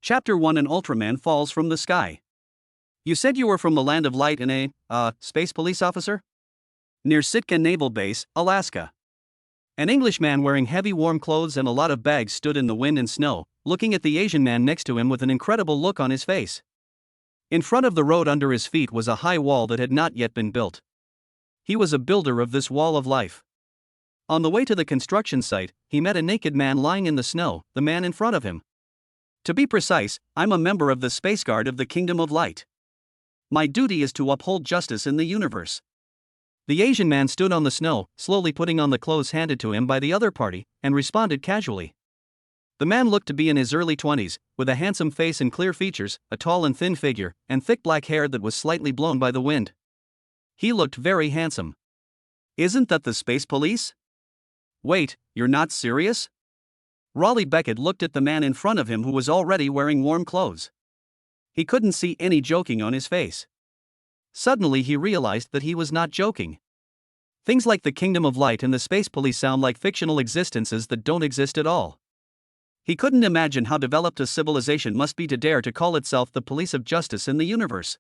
Chapter 1: An Ultraman Falls from the Sky. You said you were from the Land of Light and space police officer? Near Sitka Naval Base, Alaska. An Englishman wearing heavy warm clothes and a lot of bags stood in the wind and snow, looking at the Asian man next to him with an incredible look on his face. In front of the road under his feet was a high wall that had not yet been built. He was a builder of this wall of life. On the way to the construction site, he met a naked man lying in the snow, the man in front of him. To be precise, I'm a member of the Space Guard of the Kingdom of Light. My duty is to uphold justice in the universe. The Asian man stood on the snow, slowly putting on the clothes handed to him by the other party, and responded casually. The man looked to be in his early 20s, with a handsome face and clear features, a tall and thin figure, and thick black hair that was slightly blown by the wind. He looked very handsome. Isn't that the space police? Wait, you're not serious? Raleigh Beckett looked at the man in front of him who was already wearing warm clothes. He couldn't see any joking on his face. Suddenly he realized that he was not joking. Things like the Kingdom of Light and the Space Police sound like fictional existences that don't exist at all. He couldn't imagine how developed a civilization must be to dare to call itself the police of justice in the universe.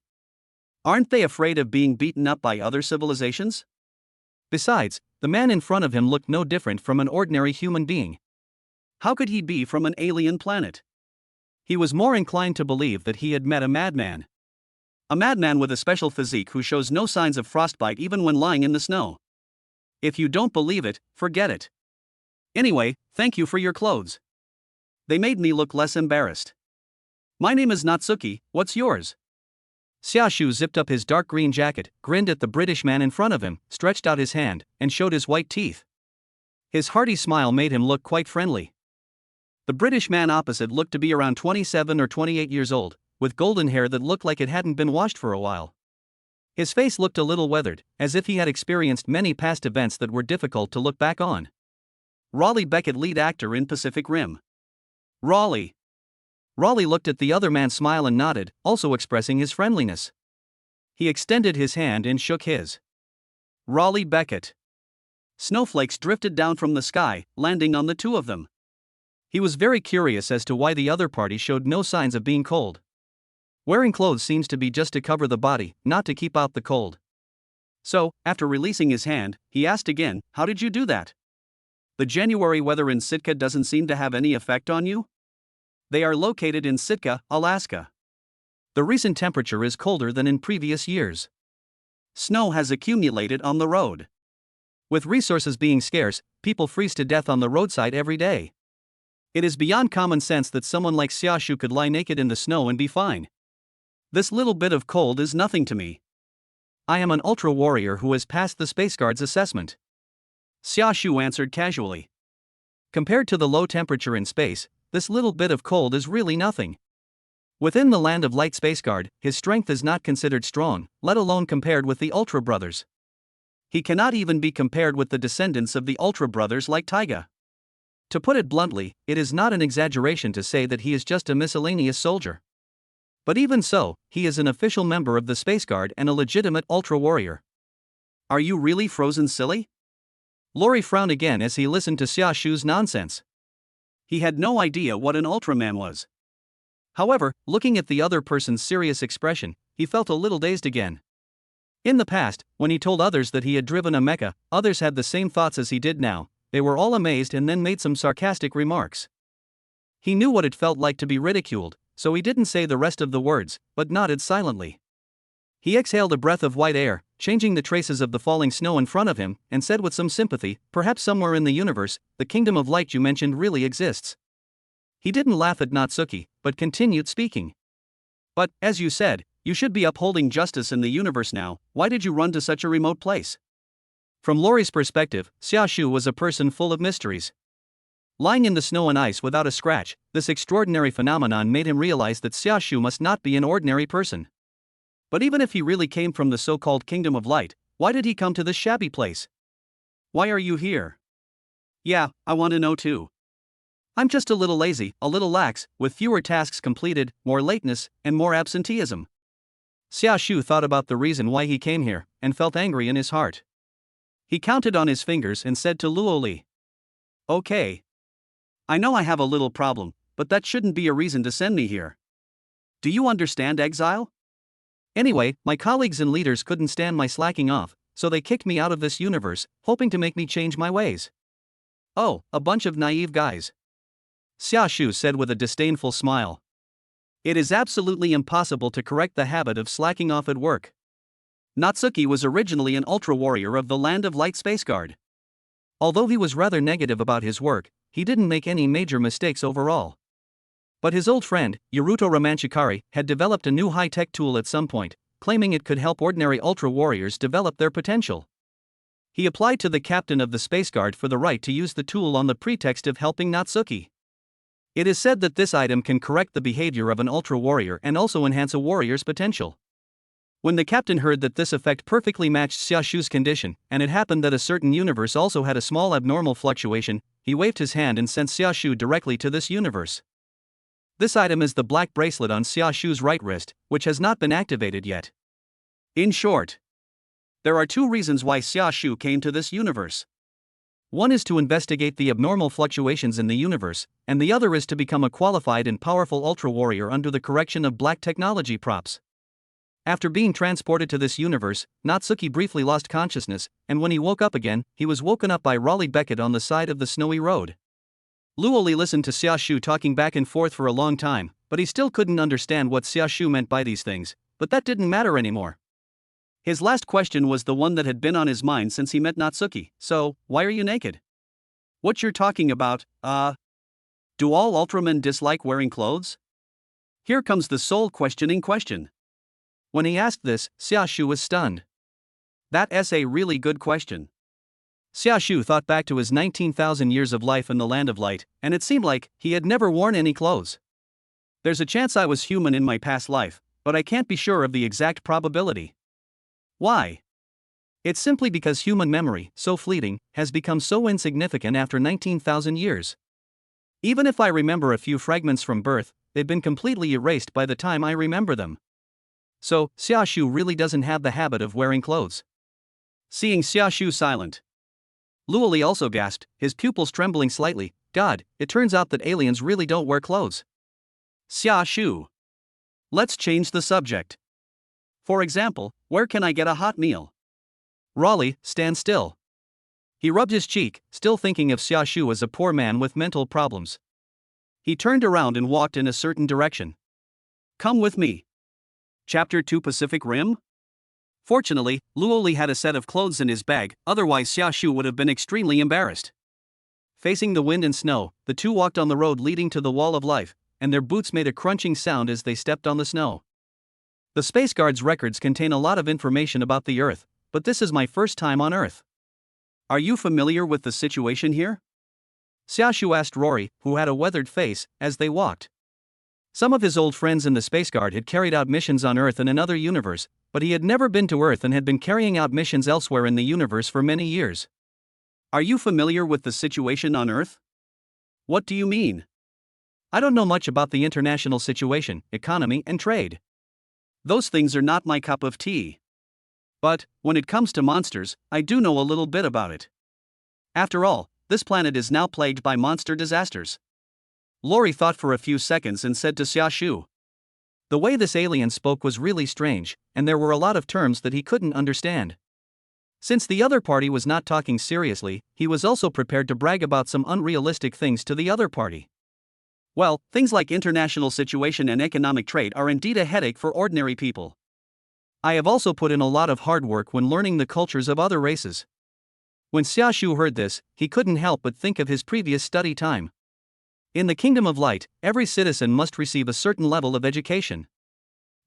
Aren't they afraid of being beaten up by other civilizations? Besides, the man in front of him looked no different from an ordinary human being. How could he be from an alien planet? He was more inclined to believe that he had met a madman. A madman with a special physique who shows no signs of frostbite even when lying in the snow. If you don't believe it, forget it. Anyway, thank you for your clothes. They made me look less embarrassed. My name is Natsuki, what's yours? Xiaoshu zipped up his dark green jacket, grinned at the British man in front of him, stretched out his hand, and showed his white teeth. His hearty smile made him look quite friendly. The British man opposite looked to be around 27 or 28 years old, with golden hair that looked like it hadn't been washed for a while. His face looked a little weathered, as if he had experienced many past events that were difficult to look back on. Raleigh Beckett, lead actor in Pacific Rim. Raleigh. Raleigh looked at the other man, smile and nodded, also expressing his friendliness. He extended his hand and shook his. Raleigh Beckett. Snowflakes drifted down from the sky, landing on the two of them. He was very curious as to why the other party showed no signs of being cold. Wearing clothes seems to be just to cover the body, not to keep out the cold. So, after releasing his hand, he asked again, how did you do that? The January weather in Sitka doesn't seem to have any effect on you? They are located in Sitka, Alaska. The recent temperature is colder than in previous years. Snow has accumulated on the road. With resources being scarce, people freeze to death on the roadside every day. It is beyond common sense that someone like Xiaoshu could lie naked in the snow and be fine. This little bit of cold is nothing to me. I am an ultra warrior who has passed the Space Guard's assessment. Xiaoshu answered casually. Compared to the low temperature in space, this little bit of cold is really nothing. Within the Land of Light Space Guard, his strength is not considered strong, let alone compared with the Ultra Brothers. He cannot even be compared with the descendants of the Ultra Brothers like Taiga. To put it bluntly, it is not an exaggeration to say that he is just a miscellaneous soldier. But even so, he is an official member of the Space Guard and a legitimate Ultra Warrior. Are you really frozen silly? Lori frowned again as he listened to Xiaoshu's nonsense. He had no idea what an Ultraman was. However, looking at the other person's serious expression, he felt a little dazed again. In the past, when he told others that he had driven a mecha, others had the same thoughts as he did now. They were all amazed and then made some sarcastic remarks. He knew what it felt like to be ridiculed, so he didn't say the rest of the words, but nodded silently. He exhaled a breath of white air, changing the traces of the falling snow in front of him, and said with some sympathy, perhaps somewhere in the universe, the Kingdom of Light you mentioned really exists. He didn't laugh at Natsuki, but continued speaking. But, as you said, you should be upholding justice in the universe now. Why did you run to such a remote place? From Lori's perspective, Xiaoshu was a person full of mysteries. Lying in the snow and ice without a scratch, this extraordinary phenomenon made him realize that Xiaoshu must not be an ordinary person. But even if he really came from the so-called Kingdom of Light, why did he come to this shabby place? Why are you here? Yeah, I want to know too. I'm just a little lazy, a little lax, with fewer tasks completed, more lateness, and more absenteeism. Xiaoshu thought about the reason why he came here, and felt angry in his heart. He counted on his fingers and said to Luoli, Okay. I know I have a little problem, but that shouldn't be a reason to send me here. Do you understand exile? Anyway, my colleagues and leaders couldn't stand my slacking off, so they kicked me out of this universe, hoping to make me change my ways. Oh, a bunch of naive guys. Xiaoshu said with a disdainful smile. It is absolutely impossible to correct the habit of slacking off at work. Natsuki was originally an ultra-warrior of the Land of Light Space Guard. Although he was rather negative about his work, he didn't make any major mistakes overall. But his old friend, Yaruto Ramanchikari, had developed a new high-tech tool at some point, claiming it could help ordinary ultra-warriors develop their potential. He applied to the captain of the Space Guard for the right to use the tool on the pretext of helping Natsuki. It is said that this item can correct the behavior of an ultra-warrior and also enhance a warrior's potential. When the captain heard that this effect perfectly matched Xiaoshu's condition, and it happened that a certain universe also had a small abnormal fluctuation, he waved his hand and sent Xiaoshu directly to this universe. This item is the black bracelet on Xiaoshu's right wrist, which has not been activated yet. In short, there are two reasons why Xiaoshu came to this universe. One is to investigate the abnormal fluctuations in the universe, and the other is to become a qualified and powerful ultra-warrior under the correction of black technology props. After being transported to this universe, Natsuki briefly lost consciousness, and when he woke up again, he was woken up by Raleigh Beckett on the side of the snowy road. Luoli listened to Xiaoshu talking back and forth for a long time, but he still couldn't understand what Xiaoshu meant by these things, but that didn't matter anymore. His last question was the one that had been on his mind since he met Natsuki. So, why are you naked? What you're talking about, do all Ultramen dislike wearing clothes? Here comes the soul-questioning question. When he asked this, Xiaoshu was stunned. That's a really good question. Xiaoshu thought back to his 19,000 years of life in the Land of Light, and it seemed like he had never worn any clothes. There's a chance I was human in my past life, but I can't be sure of the exact probability. Why? It's simply because human memory, so fleeting, has become so insignificant after 19,000 years. Even if I remember a few fragments from birth, they've been completely erased by the time I remember them. So, Xiaoshu really doesn't have the habit of wearing clothes. Seeing Xiaoshu silent, Luoli also gasped, his pupils trembling slightly. God, it turns out that aliens really don't wear clothes. Xiaoshu. Let's change the subject. For example, where can I get a hot meal? Raleigh, stand still. He rubbed his cheek, still thinking of Xiaoshu as a poor man with mental problems. He turned around and walked in a certain direction. Come with me. Chapter 2 Pacific Rim? Fortunately, Luoli had a set of clothes in his bag, otherwise Xiaoshu would have been extremely embarrassed. Facing the wind and snow, the two walked on the road leading to the Wall of Life, and their boots made a crunching sound as they stepped on the snow. The Space Guard's records contain a lot of information about the Earth, but this is my first time on Earth. Are you familiar with the situation here? Xiaoshu asked Rory, who had a weathered face, as they walked. Some of his old friends in the Space Guard had carried out missions on Earth in another universe, but he had never been to Earth and had been carrying out missions elsewhere in the universe for many years. Are you familiar with the situation on Earth? What do you mean? I don't know much about the international situation, economy, and trade. Those things are not my cup of tea. But, when it comes to monsters, I do know a little bit about it. After all, this planet is now plagued by monster disasters. Lori thought for a few seconds and said to Xiaoshu. The way this alien spoke was really strange, and there were a lot of terms that he couldn't understand. Since the other party was not talking seriously, he was also prepared to brag about some unrealistic things to the other party. Well, things like international situation and economic trade are indeed a headache for ordinary people. I have also put in a lot of hard work when learning the cultures of other races. When Xiaoshu heard this, he couldn't help but think of his previous study time. In the Kingdom of Light, every citizen must receive a certain level of education.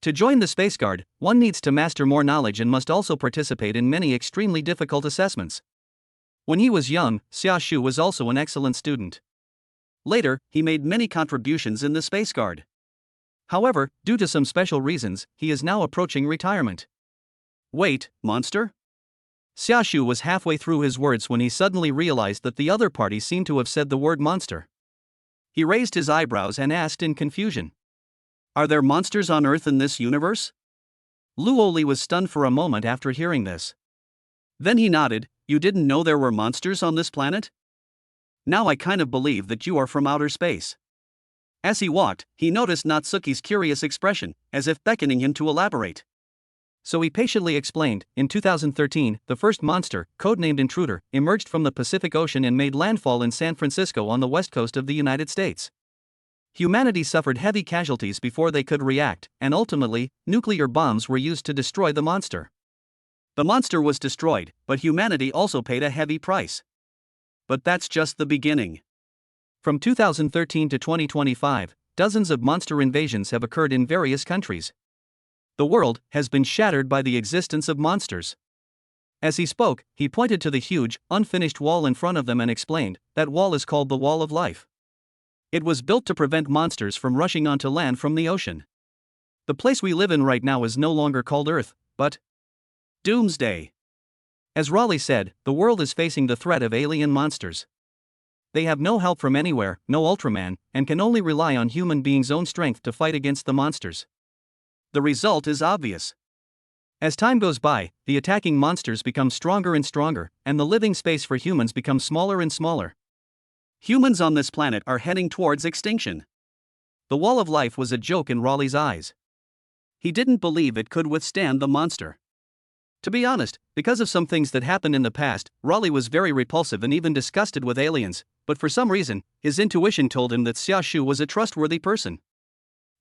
To join the Space Guard, one needs to master more knowledge and must also participate in many extremely difficult assessments. When he was young, Xiaoshu was also an excellent student. Later, he made many contributions in the Space Guard. However, due to some special reasons, he is now approaching retirement. Wait, monster? Xiaoshu was halfway through his words when he suddenly realized that the other party seemed to have said the word monster. He raised his eyebrows and asked in confusion. Are there monsters on Earth in this universe? Luoli was stunned for a moment after hearing this. Then he nodded. You didn't know there were monsters on this planet? Now I kind of believe that you are from outer space. As he walked, he noticed Natsuki's curious expression, as if beckoning him to elaborate. So he patiently explained. In 2013, the first monster, codenamed Intruder, emerged from the Pacific Ocean and made landfall in San Francisco on the west coast of the United States. Humanity suffered heavy casualties before they could react, and ultimately, nuclear bombs were used to destroy the monster. The monster was destroyed, but humanity also paid a heavy price. But that's just the beginning. From 2013 to 2025, dozens of monster invasions have occurred in various countries. The world has been shattered by the existence of monsters. As he spoke, he pointed to the huge, unfinished wall in front of them and explained, that wall is called the Wall of Life. It was built to prevent monsters from rushing onto land from the ocean. The place we live in right now is no longer called Earth, but Doomsday. As Raleigh said, the world is facing the threat of alien monsters. They have no help from anywhere, no Ultraman, and can only rely on human beings' own strength to fight against the monsters. The result is obvious. As time goes by, the attacking monsters become stronger and stronger, and the living space for humans becomes smaller and smaller. Humans on this planet are heading towards extinction. The Wall of Life was a joke in Raleigh's eyes. He didn't believe it could withstand the monster. To be honest, because of some things that happened in the past, Raleigh was very repulsive and even disgusted with aliens, but for some reason, his intuition told him that Xia Shu was a trustworthy person.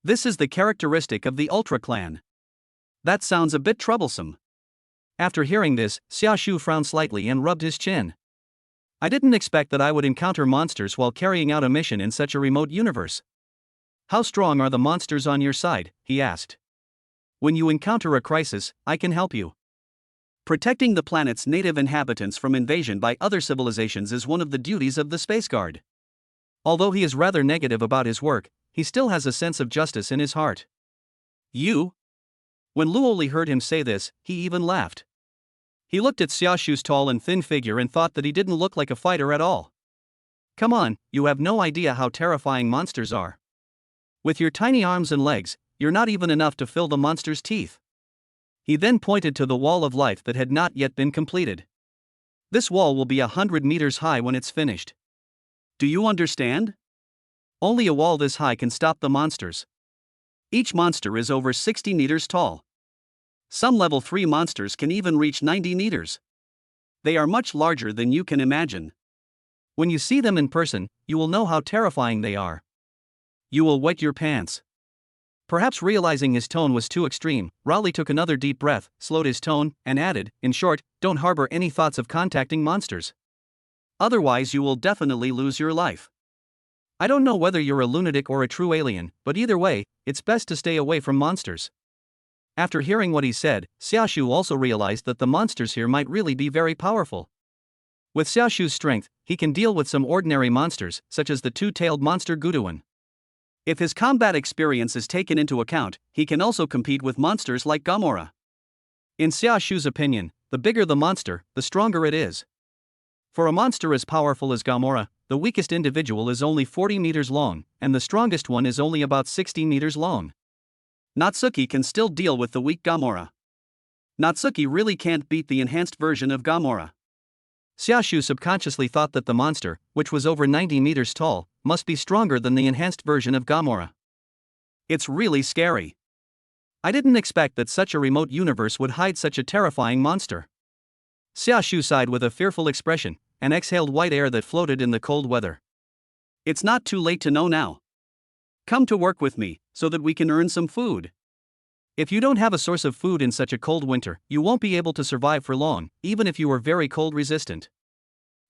This is the characteristic of the Ultra Clan. That sounds a bit troublesome. After hearing this, Xia Shu frowned slightly and rubbed his chin. I didn't expect that I would encounter monsters while carrying out a mission in such a remote universe. How strong are the monsters on your side? He asked. When you encounter a crisis, I can help you. Protecting the planet's native inhabitants from invasion by other civilizations is one of the duties of the Space Guard. Although he is rather negative about his work, he still has a sense of justice in his heart. You? When Luoli heard him say this, he even laughed. He looked at Xia Shu's tall and thin figure and thought that he didn't look like a fighter at all. Come on, you have no idea how terrifying monsters are. With your tiny arms and legs, you're not even enough to fill the monster's teeth. He then pointed to the Wall of Life that had not yet been completed. This wall will be 100 meters high when it's finished. Do you understand? Only a wall this high can stop the monsters. Each monster is over 60 meters tall. Some level 3 monsters can even reach 90 meters. They are much larger than you can imagine. When you see them in person, you will know how terrifying they are. You will wet your pants. Perhaps realizing his tone was too extreme, Raleigh took another deep breath, slowed his tone, and added, in short, don't harbor any thoughts of contacting monsters. Otherwise you will definitely lose your life. I don't know whether you're a lunatic or a true alien, but either way, it's best to stay away from monsters. After hearing what he said, Xia Shu also realized that the monsters here might really be very powerful. With Xia Shu's strength, he can deal with some ordinary monsters, such as the two-tailed monster Guduan. If his combat experience is taken into account, he can also compete with monsters like Gamora. In Xia Shu's opinion, the bigger the monster, the stronger it is. For a monster as powerful as Gamora, the weakest individual is only 40 meters long, and the strongest one is only about 60 meters long. Natsuki can still deal with the weak Gamora. Natsuki really can't beat the enhanced version of Gamora. Xia Shu subconsciously thought that the monster, which was over 90 meters tall, must be stronger than the enhanced version of Gamora. It's really scary. I didn't expect that such a remote universe would hide such a terrifying monster. Xia Shu sighed with a fearful expression, and exhaled white air that floated in the cold weather. It's not too late to know now. Come to work with me, so that we can earn some food. If you don't have a source of food in such a cold winter, you won't be able to survive for long, even if you are very cold resistant.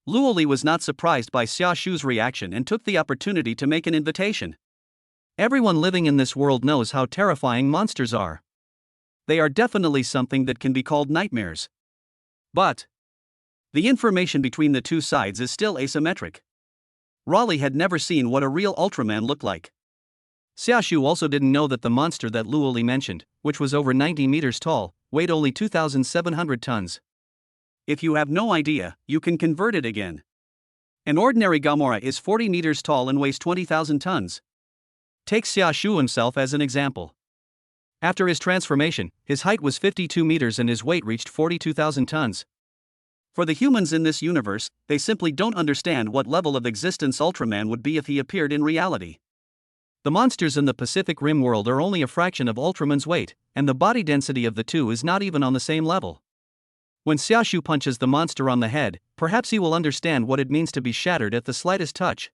Luoli was not surprised by Xia Shu's reaction and took the opportunity to make an invitation. Everyone living in this world knows how terrifying monsters are. They are definitely something that can be called nightmares. But the information between the two sides is still asymmetric. Raleigh had never seen what a real Ultraman looked like. Xia Shu also didn't know that the monster that Luoli mentioned, which was over 90 meters tall, weighed only 2,700 tons. If you have no idea, you can convert it again. An ordinary Gamora is 40 meters tall and weighs 20,000 tons. Take Xia Shu himself as an example. After his transformation, his height was 52 meters and his weight reached 42,000 tons. For the humans in this universe, they simply don't understand what level of existence Ultraman would be if he appeared in reality. The monsters in the Pacific Rim world are only a fraction of Ultraman's weight, and the body density of the two is not even on the same level. When Xiaoshu punches the monster on the head, perhaps he will understand what it means to be shattered at the slightest touch.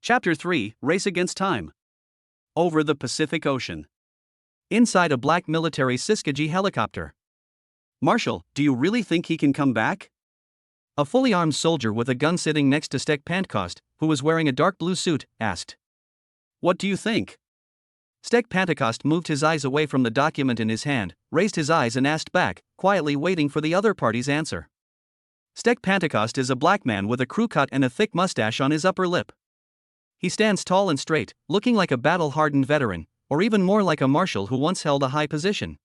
Chapter 3: Race Against Time. Over the Pacific Ocean. Inside a black military Siskaji helicopter. Marshal, do you really think he can come back? A fully armed soldier with a gun sitting next to Stek Pentecost, who was wearing a dark blue suit, asked. What do you think? Stek Pentecost moved his eyes away from the document in his hand, raised his eyes and asked back, quietly waiting for the other party's answer. Stek Pentecost is a black man with a crew cut and a thick mustache on his upper lip. He stands tall and straight, looking like a battle-hardened veteran, or even more like a marshal who once held a high position.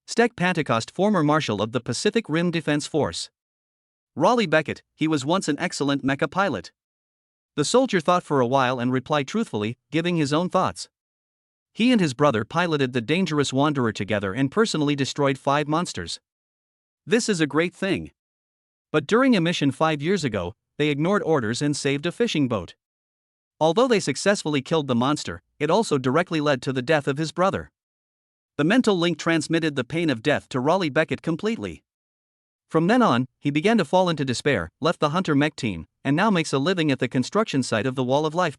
Stek Pentecost, former marshal of the Pacific Rim Defense Force. Raleigh Beckett, he was once an excellent mecha pilot. The soldier thought for a while and replied truthfully, giving his own thoughts. He and his brother piloted the dangerous Wanderer together and personally destroyed 5 monsters. This is a great thing. But during a mission 5 years ago, they ignored orders and saved a fishing boat. Although they successfully killed the monster, it also directly led to the death of his brother. The mental link transmitted the pain of death to Raleigh Beckett completely. From then on, he began to fall into despair, left the Hunter mech team, and now makes a living at the construction site of the Wall of Life.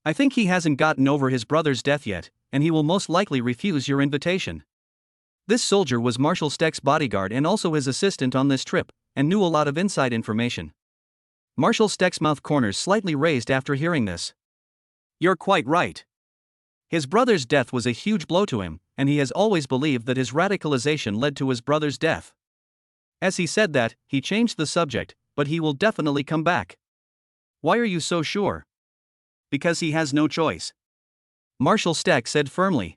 I think he hasn't gotten over his brother's death yet, and he will most likely refuse your invitation. This soldier was Marshal Stek's bodyguard and also his assistant on this trip, and knew a lot of inside information. Marshal Stek's mouth corners slightly raised after hearing this. You're quite right. His brother's death was a huge blow to him, and he has always believed that his radicalization led to his brother's death. As he said that, he changed the subject, but he will definitely come back. Why are you so sure? Because he has no choice. Marshal Stek said firmly.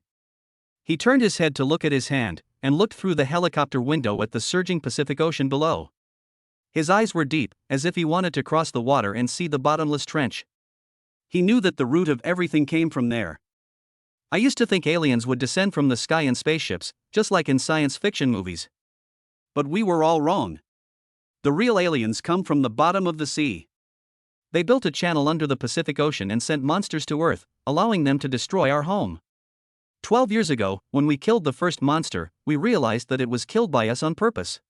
He turned his head to look at his hand, and looked through the helicopter window at the surging Pacific Ocean below. His eyes were deep, as if he wanted to cross the water and see the bottomless trench. He knew that the root of everything came from there. I used to think aliens would descend from the sky in spaceships, just like in science fiction movies. But we were all wrong. The real aliens come from the bottom of the sea. They built a channel under the Pacific Ocean and sent monsters to Earth, allowing them to destroy our home. 12 years ago, when we killed the first monster, we realized that it was killed by us on purpose.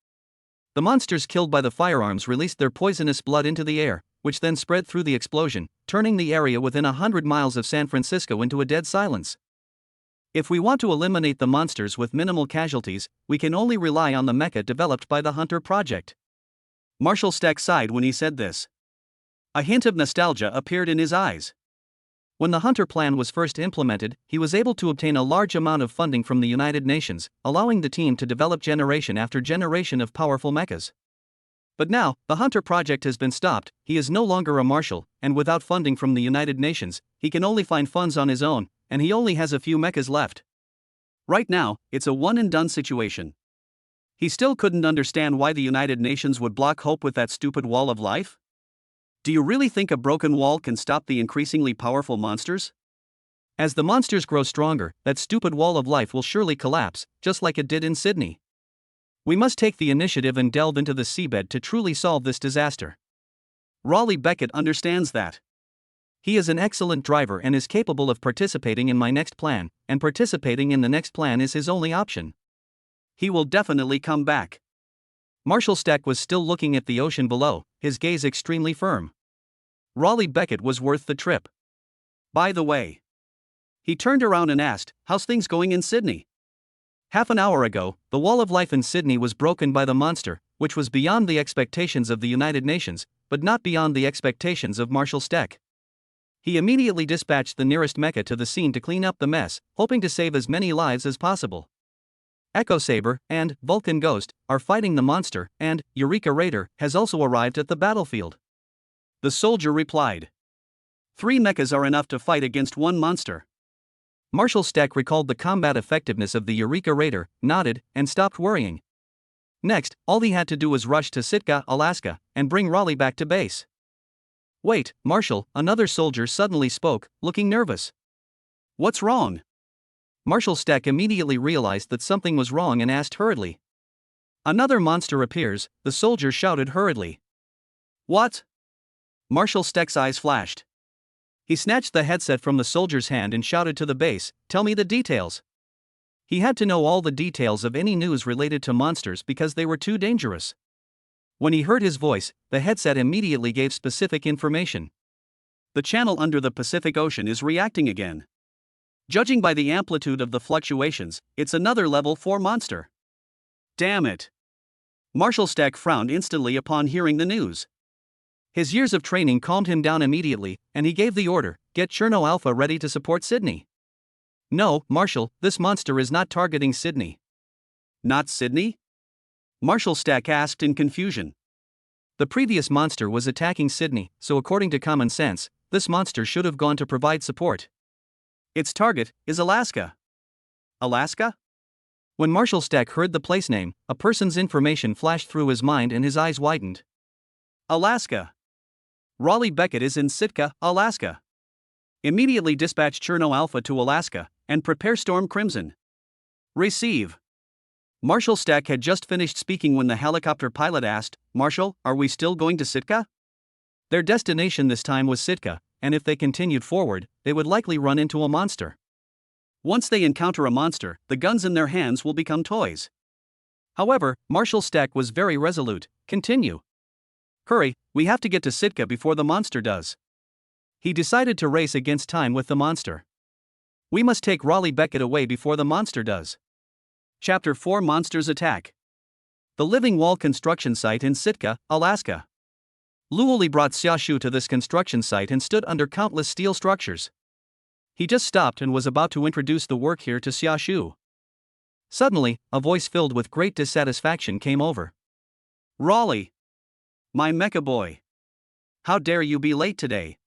The monsters killed by the firearms released their poisonous blood into the air, which then spread through the explosion, turning the area within 100 miles of San Francisco into a dead silence. If we want to eliminate the monsters with minimal casualties, we can only rely on the mecha developed by the Hunter Project. Marshal Stek sighed when he said this. A hint of nostalgia appeared in his eyes. When the Hunter plan was first implemented, he was able to obtain a large amount of funding from the United Nations, allowing the team to develop generation after generation of powerful mechas. But now, the Hunter Project has been stopped, he is no longer a marshal, and without funding from the United Nations, he can only find funds on his own, and he only has a few mechas left. Right now, it's a one-and-done situation. He still couldn't understand why the United Nations would block hope with that stupid wall of life? Do you really think a broken wall can stop the increasingly powerful monsters? As the monsters grow stronger, that stupid wall of life will surely collapse, just like it did in Sydney. We must take the initiative and delve into the seabed to truly solve this disaster. Raleigh Beckett understands that. He is an excellent driver and is capable of participating in my next plan, and participating in the next plan is his only option. He will definitely come back. Marshal Stek was still looking at the ocean below, his gaze extremely firm. Raleigh Beckett was worth the trip. By the way. He turned around and asked, how's things going in Sydney? Half an hour ago, the wall of life in Sydney was broken by the monster, which was beyond the expectations of the United Nations, but not beyond the expectations of Marshal Stek. He immediately dispatched the nearest mecha to the scene to clean up the mess, hoping to save as many lives as possible. Echo Saber and Vulcan Ghost are fighting the monster, and Eureka Raider has also arrived at the battlefield. The soldier replied. 3 mechas are enough to fight against one monster. Marshal Stek recalled the combat effectiveness of the Eureka Raider, nodded, and stopped worrying. Next, all he had to do was rush to Sitka, Alaska, and bring Raleigh back to base. Wait, Marshal, another soldier suddenly spoke, looking nervous. What's wrong? Marshal Stek immediately realized that something was wrong and asked hurriedly. Another monster appears, the soldier shouted hurriedly. What? Marshal Stek's eyes flashed. He snatched the headset from the soldier's hand and shouted to the base, "Tell me the details." He had to know all the details of any news related to monsters because they were too dangerous. When he heard his voice, the headset immediately gave specific information. The channel under the Pacific Ocean is reacting again. Judging by the amplitude of the fluctuations, it's another level 4 monster. Damn it. Marshal Stack frowned instantly upon hearing the news. His years of training calmed him down immediately, and he gave the order, "Get Cherno Alpha ready to support Sydney." "No, Marshal, this monster is not targeting Sydney." "Not Sydney?" Marshal Stack asked in confusion. The previous monster was attacking Sydney, so according to common sense, this monster should have gone to provide support. Its target is Alaska. Alaska? When Marshal Stack heard the place name, a person's information flashed through his mind and his eyes widened. Alaska. Raleigh Beckett is in Sitka, Alaska. Immediately dispatch Cherno Alpha to Alaska, and prepare Storm Crimson. Receive. Marshal Stack had just finished speaking when the helicopter pilot asked, "Marshal, are we still going to Sitka?" Their destination this time was Sitka, and if they continued forward, they would likely run into a monster. Once they encounter a monster, the guns in their hands will become toys. However, Marshal Stack was very resolute. "Continue. Hurry, we have to get to Sitka before the monster does." He decided to race against time with the monster. "We must take Raleigh Beckett away before the monster does." Chapter 4: Monsters Attack. The Living Wall construction site in Sitka, Alaska. Luoli brought Xiaoshu to this construction site and stood under countless steel structures. He just stopped and was about to introduce the work here to Xiaoshu. Suddenly, a voice filled with great dissatisfaction came over. "Raleigh! My mecha boy! How dare you be late today?"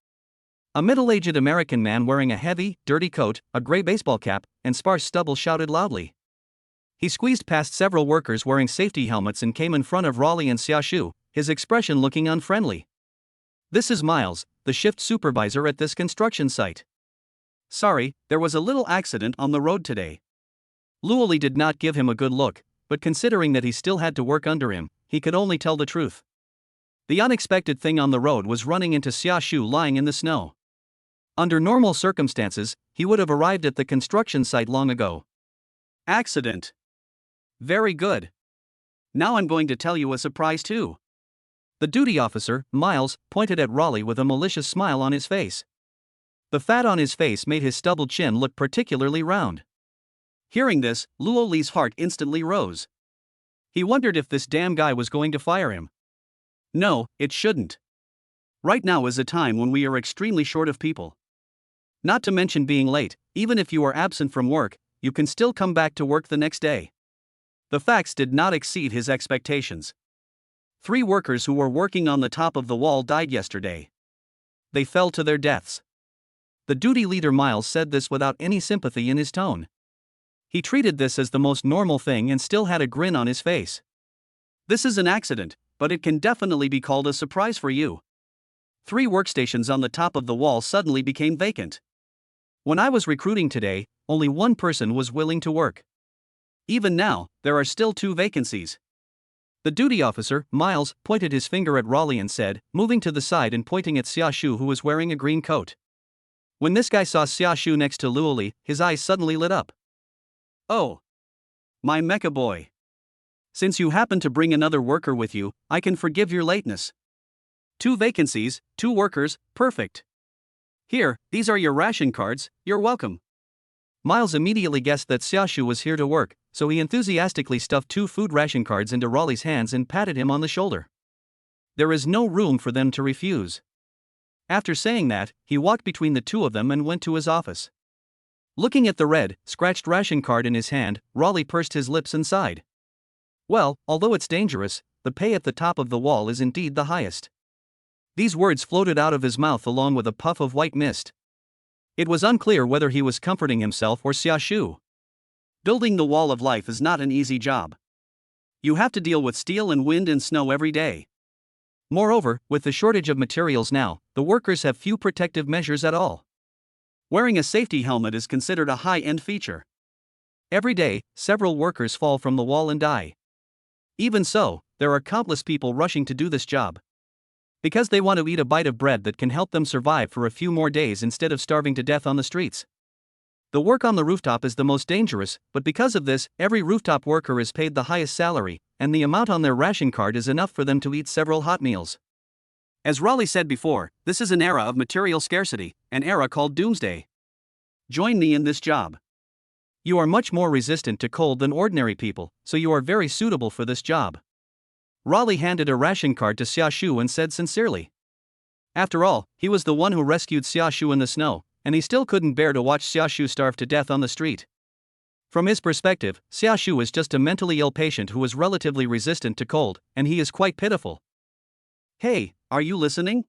A middle-aged American man wearing a heavy, dirty coat, a gray baseball cap, and sparse stubble shouted loudly. He squeezed past several workers wearing safety helmets and came in front of Raleigh and Xiaoshu, his expression looking unfriendly. "This is Miles, the shift supervisor at this construction site. Sorry, there was a little accident on the road today." Luoli did not give him a good look, but considering that he still had to work under him, he could only tell the truth. The unexpected thing on the road was running into Xiaoshu lying in the snow. Under normal circumstances, he would have arrived at the construction site long ago. Accident. Very good. Now I'm going to tell you a surprise too. The duty officer, Miles, pointed at Raleigh with a malicious smile on his face. The fat on his face made his stubbled chin look particularly round. Hearing this, Luoli's heart instantly rose. He wondered if this damn guy was going to fire him. No, it shouldn't. Right now is a time when we are extremely short of people. Not to mention being late, even if you are absent from work, you can still come back to work the next day. The facts did not exceed his expectations. 3 workers who were working on the top of the wall died yesterday. They fell to their deaths. The duty leader Miles said this without any sympathy in his tone. He treated this as the most normal thing and still had a grin on his face. This is an accident, but it can definitely be called a surprise for you. 3 workstations on the top of the wall suddenly became vacant. When I was recruiting today, only 1 person was willing to work. Even now, there are still 2 vacancies. The duty officer, Miles, pointed his finger at Raleigh and said, moving to the side and pointing at Xiaoshu who was wearing a green coat. When this guy saw Xiaoshu next to Luoli, his eyes suddenly lit up. "Oh. My mecha boy. Since you happen to bring another worker with you, I can forgive your lateness. 2 vacancies, 2 workers, perfect. Here, these are your ration cards, you're welcome." Miles immediately guessed that Xiaoshu was here to work, so he enthusiastically stuffed 2 food ration cards into Raleigh's hands and patted him on the shoulder. There is no room for them to refuse. After saying that, he walked between the 2 of them and went to his office. Looking at the red, scratched ration card in his hand, Raleigh pursed his lips and sighed. Well, although it's dangerous, the pay at the top of the wall is indeed the highest. These words floated out of his mouth along with a puff of white mist. It was unclear whether he was comforting himself or Xiaoshu. Building the wall of life is not an easy job. You have to deal with steel and wind and snow every day. Moreover, with the shortage of materials now, the workers have few protective measures at all. Wearing a safety helmet is considered a high-end feature. Every day, several workers fall from the wall and die. Even so, there are countless people rushing to do this job. Because they want to eat a bite of bread that can help them survive for a few more days instead of starving to death on the streets. The work on the rooftop is the most dangerous, but because of this, every rooftop worker is paid the highest salary, and the amount on their ration card is enough for them to eat several hot meals. As Raleigh said before, this is an era of material scarcity, an era called doomsday. Join me in this job. You are much more resistant to cold than ordinary people, so you are very suitable for this job. Raleigh handed a ration card to Xiaoshu and said sincerely. After all, he was the one who rescued Xiaoshu in the snow, and he still couldn't bear to watch Xiaoshu starve to death on the street. From his perspective, Xiaoshu is just a mentally ill patient who is relatively resistant to cold, and he is quite pitiful. Hey, are you listening?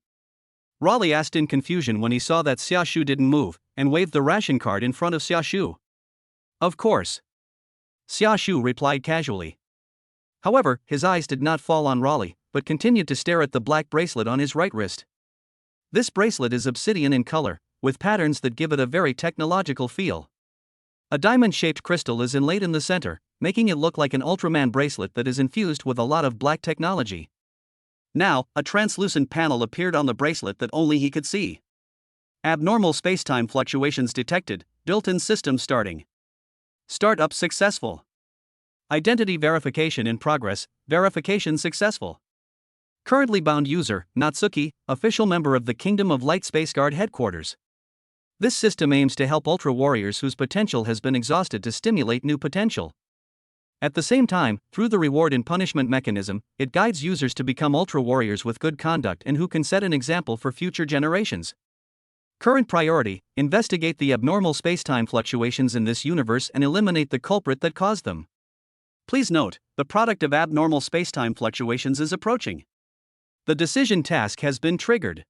Raleigh asked in confusion when he saw that Xiaoshu didn't move, and waved the ration card in front of Xiaoshu. Of course. Xiaoshu replied casually. However, his eyes did not fall on Raleigh, but continued to stare at the black bracelet on his right wrist. This bracelet is obsidian in color, with patterns that give it a very technological feel. A diamond-shaped crystal is inlaid in the center, making it look like an Ultraman bracelet that is infused with a lot of black technology. Now, a translucent panel appeared on the bracelet that only he could see. Abnormal spacetime fluctuations detected, built-in system starting. Startup successful. Identity verification in progress, verification successful. Currently bound user, Natsuki, official member of the Kingdom of Light Space Guard headquarters. This system aims to help Ultra Warriors whose potential has been exhausted to stimulate new potential. At the same time, through the reward and punishment mechanism, it guides users to become Ultra Warriors with good conduct and who can set an example for future generations. Current priority: investigate the abnormal spacetime fluctuations in this universe and eliminate the culprit that caused them. Please note, the product of abnormal spacetime fluctuations is approaching. The decision task has been triggered.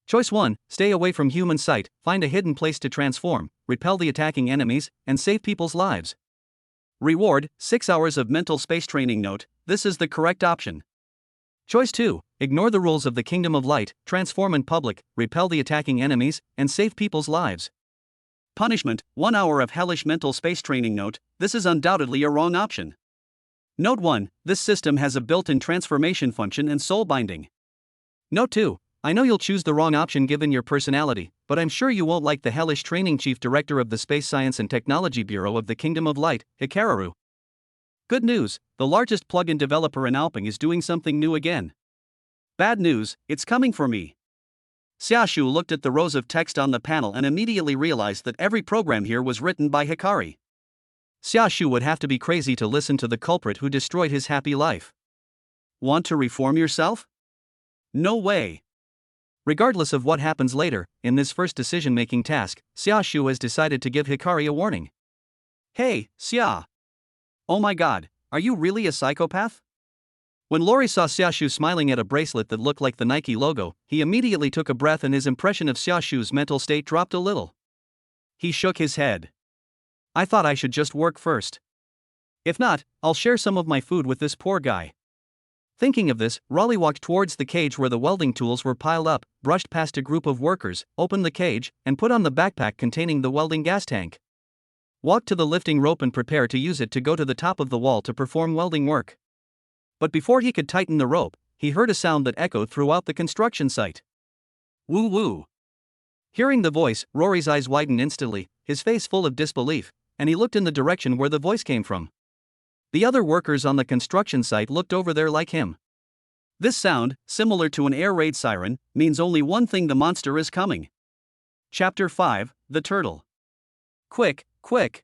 Choice 1, stay away from human sight, find a hidden place to transform, repel the attacking enemies, and save people's lives. Reward, 6 hours of mental space training. Note, this is the correct option. Choice 2, ignore the rules of the Kingdom of Light, transform in public, repel the attacking enemies, and save people's lives. Punishment, 1 hour of hellish mental space training. Note, this is undoubtedly a wrong option. Note 1, this system has a built-in transformation function and soul binding. Note 2, I know you'll choose the wrong option given your personality, but I'm sure you won't like the hellish training. Chief Director of the Space Science and Technology Bureau of the Kingdom of Light, Hikaru. Good news, the largest plugin developer in Alping is doing something new again. Bad news, it's coming for me. Xiaoshu looked at the rows of text on the panel and immediately realized that every program here was written by Hikari. Xiaoshu would have to be crazy to listen to the culprit who destroyed his happy life. Want to reform yourself? No way. Regardless of what happens later, in this first decision-making task, Xiaoshu has decided to give Hikari a warning. Hey, Xia! Oh my god, are you really a psychopath? When Lori saw Xiaoshu smiling at a bracelet that looked like the Nike logo, he immediately took a breath and his impression of Xiaoshu's mental state dropped a little. He shook his head. I thought I should just work first. If not, I'll share some of my food with this poor guy. Thinking of this, Raleigh walked towards the cage where the welding tools were piled up, brushed past a group of workers, opened the cage, and put on the backpack containing the welding gas tank. Walked to the lifting rope and prepared to use it to go to the top of the wall to perform welding work. But before he could tighten the rope, he heard a sound that echoed throughout the construction site. Woo woo. Hearing the voice, Rory's eyes widened instantly, his face full of disbelief, and he looked in the direction where the voice came from. The other workers on the construction site looked over there like him. This sound, similar to an air raid siren, means only one thing: the monster is coming. Chapter 5, The Turtle. Quick, quick!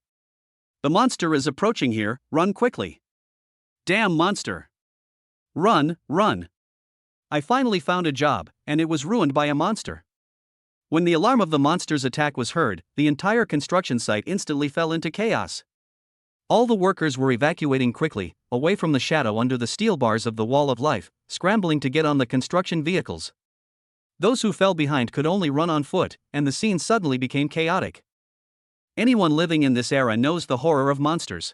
The monster is approaching here, run quickly. Damn monster! Run, run! I finally found a job, and it was ruined by a monster. When the alarm of the monster's attack was heard, the entire construction site instantly fell into chaos. All the workers were evacuating quickly, away from the shadow under the steel bars of the wall of life, scrambling to get on the construction vehicles. Those who fell behind could only run on foot, and the scene suddenly became chaotic. Anyone living in this era knows the horror of monsters.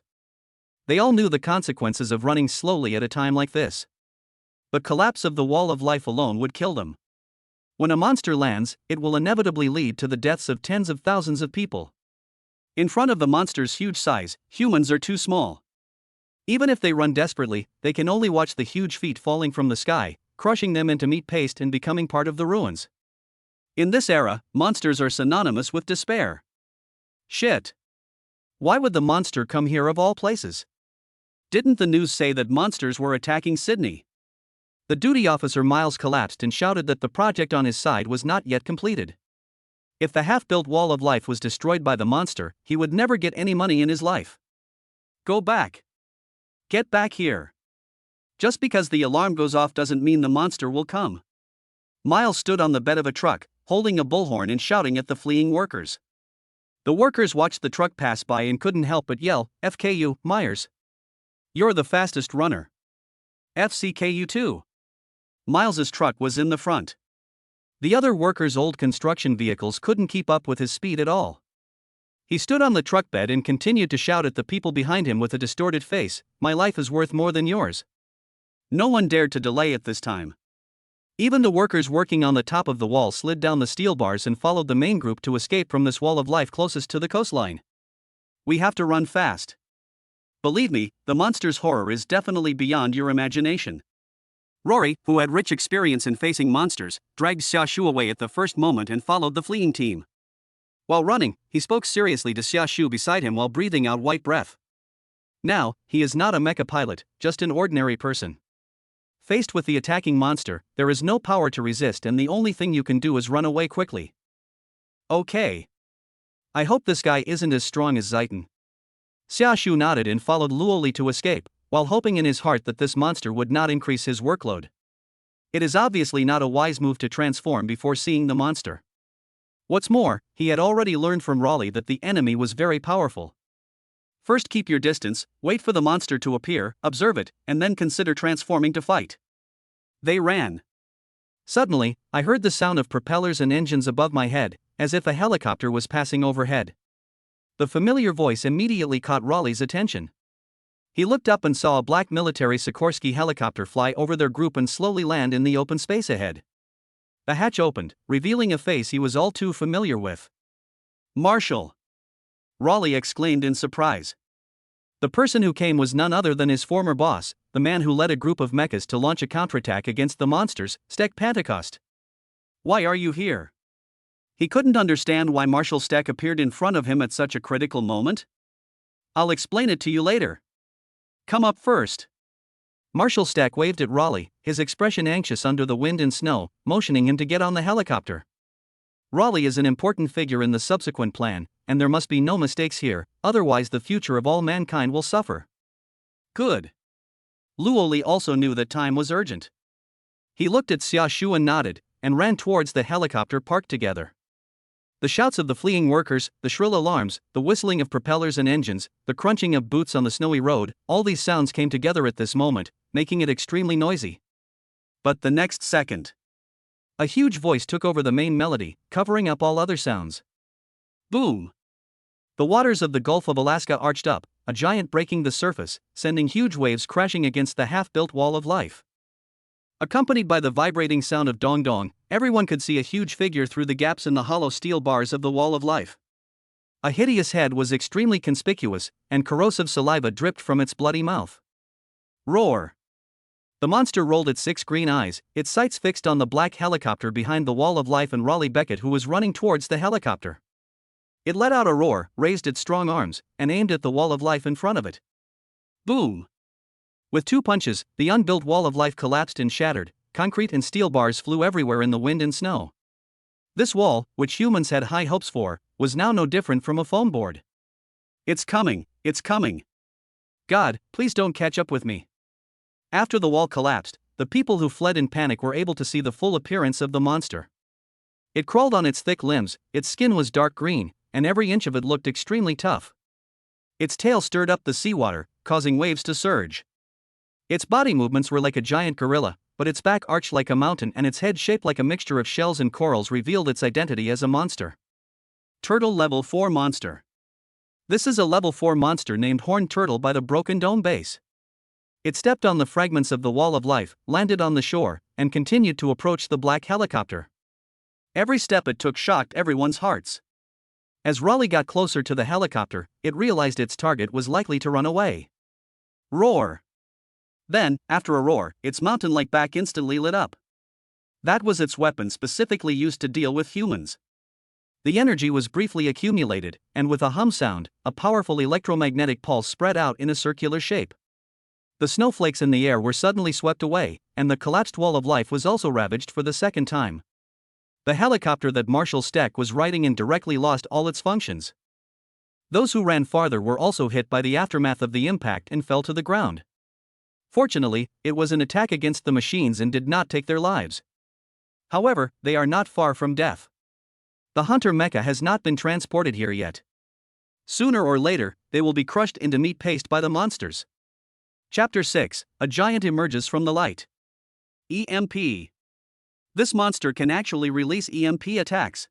They all knew the consequences of running slowly at a time like this. The collapse of the wall of life alone would kill them. When a monster lands, it will inevitably lead to the deaths of tens of thousands of people. In front of the monster's huge size, humans are too small. Even if they run desperately, they can only watch the huge feet falling from the sky, crushing them into meat paste and becoming part of the ruins. In this era, monsters are synonymous with despair. Shit. Why would the monster come here of all places? Didn't the news say that monsters were attacking Sydney? The duty officer Miles collapsed and shouted that the project on his side was not yet completed. If the half-built wall of life was destroyed by the monster, he would never get any money in his life. Go back. Get back here. Just because the alarm goes off doesn't mean the monster will come. Miles stood on the bed of a truck, holding a bullhorn and shouting at the fleeing workers. The workers watched the truck pass by and couldn't help but yell, "FKU, Myers. You're the fastest runner. FCKU too." Miles's truck was in the front. The other workers' old construction vehicles couldn't keep up with his speed at all. He stood on the truck bed and continued to shout at the people behind him with a distorted face, "My life is worth more than yours." No one dared to delay at this time. Even the workers working on the top of the wall slid down the steel bars and followed the main group to escape from this wall of life closest to the coastline. We have to run fast. Believe me, the monster's horror is definitely beyond your imagination. Rory, who had rich experience in facing monsters, dragged Xiaoshu away at the first moment and followed the fleeing team. While running, he spoke seriously to Xiaoshu beside him while breathing out white breath. Now, he is not a mecha pilot, just an ordinary person. Faced with the attacking monster, there is no power to resist and the only thing you can do is run away quickly. Okay. I hope this guy isn't as strong as Zaitan. Xiaoshu nodded and followed Luoli to escape, while hoping in his heart that this monster would not increase his workload. It is obviously not a wise move to transform before seeing the monster. What's more, he had already learned from Raleigh that the enemy was very powerful. First keep your distance, wait for the monster to appear, observe it, and then consider transforming to fight. They ran. Suddenly, I heard the sound of propellers and engines above my head, as if a helicopter was passing overhead. The familiar voice immediately caught Raleigh's attention. He looked up and saw a black military Sikorsky helicopter fly over their group and slowly land in the open space ahead. The hatch opened, revealing a face he was all too familiar with. "Marshall!" Raleigh exclaimed in surprise. The person who came was none other than his former boss, the man who led a group of mechas to launch a counterattack against the monsters, Stek Pentecost. "Why are you here?" He couldn't understand why Marshal Stek appeared in front of him at such a critical moment. "I'll explain it to you later. Come up first." Marshal Stek waved at Raleigh, his expression anxious under the wind and snow, motioning him to get on the helicopter. Raleigh is an important figure in the subsequent plan, and there must be no mistakes here, otherwise the future of all mankind will suffer. Good. Luoli also knew that time was urgent. He looked at Xiaoshu and nodded, and ran towards the helicopter parked together. The shouts of the fleeing workers, the shrill alarms, the whistling of propellers and engines, the crunching of boots on the snowy road, all these sounds came together at this moment, making it extremely noisy. But the next second, a huge voice took over the main melody, covering up all other sounds. Boom! The waters of the Gulf of Alaska arched up, a giant breaking the surface, sending huge waves crashing against the half-built wall of life. Accompanied by the vibrating sound of dong-dong, everyone could see a huge figure through the gaps in the hollow steel bars of the wall of life. A hideous head was extremely conspicuous, and corrosive saliva dripped from its bloody mouth. Roar! The monster rolled its 6 green eyes, its sights fixed on the black helicopter behind the wall of life and Raleigh Beckett, who was running towards the helicopter. It let out a roar, raised its strong arms, and aimed at the wall of life in front of it. Boom! With 2 punches, the unbuilt wall of life collapsed and shattered, concrete and steel bars flew everywhere in the wind and snow. This wall, which humans had high hopes for, was now no different from a foam board. It's coming, it's coming. God, please don't catch up with me. After the wall collapsed, the people who fled in panic were able to see the full appearance of the monster. It crawled on its thick limbs, its skin was dark green, and every inch of it looked extremely tough. Its tail stirred up the seawater, causing waves to surge. Its body movements were like a giant gorilla, but its back arched like a mountain and its head shaped like a mixture of shells and corals revealed its identity as a monster. Turtle Level 4 Monster. This is a Level 4 monster named Horned Turtle by the Broken Dome base. It stepped on the fragments of the wall of life, landed on the shore, and continued to approach the black helicopter. Every step it took shocked everyone's hearts. As Raleigh got closer to the helicopter, it realized its target was likely to run away. Roar! Then, after a roar, its mountain-like back instantly lit up. That was its weapon specifically used to deal with humans. The energy was briefly accumulated, and with a hum sound, a powerful electromagnetic pulse spread out in a circular shape. The snowflakes in the air were suddenly swept away, and the collapsed wall of life was also ravaged for the second time. The helicopter that Marshal Steck was riding in directly lost all its functions. Those who ran farther were also hit by the aftermath of the impact and fell to the ground. Fortunately, it was an attack against the machines and did not take their lives. However, they are not far from death. The Hunter mecha has not been transported here yet. Sooner or later, they will be crushed into meat paste by the monsters. Chapter 6: A giant emerges from the light. EMP. This monster can actually release EMP attacks.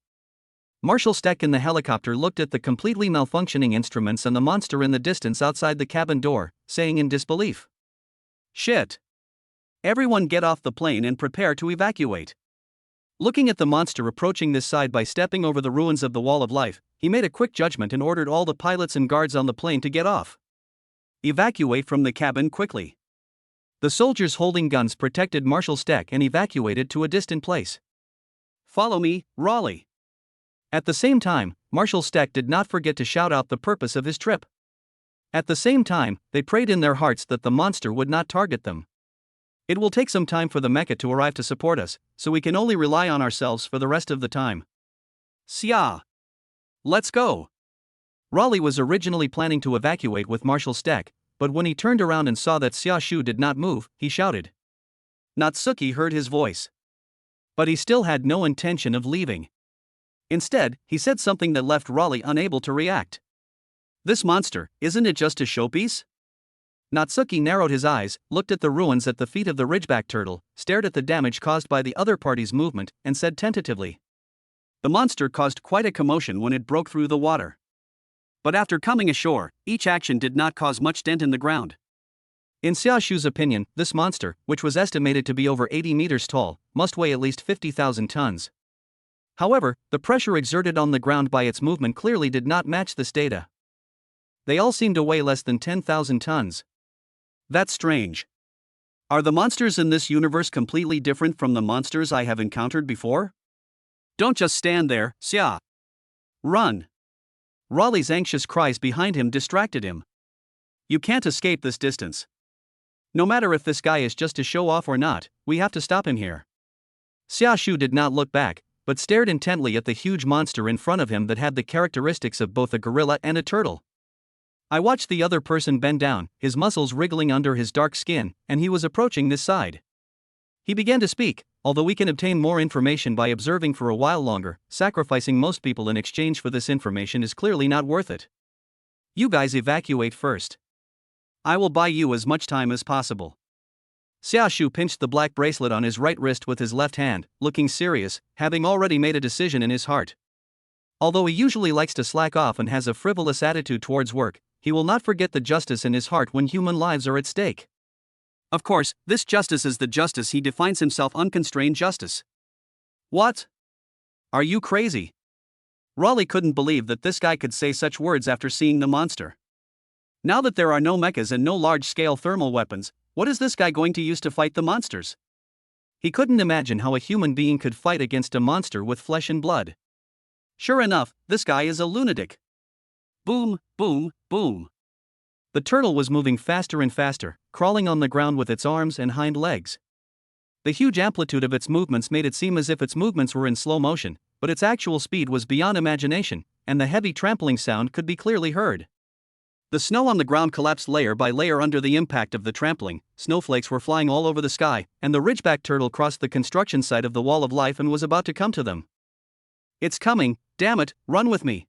Marshal Steck in the helicopter looked at the completely malfunctioning instruments and the monster in the distance outside the cabin door, saying in disbelief, "Shit. Everyone get off the plane and prepare to evacuate." Looking at the monster approaching this side by stepping over the ruins of the Wall of Life, he made a quick judgment and ordered all the pilots and guards on the plane to get off. Evacuate from the cabin quickly. The soldiers holding guns protected Marshal Steck and evacuated to a distant place. Follow me, Raleigh. At the same time, Marshal Steck did not forget to shout out the purpose of his trip. At the same time, they prayed in their hearts that the monster would not target them. It will take some time for the mecha to arrive to support us, so we can only rely on ourselves for the rest of the time. Xia. Let's go. Raleigh was originally planning to evacuate with Marshal Steck, but when he turned around and saw that Xia Shu did not move, he shouted. Natsuki heard his voice. But he still had no intention of leaving. Instead, he said something that left Raleigh unable to react. This monster, isn't it just a showpiece? Natsuki narrowed his eyes, looked at the ruins at the feet of the Ridgeback turtle, stared at the damage caused by the other party's movement, and said tentatively. The monster caused quite a commotion when it broke through the water. But after coming ashore, each action did not cause much dent in the ground. In Xia Shu's opinion, this monster, which was estimated to be over 80 meters tall, must weigh at least 50,000 tons. However, the pressure exerted on the ground by its movement clearly did not match this data. They all seemed to weigh less than 10,000 tons. That's strange. Are the monsters in this universe completely different from the monsters I have encountered before? Don't just stand there, Xia. Run. Raleigh's anxious cries behind him distracted him. You can't escape this distance. No matter if this guy is just to show off or not, we have to stop him here. Xia Shu did not look back, but stared intently at the huge monster in front of him that had the characteristics of both a gorilla and a turtle. I watched the other person bend down, his muscles wriggling under his dark skin, and he was approaching this side. He began to speak, although we can obtain more information by observing for a while longer, sacrificing most people in exchange for this information is clearly not worth it. You guys evacuate first. I will buy you as much time as possible. Xia Shu pinched the black bracelet on his right wrist with his left hand, looking serious, having already made a decision in his heart. Although he usually likes to slack off and has a frivolous attitude towards work, he will not forget the justice in his heart when human lives are at stake. Of course, this justice is the justice he defines himself unconstrained justice. What? Are you crazy? Raleigh couldn't believe that this guy could say such words after seeing the monster. Now that there are no mechas and no large-scale thermal weapons, what is this guy going to use to fight the monsters? He couldn't imagine how a human being could fight against a monster with flesh and blood. Sure enough, this guy is a lunatic. Boom, boom, boom. The turtle was moving faster and faster, crawling on the ground with its arms and hind legs. The huge amplitude of its movements made it seem as if its movements were in slow motion, but its actual speed was beyond imagination, and the heavy trampling sound could be clearly heard. The snow on the ground collapsed layer by layer under the impact of the trampling, snowflakes were flying all over the sky, and the Ridgeback turtle crossed the construction site of the Wall of Life and was about to come to them. It's coming, damn it, run with me.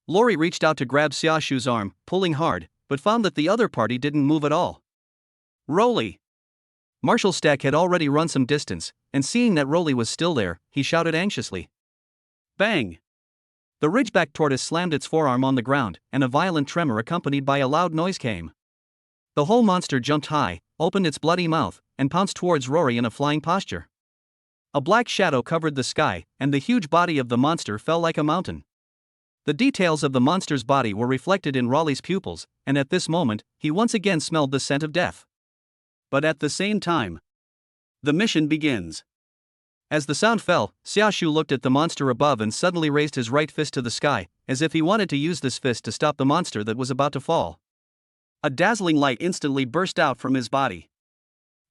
Lori reached out to grab Xia Shu's arm, pulling hard, but found that the other party didn't move at all. Rolly! Marshal Steck had already run some distance, and seeing that Rolly was still there, he shouted anxiously. Bang! The Ridgeback tortoise slammed its forearm on the ground, and a violent tremor accompanied by a loud noise came. The whole monster jumped high, opened its bloody mouth, and pounced towards Rory in a flying posture. A black shadow covered the sky, and the huge body of the monster fell like a mountain. The details of the monster's body were reflected in Raleigh's pupils, and at this moment, he once again smelled the scent of death. But at the same time, the mission begins. As the sound fell, Xiaoshu looked at the monster above and suddenly raised his right fist to the sky, as if he wanted to use this fist to stop the monster that was about to fall. A dazzling light instantly burst out from his body.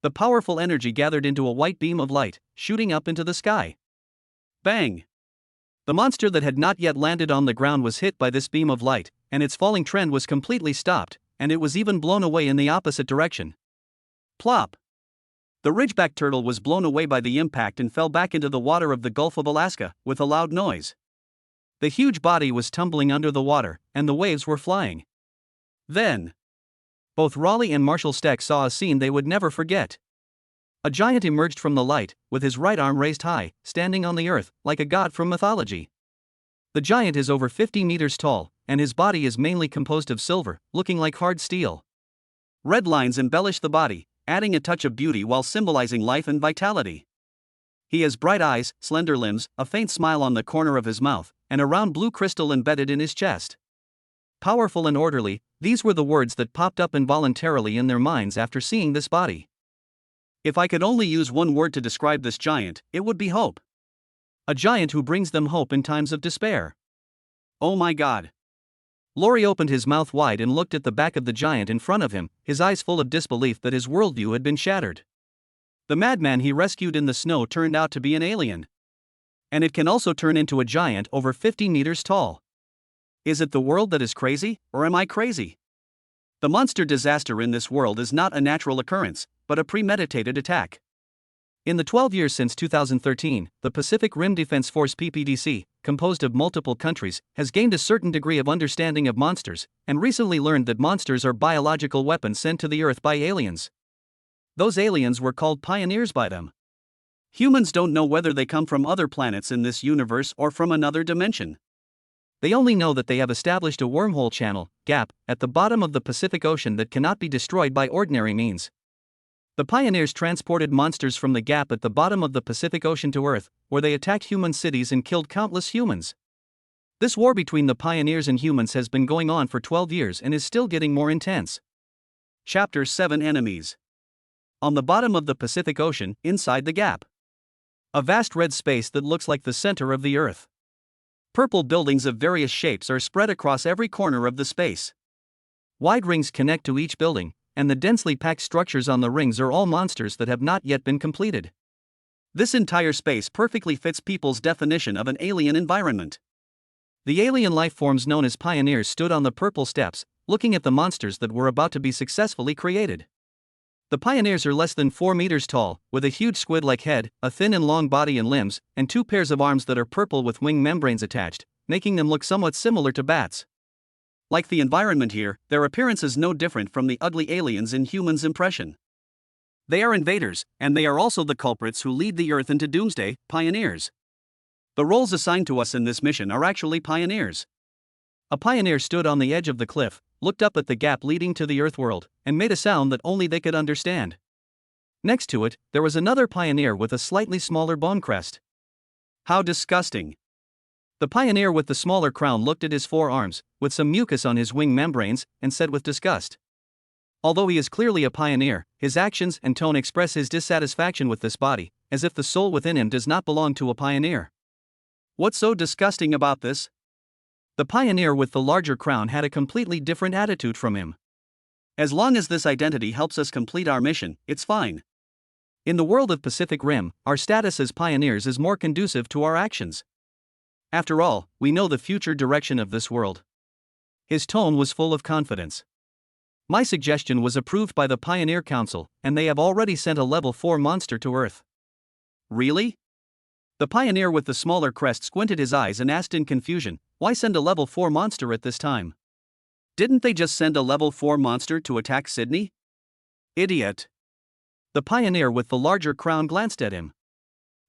The powerful energy gathered into a white beam of light, shooting up into the sky. Bang! The monster that had not yet landed on the ground was hit by this beam of light, and its falling trend was completely stopped, and it was even blown away in the opposite direction. Plop! The ridgeback turtle was blown away by the impact and fell back into the water of the Gulf of Alaska, with a loud noise. The huge body was tumbling under the water, and the waves were flying. Then, both Raleigh and Marshall Steck saw a scene they would never forget. A giant emerged from the light, with his right arm raised high, standing on the earth, like a god from mythology. The giant is over 50 meters tall, and his body is mainly composed of silver, looking like hard steel. Red lines embellish the body, adding a touch of beauty while symbolizing life and vitality. He has bright eyes, slender limbs, a faint smile on the corner of his mouth, and a round blue crystal embedded in his chest. Powerful and orderly, these were the words that popped up involuntarily in their minds after seeing this body. If I could only use one word to describe this giant, it would be hope. A giant who brings them hope in times of despair. Oh my God! Laurie opened his mouth wide and looked at the back of the giant in front of him, his eyes full of disbelief that his worldview had been shattered. The madman he rescued in the snow turned out to be an alien. And it can also turn into a giant over 50 meters tall. Is it the world that is crazy, or am I crazy? The monster disaster in this world is not a natural occurrence, but a premeditated attack. In the 12 years since 2013, the Pacific Rim Defense Force (PPDC), composed of multiple countries, has gained a certain degree of understanding of monsters, and recently learned that monsters are biological weapons sent to the Earth by aliens. Those aliens were called pioneers by them. Humans don't know whether they come from other planets in this universe or from another dimension. They only know that they have established a wormhole channel, gap, at the bottom of the Pacific Ocean that cannot be destroyed by ordinary means. The pioneers transported monsters from the gap at the bottom of the Pacific Ocean to Earth, where they attacked human cities and killed countless humans. This war between the pioneers and humans has been going on for 12 years and is still getting more intense. Chapter 7: Enemies. On the bottom of the Pacific Ocean, inside the gap. A vast red space that looks like the center of the Earth. Purple buildings of various shapes are spread across every corner of the space. Wide rings connect to each building, and the densely packed structures on the rings are all monsters that have not yet been completed. This entire space perfectly fits people's definition of an alien environment. The alien life forms known as pioneers stood on the purple steps, looking at the monsters that were about to be successfully created. The pioneers are less than 4 meters tall, with a huge squid-like head, a thin and long body and limbs, and 2 pairs of arms that are purple with wing membranes attached, making them look somewhat similar to bats. Like the environment here, their appearance is no different from the ugly aliens in humans' impression. They are invaders, and they are also the culprits who lead the Earth into doomsday, pioneers. The roles assigned to us in this mission are actually pioneers. A pioneer stood on the edge of the cliff, looked up at the gap leading to the Earth world, and made a sound that only they could understand. Next to it, there was another pioneer with a slightly smaller bone crest. How disgusting! The pioneer with the smaller crown looked at his 4 arms, with some mucus on his wing membranes, and said with disgust. Although he is clearly a pioneer, his actions and tone express his dissatisfaction with this body, as if the soul within him does not belong to a pioneer. What's so disgusting about this? The pioneer with the larger crown had a completely different attitude from him. As long as this identity helps us complete our mission, it's fine. In the world of Pacific Rim, our status as pioneers is more conducive to our actions. After all, we know the future direction of this world. His tone was full of confidence. My suggestion was approved by the Pioneer Council, and they have already sent a level 4 monster to Earth. Really? The pioneer with the smaller crest squinted his eyes and asked in confusion, why send a level 4 monster at this time? Didn't they just send a level 4 monster to attack Sydney? Idiot. The pioneer with the larger crown glanced at him.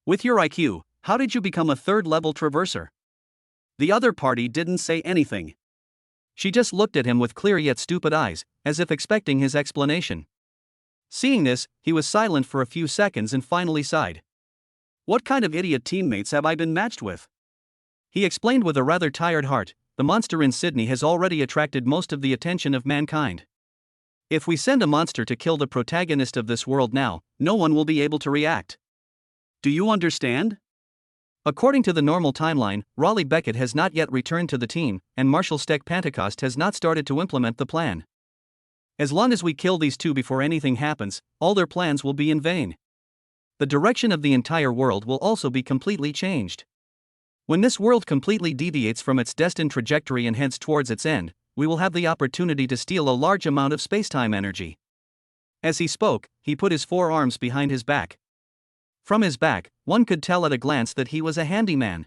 With your IQ, how did you become a 3rd-level traverser? The other party didn't say anything. She just looked at him with clear yet stupid eyes, as if expecting his explanation. Seeing this, he was silent for a few seconds and finally sighed. What kind of idiot teammates have I been matched with? He explained with a rather tired heart, the monster in Sydney has already attracted most of the attention of mankind. If we send a monster to kill the protagonist of this world now, no one will be able to react. Do you understand? According to the normal timeline, Raleigh Beckett has not yet returned to the team, and Marshall Steck Pentecost has not started to implement the plan. As long as we kill these two before anything happens, all their plans will be in vain. The direction of the entire world will also be completely changed. When this world completely deviates from its destined trajectory and heads towards its end, we will have the opportunity to steal a large amount of spacetime energy. As he spoke, he put his forearms behind his back. From his back, one could tell at a glance that he was a handyman.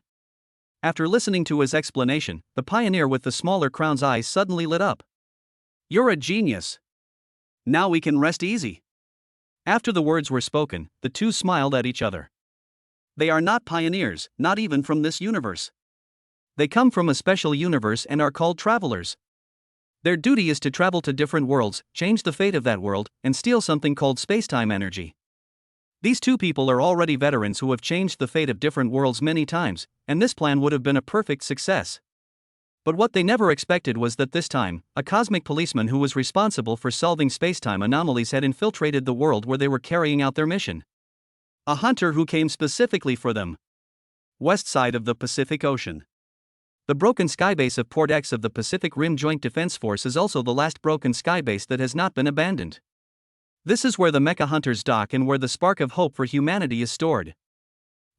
After listening to his explanation, the pioneer with the smaller crown's eyes suddenly lit up. "You're a genius. Now we can rest easy." After the words were spoken, the two smiled at each other. They are not pioneers, not even from this universe. They come from a special universe and are called travelers. Their duty is to travel to different worlds, change the fate of that world, and steal something called spacetime energy. These two people are already veterans who have changed the fate of different worlds many times, and this plan would have been a perfect success. But what they never expected was that this time, a cosmic policeman who was responsible for solving spacetime anomalies had infiltrated the world where they were carrying out their mission. A hunter who came specifically for them. West side of the Pacific Ocean. The broken skybase of Port X of the Pacific Rim Joint Defense Force is also the last broken skybase that has not been abandoned. This is where the mecha hunters dock and where the spark of hope for humanity is stored.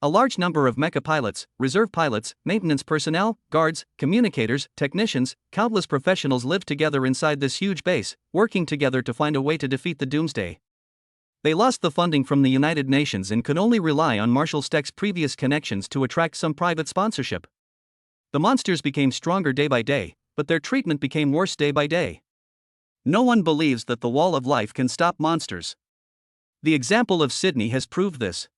A large number of mecha pilots, reserve pilots, maintenance personnel, guards, communicators, technicians, countless professionals live together inside this huge base, working together to find a way to defeat the Doomsday. They lost the funding from the United Nations and could only rely on Marshall Steck's previous connections to attract some private sponsorship. The monsters became stronger day by day, but their treatment became worse day by day. No one believes that the wall of life can stop monsters. The example of Sydney has proved this.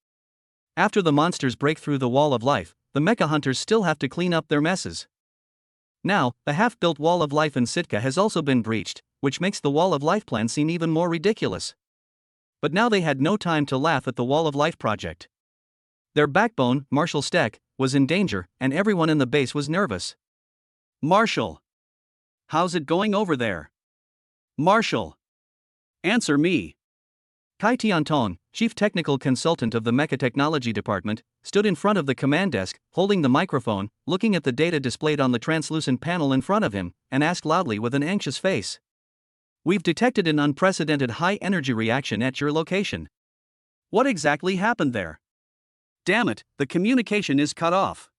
After the monsters break through the wall of life, the mecha hunters still have to clean up their messes. Now, the half-built wall of life in Sitka has also been breached, which makes the wall of life plan seem even more ridiculous. But now they had no time to laugh at the wall of life project. Their backbone, Marshall Steck, was in danger, and everyone in the base was nervous. "Marshall, how's it going over there? Marshall, answer me." Kai Tianton, chief technical consultant of the Mecha Technology Department, stood in front of the command desk, holding the microphone, looking at the data displayed on the translucent panel in front of him, and asked loudly with an anxious face. "We've detected an unprecedented high-energy reaction at your location. What exactly happened there? Damn it, the communication is cut off."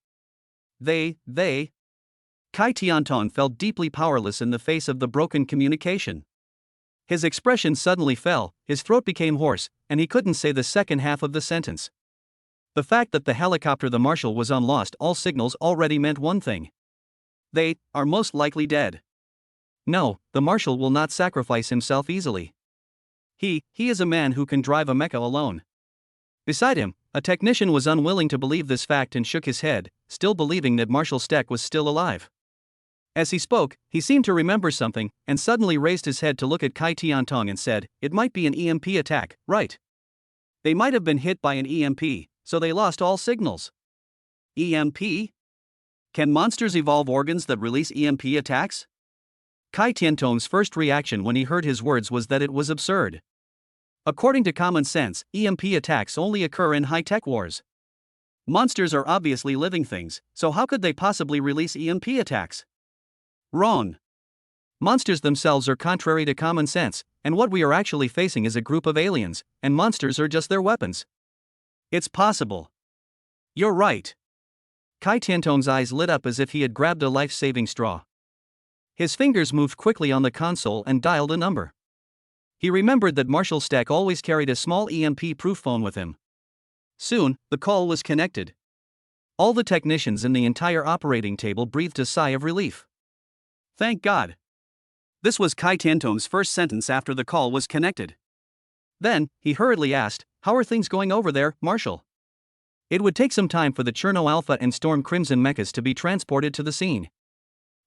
Kai Tianton felt deeply powerless in the face of the broken communication. His expression suddenly fell, his throat became hoarse, and he couldn't say the second half of the sentence. The fact that the helicopter the Marshal was on lost all signals already meant one thing. They are most likely dead. No, the Marshal will not sacrifice himself easily. He is a man who can drive a mecha alone. Beside him, a technician was unwilling to believe this fact and shook his head, still believing that Marshal Steck was still alive. As he spoke, he seemed to remember something, and suddenly raised his head to look at Kai Tiantong and said, "It might be an EMP attack, right? They might have been hit by an EMP, so they lost all signals." EMP? Can monsters evolve organs that release EMP attacks? Kai Tiantong's first reaction when he heard his words was that it was absurd. According to common sense, EMP attacks only occur in high-tech wars. Monsters are obviously living things, so how could they possibly release EMP attacks? Wrong. Monsters themselves are contrary to common sense, and what we are actually facing is a group of aliens, and monsters are just their weapons. It's possible. You're right. Kai Tiantong's eyes lit up as if he had grabbed a life-saving straw. His fingers moved quickly on the console and dialed a number. He remembered that Marshal Steck always carried a small EMP-proof phone with him. Soon, the call was connected. All the technicians in the entire operating table breathed a sigh of relief. Thank God. This was Kai Tiantong's first sentence after the call was connected. Then, he hurriedly asked, "How are things going over there, Marshal?" It would take some time for the Cherno Alpha and Storm Crimson mechas to be transported to the scene.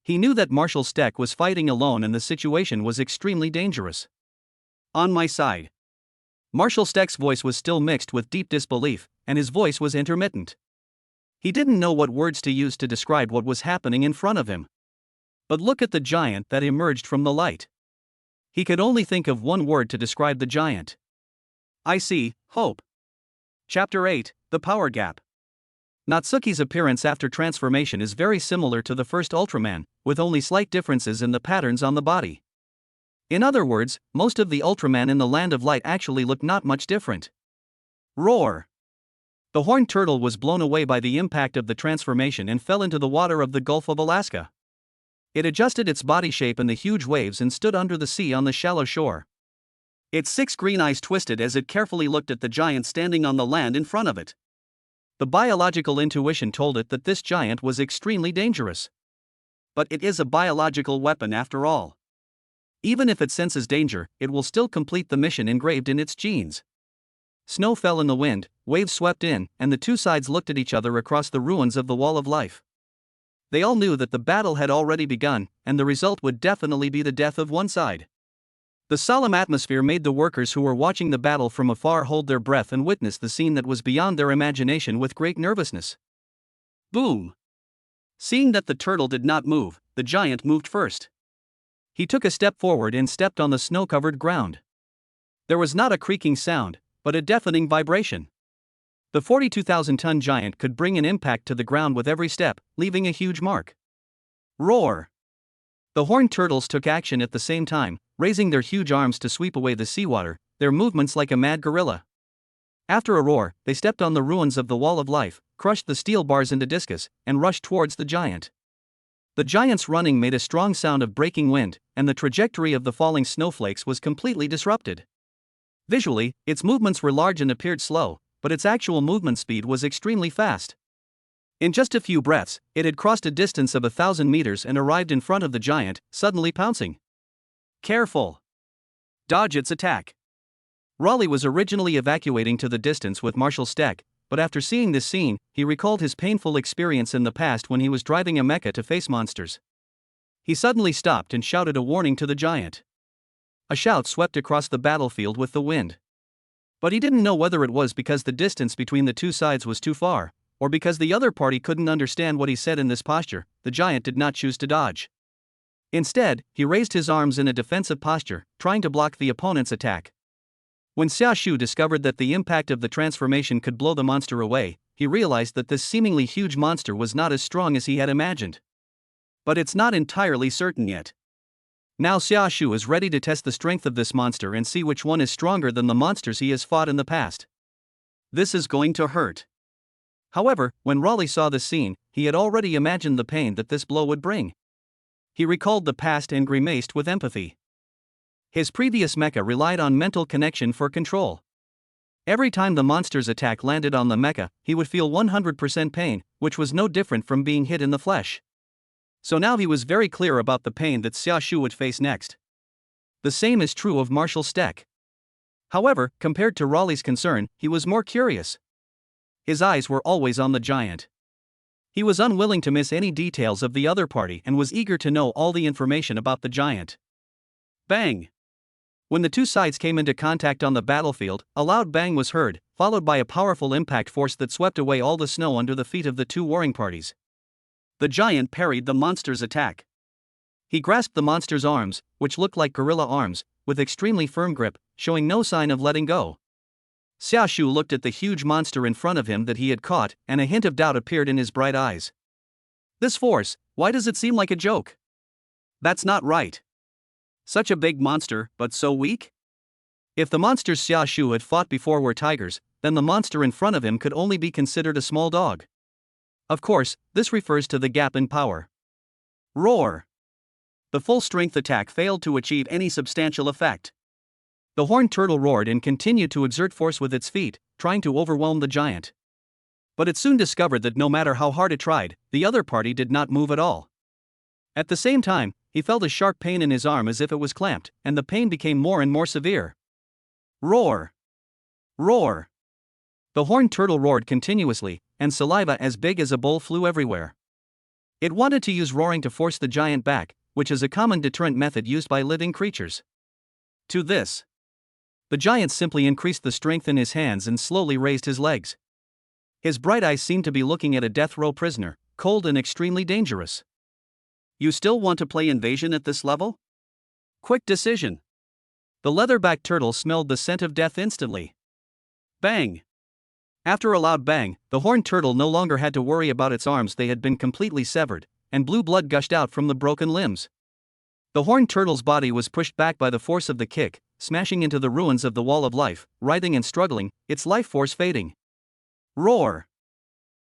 He knew that Marshal Steck was fighting alone and the situation was extremely dangerous. "On my side." Marshal Steck's voice was still mixed with deep disbelief, and his voice was intermittent. He didn't know what words to use to describe what was happening in front of him. But look at the giant that emerged from the light. He could only think of one word to describe the giant. I see, hope. Chapter 8, The Power Gap. Natsuki's appearance after transformation is very similar to the first Ultraman, with only slight differences in the patterns on the body. In other words, most of the Ultraman in the Land of Light actually look not much different. Roar! The horned turtle was blown away by the impact of the transformation and fell into the water of the Gulf of Alaska. It adjusted its body shape in the huge waves and stood under the sea on the shallow shore. Its 6 green eyes twisted as it carefully looked at the giant standing on the land in front of it. The biological intuition told it that this giant was extremely dangerous. But it is a biological weapon after all. Even if it senses danger, it will still complete the mission engraved in its genes. Snow fell in the wind, waves swept in, and the two sides looked at each other across the ruins of the Wall of Life. They all knew that the battle had already begun, and the result would definitely be the death of one side. The solemn atmosphere made the workers who were watching the battle from afar hold their breath and witness the scene that was beyond their imagination with great nervousness. Boom! Seeing that the turtle did not move, the giant moved first. He took a step forward and stepped on the snow-covered ground. There was not a creaking sound, but a deafening vibration. The 42,000-ton giant could bring an impact to the ground with every step, leaving a huge mark. Roar! The horned turtles took action at the same time, raising their huge arms to sweep away the seawater, their movements like a mad gorilla. After a roar, they stepped on the ruins of the Wall of Life, crushed the steel bars into discus, and rushed towards the giant. The giant's running made a strong sound of breaking wind, and the trajectory of the falling snowflakes was completely disrupted. Visually, its movements were large and appeared slow, but its actual movement speed was extremely fast. In just a few breaths, it had crossed a distance of 1,000 meters and arrived in front of the giant, suddenly pouncing. Careful! Dodge its attack! Raleigh was originally evacuating to the distance with Marshal Steck, but after seeing this scene, he recalled his painful experience in the past when he was driving a mecha to face monsters. He suddenly stopped and shouted a warning to the giant. A shout swept across the battlefield with the wind. But he didn't know whether it was because the distance between the two sides was too far, or because the other party couldn't understand what he said. In this posture, the giant did not choose to dodge. Instead, he raised his arms in a defensive posture, trying to block the opponent's attack. When Xiaoshu discovered that the impact of the transformation could blow the monster away, he realized that this seemingly huge monster was not as strong as he had imagined. But it's not entirely certain yet. Now Xiaoshu is ready to test the strength of this monster and see which one is stronger than the monsters he has fought in the past. This is going to hurt. However, when Raleigh saw this scene, he had already imagined the pain that this blow would bring. He recalled the past and grimaced with empathy. His previous mecha relied on mental connection for control. Every time the monster's attack landed on the mecha, he would feel 100% pain, which was no different from being hit in the flesh. So now he was very clear about the pain that Xiaoshu would face next. The same is true of Marshal Steck. However, compared to Raleigh's concern, he was more curious. His eyes were always on the giant. He was unwilling to miss any details of the other party and was eager to know all the information about the giant. Bang! When the two sides came into contact on the battlefield, a loud bang was heard, followed by a powerful impact force that swept away all the snow under the feet of the two warring parties. The giant parried the monster's attack. He grasped the monster's arms, which looked like gorilla arms, with extremely firm grip, showing no sign of letting go. Xiaoshu looked at the huge monster in front of him that he had caught, and a hint of doubt appeared in his bright eyes. This force, why does it seem like a joke? That's not right. Such a big monster, but so weak? If the monsters Xiaoshu had fought before were tigers, then the monster in front of him could only be considered a small dog. Of course, this refers to the gap in power. Roar! The full-strength attack failed to achieve any substantial effect. The horned turtle roared and continued to exert force with its feet, trying to overwhelm the giant. But it soon discovered that no matter how hard it tried, the other party did not move at all. At the same time, he felt a sharp pain in his arm as if it was clamped, and the pain became more and more severe. Roar! Roar! The horned turtle roared continuously, and saliva as big as a bowl flew everywhere. It wanted to use roaring to force the giant back, which is a common deterrent method used by living creatures. To this, the giant simply increased the strength in his hands and slowly raised his legs. His bright eyes seemed to be looking at a death row prisoner, cold and extremely dangerous. You still want to play invasion at this level? Quick decision. The leatherback turtle smelled the scent of death instantly. Bang! After a loud bang, the horned turtle no longer had to worry about its arms, they had been completely severed, and blue blood gushed out from the broken limbs. The horned turtle's body was pushed back by the force of the kick, smashing into the ruins of the wall of life, writhing and struggling, its life force fading. Roar!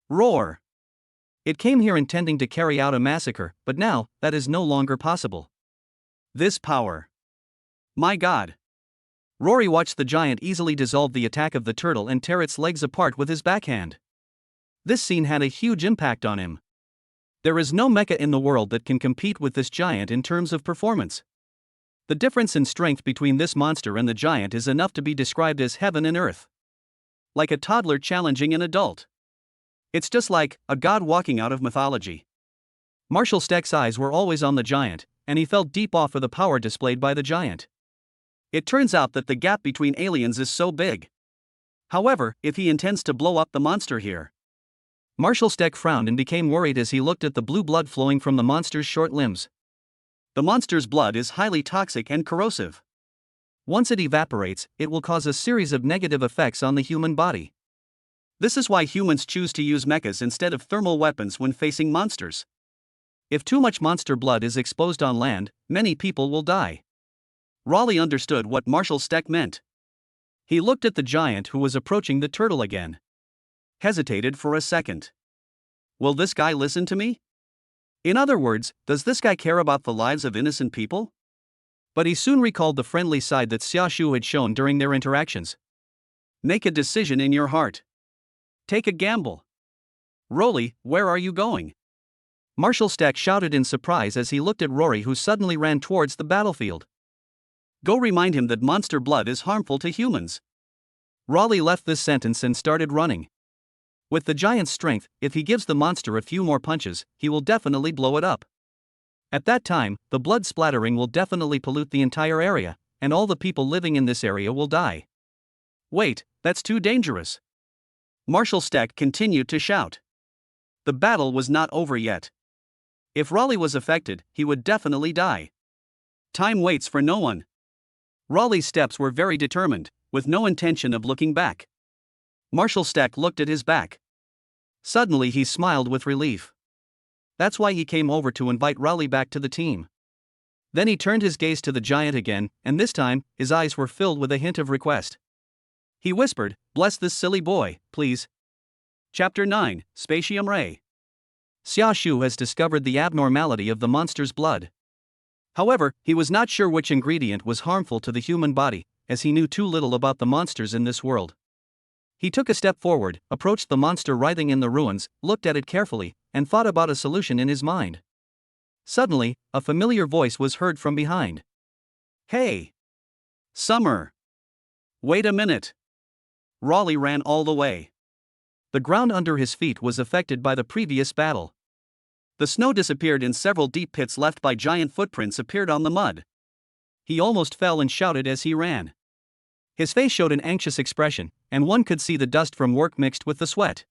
Roar! It came here intending to carry out a massacre, but now, that is no longer possible. This power. My God! Rory watched the giant easily dissolve the attack of the turtle and tear its legs apart with his backhand. This scene had a huge impact on him. There is no mecha in the world that can compete with this giant in terms of performance. The difference in strength between this monster and the giant is enough to be described as heaven and earth. Like a toddler challenging an adult. It's just like a god walking out of mythology. Marshall Steck's eyes were always on the giant, and he felt deep awe for the power displayed by the giant. It turns out that the gap between aliens is so big. However, if he intends to blow up the monster here. Marshall Steck frowned and became worried as he looked at the blue blood flowing from the monster's short limbs. The monster's blood is highly toxic and corrosive. Once it evaporates, it will cause a series of negative effects on the human body. This is why humans choose to use mechas instead of thermal weapons when facing monsters. If too much monster blood is exposed on land, many people will die. Raleigh understood what Marshall Steck meant. He looked at the giant who was approaching the turtle again. Hesitated for a second. Will this guy listen to me? In other words, does this guy care about the lives of innocent people? But he soon recalled the friendly side that Xiaoshu had shown during their interactions. Make a decision in your heart. Take a gamble. Roly, where are you going? Marshall Steck shouted in surprise as he looked at Rory, who suddenly ran towards the battlefield. Go remind him that monster blood is harmful to humans. Raleigh left this sentence and started running. With the giant's strength, if he gives the monster a few more punches, he will definitely blow it up. At that time, the blood splattering will definitely pollute the entire area, and all the people living in this area will die. Wait, that's too dangerous. Marshall Steck continued to shout. The battle was not over yet. If Raleigh was affected, he would definitely die. Time waits for no one. Raleigh's steps were very determined, with no intention of looking back. Marshall Steck looked at his back. Suddenly he smiled with relief. That's why he came over to invite Raleigh back to the team. Then he turned his gaze to the giant again, and this time, his eyes were filled with a hint of request. He whispered, "Bless this silly boy, please." Chapter 9, Spatium Ray. Xiaoshu has discovered the abnormality of the monster's blood. However, he was not sure which ingredient was harmful to the human body, as he knew too little about the monsters in this world. He took a step forward, approached the monster writhing in the ruins, looked at it carefully, and thought about a solution in his mind. Suddenly, a familiar voice was heard from behind. Hey! Summer! Wait a minute! Raleigh ran all the way. The ground under his feet was affected by the previous battle. The snow disappeared and several deep pits left by giant footprints appeared on the mud. He almost fell and shouted as he ran. His face showed an anxious expression, and one could see the dust from work mixed with the sweat.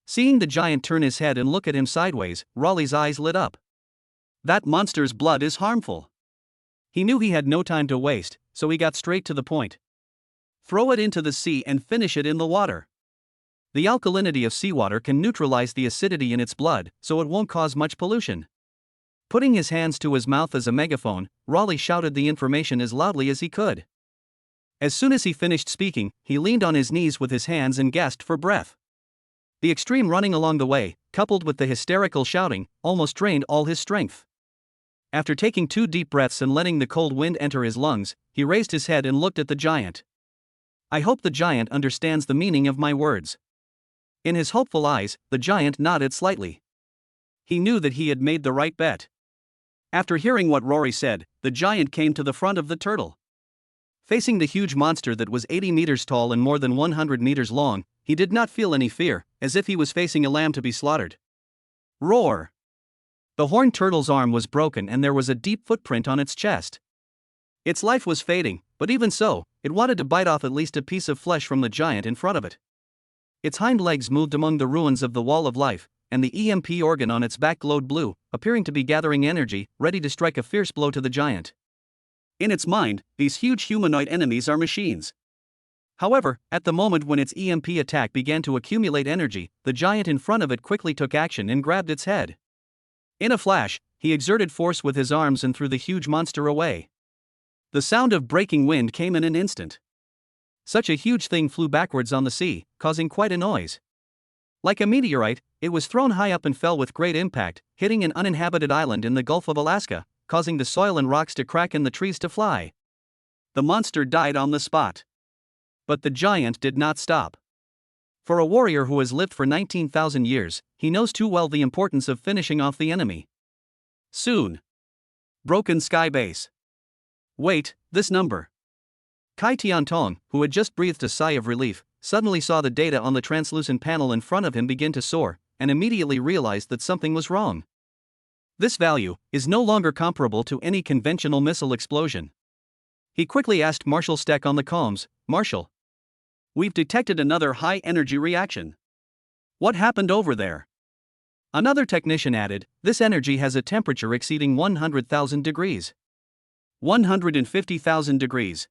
Seeing the giant turn his head and look at him sideways, Raleigh's eyes lit up. That monster's blood is harmful. He knew he had no time to waste, so he got straight to the point. Throw it into the sea and finish it in the water. The alkalinity of seawater can neutralize the acidity in its blood, so it won't cause much pollution. Putting his hands to his mouth as a megaphone, Raleigh shouted the information as loudly as he could. As soon as he finished speaking, he leaned on his knees with his hands and gasped for breath. The extreme running along the way, coupled with the hysterical shouting, almost drained all his strength. After taking 2 deep breaths and letting the cold wind enter his lungs, he raised his head and looked at the giant. I hope the giant understands the meaning of my words. In his hopeful eyes, the giant nodded slightly. He knew that he had made the right bet. After hearing what Rory said, the giant came to the front of the turtle. Facing the huge monster that was 80 meters tall and more than 100 meters long, he did not feel any fear, as if he was facing a lamb to be slaughtered. Roar! The horned turtle's arm was broken and there was a deep footprint on its chest. Its life was fading, but even so, it wanted to bite off at least a piece of flesh from the giant in front of it. Its hind legs moved among the ruins of the wall of life, and the EMP organ on its back glowed blue, appearing to be gathering energy, ready to strike a fierce blow to the giant. In its mind, these huge humanoid enemies are machines. However, at the moment when its EMP attack began to accumulate energy, the giant in front of it quickly took action and grabbed its head. In a flash, he exerted force with his arms and threw the huge monster away. The sound of breaking wind came in an instant. Such a huge thing flew backwards on the sea, causing quite a noise. Like a meteorite, it was thrown high up and fell with great impact, hitting an uninhabited island in the Gulf of Alaska, causing the soil and rocks to crack and the trees to fly. The monster died on the spot. But the giant did not stop. For a warrior who has lived for 19,000 years, he knows too well the importance of finishing off the enemy. Soon. Broken sky base. Wait, this number. Kai Tiantong, who had just breathed a sigh of relief, suddenly saw the data on the translucent panel in front of him begin to soar, and immediately realized that something was wrong. This value is no longer comparable to any conventional missile explosion. He quickly asked Marshal Steck on the comms, "Marshal, we've detected another high-energy reaction. What happened over there?" Another technician added, "This energy has a temperature exceeding 100,000 degrees. 150,000 degrees.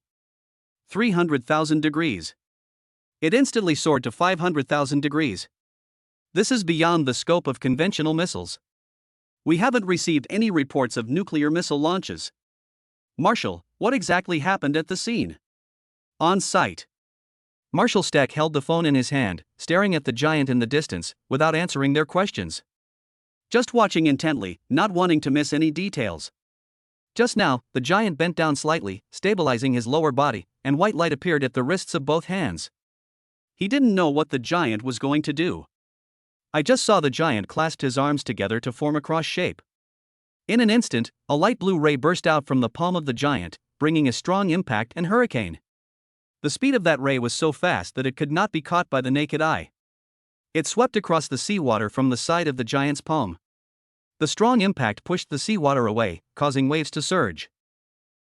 300,000 degrees. It instantly soared to 500,000 degrees. This is beyond the scope of conventional missiles. We haven't received any reports of nuclear missile launches. Marshal, what exactly happened at the scene?" On site. Marshal Steck held the phone in his hand, staring at the giant in the distance, without answering their questions. Just watching intently, not wanting to miss any details. Just now, the giant bent down slightly, stabilizing his lower body, and white light appeared at the wrists of both hands. He didn't know what the giant was going to do. I just saw the giant clasped his arms together to form a cross shape. In an instant, a light blue ray burst out from the palm of the giant, bringing a strong impact and hurricane. The speed of that ray was so fast that it could not be caught by the naked eye. It swept across the seawater from the side of the giant's palm. The strong impact pushed the seawater away, causing waves to surge.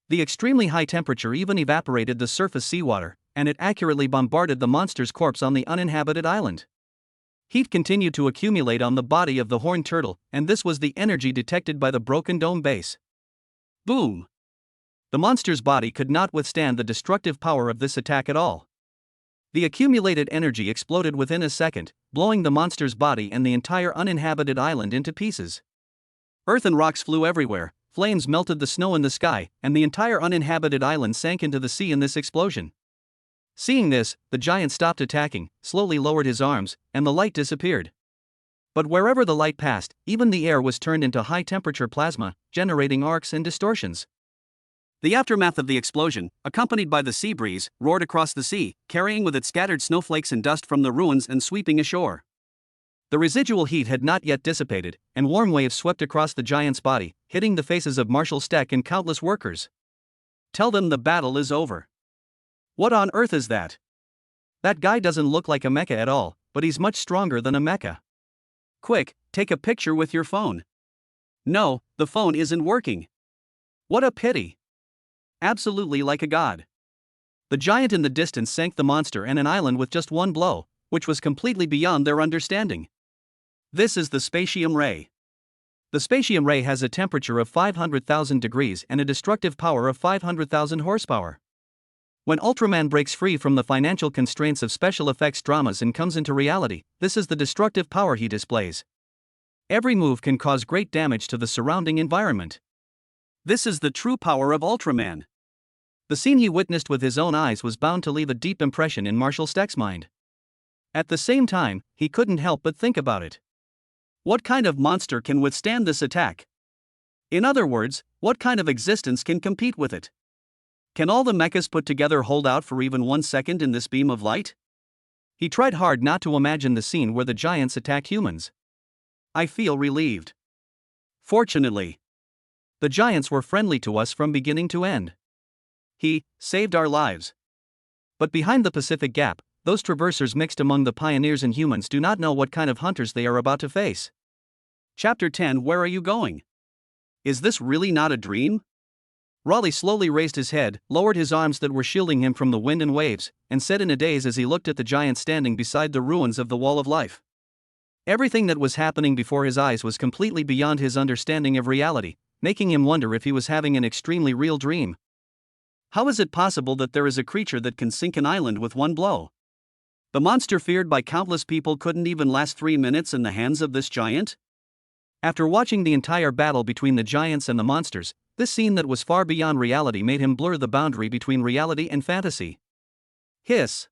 The extremely high temperature even evaporated the surface seawater, and it accurately bombarded the monster's corpse on the uninhabited island. Heat continued to accumulate on the body of the horned turtle, and this was the energy detected by the broken dome base. Boom! The monster's body could not withstand the destructive power of this attack at all. The accumulated energy exploded within a second, blowing the monster's body and the entire uninhabited island into pieces. Earth and rocks flew everywhere, flames melted the snow in the sky, and the entire uninhabited island sank into the sea in this explosion. Seeing this, the giant stopped attacking, slowly lowered his arms, and the light disappeared. But wherever the light passed, even the air was turned into high-temperature plasma, generating arcs and distortions. The aftermath of the explosion, accompanied by the sea breeze, roared across the sea, carrying with it scattered snowflakes and dust from the ruins and sweeping ashore. The residual heat had not yet dissipated, and warm waves swept across the giant's body, hitting the faces of Marshal Steck and countless workers. "Tell them the battle is over." "What on earth is that? That guy doesn't look like a mecha at all, but he's much stronger than a mecha. Quick, take a picture with your phone." "No, the phone isn't working." "What a pity. Absolutely like a god." The giant in the distance sank the monster and an island with just one blow, which was completely beyond their understanding. This is the Spatium Ray. The Spatium Ray has a temperature of 500,000 degrees and a destructive power of 500,000 horsepower. When Ultraman breaks free from the financial constraints of special effects dramas and comes into reality, this is the destructive power he displays. Every move can cause great damage to the surrounding environment. This is the true power of Ultraman. The scene he witnessed with his own eyes was bound to leave a deep impression in Marshal Steck's mind. At the same time, he couldn't help but think about it. What kind of monster can withstand this attack? In other words, what kind of existence can compete with it? Can all the mechas put together hold out for even 1 second in this beam of light? He tried hard not to imagine the scene where the giants attack humans. I feel relieved. Fortunately, the giants were friendly to us from beginning to end. He saved our lives. But behind the Pacific Gap, those traversers mixed among the pioneers and humans do not know what kind of hunters they are about to face. Chapter 10. Where are you going? Is this really not a dream? Raleigh slowly raised his head, lowered his arms that were shielding him from the wind and waves, and said in a daze as he looked at the giant standing beside the ruins of the Wall of Life. Everything that was happening before his eyes was completely beyond his understanding of reality, making him wonder if he was having an extremely real dream. How is it possible that there is a creature that can sink an island with one blow? The monster feared by countless people couldn't even last 3 minutes in the hands of this giant? After watching the entire battle between the giants and the monsters, this scene that was far beyond reality made him blur the boundary between reality and fantasy. Hiss.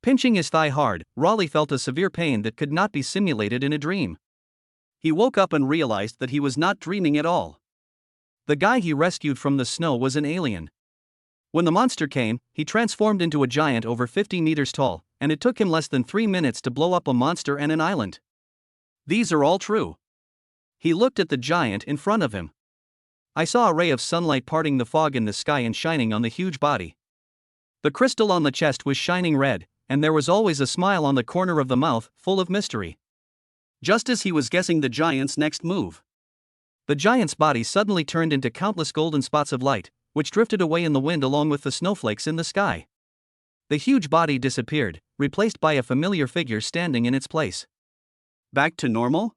Pinching his thigh hard, Raleigh felt a severe pain that could not be simulated in a dream. He woke up and realized that he was not dreaming at all. The guy he rescued from the snow was an alien. When the monster came, he transformed into a giant over 50 meters tall, and it took him less than 3 minutes to blow up a monster and an island. These are all true. He looked at the giant in front of him. I saw a ray of sunlight parting the fog in the sky and shining on the huge body. The crystal on the chest was shining red, and there was always a smile on the corner of the mouth, full of mystery. Just as he was guessing the giant's next move, the giant's body suddenly turned into countless golden spots of light, which drifted away in the wind along with the snowflakes in the sky. The huge body disappeared, replaced by a familiar figure standing in its place. Back to normal?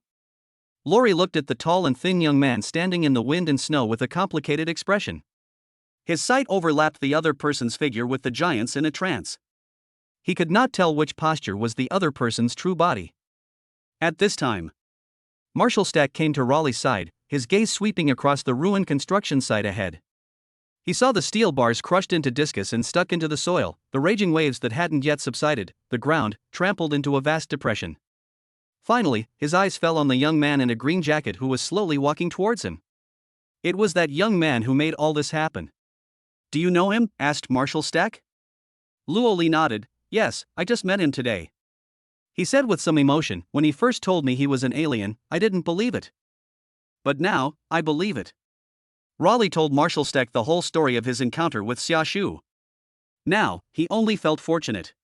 Laurie looked at the tall and thin young man standing in the wind and snow with a complicated expression. His sight overlapped the other person's figure with the giant's in a trance. He could not tell which posture was the other person's true body. At this time, Marshall Stack came to Raleigh's side, his gaze sweeping across the ruined construction site ahead. He saw the steel bars crushed into discus and stuck into the soil, the raging waves that hadn't yet subsided, the ground, trampled into a vast depression. Finally, his eyes fell on the young man in a green jacket who was slowly walking towards him. It was that young man who made all this happen. "Do you know him?" asked Marshall Stack. Luoli nodded. "Yes, I just met him today." He said with some emotion, "When he first told me he was an alien, I didn't believe it. But now, I believe it." Raleigh told Marshall Stack the whole story of his encounter with Xia Shu. Now, he only felt fortunate.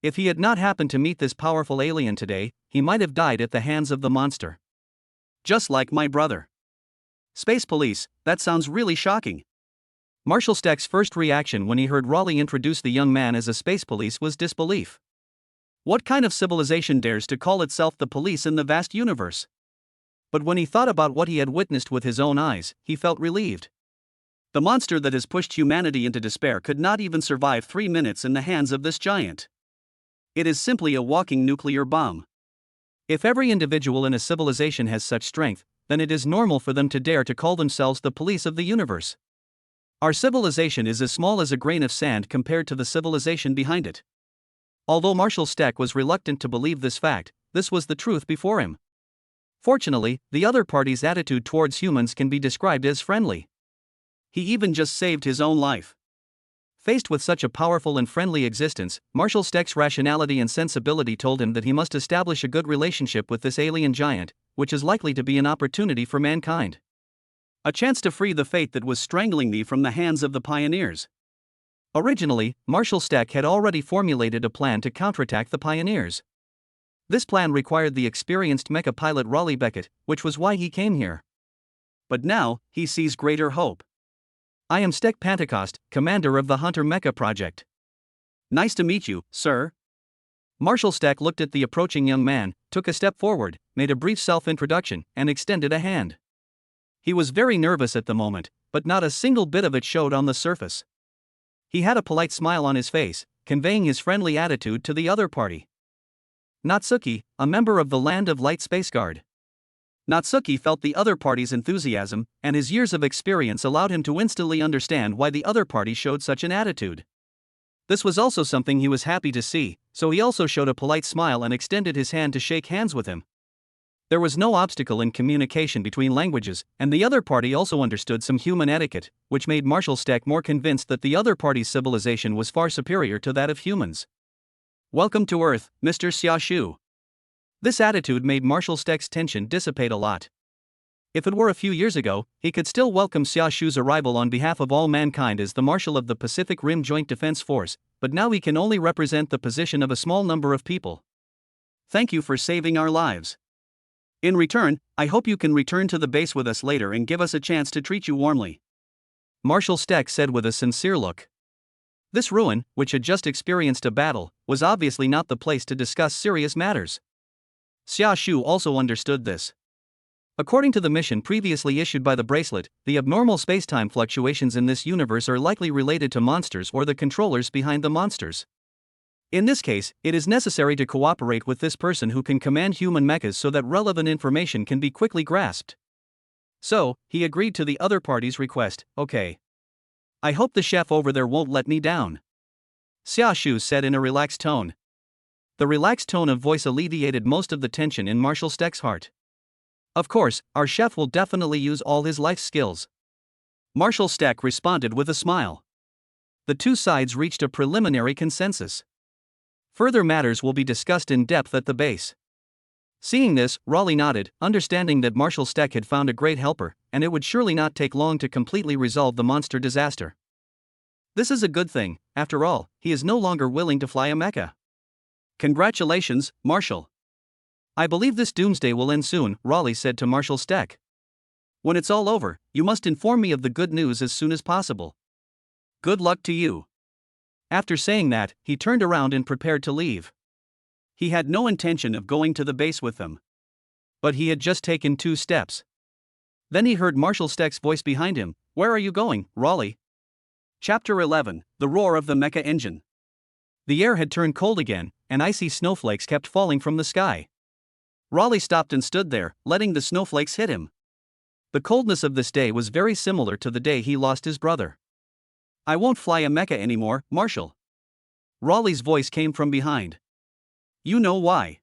If he had not happened to meet this powerful alien today, he might have died at the hands of the monster. Just like my brother. Space police, that sounds really shocking. Marshall Stack's first reaction when he heard Raleigh introduce the young man as a space police was disbelief. What kind of civilization dares to call itself the police in the vast universe? But when he thought about what he had witnessed with his own eyes, he felt relieved. The monster that has pushed humanity into despair could not even survive 3 minutes in the hands of this giant. It is simply a walking nuclear bomb. If every individual in a civilization has such strength, then it is normal for them to dare to call themselves the police of the universe. Our civilization is as small as a grain of sand compared to the civilization behind it. Although Marshall Stack was reluctant to believe this fact, this was the truth before him. Fortunately, the other party's attitude towards humans can be described as friendly. He even just saved his own life. Faced with such a powerful and friendly existence, Marshall Stack's rationality and sensibility told him that he must establish a good relationship with this alien giant, which is likely to be an opportunity for mankind. A chance to free the fate that was strangling me from the hands of the pioneers. Originally, Marshall Stack had already formulated a plan to counterattack the pioneers. This plan required the experienced mecha pilot Raleigh Beckett, which was why he came here. But now, he sees greater hope. "I am Stack Pentecost, commander of the Hunter Mecha Project." "Nice to meet you, sir." Marshall Stack looked at the approaching young man, took a step forward, made a brief self-introduction, and extended a hand. He was very nervous at the moment, but not a single bit of it showed on the surface. He had a polite smile on his face, conveying his friendly attitude to the other party. Natsuki, a member of the Land of Light Space Guard. Natsuki felt the other party's enthusiasm, and his years of experience allowed him to instantly understand why the other party showed such an attitude. This was also something he was happy to see, so he also showed a polite smile and extended his hand to shake hands with him. There was no obstacle in communication between languages, and the other party also understood some human etiquette, which made Marshall Stack more convinced that the other party's civilization was far superior to that of humans. "Welcome to Earth, Mr. Xia Shu." This attitude made Marshall Stack's tension dissipate a lot. If it were a few years ago, he could still welcome Xia Shu's arrival on behalf of all mankind as the Marshal of the Pacific Rim Joint Defense Force, but now he can only represent the position of a small number of people. "Thank you for saving our lives. In return, I hope you can return to the base with us later and give us a chance to treat you warmly," Marshall Stack said with a sincere look. This ruin, which had just experienced a battle, was obviously not the place to discuss serious matters. Xia Shu also understood this. According to the mission previously issued by the bracelet, the abnormal spacetime fluctuations in this universe are likely related to monsters or the controllers behind the monsters. In this case, it is necessary to cooperate with this person who can command human mechas so that relevant information can be quickly grasped. So, he agreed to the other party's request. Okay. I hope the chef over there won't let me down, Xia Shu said in a relaxed tone. The relaxed tone of voice alleviated most of the tension in Marshal Steck's heart. Of course, our chef will definitely use all his life skills, Marshal Steck responded with a smile. The two sides reached a preliminary consensus. Further matters will be discussed in depth at the base. Seeing this, Raleigh nodded, understanding that Marshal Steck had found a great helper, and it would surely not take long to completely resolve the monster disaster. This is a good thing. After all, he is no longer willing to fly a mecha. Congratulations, Marshal. I believe this doomsday will end soon, Raleigh said to Marshal Steck. When it's all over, you must inform me of the good news as soon as possible. Good luck to you. After saying that, he turned around and prepared to leave. He had no intention of going to the base with them. But he had just taken 2 steps. Then he heard Marshal Steck's voice behind him. Where are you going, Raleigh? Chapter 11, The Roar of the Mecha Engine. The air had turned cold again, and icy snowflakes kept falling from the sky. Raleigh stopped and stood there, letting the snowflakes hit him. The coldness of this day was very similar to the day he lost his brother. I won't fly a mecha anymore, Marshal. Raleigh's voice came from behind. You know why.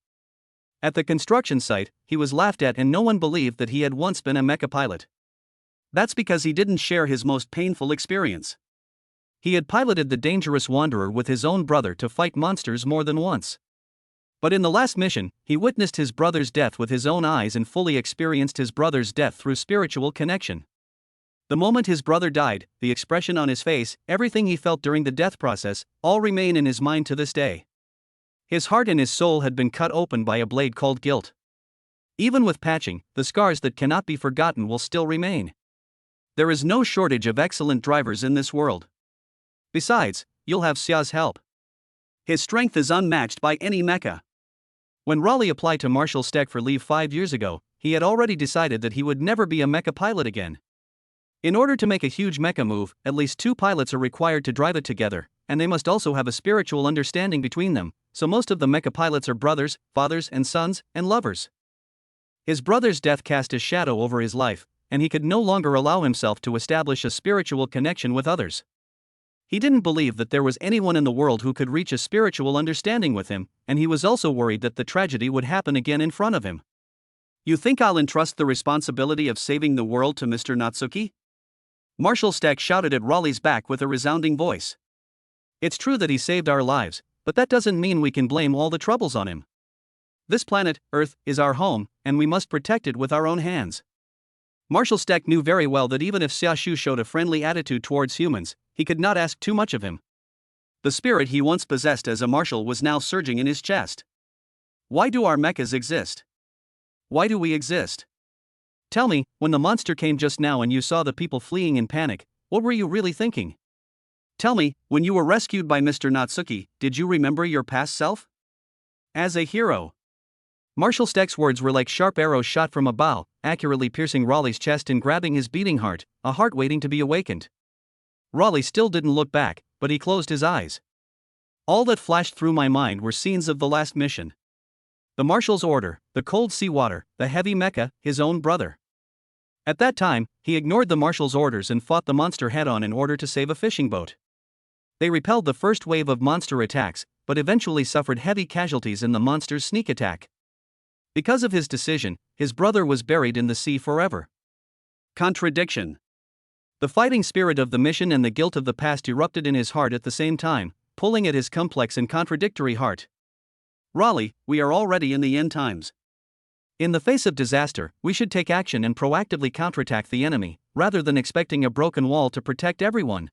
At the construction site, he was laughed at and no one believed that he had once been a mecha pilot. That's because he didn't share his most painful experience. He had piloted the dangerous Wanderer with his own brother to fight monsters more than once. But in the last mission, he witnessed his brother's death with his own eyes and fully experienced his brother's death through spiritual connection. The moment his brother died, the expression on his face, everything he felt during the death process, all remain in his mind to this day. His heart and his soul had been cut open by a blade called guilt. Even with patching, the scars that cannot be forgotten will still remain. There is no shortage of excellent drivers in this world. Besides, you'll have Xia's help. His strength is unmatched by any mecha. When Raleigh applied to Marshal Steck for leave 5 years ago, he had already decided that he would never be a mecha pilot again. In order to make a huge mecha move, at least 2 pilots are required to drive it together, and they must also have a spiritual understanding between them, so most of the mecha pilots are brothers, fathers and sons, and lovers. His brother's death cast a shadow over his life, and he could no longer allow himself to establish a spiritual connection with others. He didn't believe that there was anyone in the world who could reach a spiritual understanding with him, and he was also worried that the tragedy would happen again in front of him. You think I'll entrust the responsibility of saving the world to Mr. Natsuki? Marshal Steck shouted at Raleigh's back with a resounding voice. It's true that he saved our lives, but that doesn't mean we can blame all the troubles on him. This planet, Earth, is our home, and we must protect it with our own hands. Marshal Steck knew very well that even if Xia Shu showed a friendly attitude towards humans, he could not ask too much of him. The spirit he once possessed as a marshal was now surging in his chest. Why do our mechas exist? Why do we exist? Tell me, when the monster came just now and you saw the people fleeing in panic, what were you really thinking? Tell me, when you were rescued by Mr. Natsuki, did you remember your past self? As a hero. Marshal Steck's words were like sharp arrows shot from a bow, accurately piercing Raleigh's chest and grabbing his beating heart, a heart waiting to be awakened. Raleigh still didn't look back, but he closed his eyes. All that flashed through my mind were scenes of the last mission. The marshal's order, the cold seawater, the heavy mecha, his own brother. At that time, he ignored the marshal's orders and fought the monster head-on in order to save a fishing boat. They repelled the first wave of monster attacks, but eventually suffered heavy casualties in the monster's sneak attack. Because of his decision, his brother was buried in the sea forever. Contradiction. The fighting spirit of the mission and the guilt of the past erupted in his heart at the same time, pulling at his complex and contradictory heart. Raleigh, we are already in the end times. In the face of disaster, we should take action and proactively counterattack the enemy, rather than expecting a broken wall to protect everyone.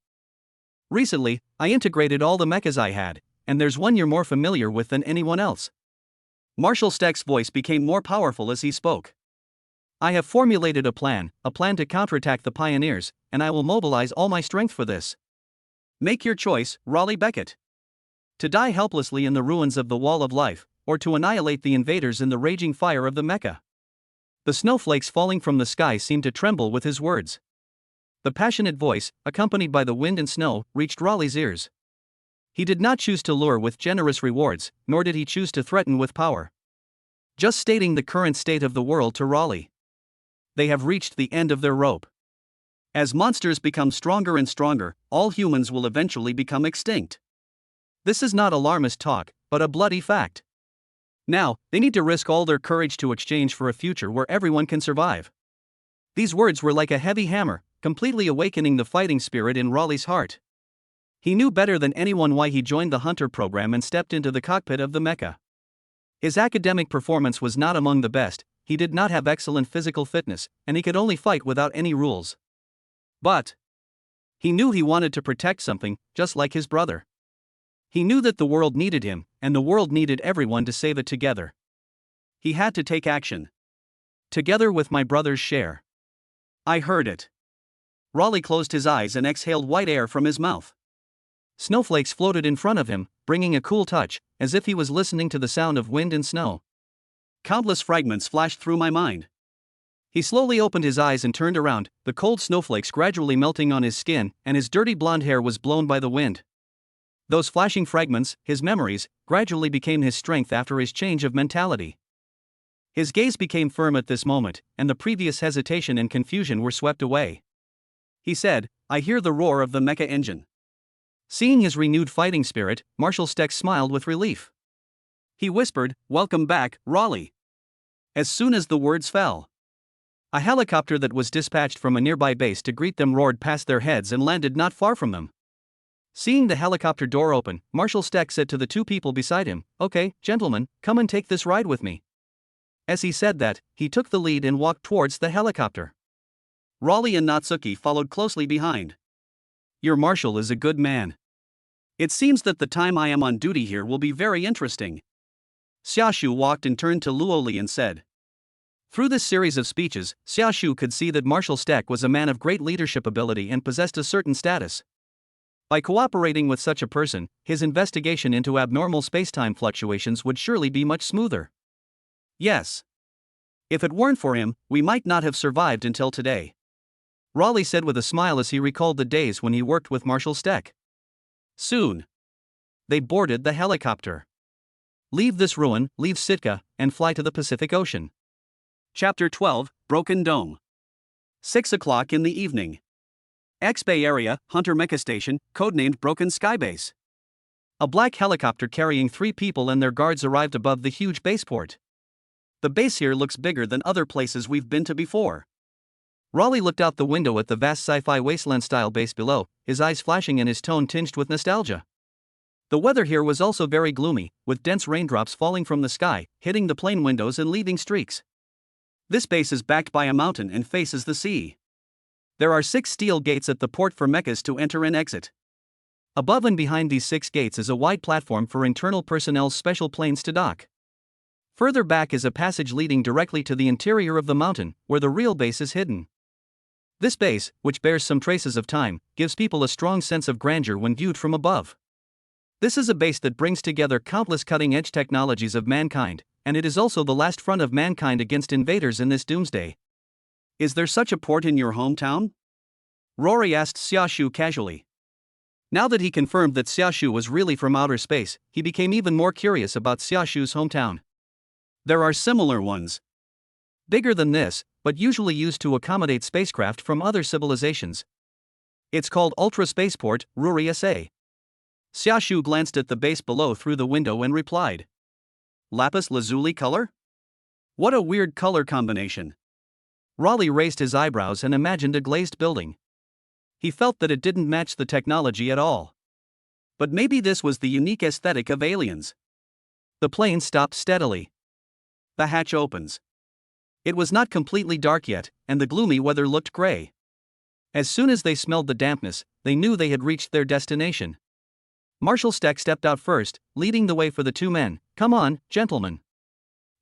Recently, I integrated all the mechas I had, and there's one you're more familiar with than anyone else. Marshal Steck's voice became more powerful as he spoke. I have formulated a plan to counterattack the pioneers, and I will mobilize all my strength for this. Make your choice, Raleigh Beckett. To die helplessly in the ruins of the Wall of Life, or to annihilate the invaders in the raging fire of the mecha. The snowflakes falling from the sky seemed to tremble with his words. The passionate voice, accompanied by the wind and snow, reached Raleigh's ears. He did not choose to lure with generous rewards, nor did he choose to threaten with power. Just stating the current state of the world to Raleigh. They have reached the end of their rope. As monsters become stronger and stronger, all humans will eventually become extinct. This is not alarmist talk, but a bloody fact. Now, they need to risk all their courage to exchange for a future where everyone can survive. These words were like a heavy hammer, completely awakening the fighting spirit in Raleigh's heart. He knew better than anyone why he joined the Hunter program and stepped into the cockpit of the mecha. His academic performance was not among the best, he did not have excellent physical fitness, and he could only fight without any rules. But he knew he wanted to protect something, just like his brother. He knew that the world needed him, and the world needed everyone to save it together. He had to take action. Together with my brother's share. I heard it. Raleigh closed his eyes and exhaled white air from his mouth. Snowflakes floated in front of him, bringing a cool touch, as if he was listening to the sound of wind and snow. Countless fragments flashed through my mind. He slowly opened his eyes and turned around, the cold snowflakes gradually melting on his skin, and his dirty blonde hair was blown by the wind. Those flashing fragments, his memories, gradually became his strength after his change of mentality. His gaze became firm at this moment, and the previous hesitation and confusion were swept away. He said, "I hear the roar of the mecha engine." Seeing his renewed fighting spirit, Marshal Steck smiled with relief. He whispered, "Welcome back, Raleigh." As soon as the words fell, a helicopter that was dispatched from a nearby base to greet them roared past their heads and landed not far from them. Seeing the helicopter door open, Marshal Steck said to the two people beside him, "Okay, gentlemen, come and take this ride with me." As he said that, he took the lead and walked towards the helicopter. Raleigh and Natsuki followed closely behind. "Your marshal is a good man. It seems that the time I am on duty here will be very interesting." Xiaoshu walked and turned to Luoli and said. Through this series of speeches, Xiaoshu could see that Marshal Steck was a man of great leadership ability and possessed a certain status. By cooperating with such a person, his investigation into abnormal spacetime fluctuations would surely be much smoother. Yes. If it weren't for him, we might not have survived until today. Raleigh said with a smile as he recalled the days when he worked with Marshal Steck. Soon, they boarded the helicopter. Leave this ruin, leave Sitka, and fly to the Pacific Ocean. Chapter 12, Broken Dome. 6 o'clock in the evening. X-Bay Area, Hunter Mecha Station, codenamed Broken Sky Base. A black helicopter carrying 3 people and their guards arrived above the huge baseport. The base here looks bigger than other places we've been to before. Raleigh looked out the window at the vast sci-fi wasteland-style base below, his eyes flashing and his tone tinged with nostalgia. The weather here was also very gloomy, with dense raindrops falling from the sky, hitting the plane windows and leaving streaks. This base is backed by a mountain and faces the sea. There are 6 steel gates at the port for mechas to enter and exit. Above and behind these 6 gates is a wide platform for internal personnel's special planes to dock. Further back is a passage leading directly to the interior of the mountain, where the real base is hidden. This base, which bears some traces of time, gives people a strong sense of grandeur when viewed from above. This is a base that brings together countless cutting-edge technologies of mankind, and it is also the last front of mankind against invaders in this doomsday. Is there such a port in your hometown? Rory asked Xiaoshu casually. Now that he confirmed that Xiaoshu was really from outer space, he became even more curious about Xiaoshu's hometown. There are similar ones. Bigger than this, but usually used to accommodate spacecraft from other civilizations. It's called Ultra Spaceport, Ruri SA. Xiaoshu glanced at the base below through the window and replied. Lapis lazuli color? What a weird color combination. Raleigh raised his eyebrows and imagined a glazed building. He felt that it didn't match the technology at all. But maybe this was the unique aesthetic of aliens. The plane stopped steadily. The hatch opens. It was not completely dark yet, and the gloomy weather looked gray. As soon as they smelled the dampness, they knew they had reached their destination. Marshal Steck stepped out first, leading the way for the 2 men. "Come on, gentlemen."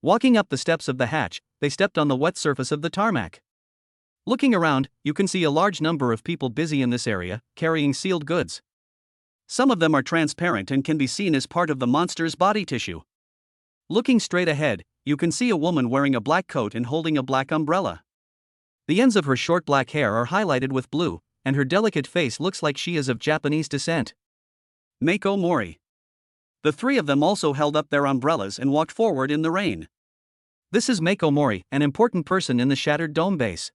Walking up the steps of the hatch, they stepped on the wet surface of the tarmac. Looking around, you can see a large number of people busy in this area, carrying sealed goods. Some of them are transparent and can be seen as part of the monster's body tissue. Looking straight ahead, you can see a woman wearing a black coat and holding a black umbrella. The ends of her short black hair are highlighted with blue, and her delicate face looks like she is of Japanese descent. Mako Mori. The three of them also held up their umbrellas and walked forward in the rain. This is Mako Mori, an important person in the Shattered Dome base.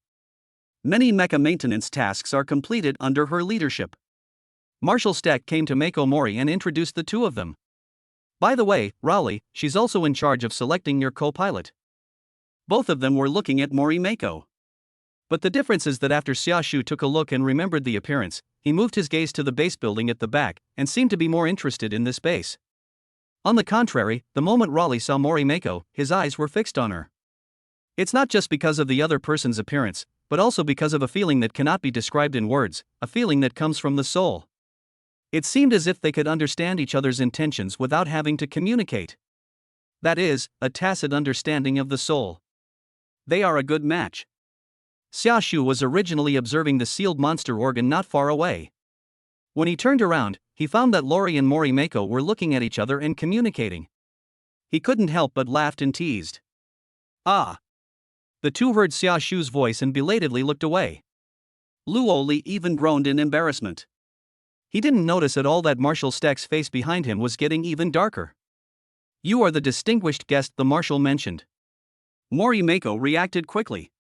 Many mecha maintenance tasks are completed under her leadership. Marshal Steck came to Mako Mori and introduced the two of them. By the way, Raleigh, she's also in charge of selecting your co-pilot. Both of them were looking at Mori Mako. But the difference is that after Xiaoshu took a look and remembered the appearance, he moved his gaze to the base building at the back and seemed to be more interested in this base. On the contrary, the moment Raleigh saw Mori Mako, his eyes were fixed on her. It's not just because of the other person's appearance, but also because of a feeling that cannot be described in words, a feeling that comes from the soul. It seemed as if they could understand each other's intentions without having to communicate. That is, a tacit understanding of the soul. They are a good match. Xiaoshu was originally observing the sealed monster organ not far away. When he turned around, he found that Lori and Mori Mako were looking at each other and communicating. He couldn't help but laughed and teased. Ah! The two heard Xiaoshu's voice and belatedly looked away. Luo Li even groaned in embarrassment. He didn't notice at all that Marshal Steck's face behind him was getting even darker. You are the distinguished guest the Marshal mentioned. Mori Mako reacted quickly.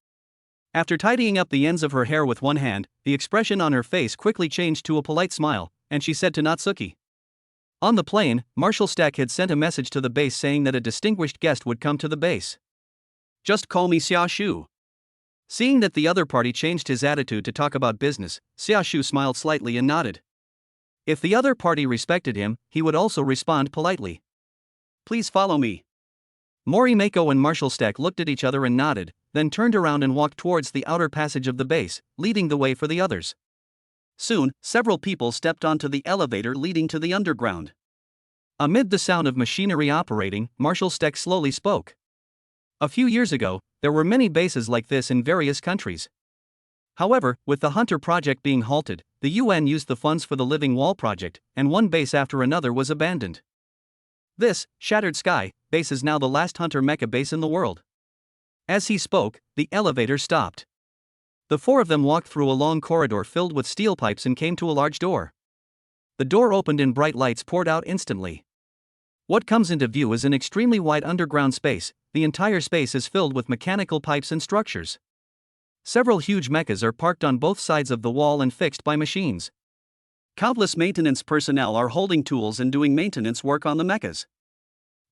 After tidying up the ends of her hair with one hand, the expression on her face quickly changed to a polite smile, and she said to Natsuki. On the plane, Marshal Steck had sent a message to the base saying that a distinguished guest would come to the base. Just call me Xiaoshu. Seeing that the other party changed his attitude to talk about business, Xiaoshu smiled slightly and nodded. If the other party respected him, he would also respond politely. Please follow me. Mori Mako and Marshal Steck looked at each other and nodded, then turned around and walked towards the outer passage of the base, leading the way for the others. Soon, several people stepped onto the elevator leading to the underground. Amid the sound of machinery operating, Marshal Steck slowly spoke. A few years ago, there were many bases like this in various countries. However, with the Hunter project being halted, the UN used the funds for the Living Wall project, and one base after another was abandoned. This, Shattered Sky, base is now the last Hunter mecha base in the world. As he spoke, the elevator stopped. The four of them walked through a long corridor filled with steel pipes and came to a large door. The door opened and bright lights poured out instantly. What comes into view is an extremely wide underground space. The entire space is filled with mechanical pipes and structures. Several huge mechas are parked on both sides of the wall and fixed by machines. Countless maintenance personnel are holding tools and doing maintenance work on the mechas.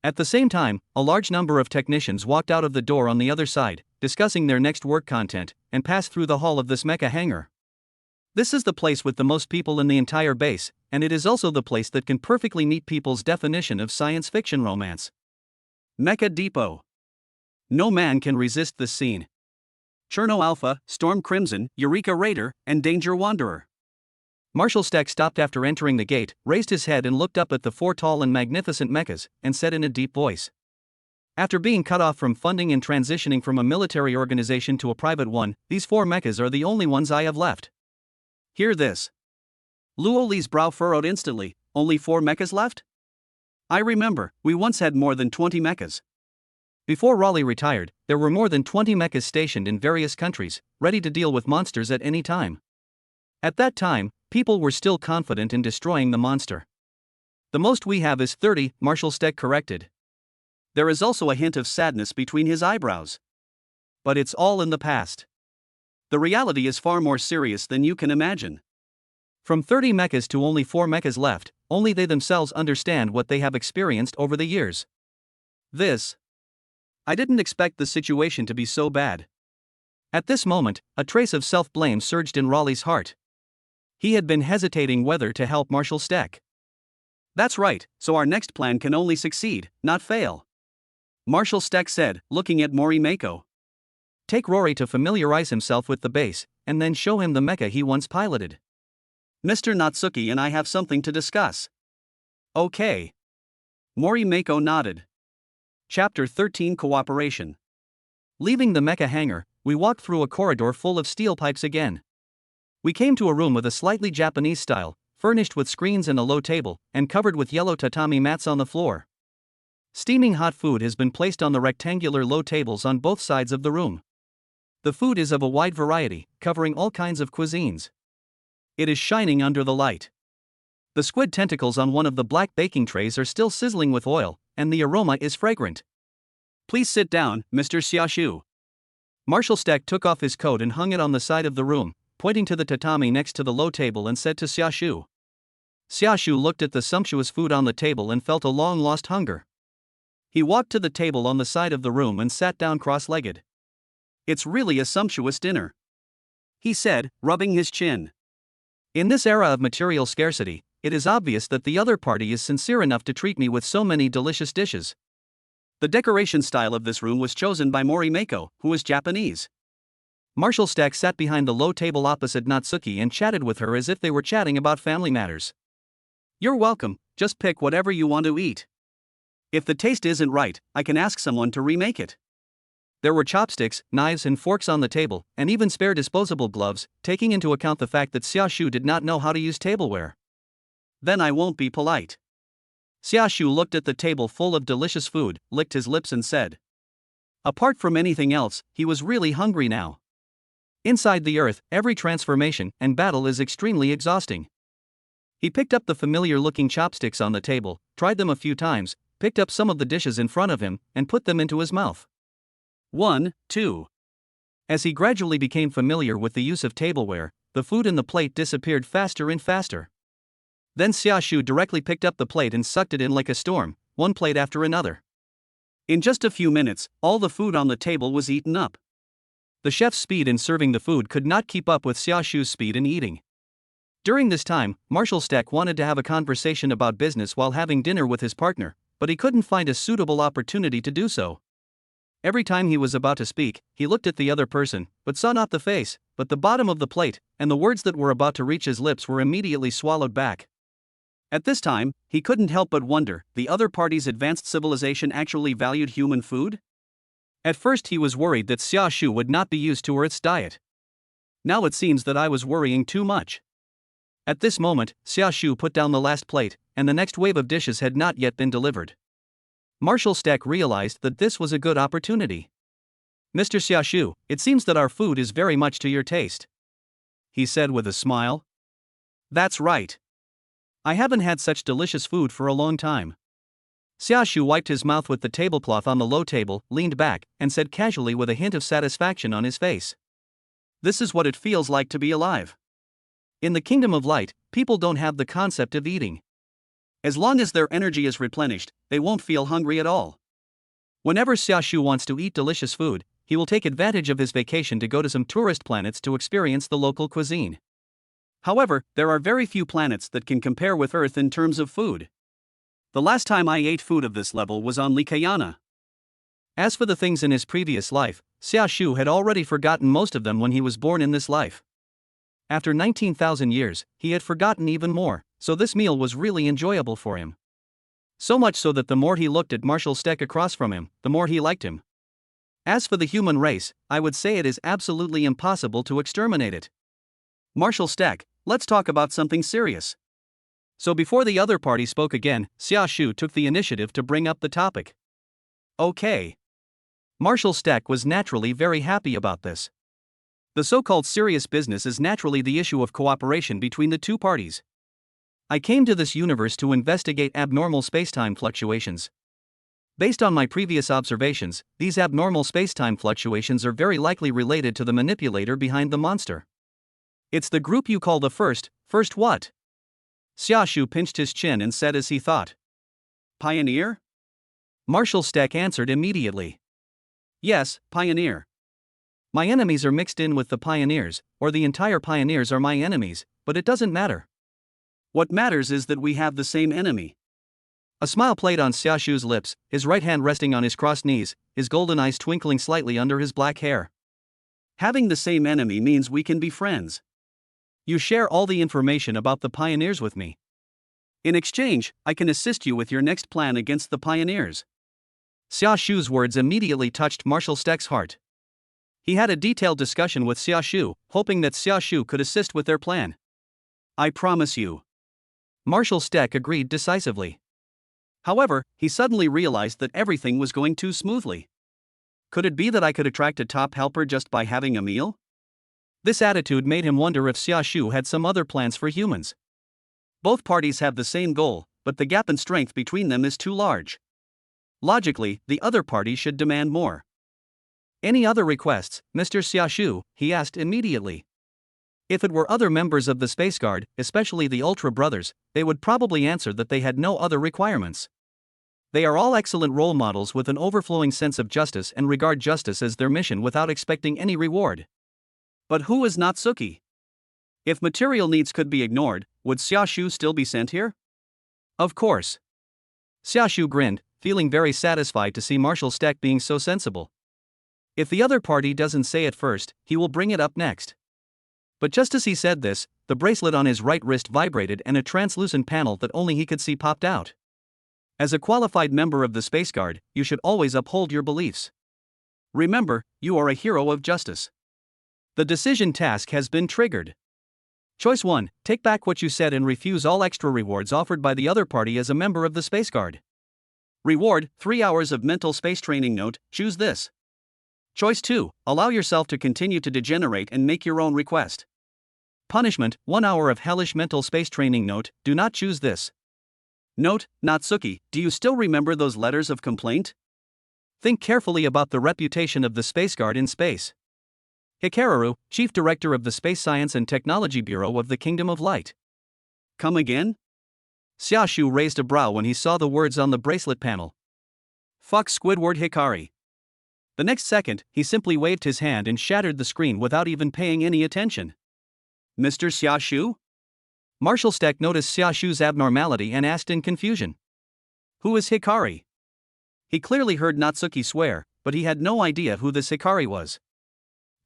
At the same time, a large number of technicians walked out of the door on the other side, discussing their next work content, and passed through the hall of this mecha hangar. This is the place with the most people in the entire base, and it is also the place that can perfectly meet people's definition of science fiction romance. Mecha Depot. No man can resist this scene. Cherno Alpha, Storm Crimson, Eureka Raider, and Danger Wanderer. Marshal Steck stopped after entering the gate, raised his head and looked up at the four tall and magnificent mechas, and said in a deep voice. After being cut off from funding and transitioning from a military organization to a private one, these four mechas are the only ones I have left. Hear this. Luo Li's brow furrowed instantly. Only 4 mechas left? I remember, we once had more than 20 mechas. Before Raleigh retired, there were more than 20 mechas stationed in various countries, ready to deal with monsters at any time. At that time, people were still confident in destroying the monster. The most we have is 30, Marshal Steck corrected. There is also a hint of sadness between his eyebrows. But it's all in the past. The reality is far more serious than you can imagine. From 30 mechas to only 4 mechas left, only they themselves understand what they have experienced over the years. I didn't expect the situation to be so bad. At this moment, a trace of self-blame surged in Raleigh's heart. He had been hesitating whether to help Marshal Steck. That's right, so our next plan can only succeed, not fail. Marshal Steck said, looking at Mori Mako. Take Rory to familiarize himself with the base, and then show him the mecha he once piloted. Mr. Natsuki and I have something to discuss. Okay. Mori Mako nodded. Chapter 13 Cooperation. Leaving the mecha hangar, we walked through a corridor full of steel pipes again. We came to a room with a slightly Japanese style, furnished with screens and a low table, and covered with yellow tatami mats on the floor. Steaming hot food has been placed on the rectangular low tables on both sides of the room. The food is of a wide variety, covering all kinds of cuisines. It is shining under the light. The squid tentacles on one of the black baking trays are still sizzling with oil, and the aroma is fragrant. Please sit down, Mr. Xiaoshu. Marshal Stack took off his coat and hung it on the side of the room, pointing to the tatami next to the low table and said to Xiaoshu. Xiaoshu looked at the sumptuous food on the table and felt a long-lost hunger. He walked to the table on the side of the room and sat down cross-legged. It's really a sumptuous dinner, he said, rubbing his chin. In this era of material scarcity, it is obvious that the other party is sincere enough to treat me with so many delicious dishes. The decoration style of this room was chosen by Morimako, who is Japanese. Marshal Stack sat behind the low table opposite Natsuki and chatted with her as if they were chatting about family matters. You're welcome, just pick whatever you want to eat. If the taste isn't right, I can ask someone to remake it. There were chopsticks, knives and forks on the table, and even spare disposable gloves, taking into account the fact that Xiaoshu did not know how to use tableware. Then I won't be polite. Xiaoshu looked at the table full of delicious food, licked his lips and said. Apart from anything else, he was really hungry now. Inside the earth, every transformation and battle is extremely exhausting. He picked up the familiar-looking chopsticks on the table, tried them a few times, picked up some of the dishes in front of him, and put them into his mouth. 1, 2. As he gradually became familiar with the use of tableware, the food in the plate disappeared faster and faster. Then Xiaoshu directly picked up the plate and sucked it in like a storm, one plate after another. In just a few minutes, all the food on the table was eaten up. The chef's speed in serving the food could not keep up with Xiaoshu's speed in eating. During this time, Marshal Stack wanted to have a conversation about business while having dinner with his partner, but he couldn't find a suitable opportunity to do so. Every time he was about to speak, he looked at the other person, but saw not the face, but the bottom of the plate, and the words that were about to reach his lips were immediately swallowed back. At this time, he couldn't help but wonder, the other party's advanced civilization actually valued human food? At first he was worried that Xiaoshu would not be used to its diet. Now it seems that I was worrying too much. At this moment, Xiaoshu put down the last plate, and the next wave of dishes had not yet been delivered. Marshal Stack realized that this was a good opportunity. Mr. Xiaoshu, it seems that our food is very much to your taste, he said with a smile. That's right. I haven't had such delicious food for a long time. Xiaoshu wiped his mouth with the tablecloth on the low table, leaned back, and said casually with a hint of satisfaction on his face. This is what it feels like to be alive. In the Kingdom of Light, people don't have the concept of eating. As long as their energy is replenished, they won't feel hungry at all. Whenever Xiaoshu wants to eat delicious food, he will take advantage of his vacation to go to some tourist planets to experience the local cuisine. However, there are very few planets that can compare with Earth in terms of food. The last time I ate food of this level was on Likayana. As for the things in his previous life, Xiaoshu had already forgotten most of them when he was born in this life. After 19,000 years, he had forgotten even more, so this meal was really enjoyable for him. So much so that the more he looked at Marshal Stack across from him, the more he liked him. As for the human race, I would say it is absolutely impossible to exterminate it. Marshal Stack, let's talk about something serious. So before the other party spoke again, Xiaoshu took the initiative to bring up the topic. Okay. Marshal Stack was naturally very happy about this. The so-called serious business is naturally the issue of cooperation between the two parties. I came to this universe to investigate abnormal spacetime fluctuations. Based on my previous observations, these abnormal spacetime fluctuations are very likely related to the manipulator behind the monster. It's the group you call the first what? Xiaoshu pinched his chin and said as he thought. Pioneer? Marshal Stack answered immediately. Yes, Pioneer. My enemies are mixed in with the pioneers, or the entire pioneers are my enemies, but it doesn't matter. What matters is that we have the same enemy. A smile played on Xiaoshu's lips, his right hand resting on his crossed knees, his golden eyes twinkling slightly under his black hair. Having the same enemy means we can be friends. You share all the information about the pioneers with me. In exchange, I can assist you with your next plan against the pioneers. Xiaoshu's words immediately touched Marshal Stack's heart. He had a detailed discussion with Xiaoshu, hoping that Xiaoshu could assist with their plan. I promise you. Marshal Stack agreed decisively. However, he suddenly realized that everything was going too smoothly. Could it be that I could attract a top helper just by having a meal? This attitude made him wonder if Xiaoshu had some other plans for humans. Both parties have the same goal, but the gap in strength between them is too large. Logically, the other party should demand more. Any other requests, Mr. Xiaoshu? He asked immediately. If it were other members of the Space Guard, especially the Ultra Brothers, they would probably answer that they had no other requirements. They are all excellent role models with an overflowing sense of justice and regard justice as their mission without expecting any reward. But who is Natsuki? If material needs could be ignored, would Xiaoshu still be sent here? Of course. Xiaoshu grinned, feeling very satisfied to see Marshal Steck being so sensible. If the other party doesn't say it first, he will bring it up next. But just as he said this, the bracelet on his right wrist vibrated and a translucent panel that only he could see popped out. As a qualified member of the Space Guard, you should always uphold your beliefs. Remember, you are a hero of justice. The decision task has been triggered. Choice 1, take back what you said and refuse all extra rewards offered by the other party as a member of the Space Guard. Reward, 3 hours of mental space training. Note, choose this. Choice 2, allow yourself to continue to degenerate and make your own request. Punishment, 1 hour of hellish mental space training. Note, do not choose this. Note, Natsuki, do you still remember those letters of complaint? Think carefully about the reputation of the Space Guard in space. Hikaru, Chief Director of the Space Science and Technology Bureau of the Kingdom of Light. Come again? Xiaoshu raised a brow when he saw the words on the bracelet panel. Fuck Squidward Hikari. The next second, he simply waved his hand and shattered the screen without even paying any attention. Mr. Xiaoshu? Marshal Steck noticed Xiaoshu's abnormality and asked in confusion. Who is Hikari? He clearly heard Natsuki swear, but he had no idea who this Hikari was.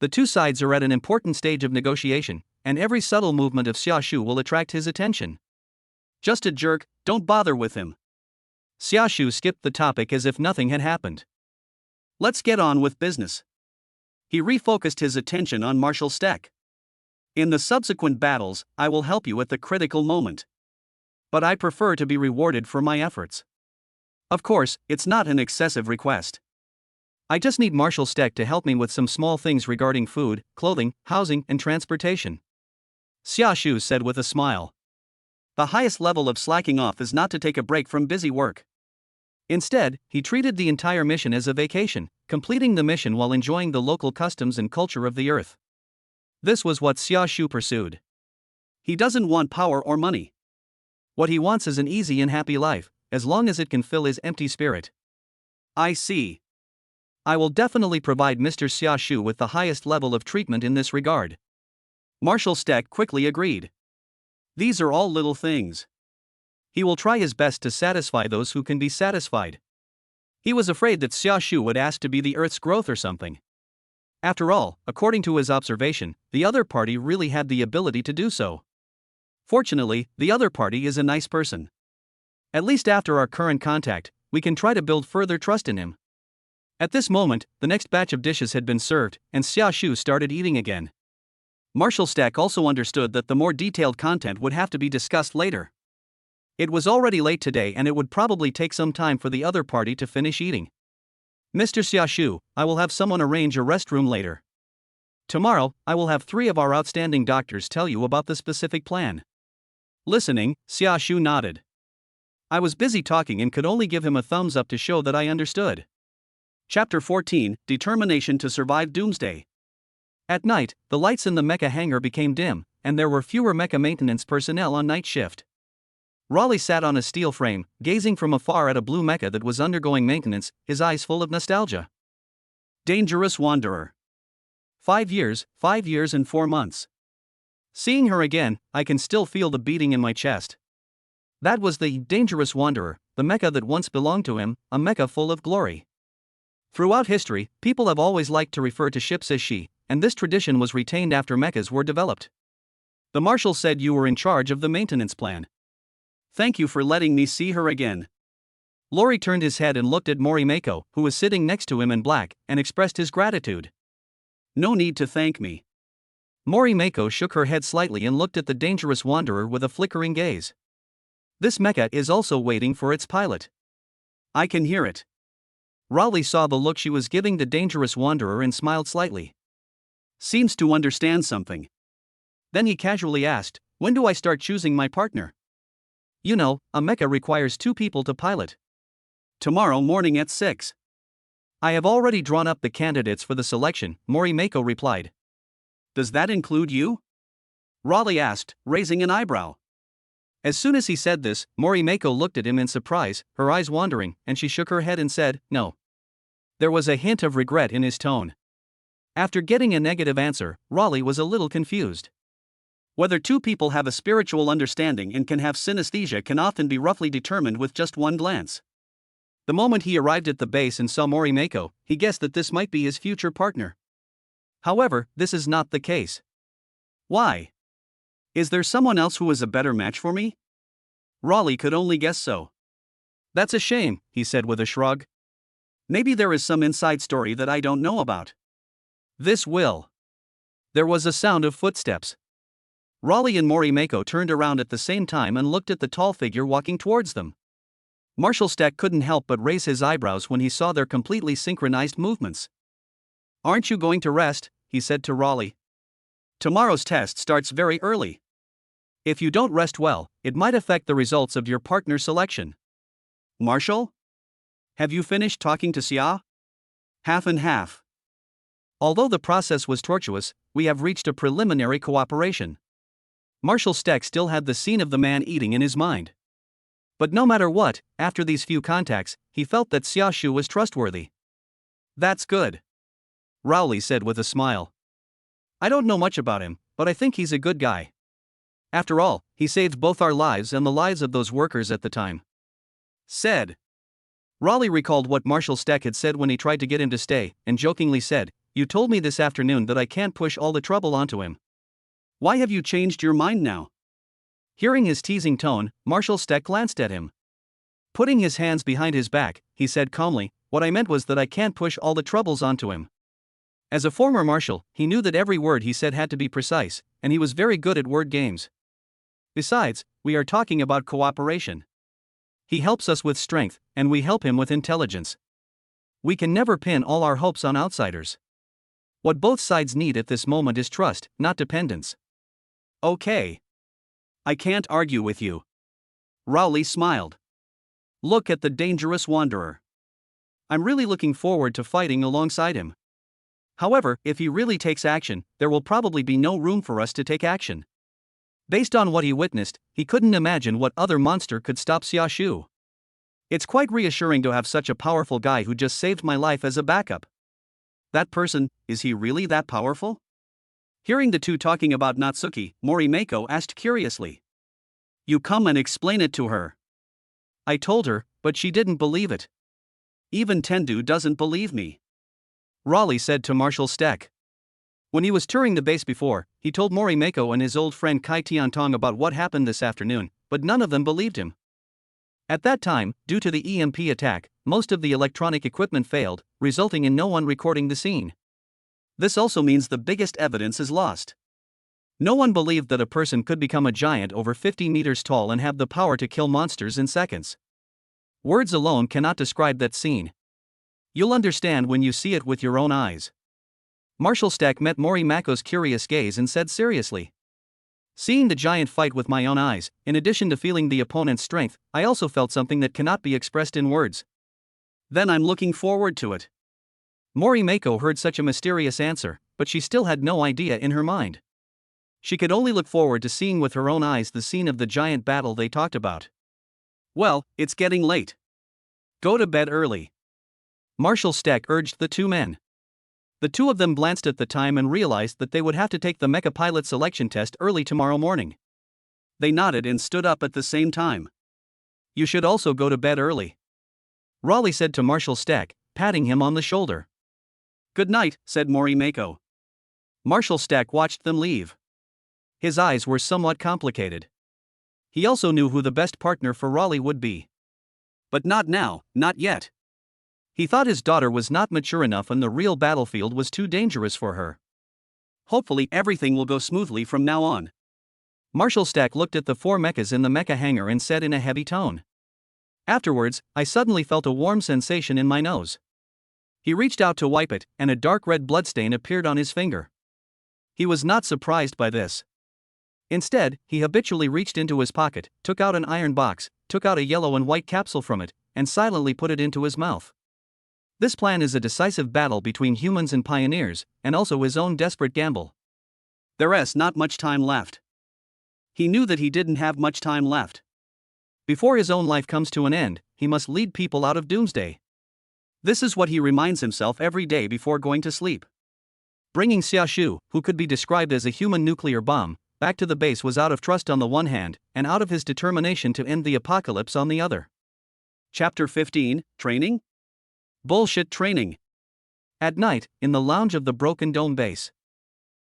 The two sides are at an important stage of negotiation, and every subtle movement of Xiaoshu will attract his attention. Just a jerk, don't bother with him. Xiaoshu skipped the topic as if nothing had happened. Let's get on with business. He refocused his attention on Marshal Steck. In the subsequent battles, I will help you at the critical moment. But I prefer to be rewarded for my efforts. Of course, it's not an excessive request. I just need Marshal Steck to help me with some small things regarding food, clothing, housing, and transportation. Xiaoshu said with a smile. The highest level of slacking off is not to take a break from busy work. Instead, he treated the entire mission as a vacation, completing the mission while enjoying the local customs and culture of the Earth. This was what Xiaoshu pursued. He doesn't want power or money. What he wants is an easy and happy life, as long as it can fill his empty spirit. I see. I will definitely provide Mr. Xiaoshu with the highest level of treatment in this regard. Marshal Steck quickly agreed. These are all little things. He will try his best to satisfy those who can be satisfied. He was afraid that Xiaoshu would ask to be the Earth's growth or something. After all, according to his observation, the other party really had the ability to do so. Fortunately, the other party is a nice person. At least after our current contact, we can try to build further trust in him. At this moment, the next batch of dishes had been served, and Xiaoshu started eating again. Marshal Steck also understood that the more detailed content would have to be discussed later. It was already late today and it would probably take some time for the other party to finish eating. Mr. Xiaoshu, I will have someone arrange a restroom later. Tomorrow, I will have 3 of our outstanding doctors tell you about the specific plan. Listening, Xiaoshu nodded. I was busy talking and could only give him a thumbs up to show that I understood. Chapter 14, Determination to Survive Doomsday. At night, the lights in the mecha hangar became dim, and there were fewer mecha maintenance personnel on night shift. Raleigh sat on a steel frame, gazing from afar at a blue mecha that was undergoing maintenance, his eyes full of nostalgia. Dangerous Wanderer. 5 years and 4 months. Seeing her again, I can still feel the beating in my chest. That was the Dangerous Wanderer, the mecha that once belonged to him, a mecha full of glory. Throughout history, people have always liked to refer to ships as she, and this tradition was retained after mechas were developed. The marshal said you were in charge of the maintenance plan. Thank you for letting me see her again. Lori turned his head and looked at Morimako, who was sitting next to him in black, and expressed his gratitude. No need to thank me. Morimako shook her head slightly and looked at the Dangerous Wanderer with a flickering gaze. This mecha is also waiting for its pilot. I can hear it. Raleigh saw the look she was giving the dangerous wanderer and smiled slightly. Seems to understand something. Then he casually asked, when do I start choosing my partner? You know, a mecha requires 2 people to pilot. Tomorrow morning at 6. I have already drawn up the candidates for the selection, Morimako replied. Does that include you? Raleigh asked, raising an eyebrow. As soon as he said this, Morimako looked at him in surprise, her eyes wandering, and she shook her head and said, no. There was a hint of regret in his tone. After getting a negative answer, Raleigh was a little confused. Whether 2 people have a spiritual understanding and can have synesthesia can often be roughly determined with just one glance. The moment he arrived at the base and saw Morimako, he guessed that this might be his future partner. However, this is not the case. Why? Is there someone else who is a better match for me? Raleigh could only guess so. That's a shame, he said with a shrug. Maybe there is some inside story that I don't know about. This will. There was a sound of footsteps. Raleigh and Morimako turned around at the same time and looked at the tall figure walking towards them. Marshal Stack couldn't help but raise his eyebrows when he saw their completely synchronized movements. Aren't you going to rest? He said to Raleigh. Tomorrow's test starts very early. If you don't rest well, it might affect the results of your partner selection. Marshal? Have you finished talking to Xia? Half and half. Although the process was tortuous, we have reached a preliminary cooperation. Marshal Stack still had the scene of the man eating in his mind. But no matter what, after these few contacts, he felt that Xia Shu was trustworthy. That's good. Raleigh said with a smile. I don't know much about him, but I think he's a good guy. After all, he saved both our lives and the lives of those workers at the time. Said. Raleigh recalled what Marshal Stack had said when he tried to get him to stay, and jokingly said, You told me this afternoon that I can't push all the trouble onto him. Why have you changed your mind now? Hearing his teasing tone, Marshal Stack glanced at him. Putting his hands behind his back, he said calmly, What I meant was that I can't push all the troubles onto him. As a former marshal, he knew that every word he said had to be precise, and he was very good at word games. Besides, we are talking about cooperation. He helps us with strength, and we help him with intelligence. We can never pin all our hopes on outsiders. What both sides need at this moment is trust, not dependence. Okay. I can't argue with you. Raleigh smiled. Look at the dangerous wanderer. I'm really looking forward to fighting alongside him. However, if he really takes action, there will probably be no room for us to take action. Based on what he witnessed, he couldn't imagine what other monster could stop Xia Shu. It's quite reassuring to have such a powerful guy who just saved my life as a backup. That person, is he really that powerful? Hearing the 2 talking about Natsuki, Morimako asked curiously. You come and explain it to her. I told her, but she didn't believe it. Even Tendu doesn't believe me. Raleigh said to Marshal Stack. When he was touring the base before, he told Morimako and his old friend Kai Tiantong about what happened this afternoon, but none of them believed him. At that time, due to the EMP attack, most of the electronic equipment failed, resulting in no one recording the scene. This also means the biggest evidence is lost. No one believed that a person could become a giant over 50 meters tall and have the power to kill monsters in seconds. Words alone cannot describe that scene. You'll understand when you see it with your own eyes. Marshal Stack met Morimako's curious gaze and said seriously. Seeing the giant fight with my own eyes, in addition to feeling the opponent's strength, I also felt something that cannot be expressed in words. Then I'm looking forward to it. Morimako heard such a mysterious answer, but she still had no idea in her mind. She could only look forward to seeing with her own eyes the scene of the giant battle they talked about. Well, it's getting late. Go to bed early. Marshal Stack urged the 2 men. The 2 of them glanced at the time and realized that they would have to take the mecha pilot selection test early tomorrow morning. They nodded and stood up at the same time. You should also go to bed early. Raleigh said to Marshal Stack, patting him on the shoulder. Good night, said Morimako. Marshal Stack watched them leave. His eyes were somewhat complicated. He also knew who the best partner for Raleigh would be. But not now, not yet. He thought his daughter was not mature enough and the real battlefield was too dangerous for her. Hopefully everything will go smoothly from now on. Marshal Stack looked at the 4 mechas in the mecha hangar and said in a heavy tone. Afterwards, I suddenly felt a warm sensation in my nose. He reached out to wipe it, and a dark red bloodstain appeared on his finger. He was not surprised by this. Instead, he habitually reached into his pocket, took out an iron box, took out a yellow and white capsule from it, and silently put it into his mouth. This plan is a decisive battle between humans and pioneers, and also his own desperate gamble. There's not much time left. He knew that he didn't have much time left. Before his own life comes to an end, he must lead people out of doomsday. This is what he reminds himself every day before going to sleep. Bringing Xiaoshu, who could be described as a human nuclear bomb, back to the base was out of trust on the one hand, and out of his determination to end the apocalypse on the other. Chapter 15, Training? Bullshit training. At night, in the lounge of the Broken Dome base,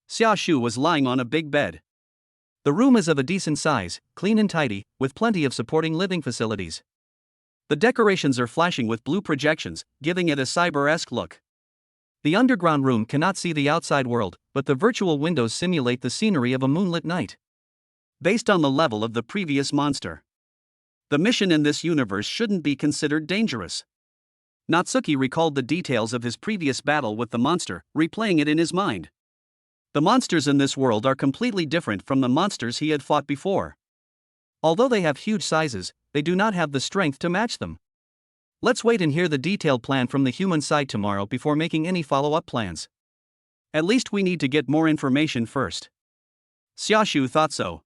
Xiaoshu was lying on a big bed. The room is of a decent size, clean and tidy, with plenty of supporting living facilities. The decorations are flashing with blue projections, giving it a cyber-esque look. The underground room cannot see the outside world, but the virtual windows simulate the scenery of a moonlit night. Based on the level of the previous monster, the mission in this universe shouldn't be considered dangerous. Natsuki recalled the details of his previous battle with the monster, replaying it in his mind. The monsters in this world are completely different from the monsters he had fought before. Although they have huge sizes, they do not have the strength to match them. Let's wait and hear the detailed plan from the human side tomorrow before making any follow-up plans. At least we need to get more information first. Xiaoshu thought so.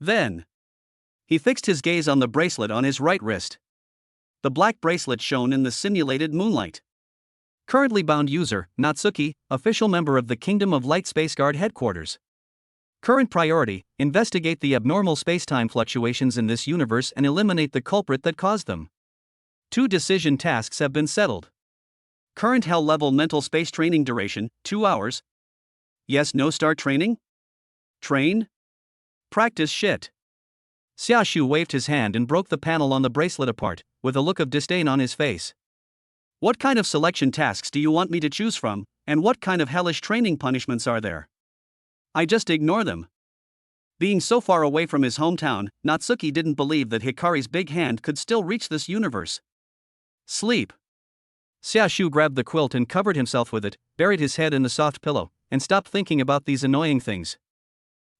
Then, he fixed his gaze on the bracelet on his right wrist. The black bracelet shone in the simulated moonlight. Currently bound user, Natsuki, official member of the Kingdom of Light Space Guard headquarters. Current priority, investigate the abnormal space-time fluctuations in this universe and eliminate the culprit that caused them. 2 decision tasks have been settled. Current hell level mental space training duration, 2 hours. Yes, no start training? Train? Practice shit. Xiaoshu waved his hand and broke the panel on the bracelet apart, with a look of disdain on his face. What kind of selection tasks do you want me to choose from, and what kind of hellish training punishments are there? I just ignore them. Being so far away from his hometown, Natsuki didn't believe that Hikari's big hand could still reach this universe. Sleep. Xiaoshu grabbed the quilt and covered himself with it, buried his head in the soft pillow, and stopped thinking about these annoying things.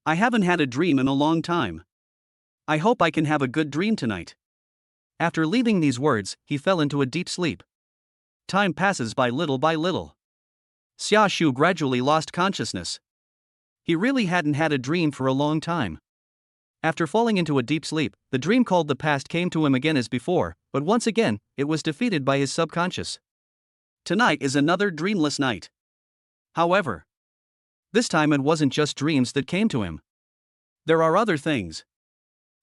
I haven't had a dream in a long time. I hope I can have a good dream tonight. After leaving these words, he fell into a deep sleep. Time passes by little. Xiaoshu gradually lost consciousness. He really hadn't had a dream for a long time. After falling into a deep sleep, the dream called the past came to him again as before, but once again, it was defeated by his subconscious. Tonight is another dreamless night. However, this time it wasn't just dreams that came to him. There are other things.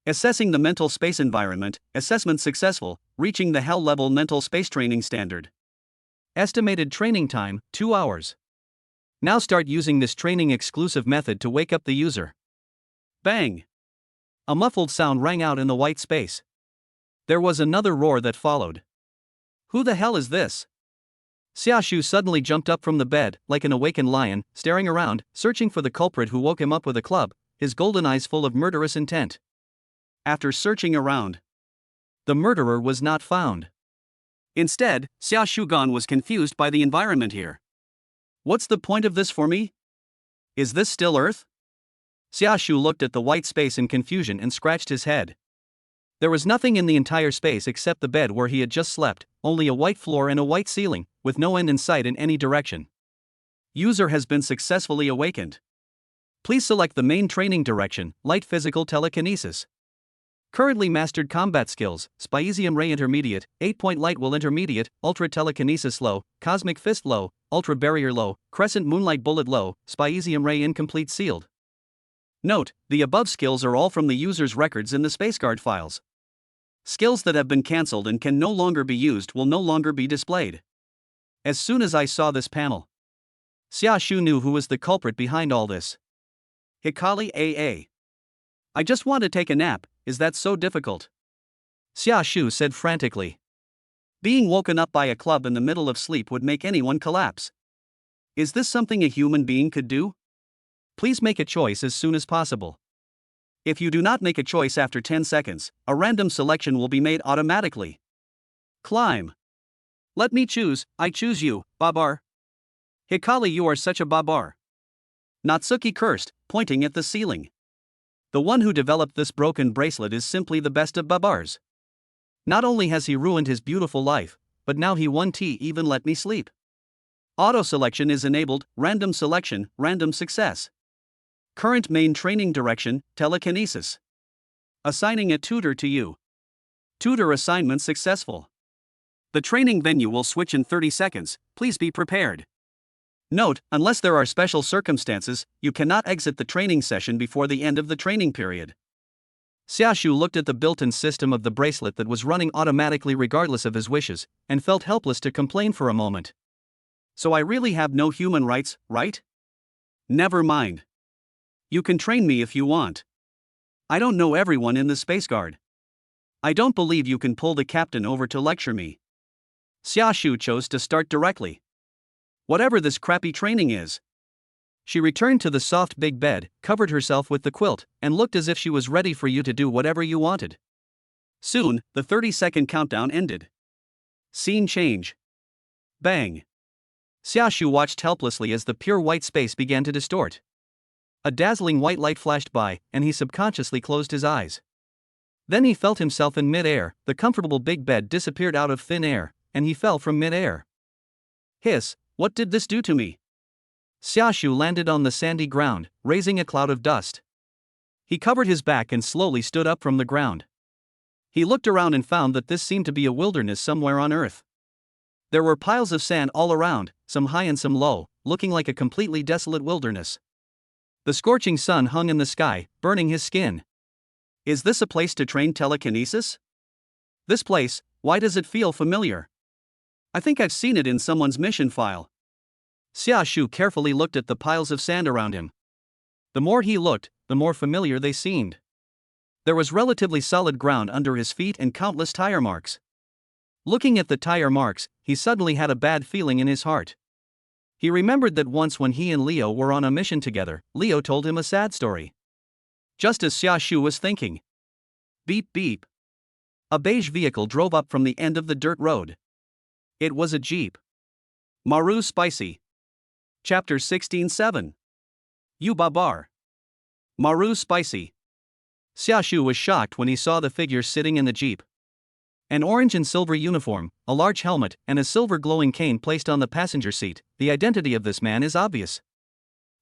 Assessing the mental space environment, assessment successful, reaching the hell level mental space training standard. Estimated training time, 2 hours. Now start using this training exclusive method to wake up the user. Bang! A muffled sound rang out in the white space. There was another roar that followed. Who the hell is this? Xiaoshu suddenly jumped up from the bed, like an awakened lion, staring around, searching for the culprit who woke him up with a club, his golden eyes full of murderous intent. After searching around, the murderer was not found. Instead, Xiaoshu was confused by the environment here. What's the point of this for me? Is this still Earth? Xiaoshu looked at the white space in confusion and scratched his head. There was nothing in the entire space except the bed where he had just slept, only a white floor and a white ceiling, with no end in sight in any direction. User has been successfully awakened. Please select the main training direction, Light Physical Telekinesis. Currently mastered combat skills, Spiesium Ray Intermediate, 8-point Light Will Intermediate, Ultra Telekinesis Low, Cosmic Fist Low, Ultra Barrier Low, Crescent Moonlight Bullet Low, Spiesium Ray Incomplete Sealed. Note, the above skills are all from the user's records in the SpaceGuard files. Skills that have been cancelled and can no longer be used will no longer be displayed. As soon as I saw this panel, Xiaoshu knew who was the culprit behind all this. Hikari AA. I just want to take a nap, is that so difficult? Xiaoshu said frantically. Being woken up by a club in the middle of sleep would make anyone collapse. Is this something a human being could do? Please make a choice as soon as possible. If you do not make a choice after 10 seconds, a random selection will be made automatically. Climb. Let me choose, I choose you, Babar. Hikari, you are such a Babar. Natsuki cursed, pointing at the ceiling. The one who developed this broken bracelet is simply the best of Babars. Not only has he ruined his beautiful life, but now he won't even let me sleep. Auto selection is enabled, random selection, random success. Current main training direction, telekinesis. Assigning a tutor to you. Tutor assignment successful. The training venue will switch in 30 seconds, please be prepared. Note, unless there are special circumstances, you cannot exit the training session before the end of the training period. Xiaoshu looked at the built-in system of the bracelet that was running automatically regardless of his wishes, and felt helpless to complain for a moment. So I really have no human rights, right? Never mind. You can train me if you want. I don't know everyone in the Space Guard. I don't believe you can pull the captain over to lecture me. Xiaoshu chose to start directly. Whatever this crappy training is. She returned to the soft big bed, covered herself with the quilt, and looked as if she was ready for you to do whatever you wanted. Soon, the 30-second countdown ended. Scene change. Bang. Xiaoshu watched helplessly as the pure white space began to distort. A dazzling white light flashed by, and he subconsciously closed his eyes. Then he felt himself in mid-air, the comfortable big bed disappeared out of thin air, and he fell from mid-air. Hiss, what did this do to me? Xiaoshu landed on the sandy ground, raising a cloud of dust. He covered his back and slowly stood up from the ground. He looked around and found that this seemed to be a wilderness somewhere on Earth. There were piles of sand all around, some high and some low, looking like a completely desolate wilderness. The scorching sun hung in the sky, burning his skin. Is this a place to train telekinesis? This place, why does it feel familiar? I think I've seen it in someone's mission file. Xiaoshu carefully looked at the piles of sand around him. The more he looked, the more familiar they seemed. There was relatively solid ground under his feet and countless tire marks. Looking at the tire marks, he suddenly had a bad feeling in his heart. He remembered that once when he and Leo were on a mission together, Leo told him a sad story. Just as Xiaoshu was thinking. Beep beep. A beige vehicle drove up from the end of the dirt road. It was a jeep. Maru Spicy. Chapter 16:7. You Babar. Maru Spicy. Xiaoshu was shocked when he saw the figure sitting in the jeep. An orange and silver uniform, a large helmet, and a silver glowing cane placed on the passenger seat. The identity of this man is obvious.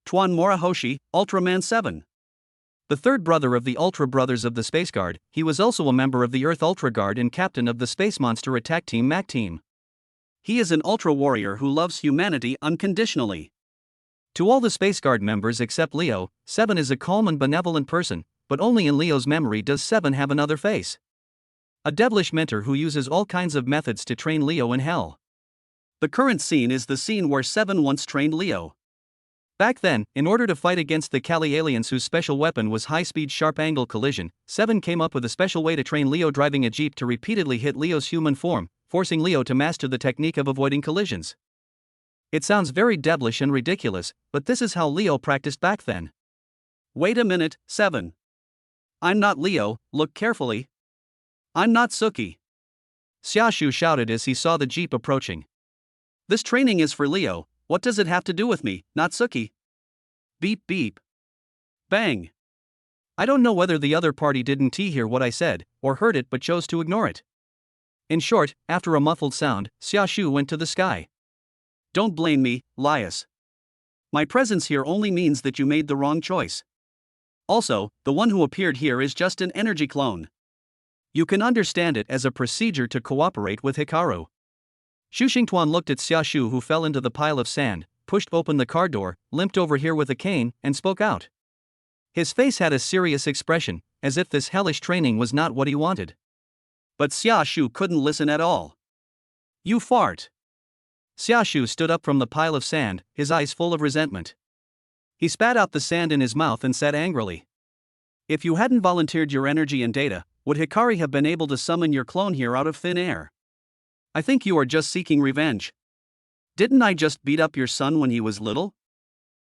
Tuan Morihoshi, Ultraman 7. The third brother of the Ultra Brothers of the Space Guard, he was also a member of the Earth Ultra Guard and captain of the Space Monster Attack Team MAC Team. He is an Ultra Warrior who loves humanity unconditionally. To all the Space Guard members except Leo, 7 is a calm and benevolent person, but only in Leo's memory does 7 have another face. A devilish mentor who uses all kinds of methods to train Leo in hell. The current scene is the scene where 7 once trained Leo. Back then, in order to fight against the Kali aliens whose special weapon was high-speed sharp-angle collision, 7 came up with a special way to train Leo driving a jeep to repeatedly hit Leo's human form, forcing Leo to master the technique of avoiding collisions. It sounds very devilish and ridiculous, but this is how Leo practiced back then. Wait a minute, 7. I'm not Leo, look carefully. I'm not Suki. Xiaoshu shouted as he saw the jeep approaching. This training is for Leo, what does it have to do with me, not Suki? Beep beep. Bang. I don't know whether the other party didn't hear what I said, or heard it but chose to ignore it. In short, after a muffled sound, Xiaoshu went to the sky. Don't blame me, Lias. My presence here only means that you made the wrong choice. Also, the one who appeared here is just an energy clone. You can understand it as a procedure to cooperate with Hikaru. Xu Xingtuan looked at Xiaoshu, who fell into the pile of sand, pushed open the car door, limped over here with a cane, and spoke out. His face had a serious expression, as if this hellish training was not what he wanted. But Xiaoshu couldn't listen at all. You fart. Xiaoshu stood up from the pile of sand, his eyes full of resentment. He spat out the sand in his mouth and said angrily. If you hadn't volunteered your energy and data, would Hikari have been able to summon your clone here out of thin air? I think you are just seeking revenge. Didn't I just beat up your son when he was little?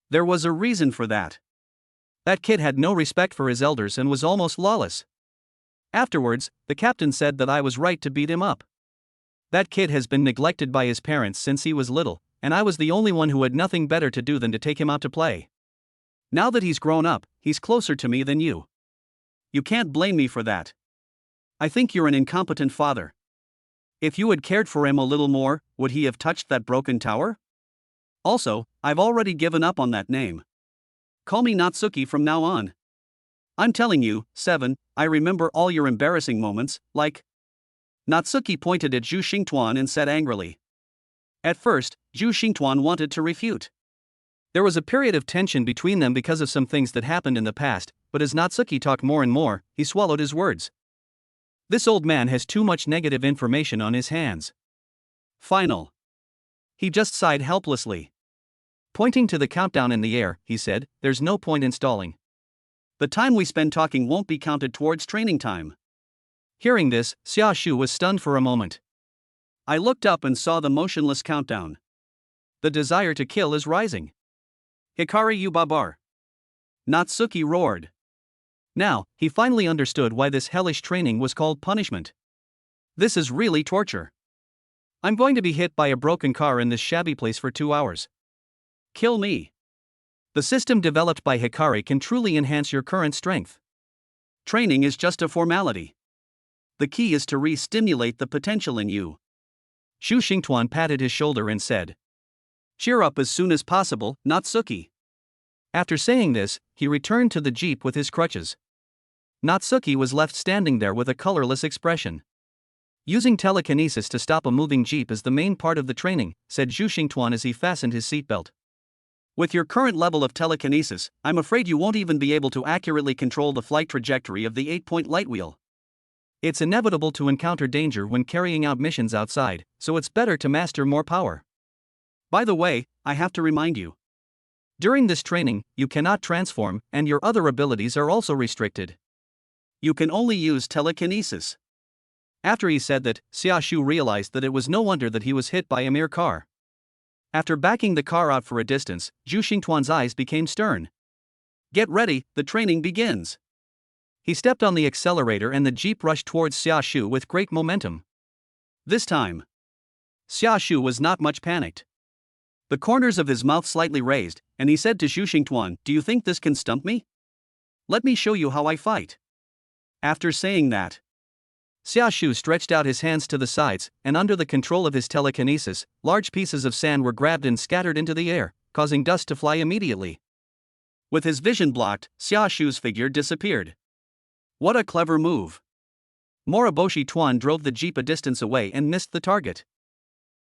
There was a reason for that. That kid had no respect for his elders and was almost lawless. Afterwards, the captain said that I was right to beat him up. That kid has been neglected by his parents since he was little, and I was the only one who had nothing better to do than to take him out to play. Now that he's grown up, he's closer to me than you. You can't blame me for that. I think you're an incompetent father. If you had cared for him a little more, would he have touched that broken tower? Also, I've already given up on that name. Call me Natsuki from now on. I'm telling you, 7, I remember all your embarrassing moments, like. Natsuki pointed at Zhu Xingtuan and said angrily. At first, Zhu Xingtuan wanted to refute. There was a period of tension between them because of some things that happened in the past, but as Natsuki talked more and more, he swallowed his words. This old man has too much negative information on his hands. Final. He just sighed helplessly. Pointing to the countdown in the air, he said, there's no point in stalling. The time we spend talking won't be counted towards training time. Hearing this, Xia Shu was stunned for a moment. I looked up and saw the motionless countdown. The desire to kill is rising. Hikari you babar. Natsuki roared. Now, he finally understood why this hellish training was called punishment. This is really torture. I'm going to be hit by a broken car in this shabby place for 2 hours. Kill me. The system developed by Hikari can truly enhance your current strength. Training is just a formality. The key is to re-stimulate the potential in you. Zhu Xingtuan patted his shoulder and said, cheer up as soon as possible, Natsuki. After saying this, he returned to the jeep with his crutches. Natsuki was left standing there with a colorless expression. Using telekinesis to stop a moving jeep is the main part of the training, said Zhu Xingtuan as he fastened his seatbelt. With your current level of telekinesis, I'm afraid you won't even be able to accurately control the flight trajectory of the 8-point light wheel. It's inevitable to encounter danger when carrying out missions outside, so it's better to master more power. By the way, I have to remind you. During this training, you cannot transform, and your other abilities are also restricted. You can only use telekinesis. After he said that, Xia Shu realized that it was no wonder that he was hit by a mere car. After backing the car out for a distance, Zhu Xingtuan's eyes became stern. Get ready, the training begins. He stepped on the accelerator and the jeep rushed towards Xia Shu with great momentum. This time, Xia Shu was not much panicked. The corners of his mouth slightly raised, and he said to Zhu Xingtuan, do you think this can stump me? Let me show you how I fight. After saying that, Xia Shu stretched out his hands to the sides, and under the control of his telekinesis, large pieces of sand were grabbed and scattered into the air, causing dust to fly immediately. With his vision blocked, Xia Shu's figure disappeared. What a clever move. Moriboshi Tuan drove the jeep a distance away and missed the target.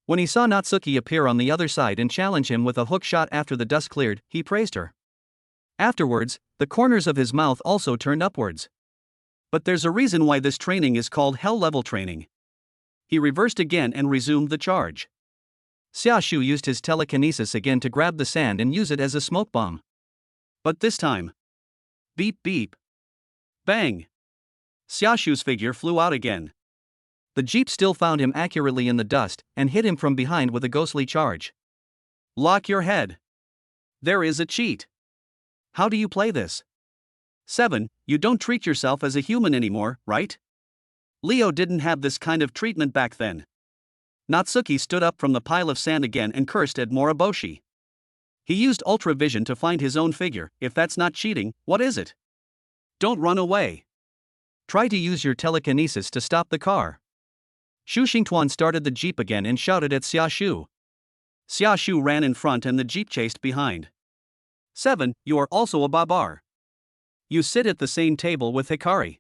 When he saw Natsuki appear on the other side and challenge him with a hook shot after the dust cleared, he praised her. Afterwards, the corners of his mouth also turned upwards. But there's a reason why this training is called hell-level training. He reversed again and resumed the charge. Xia Shu used his telekinesis again to grab the sand and use it as a smoke bomb. But this time, beep beep. Bang! Xia Shu's figure flew out again. The jeep still found him accurately in the dust and hit him from behind with a ghostly charge. Lock your head. There is a cheat. How do you play this? 7. You don't treat yourself as a human anymore, right? Leo didn't have this kind of treatment back then. Natsuki stood up from the pile of sand again and cursed at Moriboshi. He used ultra vision to find his own figure. If that's not cheating, what is it? Don't run away. Try to use your telekinesis to stop the car. Zhu Xingtuan started the jeep again and shouted at Xia Shu. Xia Shu ran in front and the jeep chased behind. 7. You are also a babar. You sit at the same table with Hikari.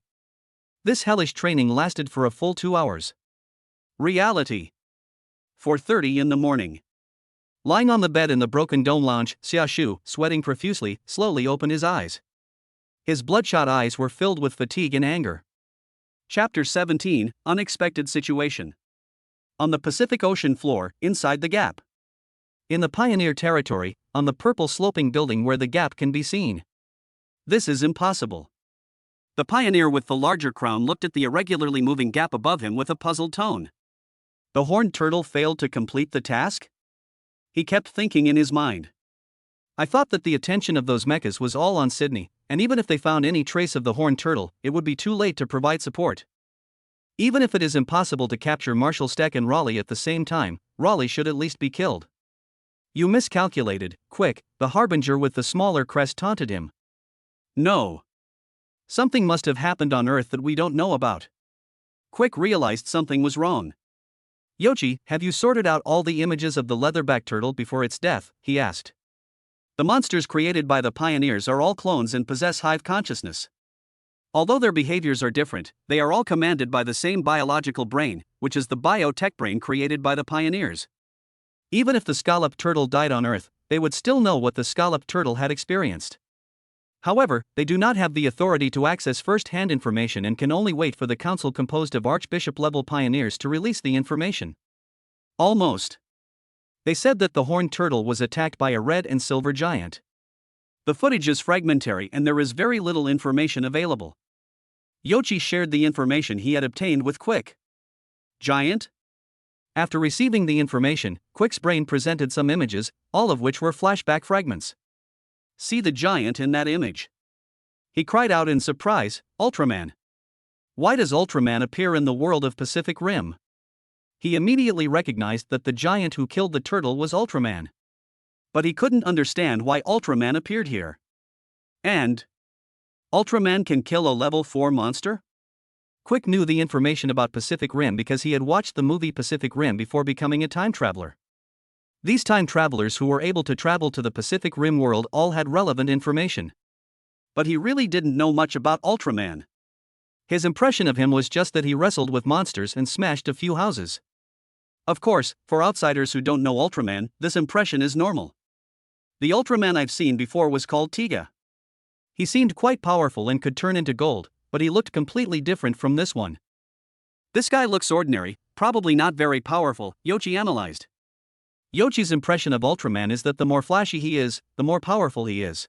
This hellish training lasted for a full 2 hours. Reality. 4:30 in the morning. Lying on the bed in the broken dome lounge, Xia Shu, sweating profusely, slowly opened his eyes. His bloodshot eyes were filled with fatigue and anger. Chapter 17, Unexpected Situation. On the Pacific Ocean floor, inside the gap. In the Pioneer territory, on the purple sloping building where the gap can be seen. This is impossible. The pioneer with the larger crown looked at the irregularly moving gap above him with a puzzled tone. The horned turtle failed to complete the task? He kept thinking in his mind. I thought that the attention of those mechas was all on Sydney, and even if they found any trace of the horned turtle, it would be too late to provide support. Even if it is impossible to capture Marshal Steck and Raleigh at the same time, Raleigh should at least be killed. You miscalculated, Quick, the harbinger with the smaller crest taunted him. No. Something must have happened on Earth that we don't know about. Quick realized something was wrong. Yoshi, have you sorted out all the images of the leatherback turtle before its death? He asked. The monsters created by the pioneers are all clones and possess hive consciousness. Although their behaviors are different, they are all commanded by the same biological brain, which is the biotech brain created by the pioneers. Even if the scalloped turtle died on Earth, they would still know what the scalloped turtle had experienced. However, they do not have the authority to access first-hand information and can only wait for the council composed of Archbishop-level pioneers to release the information. Almost. They said that the horned turtle was attacked by a red and silver giant. The footage is fragmentary and there is very little information available. Yoshi shared the information he had obtained with Quick. Giant? After receiving the information, Quick's brain presented some images, all of which were flashback fragments. See the giant in that image. He cried out in surprise, Ultraman. Why does Ultraman appear in the world of Pacific Rim? He immediately recognized that the giant who killed the turtle was Ultraman. But he couldn't understand why Ultraman appeared here. And Ultraman can kill a level 4 monster? Quick knew the information about Pacific Rim because he had watched the movie Pacific Rim before becoming a time traveler. These time travelers who were able to travel to the Pacific Rim world all had relevant information. But he really didn't know much about Ultraman. His impression of him was just that he wrestled with monsters and smashed a few houses. Of course, for outsiders who don't know Ultraman, this impression is normal. The Ultraman I've seen before was called Tiga. He seemed quite powerful and could turn into gold, but he looked completely different from this one. This guy looks ordinary, probably not very powerful, Yoshi analyzed. Yoshi's impression of Ultraman is that the more flashy he is, the more powerful he is.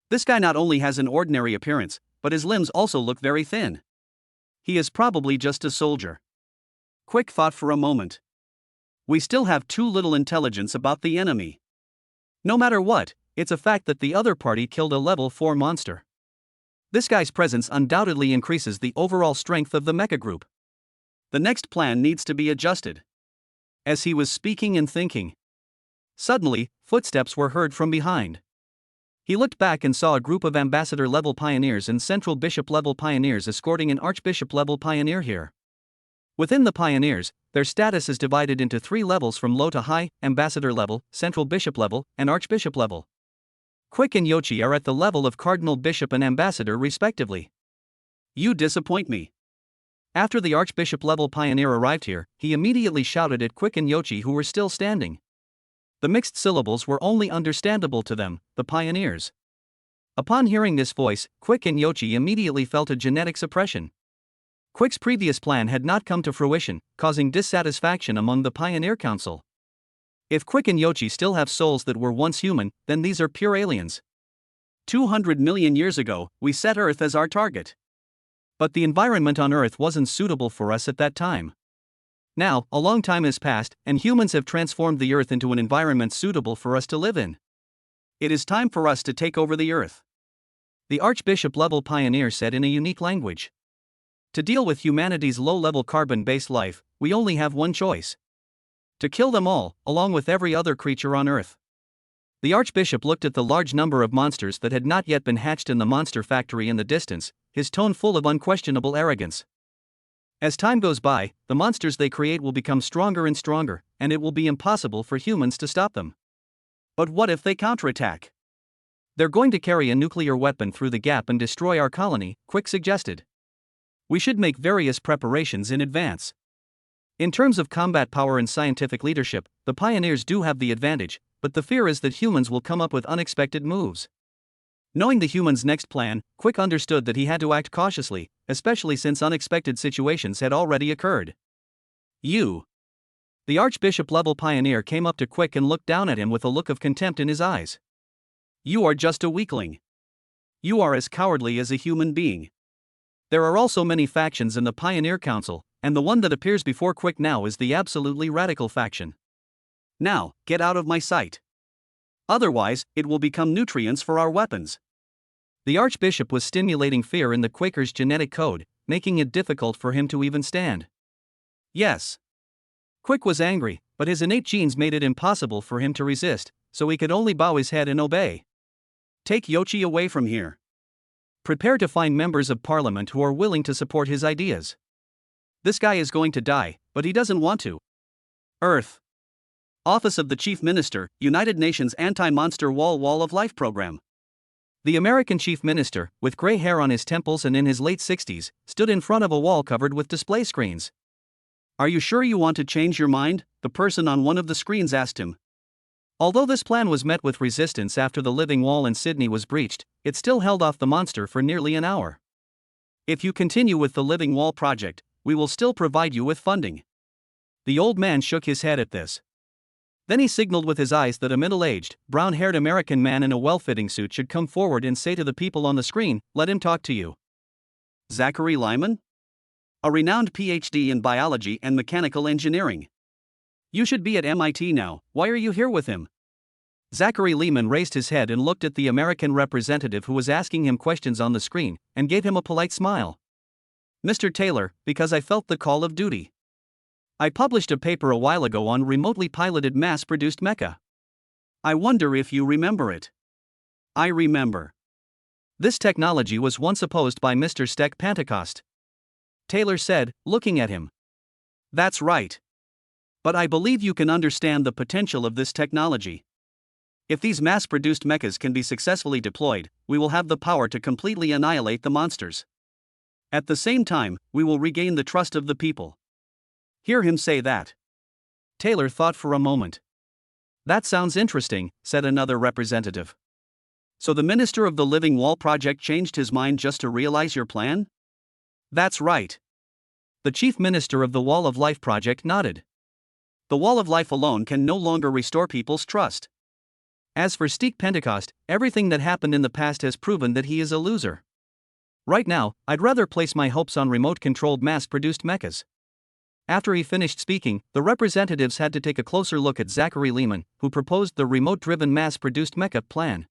This guy not only has an ordinary appearance, but his limbs also look very thin. He is probably just a soldier. Quick thought for a moment. We still have too little intelligence about the enemy. No matter what, it's a fact that the other party killed a level 4 monster. This guy's presence undoubtedly increases the overall strength of the mecha group. The next plan needs to be adjusted. As he was speaking and thinking, suddenly, footsteps were heard from behind. He looked back and saw a group of ambassador-level pioneers and central bishop-level pioneers escorting an archbishop-level pioneer here. Within the pioneers, their status is divided into 3 levels from low to high: ambassador level, central bishop level, and archbishop level. Quick and Yoshi are at the level of cardinal bishop and ambassador respectively. You disappoint me. After the archbishop-level pioneer arrived here, he immediately shouted at Quick and Yoshi who were still standing. The mixed syllables were only understandable to them, the pioneers. Upon hearing this voice, Quick and Yoshi immediately felt a genetic suppression. Quick's previous plan had not come to fruition, causing dissatisfaction among the Pioneer Council. If Quick and Yoshi still have souls that were once human, then these are pure aliens. 200 million years ago, we set Earth as our target. But the environment on Earth wasn't suitable for us at that time. Now, a long time has passed, and humans have transformed the Earth into an environment suitable for us to live in. It is time for us to take over the Earth. The Archbishop-level pioneer said in a unique language. To deal with humanity's low-level carbon-based life, we only have one choice. To kill them all, along with every other creature on Earth. The Archbishop looked at the large number of monsters that had not yet been hatched in the monster factory in the distance, his tone full of unquestionable arrogance. As time goes by, the monsters they create will become stronger and stronger, and it will be impossible for humans to stop them. But what if they counterattack? They're going to carry a nuclear weapon through the gap and destroy our colony, Quick suggested. We should make various preparations in advance. In terms of combat power and scientific leadership, the pioneers do have the advantage, but the fear is that humans will come up with unexpected moves. Knowing the humans' next plan, Quick understood that he had to act cautiously, especially since unexpected situations had already occurred. You. The Archbishop-level pioneer came up to Quick and looked down at him with a look of contempt in his eyes. You are just a weakling. You are as cowardly as a human being. There are also many factions in the Pioneer Council, and the one that appears before Quick now is the absolutely radical faction. Now, get out of my sight. Otherwise, it will become nutrients for our weapons. The Archbishop was stimulating fear in the Quaker's genetic code, making it difficult for him to even stand. Yes. Quick was angry, but his innate genes made it impossible for him to resist, so he could only bow his head and obey. Take Yoshi away from here. Prepare to find members of parliament who are willing to support his ideas. This guy is going to die, but he doesn't want to. Earth. Office of the Chief Minister, United Nations Anti-Monster Wall of Life Program. The American Chief Minister, with gray hair on his temples and in his late 60s, stood in front of a wall covered with display screens. Are you sure you want to change your mind? The person on one of the screens asked him. Although this plan was met with resistance after the living wall in Sydney was breached, it still held off the monster for nearly an hour. If you continue with the living wall project, we will still provide you with funding. The old man shook his head at this. Then he signaled with his eyes that a middle-aged, brown-haired American man in a well-fitting suit should come forward and say to the people on the screen, "Let him talk to you." Zachary Lyman? A renowned PhD in biology and mechanical engineering. You should be at MIT now, why are you here with him? Zachary Lyman raised his head and looked at the American representative who was asking him questions on the screen, and gave him a polite smile. Mr. Taylor, because I felt the call of duty. I published a paper a while ago on remotely piloted mass-produced mecha. I wonder if you remember it. I remember. This technology was once opposed by Mr. Steck Pentecost. Taylor said, looking at him. That's right. But I believe you can understand the potential of this technology. If these mass-produced mechas can be successfully deployed, we will have the power to completely annihilate the monsters. At the same time, we will regain the trust of the people. Hear him say that. Taylor thought for a moment. That sounds interesting, said another representative. So the minister of the Living Wall project changed his mind just to realize your plan? That's right. The chief minister of the Wall of Life project nodded. The Wall of Life alone can no longer restore people's trust. As for Steek Pentecost, everything that happened in the past has proven that he is a loser. Right now, I'd rather place my hopes on remote-controlled mass-produced mechas. After he finished speaking, the representatives had to take a closer look at Zachary Lyman, who proposed the remote-driven mass-produced mecha plan.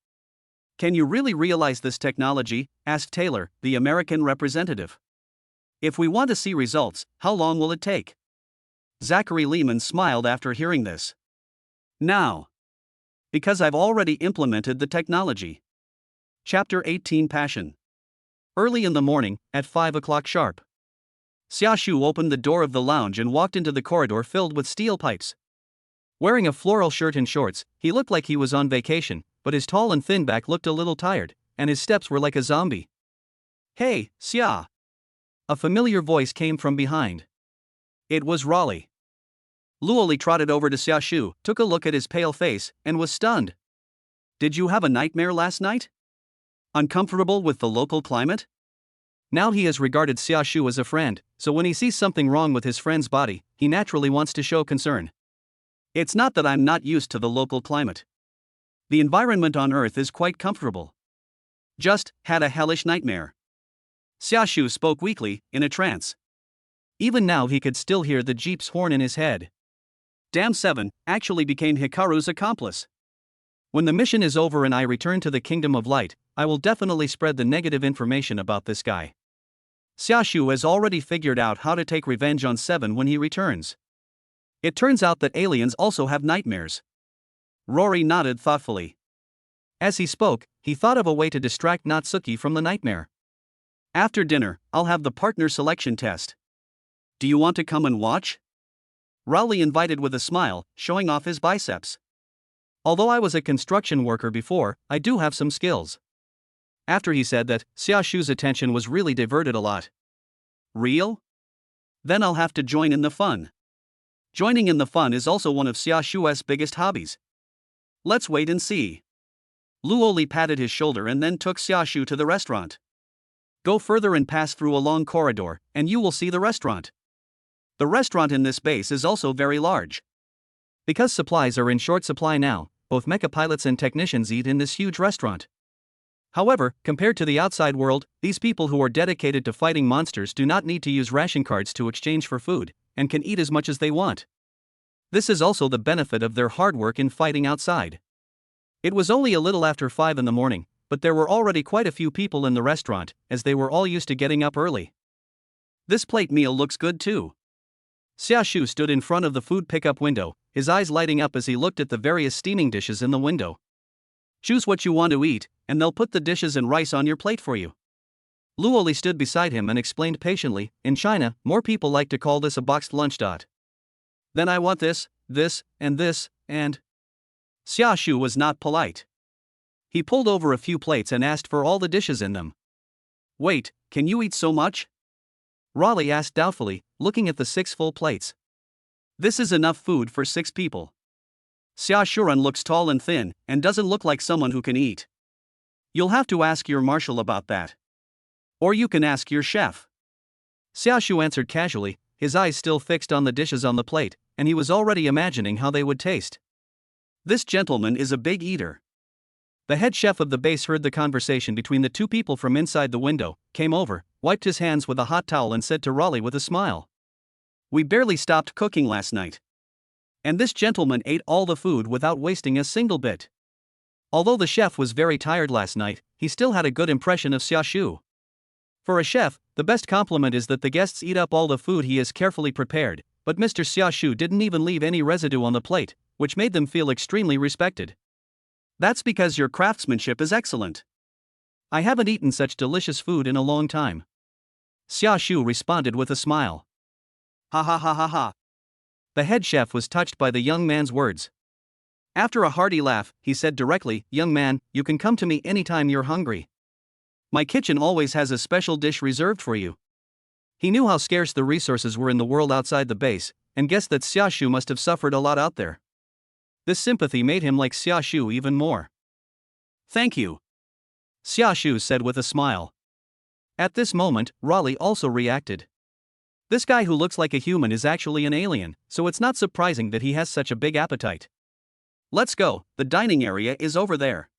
Can you really realize this technology? Asked Taylor, the American representative. If we want to see results, how long will it take? Zachary Lyman smiled after hearing this. Now. Because I've already implemented the technology. Chapter 18 Passion. Early in the morning, at 5 o'clock sharp. Xiaoshu opened the door of the lounge and walked into the corridor filled with steel pipes. Wearing a floral shirt and shorts, he looked like he was on vacation, but his tall and thin back looked a little tired, and his steps were like a zombie. Hey, Xia! A familiar voice came from behind. It was Raleigh. Luoli trotted over to Xiaoshu, took a look at his pale face, and was stunned. Did you have a nightmare last night? Uncomfortable with the local climate? Now he has regarded Xiaoshu as a friend, so when he sees something wrong with his friend's body, he naturally wants to show concern. It's not that I'm not used to the local climate. The environment on Earth is quite comfortable. Just had a hellish nightmare. Xiaoshu spoke weakly, in a trance. Even now he could still hear the jeep's horn in his head. Damn 7 actually became Hikaru's accomplice. When the mission is over and I return to the Kingdom of Light, I will definitely spread the negative information about this guy. Xiaoshu has already figured out how to take revenge on 7 when he returns. It turns out that aliens also have nightmares. Rory nodded thoughtfully. As he spoke, he thought of a way to distract Natsuki from the nightmare. After dinner, I'll have the partner selection test. Do you want to come and watch? Raleigh invited with a smile, showing off his biceps. Although I was a construction worker before, I do have some skills. After he said that, Xiaoshu's attention was really diverted a lot. Real? Then I'll have to join in the fun. Joining in the fun is also one of Xiaoshu's biggest hobbies. Let's wait and see. Luoli patted his shoulder and then took Xiaoshu to the restaurant. Go further and pass through a long corridor, and you will see the restaurant. The restaurant in this base is also very large. Because supplies are in short supply now, both mecha pilots and technicians eat in this huge restaurant. However, compared to the outside world, these people who are dedicated to fighting monsters do not need to use ration cards to exchange for food, and can eat as much as they want. This is also the benefit of their hard work in fighting outside. It was only a little after 5 in the morning, but there were already quite a few people in the restaurant, as they were all used to getting up early. This plate meal looks good too. Xiaoshu stood in front of the food pickup window, his eyes lighting up as he looked at the various steaming dishes in the window. Choose what you want to eat, and they'll put the dishes and rice on your plate for you. Luoli stood beside him and explained patiently, in China, more people like to call this a boxed lunch. Then I want this, and Xiaoshu was not polite. He pulled over a few plates and asked for all the dishes in them. Wait, can you eat so much? Raleigh asked doubtfully, looking at the 6 full plates. This is enough food for 6 people. Xiaoshuren looks tall and thin, and doesn't look like someone who can eat. You'll have to ask your marshal about that. Or you can ask your chef. Xiaoshu answered casually, his eyes still fixed on the dishes on the plate, and he was already imagining how they would taste. This gentleman is a big eater. The head chef of the base heard the conversation between the 2 people from inside the window, came over, wiped his hands with a hot towel and said to Raleigh with a smile. We barely stopped cooking last night. And this gentleman ate all the food without wasting a single bit. Although the chef was very tired last night, he still had a good impression of Xiaoshu. For a chef, the best compliment is that the guests eat up all the food he has carefully prepared, but Mr. Xiaoshu didn't even leave any residue on the plate, which made them feel extremely respected. That's because your craftsmanship is excellent. I haven't eaten such delicious food in a long time. Xiaoshu responded with a smile. Ha ha ha ha ha. The head chef was touched by the young man's words. After a hearty laugh, he said directly, Young man, you can come to me anytime you're hungry. My kitchen always has a special dish reserved for you. He knew how scarce the resources were in the world outside the base, and guessed that Xiaoshu must have suffered a lot out there. This sympathy made him like Xiaoshu even more. Thank you, Xiaoshu said with a smile. At this moment, Raleigh also reacted. This guy who looks like a human is actually an alien, so it's not surprising that he has such a big appetite. Let's go, the dining area is over there.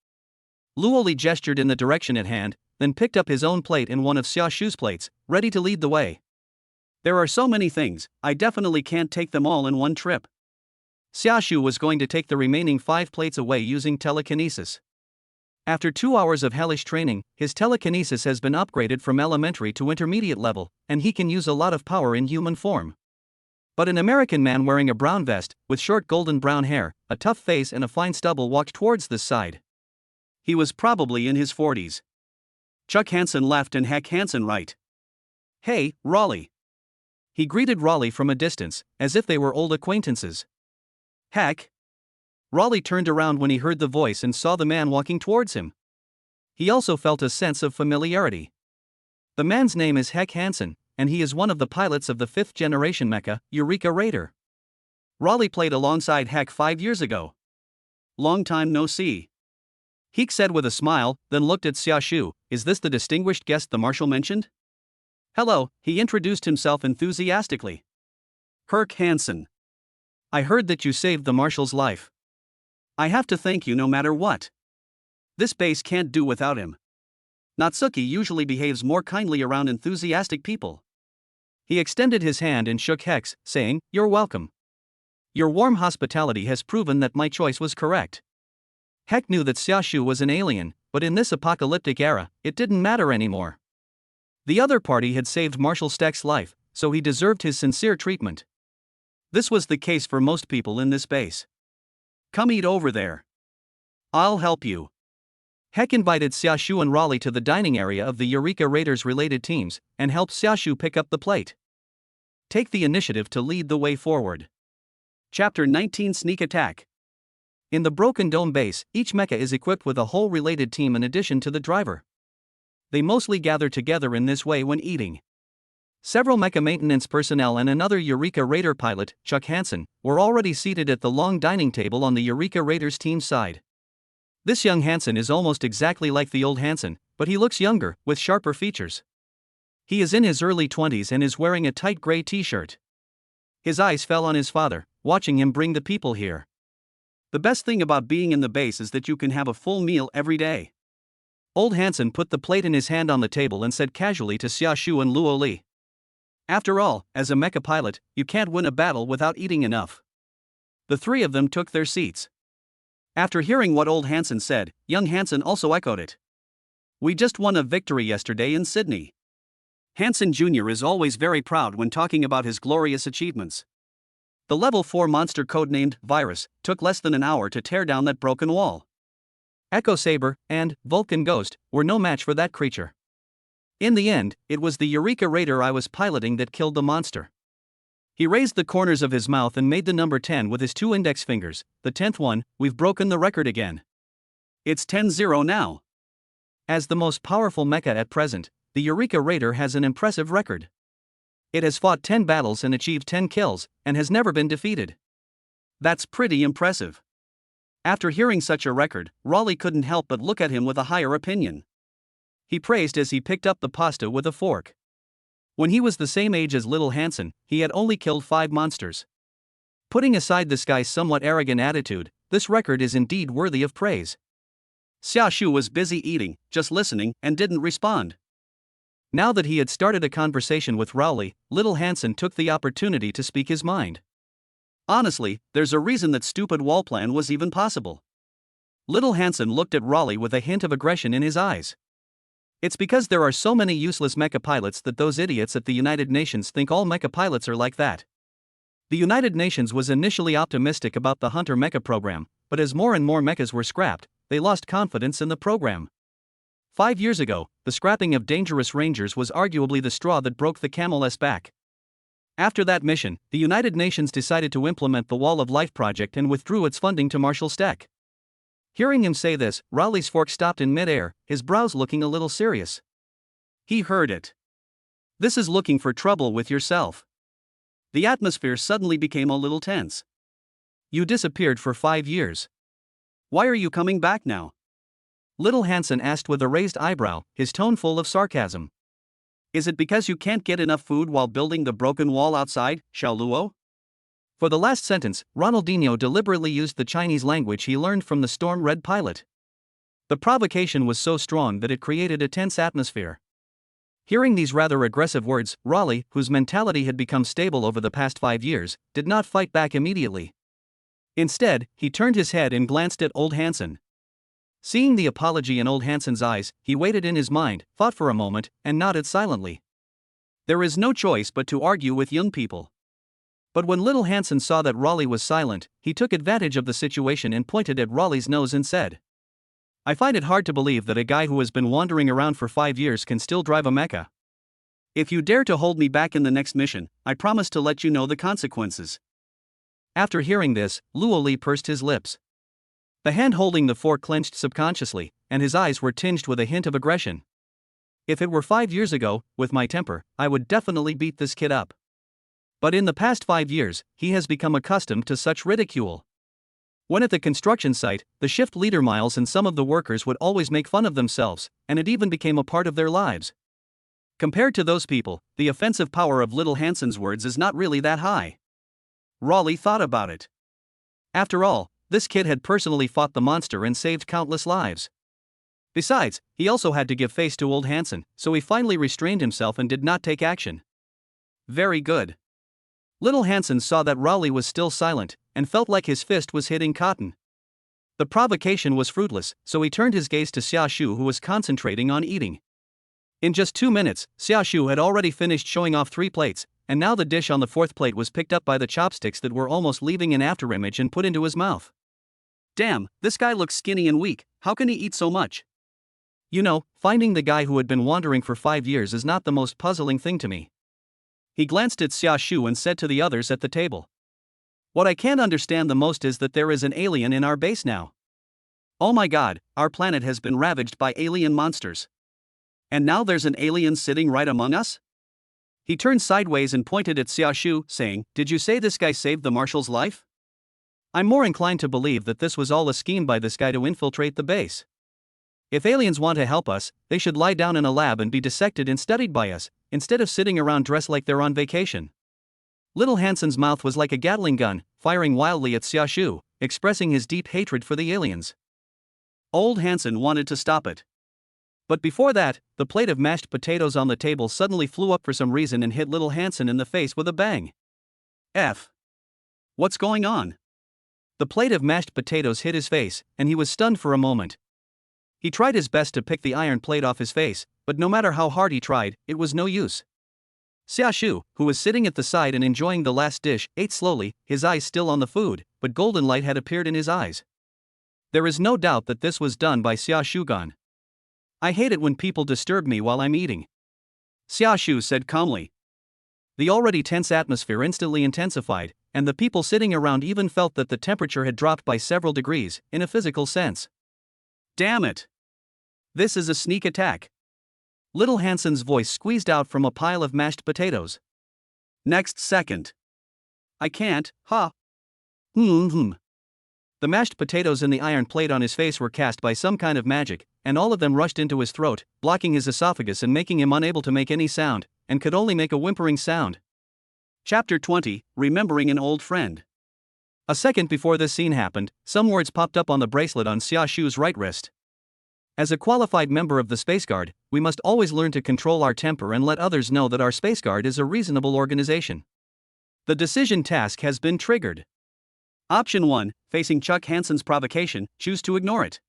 Luoli gestured in the direction at hand, then picked up his own plate and one of Xiaoshu's plates, ready to lead the way. There are so many things, I definitely can't take them all in one trip. Xiaoshu was going to take the remaining 5 plates away using telekinesis. After 2 hours of hellish training, his telekinesis has been upgraded from elementary to intermediate level, and he can use a lot of power in human form. But an American man wearing a brown vest, with short golden brown hair, a tough face and a fine stubble walked towards this side. He was probably in his 40s. Chuck Hansen left and Heck Hansen right. Hey, Raleigh. He greeted Raleigh from a distance, as if they were old acquaintances. Heck? Raleigh turned around when he heard the voice and saw the man walking towards him. He also felt a sense of familiarity. The man's name is Heck Hansen, and he is one of the pilots of the 5th generation mecha, Eureka Raider. Raleigh played alongside Heck 5 years ago. Long time no see. Heck said with a smile, then looked at Xiaoshu, is this the distinguished guest the marshal mentioned? Hello, he introduced himself enthusiastically. Herc Hansen. I heard that you saved the marshal's life. I have to thank you no matter what. This base can't do without him. Natsuki usually behaves more kindly around enthusiastic people. He extended his hand and shook Heck's, saying, You're welcome. Your warm hospitality has proven that my choice was correct. Heck knew that Xiaoshu was an alien, but in this apocalyptic era, it didn't matter anymore. The other party had saved Marshal Steck's life, so he deserved his sincere treatment. This was the case for most people in this base. Come eat over there. I'll help you. Heck invited Xiaoshu and Raleigh to the dining area of the Eureka Raiders related teams, and helped Xiaoshu pick up the plate. Take the initiative to lead the way forward. Chapter 19 Sneak Attack. In the Broken Dome base, each mecha is equipped with a whole related team in addition to the driver. They mostly gather together in this way when eating. Several mecha maintenance personnel and another Eureka Raider pilot, Chuck Hansen, were already seated at the long dining table on the Eureka Raiders team side. This young Hansen is almost exactly like the old Hansen, but he looks younger, with sharper features. He is in his early 20s and is wearing a tight gray t-shirt. His eyes fell on his father, watching him bring the people here. The best thing about being in the base is that you can have a full meal every day. Old Hansen put the plate in his hand on the table and said casually to Xiaoshu and Luo Li. After all, as a mecha pilot, you can't win a battle without eating enough. The 3 of them took their seats. After hearing what old Hansen said, young Hansen also echoed it. We just won a victory yesterday in Sydney. Hansen Jr. is always very proud when talking about his glorious achievements. The level 4 monster codenamed Virus took less than an hour to tear down that broken wall. Echo Saber and Vulcan Ghost were no match for that creature. In the end, it was the Eureka Raider I was piloting that killed the monster. He raised the corners of his mouth and made the number 10 with his 2 index fingers. The 10th one, we've broken the record again. It's 10-0 now. As the most powerful mecha at present, the Eureka Raider has an impressive record. It has fought 10 battles and achieved 10 kills, and has never been defeated. That's pretty impressive. After hearing such a record, Raleigh couldn't help but look at him with a higher opinion. He praised as he picked up the pasta with a fork. When he was the same age as Little Hansen, he had only killed 5 monsters. Putting aside this guy's somewhat arrogant attitude, this record is indeed worthy of praise. Xia Shu was busy eating, just listening, and didn't respond. Now that he had started a conversation with Rowley, Little Hansen took the opportunity to speak his mind. Honestly, there's a reason that stupid wall plan was even possible. Little Hansen looked at Raleigh with a hint of aggression in his eyes. It's because there are so many useless mecha pilots that those idiots at the United Nations think all mecha pilots are like that. The United Nations was initially optimistic about the Hunter mecha program, but as more and more mechas were scrapped, they lost confidence in the program. 5 years ago, the scrapping of Dangerous Rangers was arguably the straw that broke the camel's back. After that mission, the United Nations decided to implement the Wall of Life project and withdrew its funding to Marshall Steck. Hearing him say this, Raleigh's fork stopped in mid-air, his brows looking a little serious. He heard it. This is looking for trouble with yourself. The atmosphere suddenly became a little tense. You disappeared for 5 years. Why are you coming back now? Little Hansen asked with a raised eyebrow, his tone full of sarcasm. Is it because you can't get enough food while building the broken wall outside, Xiaoluo? For the last sentence, Ronaldinho deliberately used the Chinese language he learned from the Storm Red pilot. The provocation was so strong that it created a tense atmosphere. Hearing these rather aggressive words, Raleigh, whose mentality had become stable over the past 5 years, did not fight back immediately. Instead, he turned his head and glanced at old Hansen. Seeing the apology in old Hansen's eyes, he waited in his mind, thought for a moment, and nodded silently. There is no choice but to argue with young people. But when Little Hansen saw that Raleigh was silent, he took advantage of the situation and pointed at Raleigh's nose and said, I find it hard to believe that a guy who has been wandering around for 5 years can still drive a mecha. If you dare to hold me back in the next mission, I promise to let you know the consequences. After hearing this, Luo Li pursed his lips. The hand holding the fork clenched subconsciously, and his eyes were tinged with a hint of aggression. If it were 5 years ago, with my temper, I would definitely beat this kid up. But in the past 5 years, he has become accustomed to such ridicule. When at the construction site, the shift leader Miles and some of the workers would always make fun of themselves, and it even became a part of their lives. Compared to those people, the offensive power of Little Hansen's words is not really that high. Raleigh thought about it. After all, this kid had personally fought the monster and saved countless lives. Besides, he also had to give face to old Hansen, so he finally restrained himself and did not take action. Very good. Little Hansen saw that Raleigh was still silent, and felt like his fist was hitting cotton. The provocation was fruitless, so he turned his gaze to Xia Shu, who was concentrating on eating. In just 2 minutes, Xia Shu had already finished showing off 3 plates, and now the dish on the 4th plate was picked up by the chopsticks that were almost leaving an afterimage and put into his mouth. Damn, this guy looks skinny and weak, how can he eat so much? You know, finding the guy who had been wandering for 5 years is not the most puzzling thing to me. He glanced at Xia Shu and said to the others at the table. What I can't understand the most is that there is an alien in our base now. Oh my god, our planet has been ravaged by alien monsters. And now there's an alien sitting right among us? He turned sideways and pointed at Xia Shu, saying, Did you say this guy saved the marshal's life? I'm more inclined to believe that this was all a scheme by this guy to infiltrate the base. If aliens want to help us, they should lie down in a lab and be dissected and studied by us, instead of sitting around dressed like they're on vacation. Little Hansen's mouth was like a Gatling gun, firing wildly at Xia Shu, expressing his deep hatred for the aliens. Old Hansen wanted to stop it. But before that, the plate of mashed potatoes on the table suddenly flew up for some reason and hit Little Hansen in the face with a bang. What's going on? The plate of mashed potatoes hit his face, and he was stunned for a moment. He tried his best to pick the iron plate off his face, but no matter how hard he tried, it was no use. Xiaoshu, who was sitting at the side and enjoying the last dish, ate slowly, his eyes still on the food, but golden light had appeared in his eyes. There is no doubt that this was done by Xiaoshugan. I hate it when people disturb me while I'm eating, Xiaoshu said calmly. The already tense atmosphere instantly intensified, and the people sitting around even felt that the temperature had dropped by several degrees, in a physical sense. Damn it! This is a sneak attack. Little Hanson's voice squeezed out from a pile of mashed potatoes. Next second. I can't, ha! The mashed potatoes in the iron plate on his face were cast by some kind of magic, and all of them rushed into his throat, blocking his esophagus and making him unable to make any sound, and could only make a whimpering sound. Chapter 20, Remembering an Old Friend. A second before this scene happened, some words popped up on the bracelet on Xiaoshu's right wrist. As a qualified member of the Space Guard, we must always learn to control our temper and let others know that our Space Guard is a reasonable organization. The decision task has been triggered. Option 1, facing Chuck Hanson's provocation, choose to ignore it.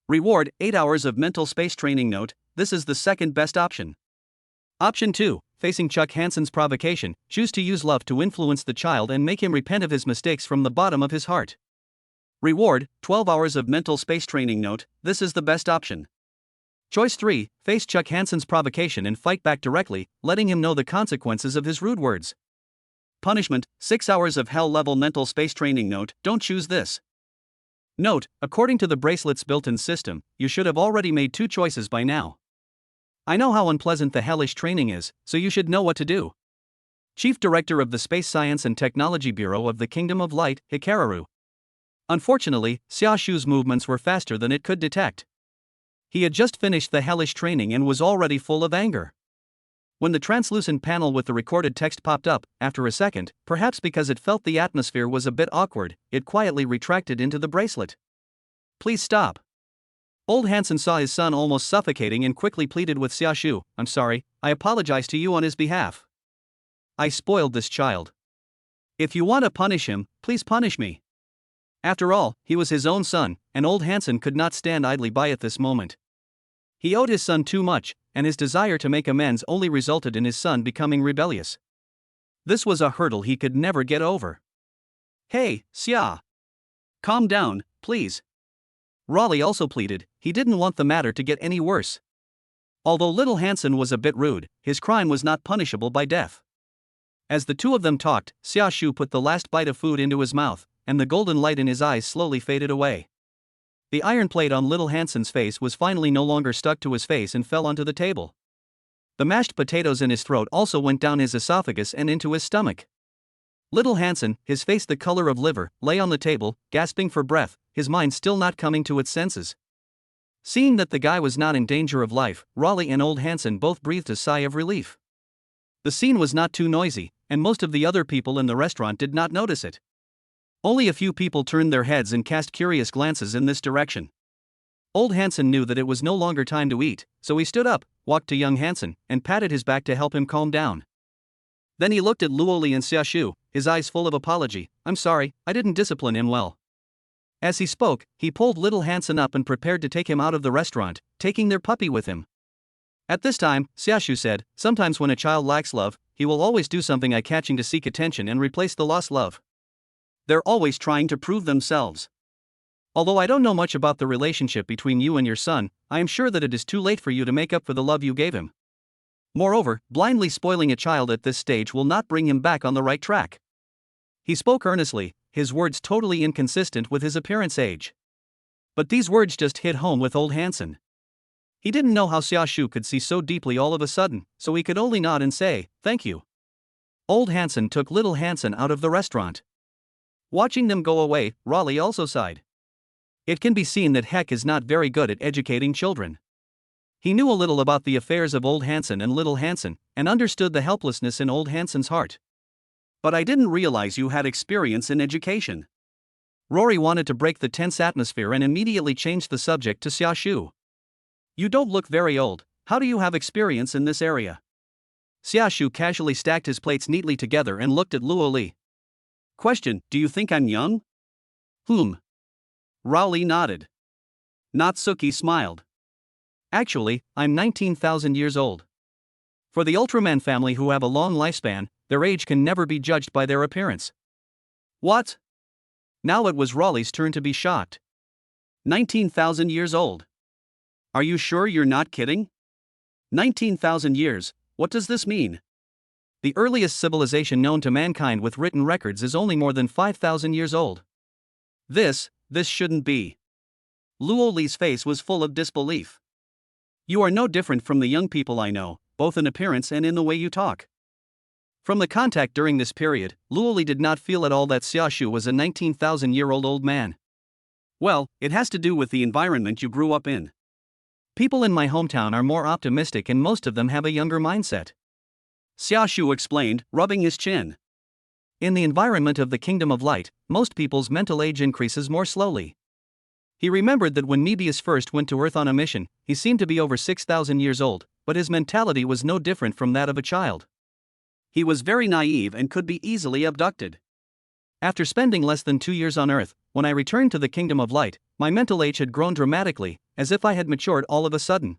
Reward, 8 hours of mental space training. Note, this is the second best option. Option 2, facing Chuck Hanson's provocation, choose to use love to influence the child and make him repent of his mistakes from the bottom of his heart. Reward, 12 hours of mental space training. Note, this is the best option. Choice 3, face Chuck Hanson's provocation and fight back directly, letting him know the consequences of his rude words. Punishment, 6 hours of hell-level mental space training. Note, don't choose this. Note, according to the bracelet's built-in system, you should have already made 2 choices by now. I know how unpleasant the hellish training is, so you should know what to do. Chief Director of the Space Science and Technology Bureau of the Kingdom of Light, Hikaru. Unfortunately, Xiaoshu's movements were faster than it could detect. He had just finished the hellish training and was already full of anger. When the translucent panel with the recorded text popped up, after a second, perhaps because it felt the atmosphere was a bit awkward, it quietly retracted into the bracelet. Please stop. Old Hanson saw his son almost suffocating and quickly pleaded with Xiaoshu, I'm sorry, I apologize to you on his behalf. I spoiled this child. If you want to punish him, please punish me. After all, he was his own son, and old Hanson could not stand idly by at this moment. He owed his son too much, and his desire to make amends only resulted in his son becoming rebellious. This was a hurdle he could never get over. Hey, Xia! Calm down, please. Raleigh also pleaded, he didn't want the matter to get any worse. Although little Hanson was a bit rude, his crime was not punishable by death. As the two of them talked, Xiaoshu put the last bite of food into his mouth, and the golden light in his eyes slowly faded away. The iron plate on little Hanson's face was finally no longer stuck to his face and fell onto the table. The mashed potatoes in his throat also went down his esophagus and into his stomach. Little Hanson, his face the color of liver, lay on the table, gasping for breath, his mind still not coming to its senses. Seeing that the guy was not in danger of life, Raleigh and old Hanson both breathed a sigh of relief. The scene was not too noisy, and most of the other people in the restaurant did not notice it. Only a few people turned their heads and cast curious glances in this direction. Old Hanson knew that it was no longer time to eat, so he stood up, walked to young Hanson, and patted his back to help him calm down. Then he looked at Luoli and Xiaoshu, his eyes full of apology. I'm sorry, I didn't discipline him well. As he spoke, he pulled little Hanson up and prepared to take him out of the restaurant, taking their puppy with him. At this time, Xiaoshu said, sometimes when a child lacks love, he will always do something eye-catching to seek attention and replace the lost love. They're always trying to prove themselves. Although I don't know much about the relationship between you and your son, I am sure that it is too late for you to make up for the love you gave him. Moreover, blindly spoiling a child at this stage will not bring him back on the right track. He spoke earnestly, his words totally inconsistent with his appearance age. But these words just hit home with old Hanson. He didn't know how Xiaoshu could see so deeply all of a sudden, so he could only nod and say, thank you. Old Hanson took little Hanson out of the restaurant. Watching them go away, Raleigh also sighed. It can be seen that Heck is not very good at educating children. He knew a little about the affairs of old Hanson and little Hanson, and understood the helplessness in old Hanson's heart. But I didn't realize you had experience in education. Rory wanted to break the tense atmosphere and immediately changed the subject to Xiaoshu. You don't look very old, how do you have experience in this area? Xiaoshu casually stacked his plates neatly together and looked at Luoli. Question, do you think I'm young? Rowley nodded. Natsuki smiled. Actually, I'm 19,000 years old. For the Ultraman family who have a long lifespan, their age can never be judged by their appearance. What? Now it was Rowley's turn to be shocked. 19,000 years old. Are you sure you're not kidding? 19,000 years, what does this mean? The earliest civilization known to mankind with written records is only more than 5,000 years old. This shouldn't be. Luoli's face was full of disbelief. You are no different from the young people I know, both in appearance and in the way you talk. From the contact during this period, Luoli did not feel at all that Xiaoshu was a 19,000-year-old old man. Well, it has to do with the environment you grew up in. People in my hometown are more optimistic and most of them have a younger mindset. Xiaoshu explained, rubbing his chin. In the environment of the Kingdom of Light, most people's mental age increases more slowly. He remembered that when Mebius first went to Earth on a mission, he seemed to be over 6,000 years old, but his mentality was no different from that of a child. He was very naive and could be easily abducted. After spending less than 2 years on Earth, when I returned to the Kingdom of Light, my mental age had grown dramatically, as if I had matured all of a sudden.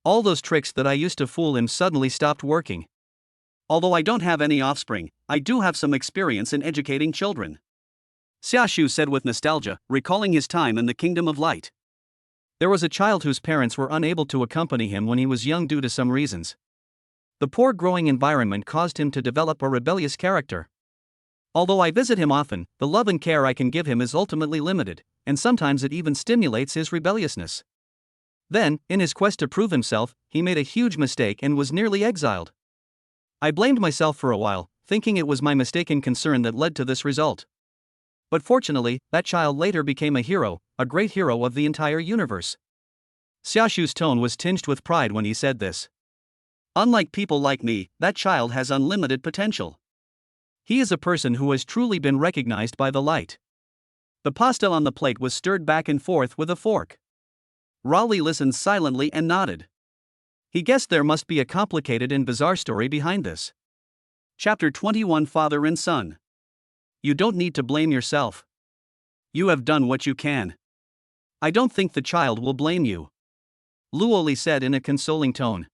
All those tricks that I used to fool him suddenly stopped working. Although I don't have any offspring, I do have some experience in educating children. Xiaoshu said with nostalgia, recalling his time in the Kingdom of Light. There was a child whose parents were unable to accompany him when he was young due to some reasons. The poor growing environment caused him to develop a rebellious character. Although I visit him often, the love and care I can give him is ultimately limited, and sometimes it even stimulates his rebelliousness. Then, in his quest to prove himself, he made a huge mistake and was nearly exiled. I blamed myself for a while, thinking it was my mistaken concern that led to this result. But fortunately, that child later became a hero, a great hero of the entire universe. Xiaoshu's tone was tinged with pride when he said this. Unlike people like me, that child has unlimited potential. He is a person who has truly been recognized by the light. The pasta on the plate was stirred back and forth with a fork. Rowley listened silently and nodded. He guessed there must be a complicated and bizarre story behind this. Chapter 21 Father and Son. You don't need to blame yourself. You have done what you can. I don't think the child will blame you. Luoli said in a consoling tone.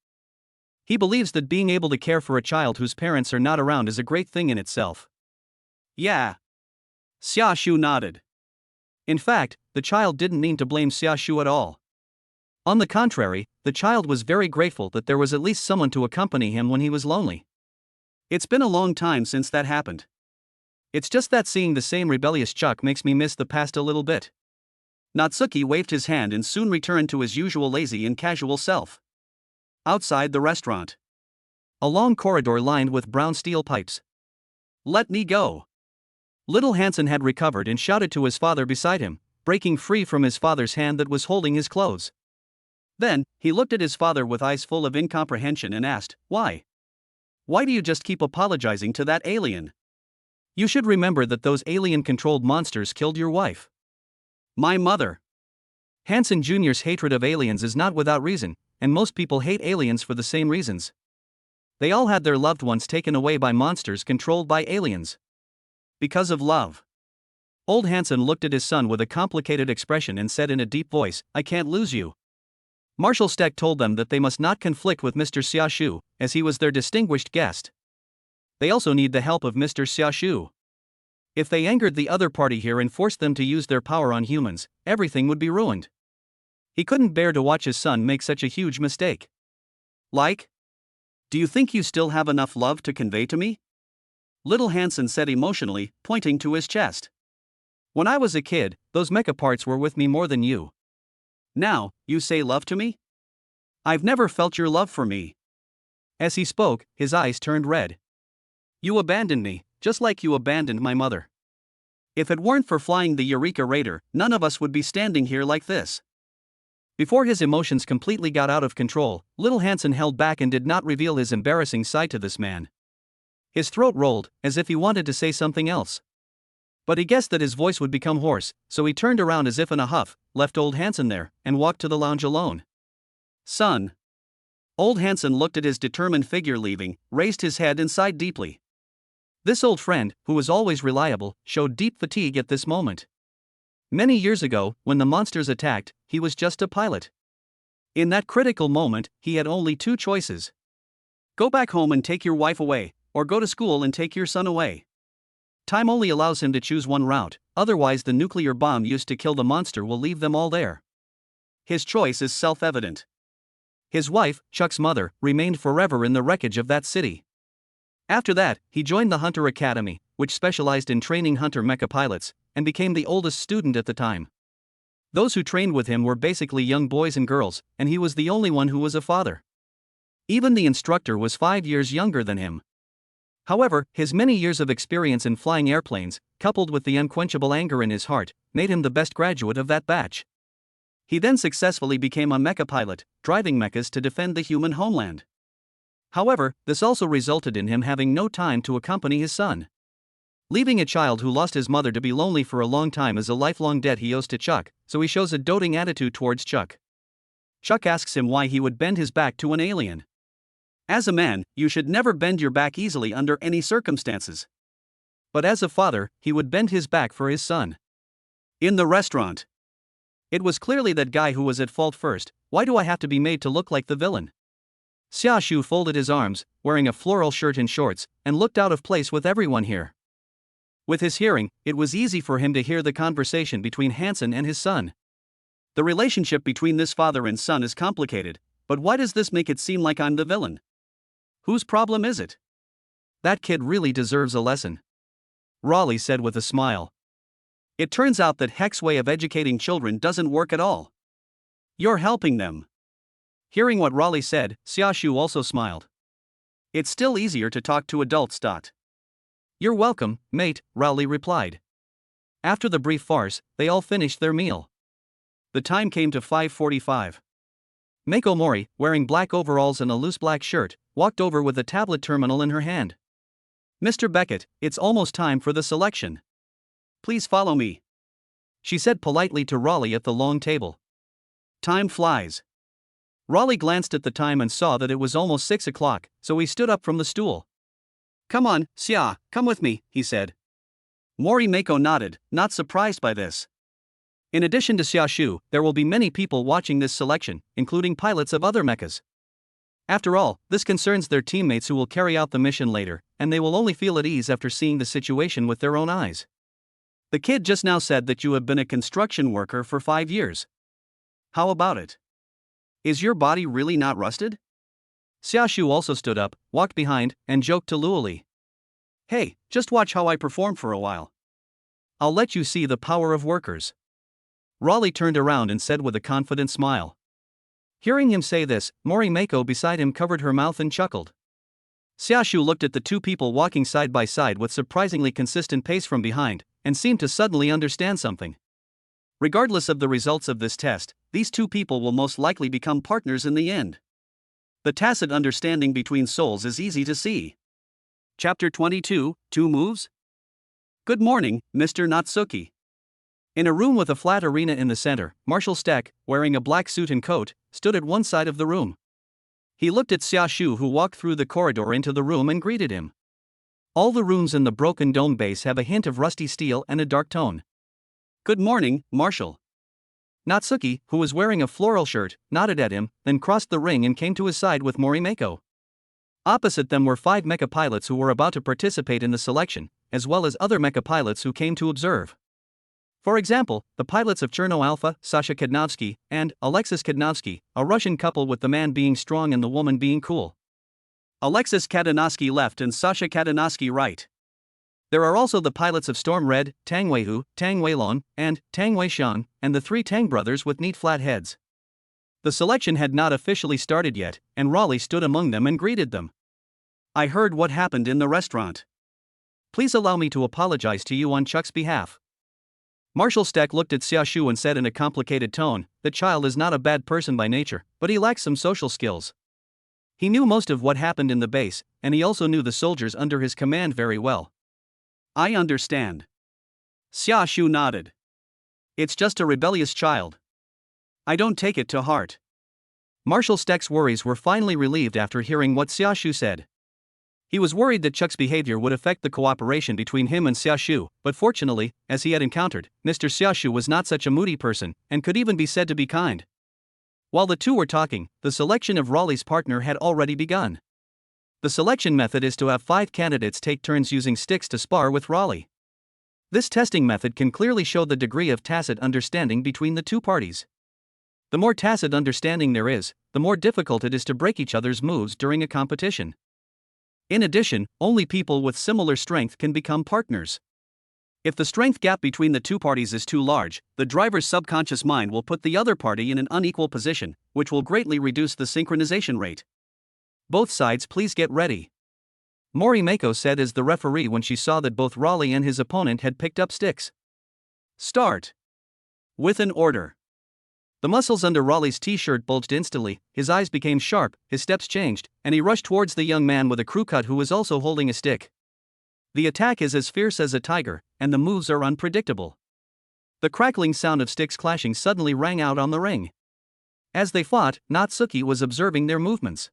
He believes that being able to care for a child whose parents are not around is a great thing in itself. Yeah. Xiaoshu nodded. In fact, the child didn't mean to blame Xiaoshu at all. On the contrary, the child was very grateful that there was at least someone to accompany him when he was lonely. It's been a long time since that happened. It's just that seeing the same rebellious Chuck makes me miss the past a little bit. Natsuki waved his hand and soon returned to his usual lazy and casual self. Outside the restaurant. A long corridor lined with brown steel pipes. Let me go. Little Hansen had recovered and shouted to his father beside him, breaking free from his father's hand that was holding his clothes. Then, he looked at his father with eyes full of incomprehension and asked, Why? Why do you just keep apologizing to that alien? You should remember that those alien-controlled monsters killed your wife. My mother. Hansen Jr.'s hatred of aliens is not without reason, and most people hate aliens for the same reasons. They all had their loved ones taken away by monsters controlled by aliens. Because of love. Old Hansen looked at his son with a complicated expression and said in a deep voice, I can't lose you. Marshal Steck told them that they must not conflict with Mr. Xiaoshu, as he was their distinguished guest. They also need the help of Mr. Xiaoshu. If they angered the other party here and forced them to use their power on humans, everything would be ruined. He couldn't bear to watch his son make such a huge mistake. Like? Do you think you still have enough love to convey to me? Little Hansen said emotionally, pointing to his chest. When I was a kid, those mecha parts were with me more than you. Now, you say love to me? I've never felt your love for me. As he spoke, his eyes turned red. You abandoned me, just like you abandoned my mother. If it weren't for flying the Eureka Raider, none of us would be standing here like this. Before his emotions completely got out of control, Little Hansen held back and did not reveal his embarrassing side to this man. His throat rolled, as if he wanted to say something else. But he guessed that his voice would become hoarse, so he turned around as if in a huff, left old Hansen there, and walked to the lounge alone. Son. Old Hansen looked at his determined figure leaving, raised his head and sighed deeply. This old friend, who was always reliable, showed deep fatigue at this moment. Many years ago, when the monsters attacked, he was just a pilot. In that critical moment, he had only two choices. Go back home and take your wife away, or go to school and take your son away. Time only allows him to choose one route, otherwise the nuclear bomb used to kill the monster will leave them all there. His choice is self-evident. His wife, Chuck's mother, remained forever in the wreckage of that city. After that, he joined the Hunter Academy, which specialized in training Hunter mecha pilots, and became the oldest student at the time. Those who trained with him were basically young boys and girls, and he was the only one who was a father. Even the instructor was 5 years younger than him. However, his many years of experience in flying airplanes, coupled with the unquenchable anger in his heart, made him the best graduate of that batch. He then successfully became a mecha pilot, driving mechas to defend the human homeland. However, this also resulted in him having no time to accompany his son. Leaving a child who lost his mother to be lonely for a long time is a lifelong debt he owes to Chuck, so he shows a doting attitude towards Chuck. Chuck asks him why he would bend his back to an alien. As a man, you should never bend your back easily under any circumstances. But as a father, he would bend his back for his son. In the restaurant, it was clearly that guy who was at fault first. Why do I have to be made to look like the villain? Xiaoshu folded his arms, wearing a floral shirt and shorts, and looked out of place with everyone here. With his hearing, it was easy for him to hear the conversation between Hansen and his son. The relationship between this father and son is complicated, but why does this make it seem like I'm the villain? Whose problem is it? That kid really deserves a lesson. Raleigh said with a smile. It turns out that Heck's way of educating children doesn't work at all. You're helping them. Hearing what Raleigh said, Xiaoshu also smiled. It's still easier to talk to adults. You're welcome, mate, Raleigh replied. After the brief farce, they all finished their meal. The time came to 5:45. Mako Mori, wearing black overalls and a loose black shirt, walked over with a tablet terminal in her hand. Mr. Beckett, it's almost time for the selection. Please follow me, she said politely to Raleigh at the long table. Time flies. Raleigh glanced at the time and saw that it was almost 6 o'clock, so he stood up from the stool. Come on, Xia, come with me, he said. Mori Mako nodded, not surprised by this. In addition to Xiaoshu, there will be many people watching this selection, including pilots of other mechas. After all, this concerns their teammates who will carry out the mission later, and they will only feel at ease after seeing the situation with their own eyes. The kid just now said that you have been a construction worker for 5 years. How about it? Is your body really not rusted? Xiaoshu also stood up, walked behind, and joked to Luoli. Hey, just watch how I perform for a while. I'll let you see the power of workers. Raleigh turned around and said with a confident smile. Hearing him say this, Mori Mako beside him covered her mouth and chuckled. Xiaoshu looked at the two people walking side by side with surprisingly consistent pace from behind, and seemed to suddenly understand something. Regardless of the results of this test, these two people will most likely become partners in the end. The tacit understanding between souls is easy to see. Chapter 22, Two Moves? Good morning, Mr. Natsuki. In a room with a flat arena in the center, Marshal Steck, wearing a black suit and coat, stood at one side of the room. He looked at Xiaoshu, who walked through the corridor into the room, and greeted him. All the rooms in the broken dome base have a hint of rusty steel and a dark tone. Good morning, Marshal. Natsuki, who was wearing a floral shirt, nodded at him, then crossed the ring and came to his side with Mori Mako. Opposite them were 5 mecha pilots who were about to participate in the selection, as well as other mecha pilots who came to observe. For example, the pilots of Cherno Alpha, Sasha Kadnovsky, and Alexis Kadnovsky, a Russian couple with the man being strong and the woman being cool. Alexis Kadnovsky left and Sasha Kadnovsky right. There are also the pilots of Storm Red, Tang Weihu, Tang Weilong, and Tang Weishan, and the 3 Tang brothers with neat flat heads. The selection had not officially started yet, and Raleigh stood among them and greeted them. I heard what happened in the restaurant. Please allow me to apologize to you on Chuck's behalf. Marshal Steck looked at Xiaoshu and said in a complicated tone, the child is not a bad person by nature, but he lacks some social skills. He knew most of what happened in the base, and he also knew the soldiers under his command very well. I understand. Xiaoshu nodded. It's just a rebellious child. I don't take it to heart. Marshal Steck's worries were finally relieved after hearing what Xiaoshu said. He was worried that Chuck's behavior would affect the cooperation between him and Xiaoshu, but fortunately, as he had encountered, Mr. Xiaoshu was not such a moody person, and could even be said to be kind. While the two were talking, the selection of Raleigh's partner had already begun. The selection method is to have 5 candidates take turns using sticks to spar with Raleigh. This testing method can clearly show the degree of tacit understanding between the two parties. The more tacit understanding there is, the more difficult it is to break each other's moves during a competition. In addition, only people with similar strength can become partners. If the strength gap between the two parties is too large, the driver's subconscious mind will put the other party in an unequal position, which will greatly reduce the synchronization rate. Both sides, please get ready, Morimako said as the referee when she saw that both Raleigh and his opponent had picked up sticks. Start. With an order. The muscles under Raleigh's t-shirt bulged instantly, his eyes became sharp, his steps changed, and he rushed towards the young man with a crew cut who was also holding a stick. The attack is as fierce as a tiger, and the moves are unpredictable. The crackling sound of sticks clashing suddenly rang out on the ring. As they fought, Natsuki was observing their movements.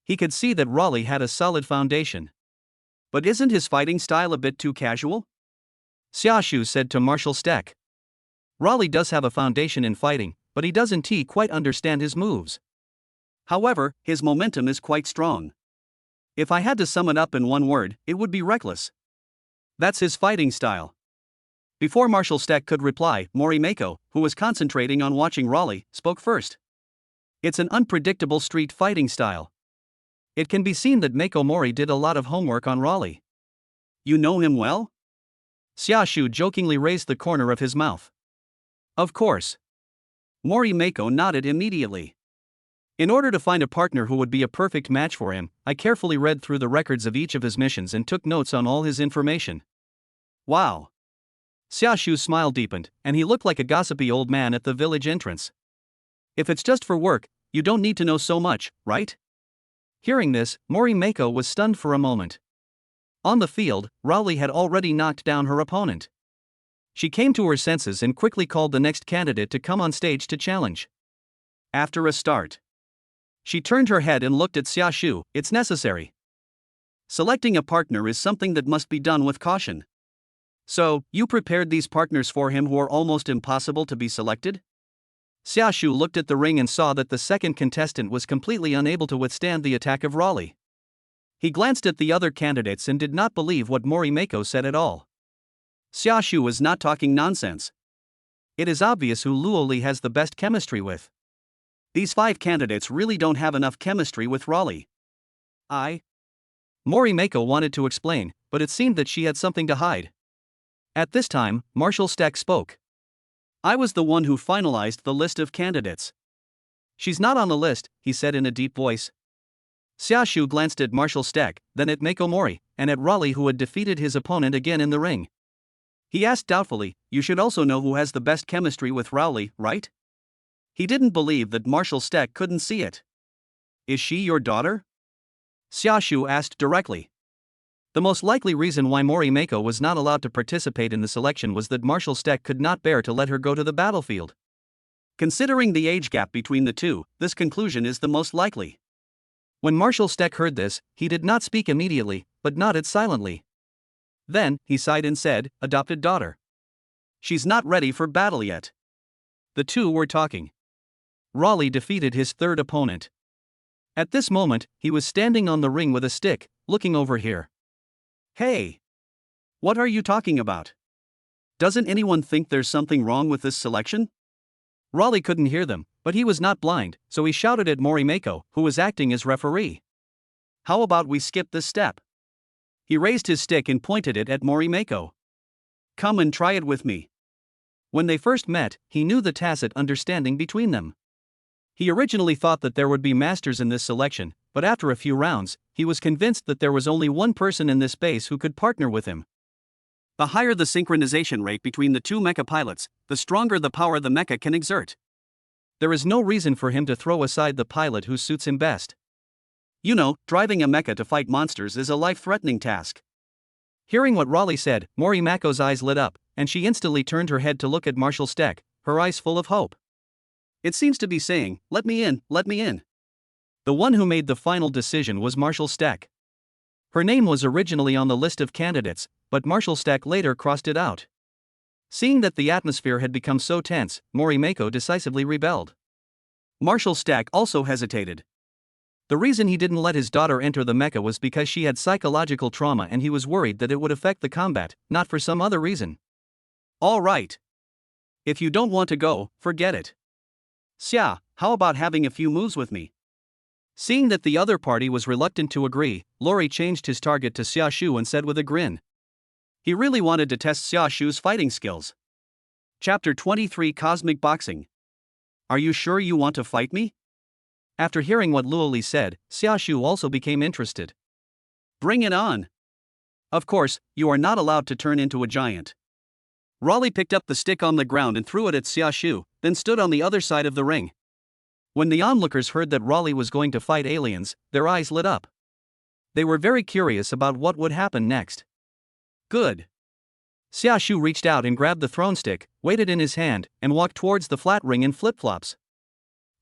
He could see that Raleigh had a solid foundation. But isn't his fighting style a bit too casual? Xiaoshu said to Marshal Steck. Raleigh does have a foundation in fighting, but he doesn't quite understand his moves. However, his momentum is quite strong. If I had to sum it up in one word, it would be reckless. That's his fighting style. Before Marshal Steck could reply, Morimako, who was concentrating on watching Raleigh, spoke first. It's an unpredictable street fighting style. It can be seen that Mako Mori did a lot of homework on Raleigh. You know him well? Xiaoshu jokingly raised the corner of his mouth. Of course. Morimako nodded immediately. In order to find a partner who would be a perfect match for him, I carefully read through the records of each of his missions and took notes on all his information. Wow. Xiaoshu's smile deepened, and he looked like a gossipy old man at the village entrance. If it's just for work, you don't need to know so much, right? Hearing this, Morimako was stunned for a moment. On the field, Raleigh had already knocked down her opponent. She came to her senses and quickly called the next candidate to come on stage to challenge. After a start, she turned her head and looked at Xiaoshu. It's necessary. Selecting a partner is something that must be done with caution. So, you prepared these partners for him who are almost impossible to be selected? Xiaoshu looked at the ring and saw that the second contestant was completely unable to withstand the attack of Raleigh. He glanced at the other candidates and did not believe what Morimako said at all. Xiaoshu was not talking nonsense. It is obvious who Luoli has the best chemistry with. These 5 candidates really don't have enough chemistry with Raleigh. Morimako wanted to explain, but it seemed that she had something to hide. At this time, Marshal Steck spoke. I was the one who finalized the list of candidates. She's not on the list, he said in a deep voice. Xiaoshu glanced at Marshal Steck, then at Mako Mori, and at Raleigh who had defeated his opponent again in the ring. He asked doubtfully, you should also know who has the best chemistry with Raleigh, right? He didn't believe that Marshal Steck couldn't see it. Is she your daughter? Xiaoshu asked directly. The most likely reason why Morimako was not allowed to participate in the selection was that Marshal Steck could not bear to let her go to the battlefield. Considering the age gap between the two, this conclusion is the most likely. When Marshal Steck heard this, he did not speak immediately, but nodded silently. Then, he sighed and said, adopted daughter. She's not ready for battle yet. The two were talking. Raleigh defeated his third opponent. At this moment, he was standing on the ring with a stick, looking over here. Hey! What are you talking about? Doesn't anyone think there's something wrong with this selection? Raleigh couldn't hear them, but he was not blind, so he shouted at Morimako, who was acting as referee. How about we skip this step? He raised his stick and pointed it at Morimako. Come and try it with me. When they first met, he knew the tacit understanding between them. He originally thought that there would be masters in this selection, but after a few rounds, he was convinced that there was only one person in this base who could partner with him. The higher the synchronization rate between the two mecha pilots, the stronger the power the mecha can exert. There is no reason for him to throw aside the pilot who suits him best. You know, driving a mecha to fight monsters is a life-threatening task. Hearing what Raleigh said, Morimako's eyes lit up, and she instantly turned her head to look at Marshal Steck, her eyes full of hope. It seems to be saying, let me in, let me in. The one who made the final decision was Marshal Steck. Her name was originally on the list of candidates, but Marshal Stack later crossed it out. Seeing that the atmosphere had become so tense, Morimako decisively rebelled. Marshal Stack also hesitated. The reason he didn't let his daughter enter the mecha was because she had psychological trauma and he was worried that it would affect the combat, not for some other reason. All right. If you don't want to go, forget it. Xia, how about having a few moves with me? Seeing that the other party was reluctant to agree, Lori changed his target to Xia Shu and said with a grin. He really wanted to test Xia Shu's fighting skills. Chapter 23 Cosmic Boxing. Are you sure you want to fight me? After hearing what Luoli said, Xia Shu also became interested. Bring it on. Of course, you are not allowed to turn into a giant. Raleigh picked up the stick on the ground and threw it at Xia Shu, then stood on the other side of the ring. When the onlookers heard that Raleigh was going to fight aliens, their eyes lit up. They were very curious about what would happen next. Good. Xia Shu reached out and grabbed the throne stick, weighted in his hand, and walked towards the flat ring in flip-flops.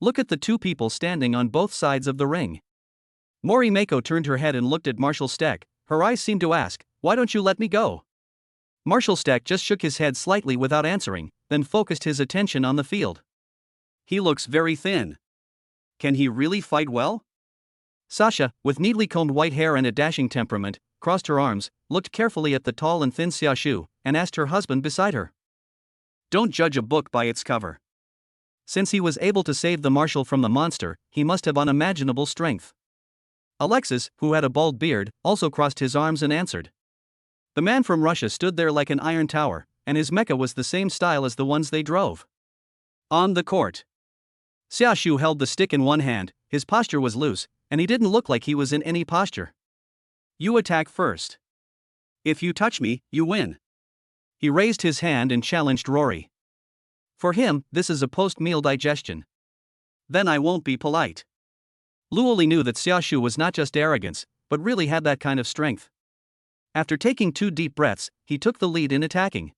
Look at the two people standing on both sides of the ring. Morimako turned her head and looked at Marshal Stack. Her eyes seemed to ask, "Why don't you let me go?" Marshal Stack just shook his head slightly without answering, then focused his attention on the field. He looks very thin. Can he really fight well? Sasha, with neatly combed white hair and a dashing temperament, crossed her arms, looked carefully at the tall and thin Xia Shu, and asked her husband beside her. Don't judge a book by its cover. Since he was able to save the marshal from the monster, he must have unimaginable strength. Alexis, who had a bald beard, also crossed his arms and answered. The man from Russia stood there like an iron tower, and his mecha was the same style as the ones they drove. On the court. Xia Shu held the stick in one hand, his posture was loose, and he didn't look like he was in any posture. You attack first. If you touch me, you win. He raised his hand and challenged Rory. For him, this is a post-meal digestion. Then I won't be polite. Luoli knew that Xia Shu was not just arrogance, but really had that kind of strength. After taking 2 deep breaths, he took the lead in attacking.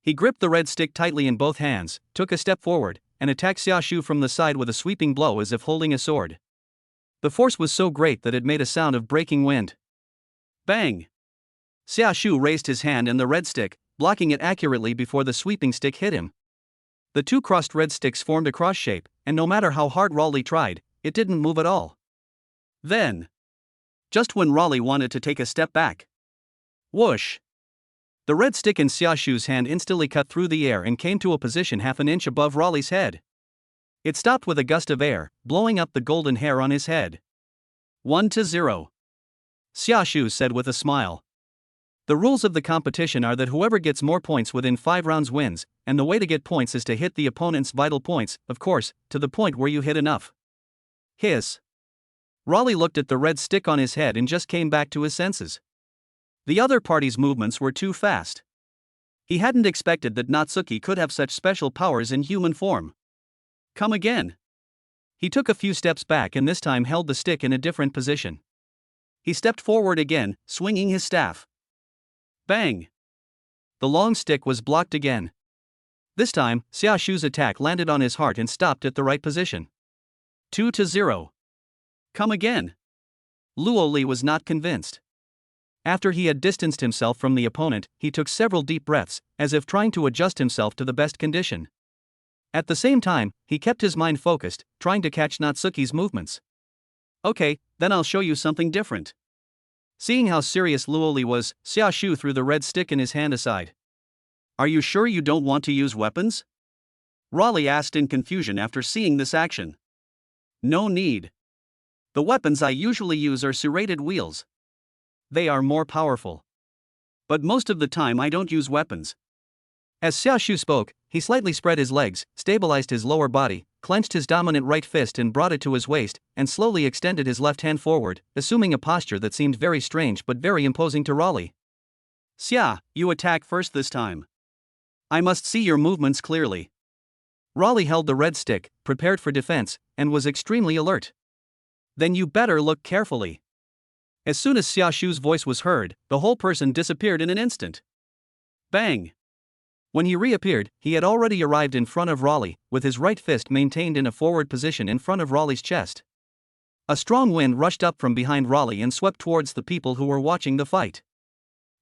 He gripped the red stick tightly in both hands, took a step forward, and attacked Xia Shu from the side with a sweeping blow as if holding a sword. The force was so great that it made a sound of breaking wind. Bang! Xia Shu raised his hand and the red stick, blocking it accurately before the sweeping stick hit him. The 2 crossed red sticks formed a cross shape, and no matter how hard Raleigh tried, it didn't move at all. Then, just when Raleigh wanted to take a step back, whoosh! The red stick in Xia Shu's hand instantly cut through the air and came to a position half an inch above Raleigh's head. It stopped with a gust of air, blowing up the golden hair on his head. 1-0. Xia Shu said with a smile. The rules of the competition are that whoever gets more points within 5 rounds wins, and the way to get points is to hit the opponent's vital points, of course, to the point where you hit enough. Hiss. Raleigh looked at the red stick on his head and just came back to his senses. The other party's movements were too fast. He hadn't expected that Natsuki could have such special powers in human form. Come again. He took a few steps back and this time held the stick in a different position. He stepped forward again, swinging his staff. Bang! The long stick was blocked again. This time, Xia Shu's attack landed on his heart and stopped at the right position. 2-0. Come again. Luoli was not convinced. After he had distanced himself from the opponent, he took several deep breaths, as if trying to adjust himself to the best condition. At the same time, he kept his mind focused, trying to catch Natsuki's movements. Okay, then I'll show you something different. Seeing how serious Luoli was, Xia Shu threw the red stick in his hand aside. Are you sure you don't want to use weapons? Raleigh asked in confusion after seeing this action. No need. The weapons I usually use are serrated wheels. They are more powerful. But most of the time I don't use weapons. As Xia Shu spoke, he slightly spread his legs, stabilized his lower body, clenched his dominant right fist and brought it to his waist, and slowly extended his left hand forward, assuming a posture that seemed very strange but very imposing to Raleigh. Xia, you attack first this time. I must see your movements clearly. Raleigh held the red stick, prepared for defense, and was extremely alert. Then you better look carefully. As soon as Xia Shu's voice was heard, the whole person disappeared in an instant. Bang! When he reappeared, he had already arrived in front of Raleigh, with his right fist maintained in a forward position in front of Raleigh's chest. A strong wind rushed up from behind Raleigh and swept towards the people who were watching the fight.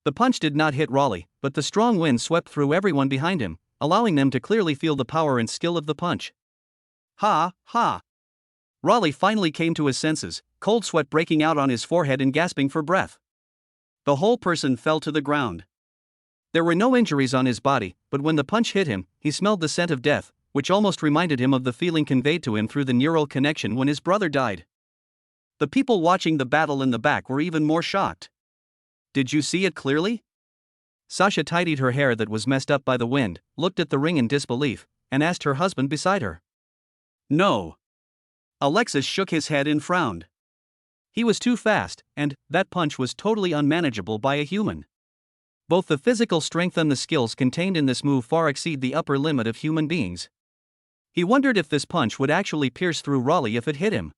The punch did not hit Raleigh, but the strong wind swept through everyone behind him, allowing them to clearly feel the power and skill of the punch. Ha, ha! Raleigh finally came to his senses, cold sweat breaking out on his forehead and gasping for breath. The whole person fell to the ground. There were no injuries on his body, but when the punch hit him, he smelled the scent of death, which almost reminded him of the feeling conveyed to him through the neural connection when his brother died. The people watching the battle in the back were even more shocked. Did you see it clearly? Sasha tidied her hair that was messed up by the wind, looked at the ring in disbelief, and asked her husband beside her. No. Alexis shook his head and frowned. He was too fast, and that punch was totally unmanageable by a human. Both the physical strength and the skills contained in this move far exceed the upper limit of human beings. He wondered if this punch would actually pierce through Raleigh if it hit him.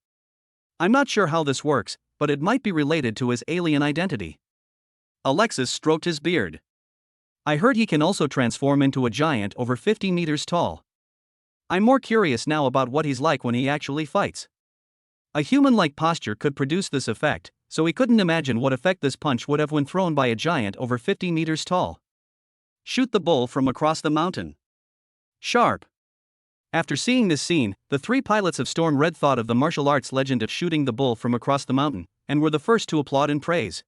I'm not sure how this works, but it might be related to his alien identity. Alexis stroked his beard. I heard he can also transform into a giant over 50 meters tall. I'm more curious now about what he's like when he actually fights. A human-like posture could produce this effect, so he couldn't imagine what effect this punch would have when thrown by a giant over 50 meters tall. Shoot the bull from across the mountain. Sharp. After seeing this scene, the three pilots of Storm Red thought of the martial arts legend of shooting the bull from across the mountain, and were the first to applaud and praise.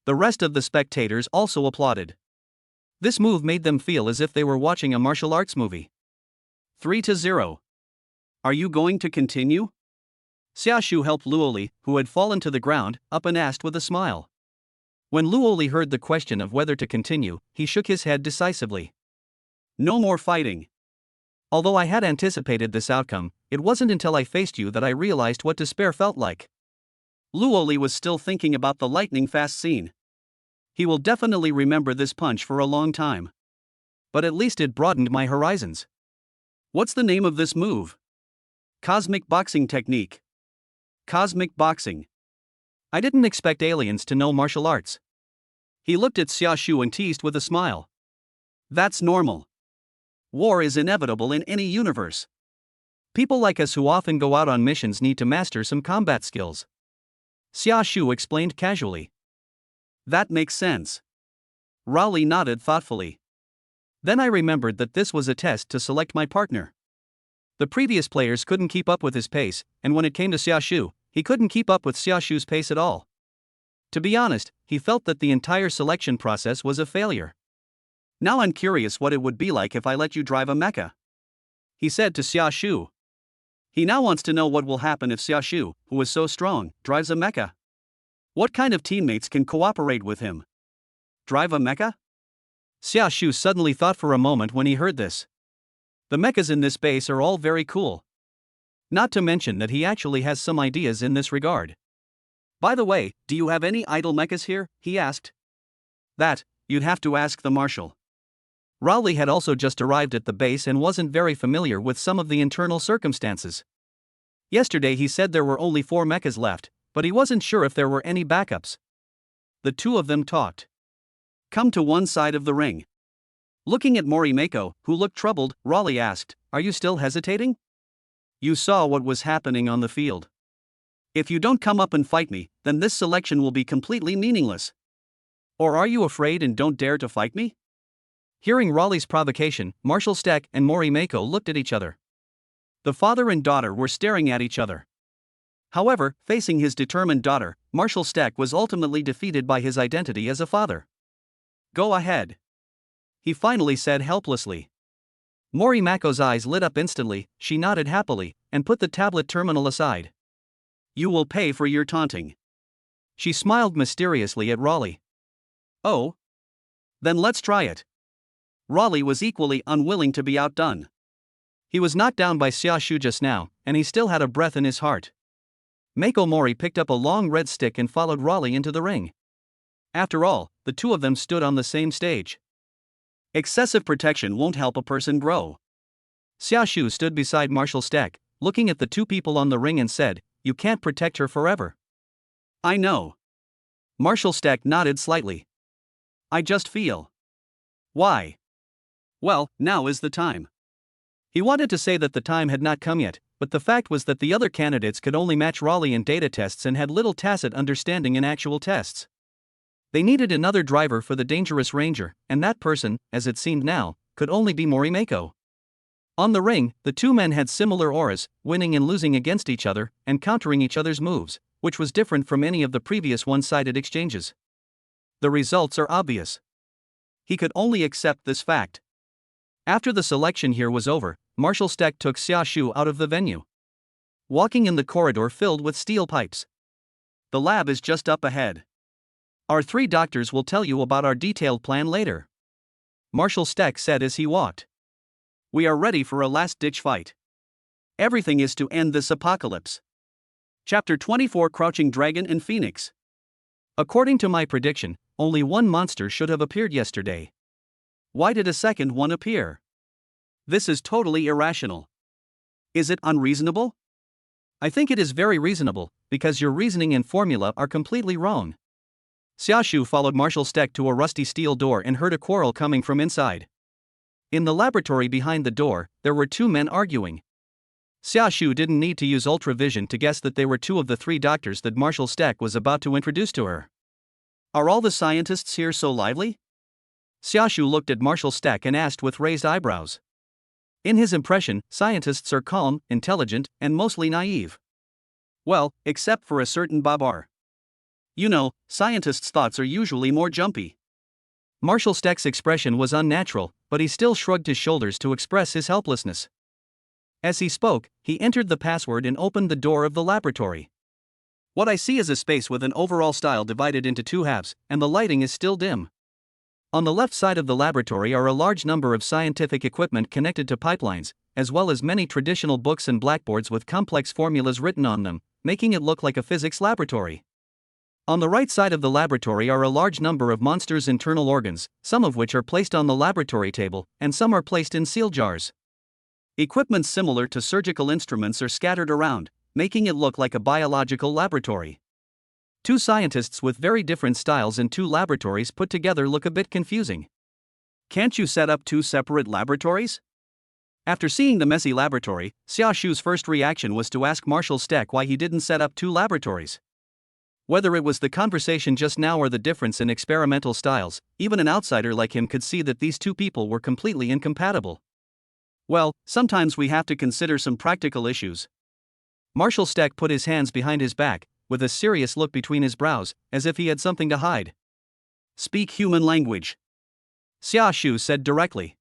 The rest of the spectators also applauded. This move made them feel as if they were watching a martial arts movie. 3-0. Are you going to continue? Xiaoshu helped Luoli, who had fallen to the ground, up and asked with a smile. When Luoli heard the question of whether to continue, he shook his head decisively. No more fighting. Although I had anticipated this outcome, it wasn't until I faced you that I realized what despair felt like. Luoli was still thinking about the lightning-fast scene. He will definitely remember this punch for a long time. But at least it broadened my horizons. What's the name of this move? Cosmic boxing technique. Cosmic boxing. I didn't expect aliens to know martial arts. He looked at Xiaoshu and teased with a smile. That's normal. War is inevitable in any universe. People like us who often go out on missions need to master some combat skills. Xiaoshu explained casually. That makes sense. Raleigh nodded thoughtfully. Then I remembered that this was a test to select my partner. The previous players couldn't keep up with his pace, and when it came to Xiaoshu, he couldn't keep up with Xiaoshu's pace at all. To be honest, he felt that the entire selection process was a failure. Now I'm curious what it would be like if I let you drive a mecha, he said to Xiaoshu. He now wants to know what will happen if Xiaoshu, who is so strong, drives a mecha. What kind of teammates can cooperate with him? Drive a mecha? Xiaoshu suddenly thought for a moment when he heard this. The mechas in this base are all very cool. Not to mention that he actually has some ideas in this regard. By the way, do you have any idle mechas here? He asked. That, you'd have to ask the marshal. Raleigh had also just arrived at the base and wasn't very familiar with some of the internal circumstances. Yesterday he said there were only 4 mechas left, but he wasn't sure if there were any backups. The two of them talked. Come to one side of the ring. Looking at Morimako, who looked troubled, Raleigh asked, Are you still hesitating? You saw what was happening on the field. If you don't come up and fight me, then this selection will be completely meaningless. Or are you afraid and don't dare to fight me? Hearing Raleigh's provocation, Marshal Steck and Morimako looked at each other. The father and daughter were staring at each other. However, facing his determined daughter, Marshal Steck was ultimately defeated by his identity as a father. Go ahead, he finally said helplessly. Morimako's eyes lit up instantly, she nodded happily, and put the tablet terminal aside. You will pay for your taunting. She smiled mysteriously at Raleigh. Oh? Then let's try it. Raleigh was equally unwilling to be outdone. He was knocked down by Xiaoshu just now, and he still had a breath in his heart. Mako Mori picked up a long red stick and followed Raleigh into the ring. After all, the two of them stood on the same stage. Excessive protection won't help a person grow. Xiaoshu stood beside Marshal Steck, looking at the two people on the ring and said, You can't protect her forever. I know. Marshal Steck nodded slightly. I just feel. Why? Well, now is the time. He wanted to say that the time had not come yet, but the fact was that the other candidates could only match Raleigh in data tests and had little tacit understanding in actual tests. They needed another driver for the dangerous Ranger, and that person, as it seemed now, could only be Morimako. On the ring, the two men had similar auras, winning and losing against each other, and countering each other's moves, which was different from any of the previous one-sided exchanges. The results are obvious. He could only accept this fact. After the selection here was over, Marshal Steck took Xia Shu out of the venue. Walking in the corridor filled with steel pipes. The lab is just up ahead. Our three doctors will tell you about our detailed plan later, Marshal Steck said as he walked. We are ready for a last-ditch fight. Everything is to end this apocalypse. Chapter 24 Crouching Dragon and Phoenix. According to my prediction, only one monster should have appeared yesterday. Why did a second one appear? This is totally irrational. Is it unreasonable? I think it is very reasonable, because your reasoning and formula are completely wrong. Xia Shu followed Marshal Steck to a rusty steel door and heard a quarrel coming from inside. In the laboratory behind the door, there were two men arguing. Xia Shu didn't need to use ultravision to guess that they were two of the three doctors that Marshal Steck was about to introduce to her. Are all the scientists here so lively? Xia Shu looked at Marshal Steck and asked with raised eyebrows. In his impression, scientists are calm, intelligent, and mostly naive. Well, except for a certain Babar. You know, scientists' thoughts are usually more jumpy. Marshal Steck's expression was unnatural, but he still shrugged his shoulders to express his helplessness. As he spoke, he entered the password and opened the door of the laboratory. What I see is a space with an overall style divided into two halves, and the lighting is still dim. On the left side of the laboratory are a large number of scientific equipment connected to pipelines, as well as many traditional books and blackboards with complex formulas written on them, making it look like a physics laboratory. On the right side of the laboratory are a large number of monsters' internal organs, some of which are placed on the laboratory table, and some are placed in seal jars. Equipment similar to surgical instruments are scattered around, making it look like a biological laboratory. Two scientists with very different styles in two laboratories put together look a bit confusing. Can't you set up two separate laboratories? After seeing the messy laboratory, Xia Shu's first reaction was to ask Marshal Steck why he didn't set up two laboratories. Whether it was the conversation just now or the difference in experimental styles, even an outsider like him could see that these two people were completely incompatible. Well, sometimes we have to consider some practical issues. Marshal Steck put his hands behind his back, with a serious look between his brows, as if he had something to hide. Speak human language, Xia Shu said directly.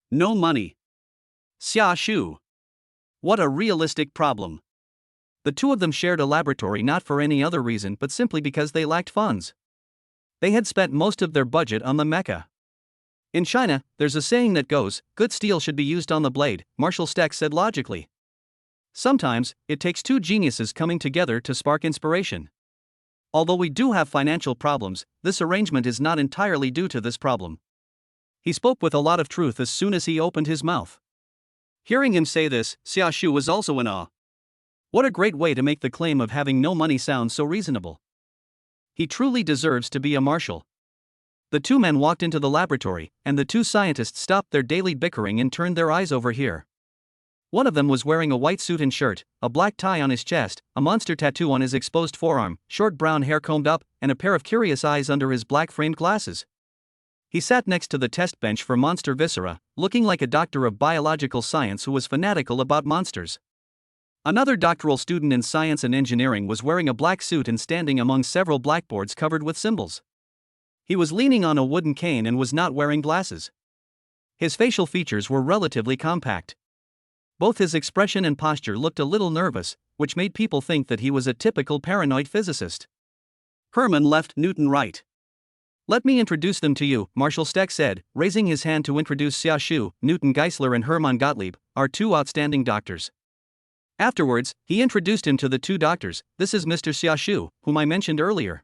No money. Xia Shu. What a realistic problem. The two of them shared a laboratory not for any other reason but simply because they lacked funds. They had spent most of their budget on the mecha. In China, there's a saying that goes, good steel should be used on the blade, Marshal Steck said logically. Sometimes, it takes two geniuses coming together to spark inspiration. Although we do have financial problems, this arrangement is not entirely due to this problem. He spoke with a lot of truth as soon as he opened his mouth. Hearing him say this, Xia Shu was also in awe. What a great way to make the claim of having no money sound so reasonable. He truly deserves to be a marshal. The two men walked into the laboratory, and the two scientists stopped their daily bickering and turned their eyes over here. One of them was wearing a white suit and shirt, a black tie on his chest, a monster tattoo on his exposed forearm, short brown hair combed up, and a pair of curious eyes under his black-framed glasses. He sat next to the test bench for monster viscera, looking like a doctor of biological science who was fanatical about monsters. Another doctoral student in science and engineering was wearing a black suit and standing among several blackboards covered with symbols. He was leaning on a wooden cane and was not wearing glasses. His facial features were relatively compact. Both his expression and posture looked a little nervous, which made people think that he was a typical paranoid physicist. Herman left, Newton right. Let me introduce them to you, Marshal Steck said, raising his hand to introduce Xia Shu, Newton Geisler and Hermann Gottlieb, our two outstanding doctors. Afterwards, he introduced him to the two doctors. This is Mr. Xia Shu, whom I mentioned earlier.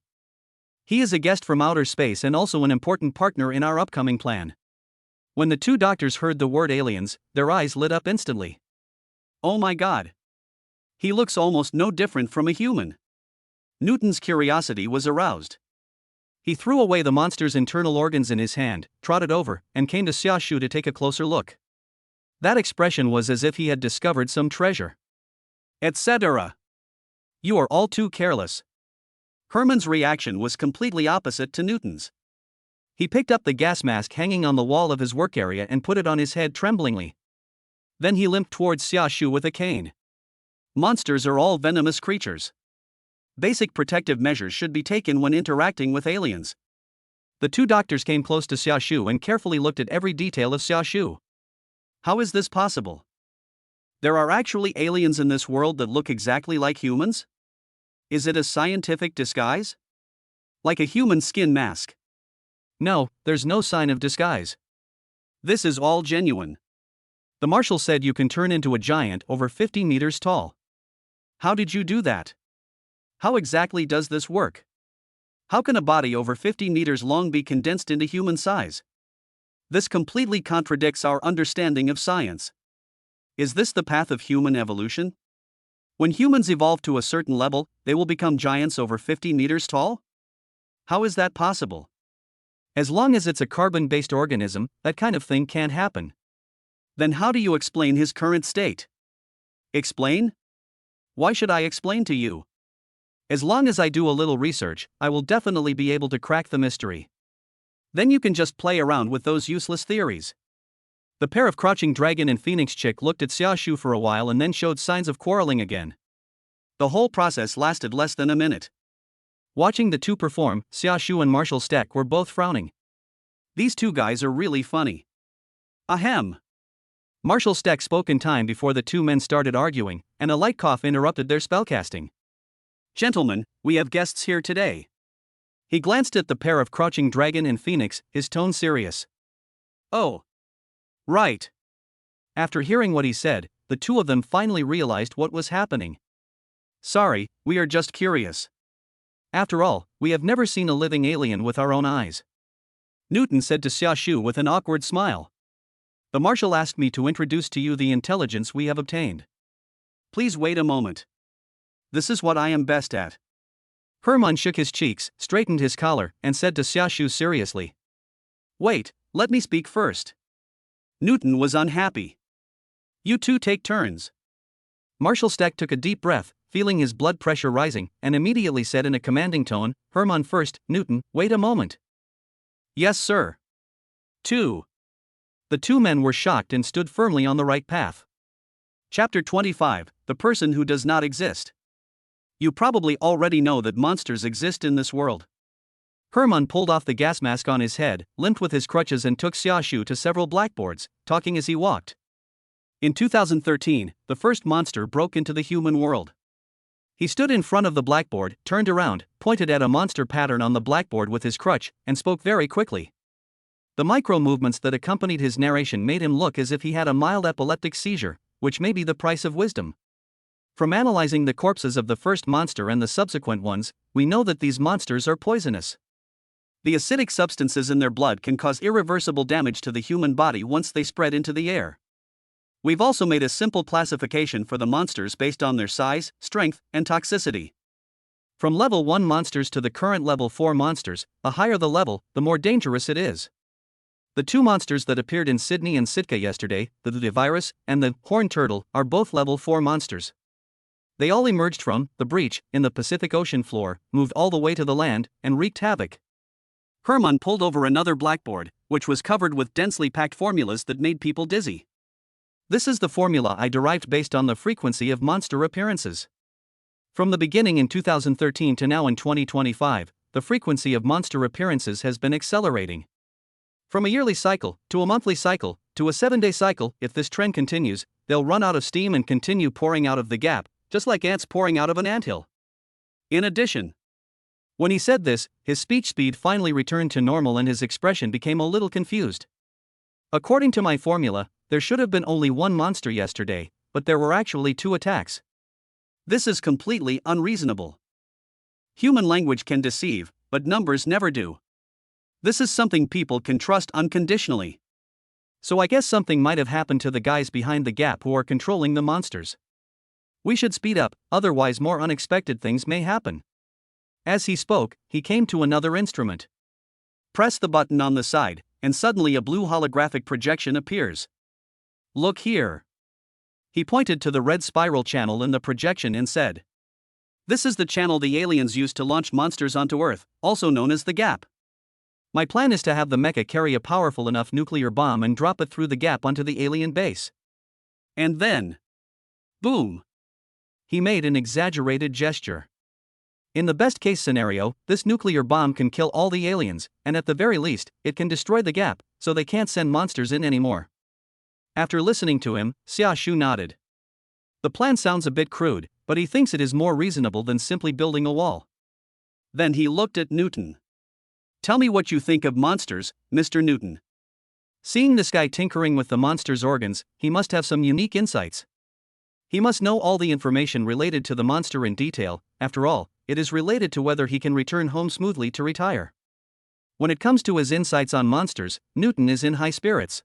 He is a guest from outer space and also an important partner in our upcoming plan. When the two doctors heard the word aliens, their eyes lit up instantly. Oh my God. He looks almost no different from a human. Newton's curiosity was aroused. He threw away the monster's internal organs in his hand, trotted over, and came to Xia Shu to take a closer look. That expression was as if he had discovered some treasure. etc. You are all too careless. Herman's reaction was completely opposite to Newton's. He picked up the gas mask hanging on the wall of his work area and put it on his head tremblingly. Then he limped towards Xiaoshu with a cane. Monsters are all venomous creatures. Basic protective measures should be taken when interacting with aliens. The two doctors came close to Xiaoshu and carefully looked at every detail of Xiaoshu. How is this possible? There are actually aliens in this world that look exactly like humans? Is it a scientific disguise? Like a human skin mask? No, there's no sign of disguise. This is all genuine. The marshal said you can turn into a giant over 50 meters tall. How did you do that? How exactly does this work? How can a body over 50 meters long be condensed into human size? This completely contradicts our understanding of science. Is this the path of human evolution? When humans evolve to a certain level, they will become giants over 50 meters tall? How is that possible? As long as it's a carbon-based organism, that kind of thing can't happen. Then how do you explain his current state? Explain? Why should I explain to you? As long as I do a little research, I will definitely be able to crack the mystery. Then you can just play around with those useless theories. The pair of crouching dragon and phoenix chick looked at Xiaoshu for a while and then showed signs of quarreling again. The whole process lasted less than a minute. Watching the two perform, Xiaoshu and Marshal Steck were both frowning. These two guys are really funny. Ahem. Marshal Steck spoke in time before the two men started arguing, and a light cough interrupted their spellcasting. Gentlemen, we have guests here today. He glanced at the pair of crouching dragon and phoenix, his tone serious. Oh. Right. After hearing what he said, the two of them finally realized what was happening. Sorry, we are just curious. After all, we have never seen a living alien with our own eyes. Newton said to Xiaoshu with an awkward smile. The marshal asked me to introduce to you the intelligence we have obtained. Please wait a moment. This is what I am best at. Hermann shook his cheeks, straightened his collar, and said to Xiaoshu seriously. Wait, let me speak first. Newton was unhappy. You two take turns. Marshal Steck took a deep breath, feeling his blood pressure rising, and immediately said in a commanding tone, Hermann first, Newton, wait a moment. Yes, sir. 2. The two men were shocked and stood firmly on the right path. Chapter 25, The Person Who Does Not Exist. You probably already know that monsters exist in this world. Hermann pulled off the gas mask on his head, limped with his crutches and took Xiaoshu to several blackboards, talking as he walked. In 2013, the first monster broke into the human world. He stood in front of the blackboard, turned around, pointed at a monster pattern on the blackboard with his crutch, and spoke very quickly. The micro-movements that accompanied his narration made him look as if he had a mild epileptic seizure, which may be the price of wisdom. From analyzing the corpses of the first monster and the subsequent ones, we know that these monsters are poisonous. The acidic substances in their blood can cause irreversible damage to the human body once they spread into the air. We've also made a simple classification for the monsters based on their size, strength, and toxicity. From level 1 monsters to the current level 4 monsters, the higher the level, the more dangerous it is. The two monsters that appeared in Sydney and Sitka yesterday, the virus and the horned turtle, are both level 4 monsters. They all emerged from the breach in the Pacific Ocean floor, moved all the way to the land, and wreaked havoc. Hermann pulled over another blackboard, which was covered with densely packed formulas that made people dizzy. This is the formula I derived based on the frequency of monster appearances. From the beginning in 2013 to now in 2025, the frequency of monster appearances has been accelerating. From a yearly cycle, to a monthly cycle, to a 7-day cycle, if this trend continues, they'll run out of steam and continue pouring out of the gap, just like ants pouring out of an anthill. In addition, when he said this, his speech speed finally returned to normal and his expression became a little confused. According to my formula, there should have been only one monster yesterday, but there were actually 2 attacks. This is completely unreasonable. Human language can deceive, but numbers never do. This is something people can trust unconditionally. So I guess something might have happened to the guys behind the gap who are controlling the monsters. We should speed up, otherwise more unexpected things may happen. As he spoke, he came to another instrument. Press the button on the side, and suddenly a blue holographic projection appears. Look here. He pointed to the red spiral channel in the projection and said, "This is the channel the aliens used to launch monsters onto Earth, also known as the Gap. My plan is to have the mecha carry a powerful enough nuclear bomb and drop it through the gap onto the alien base. And then, boom!" He made an exaggerated gesture. In the best case scenario, this nuclear bomb can kill all the aliens, and at the very least, it can destroy the gap, so they can't send monsters in anymore. After listening to him, Xia Shu nodded. The plan sounds a bit crude, but he thinks it is more reasonable than simply building a wall. Then he looked at Newton. "Tell me what you think of monsters, Mr. Newton." Seeing this guy tinkering with the monster's organs, he must have some unique insights. He must know all the information related to the monster in detail. After all, it is related to whether he can return home smoothly to retire. When it comes to his insights on monsters, Newton is in high spirits.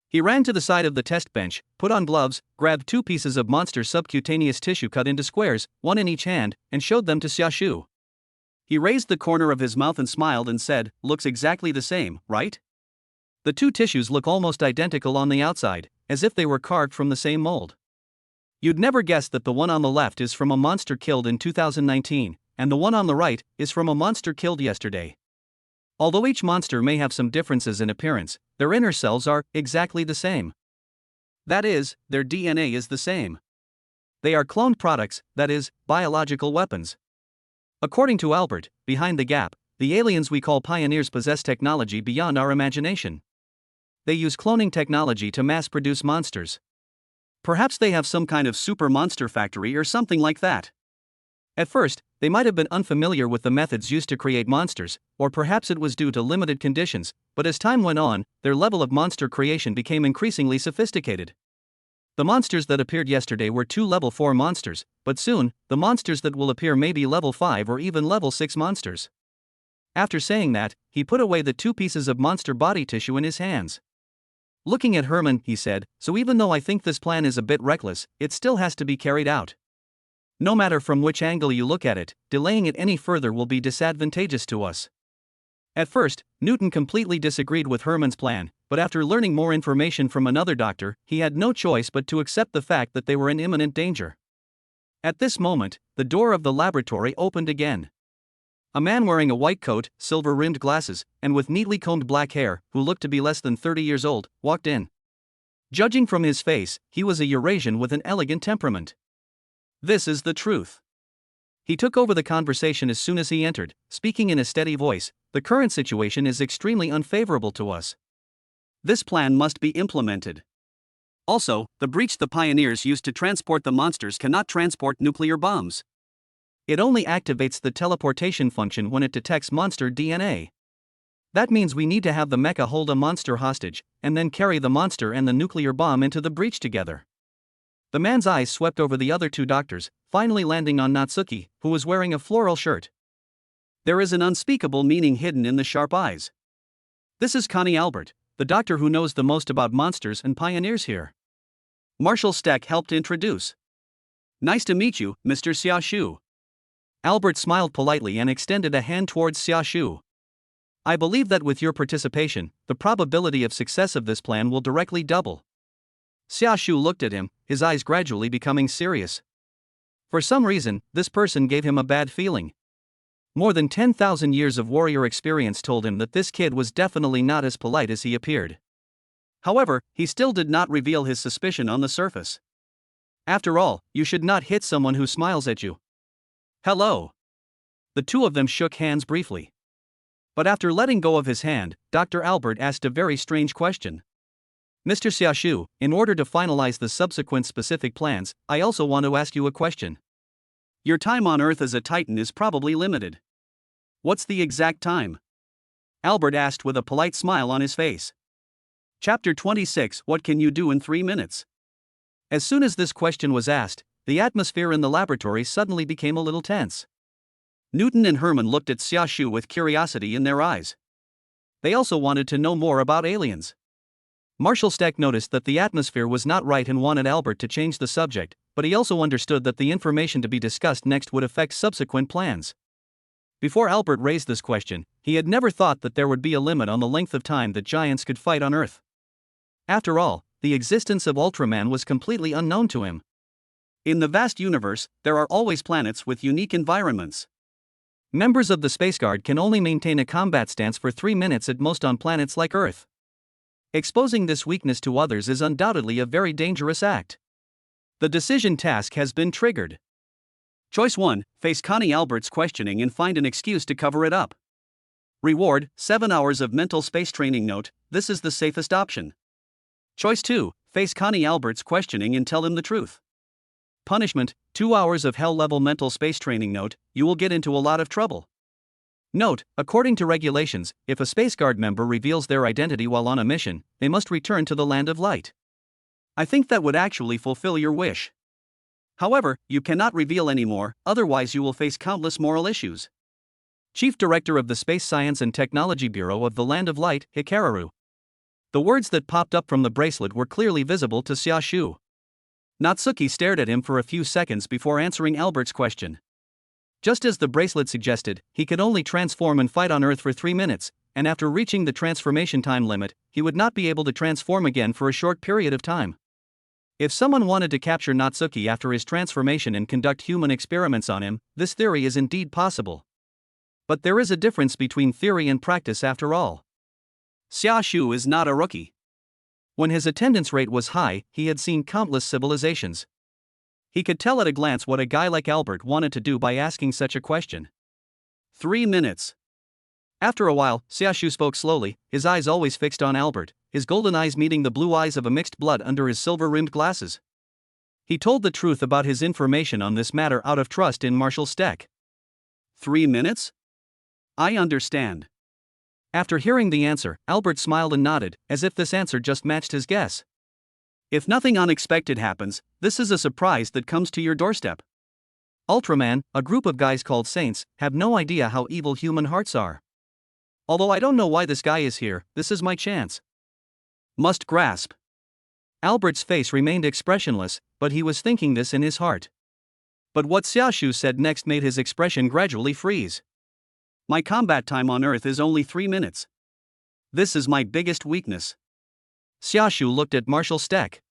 He ran to the side of the test bench, put on gloves, grabbed 2 pieces of monster subcutaneous tissue cut into squares, one in each hand, and showed them to Xia Shu. He raised the corner of his mouth and smiled and said, "Looks exactly the same, right? The 2 tissues look almost identical on the outside, as if they were carved from the same mold. You'd never guess that the one on the left is from a monster killed in 2019, and the one on the right is from a monster killed yesterday. Although each monster may have some differences in appearance, their inner cells are exactly the same. That is, their DNA is the same. They are cloned products, that is, biological weapons. According to Albert, behind the gap, the aliens we call pioneers possess technology beyond our imagination. They use cloning technology to mass-produce monsters. Perhaps they have some kind of super monster factory or something like that. At first, they might have been unfamiliar with the methods used to create monsters, or perhaps it was due to limited conditions, but as time went on, their level of monster creation became increasingly sophisticated. The monsters that appeared yesterday were 2 level 4 monsters, but soon, the monsters that will appear may be level 5 or even level 6 monsters. After saying that, he put away the 2 pieces of monster body tissue in his hands. Looking at Herman, he said, "So even though I think this plan is a bit reckless, it still has to be carried out. No matter from which angle you look at it, delaying it any further will be disadvantageous to us." At first, Newton completely disagreed with Herman's plan, but after learning more information from another doctor, he had no choice but to accept the fact that they were in imminent danger. At this moment, the door of the laboratory opened again. A man wearing a white coat, silver-rimmed glasses, and with neatly combed black hair, who looked to be less than 30 years old, walked in. Judging from his face, he was a Eurasian with an elegant temperament. This is the truth. He took over the conversation as soon as he entered, speaking in a steady voice. "The current situation is extremely unfavorable to us. This plan must be implemented. Also, the breach the pioneers used to transport the monsters cannot transport nuclear bombs. It only activates the teleportation function when it detects monster DNA. That means we need to have the mecha hold a monster hostage, and then carry the monster and the nuclear bomb into the breach together." The man's eyes swept over the other 2 doctors, finally landing on Natsuki, who was wearing a floral shirt. There is an unspeakable meaning hidden in the sharp eyes. "This is Connie Albert, the doctor who knows the most about monsters and pioneers here." Marshall Steck helped introduce. "Nice to meet you, Mr. Xia Shu." Albert smiled politely and extended a hand towards Xia Shu. "I believe that with your participation, the probability of success of this plan will directly double." Xia Shu looked at him, his eyes gradually becoming serious. For some reason, this person gave him a bad feeling. More than 10,000 years of warrior experience told him that this kid was definitely not as polite as he appeared. However, he still did not reveal his suspicion on the surface. After all, you should not hit someone who smiles at you. "Hello." The 2 of them shook hands briefly. But after letting go of his hand, Dr. Albert asked a very strange question. "Mr. Xia Shu, in order to finalize the subsequent specific plans, I also want to ask you a question. Your time on Earth as a Titan is probably limited. What's the exact time?" Albert asked with a polite smile on his face. Chapter 26: What can you do in 3 minutes? As soon as this question was asked, the atmosphere in the laboratory suddenly became a little tense. Newton and Herman looked at Xia Shu with curiosity in their eyes. They also wanted to know more about aliens. Marshall Steck noticed that the atmosphere was not right and wanted Albert to change the subject, but he also understood that the information to be discussed next would affect subsequent plans. Before Albert raised this question, he had never thought that there would be a limit on the length of time that giants could fight on Earth. After all, the existence of Ultraman was completely unknown to him. In the vast universe, there are always planets with unique environments. Members of the Space Guard can only maintain a combat stance for 3 minutes at most on planets like Earth. Exposing this weakness to others is undoubtedly a very dangerous act. The decision task has been triggered. Choice 1: face Connie Albert's questioning and find an excuse to cover it up. Reward: 7 hours of mental space training. Note, this is the safest option. Choice 2: face Connie Albert's questioning and tell him the truth. Punishment: 2 hours of hell-level mental space training. Note, you will get into a lot of trouble. Note, according to regulations, if a Space Guard member reveals their identity while on a mission, they must return to the Land of Light. I think that would actually fulfill your wish. However, you cannot reveal anymore, otherwise you will face countless moral issues. Chief Director of the Space Science and Technology Bureau of the Land of Light, Hikaru. The words that popped up from the bracelet were clearly visible to Xia Shu. Natsuki stared at him for a few seconds before answering Albert's question. Just as the bracelet suggested, he could only transform and fight on Earth for 3 minutes, and after reaching the transformation time limit, he would not be able to transform again for a short period of time. If someone wanted to capture Natsuki after his transformation and conduct human experiments on him, this theory is indeed possible. But there is a difference between theory and practice after all. Xia Shu is not a rookie. When his attendance rate was high, he had seen countless civilizations. He could tell at a glance what a guy like Albert wanted to do by asking such a question. 3 minutes. After a while, Xia Shu spoke slowly, his eyes always fixed on Albert, his golden eyes meeting the blue eyes of a mixed blood under his silver-rimmed glasses. He told the truth about his information on this matter out of trust in Marshal Steck. 3 minutes? I understand. After hearing the answer, Albert smiled and nodded, as if this answer just matched his guess. If nothing unexpected happens, this is a surprise that comes to your doorstep. Ultraman, a group of guys called Saints, have no idea how evil human hearts are. Although I don't know why this guy is here, this is my chance. Must grasp. Albert's face remained expressionless, but he was thinking this in his heart. But what Xia Shu said next made his expression gradually freeze. My combat time on Earth is only 3 minutes. This is my biggest weakness. Xia Shu looked at Marshal Steck.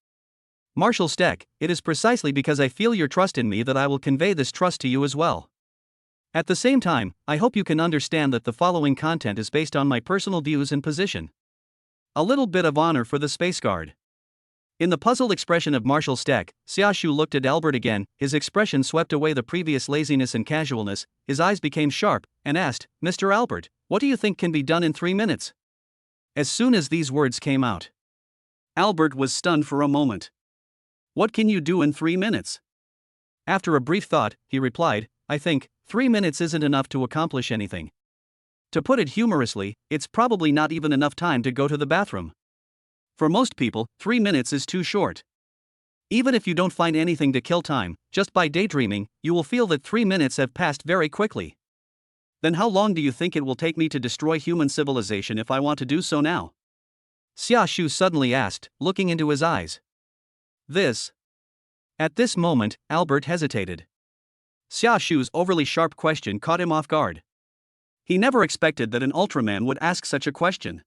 Marshal Steck, it is precisely because I feel your trust in me that I will convey this trust to you as well. At the same time, I hope you can understand that the following content is based on my personal views and position. A little bit of honor for the Space Guard. In the puzzled expression of Marshal Steck, Xia Shu looked at Albert again, his expression swept away the previous laziness and casualness, his eyes became sharp, and asked, Mr. Albert, what do you think can be done in 3 minutes? As soon as these words came out, Albert was stunned for a moment. What can you do in 3 minutes? After a brief thought, he replied, I think 3 minutes isn't enough to accomplish anything. To put it humorously, it's probably not even enough time to go to the bathroom. For most people, 3 minutes is too short. Even if you don't find anything to kill time, just by daydreaming, you will feel that 3 minutes have passed very quickly. Then how long do you think it will take me to destroy human civilization if I want to do so now? Xia Shu suddenly asked, looking into his eyes. At this moment, Albert hesitated. Xia Shu's overly sharp question caught him off guard. He never expected that an Ultraman would ask such a question.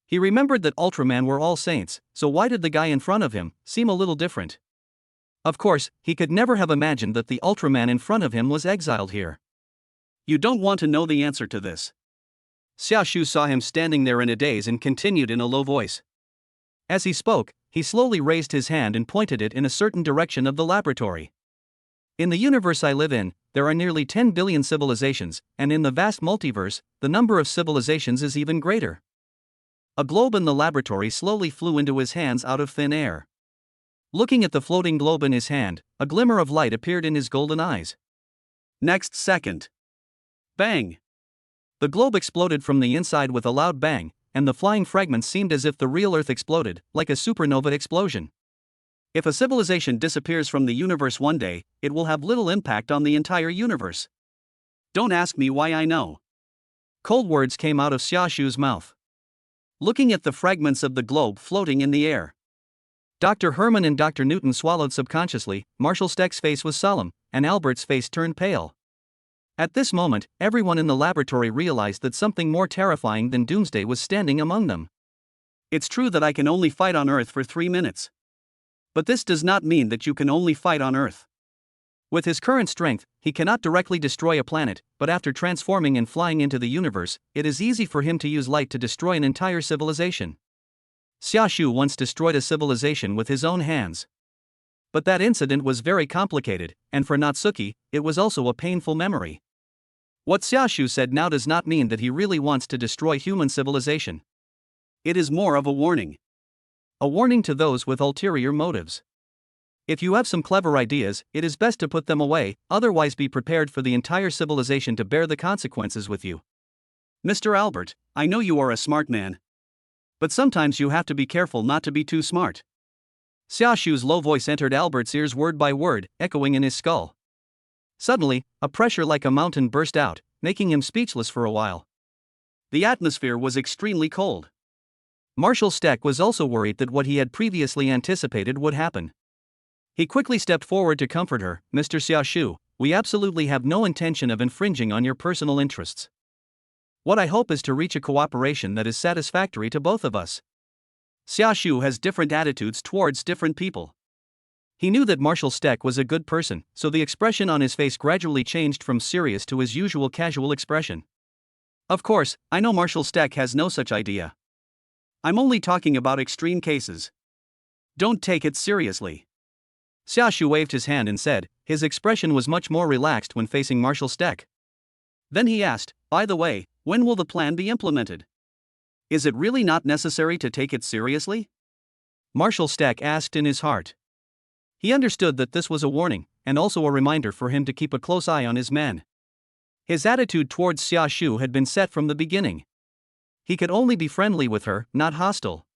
He remembered that Ultraman were all saints, so why did the guy in front of him seem a little different? Of course, he could never have imagined that the Ultraman in front of him was exiled here. You don't want to know the answer to this. Xia Shu saw him standing there in a daze and continued in a low voice. As he spoke, he slowly raised his hand and pointed it in a certain direction of the laboratory. In the universe I live in, there are nearly 10 billion civilizations, and in the vast multiverse, the number of civilizations is even greater. A globe in the laboratory slowly flew into his hands out of thin air. Looking at the floating globe in his hand, a glimmer of light appeared in his golden eyes. Next second. Bang! The globe exploded from the inside with a loud bang, and the flying fragments seemed as if the real Earth exploded, like a supernova explosion. If a civilization disappears from the universe one day, it will have little impact on the entire universe. Don't ask me why I know. Cold words came out of Xia Shu's mouth. Looking at the fragments of the globe floating in the air, Dr. Herman and Dr. Newton swallowed subconsciously. Marshal Steck's face was solemn, and Albert's face turned pale. At this moment, everyone in the laboratory realized that something more terrifying than doomsday was standing among them. It's true that I can only fight on Earth for 3 minutes. But this does not mean that you can only fight on Earth. With his current strength, he cannot directly destroy a planet, but after transforming and flying into the universe, it is easy for him to use light to destroy an entire civilization. Xiaoshu once destroyed a civilization with his own hands. But that incident was very complicated, and for Natsuki, it was also a painful memory. What Xiaoshu said now does not mean that he really wants to destroy human civilization. It is more of a warning. A warning to those with ulterior motives. If you have some clever ideas, it is best to put them away, otherwise be prepared for the entire civilization to bear the consequences with you. Mr. Albert, I know you are a smart man. But sometimes you have to be careful not to be too smart. Xiaoshu's low voice entered Albert's ears word by word, echoing in his skull. Suddenly, a pressure like a mountain burst out, making him speechless for a while. The atmosphere was extremely cold. Marshal Steck was also worried that what he had previously anticipated would happen. He quickly stepped forward to comfort her. Mr. Xiaoshu, we absolutely have no intention of infringing on your personal interests. What I hope is to reach a cooperation that is satisfactory to both of us. Xiaoshu has different attitudes towards different people. He knew that Marshal Steck was a good person, so the expression on his face gradually changed from serious to his usual casual expression. Of course, I know Marshal Steck has no such idea. I'm only talking about extreme cases. Don't take it seriously. Xiaoshu waved his hand and said, his expression was much more relaxed when facing Marshal Steck. Then he asked, by the way, when will the plan be implemented? Is it really not necessary to take it seriously? Marshal Steck asked in his heart. He understood that this was a warning, and also a reminder for him to keep a close eye on his men. His attitude towards Xiaoshu had been set from the beginning. He could only be friendly with her, not hostile.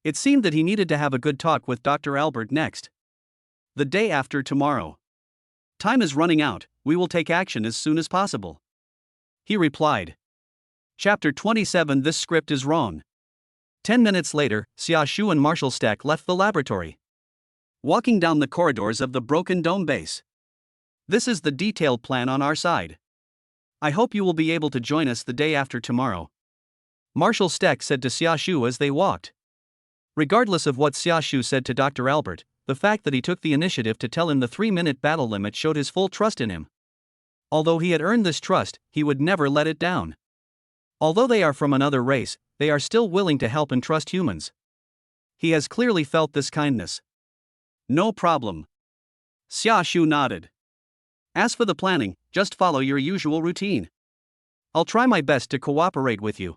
It seemed that he needed to have a good talk with Dr. Albert next. The day after tomorrow. Time is running out, we will take action as soon as possible. He replied. Chapter 27. This script is wrong. 10 minutes later, Xiaoshu and Marshal Steck left the laboratory. Walking down the corridors of the Broken Dome base. This is the detailed plan on our side. I hope you will be able to join us the day after tomorrow. Marshal Steck said to Xiaoshu as they walked. Regardless of what Xiaoshu said to Dr. Albert, the fact that he took the initiative to tell him the 3-minute battle limit showed his full trust in him. Although he had earned this trust, he would never let it down. Although they are from another race, they are still willing to help and trust humans. He has clearly felt this kindness. No problem. Xiaoshu nodded. As for the planning, just follow your usual routine. I'll try my best to cooperate with you.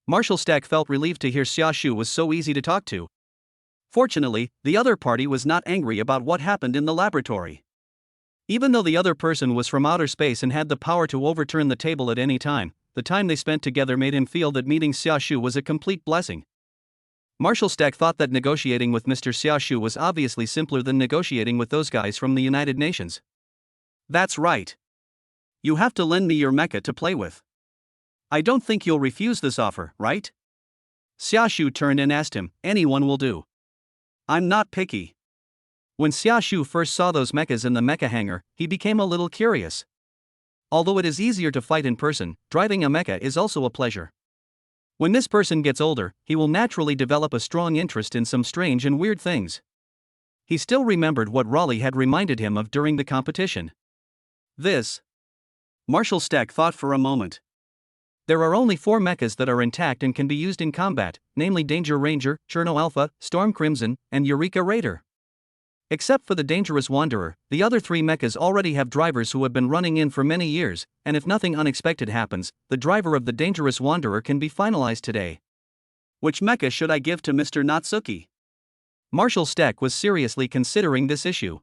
Marshal Steck felt relieved to hear Xiaoshu was so easy to talk to. Fortunately, the other party was not angry about what happened in the laboratory. Even though the other person was from outer space and had the power to overturn the table at any time, the time they spent together made him feel that meeting Xiaoshu was a complete blessing. Marshal Steck thought that negotiating with Mr. Xiaoshu was obviously simpler than negotiating with those guys from the United Nations. That's right. You have to lend me your mecha to play with. I don't think you'll refuse this offer, right? Xiaoshu turned and asked him, anyone will do. I'm not picky. When Xiaoshu first saw those mechas in the mecha hangar, he became a little curious. Although it is easier to fight in person, driving a mecha is also a pleasure. When this person gets older, he will naturally develop a strong interest in some strange and weird things. He still remembered what Raleigh had reminded him of during the competition. Marshal Steck thought for a moment. There are only 4 mechas that are intact and can be used in combat, namely Danger Ranger, Cherno Alpha, Storm Crimson, and Eureka Raider. Except for the Dangerous Wanderer, the other 3 mechas already have drivers who have been running in for many years, and if nothing unexpected happens, the driver of the Dangerous Wanderer can be finalized today. Which mecha should I give to Mr. Natsuki? Marshal Steck was seriously considering this issue.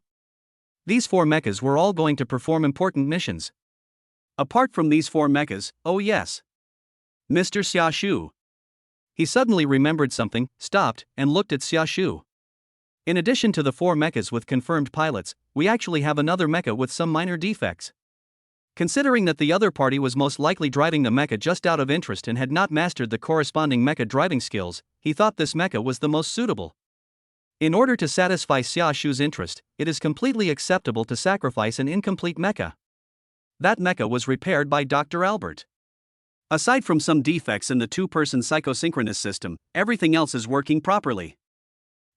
These 4 mechas were all going to perform important missions. Apart from these 4 mechas, oh yes. Mr. Xiaoshu. He suddenly remembered something, stopped, and looked at Xiaoshu. In addition to the 4 mechas with confirmed pilots, we actually have another mecha with some minor defects. Considering that the other party was most likely driving the mecha just out of interest and had not mastered the corresponding mecha driving skills, he thought this mecha was the most suitable. In order to satisfy Xiaoshu's interest, it is completely acceptable to sacrifice an incomplete mecha. That mecha was repaired by Dr. Albert. Aside from some defects in the two-person psychosynchronous system, everything else is working properly.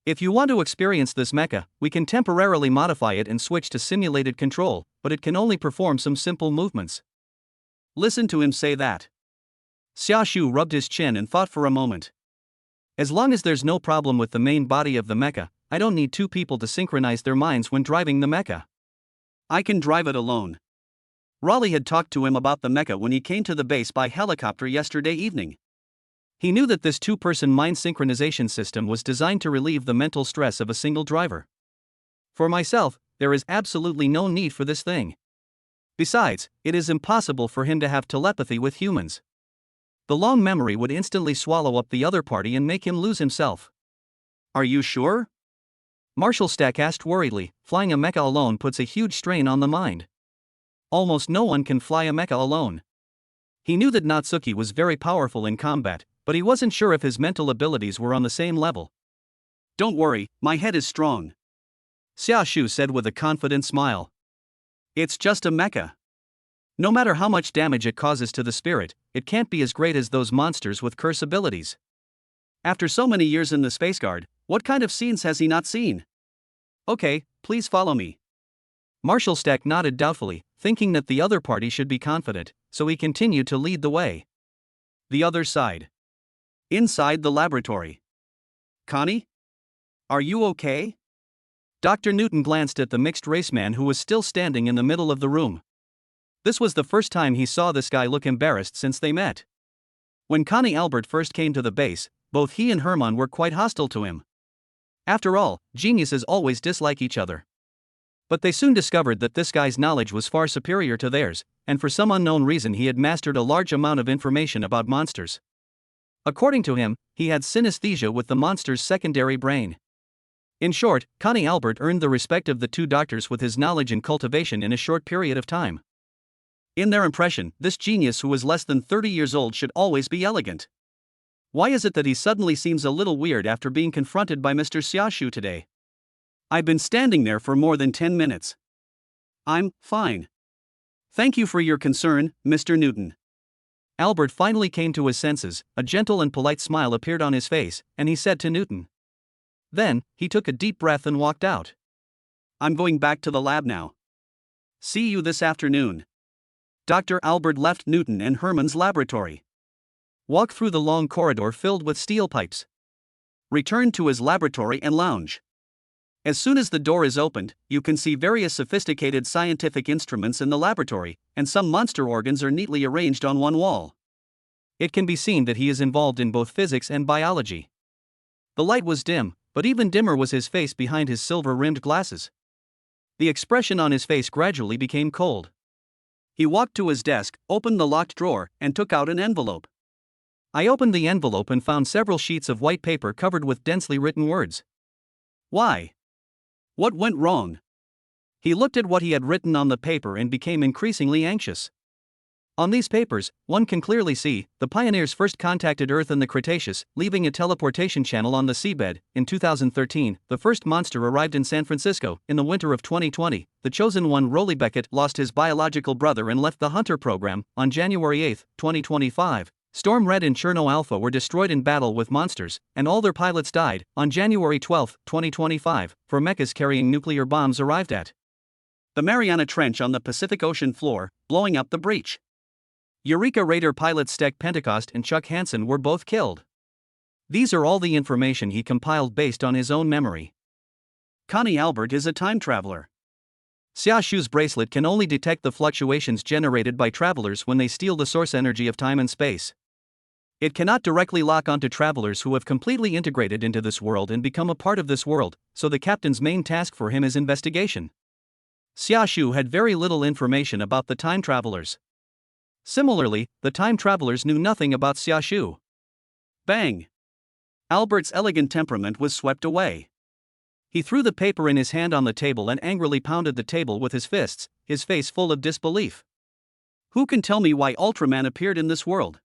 If you want to experience this mecha, we can temporarily modify it and switch to simulated control, but it can only perform some simple movements. Listen to him say that. Xiaoshu rubbed his chin and thought for a moment. As long as there's no problem with the main body of the mecha, I don't need two people to synchronize their minds when driving the mecha. I can drive it alone. Raleigh had talked to him about the mecha when he came to the base by helicopter yesterday evening. He knew that this two-person mind synchronization system was designed to relieve the mental stress of a single driver. For myself, there is absolutely no need for this thing. Besides, it is impossible for him to have telepathy with humans. The long memory would instantly swallow up the other party and make him lose himself. Are you sure? Marshal Stack asked worriedly. Flying a mecha alone puts a huge strain on the mind. Almost no one can fly a mecha alone. He knew that Natsuki was very powerful in combat, but he wasn't sure if his mental abilities were on the same level. Don't worry, my head is strong, Xiaoshu said with a confident smile. It's just a mecha. No matter how much damage it causes to the spirit, it can't be as great as those monsters with curse abilities. After so many years in the Space Guard, what kind of scenes has he not seen? Okay, please follow me. Marshal Stack nodded doubtfully, thinking that the other party should be confident, so he continued to lead the way. The other side. Inside the laboratory. Connie? Are you okay? Dr. Newton glanced at the mixed-race man who was still standing in the middle of the room. This was the first time he saw this guy look embarrassed since they met. When Connie Albert first came to the base, both he and Hermann were quite hostile to him. After all, geniuses always dislike each other. But they soon discovered that this guy's knowledge was far superior to theirs, and for some unknown reason he had mastered a large amount of information about monsters. According to him, he had synesthesia with the monster's secondary brain. In short, Connie Albert earned the respect of the two doctors with his knowledge and cultivation in a short period of time. In their impression, this genius who was less than 30 years old should always be elegant. Why is it that he suddenly seems a little weird after being confronted by Mr. Xiaoshu today? I've been standing there for more than 10 minutes. I'm fine. Thank you for your concern, Mr. Newton. Albert finally came to his senses, a gentle and polite smile appeared on his face, and he said to Newton. Then, he took a deep breath and walked out. I'm going back to the lab now. See you this afternoon. Dr. Albert left Newton and Hermann's laboratory. Walked through the long corridor filled with steel pipes. Returned to his laboratory and lounge. As soon as the door is opened, you can see various sophisticated scientific instruments in the laboratory, and some monster organs are neatly arranged on one wall. It can be seen that he is involved in both physics and biology. The light was dim, but even dimmer was his face behind his silver-rimmed glasses. The expression on his face gradually became cold. He walked to his desk, opened the locked drawer, and took out an envelope. I opened the envelope and found several sheets of white paper covered with densely written words. Why? What went wrong? He looked at what he had written on the paper and became increasingly anxious. On these papers, one can clearly see, the pioneers first contacted Earth in the Cretaceous, leaving a teleportation channel on the seabed. In 2013, the first monster arrived in San Francisco. In the winter of 2020, the chosen one Rolly Beckett lost his biological brother and left the Hunter program. On January 8, 2025, Storm Red and Cherno Alpha were destroyed in battle with monsters, and all their pilots died. On January 12, 2025, four mechas carrying nuclear bombs arrived at the Mariana Trench on the Pacific Ocean floor, blowing up the breach. Eureka Raider pilots Stek Pentecost and Chuck Hansen were both killed. These are all the information he compiled based on his own memory. Connie Albert is a time traveler. Xiaoshu's bracelet can only detect the fluctuations generated by travelers when they steal the source energy of time and space. It cannot directly lock onto travelers who have completely integrated into this world and become a part of this world, so the captain's main task for him is investigation. Xiaoshu had very little information about the time travelers. Similarly, the time travelers knew nothing about Xiaoshu. Bang! Albert's elegant temperament was swept away. He threw the paper in his hand on the table and angrily pounded the table with his fists, his face full of disbelief. Who can tell me why Ultraman appeared in this world?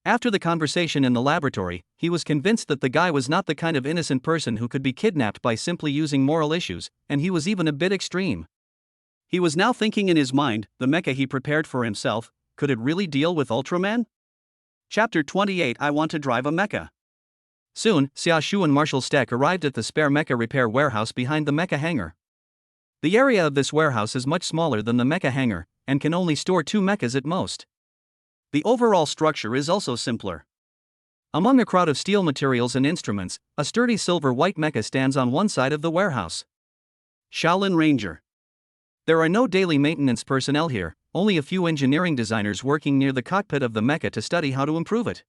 After the conversation in the laboratory, he was convinced that the guy was not the kind of innocent person who could be kidnapped by simply using moral issues, and he was even a bit extreme. He was now thinking in his mind, the mecha he prepared for himself, could it really deal with Ultraman? Chapter 28 I Want to Drive a Mecha. Soon, Xiaoshu and Marshall Steck arrived at the spare mecha repair warehouse behind the mecha hangar. The area of this warehouse is much smaller than the mecha hangar, and can only store 2 mechas at most. The overall structure is also simpler. Among a crowd of steel materials and instruments, a sturdy silver-white mecha stands on one side of the warehouse. Shaolin Ranger. There are no daily maintenance personnel here, only a few engineering designers working near the cockpit of the mecha to study how to improve it.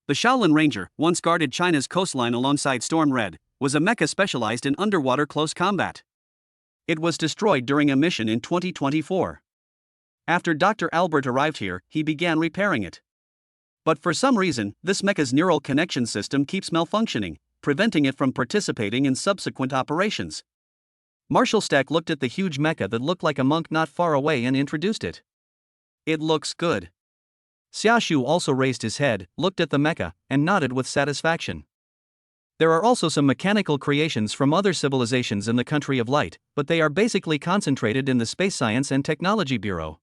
The Shaolin Ranger, once guarded China's coastline alongside Storm Red, was a mecha specialized in underwater close combat. It was destroyed during a mission in 2024. After Dr. Albert arrived here, he began repairing it. But for some reason, this mecha's neural connection system keeps malfunctioning, preventing it from participating in subsequent operations. Marshall Steck looked at the huge mecha that looked like a monk not far away and introduced it. It looks good. Xiaoshu also raised his head, looked at the mecha, and nodded with satisfaction. There are also some mechanical creations from other civilizations in the Country of Light, but they are basically concentrated in the Space Science and Technology Bureau.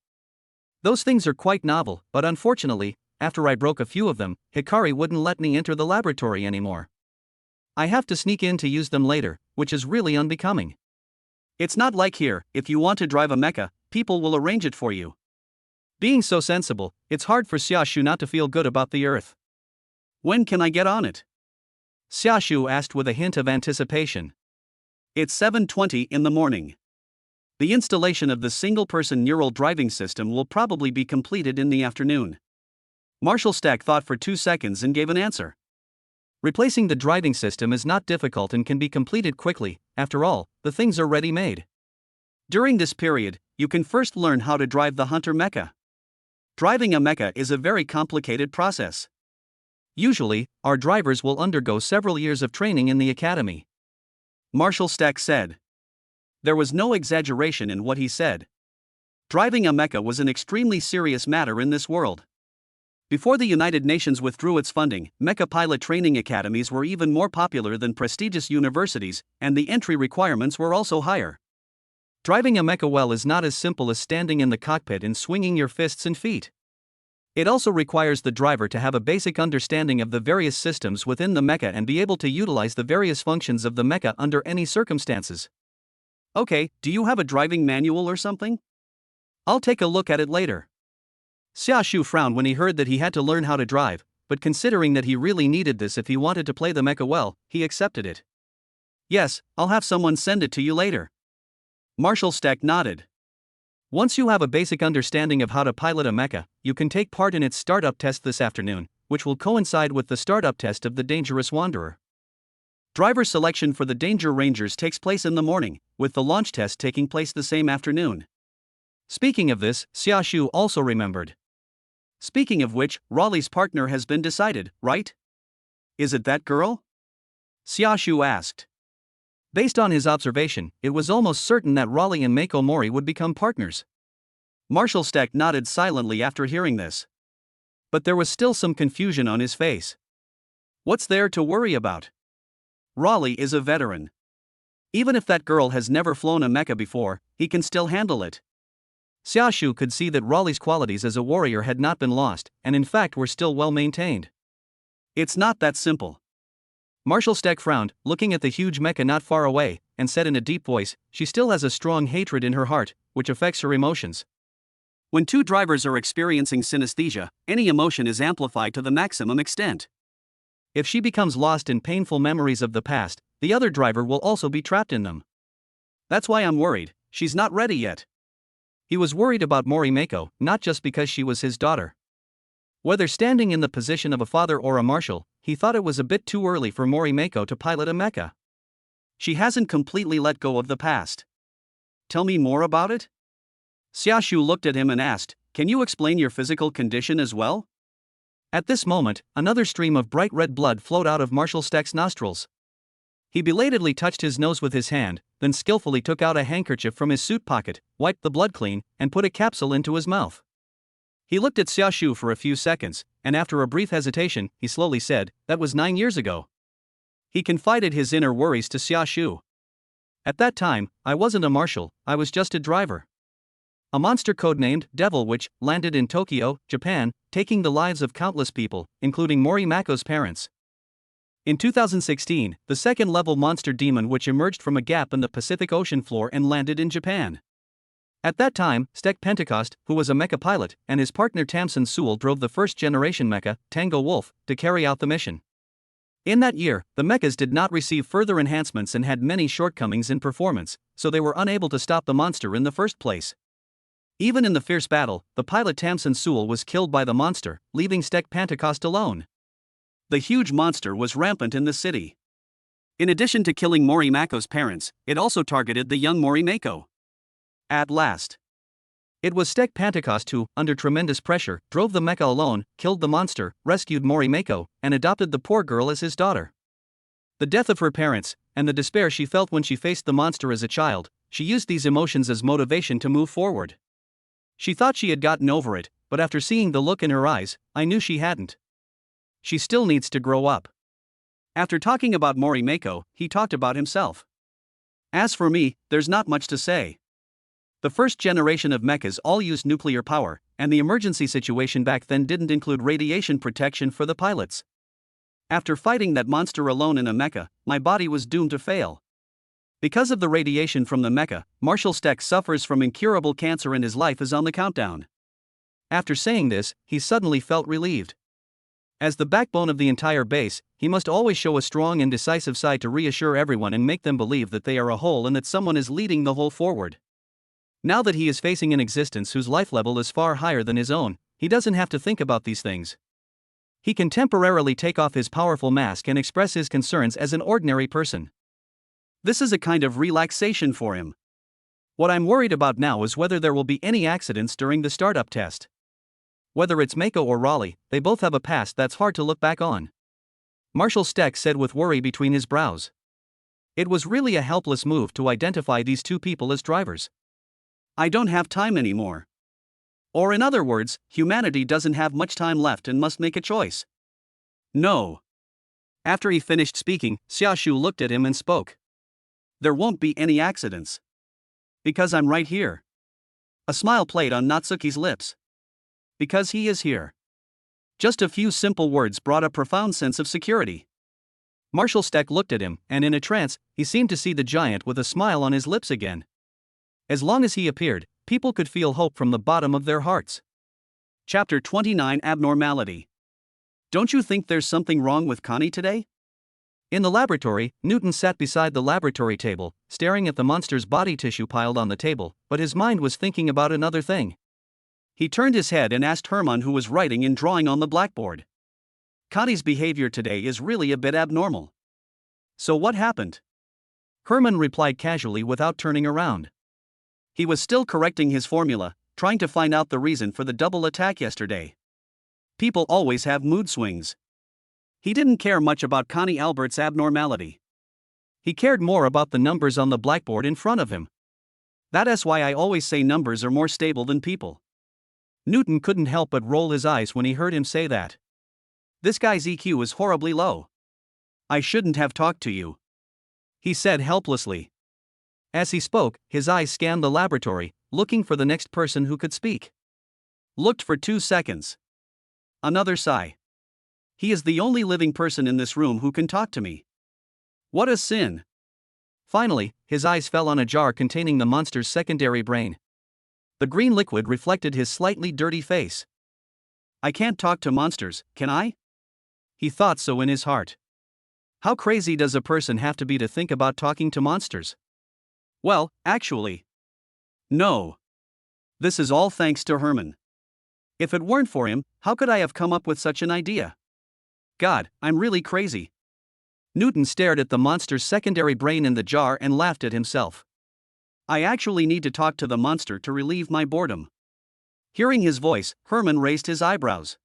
Those things are quite novel, but unfortunately, after I broke a few of them, Hikari wouldn't let me enter the laboratory anymore. I have to sneak in to use them later, which is really unbecoming. It's not like here, if you want to drive a mecha, people will arrange it for you. Being so sensible, it's hard for Xiaoshu not to feel good about the Earth. When can I get on it? Xiaoshu asked with a hint of anticipation. It's 7:20 in the morning. The installation of the single-person neural driving system will probably be completed in the afternoon. Marshall Steck thought for 2 seconds and gave an answer. Replacing the driving system is not difficult and can be completed quickly, after all, the things are ready-made. During this period, you can first learn how to drive the Hunter mecha. Driving a mecha is a very complicated process. Usually, our drivers will undergo several years of training in the academy. Marshall Steck said. There was no exaggeration in what he said. Driving a mecha was an extremely serious matter in this world. Before the United Nations withdrew its funding, mecha pilot training academies were even more popular than prestigious universities, and the entry requirements were also higher. Driving a mecha well is not as simple as standing in the cockpit and swinging your fists and feet. It also requires the driver to have a basic understanding of the various systems within the mecha and be able to utilize the various functions of the mecha under any circumstances. Okay, do you have a driving manual or something? I'll take a look at it later. Xiaoshu frowned when he heard that he had to learn how to drive, but considering that he really needed this if he wanted to play the mecha well, he accepted it. Yes, I'll have someone send it to you later. Marshall Steck nodded. Once you have a basic understanding of how to pilot a mecha, you can take part in its startup test this afternoon, which will coincide with the startup test of the Dangerous Wanderer. Driver selection for the Danger Rangers takes place in the morning, with the launch test taking place the same afternoon. Speaking of this, Xiaoshu also remembered. Speaking of which, Raleigh's partner has been decided, right? Is it that girl? Xiaoshu asked. Based on his observation, it was almost certain that Raleigh and Mako Mori would become partners. Marshall Steck nodded silently after hearing this. But there was still some confusion on his face. What's there to worry about? Raleigh is a veteran. Even if that girl has never flown a mecha before, he can still handle it. Xiaoshu could see that Raleigh's qualities as a warrior had not been lost, and in fact were still well maintained. It's not that simple. Marshall Steck frowned, looking at the huge mecha not far away, and said in a deep voice, she still has a strong hatred in her heart, which affects her emotions. When two drivers are experiencing synesthesia, any emotion is amplified to the maximum extent. If she becomes lost in painful memories of the past, the other driver will also be trapped in them. That's why I'm worried, she's not ready yet. He was worried about Mori Mako, not just because she was his daughter. Whether standing in the position of a father or a marshal, he thought it was a bit too early for Mori Mako to pilot a mecha. She hasn't completely let go of the past. Tell me more about it? Xiaoshu looked at him and asked, can you explain your physical condition as well? At this moment, another stream of bright red blood flowed out of Marshall Steck's nostrils. He belatedly touched his nose with his hand, then skillfully took out a handkerchief from his suit pocket, wiped the blood clean, and put a capsule into his mouth. He looked at Xiaoshu for a few seconds, and after a brief hesitation, he slowly said, that was 9 years ago. He confided his inner worries to Xiaoshu. At that time, I wasn't a marshal, I was just a driver. a monster codenamed Devil which landed in Tokyo, Japan, taking the lives of countless people, including Morimako's parents. In 2016, the second-level monster demon which emerged from a gap in the Pacific Ocean floor and landed in Japan. At that time, Stek Pentecost, who was a mecha pilot, and his partner Tamsin Sewell drove the first-generation mecha, Tango Wolf, to carry out the mission. In that year, the mechas did not receive further enhancements and had many shortcomings in performance, so they were unable to stop the monster in the first place. Even in the fierce battle, the pilot Tamsin Sewell was killed by the monster, leaving Stek Pentecost alone. The huge monster was rampant in the city. In addition to killing Morimako's parents, it also targeted the young Morimako. At last, it was Stek Pentecost who, under tremendous pressure, drove the mecha alone, killed the monster, rescued Morimako, and adopted the poor girl as his daughter. The death of her parents, and the despair she felt when she faced the monster as a child, she used these emotions as motivation to move forward. She thought she had gotten over it, but after seeing the look in her eyes, I knew she hadn't. She still needs to grow up. After talking about Morimako, he talked about himself. As for me, there's not much to say. The first generation of mechas all used nuclear power, and the emergency situation back then didn't include radiation protection for the pilots. After fighting that monster alone in a mecha, my body was doomed to fail. Because of the radiation from the mecha, Marshal Stek suffers from incurable cancer and his life is on the countdown. After saying this, he suddenly felt relieved. As the backbone of the entire base, he must always show a strong and decisive side to reassure everyone and make them believe that they are a whole and that someone is leading the whole forward. Now that he is facing an existence whose life level is far higher than his own, he doesn't have to think about these things. He can temporarily take off his powerful mask and express his concerns as an ordinary person. This is a kind of relaxation for him. What I'm worried about now is whether there will be any accidents during the startup test. Whether it's Mako or Raleigh, they both have a past that's hard to look back on. Marshal Stek said with worry between his brows. It was really a helpless move to identify these two people as drivers. I don't have time anymore. Or in other words, humanity doesn't have much time left and must make a choice. No. After he finished speaking, Xiaoshu looked at him and spoke. There won't be any accidents. Because I'm right here. A smile played on Natsuki's lips. Because he is here. Just a few simple words brought a profound sense of security. Marshal Stek looked at him, and in a trance, he seemed to see the giant with a smile on his lips again. As long as he appeared, people could feel hope from the bottom of their hearts. Chapter 29 Abnormality. Don't you think there's something wrong with Connie today? In the laboratory, Newton sat beside the laboratory table, staring at the monster's body tissue piled on the table, but his mind was thinking about another thing. He turned his head and asked Hermann, who was writing and drawing on the blackboard. Connie's behavior today is really a bit abnormal. So what happened? Hermann replied casually without turning around. He was still correcting his formula, trying to find out the reason for the double attack yesterday. People always have mood swings. He didn't care much about Connie Albert's abnormality. He cared more about the numbers on the blackboard in front of him. That's why I always say numbers are more stable than people. Newton couldn't help but roll his eyes when he heard him say that. This guy's EQ is horribly low. I shouldn't have talked to you, he said helplessly. As he spoke, his eyes scanned the laboratory, looking for the next person who could speak. Looked for 2 seconds. Another sigh. He is the only living person in this room who can talk to me. What a sin. Finally, his eyes fell on a jar containing the monster's secondary brain. The green liquid reflected his slightly dirty face. I can't talk to monsters, can I? He thought so in his heart. How crazy does a person have to be to think about talking to monsters? Well, actually, no. This is all thanks to Hermann. If it weren't for him, how could I have come up with such an idea? God, I'm really crazy. Newton stared at the monster's secondary brain in the jar and laughed at himself. I actually need to talk to the monster to relieve my boredom. Hearing his voice, Hermann raised his eyebrows.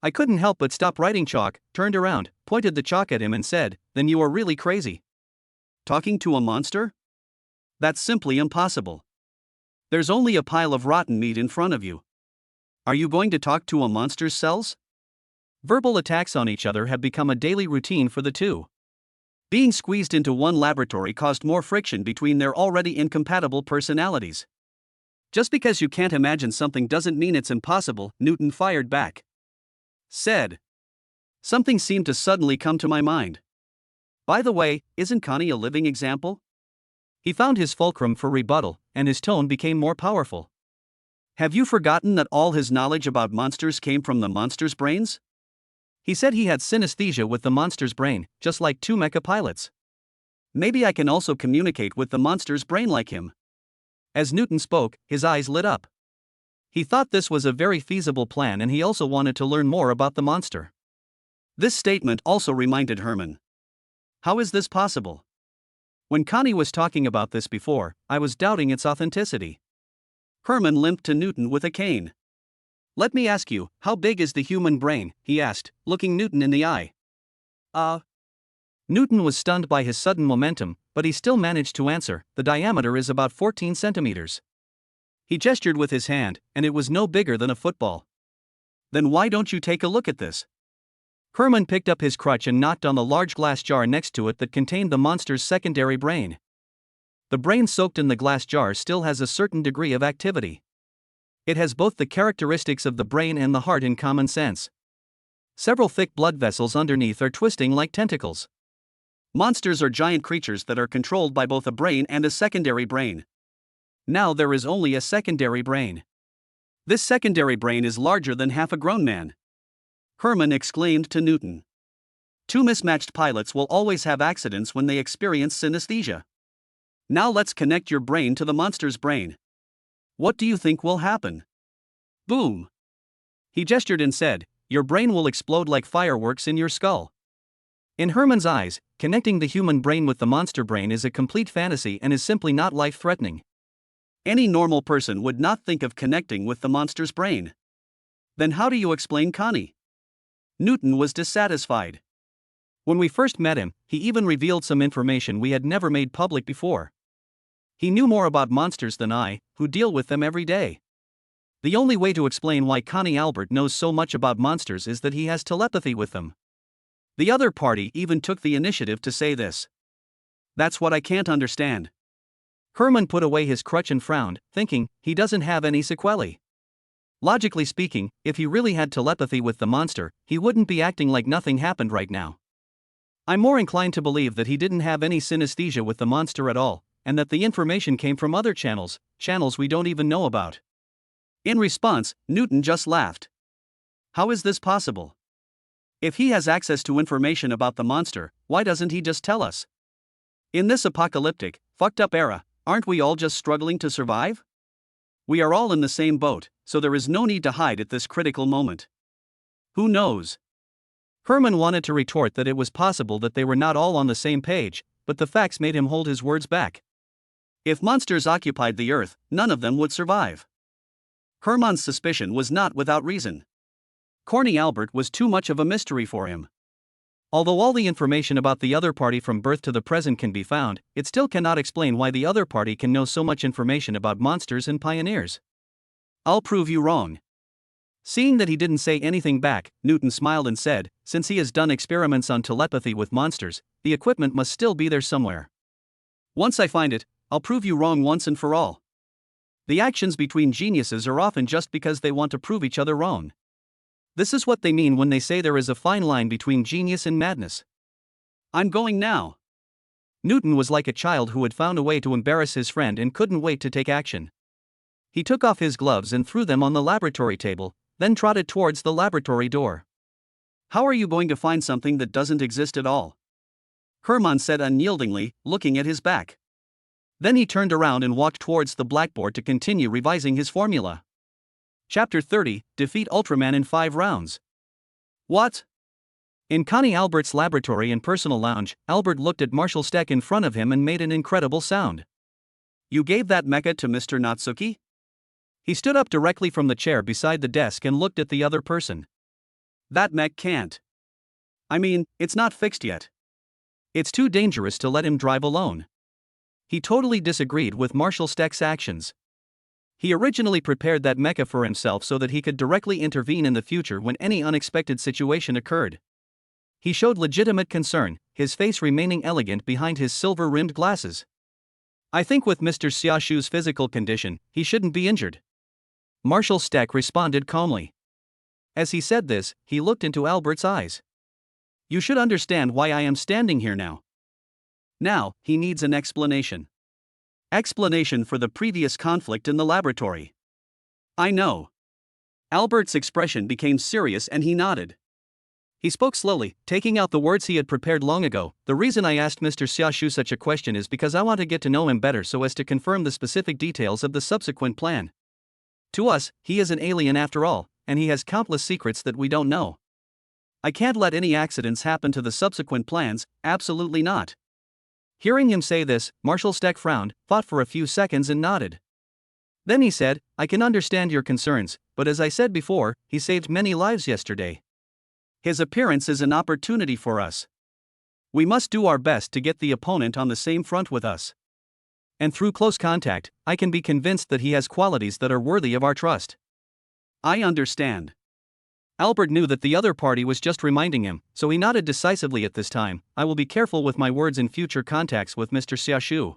I couldn't help but stop writing chalk, turned around, pointed the chalk at him and said, Then you are really crazy. Talking to a monster? That's simply impossible. There's only a pile of rotten meat in front of you. Are you going to talk to a monster's cells? Verbal attacks on each other have become a daily routine for the two. Being squeezed into one laboratory caused more friction between their already incompatible personalities. Just because you can't imagine something doesn't mean it's impossible, Newton fired back. Said. Something seemed to suddenly come to my mind. By the way, isn't Connie a living example? He found his fulcrum for rebuttal, and his tone became more powerful. Have you forgotten that all his knowledge about monsters came from the monster's brains? He said he had synesthesia with the monster's brain, just like two mecha pilots. Maybe I can also communicate with the monster's brain like him. As Newton spoke, his eyes lit up. He thought this was a very feasible plan, and he also wanted to learn more about the monster. This statement also reminded Herman. How is this possible? When Connie was talking about this before, I was doubting its authenticity. Herman limped to Newton with a cane. Let me ask you, how big is the human brain? He asked, looking Newton in the eye. Newton was stunned by his sudden momentum, but he still managed to answer. The diameter is about 14 centimeters. He gestured with his hand, and it was no bigger than a football. Then why don't you take a look at this? Herman picked up his crutch and knocked on the large glass jar next to it that contained the monster's secondary brain. The brain soaked in the glass jar still has a certain degree of activity. It has both the characteristics of the brain and the heart in common sense. Several thick blood vessels underneath are twisting like tentacles. Monsters are giant creatures that are controlled by both a brain and a secondary brain. Now there is only a secondary brain. This secondary brain is larger than half a grown man. Herman exclaimed to Newton. Two mismatched pilots will always have accidents when they experience synesthesia. Now let's connect your brain to the monster's brain. What do you think will happen? Boom! He gestured and said, your brain will explode like fireworks in your skull. In Herman's eyes, connecting the human brain with the monster brain is a complete fantasy and is simply not life-threatening. Any normal person would not think of connecting with the monster's brain. Then how do you explain Connie? Newton was dissatisfied. When we first met him, he even revealed some information we had never made public before. He knew more about monsters than I, who deal with them every day. The only way to explain why Connie Albert knows so much about monsters is that he has telepathy with them. The other party even took the initiative to say this. That's what I can't understand. Herman put away his crutch and frowned, thinking, he doesn't have any sequelae. Logically speaking, if he really had telepathy with the monster, he wouldn't be acting like nothing happened right now. I'm more inclined to believe that he didn't have any synesthesia with the monster at all, and that the information came from other channels we don't even know about. In response, Newton just laughed. How is this possible? If he has access to information about the monster, why doesn't he just tell us? In this apocalyptic, fucked up era, aren't we all just struggling to survive? We are all in the same boat, so there is no need to hide at this critical moment. Who knows? Herman wanted to retort that it was possible that they were not all on the same page, but the facts made him hold his words back. If monsters occupied the earth, none of them would survive. Herman's suspicion was not without reason. Connie Albert was too much of a mystery for him. Although all the information about the other party from birth to the present can be found, it still cannot explain why the other party can know so much information about monsters and pioneers. I'll prove you wrong. Seeing that he didn't say anything back, Newton smiled and said, since he has done experiments on telepathy with monsters, the equipment must still be there somewhere. Once I find it, I'll prove you wrong once and for all. The actions between geniuses are often just because they want to prove each other wrong. This is what they mean when they say there is a fine line between genius and madness. I'm going now. Newton was like a child who had found a way to embarrass his friend and couldn't wait to take action. He took off his gloves and threw them on the laboratory table, then trotted towards the laboratory door. How are you going to find something that doesn't exist at all? Herman said unyieldingly, looking at his back. Then he turned around and walked towards the blackboard to continue revising his formula. Chapter 30, Defeat Ultraman in 5 rounds. What? In Connie Albert's laboratory and personal lounge, Albert looked at Marshall Steck in front of him and made an incredible sound. You gave that mecha to Mr. Natsuki? He stood up directly from the chair beside the desk and looked at the other person. That mech can't. I mean, it's not fixed yet. It's too dangerous to let him drive alone. He totally disagreed with Marshall Steck's actions. He originally prepared that mecha for himself so that he could directly intervene in the future when any unexpected situation occurred. He showed legitimate concern, his face remaining elegant behind his silver-rimmed glasses. I think with Mr. Xiaoshu's physical condition, he shouldn't be injured. Marshal Steck responded calmly. As he said this, he looked into Albert's eyes. You should understand why I am standing here now. Now, he needs an explanation. Explanation for the previous conflict in the laboratory. I know. Albert's expression became serious and he nodded. He spoke slowly, taking out the words he had prepared long ago. The reason I asked Mr. Xiaoshu such a question is because I want to get to know him better so as to confirm the specific details of the subsequent plan. To us, he is an alien after all, and he has countless secrets that we don't know. I can't let any accidents happen to the subsequent plans, absolutely not. Hearing him say this, Marshal Steck frowned, thought for a few seconds and nodded. Then he said, I can understand your concerns, but as I said before, he saved many lives yesterday. His appearance is an opportunity for us. We must do our best to get the opponent on the same front with us. And through close contact, I can be convinced that he has qualities that are worthy of our trust. I understand. Albert knew that the other party was just reminding him, so he nodded decisively at this time. I will be careful with my words in future contacts with Mr. Xiaoshu.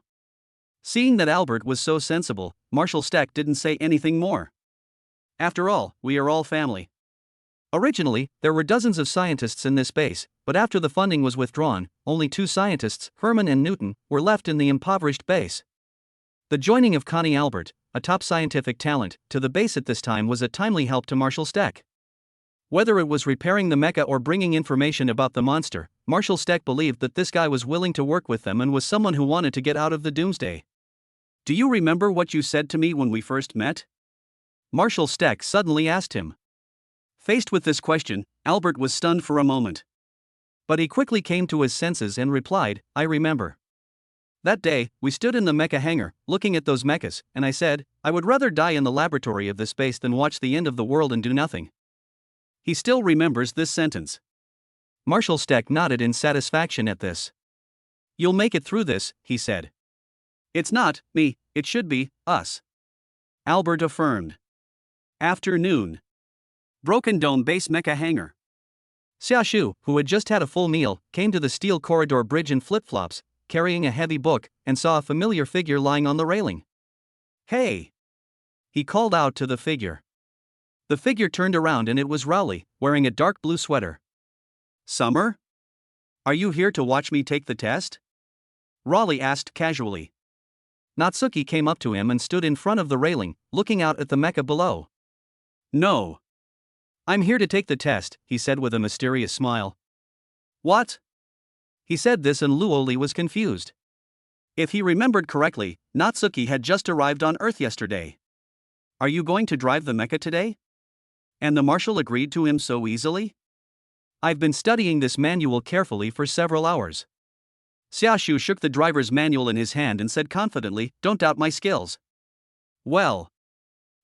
Seeing that Albert was so sensible, Marshal Steck didn't say anything more. After all, we are all family. Originally, there were dozens of scientists in this base, but after the funding was withdrawn, only 2 scientists, Herman and Newton, were left in the impoverished base. The joining of Connie Albert, a top scientific talent, to the base at this time was a timely help to Marshal Steck. Whether it was repairing the mecha or bringing information about the monster, Marshal Steck believed that this guy was willing to work with them and was someone who wanted to get out of the doomsday. Do you remember what you said to me when we first met? Marshal Steck suddenly asked him. Faced with this question, Albert was stunned for a moment. But he quickly came to his senses and replied, I remember. That day, we stood in the mecha hangar, looking at those mechas, and I said, I would rather die in the laboratory of this base than watch the end of the world and do nothing. He still remembers this sentence. Marshal Steck nodded in satisfaction at this. You'll make it through this, he said. It's not me, it should be us. Albert affirmed. Afternoon. Broken Dome Base Mecha Hangar. Xiaoshu, who had just had a full meal, came to the steel corridor bridge in flip-flops, carrying a heavy book, and saw a familiar figure lying on the railing. Hey! He called out to the figure. The figure turned around and it was Rowley, wearing a dark blue sweater. Summer? Are you here to watch me take the test? Rowley asked casually. Natsuki came up to him and stood in front of the railing, looking out at the mecha below. No. I'm here to take the test, he said with a mysterious smile. What? He said this and Luoli was confused. If he remembered correctly, Natsuki had just arrived on Earth yesterday. Are you going to drive the mecha today? And the marshal agreed to him so easily? I've been studying this manual carefully for several hours. Xiaoshu shook the driver's manual in his hand and said confidently, Don't doubt my skills. Well.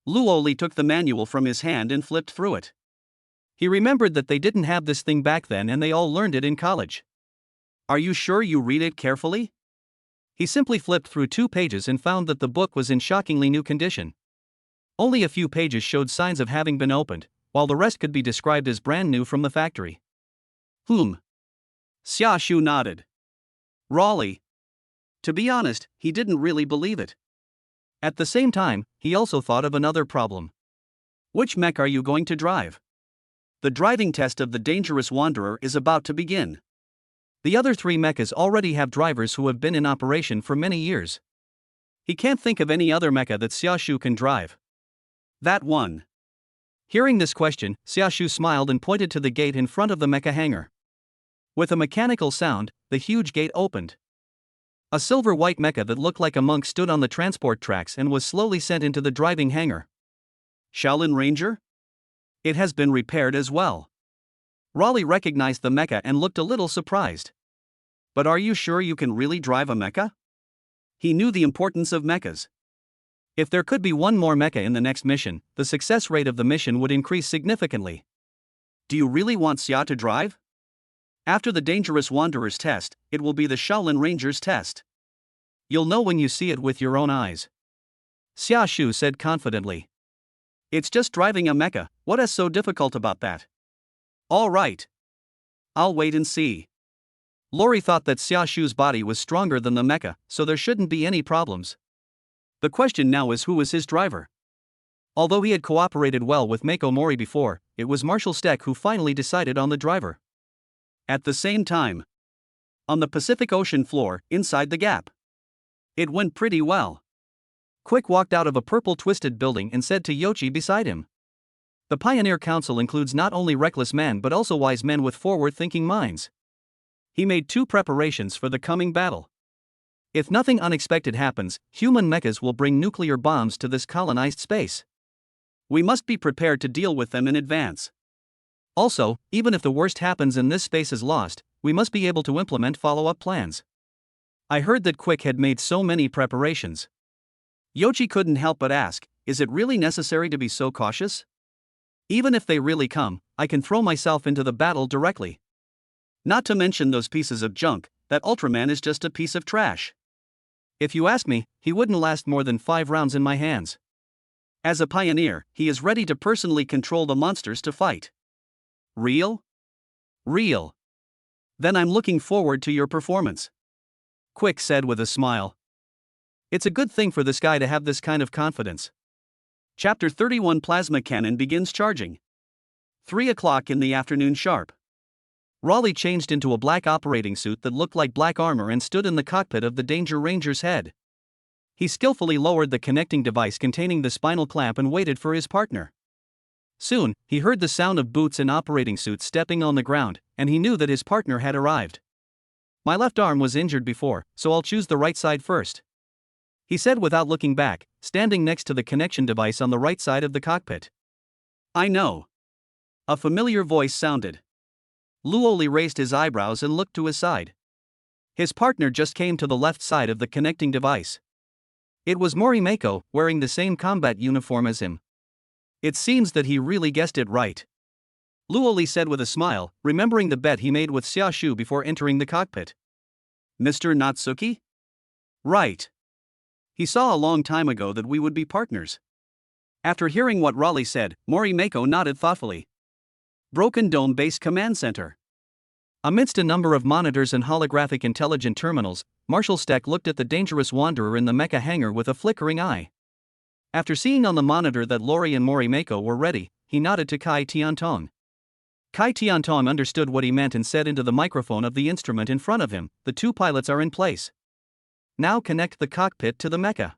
Luoli took the manual from his hand and flipped through it. He remembered that they didn't have this thing back then and they all learned it in college. Are you sure you read it carefully? He simply flipped through 2 pages and found that the book was in shockingly new condition. Only a few pages showed signs of having been opened, while the rest could be described as brand new from the factory. Xiaoshu nodded. Raleigh. To be honest, he didn't really believe it. At the same time, he also thought of another problem. Which mech are you going to drive? The driving test of the Dangerous Wanderer is about to begin. The other 3 mechas already have drivers who have been in operation for many years. He can't think of any other mecha that Xiaoshu can drive. That one. Hearing this question, Xiaoshu smiled and pointed to the gate in front of the mecha hangar. With a mechanical sound, the huge gate opened. A silver-white mecha that looked like a monk stood on the transport tracks and was slowly sent into the driving hangar. Shaolin Ranger? It has been repaired as well. Raleigh recognized the mecha and looked a little surprised. But are you sure you can really drive a mecha? He knew the importance of mechas. If there could be one more mecha in the next mission, the success rate of the mission would increase significantly. Do you really want Xia to drive? After the Dangerous Wanderer's test, it will be the Shaolin Ranger's test. You'll know when you see it with your own eyes. Xiaoshu said confidently. It's just driving a mecha, what is so difficult about that? All right. I'll wait and see. Lori thought that Xiaoshu's body was stronger than the mecha, so there shouldn't be any problems. The question now is who was his driver. Although he had cooperated well with Mako Mori before, it was Marshal Steck who finally decided on the driver. At the same time, on the Pacific Ocean floor, inside the gap, it went pretty well. Quick walked out of a purple twisted building and said to Yoichi beside him. The Pioneer Council includes not only reckless men but also wise men with forward-thinking minds. He made 2 preparations for the coming battle. If nothing unexpected happens, human mechas will bring nuclear bombs to this colonized space. We must be prepared to deal with them in advance. Also, even if the worst happens and this space is lost, we must be able to implement follow-up plans. I heard that Quick had made so many preparations. Yoichi couldn't help but ask, is it really necessary to be so cautious? Even if they really come, I can throw myself into the battle directly. Not to mention those pieces of junk, that Ultraman is just a piece of trash. If you ask me, he wouldn't last more than 5 rounds in my hands. As a pioneer, he is ready to personally control the monsters to fight. Real? Real. Then I'm looking forward to your performance. Quick said with a smile. It's a good thing for this guy to have this kind of confidence. Chapter 31 Plasma Cannon begins charging. 3 o'clock in the afternoon sharp. Raleigh changed into a black operating suit that looked like black armor and stood in the cockpit of the Danger Ranger's head. He skillfully lowered the connecting device containing the spinal clamp and waited for his partner. Soon, he heard the sound of boots and operating suits stepping on the ground, and he knew that his partner had arrived. My left arm was injured before, so I'll choose the right side first, he said without looking back, standing next to the connection device on the right side of the cockpit. I know. A familiar voice sounded. Luoli raised his eyebrows and looked to his side. His partner just came to the left side of the connecting device. It was Morimako, wearing the same combat uniform as him. It seems that he really guessed it right, Luoli said with a smile, remembering the bet he made with Xiaoshu before entering the cockpit. Mr. Natsuki? Right. He saw a long time ago that we would be partners. After hearing what Raleigh said, Morimako nodded thoughtfully. Broken Dome Base Command Center. Amidst a number of monitors and holographic intelligent terminals, Marshal Steck looked at the dangerous wanderer in the mecha hangar with a flickering eye. After seeing on the monitor that Lori and Morimako were ready, he nodded to Kai Tiantong. Kai Tiantong understood what he meant and said into the microphone of the instrument in front of him, the 2 pilots are in place. Now connect the cockpit to the mecha.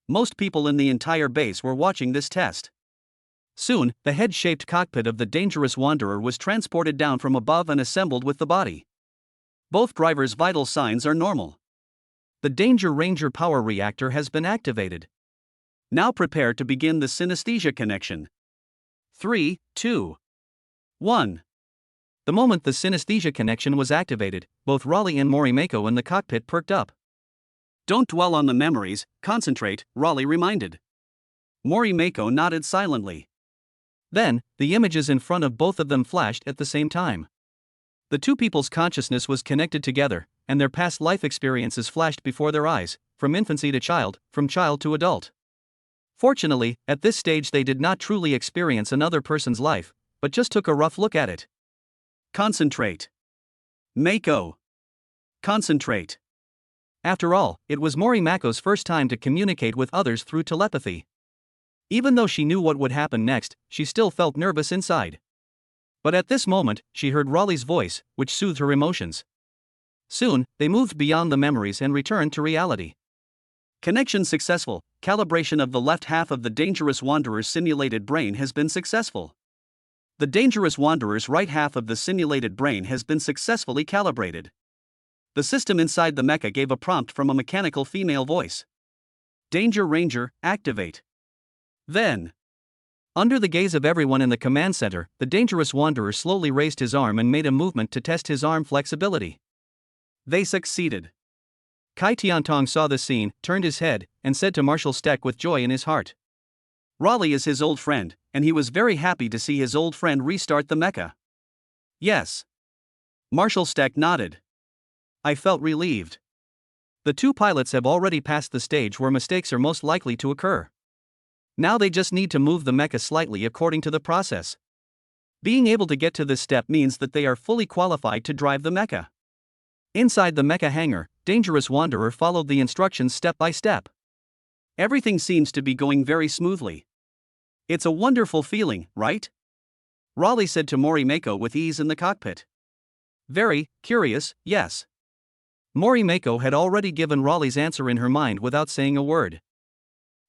Most people in the entire base were watching this test. Soon, the head-shaped cockpit of the dangerous wanderer was transported down from above and assembled with the body. Both drivers' vital signs are normal. The Danger Ranger power reactor has been activated. Now prepare to begin the synesthesia connection. 3, 2, 1. The moment the synesthesia connection was activated, both Raleigh and Morimako in the cockpit perked up. Don't dwell on the memories, concentrate, Raleigh reminded. Morimako nodded silently. Then, the images in front of both of them flashed at the same time. The 2 people's consciousness was connected together, and their past life experiences flashed before their eyes, from infancy to child, from child to adult. Fortunately, at this stage they did not truly experience another person's life, but just took a rough look at it. Concentrate. Mako. Concentrate. After all, it was Morimako's first time to communicate with others through telepathy. Even though she knew what would happen next, she still felt nervous inside. But at this moment, she heard Raleigh's voice, which soothed her emotions. Soon, they moved beyond the memories and returned to reality. Connection successful. Calibration of the left half of the dangerous wanderer's simulated brain has been successful. The dangerous wanderer's right half of the simulated brain has been successfully calibrated. The system inside the mecha gave a prompt from a mechanical female voice. Danger Ranger, activate. Then, under the gaze of everyone in the command center, the dangerous wanderer slowly raised his arm and made a movement to test his arm flexibility. They succeeded. Kai Tiantong saw the scene, turned his head, and said to Marshal Steck with joy in his heart. Raleigh is his old friend, and he was very happy to see his old friend restart the mecha. Yes. Marshal Steck nodded. I felt relieved. The 2 pilots have already passed the stage where mistakes are most likely to occur. Now they just need to move the mecha slightly according to the process. Being able to get to this step means that they are fully qualified to drive the mecha. Inside the mecha hangar, Dangerous Wanderer followed the instructions step by step. Everything seems to be going very smoothly. It's a wonderful feeling, right? Raleigh said to Morimako with ease in the cockpit. Very curious, yes. Morimako had already given Raleigh's answer in her mind without saying a word.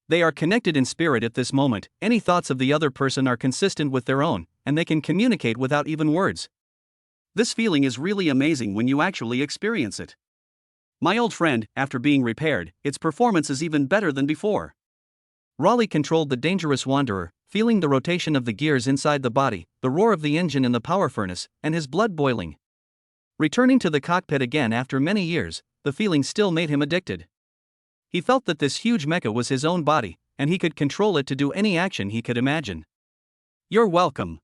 They are connected in spirit at this moment, any thoughts of the other person are consistent with their own, and they can communicate without even words. This feeling is really amazing when you actually experience it. My old friend, after being repaired, its performance is even better than before. Raleigh controlled the Dangerous Wanderer, feeling the rotation of the gears inside the body, the roar of the engine in the power furnace, and his blood boiling. Returning to the cockpit again after many years, the feeling still made him addicted. He felt that this huge mecha was his own body, and he could control it to do any action he could imagine. You're welcome.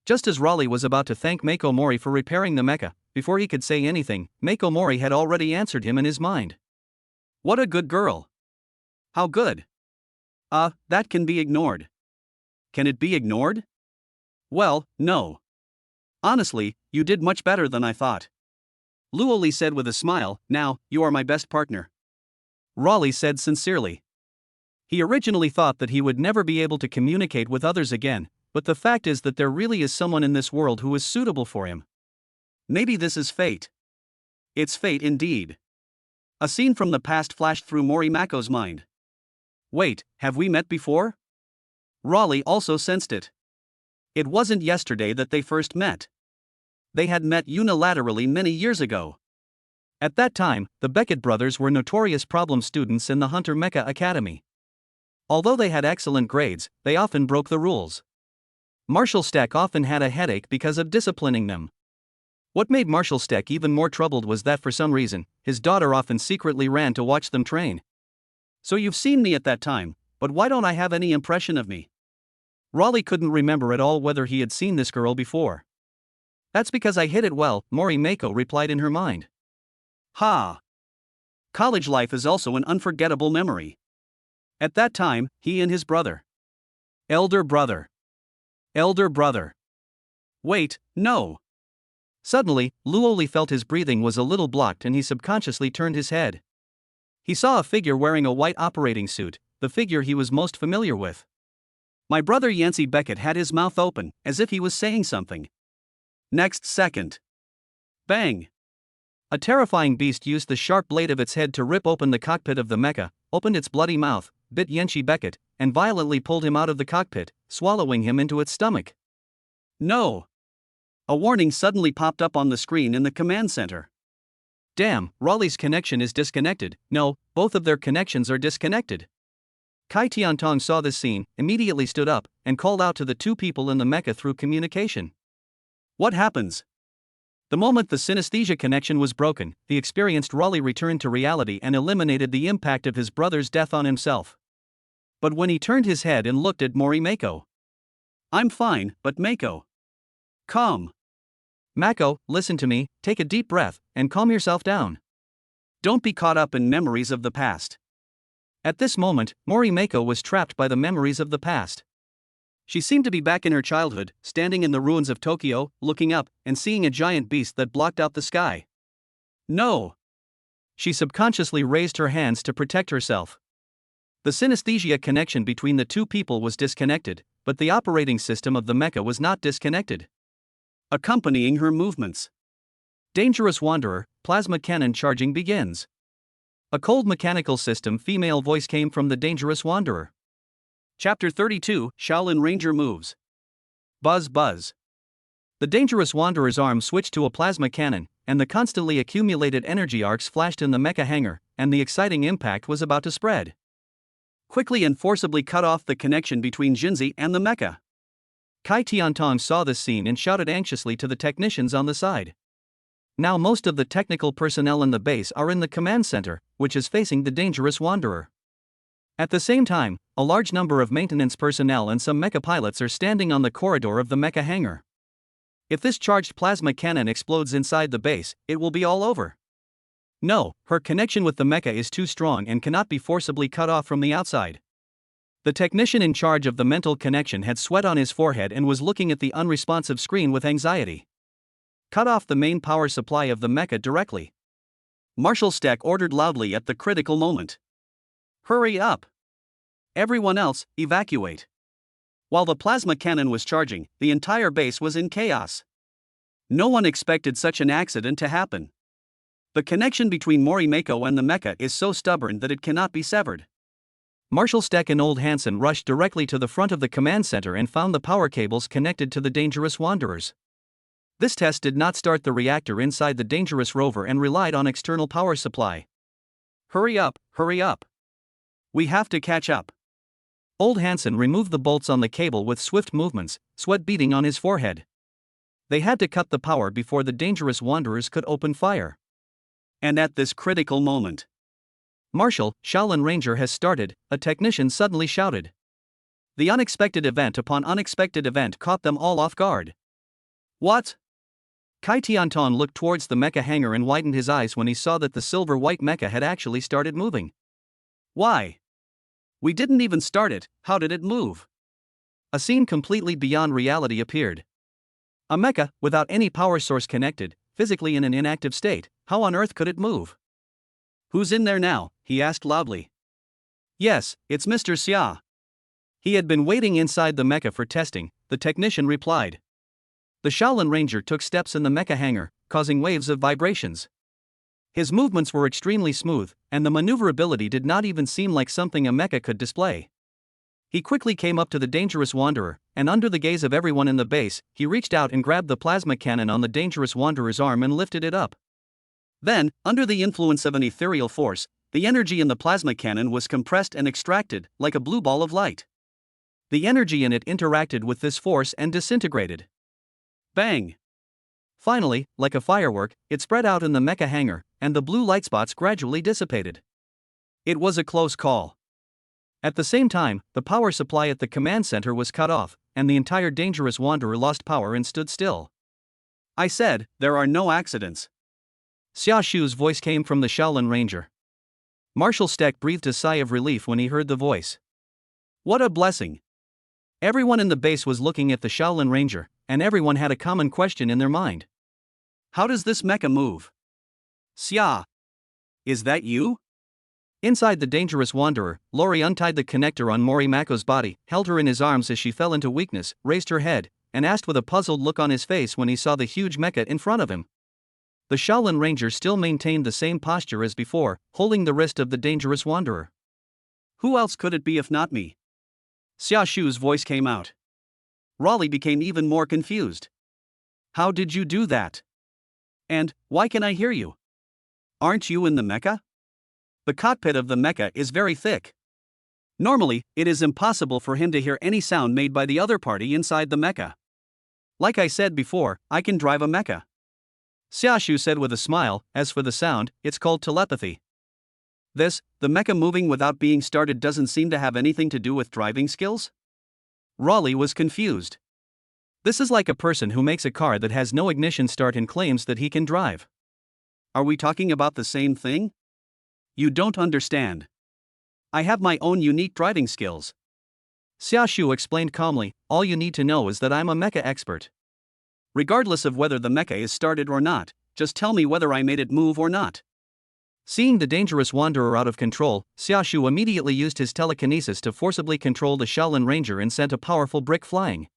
Just as Raleigh was about to thank Mako Mori for repairing the mecha, before he could say anything, Mako Mori had already answered him in his mind. What a good girl. How good? That can be ignored. Can it be ignored? Well, no. Honestly, you did much better than I thought. Luoli said with a smile, now, you are my best partner. Raleigh said sincerely. He originally thought that he would never be able to communicate with others again, but the fact is that there really is someone in this world who is suitable for him. Maybe this is fate. It's fate indeed. A scene from the past flashed through Morimako's mind. Wait, have we met before? Raleigh also sensed it. It wasn't yesterday that they first met. They had met unilaterally many years ago. At that time, the Beckett brothers were notorious problem students in the Hunter Mecha Academy. Although they had excellent grades, they often broke the rules. Marshall Steck often had a headache because of disciplining them. What made Marshall Steck even more troubled was that for some reason, his daughter often secretly ran to watch them train. So you've seen me at that time, but why don't I have any impression of me? Raleigh couldn't remember at all whether he had seen this girl before. That's because I hid it well, Morimako replied in her mind. Ha! College life is also an unforgettable memory. At that time, he and his brother. Elder brother. Wait, no. Suddenly, Luoli felt his breathing was a little blocked and he subconsciously turned his head. He saw a figure wearing a white operating suit, the figure he was most familiar with. My brother Yancey Beckett had his mouth open, as if he was saying something. Next second. Bang! A terrifying beast used the sharp blade of its head to rip open the cockpit of the mecha, opened its bloody mouth, bit Yancey Beckett, and violently pulled him out of the cockpit, swallowing him into its stomach. No! A warning suddenly popped up on the screen in the command center. Damn, Raleigh's connection is disconnected. No, both of their connections are disconnected. Kai Tiantong saw this scene, immediately stood up, and called out to the two people in the mecha through communication. What happens? The moment the synesthesia connection was broken, the experienced Raleigh returned to reality and eliminated the impact of his brother's death on himself. But when he turned his head and looked at Morimako. I'm fine, but Mako. Calm. Mako, listen to me, take a deep breath, and calm yourself down. Don't be caught up in memories of the past. At this moment, Morimako was trapped by the memories of the past. She seemed to be back in her childhood, standing in the ruins of Tokyo, looking up, and seeing a giant beast that blocked out the sky. No! She subconsciously raised her hands to protect herself. The synesthesia connection between the two people was disconnected, but the operating system of the mecha was not disconnected. Accompanying her movements. Dangerous Wanderer, plasma cannon charging begins. A cold mechanical system female voice came from the Dangerous Wanderer. Chapter 32, Shaolin Ranger Moves. Buzz buzz. The Dangerous Wanderer's arm switched to a plasma cannon, and the constantly accumulated energy arcs flashed in the mecha hangar, and the exciting impact was about to spread. Quickly and forcibly cut off the connection between Jinzi and the mecha. Kai Tiantong saw this scene and shouted anxiously to the technicians on the side. Now most of the technical personnel in the base are in the command center, which is facing the Dangerous Wanderer. At the same time, a large number of maintenance personnel and some mecha pilots are standing on the corridor of the mecha hangar. If this charged plasma cannon explodes inside the base, it will be all over. No, her connection with the mecha is too strong and cannot be forcibly cut off from the outside. The technician in charge of the mental connection had sweat on his forehead and was looking at the unresponsive screen with anxiety. cut off the main power supply of the mecha directly. Marshal Steck ordered loudly at the critical moment. Hurry up! Everyone else, evacuate. While the plasma cannon was charging, the entire base was in chaos. No one expected such an accident to happen. The connection between Morimako and the mecha is so stubborn that it cannot be severed. Marshal Steck and Old Hansen rushed directly to the front of the command center and found the power cables connected to the dangerous wanderers. This test did not start the reactor inside the dangerous rover and relied on external power supply. Hurry up, hurry up. We have to catch up. Old Hansen removed the bolts on the cable with swift movements, sweat beading on his forehead. They had to cut the power before the dangerous wanderers could open fire. And at this critical moment, Marshal, Shaolin Ranger has started, a technician suddenly shouted. The unexpected event upon unexpected event caught them all off guard. What? Kai Tianton looked towards the mecha hangar and widened his eyes when he saw that the silver-white mecha had actually started moving. Why? We didn't even start it, how did it move? A scene completely beyond reality appeared. A mecha, without any power source connected, physically in an inactive state, how on earth could it move? Who's in there now? He asked loudly. Yes, it's Mr. Xia. He had been waiting inside the mecha for testing, the technician replied. The Shaolin Ranger took steps in the mecha hangar, causing waves of vibrations. His movements were extremely smooth, and the maneuverability did not even seem like something a mecha could display. He quickly came up to the dangerous wanderer, and under the gaze of everyone in the base, he reached out and grabbed the plasma cannon on the dangerous wanderer's arm and lifted it up. Then, under the influence of an ethereal force, the energy in the plasma cannon was compressed and extracted, like a blue ball of light. The energy in it interacted with this force and disintegrated. Bang! Finally, like a firework, it spread out in the mecha hangar, and the blue light spots gradually dissipated. It was a close call. At the same time, the power supply at the command center was cut off, and the entire dangerous wanderer lost power and stood still. I said, there are no accidents. Xia Shu's voice came from the Shaolin Ranger. Marshal Steck breathed a sigh of relief when he heard the voice. What a blessing! Everyone in the base was looking at the Shaolin Ranger, and everyone had a common question in their mind. How does this mecha move? Xia! Is that you? Inside the dangerous wanderer, Lori untied the connector on Morimako's body, held her in his arms as she fell into weakness, raised her head, and asked with a puzzled look on his face when he saw the huge mecha in front of him. The Shaolin Ranger still maintained the same posture as before, holding the wrist of the dangerous wanderer. Who else could it be if not me? Xia Shu's voice came out. Raleigh became even more confused. How did you do that? And, why can I hear you? Aren't you in the mecha? The cockpit of the mecha is very thick. Normally, it is impossible for him to hear any sound made by the other party inside the mecha. Like I said before, I can drive a mecha. Xia Shu said with a smile, as for the sound, it's called telepathy. The mecha moving without being started doesn't seem to have anything to do with driving skills? Raleigh was confused. This is like a person who makes a car that has no ignition start and claims that he can drive. Are we talking about the same thing? You don't understand. I have my own unique driving skills. Xia Shu explained calmly, all you need to know is that I'm a mecha expert. Regardless of whether the mecha is started or not, just tell me whether I made it move or not. Seeing the dangerous wanderer out of control, Xia Shu immediately used his telekinesis to forcibly control the Shaolin Ranger and sent a powerful brick flying.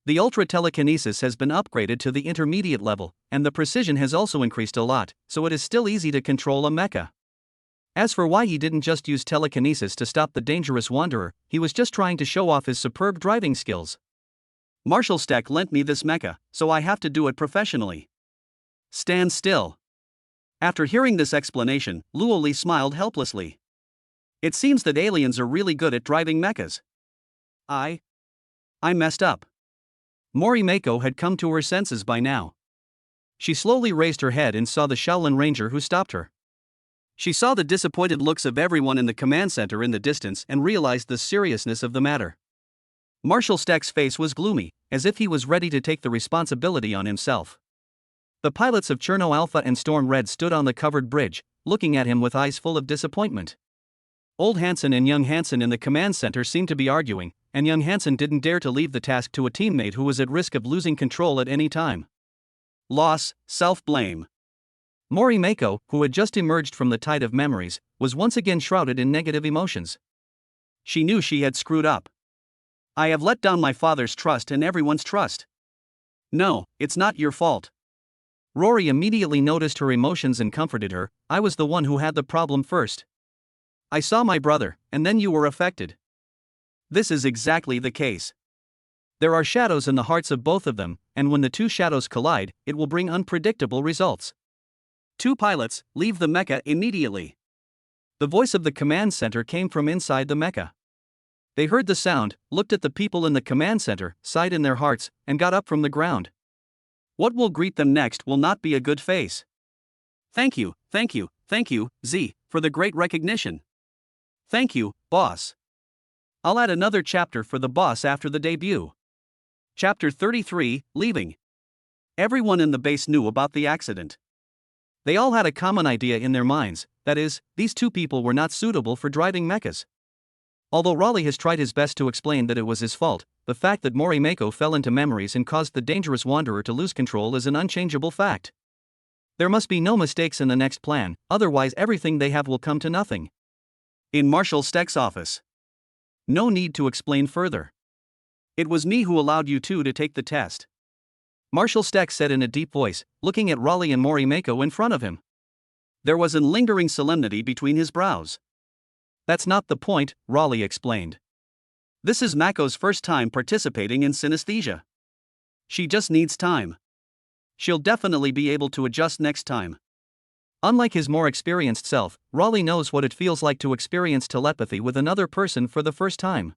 The ultra telekinesis has been upgraded to the intermediate level, and the precision has also increased a lot, so it is still easy to control a mecha. As for why he didn't just use telekinesis to stop the dangerous wanderer, he was just trying to show off his superb driving skills. Marshal Steck lent me this mecha, so I have to do it professionally. Stand still. After hearing this explanation, Luo Li smiled helplessly. It seems that aliens are really good at driving mechas. I messed up. Morimako had come to her senses by now. She slowly raised her head and saw the Shaolin Ranger who stopped her. She saw the disappointed looks of everyone in the command center in the distance and realized the seriousness of the matter. Marshal Steck's face was gloomy, as if he was ready to take the responsibility on himself. The pilots of Cherno Alpha and Storm Red stood on the covered bridge, looking at him with eyes full of disappointment. Old Hansen and Young Hansen in the command center seemed to be arguing, and Young Hansen didn't dare to leave the task to a teammate who was at risk of losing control at any time. loss, self-blame. Morimako, who had just emerged from the tide of memories, was once again shrouded in negative emotions. She knew she had screwed up. I have let down my father's trust and everyone's trust. No, it's not your fault. Rory immediately noticed her emotions and comforted her. I was the one who had the problem first. I saw my brother, and then you were affected. This is exactly the case. There are shadows in the hearts of both of them, and when the two shadows collide, it will bring unpredictable results. Two pilots, leave the mecha immediately. The voice of the command center came from inside the mecha. They heard the sound, looked at the people in the command center, sighed in their hearts, and got up from the ground. What will greet them next will not be a good face. Thank you, Z, for the great recognition. Thank you, boss. I'll add another chapter for the boss after the debut. Chapter 33, Leaving. Everyone in the base knew about the accident. They all had a common idea in their minds, that is, these two people were not suitable for driving mechas. Although Raleigh has tried his best to explain that it was his fault, the fact that Morimako fell into memories and caused the dangerous wanderer to lose control is an unchangeable fact. There must be no mistakes in the next plan, otherwise everything they have will come to nothing. In Marshal Steck's office. No need to explain further. It was me who allowed you two to take the test. Marshal Steck said in a deep voice, looking at Raleigh and Morimako in front of him. There was a lingering solemnity between his brows. That's not the point, Raleigh explained. This is Mako's first time participating in synesthesia. She just needs time. She'll definitely be able to adjust next time. Unlike his more experienced self, Raleigh knows what it feels like to experience telepathy with another person for the first time.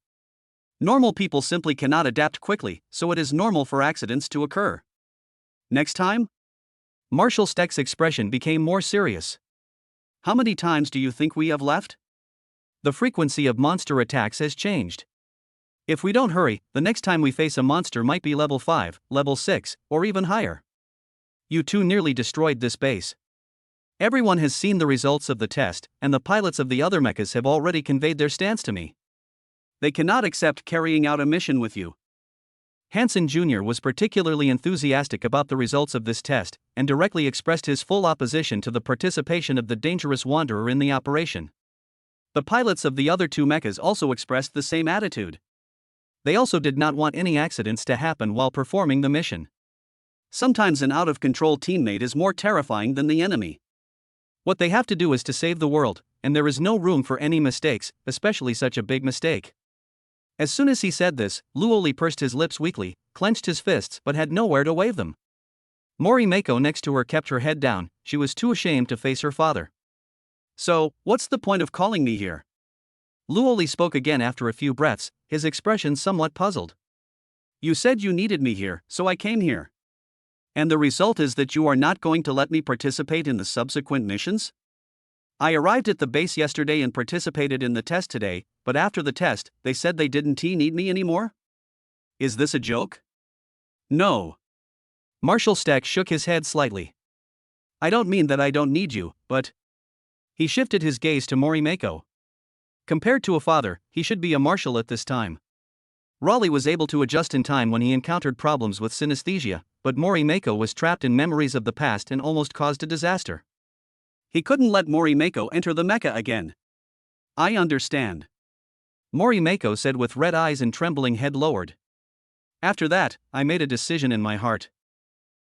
Normal people simply cannot adapt quickly, so it is normal for accidents to occur. Next time? Marshal Steck's expression became more serious. How many times do you think we have left? The frequency of monster attacks has changed. If we don't hurry, the next time we face a monster might be level 5, level 6, or even higher. You two nearly destroyed this base. Everyone has seen the results of the test, and the pilots of the other mechas have already conveyed their stance to me. They cannot accept carrying out a mission with you. Hansen Jr. was particularly enthusiastic about the results of this test, and directly expressed his full opposition to the participation of the dangerous wanderer in the operation. The pilots of the other two mechas also expressed the same attitude. They also did not want any accidents to happen while performing the mission. Sometimes an out-of-control teammate is more terrifying than the enemy. What they have to do is to save the world, and there is no room for any mistakes, especially such a big mistake. As soon as he said this, Luoli pursed his lips weakly, clenched his fists but had nowhere to wave them. Morimako next to her kept her head down, she was too ashamed to face her father. So, what's the point of calling me here? Luoli spoke again after a few breaths, his expression somewhat puzzled. You said you needed me here, so I came here. And the result is that you are not going to let me participate in the subsequent missions? I arrived at the base yesterday and participated in the test today, but after the test, they said they didn't need me anymore? Is this a joke? No. Marshal Steck shook his head slightly. I don't mean that I don't need you, but... He shifted his gaze to Morimako. Compared to a father, he should be a marshal at this time. Raleigh was able to adjust in time when he encountered problems with synesthesia, but Morimako was trapped in memories of the past and almost caused a disaster. He couldn't let Morimako enter the mecha again. I understand. Morimako said with red eyes and trembling head lowered. After that, I made a decision in my heart.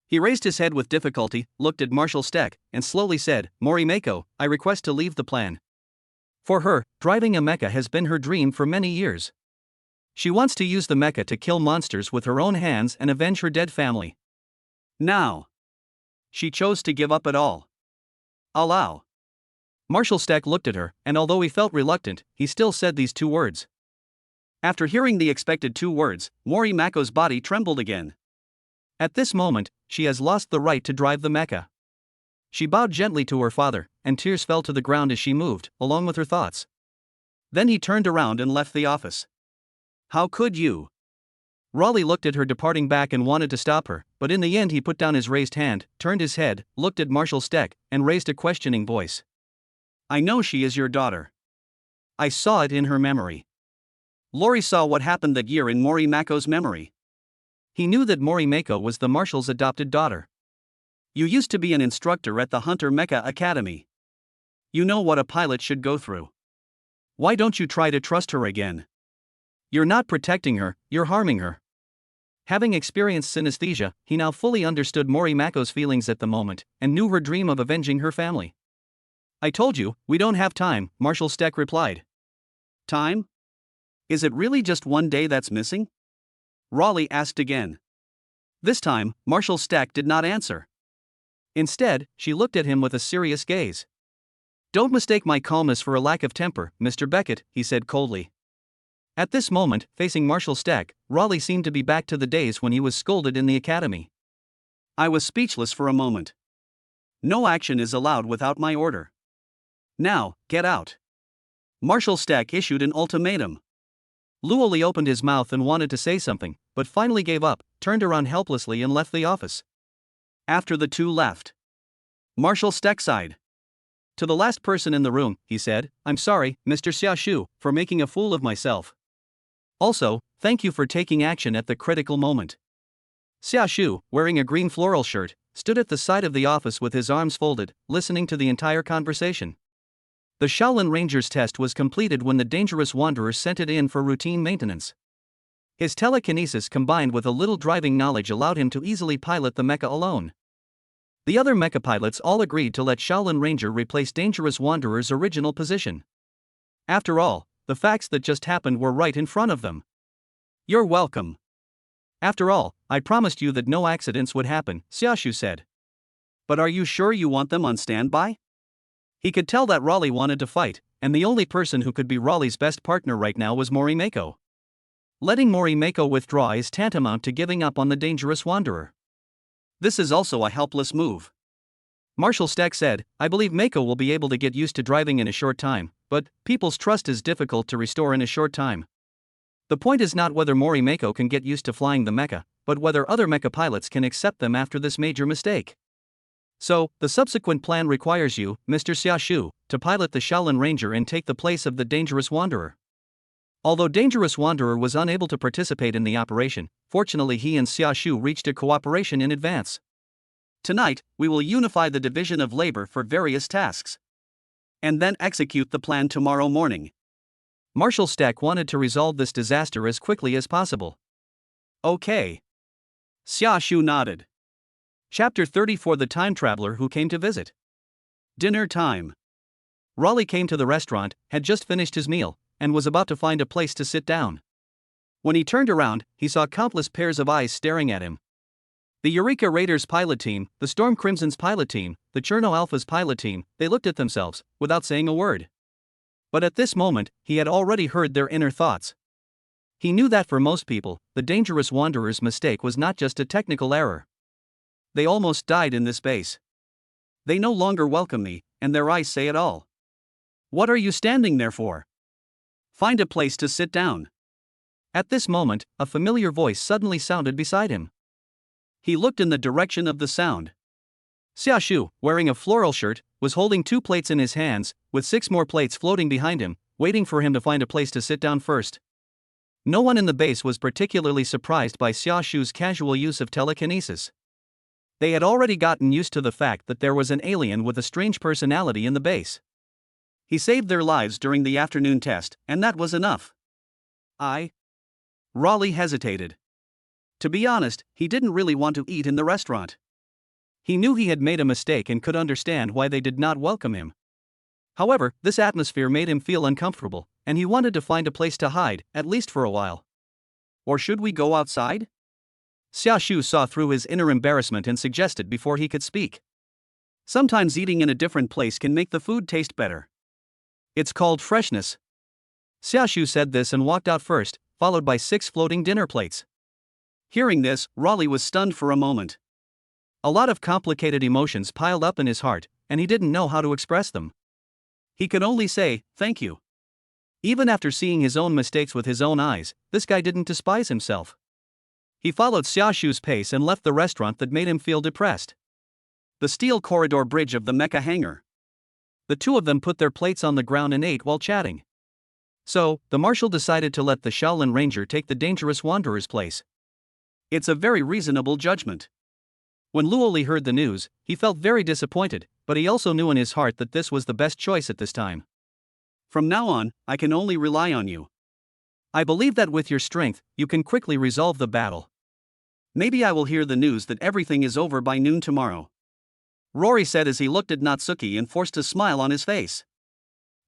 He raised his head with difficulty, looked at Marshal Steck, and slowly said, Morimako, I request to leave the plan. For her, driving a mecha has been her dream for many years. She wants to use the mecha to kill monsters with her own hands and avenge her dead family. Now, she chose to give up it all. Allow. Marshal Steck looked at her, and although he felt reluctant, he still said these two words. After hearing the expected two words, Morimako's body trembled again. At this moment, she has lost the right to drive the mecha. She bowed gently to her father, and tears fell to the ground as she moved, along with her thoughts. Then he turned around and left the office. How could you? Raleigh looked at her departing back and wanted to stop her, but in the end he put down his raised hand, turned his head, looked at Marshal Steck, and raised a questioning voice. I know she is your daughter. I saw it in her memory. Lori saw what happened that year in Morimako's memory. He knew that Morimako was the Marshal's adopted daughter. You used to be an instructor at the Hunter Mecha Academy. You know what a pilot should go through. Why don't you try to trust her again? You're not protecting her, you're harming her. Having experienced synesthesia, he now fully understood Morimako's feelings at the moment, and knew her dream of avenging her family. I told you, we don't have time, Marshal Steck replied. Time? Is it really just one day that's missing? Raleigh asked again. This time, Marshal Steck did not answer. Instead, she looked at him with a serious gaze. Don't mistake my calmness for a lack of temper, Mr. Beckett, he said coldly. At this moment, facing Marshal Steck, Raleigh seemed to be back to the days when he was scolded in the academy. I was speechless for a moment. No action is allowed without my order. Now, get out. Marshal Steck issued an ultimatum. Luoli opened his mouth and wanted to say something, but finally gave up, turned around helplessly and left the office. After the two left, Marshal Steck sighed. To the last person in the room, he said, I'm sorry, Mr. Xiaoshu, for making a fool of myself. Also, thank you for taking action at the critical moment. Xiaoshu, wearing a green floral shirt, stood at the side of the office with his arms folded, listening to the entire conversation. The Shaolin Ranger's test was completed when the dangerous wanderer sent it in for routine maintenance. His telekinesis combined with a little driving knowledge allowed him to easily pilot the mecha alone. The other mecha pilots all agreed to let Shaolin Ranger replace Dangerous Wanderer's original position. After all, the facts that just happened were right in front of them. You're welcome. After all, I promised you that no accidents would happen, Xiaoshu said. But are you sure you want them on standby? He could tell that Raleigh wanted to fight, and the only person who could be Raleigh's best partner right now was Morimako. Letting Morimako withdraw is tantamount to giving up on the Dangerous Wanderer. This is also a helpless move. Marshal Steck said, I believe Mako will be able to get used to driving in a short time, but people's trust is difficult to restore in a short time. The point is not whether Morimako can get used to flying the mecha, but whether other mecha pilots can accept them after this major mistake. So, the subsequent plan requires you, Mr. Xiaoshu, to pilot the Shaolin Ranger and take the place of the Dangerous Wanderer. Although Dangerous Wanderer was unable to participate in the operation, fortunately he and Xiaoshu reached a cooperation in advance. Tonight, we will unify the division of labor for various tasks. And then execute the plan tomorrow morning. Marshal Steck wanted to resolve this disaster as quickly as possible. Okay. Xiaoshu nodded. Chapter 34 The Time Traveler Who Came to Visit. Dinner time. Raleigh came to the restaurant, had just finished his meal, and was about to find a place to sit down. When he turned around, he saw countless pairs of eyes staring at him. The Eureka Raiders pilot team, the Storm Crimson's pilot team, the Cherno Alpha's pilot team, they looked at themselves, without saying a word. But at this moment, he had already heard their inner thoughts. He knew that for most people, the Dangerous Wanderer's mistake was not just a technical error. They almost died in this base. They no longer welcome me, and their eyes say it all. What are you standing there for? Find a place to sit down. At this moment, a familiar voice suddenly sounded beside him. He looked in the direction of the sound. Xiaoshu, wearing a floral shirt, was holding 2 plates in his hands, with 6 more plates floating behind him, waiting for him to find a place to sit down first. No one in the base was particularly surprised by Xiaoshu's casual use of telekinesis. They had already gotten used to the fact that there was an alien with a strange personality in the base. He saved their lives during the afternoon test, and that was enough. Raleigh hesitated. To be honest, he didn't really want to eat in the restaurant. He knew he had made a mistake and could understand why they did not welcome him. However, this atmosphere made him feel uncomfortable, and he wanted to find a place to hide, at least for a while. Or should we go outside? Xiaoshu saw through his inner embarrassment and suggested before he could speak. Sometimes eating in a different place can make the food taste better. It's called freshness. Xiaoshu said this and walked out first, followed by 6 floating dinner plates. Hearing this, Raleigh was stunned for a moment. A lot of complicated emotions piled up in his heart, and he didn't know how to express them. He could only say, thank you. Even after seeing his own mistakes with his own eyes, this guy didn't despise himself. He followed Xiaoshu's pace and left the restaurant that made him feel depressed. The steel corridor bridge of the mecha hangar. The two of them put their plates on the ground and ate while chatting. So, the marshal decided to let the Shaolin Ranger take the Dangerous Wanderer's place. It's a very reasonable judgment. When Luoli heard the news, he felt very disappointed, but he also knew in his heart that this was the best choice at this time. From now on, I can only rely on you. I believe that with your strength, you can quickly resolve the battle. Maybe I will hear the news that everything is over by noon tomorrow. Rory said as he looked at Natsuki and forced a smile on his face.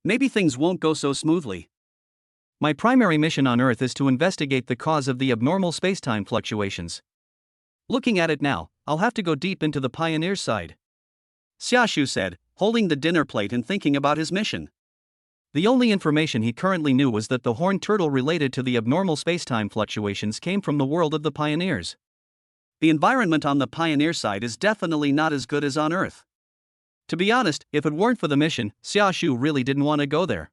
Maybe things won't go so smoothly. My primary mission on Earth is to investigate the cause of the abnormal spacetime fluctuations. Looking at it now, I'll have to go deep into the pioneer's side. Xiaoshu said, holding the dinner plate and thinking about his mission. The only information he currently knew was that the horned turtle related to the abnormal spacetime fluctuations came from the world of the pioneers. The environment on the pioneer side is definitely not as good as on Earth. To be honest, if it weren't for the mission, Xiaoshu really didn't want to go there.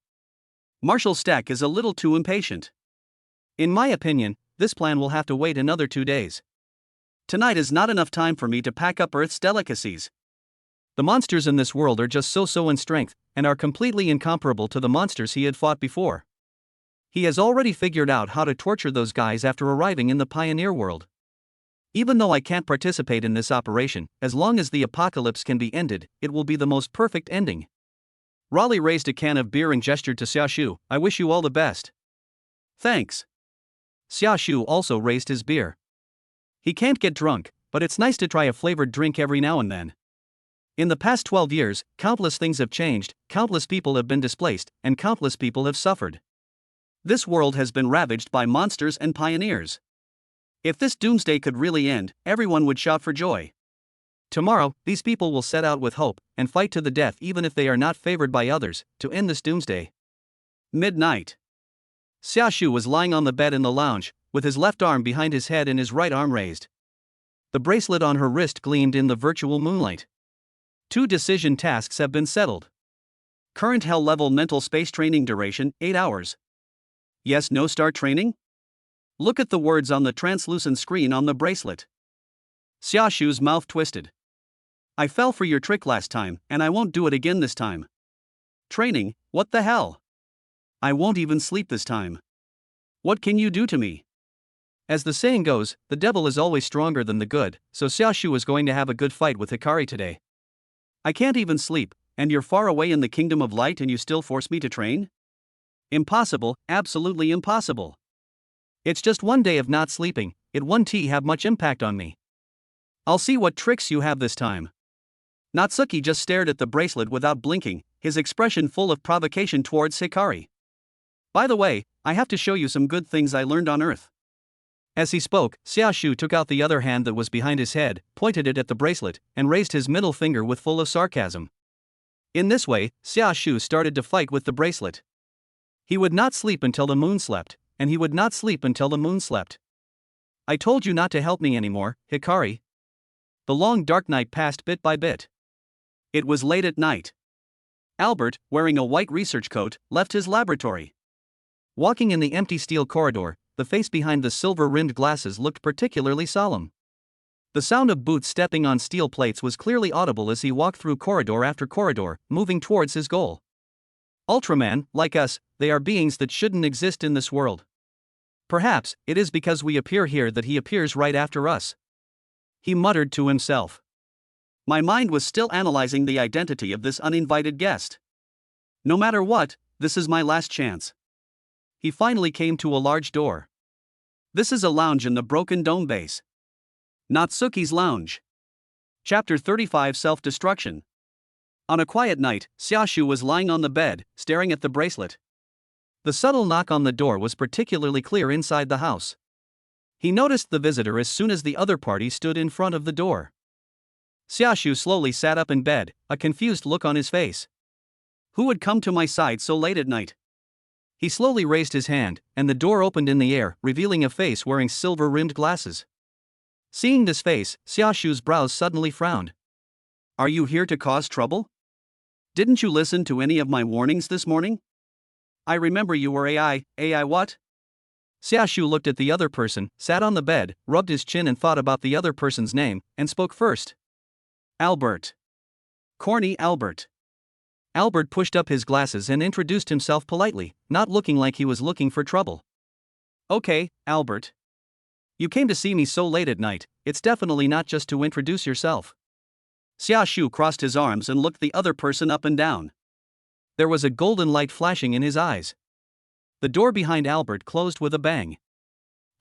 Marshal Stack is a little too impatient. In my opinion, this plan will have to wait another 2 days. Tonight is not enough time for me to pack up Earth's delicacies. The monsters in this world are just so in strength, and are completely incomparable to the monsters he had fought before. He has already figured out how to torture those guys after arriving in the pioneer world. Even though I can't participate in this operation, as long as the apocalypse can be ended, it will be the most perfect ending. Raleigh raised a can of beer and gestured to Xiaoshu, I wish you all the best. Thanks. Xiaoshu also raised his beer. He can't get drunk, but it's nice to try a flavored drink every now and then. In the past 12 years, countless things have changed, countless people have been displaced, and countless people have suffered. This world has been ravaged by monsters and pioneers. If this doomsday could really end, everyone would shout for joy. Tomorrow, these people will set out with hope, and fight to the death even if they are not favored by others, to end this doomsday. Midnight. Xiaoshu was lying on the bed in the lounge, with his left arm behind his head and his right arm raised. The bracelet on her wrist gleamed in the virtual moonlight. 2 decision tasks have been settled. Current hell level mental space training duration, 8 hours. Yes, no start training? Look at the words on the translucent screen on the bracelet. Xiaoshu's mouth twisted. I fell for your trick last time, and I won't do it again this time. Training, what the hell? I won't even sleep this time. What can you do to me? As the saying goes, the devil is always stronger than the good, so Xiaoshu was going to have a good fight with Hikari today. I can't even sleep, and you're far away in the kingdom of light and you still force me to train? Impossible, absolutely impossible. It's just 1 day of not sleeping, it won't have much impact on me. I'll see what tricks you have this time. Natsuki just stared at the bracelet without blinking, his expression full of provocation towards Hikari. By the way, I have to show you some good things I learned on Earth. As he spoke, Xiaoshu took out the other hand that was behind his head, pointed it at the bracelet, and raised his middle finger with full of sarcasm. In this way, Xiaoshu started to fight with the bracelet. He would not sleep until the moon slept, and he would not sleep until the moon slept. I told you not to help me anymore, Hikari. The long dark night passed bit by bit. It was late at night. Albert, wearing a white research coat, left his laboratory. Walking in the empty steel corridor, the face behind the silver-rimmed glasses looked particularly solemn. The sound of boots stepping on steel plates was clearly audible as he walked through corridor after corridor, moving towards his goal. Ultraman, like us, they are beings that shouldn't exist in this world. Perhaps, it is because we appear here that he appears right after us. He muttered to himself. My mind was still analyzing the identity of this uninvited guest. No matter what, this is my last chance. He finally came to a large door. This is a lounge in the Broken Dome base. Natsuki's Lounge. Chapter 35 Self-Destruction. On a quiet night, Xiaoshu was lying on the bed, staring at the bracelet. The subtle knock on the door was particularly clear inside the house. He noticed the visitor as soon as the other party stood in front of the door. Xiaoshu slowly sat up in bed, a confused look on his face. Who would come to my side so late at night? He slowly raised his hand, and the door opened in the air, revealing a face wearing silver-rimmed glasses. Seeing this face, Xiaoshu's brows suddenly frowned. Are you here to cause trouble? Didn't you listen to any of my warnings this morning? I remember you were AI what? Xiaoshu looked at the other person, sat on the bed, rubbed his chin and thought about the other person's name, and spoke first. Albert. Corny Albert. Albert pushed up his glasses and introduced himself politely, not looking like he was looking for trouble. Okay, Albert. You came to see me so late at night, it's definitely not just to introduce yourself. Xia Shu crossed his arms and looked the other person up and down. There was a golden light flashing in his eyes. The door behind Albert closed with a bang.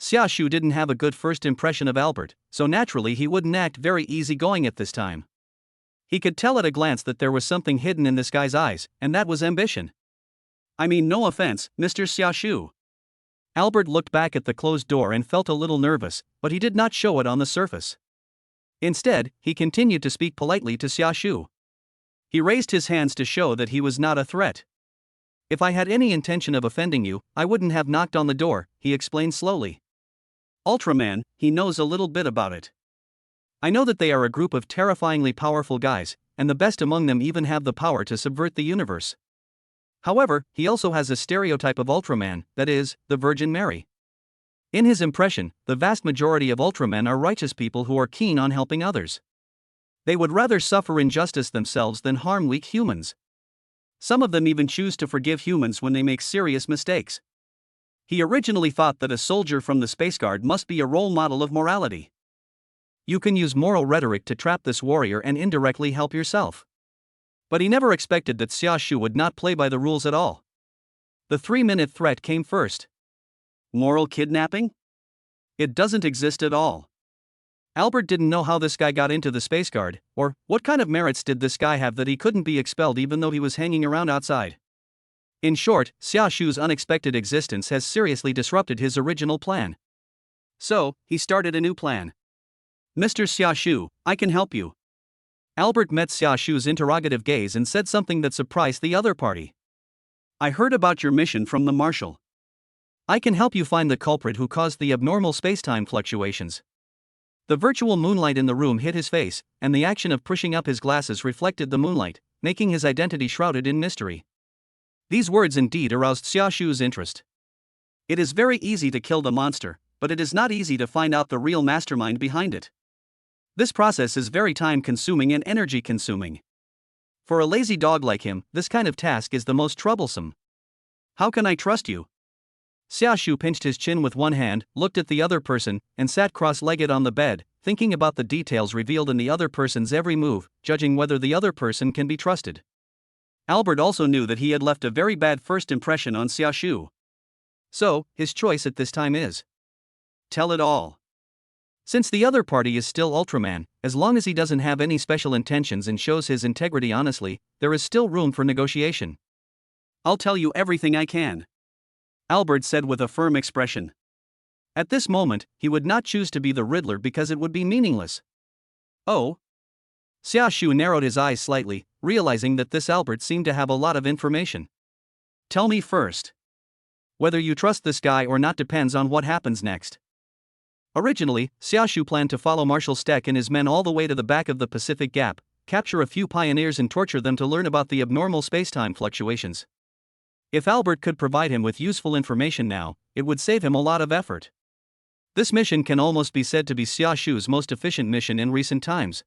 Xia Shu didn't have a good first impression of Albert, so naturally he wouldn't act very easygoing at this time. He could tell at a glance that there was something hidden in this guy's eyes, and that was ambition. I mean, no offense, Mr. Xia Shu. Albert looked back at the closed door and felt a little nervous, but he did not show it on the surface. Instead, he continued to speak politely to Xia Shu. He raised his hands to show that he was not a threat. If I had any intention of offending you, I wouldn't have knocked on the door, he explained slowly. Ultraman, he knows a little bit about it. I know that they are a group of terrifyingly powerful guys, and the best among them even have the power to subvert the universe. However, he also has a stereotype of Ultraman, that is, the Virgin Mary. In his impression, the vast majority of Ultramen are righteous people who are keen on helping others. They would rather suffer injustice themselves than harm weak humans. Some of them even choose to forgive humans when they make serious mistakes. He originally thought that a soldier from the Space Guard must be a role model of morality. You can use moral rhetoric to trap this warrior and indirectly help yourself. But he never expected that Xia Shu would not play by the rules at all. The 3-minute threat came first. Moral kidnapping? It doesn't exist at all. Albert didn't know how this guy got into the Space Guard, or what kind of merits did this guy have that he couldn't be expelled even though he was hanging around outside. In short, Xia Shu's unexpected existence has seriously disrupted his original plan. So, he started a new plan. Mr. Xia Shu, I can help you. Albert met Xia Shu's interrogative gaze and said something that surprised the other party. I heard about your mission from the Marshal. I can help you find the culprit who caused the abnormal spacetime fluctuations. The virtual moonlight in the room hit his face, and the action of pushing up his glasses reflected the moonlight, making his identity shrouded in mystery. These words indeed aroused Xia Shu's interest. It is very easy to kill the monster, but it is not easy to find out the real mastermind behind it. This process is very time-consuming and energy-consuming. For a lazy dog like him, this kind of task is the most troublesome. How can I trust you? Xia Shu pinched his chin with one hand, looked at the other person, and sat cross-legged on the bed, thinking about the details revealed in the other person's every move, judging whether the other person can be trusted. Albert also knew that he had left a very bad first impression on Xia Shu. So, his choice at this time is: tell it all. Since the other party is still Ultraman, as long as he doesn't have any special intentions and shows his integrity honestly, there is still room for negotiation. I'll tell you everything I can, Albert said with a firm expression. At this moment, he would not choose to be the Riddler because it would be meaningless. Oh? Xia Shu narrowed his eyes slightly, realizing that this Albert seemed to have a lot of information. Tell me first. Whether you trust this guy or not depends on what happens next. Originally, Xia Shu planned to follow Marshal Steck and his men all the way to the back of the Pacific Gap, capture a few pioneers and torture them to learn about the abnormal spacetime fluctuations. If Albert could provide him with useful information now, it would save him a lot of effort. This mission can almost be said to be Xia Shu's most efficient mission in recent times.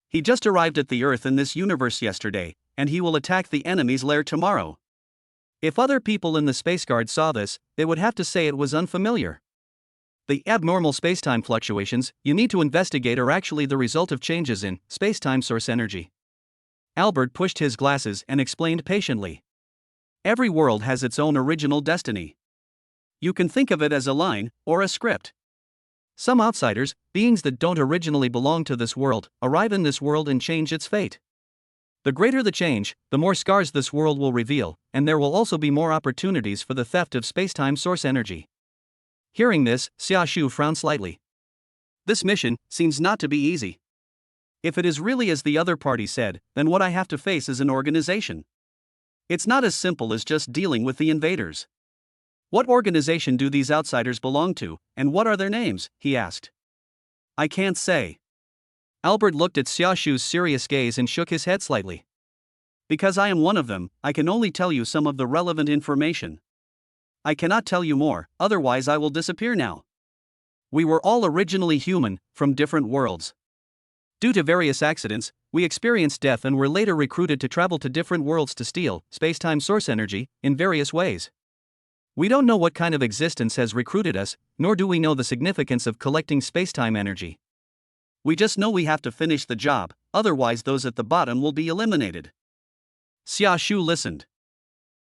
He just arrived at the Earth in this universe yesterday, and he will attack the enemy's lair tomorrow. If other people in the Space Guard saw this, they would have to say it was unfamiliar. The abnormal spacetime fluctuations you need to investigate are actually the result of changes in spacetime source energy. Albert pushed his glasses and explained patiently. Every world has its own original destiny. You can think of it as a line or a script. Some outsiders, beings that don't originally belong to this world, arrive in this world and change its fate. The greater the change, the more scars this world will reveal, and there will also be more opportunities for the theft of spacetime source energy. Hearing this, Xia Shu frowned slightly. This mission seems not to be easy. If it is really as the other party said, then what I have to face is an organization. It's not as simple as just dealing with the invaders. What organization do these outsiders belong to, and what are their names? He asked. I can't say. Albert looked at Xia Shu's serious gaze and shook his head slightly. Because I am one of them, I can only tell you some of the relevant information. I cannot tell you more, otherwise I will disappear now. We were all originally human, from different worlds. Due to various accidents, we experienced death and were later recruited to travel to different worlds to steal spacetime source energy in various ways. We don't know what kind of existence has recruited us, nor do we know the significance of collecting spacetime energy. We just know we have to finish the job, otherwise those at the bottom will be eliminated. Xia Shu listened.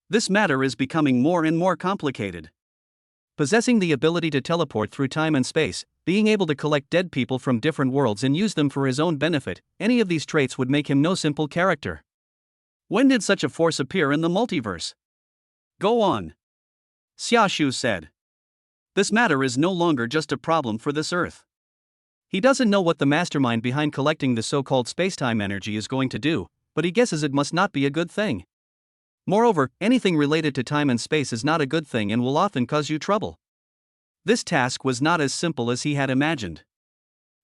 This matter is becoming more and more complicated. Possessing the ability to teleport through time and space, being able to collect dead people from different worlds and use them for his own benefit, any of these traits would make him no simple character. When did such a force appear in the multiverse? Go on. Xia Shu said. This matter is no longer just a problem for this Earth. He doesn't know what the mastermind behind collecting the so-called spacetime energy is going to do, but he guesses it must not be a good thing. Moreover, anything related to time and space is not a good thing and will often cause you trouble. This task was not as simple as he had imagined.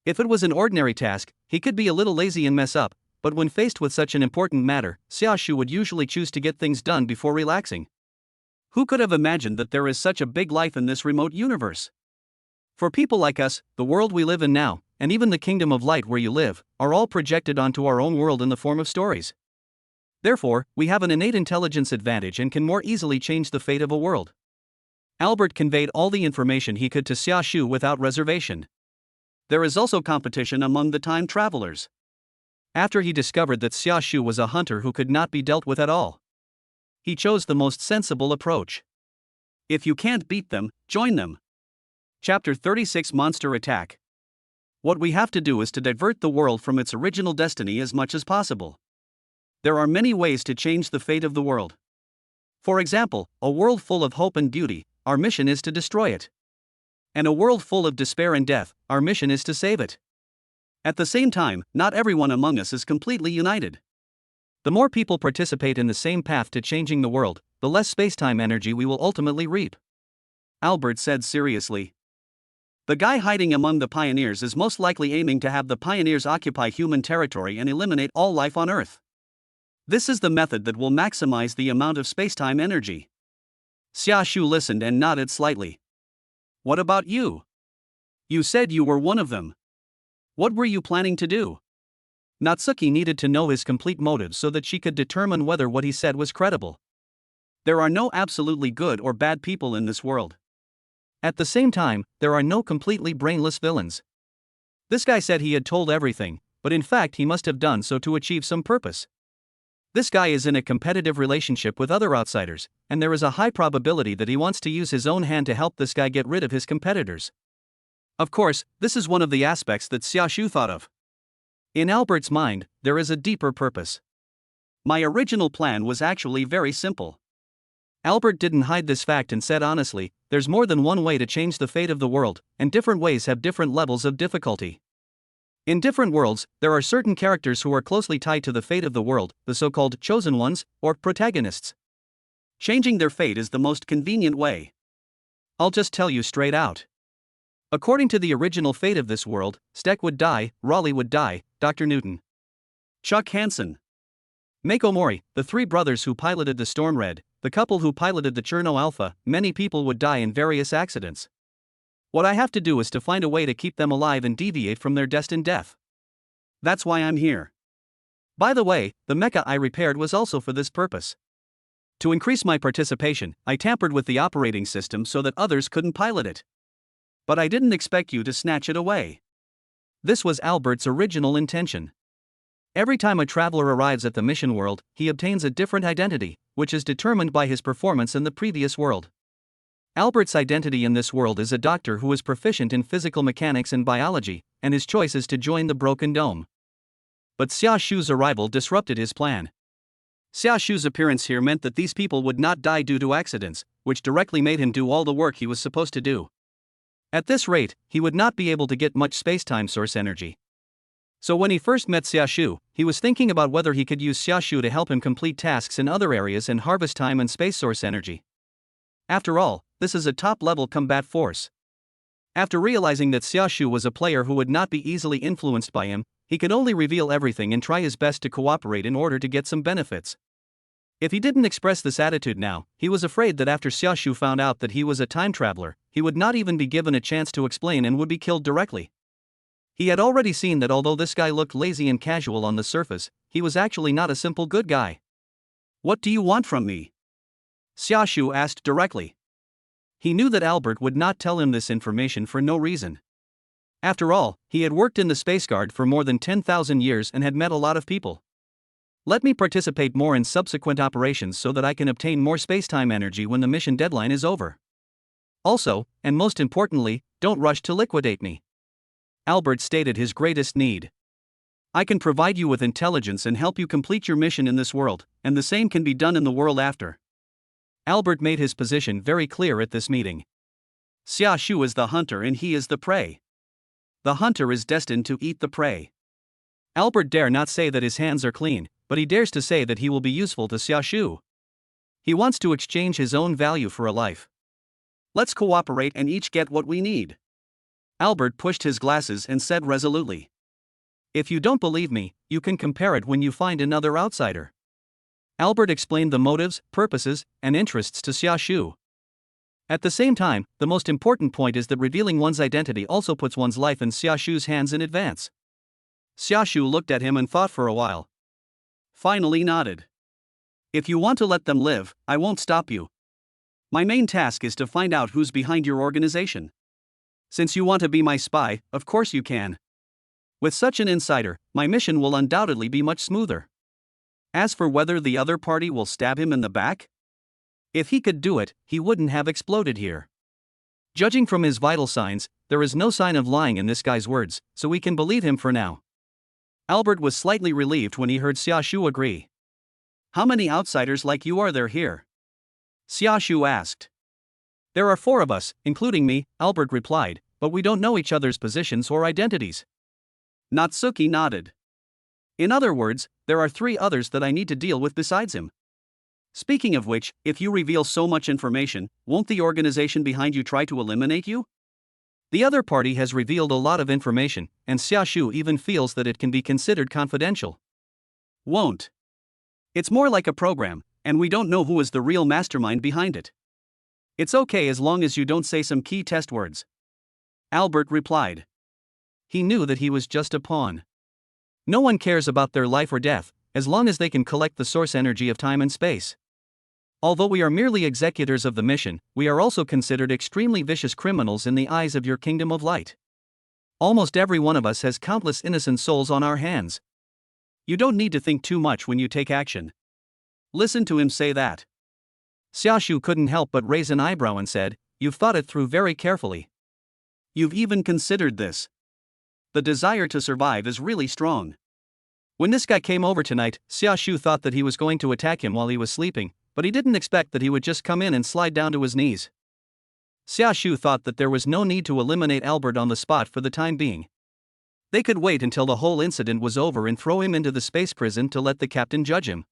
If it was an ordinary task, he could be a little lazy and mess up, but when faced with such an important matter, Xia Shu would usually choose to get things done before relaxing. Who could have imagined that there is such a big life in this remote universe? For people like us, the world we live in now, and even the kingdom of light where you live, are all projected onto our own world in the form of stories. Therefore, we have an innate intelligence advantage and can more easily change the fate of a world. Albert conveyed all the information he could to Xia Shu without reservation. There is also competition among the time travelers. After he discovered that Xia Shu was a hunter who could not be dealt with at all, he chose the most sensible approach. If you can't beat them, join them. Chapter 36 Monster Attack. What we have to do is to divert the world from its original destiny as much as possible. There are many ways to change the fate of the world. For example, a world full of hope and beauty, our mission is to destroy it. And a world full of despair and death, our mission is to save it. At the same time, not everyone among us is completely united. The more people participate in the same path to changing the world, the less spacetime energy we will ultimately reap. Albert said seriously. The guy hiding among the pioneers is most likely aiming to have the pioneers occupy human territory and eliminate all life on Earth. This is the method that will maximize the amount of spacetime energy. Xia Shu listened and nodded slightly. What about you? You said you were one of them. What were you planning to do? Natsuki needed to know his complete motives so that she could determine whether what he said was credible. There are no absolutely good or bad people in this world. At the same time, there are no completely brainless villains. This guy said he had told everything, but in fact he must have done so to achieve some purpose. This guy is in a competitive relationship with other outsiders, and there is a high probability that he wants to use his own hand to help this guy get rid of his competitors. Of course, this is one of the aspects that Xia Shu thought of. In Albert's mind, there is a deeper purpose. My original plan was actually very simple. Albert didn't hide this fact and said honestly, there's more than one way to change the fate of the world, and different ways have different levels of difficulty. In different worlds, there are certain characters who are closely tied to the fate of the world, the so-called chosen ones, or protagonists. Changing their fate is the most convenient way. I'll just tell you straight out. According to the original fate of this world, Steck would die, Raleigh would die, Dr. Newton, Chuck Hansen, Mako Mori, the three brothers who piloted the Storm Red, the couple who piloted the Cherno Alpha, many people would die in various accidents. What I have to do is to find a way to keep them alive and deviate from their destined death. That's why I'm here. By the way, the mecha I repaired was also for this purpose. To increase my participation, I tampered with the operating system so that others couldn't pilot it. But I didn't expect you to snatch it away. This was Albert's original intention. Every time a traveler arrives at the mission world, he obtains a different identity, which is determined by his performance in the previous world. Albert's identity in this world is a doctor who is proficient in physical mechanics and biology, and his choice is to join the Broken Dome. But Xia Shu's arrival disrupted his plan. Xia Shu's appearance here meant that these people would not die due to accidents, which directly made him do all the work he was supposed to do. At this rate, he would not be able to get much spacetime source energy. So when he first met Xia Shu, he was thinking about whether he could use Xia Shu to help him complete tasks in other areas and harvest time and space source energy. After all, this is a top-level combat force. After realizing that Xia Shu was a player who would not be easily influenced by him, he could only reveal everything and try his best to cooperate in order to get some benefits. If he didn't express this attitude now, he was afraid that after Xia Shu found out that he was a time traveler, he would not even be given a chance to explain and would be killed directly. He had already seen that although this guy looked lazy and casual on the surface, he was actually not a simple good guy. What do you want from me? Xia Shu asked directly. He knew that Albert would not tell him this information for no reason. After all, he had worked in the Space Guard for more than 10,000 years and had met a lot of people. Let me participate more in subsequent operations so that I can obtain more spacetime energy when the mission deadline is over. Also, and most importantly, don't rush to liquidate me. Albert stated his greatest need. I can provide you with intelligence and help you complete your mission in this world, and the same can be done in the world after. Albert made his position very clear at this meeting. Xia Shu is the hunter and he is the prey. The hunter is destined to eat the prey. Albert dare not say that his hands are clean, but he dares to say that he will be useful to Xia Shu. He wants to exchange his own value for a life. Let's cooperate and each get what we need. Albert pushed his glasses and said resolutely. If you don't believe me, you can compare it when you find another outsider. Albert explained the motives, purposes, and interests to Xia Shu. At the same time, the most important point is that revealing one's identity also puts one's life in Xia Shu's hands in advance. Xia Shu looked at him and thought for a while. Finally nodded. If you want to let them live, I won't stop you. My main task is to find out who's behind your organization. Since you want to be my spy, of course you can. With such an insider, my mission will undoubtedly be much smoother. As for whether the other party will stab him in the back? If he could do it, he wouldn't have exploded here. Judging from his vital signs, there is no sign of lying in this guy's words, so we can believe him for now. Albert was slightly relieved when he heard Xia Shu agree. How many outsiders like you are there here? Xia Shu asked. There are 4 of us, including me, Albert replied, but we don't know each other's positions or identities. Natsuki nodded. In other words, there are 3 others that I need to deal with besides him. Speaking of which, if you reveal so much information, won't the organization behind you try to eliminate you? The other party has revealed a lot of information, and Xia Shu even feels that it can be considered confidential. Won't. It's more like a program, and we don't know who is the real mastermind behind it. It's okay as long as you don't say some key test words. Albert replied. He knew that he was just a pawn. No one cares about their life or death, as long as they can collect the source energy of time and space. Although we are merely executors of the mission, we are also considered extremely vicious criminals in the eyes of your kingdom of light. Almost every one of us has countless innocent souls on our hands. You don't need to think too much when you take action. Listen to him say that. Xia Shu couldn't help but raise an eyebrow and said, You've thought it through very carefully. You've even considered this. The desire to survive is really strong. When this guy came over tonight, Xia Shu thought that he was going to attack him while he was sleeping, but he didn't expect that he would just come in and slide down to his knees. Xia Shu thought that there was no need to eliminate Albert on the spot for the time being. They could wait until the whole incident was over and throw him into the space prison to let the captain judge him.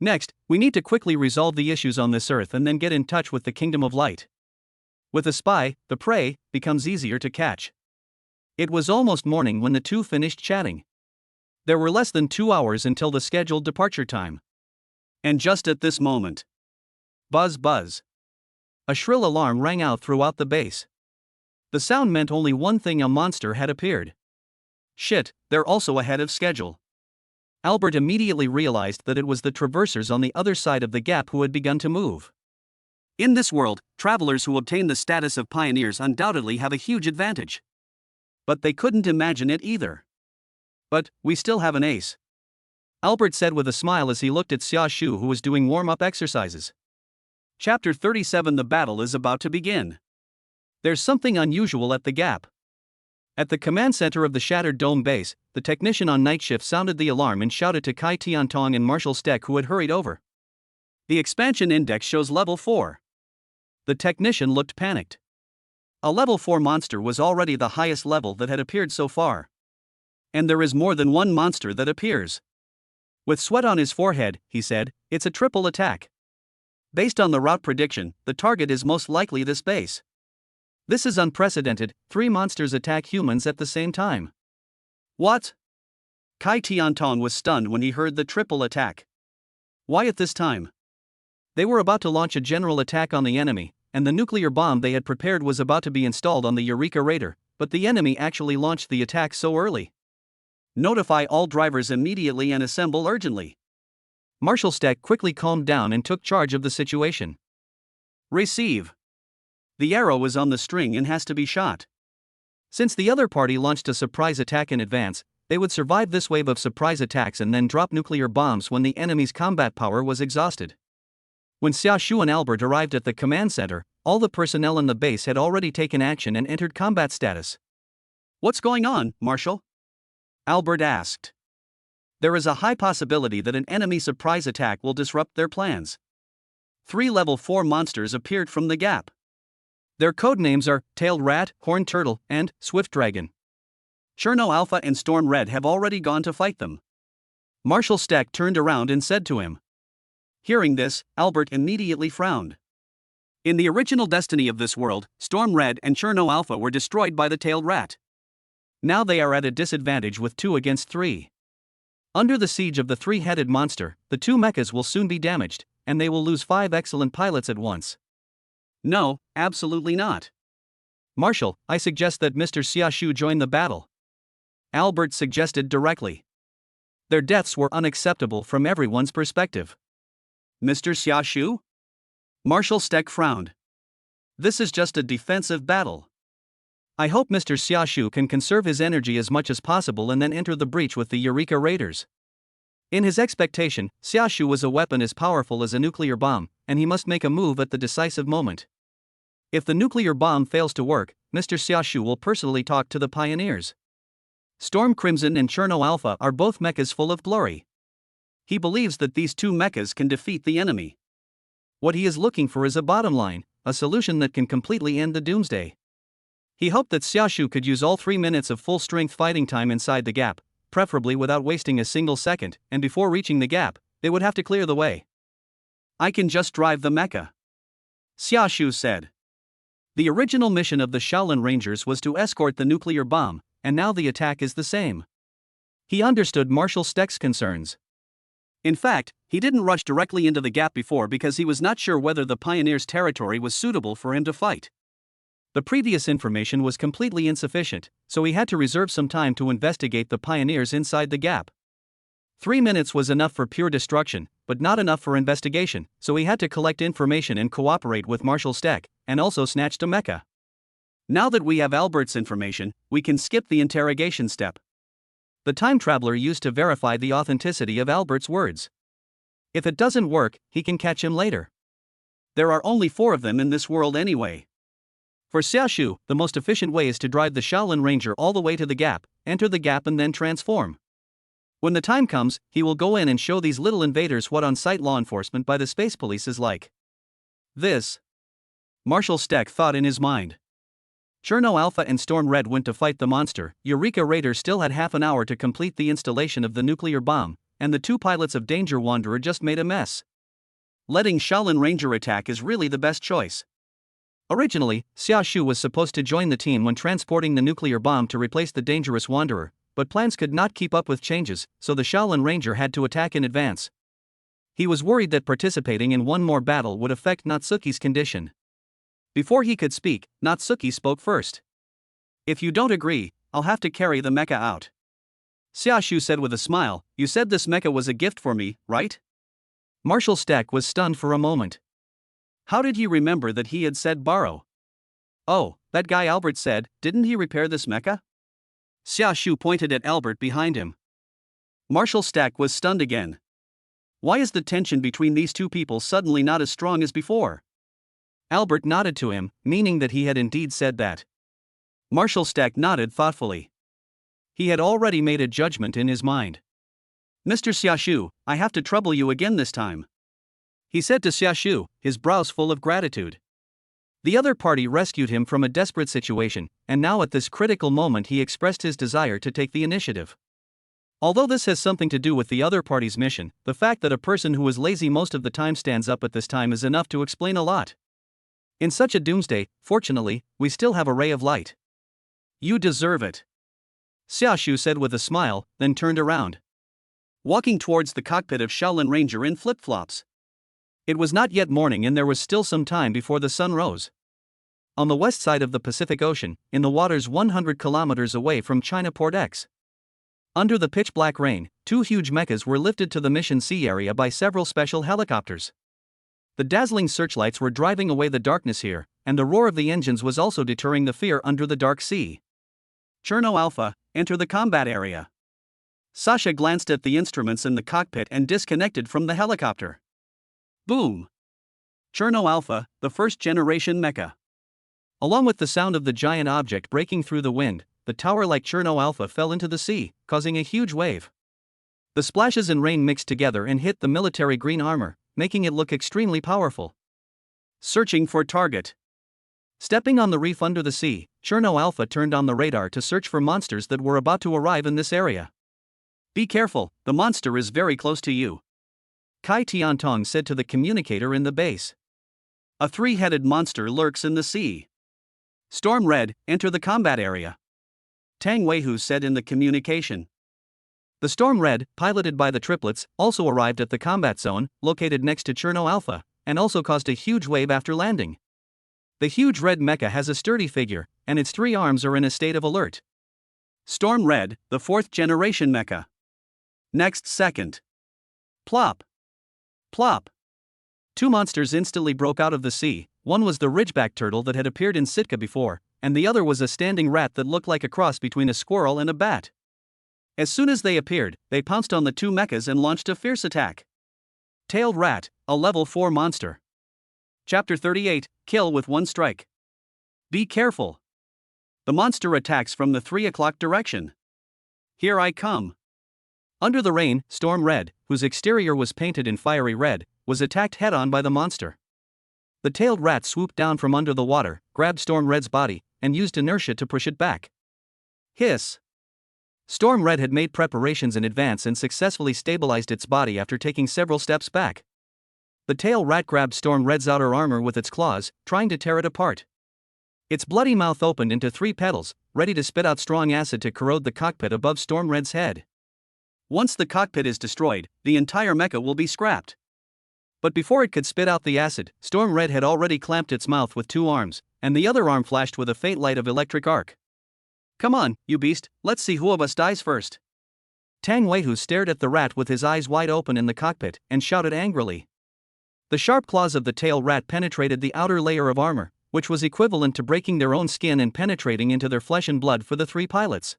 Next, we need to quickly resolve the issues on this Earth and then get in touch with the Kingdom of Light. With a spy, the prey becomes easier to catch. It was almost morning when the two finished chatting. There were less than 2 hours until the scheduled departure time. And just at this moment, buzz buzz. A shrill alarm rang out throughout the base. The sound meant only one thing: a monster had appeared. Shit, they're also ahead of schedule. Albert immediately realized that it was the traversers on the other side of the gap who had begun to move. In this world, travelers who obtain the status of pioneers undoubtedly have a huge advantage. But they couldn't imagine it either. But, we still have an ace, Albert said with a smile as he looked at Xia Shu, who was doing warm-up exercises. Chapter 37: The battle is about to begin. There's something unusual at the gap. At the command center of the Shattered Dome base, the technician on night shift sounded the alarm and shouted to Kai Tiantong and Marshal Steck, who had hurried over. The expansion index shows level 4. The technician looked panicked. A level 4 monster was already the highest level that had appeared so far. And there is more than one monster that appears. With sweat on his forehead, he said, it's a triple attack. Based on the route prediction, the target is most likely this base. This is unprecedented, 3 monsters attack humans at the same time. What? Kai Tiantong was stunned when he heard the triple attack. Why at this time? They were about to launch a general attack on the enemy, and the nuclear bomb they had prepared was about to be installed on the Eureka Raider, but the enemy actually launched the attack so early. Notify all drivers immediately and assemble urgently. Marshal Steck quickly calmed down and took charge of the situation. Receive. The arrow is on the string and has to be shot. Since the other party launched a surprise attack in advance, they would survive this wave of surprise attacks and then drop nuclear bombs when the enemy's combat power was exhausted. When Xiaoshu and Albert arrived at the command center, all the personnel in the base had already taken action and entered combat status. "What's going on, Marshal?" Albert asked. "There is a high possibility that an enemy surprise attack will disrupt their plans." 3 level 4 monsters appeared from the gap. Their codenames are Tailed Rat, Horned Turtle, and Swift Dragon. Cherno Alpha and Storm Red have already gone to fight them. Marshal Steck turned around and said to him. Hearing this, Albert immediately frowned. In the original destiny of this world, Storm Red and Cherno Alpha were destroyed by the Tailed Rat. Now they are at a disadvantage with 2 against 3. Under the siege of the 3-headed monster, the 2 mechas will soon be damaged, and they will lose 5 excellent pilots at once. No, absolutely not. Marshal, I suggest that Mr. Xiaoshu join the battle. Albert suggested directly. Their deaths were unacceptable from everyone's perspective. Mr. Xiaoshu? Marshal Steck frowned. This is just a defensive battle. I hope Mr. Xiaoshu can conserve his energy as much as possible and then enter the breach with the Eureka Raiders. In his expectation, Xiaoshu was a weapon as powerful as a nuclear bomb, and he must make a move at the decisive moment. If the nuclear bomb fails to work, Mr. Xiaoshu will personally talk to the pioneers. Storm Crimson and Cherno Alpha are both mechas full of glory. He believes that these 2 mechas can defeat the enemy. What he is looking for is a bottom line, a solution that can completely end the doomsday. He hoped that Xiaoshu could use all 3 minutes of full-strength fighting time inside the gap, preferably without wasting a single second, and before reaching the gap, they would have to clear the way. I can just drive the mecha, Xiaoshu said. The original mission of the Shaolin Rangers was to escort the nuclear bomb, and now the attack is the same. He understood Marshal Steck's concerns. In fact, he didn't rush directly into the gap before because he was not sure whether the pioneer's territory was suitable for him to fight. The previous information was completely insufficient, so he had to reserve some time to investigate the pioneers inside the gap. 3 minutes was enough for pure destruction, but not enough for investigation, so he had to collect information and cooperate with Marshal Steck, and also snatched a mecha. Now that we have Albert's information, we can skip the interrogation step. The time traveler used to verify the authenticity of Albert's words. If it doesn't work, he can catch him later. There are only 4 of them in this world anyway. For Xiaoshu, the most efficient way is to drive the Shaolin Ranger all the way to the gap, enter the gap and then transform. When the time comes, he will go in and show these little invaders what on-site law enforcement by the space police is like. This, Marshal Steck thought in his mind. Cherno Alpha and Storm Red went to fight the monster. Eureka Raider still had half an hour to complete the installation of the nuclear bomb, and the 2 pilots of Danger Wanderer just made a mess. Letting Shaolin Ranger attack is really the best choice. Originally, Xiaoshu was supposed to join the team when transporting the nuclear bomb to replace the dangerous Wanderer, but plans could not keep up with changes, so the Shaolin Ranger had to attack in advance. He was worried that participating in one more battle would affect Natsuki's condition. Before he could speak, Natsuki spoke first. If you don't agree, I'll have to carry the mecha out. Xiaoshu said with a smile, you said this mecha was a gift for me, right? Marshal Steck was stunned for a moment. How did he remember that he had said borrow? Oh, that guy Albert said, didn't he repair this mecha? Xiaoshu pointed at Albert behind him. Marshal Steck was stunned again. Why is the tension between these 2 people suddenly not as strong as before? Albert nodded to him, meaning that he had indeed said that. Marshal Steck nodded thoughtfully. He had already made a judgment in his mind. Mr. Xiaoshu, I have to trouble you again this time, he said to Xiaoshu, his brows full of gratitude. The other party rescued him from a desperate situation, and now at this critical moment he expressed his desire to take the initiative. Although this has something to do with the other party's mission, the fact that a person who is lazy most of the time stands up at this time is enough to explain a lot. In such a doomsday, fortunately, we still have a ray of light. You deserve it, Xiaoshu said with a smile, then turned around, walking towards the cockpit of Shaolin Ranger in flip-flops. It was not yet morning and there was still some time before the sun rose. On the west side of the Pacific Ocean, in the waters 100 kilometers away from China Port X. Under the pitch-black rain, 2 huge mechas were lifted to the mission sea area by several special helicopters. The dazzling searchlights were driving away the darkness here, and the roar of the engines was also deterring the fear under the dark sea. Cherno Alpha, enter the combat area. Sasha glanced at the instruments in the cockpit and disconnected from the helicopter. Boom! Cherno Alpha, the first-generation mecha. Along with the sound of the giant object breaking through the wind, the tower-like Cherno Alpha fell into the sea, causing a huge wave. The splashes and rain mixed together and hit the military green armor, making it look extremely powerful. Searching for target. Stepping on the reef under the sea, Cherno Alpha turned on the radar to search for monsters that were about to arrive in this area. Be careful, the monster is very close to you. Kai Tiantong said to the communicator in the base. A three-headed monster lurks in the sea. Storm Red, enter the combat area. Tang Weihu said in the communication. The Storm Red, piloted by the triplets, also arrived at the combat zone, located next to Cherno Alpha, and also caused a huge wave after landing. The huge red mecha has a sturdy figure, and its three arms are in a state of alert. Storm Red, the fourth-generation mecha. Next second. Plop. Plop. Two monsters instantly broke out of the sea. One was the ridgeback turtle that had appeared in Sitka before, and the other was a standing rat that looked like a cross between a squirrel and a bat. As soon as they appeared, they pounced on the two mechas and launched a fierce attack. Tailed Rat, a level 4 monster. Chapter 38, Kill with One Strike. Be careful. The monster attacks from the 3 o'clock direction. Here I come. Under the rain, Storm Red, whose exterior was painted in fiery red, was attacked head-on by the monster. The tailed rat swooped down from under the water, grabbed Storm Red's body, and used inertia to push it back. Hiss. Storm Red had made preparations in advance and successfully stabilized its body after taking several steps back. The tail rat grabbed Storm Red's outer armor with its claws, trying to tear it apart. Its bloody mouth opened into 3 petals, ready to spit out strong acid to corrode the cockpit above Storm Red's head. Once the cockpit is destroyed, the entire mecha will be scrapped. But before it could spit out the acid, Storm Red had already clamped its mouth with 2 arms, and the other arm flashed with a faint light of electric arc. Come on, you beast, let's see who of us dies first. Tang Weihu stared at the rat with his eyes wide open in the cockpit, and shouted angrily. The sharp claws of the tail rat penetrated the outer layer of armor, which was equivalent to breaking their own skin and penetrating into their flesh and blood for the 3 pilots.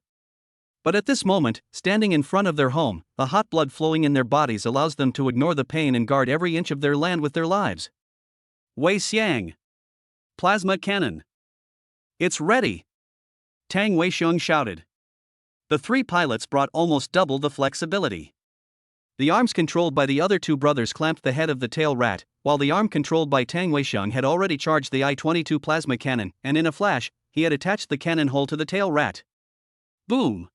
But at this moment, standing in front of their home, the hot blood flowing in their bodies allows them to ignore the pain and guard every inch of their land with their lives. Wei Xiang. Plasma cannon. It's ready. Tang Weixiong shouted. The 3 pilots brought almost double the flexibility. The arms controlled by the other 2 brothers clamped the head of the tail rat, while the arm controlled by Tang Weixiong had already charged the I-22 plasma cannon, and in a flash, he had attached the cannon hole to the tail rat. Boom!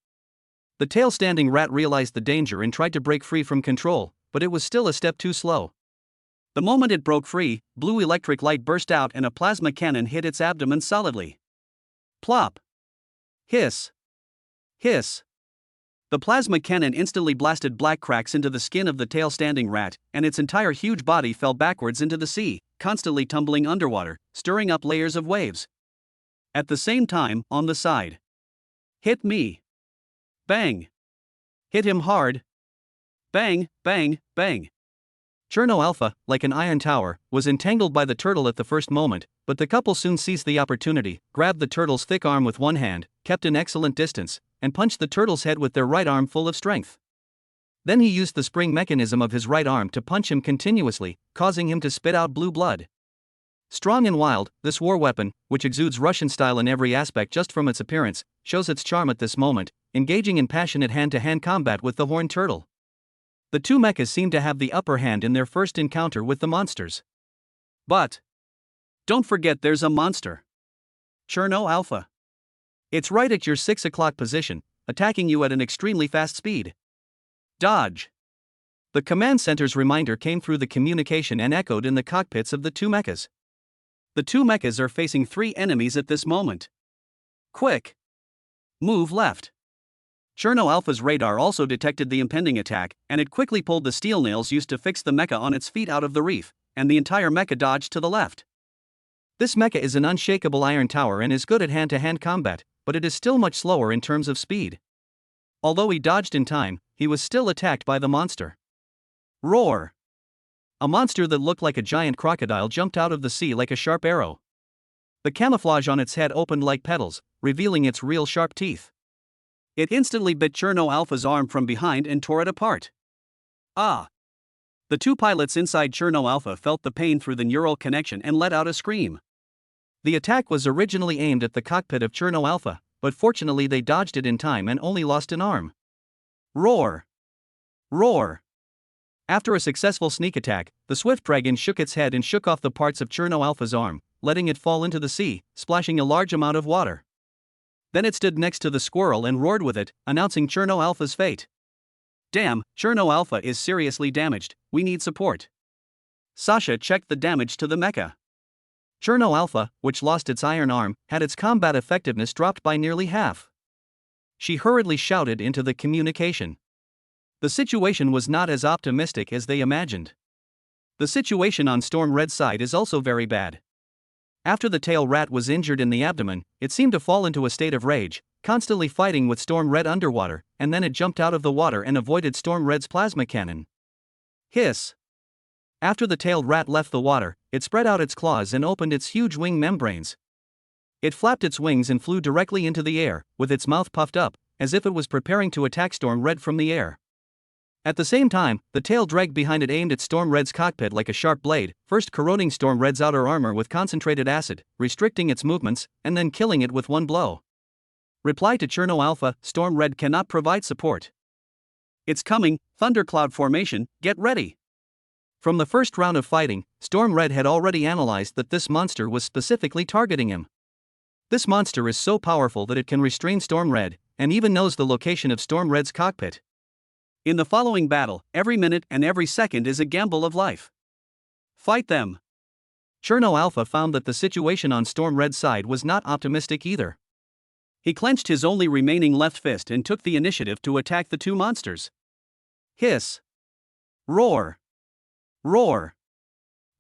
The tail-standing rat realized the danger and tried to break free from control, but it was still a step too slow. The moment it broke free, blue electric light burst out and a plasma cannon hit its abdomen solidly. Plop! Hiss! Hiss! The plasma cannon instantly blasted black cracks into the skin of the tail-standing rat, and its entire huge body fell backwards into the sea, constantly tumbling underwater, stirring up layers of waves. At the same time, on the side. Hit me! Bang! Hit him hard! Bang, bang, bang! Cherno Alpha, like an iron tower, was entangled by the turtle at the first moment, but the couple soon seized the opportunity, grabbed the turtle's thick arm with one hand, kept an excellent distance, and punched the turtle's head with their right arm full of strength. Then he used the spring mechanism of his right arm to punch him continuously, causing him to spit out blue blood. Strong and wild, this war weapon, which exudes Russian style in every aspect just from its appearance, shows its charm at this moment, engaging in passionate hand-to-hand combat with the horned turtle. The 2 mechas seemed to have the upper hand in their first encounter with the monsters. But don't forget there's a monster. Cherno Alpha. It's right at your 6 o'clock position, attacking you at an extremely fast speed. Dodge. The command center's reminder came through the communication and echoed in the cockpits of the 2 mechas. The 2 mechas are facing 3 enemies at this moment. Quick! Move left. Cherno Alpha's radar also detected the impending attack, and it quickly pulled the steel nails used to fix the mecha on its feet out of the reef, and the entire mecha dodged to the left. This mecha is an unshakable iron tower and is good at hand-to-hand combat, but it is still much slower in terms of speed. Although he dodged in time, he was still attacked by the monster. Roar! A monster that looked like a giant crocodile jumped out of the sea like a sharp arrow. The camouflage on its head opened like petals, revealing its real sharp teeth. It instantly bit Cherno Alpha's arm from behind and tore it apart. Ah! The two pilots inside Cherno Alpha felt the pain through the neural connection and let out a scream. The attack was originally aimed at the cockpit of Cherno Alpha, but fortunately they dodged it in time and only lost an arm. Roar! Roar! After a successful sneak attack, the swift dragon shook its head and shook off the parts of Cherno Alpha's arm, letting it fall into the sea, splashing a large amount of water. Then it stood next to the squirrel and roared with it, announcing Cherno Alpha's fate. Damn, Cherno Alpha is seriously damaged, we need support. Sasha checked the damage to the mecha. Cherno Alpha, which lost its iron arm, had its combat effectiveness dropped by nearly half. She hurriedly shouted into the communication. The situation was not as optimistic as they imagined. The situation on Storm Red's side is also very bad. After the tail rat was injured in the abdomen, it seemed to fall into a state of rage, constantly fighting with Storm Red underwater, and then it jumped out of the water and avoided Storm Red's plasma cannon. Hiss! After the tailed rat left the water, it spread out its claws and opened its huge wing membranes. It flapped its wings and flew directly into the air, with its mouth puffed up, as if it was preparing to attack Storm Red from the air. At the same time, the tail dragged behind it aimed at Storm Red's cockpit like a sharp blade, first corroding Storm Red's outer armor with concentrated acid, restricting its movements, and then killing it with one blow. Reply to Cherno Alpha, Storm Red cannot provide support. It's coming, thundercloud formation, get ready. From the first round of fighting, Storm Red had already analyzed that this monster was specifically targeting him. This monster is so powerful that it can restrain Storm Red, and even knows the location of Storm Red's cockpit. In the following battle, every minute and every second is a gamble of life. Fight them! Cherno Alpha found that the situation on Storm Red's side was not optimistic either. He clenched his only remaining left fist and took the initiative to attack the two monsters. Hiss! Roar! Roar!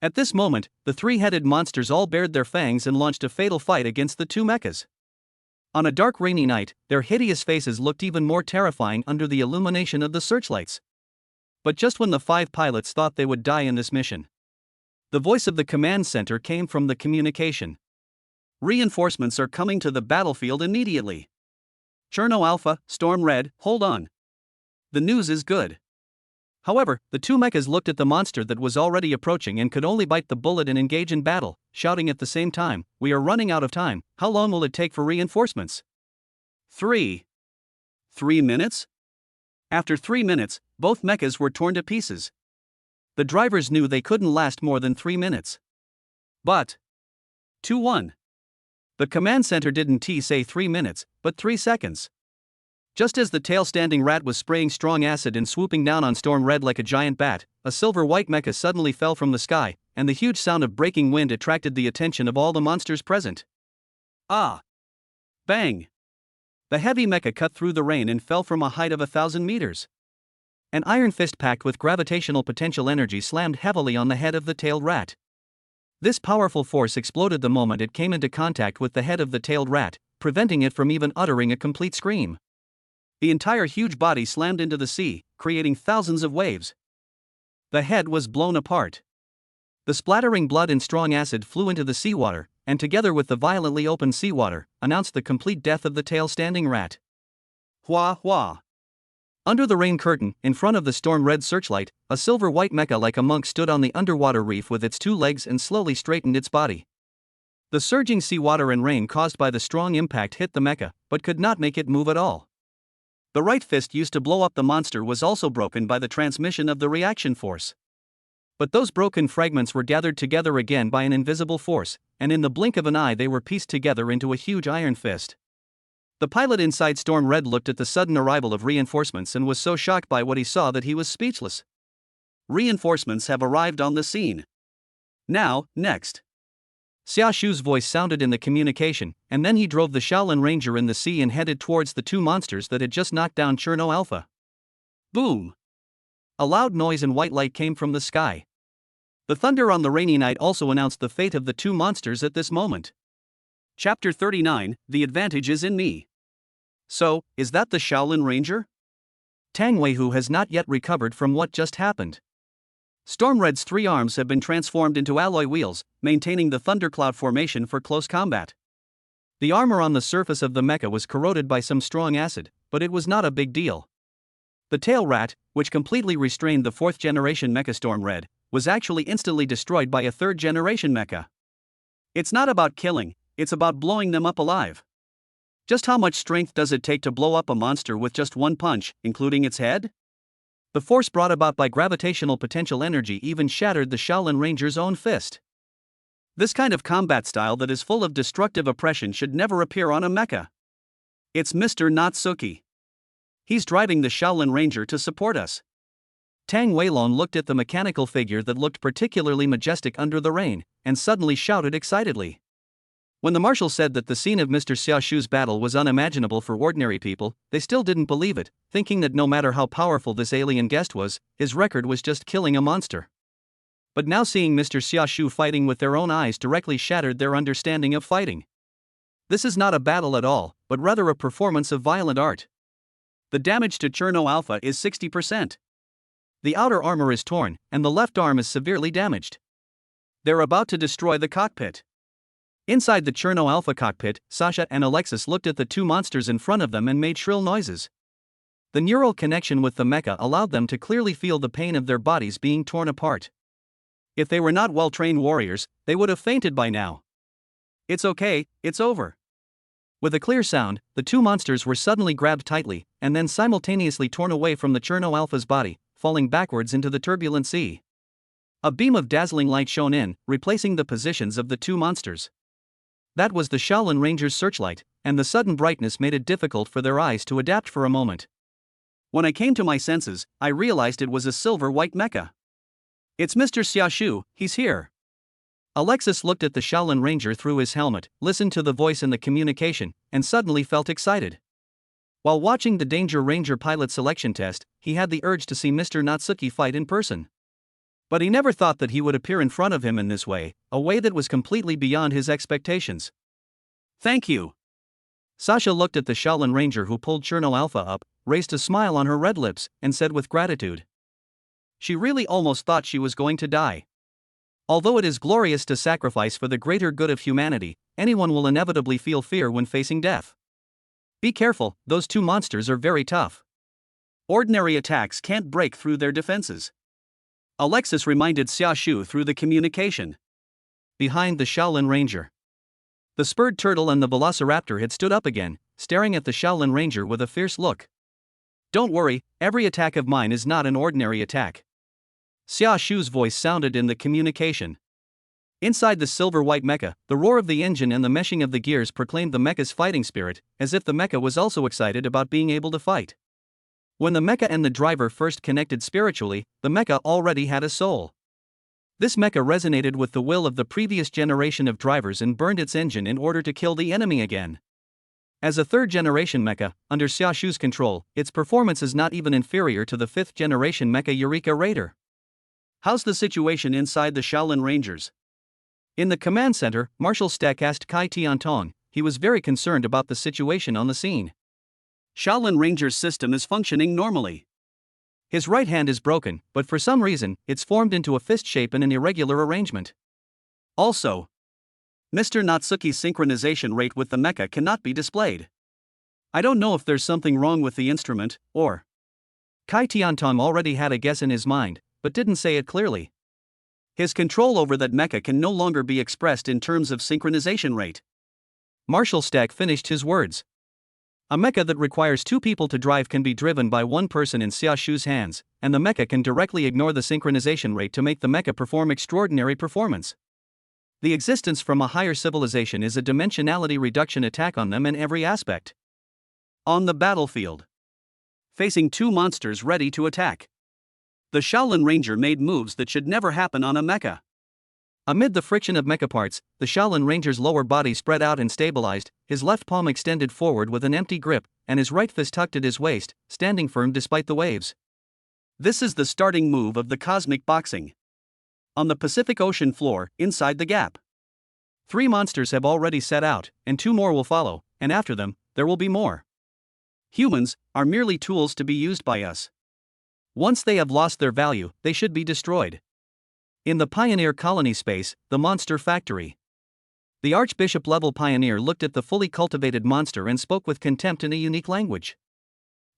At this moment, the three-headed monsters all bared their fangs and launched a fatal fight against the two mechas. On a dark rainy night, their hideous faces looked even more terrifying under the illumination of the searchlights. But just when the five pilots thought they would die in this mission, the voice of the command center came from the communication. Reinforcements are coming to the battlefield immediately. Cherno Alpha, Storm Red, hold on. The news is good. However, the two mechas looked at the monster that was already approaching and could only bite the bullet and engage in battle, shouting at the same time, "We are running out of time, how long will it take for reinforcements?" 3 minutes? After 3 minutes, both mechas were torn to pieces. The drivers knew they couldn't last more than 3 minutes. But 2-1. The command center didn't say 3 minutes, but 3 seconds. Just as the tail-standing rat was spraying strong acid and swooping down on Storm Red like a giant bat, a silver-white mecha suddenly fell from the sky, and the huge sound of breaking wind attracted the attention of all the monsters present. Ah! Bang! The heavy mecha cut through the rain and fell from a height of 1,000 meters. An iron fist packed with gravitational potential energy slammed heavily on the head of the tailed rat. This powerful force exploded the moment it came into contact with the head of the tailed rat, preventing it from even uttering a complete scream. The entire huge body slammed into the sea, creating thousands of waves. The head was blown apart. The splattering blood and strong acid flew into the seawater, and together with the violently opened seawater, announced the complete death of the tail-standing rat. Hua hua! Under the rain curtain, in front of the Storm Red searchlight, a silver-white mecha like a monk stood on the underwater reef with its two legs and slowly straightened its body. The surging seawater and rain caused by the strong impact hit the mecha, but could not make it move at all. The right fist used to blow up the monster was also broken by the transmission of the reaction force. But those broken fragments were gathered together again by an invisible force, and in the blink of an eye they were pieced together into a huge iron fist. The pilot inside Storm Red looked at the sudden arrival of reinforcements and was so shocked by what he saw that he was speechless. Reinforcements have arrived on the scene. Now, next. Xia Shu's voice sounded in the communication, and then he drove the Shaolin Ranger in the sea and headed towards the two monsters that had just knocked down Cherno Alpha. Boom! A loud noise and white light came from the sky. The thunder on the rainy night also announced the fate of the two monsters at this moment. Chapter 39, The Advantage is in Me. So, is that the Shaolin Ranger? Tang Weihu has not yet recovered from what just happened. Stormred's 3 arms have been transformed into alloy wheels, maintaining the thundercloud formation for close combat. The armor on the surface of the mecha was corroded by some strong acid, but it was not a big deal. The tail rat, which completely restrained the 4th generation mecha Stormred, was actually instantly destroyed by a 3rd generation mecha. It's not about killing, it's about blowing them up alive. Just how much strength does it take to blow up a monster with just one punch, including its head? The force brought about by gravitational potential energy even shattered the Shaolin Ranger's own fist. This kind of combat style that is full of destructive oppression should never appear on a mecha. It's Mr. Natsuki. He's driving the Shaolin Ranger to support us. Tang Weilong looked at the mechanical figure that looked particularly majestic under the rain, and suddenly shouted excitedly. When the marshal said that the scene of Mr. Xiaoshu's battle was unimaginable for ordinary people, they still didn't believe it, thinking that no matter how powerful this alien guest was, his record was just killing a monster. But now seeing Mr. Xiaoshu fighting with their own eyes directly shattered their understanding of fighting. This is not a battle at all, but rather a performance of violent art. The damage to Cherno Alpha is 60%. The outer armor is torn, and the left arm is severely damaged. They're about to destroy the cockpit. Inside the Cherno Alpha cockpit, Sasha and Alexis looked at the 2 monsters in front of them and made shrill noises. The neural connection with the mecha allowed them to clearly feel the pain of their bodies being torn apart. If they were not well-trained warriors, they would have fainted by now. It's okay, it's over. With a clear sound, the 2 monsters were suddenly grabbed tightly, and then simultaneously torn away from the Cherno Alpha's body, falling backwards into the turbulent sea. A beam of dazzling light shone in, replacing the positions of the 2 monsters. That was the Shaolin Ranger's searchlight, and the sudden brightness made it difficult for their eyes to adapt for a moment. When I came to my senses, I realized it was a silver-white mecha. It's Mr. Xiaoshu, he's here. Alexis looked at the Shaolin Ranger through his helmet, listened to the voice in the communication, and suddenly felt excited. While watching the Danger Ranger pilot selection test, he had the urge to see Mr. Natsuki fight in person. But he never thought that he would appear in front of him in this way, a way that was completely beyond his expectations. Thank you. Sasha looked at the Shaolin Ranger who pulled Cherno Alpha up, raised a smile on her red lips, and said with gratitude. She really almost thought she was going to die. Although it is glorious to sacrifice for the greater good of humanity, anyone will inevitably feel fear when facing death. Be careful, those 2 monsters are very tough. Ordinary attacks can't break through their defenses. Alexis reminded Xiaoshu through the communication. Behind the Shaolin Ranger, the spurred turtle and the velociraptor had stood up again, staring at the Shaolin Ranger with a fierce look. Don't worry, every attack of mine is not an ordinary attack. Xiaoshu's voice sounded in the communication. Inside the silver-white mecha, the roar of the engine and the meshing of the gears proclaimed the mecha's fighting spirit, as if the mecha was also excited about being able to fight. When the mecha and the driver first connected spiritually, the mecha already had a soul. This mecha resonated with the will of the previous generation of drivers and burned its engine in order to kill the enemy again. As a 3rd-generation mecha, under Xiaoshu's control, its performance is not even inferior to the 5th-generation mecha Eureka Raider. How's the situation inside the Shaolin Rangers? In the command center, Marshal Steck asked Kai Tiantong. He was very concerned about the situation on the scene. Shaolin Ranger's system is functioning normally. His right hand is broken, but for some reason, it's formed into a fist shape in an irregular arrangement. Also, Mr. Natsuki's synchronization rate with the mecha cannot be displayed. I don't know if there's something wrong with the instrument, or... Kai Tiantong already had a guess in his mind, but didn't say it clearly. His control over that mecha can no longer be expressed in terms of synchronization rate. Marshal Steck finished his words. A mecha that requires 2 people to drive can be driven by 1 person in Xiaoshu's hands, and the mecha can directly ignore the synchronization rate to make the mecha perform extraordinary performance. The existence from a higher civilization is a dimensionality reduction attack on them in every aspect. On the battlefield, facing 2 monsters ready to attack, the Shaolin Ranger made moves that should never happen on a mecha. Amid the friction of mecha parts, the Shaolin Ranger's lower body spread out and stabilized, his left palm extended forward with an empty grip, and his right fist tucked at his waist, standing firm despite the waves. This is the starting move of the cosmic boxing. On the Pacific Ocean floor, inside the gap, 3 monsters have already set out, and 2 more will follow, and after them, there will be more. Humans are merely tools to be used by us. Once they have lost their value, they should be destroyed. In the Pioneer colony space, the Monster Factory. The Archbishop-level pioneer looked at the fully cultivated monster and spoke with contempt in a unique language.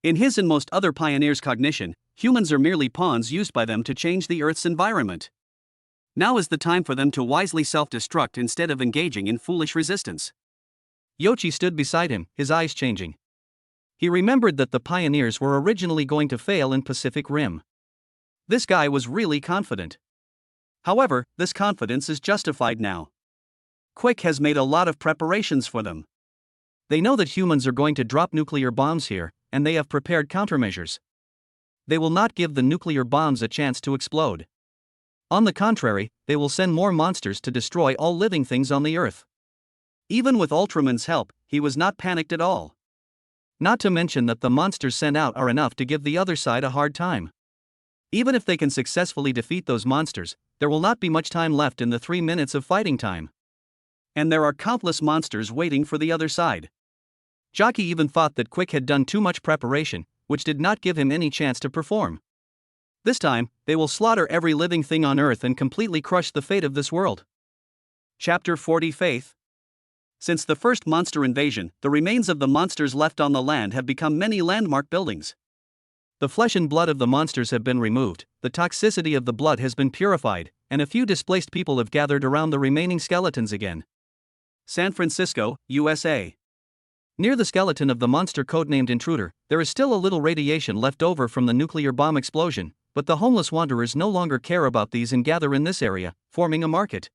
In his and most other pioneers' cognition, humans are merely pawns used by them to change the Earth's environment. Now is the time for them to wisely self-destruct instead of engaging in foolish resistance. Yoshi stood beside him, his eyes changing. He remembered that the pioneers were originally going to fail in Pacific Rim. This guy was really confident. However, this confidence is justified now. Quick has made a lot of preparations for them. They know that humans are going to drop nuclear bombs here, and they have prepared countermeasures. They will not give the nuclear bombs a chance to explode. On the contrary, they will send more monsters to destroy all living things on the Earth. Even with Ultraman's help, he was not panicked at all. Not to mention that the monsters sent out are enough to give the other side a hard time. Even if they can successfully defeat those monsters, there will not be much time left in the 3 minutes of fighting time. And there are countless monsters waiting for the other side. Jockey even thought that Quick had done too much preparation, which did not give him any chance to perform. This time, they will slaughter every living thing on Earth and completely crush the fate of this world. Chapter 40 Faith. Since the first monster invasion, the remains of the monsters left on the land have become many landmark buildings. The flesh and blood of the monsters have been removed, the toxicity of the blood has been purified, and a few displaced people have gathered around the remaining skeletons again. San Francisco, USA. Near the skeleton of the monster codenamed Intruder, there is still a little radiation left over from the nuclear bomb explosion, but the homeless wanderers no longer care about these and gather in this area, forming a market.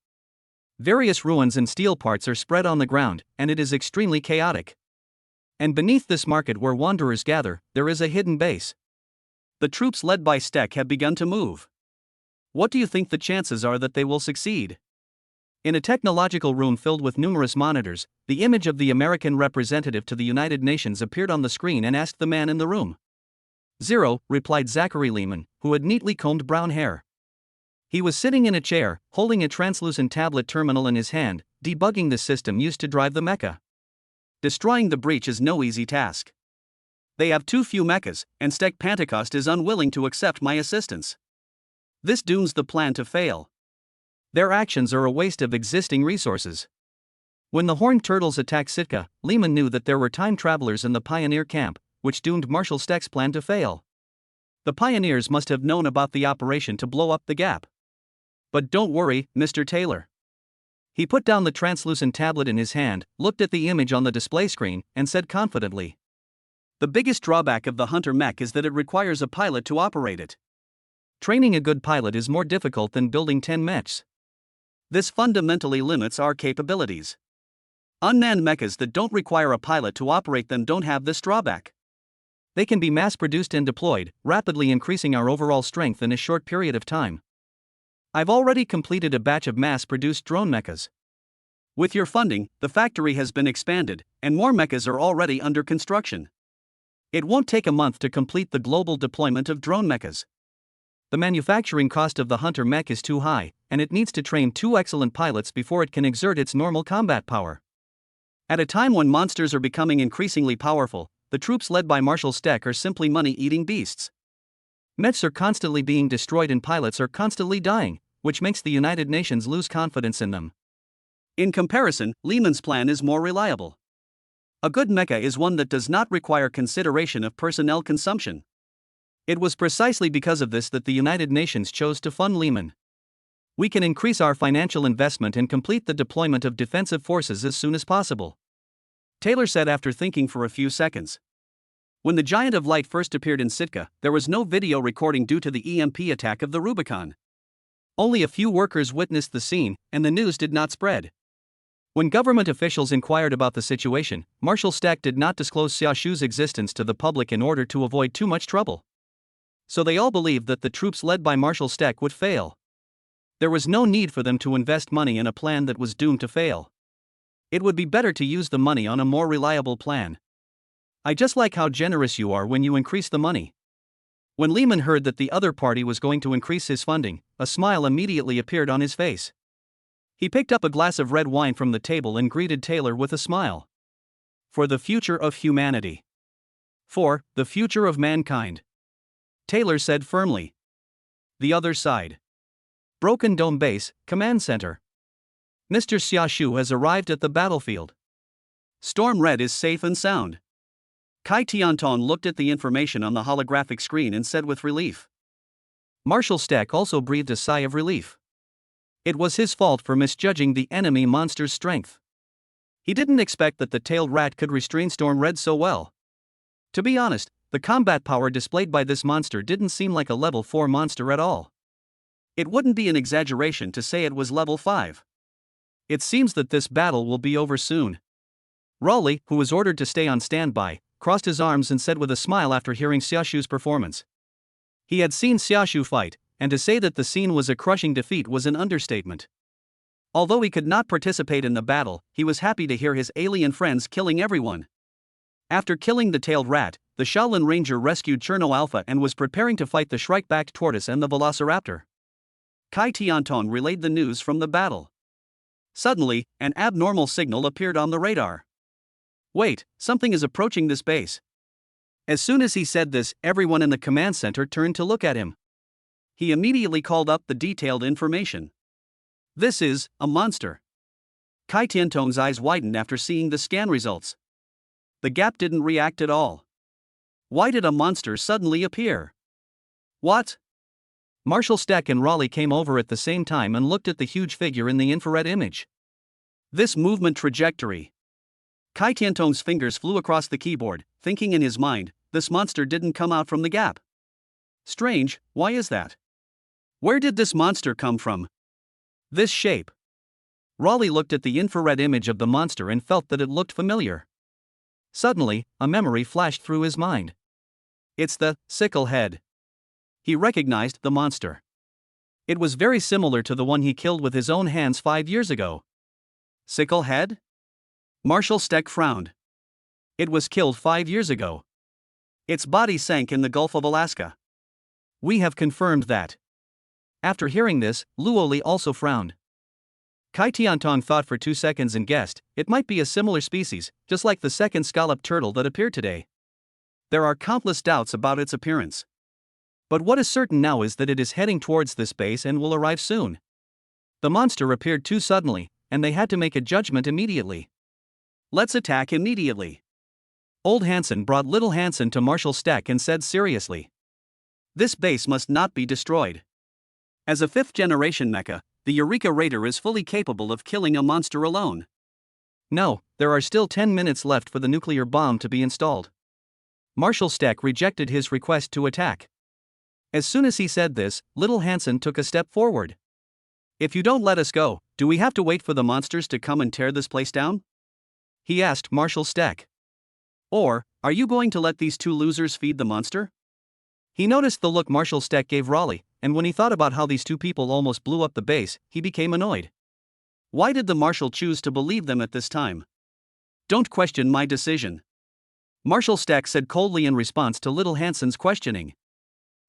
Various ruins and steel parts are spread on the ground, and it is extremely chaotic. And beneath this market where wanderers gather, there is a hidden base. The troops led by Steck have begun to move. What do you think the chances are that they will succeed? In a technological room filled with numerous monitors, the image of the American representative to the United Nations appeared on the screen and asked the man in the room. 0, replied Zachary Lehman, who had neatly combed brown hair. He was sitting in a chair, holding a translucent tablet terminal in his hand, debugging the system used to drive the mecha. Destroying the breach is no easy task. They have too few mechas, and Steck Pentecost is unwilling to accept my assistance. This dooms the plan to fail. Their actions are a waste of existing resources. When the horned turtles attacked Sitka, Lehman knew that there were time travelers in the pioneer camp, which doomed Marshal Steck's plan to fail. The pioneers must have known about the operation to blow up the gap. But don't worry, Mr. Taylor. He put down the translucent tablet in his hand, looked at the image on the display screen, and said confidently, "The biggest drawback of the Hunter mech is that it requires a pilot to operate it. Training a good pilot is more difficult than building 10 mechs. This fundamentally limits our capabilities. Unmanned mechas that don't require a pilot to operate them don't have this drawback. They can be mass-produced and deployed, rapidly increasing our overall strength in a short period of time. I've already completed a batch of mass-produced drone mechas. With your funding, the factory has been expanded, and more mechas are already under construction. It won't take a month to complete the global deployment of drone mechas. The manufacturing cost of the Hunter mech is too high, and it needs to train 2 excellent pilots before it can exert its normal combat power. At a time when monsters are becoming increasingly powerful, the troops led by Marshal Steck are simply money-eating beasts. Mechs are constantly being destroyed and pilots are constantly dying, which makes the United Nations lose confidence in them. In comparison, Lehman's plan is more reliable. A good mecha is one that does not require consideration of personnel consumption. It was precisely because of this that the United Nations chose to fund Lehman. We can increase our financial investment and complete the deployment of defensive forces as soon as possible," Taylor said after thinking for a few seconds. When the Giant of Light first appeared in Sitka, there was no video recording due to the EMP attack of the Rubicon. Only a few workers witnessed the scene, and the news did not spread. When government officials inquired about the situation, Marshal Steck did not disclose Xiaoshu's existence to the public in order to avoid too much trouble. So they all believed that the troops led by Marshal Steck would fail. There was no need for them to invest money in a plan that was doomed to fail. It would be better to use the money on a more reliable plan. I just like how generous you are when you increase the money. When Lehman heard that the other party was going to increase his funding, a smile immediately appeared on his face. He picked up a glass of red wine from the table and greeted Taylor with a smile. For the future of humanity. For the future of mankind, Taylor said firmly. The other side. Broken Dome Base, Command Center. Mr. Xiaoshu has arrived at the battlefield. Storm Red is safe and sound. Kai Tianton looked at the information on the holographic screen and said with relief. Marshal Steck also breathed a sigh of relief. It was his fault for misjudging the enemy monster's strength. He didn't expect that the tailed rat could restrain Storm Red so well. To be honest, the combat power displayed by this monster didn't seem like a level 4 monster at all. It wouldn't be an exaggeration to say it was level 5. It seems that this battle will be over soon. Raleigh, who was ordered to stay on standby, crossed his arms and said with a smile after hearing Xiaoshu's performance. He had seen Xiaoshu fight, and to say that the scene was a crushing defeat was an understatement. Although he could not participate in the battle, he was happy to hear his alien friends killing everyone. After killing the tailed rat, the Shaolin Ranger rescued Cherno Alpha and was preparing to fight the Shrike-backed tortoise and the Velociraptor. Kai Tianton relayed the news from the battle. Suddenly, an abnormal signal appeared on the radar. Wait, something is approaching this base. As soon as he said this, everyone in the command center turned to look at him. He immediately called up the detailed information. This is a monster. Kai Tianton's eyes widened after seeing the scan results. The gap didn't react at all. Why did a monster suddenly appear? What? Marshal Steck and Raleigh came over at the same time and looked at the huge figure in the infrared image. This movement trajectory. Kai Tianton's fingers flew across the keyboard, thinking in his mind, this monster didn't come out from the gap. Strange, why is that? Where did this monster come from? This shape. Raleigh looked at the infrared image of the monster and felt that it looked familiar. Suddenly, a memory flashed through his mind. It's the sickle head. He recognized the monster. It was very similar to the one he killed with his own hands 5 years ago. Sickle head? Marshal Steck frowned. It was killed 5 years ago. Its body sank in the Gulf of Alaska. We have confirmed that. After hearing this, Luoli also frowned. Kai Tianton thought for 2 seconds and guessed, it might be a similar species, just like the second scallop turtle that appeared today. There are countless doubts about its appearance. But what is certain now is that it is heading towards this base and will arrive soon. The monster appeared too suddenly, and they had to make a judgment immediately. Let's attack immediately. Old Hansen brought little Hansen to Marshal Steck and said seriously. This base must not be destroyed. As a 5th-generation mecha, the Eureka Raider is fully capable of killing a monster alone. No, there are still 10 minutes left for the nuclear bomb to be installed. Marshal Steck rejected his request to attack. As soon as he said this, little Hansen took a step forward. If you don't let us go, do we have to wait for the monsters to come and tear this place down? He asked Marshal Steck. Or, are you going to let these two losers feed the monster? He noticed the look Marshal Steck gave Raleigh, and when he thought about how these two people almost blew up the base, he became annoyed. Why did the Marshal choose to believe them at this time? Don't question my decision. Marshal Steck said coldly in response to little Hansen's questioning.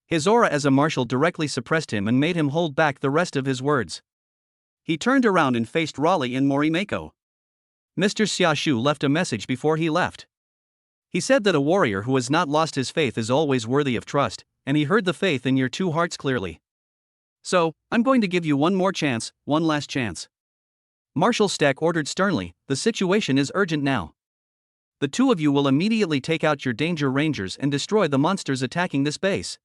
His aura as a marshal directly suppressed him and made him hold back the rest of his words. He turned around and faced Raleigh and Morimako. Mr. Xiaoshu left a message before he left. He said that a warrior who has not lost his faith is always worthy of trust, and he heard the faith in your two hearts clearly. So, I'm going to give you one more chance, one last chance. Marshal Steck ordered sternly, the situation is urgent now. The two of you will immediately take out your danger rangers and destroy the monsters attacking this base.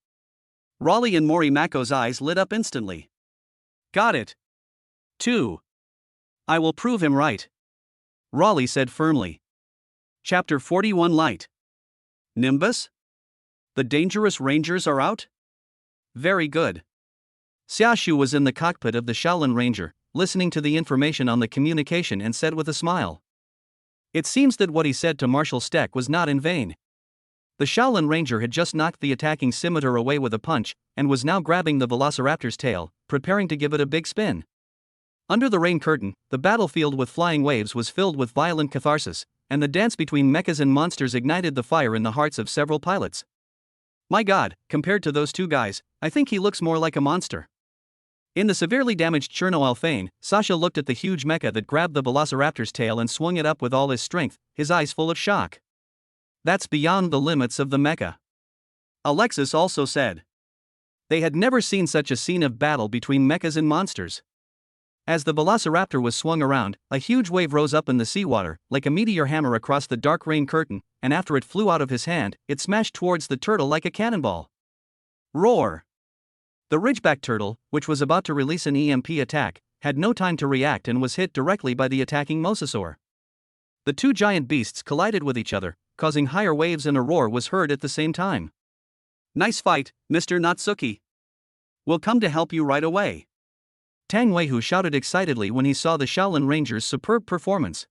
Raleigh and Morimako's eyes lit up instantly. Got it. 2. I will prove him right. Raleigh said firmly. Chapter 41 Light. Nimbus? The dangerous rangers are out? Very good. Xiaoshu was in the cockpit of the Shaolin Ranger, listening to the information on the communication and said with a smile. It seems that what he said to Marshal Steck was not in vain. The Shaolin Ranger had just knocked the attacking scimitar away with a punch, and was now grabbing the Velociraptor's tail, preparing to give it a big spin. Under the rain curtain, the battlefield with flying waves was filled with violent catharsis, and the dance between mechas and monsters ignited the fire in the hearts of several pilots. My god, compared to those two guys, I think he looks more like a monster. In the severely damaged Cherno Alphane, Sasha looked at the huge mecha that grabbed the Velociraptor's tail and swung it up with all his strength, his eyes full of shock. That's beyond the limits of the mecha. Alexis also said. They had never seen such a scene of battle between mechas and monsters. As the velociraptor was swung around, a huge wave rose up in the seawater, like a meteor hammer across the dark rain curtain, and after it flew out of his hand, it smashed towards the turtle like a cannonball. Roar! The ridgeback turtle, which was about to release an EMP attack, had no time to react and was hit directly by the attacking mosasaur. The two giant beasts collided with each other, causing higher waves, and a roar was heard at the same time. Nice fight, Mr. Natsuki. We'll come to help you right away. Tang Weihu shouted excitedly when he saw the Shaolin Ranger's superb performance.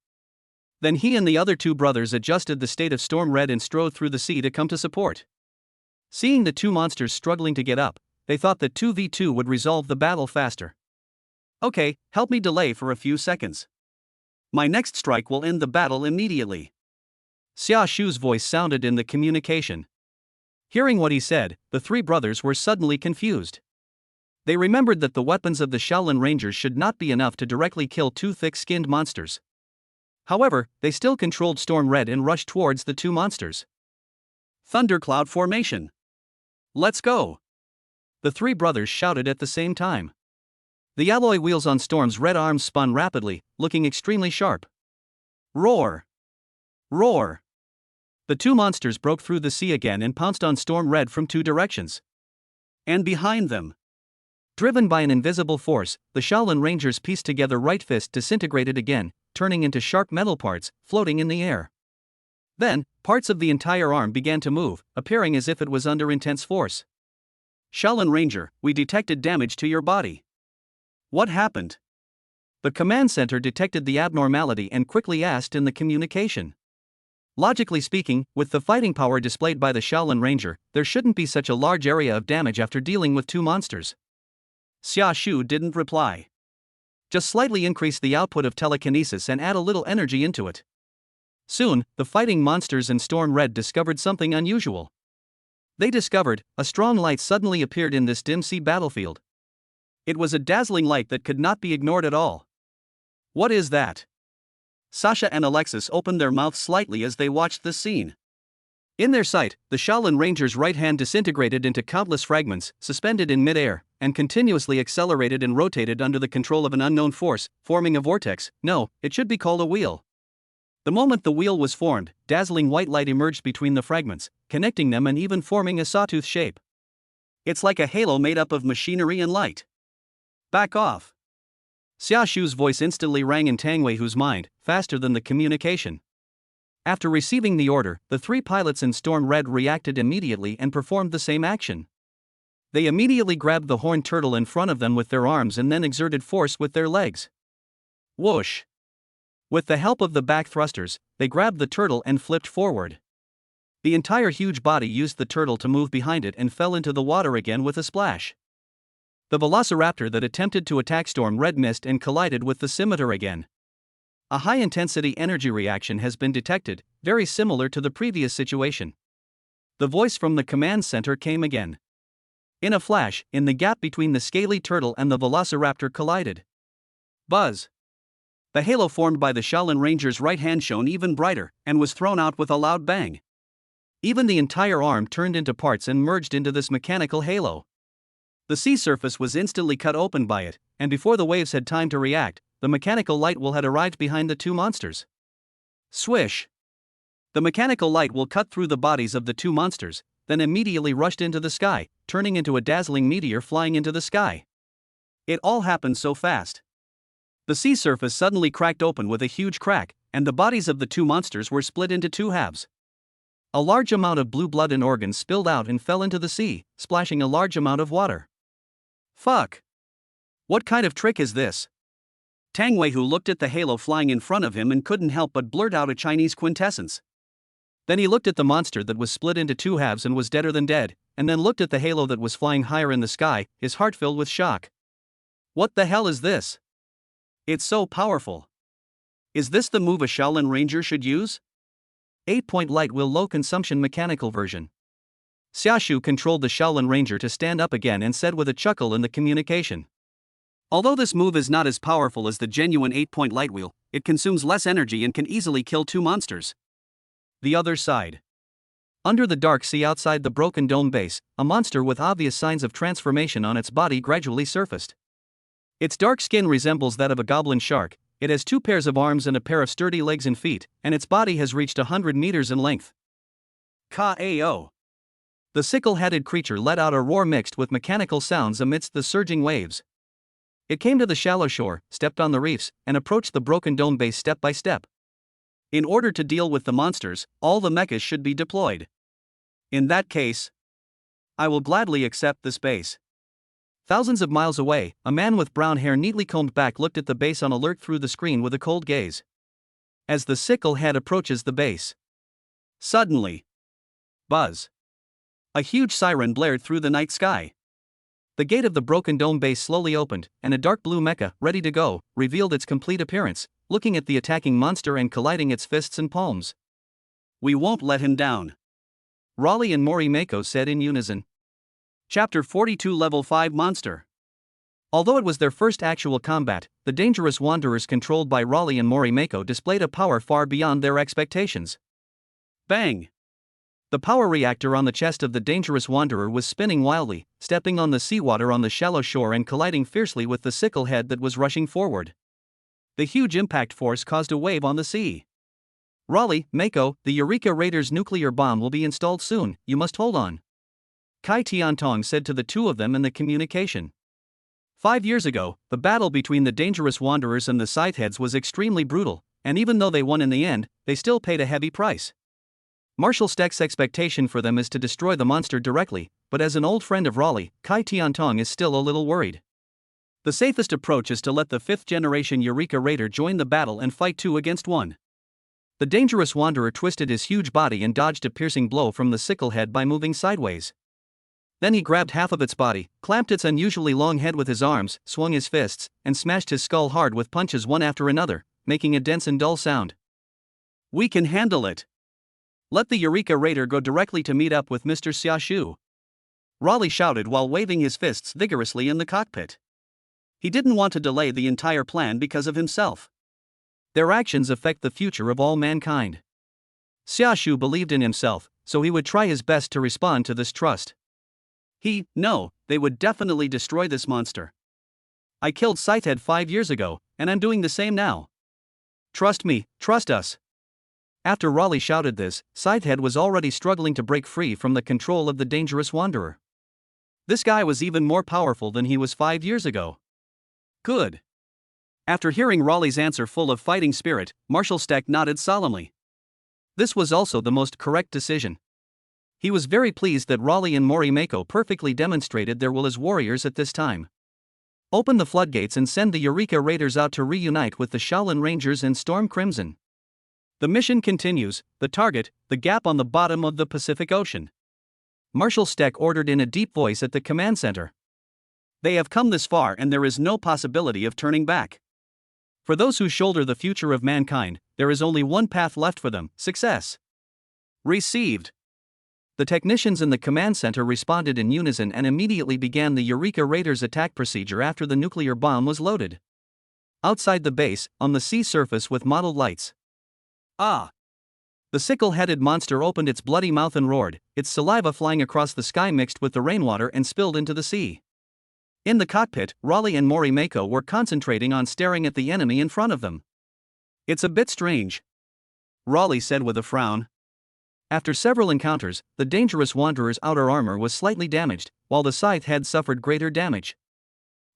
Then he and the other two brothers adjusted the state of Storm Red and strode through the sea to come to support. Seeing the two monsters struggling to get up, they thought that 2v2 would resolve the battle faster. Okay, help me delay for a few seconds. My next strike will end the battle immediately. Xia Shu's voice sounded in the communication. Hearing what he said, the three brothers were suddenly confused. They remembered that the weapons of the Shaolin Rangers should not be enough to directly kill two thick-skinned monsters. However, they still controlled Storm Red and rushed towards the two monsters. Thundercloud formation. Let's go! The three brothers shouted at the same time. The alloy wheels on Storm's red arms spun rapidly, looking extremely sharp. Roar! Roar! The two monsters broke through the sea again and pounced on Storm Red from two directions. And behind them. Driven by an invisible force, the Shaolin Rangers' pieced together right fist disintegrated again, turning into sharp metal parts, floating in the air. Then, parts of the entire arm began to move, appearing as if it was under intense force. Shaolin Ranger, we detected damage to your body. What happened? The command center detected the abnormality and quickly asked in the communication. Logically speaking, with the fighting power displayed by the Shaolin Ranger, there shouldn't be such a large area of damage after dealing with two monsters. Xia Shu didn't reply. Just slightly increase the output of telekinesis and add a little energy into it. Soon, the fighting monsters and Storm Red discovered something unusual. They discovered, a strong light suddenly appeared in this dim sea battlefield. It was a dazzling light that could not be ignored at all. What is that? Sasha and Alexis opened their mouths slightly as they watched this scene. In their sight, the Shaolin Ranger's right hand disintegrated into countless fragments, suspended in midair, and continuously accelerated and rotated under the control of an unknown force, forming a vortex. No, it should be called a wheel. The moment the wheel was formed, dazzling white light emerged between the fragments, connecting them and even forming a sawtooth shape. It's like a halo made up of machinery and light. Back off. Xia Shu's voice instantly rang in Tang Weihu's mind, faster than the communication. After receiving the order, the three pilots in Storm Red reacted immediately and performed the same action. They immediately grabbed the horned turtle in front of them with their arms and then exerted force with their legs. Whoosh! With the help of the back thrusters, they grabbed the turtle and flipped forward. The entire huge body used the turtle to move behind it and fell into the water again with a splash. The velociraptor that attempted to attack Storm Red missed and collided with the scimitar again. A high-intensity energy reaction has been detected, very similar to the previous situation. The voice from the command center came again. In a flash, in the gap between the scaly turtle and the velociraptor collided. Buzz! The halo formed by the Shaolin Ranger's right hand shone even brighter, and was thrown out with a loud bang. Even the entire arm turned into parts and merged into this mechanical halo. The sea surface was instantly cut open by it, and before the waves had time to react, the mechanical light will had arrived behind the two monsters. Swish! The mechanical light will cut through the bodies of the two monsters, then immediately rushed into the sky, turning into a dazzling meteor flying into the sky. It all happened so fast. The sea surface suddenly cracked open with a huge crack, and the bodies of the two monsters were split into two halves. A large amount of blue blood and organs spilled out and fell into the sea, splashing a large amount of water. Fuck! What kind of trick is this? Tang Weihu looked at the halo flying in front of him and couldn't help but blurt out a Chinese quintessence. Then he looked at the monster that was split into two halves and was deader than dead, and then looked at the halo that was flying higher in the sky, his heart filled with shock. What the hell is this? It's so powerful. Is this the move a Shaolin Ranger should use? 8-point light wheel low consumption mechanical version. Xia Shu controlled the Shaolin Ranger to stand up again and said with a chuckle in the communication. Although this move is not as powerful as the genuine 8-point light wheel, it consumes less energy and can easily kill two monsters. The other side. Under the dark sea outside the broken dome base, a monster with obvious signs of transformation on its body gradually surfaced. Its dark skin resembles that of a goblin shark, it has 2 pairs of arms and a pair of sturdy legs and feet, and its body has reached 100 meters in length. Ka-ao! The sickle-headed creature let out a roar mixed with mechanical sounds amidst the surging waves. It came to the shallow shore, stepped on the reefs, and approached the broken dome base step by step. In order to deal with the monsters, all the mechas should be deployed. In that case, I will gladly accept this base. Thousands of miles away, a man with brown hair neatly combed back looked at the base on alert through the screen with a cold gaze. As the sickle head approaches the base, suddenly, buzz! A huge siren blared through the night sky. The gate of the broken dome base slowly opened, and a dark blue mecha, ready to go, revealed its complete appearance, looking at the attacking monster and colliding its fists and palms. We won't let him down, Raleigh and Morimako said in unison. Chapter 42 Level 5 Monster. Although it was their first actual combat, the dangerous wanderers controlled by Raleigh and Morimako displayed a power far beyond their expectations. Bang! The power reactor on the chest of the dangerous wanderer was spinning wildly, stepping on the seawater on the shallow shore and colliding fiercely with the sickle head that was rushing forward. The huge impact force caused a wave on the sea. Raleigh, Mako, the Eureka Raider's nuclear bomb will be installed soon, you must hold on, Kai Tiantong said to the two of them in the communication. 5 years ago, the battle between the dangerous wanderers and the Scytheheads was extremely brutal, and even though they won in the end, they still paid a heavy price. Marshal Steck's expectation for them is to destroy the monster directly, but as an old friend of Raleigh, Kai Tiantong is still a little worried. The safest approach is to let the 5th-generation Eureka Raider join the battle and fight 2 against 1. The dangerous wanderer twisted his huge body and dodged a piercing blow from the sickle head by moving sideways. Then he grabbed half of its body, clamped its unusually long head with his arms, swung his fists, and smashed his skull hard with punches one after another, making a dense and dull sound. We can handle it. Let the Eureka Raider go directly to meet up with Mr. Xiaoshu, Raleigh shouted while waving his fists vigorously in the cockpit. He didn't want to delay the entire plan because of himself. Their actions affect the future of all mankind. Xiaoshu believed in himself, so he would try his best to respond to this trust. They would definitely destroy this monster. I killed Scythehead 5 years ago, and I'm doing the same now. Trust me, trust us. After Raleigh shouted this, Scythehead was already struggling to break free from the control of the dangerous wanderer. This guy was even more powerful than he was 5 years ago. Good. After hearing Raleigh's answer full of fighting spirit, Marshal Steck nodded solemnly. This was also the most correct decision. He was very pleased that Raleigh and Morimako perfectly demonstrated their will as warriors at this time. Open the floodgates and send the Eureka Raiders out to reunite with the Shaolin Rangers and Storm Crimson. The mission continues, the target, the gap on the bottom of the Pacific Ocean. Marshal Steck ordered in a deep voice at the command center. They have come this far and there is no possibility of turning back. For those who shoulder the future of mankind, there is only one path left for them, success. Received. The technicians in the command center responded in unison and immediately began the Eureka Raiders' attack procedure after the nuclear bomb was loaded. Outside the base, on the sea surface with mottled lights. Ah! The sickle-headed monster opened its bloody mouth and roared, its saliva flying across the sky mixed with the rainwater and spilled into the sea. In the cockpit, Raleigh and Morimako were concentrating on staring at the enemy in front of them. It's a bit strange, Raleigh said with a frown. After several encounters, the dangerous wanderer's outer armor was slightly damaged, while the Scythehead suffered greater damage.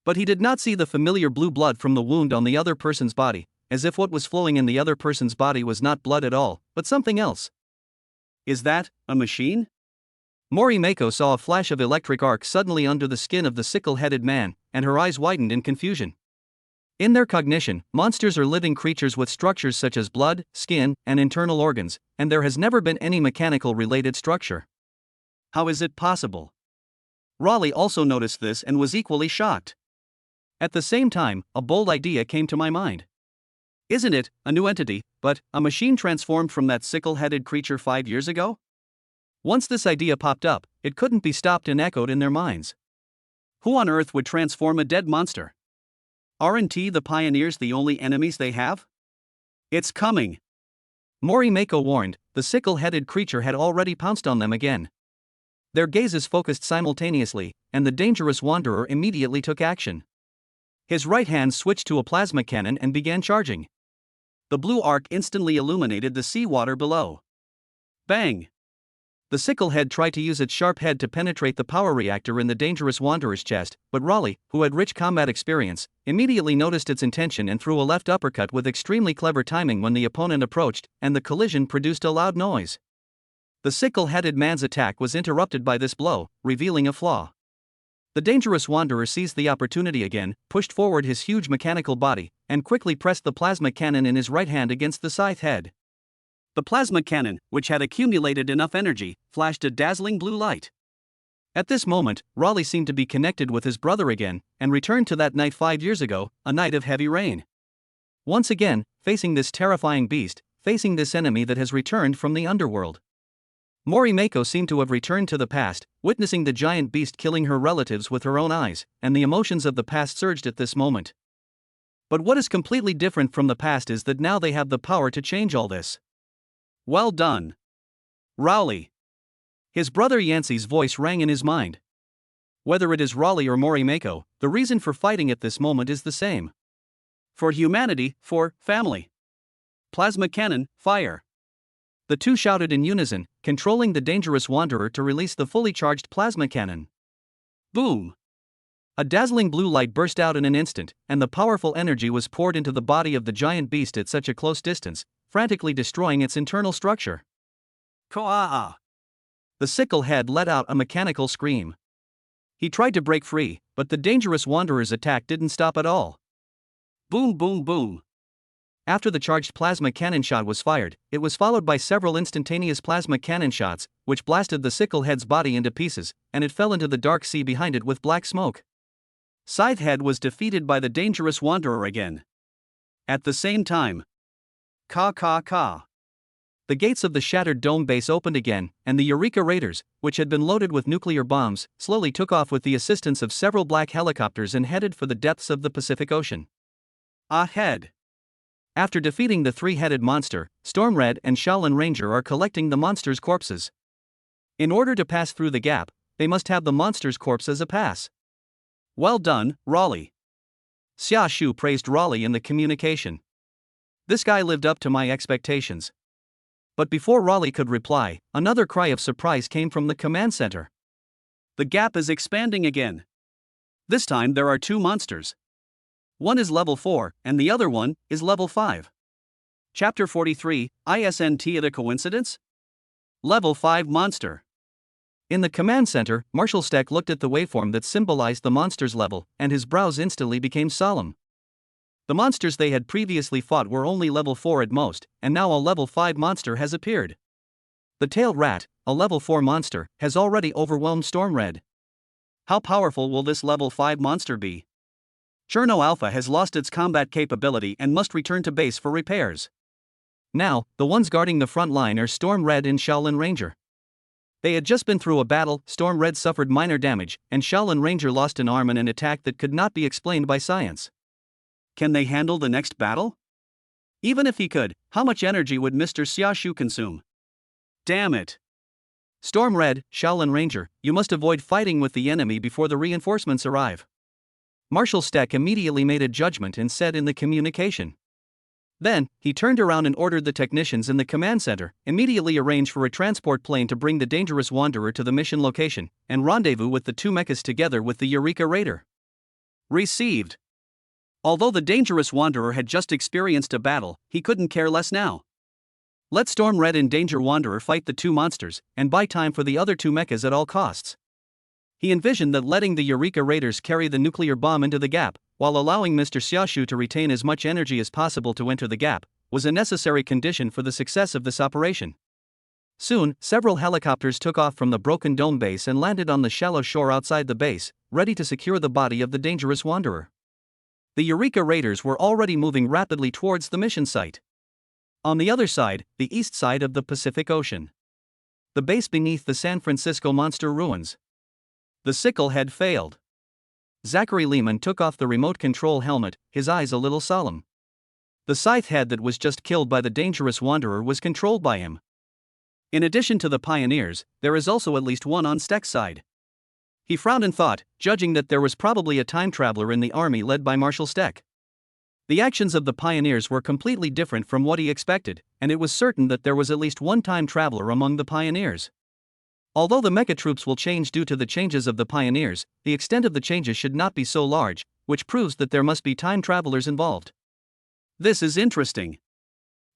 But he did not see the familiar blue blood from the wound on the other person's body, as if what was flowing in the other person's body was not blood at all, but something else. Is that a machine? Morimako saw a flash of electric arc suddenly under the skin of the sickle-headed man, and her eyes widened in confusion. In their cognition, monsters are living creatures with structures such as blood, skin, and internal organs, and there has never been any mechanical-related structure. How is it possible? Raleigh also noticed this and was equally shocked. At the same time, a bold idea came to my mind. Isn't it a new entity, but a machine transformed from that sickle-headed creature 5 years ago? Once this idea popped up, it couldn't be stopped and echoed in their minds. Who on earth would transform a dead monster? Aren't the pioneers the only enemies they have? It's coming. Morimako warned, the sickle-headed creature had already pounced on them again. Their gazes focused simultaneously, and the dangerous wanderer immediately took action. His right hand switched to a plasma cannon and began charging. The blue arc instantly illuminated the seawater below. Bang! The sicklehead tried to use its sharp head to penetrate the power reactor in the dangerous wanderer's chest, but Raleigh, who had rich combat experience, immediately noticed its intention and threw a left uppercut with extremely clever timing when the opponent approached, and the collision produced a loud noise. The sickle-headed man's attack was interrupted by this blow, revealing a flaw. The dangerous wanderer seized the opportunity again, pushed forward his huge mechanical body, and quickly pressed the plasma cannon in his right hand against the scythe head. The plasma cannon, which had accumulated enough energy, flashed a dazzling blue light. At this moment, Raleigh seemed to be connected with his brother again, and returned to that night 5 years ago, a night of heavy rain. Once again, facing this terrifying beast, facing this enemy that has returned from the underworld. Morimako seemed to have returned to the past, witnessing the giant beast killing her relatives with her own eyes, and the emotions of the past surged at this moment. But what is completely different from the past is that now they have the power to change all this. Well done, Raleigh. His brother Yancey's voice rang in his mind. Whether it is Raleigh or Morimako, the reason for fighting at this moment is the same. For humanity, for family. Plasma cannon, fire. The two shouted in unison, controlling the dangerous wanderer to release the fully charged plasma cannon. Boom! A dazzling blue light burst out in an instant, and the powerful energy was poured into the body of the giant beast at such a close distance, frantically destroying its internal structure. Koaa! The sickle head let out a mechanical scream. He tried to break free, but the dangerous wanderer's attack didn't stop at all. Boom, boom, boom. After the charged plasma cannon shot was fired, it was followed by several instantaneous plasma cannon shots, which blasted the sicklehead's body into pieces, and it fell into the dark sea behind it with black smoke. Scythehead was defeated by the dangerous wanderer again. At the same time. Ka. The gates of the shattered dome base opened again, and the Eureka Raiders, which had been loaded with nuclear bombs, slowly took off with the assistance of several black helicopters and headed for the depths of the Pacific Ocean. Ahead. After defeating the three-headed monster, Storm Red and Shaolin Ranger are collecting the monster's corpses. In order to pass through the gap, they must have the monster's corpse as a pass. Well done, Raleigh. Xia Shu praised Raleigh in the communication. This guy lived up to my expectations. But before Raleigh could reply, another cry of surprise came from the command center. The gap is expanding again. This time there are two monsters. One is level 4, and the other one is level 5. Chapter 43, ISNT at a coincidence? Level 5 monster. In the command center, Marshal Steck looked at the waveform that symbolized the monster's level, and his brows instantly became solemn. The monsters they had previously fought were only level 4 at most, and now a level 5 monster has appeared. The tailed rat, a level 4 monster, has already overwhelmed Storm Red. How powerful will this level 5 monster be? Cherno Alpha has lost its combat capability and must return to base for repairs. Now, the ones guarding the front line are Storm Red and Shaolin Ranger. They had just been through a battle, Storm Red suffered minor damage, and Shaolin Ranger lost an arm in an attack that could not be explained by science. Can they handle the next battle? Even if he could, how much energy would Mr. Xiaoshu consume? Damn it! Storm Red, Shaolin Ranger, you must avoid fighting with the enemy before the reinforcements arrive. Marshal Steck immediately made a judgment and said in the communication. Then, he turned around and ordered the technicians in the command center, immediately arrange for a transport plane to bring the dangerous wanderer to the mission location, and rendezvous with the two mechas together with the Eureka Raider. Received. Although the dangerous wanderer had just experienced a battle, he couldn't care less now. Let Storm Red and Danger Wanderer fight the two monsters, and buy time for the other two mechas at all costs. He envisioned that letting the Eureka Raiders carry the nuclear bomb into the gap, while allowing Mr. Xiaoshu to retain as much energy as possible to enter the gap, was a necessary condition for the success of this operation. Soon, several helicopters took off from the broken dome base and landed on the shallow shore outside the base, ready to secure the body of the dangerous wanderer. The Eureka Raiders were already moving rapidly towards the mission site. On the other side, the east side of the Pacific Ocean. The base beneath the San Francisco monster ruins. The sickle had failed. Zachary Lehman took off the remote control helmet, his eyes a little solemn. The scythe head that was just killed by the dangerous wanderer was controlled by him. In addition to the pioneers, there is also at least one on Steck's side. He frowned and thought, judging that there was probably a time traveler in the army led by Marshal Steck. The actions of the pioneers were completely different from what he expected, and it was certain that there was at least one time traveler among the pioneers. Although the mecha troops will change due to the changes of the pioneers, the extent of the changes should not be so large, which proves that there must be time travelers involved. This is interesting.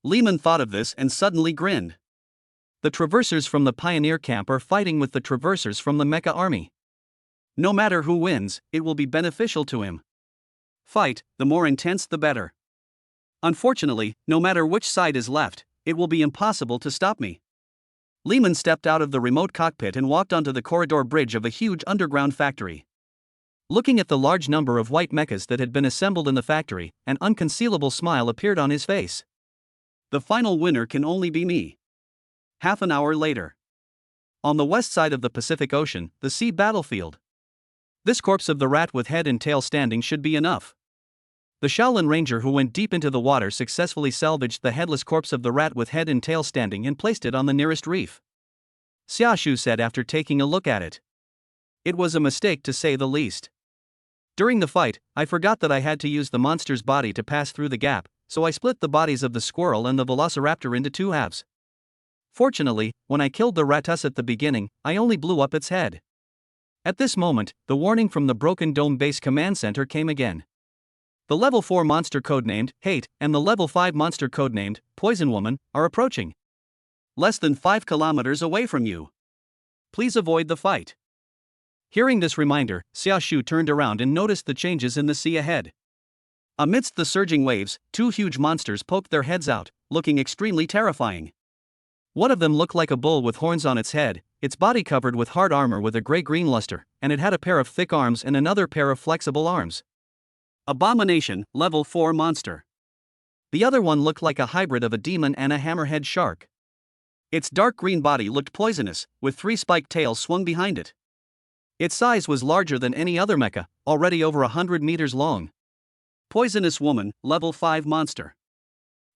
Lehman thought of this and suddenly grinned. The traversers from the pioneer camp are fighting with the traversers from the mecha army. No matter who wins, it will be beneficial to him. Fight, the more intense the better. Unfortunately, no matter which side is left, it will be impossible to stop me. Lehman stepped out of the remote cockpit and walked onto the corridor bridge of a huge underground factory. Looking at the large number of white mechas that had been assembled in the factory, an unconcealable smile appeared on his face. The final winner can only be me. Half an hour later. On the west side of the Pacific Ocean, the sea battlefield. This corpse of the rat with head and tail standing should be enough. The Shaolin Ranger who went deep into the water successfully salvaged the headless corpse of the rat with head and tail standing and placed it on the nearest reef. Xiaoshu said after taking a look at it. It was a mistake to say the least. During the fight, I forgot that I had to use the monster's body to pass through the gap, so I split the bodies of the squirrel and the velociraptor into two halves. Fortunately, when I killed the ratus at the beginning, I only blew up its head. At this moment, the warning from the Broken Dome Base Command Center came again. The Level 4 monster codenamed Hate and the Level 5 monster codenamed Poison Woman are approaching. Less than 5 kilometers away from you. Please avoid the fight. Hearing this reminder, Xiaoshu turned around and noticed the changes in the sea ahead. Amidst the surging waves, two huge monsters poked their heads out, looking extremely terrifying. One of them looked like a bull with horns on its head, its body covered with hard armor with a gray-green luster, and it had a pair of thick arms and another pair of flexible arms. Abomination, Level 4 monster. The other one looked like a hybrid of a demon and a hammerhead shark. Its dark green body looked poisonous, with 3 spiked tails swung behind it. Its size was larger than any other mecha, already over 100 meters long. Poisonous Woman, Level 5 monster.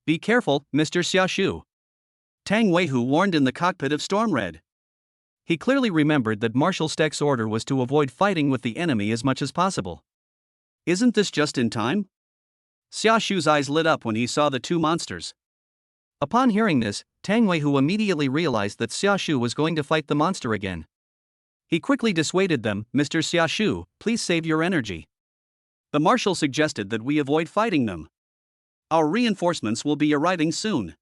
Be careful, Mr. Xiaoshu. Tang Weihu warned in the cockpit of Storm Red. He clearly remembered that Marshal Steck's order was to avoid fighting with the enemy as much as possible. Isn't this just in time? Xiaoshu's eyes lit up when he saw the two monsters. Upon hearing this, Tang Weihu immediately realized that Xiaoshu was going to fight the monster again. He quickly dissuaded them, Mr. Xiaoshu, please save your energy. The marshal suggested that we avoid fighting them. Our reinforcements will be arriving soon.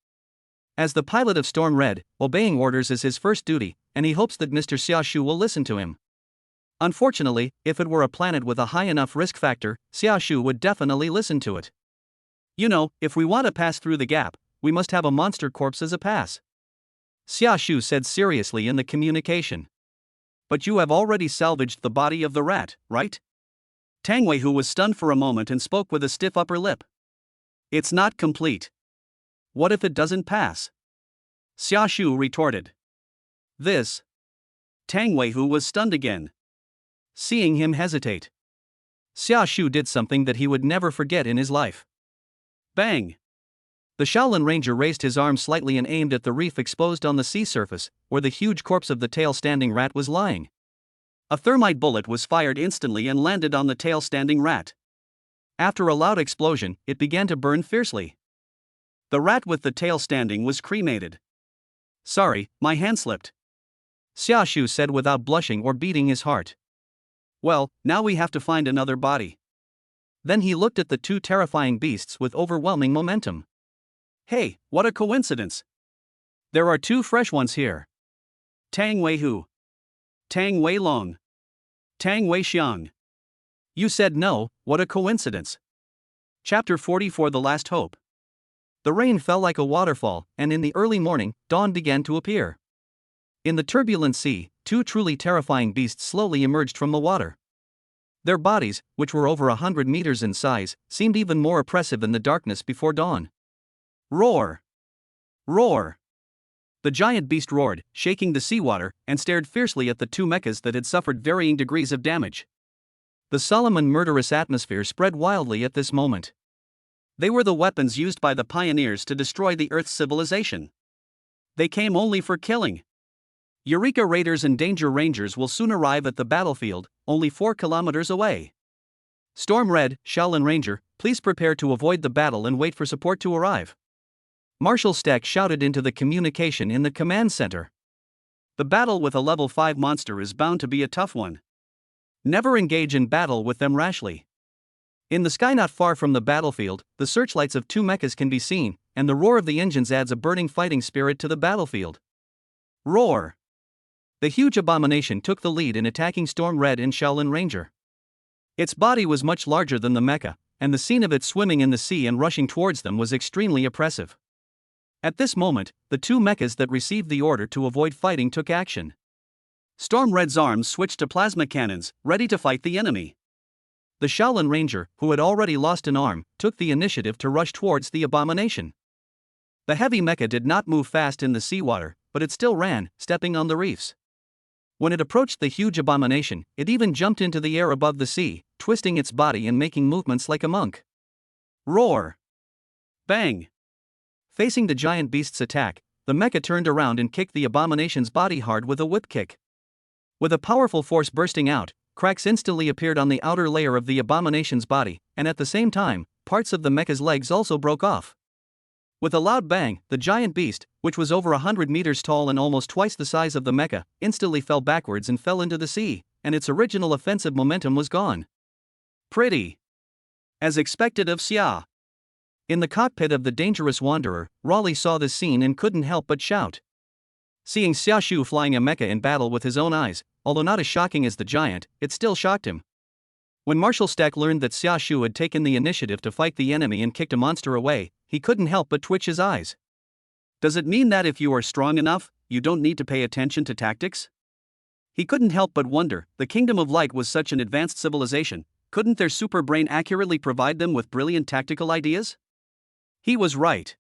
As the pilot of Storm Red, obeying orders is his first duty, and he hopes that Mr. Xiaoshu will listen to him. Unfortunately, if it were a planet with a high enough risk factor, Xiaoshu would definitely listen to it. You know, if we want to pass through the gap, we must have a monster corpse as a pass. Xiaoshu said seriously in the communication. But you have already salvaged the body of the rat, right? Tang Weihu was stunned for a moment and spoke with a stiff upper lip. It's not complete. What if it doesn't pass? Xiaoshu retorted. This. Tang Weihu was stunned again. Seeing him hesitate, Xiaoshu did something that he would never forget in his life. Bang! The Shaolin Ranger raised his arm slightly and aimed at the reef exposed on the sea surface, where the huge corpse of the tail-standing rat was lying. A thermite bullet was fired instantly and landed on the tail-standing rat. After a loud explosion, it began to burn fiercely. The rat with the tail standing was cremated. Sorry, my hand slipped. Xiaoshu said without blushing or beating his heart. Well, now we have to find another body. Then he looked at the two terrifying beasts with overwhelming momentum. Hey, what a coincidence! There are two fresh ones here. Tang Weihu. Tang Weilong. Tang Weixiang. You said no, what a coincidence. Chapter 44 The Last Hope. The rain fell like a waterfall, and in the early morning, dawn began to appear. In the turbulent sea, two truly terrifying beasts slowly emerged from the water. Their bodies, which were over 100 meters in size, seemed even more oppressive in the darkness before dawn. Roar! Roar! The giant beast roared, shaking the seawater, and stared fiercely at the two mechas that had suffered varying degrees of damage. The solemn and murderous atmosphere spread wildly at this moment. They were the weapons used by the pioneers to destroy the Earth's civilization. They came only for killing. Eureka Raiders and Danger Rangers will soon arrive at the battlefield, only 4 kilometers away. Storm Red, Shaolin Ranger, please prepare to avoid the battle and wait for support to arrive. Marshal Steck shouted into the communication in the command center. The battle with a level 5 monster is bound to be a tough one. Never engage in battle with them rashly. In the sky not far from the battlefield, the searchlights of 2 mechas can be seen, and the roar of the engines adds a burning fighting spirit to the battlefield. Roar! The huge abomination took the lead in attacking Storm Red and Shaolin Ranger. Its body was much larger than the mecha, and the scene of it swimming in the sea and rushing towards them was extremely oppressive. At this moment, the 2 mechas that received the order to avoid fighting took action. Storm Red's arms switched to plasma cannons, ready to fight the enemy. The Shaolin Ranger, who had already lost an arm, took the initiative to rush towards the abomination. The heavy mecha did not move fast in the seawater, but it still ran, stepping on the reefs. When it approached the huge abomination, it even jumped into the air above the sea, twisting its body and making movements like a monk. Roar! Bang! Facing the giant beast's attack, the mecha turned around and kicked the abomination's body hard with a whip kick. With a powerful force bursting out, cracks instantly appeared on the outer layer of the abomination's body, and at the same time, parts of the mecha's legs also broke off. With a loud bang, the giant beast, which was over 100 meters tall and almost twice the size of the mecha, instantly fell backwards and fell into the sea, and its original offensive momentum was gone. Pretty. As expected of Xia. In the cockpit of the dangerous wanderer, Raleigh saw this scene and couldn't help but shout. Seeing Xia Shu flying a mecha in battle with his own eyes, although not as shocking as the giant, it still shocked him. When Marshal Steck learned that Xia Shu had taken the initiative to fight the enemy and kicked a monster away, he couldn't help but twitch his eyes. Does it mean that if you are strong enough, you don't need to pay attention to tactics? He couldn't help but wonder, the Kingdom of Light was such an advanced civilization, couldn't their super brain accurately provide them with brilliant tactical ideas? He was right.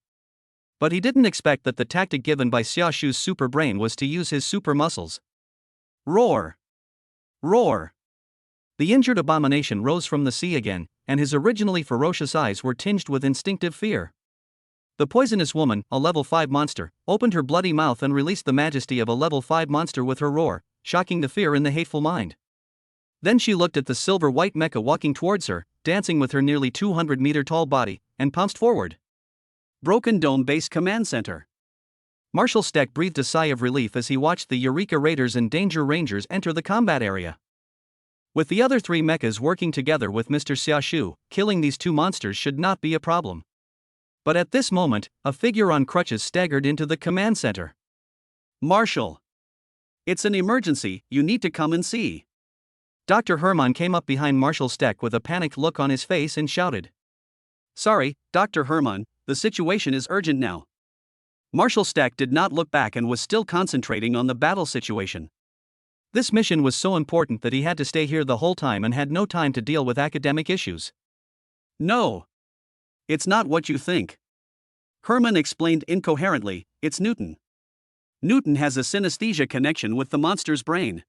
But he didn't expect that the tactic given by Xia Shu's super brain was to use his super muscles. Roar! Roar! The injured abomination rose from the sea again, and his originally ferocious eyes were tinged with instinctive fear. The poisonous woman, a level 5 monster, opened her bloody mouth and released the majesty of a level 5 monster with her roar, shocking the fear in the hateful mind. Then she looked at the silver-white mecha walking towards her, dancing with her nearly 200-meter tall body, and pounced forward. Broken Dome Base Command Center. Marshal Steck breathed a sigh of relief as he watched the Eureka Raiders and Danger Rangers enter the combat area. With the other 3 mechas working together with Mr. Xia Shu, killing these 2 monsters should not be a problem. But at this moment, a figure on crutches staggered into the command center. Marshal! It's an emergency, you need to come and see. Dr. Herman came up behind Marshal Steck with a panicked look on his face and shouted. Sorry, Dr. Herman, the situation is urgent now. Marshal Steck did not look back and was still concentrating on the battle situation. This mission was so important that he had to stay here the whole time and had no time to deal with academic issues. No. It's not what you think. Herman explained incoherently, it's Newton. Newton has a synesthesia connection with the monster's brain.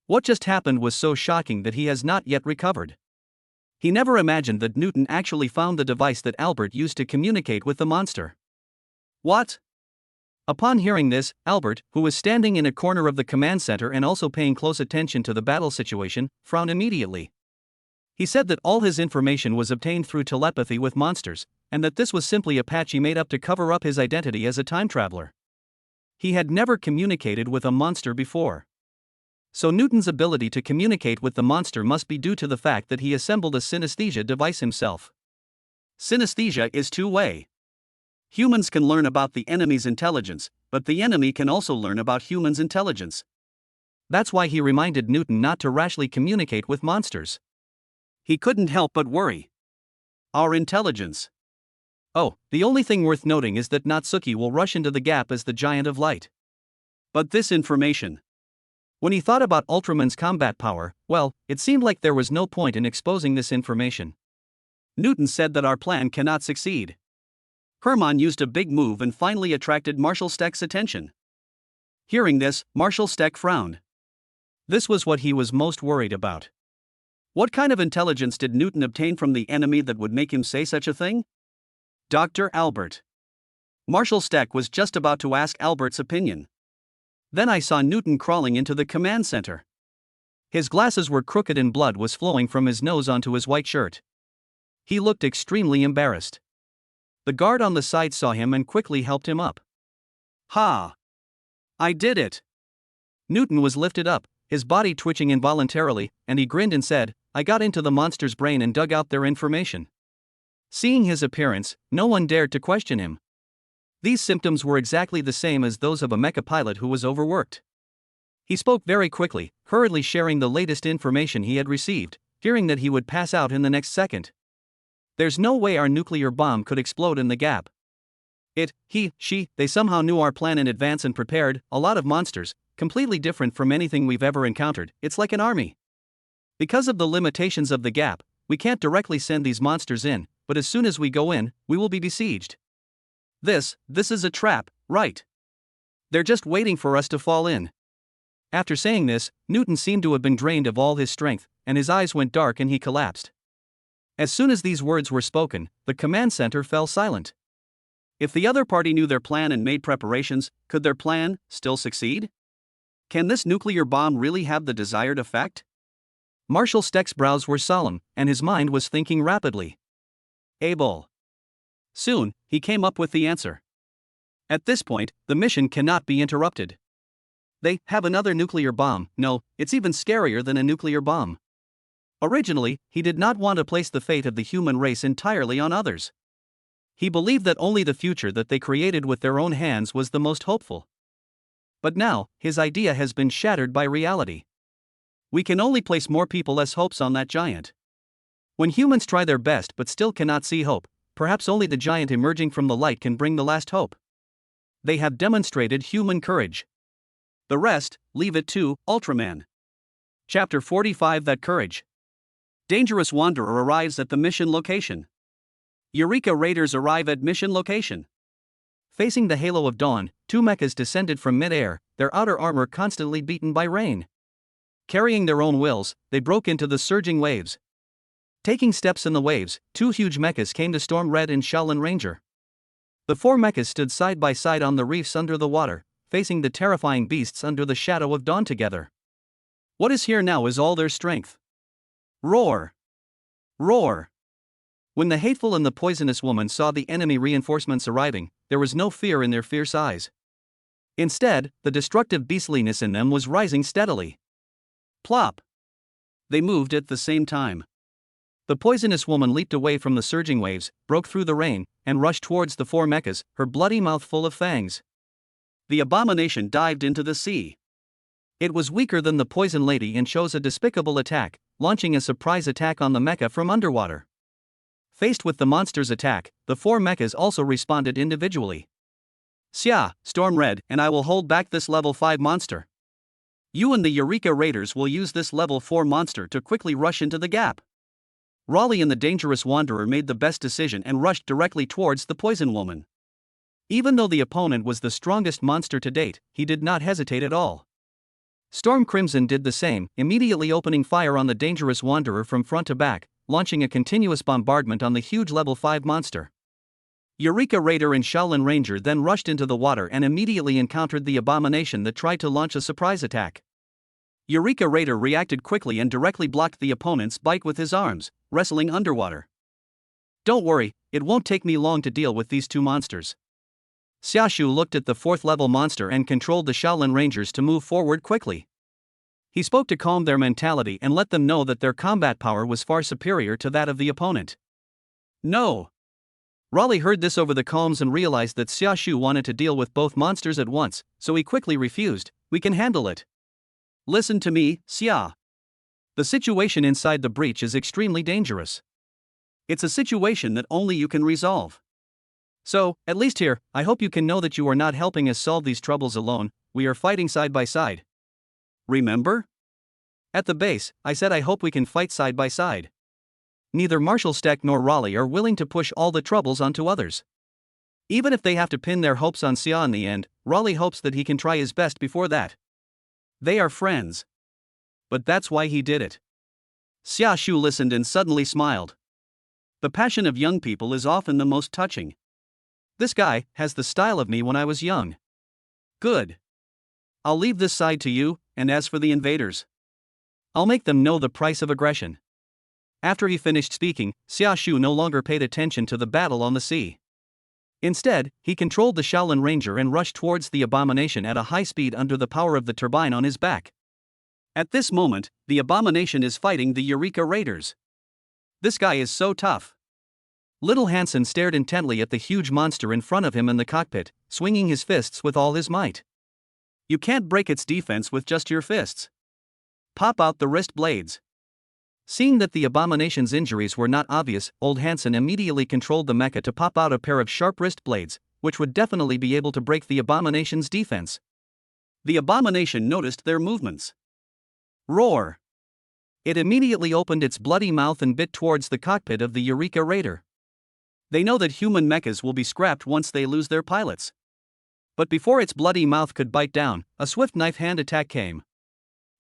What just happened was so shocking that he has not yet recovered. He never imagined that Newton actually found the device that Albert used to communicate with the monster. What? Upon hearing this, Albert, who was standing in a corner of the command center and also paying close attention to the battle situation, frowned immediately. He said that all his information was obtained through telepathy with monsters, and that this was simply a patch he made up to cover up his identity as a time traveler. He had never communicated with a monster before. So Newton's ability to communicate with the monster must be due to the fact that he assembled a synesthesia device himself. Synesthesia is two-way. Humans can learn about the enemy's intelligence, but the enemy can also learn about humans' intelligence. That's why he reminded Newton not to rashly communicate with monsters. He couldn't help but worry. Our intelligence. Oh, the only thing worth noting is that Natsuki will rush into the gap as the Giant of Light. But this information. When he thought about Ultraman's combat power, well, it seemed like there was no point in exposing this information. Newton said that our plan cannot succeed. Herman used a big move and finally attracted Marshal Steck's attention. Hearing this, Marshal Steck frowned. This was what he was most worried about. What kind of intelligence did Newton obtain from the enemy that would make him say such a thing? Dr. Albert. Marshal Steck was just about to ask Albert's opinion. Then I saw Newton crawling into the command center. His glasses were crooked and blood was flowing from his nose onto his white shirt. He looked extremely embarrassed. The guard on the side saw him and quickly helped him up. Ha! I did it! Newton was lifted up, his body twitching involuntarily, and he grinned and said, I got into the monster's brain and dug out their information. Seeing his appearance, no one dared to question him. These symptoms were exactly the same as those of a mecha pilot who was overworked. He spoke very quickly, hurriedly sharing the latest information he had received, fearing that he would pass out in the next second. There's no way our nuclear bomb could explode in the gap. They somehow knew our plan in advance and prepared a lot of monsters, completely different from anything we've ever encountered. It's like an army. Because of the limitations of the gap, we can't directly send these monsters in, but as soon as we go in, we will be besieged. This is a trap, right? They're just waiting for us to fall in. After saying this, Newton seemed to have been drained of all his strength, and his eyes went dark and he collapsed. As soon as these words were spoken, the command center fell silent. If the other party knew their plan and made preparations, could their plan still succeed? Can this nuclear bomb really have the desired effect? Marshal Steck's brows were solemn, and his mind was thinking rapidly. Able. Soon, he came up with the answer. At this point, the mission cannot be interrupted. They have another nuclear bomb. No, it's even scarier than a nuclear bomb. Originally, he did not want to place the fate of the human race entirely on others. He believed that only the future that they created with their own hands was the most hopeful. But now, his idea has been shattered by reality. We can only place more people as hopes on that giant. When humans try their best but still cannot see hope, perhaps only the giant emerging from the light can bring the last hope. They have demonstrated human courage. The rest, leave it to Ultraman. Chapter 45 That Courage. Dangerous Wanderer arrives at the mission location. Eureka Raiders arrive at mission location. Facing the halo of dawn, two mechas descended from mid-air, their outer armor constantly beaten by rain. Carrying their own wills, they broke into the surging waves. Taking steps in the waves, two huge mechas came to storm Red and Shaolin Ranger. The four mechas stood side by side on the reefs under the water, facing the terrifying beasts under the shadow of dawn together. What is here now is all their strength. Roar! Roar! When the hateful and the poisonous woman saw the enemy reinforcements arriving, there was no fear in their fierce eyes. Instead, the destructive beastliness in them was rising steadily. Plop! They moved at the same time. The poisonous woman leaped away from the surging waves, broke through the rain, and rushed towards the four mechas, her bloody mouth full of fangs. The abomination dived into the sea. It was weaker than the poison lady and chose a despicable attack, launching a surprise attack on the mecha from underwater. Faced with the monster's attack, the four mechas also responded individually. Xia, Storm Red, and I will hold back this level 5 monster. You and the Eureka Raiders will use this level 4 monster to quickly rush into the gap. Raleigh and the Dangerous Wanderer made the best decision and rushed directly towards the Poison Woman. Even though the opponent was the strongest monster to date, he did not hesitate at all. Storm Crimson did the same, immediately opening fire on the Dangerous Wanderer from front to back, launching a continuous bombardment on the huge level 5 monster. Eureka Raider and Shaolin Ranger then rushed into the water and immediately encountered the abomination that tried to launch a surprise attack. Eureka Raider reacted quickly and directly blocked the opponent's bite with his arms, wrestling underwater. Don't worry, it won't take me long to deal with these two monsters. Xiaoshu looked at the 4th level monster and controlled the Shaolin Rangers to move forward quickly. He spoke to calm their mentality and let them know that their combat power was far superior to that of the opponent. No! Raleigh heard this over the calms and realized that Xiaoshu wanted to deal with both monsters at once, so he quickly refused. We can handle it. Listen to me, Xia. The situation inside the breach is extremely dangerous. It's a situation that only you can resolve. So, at least here, I hope you can know that you are not helping us solve these troubles alone, we are fighting side by side. Remember? At the base, I said I hope we can fight side by side. Neither Marshal Steck nor Raleigh are willing to push all the troubles onto others. Even if they have to pin their hopes on Xia in the end, Raleigh hopes that he can try his best before that. They are friends. But that's why he did it. Xiaoshu listened and suddenly smiled. The passion of young people is often the most touching. This guy has the style of me when I was young. Good. I'll leave this side to you, and as for the invaders, I'll make them know the price of aggression. After he finished speaking, Xia Shu no longer paid attention to the battle on the sea. Instead, he controlled the Shaolin Ranger and rushed towards the abomination at a high speed under the power of the turbine on his back. At this moment, the abomination is fighting the Eureka Raiders. This guy is so tough. Little Hansen stared intently at the huge monster in front of him in the cockpit, swinging his fists with all his might. You can't break its defense with just your fists. Pop out the wrist blades. Seeing that the abomination's injuries were not obvious, old Hansen immediately controlled the mecha to pop out a pair of sharp wrist blades, which would definitely be able to break the abomination's defense. The abomination noticed their movements. Roar! It immediately opened its bloody mouth and bit towards the cockpit of the Eureka Raider. They know that human mechas will be scrapped once they lose their pilots. But before its bloody mouth could bite down, a swift knife hand attack came.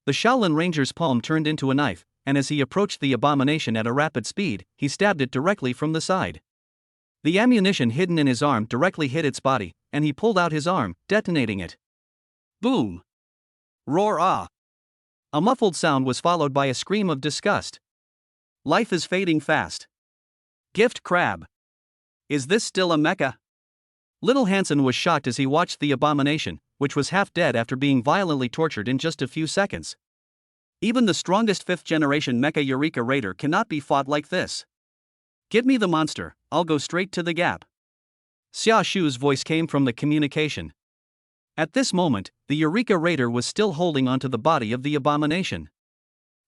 The Shaolin Ranger's palm turned into a knife, and as he approached the abomination at a rapid speed, he stabbed it directly from the side. The ammunition hidden in his arm directly hit its body, and he pulled out his arm, detonating it. Boom! Roar ah! A muffled sound was followed by a scream of disgust. Life is fading fast. Gift crab. Is this still a mecha? Little Hansen was shocked as he watched the abomination, which was half dead after being violently tortured in just a few seconds. Even the strongest 5th-generation Mecha Eureka Raider cannot be fought like this. Give me the monster, I'll go straight to the gap. Xia Shu's voice came from the communication. At this moment, the Eureka Raider was still holding onto the body of the abomination.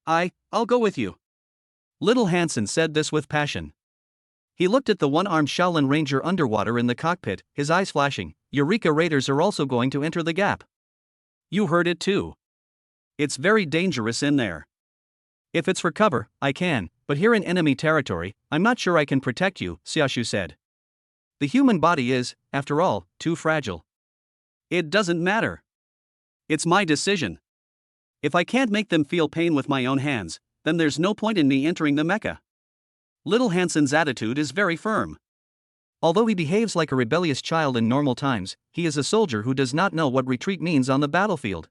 I'll go with you. Little Hansen said this with passion. He looked at the one-armed Shaolin Ranger underwater in the cockpit, his eyes flashing. Eureka Raiders are also going to enter the gap. You heard it too. It's very dangerous in there. If it's for cover, I can, but here in enemy territory, I'm not sure I can protect you, Xiaoshu said. The human body is, after all, too fragile. It doesn't matter. It's my decision. If I can't make them feel pain with my own hands, then there's no point in me entering the mecha. Little Hansen's attitude is very firm. Although he behaves like a rebellious child in normal times, he is a soldier who does not know what retreat means on the battlefield.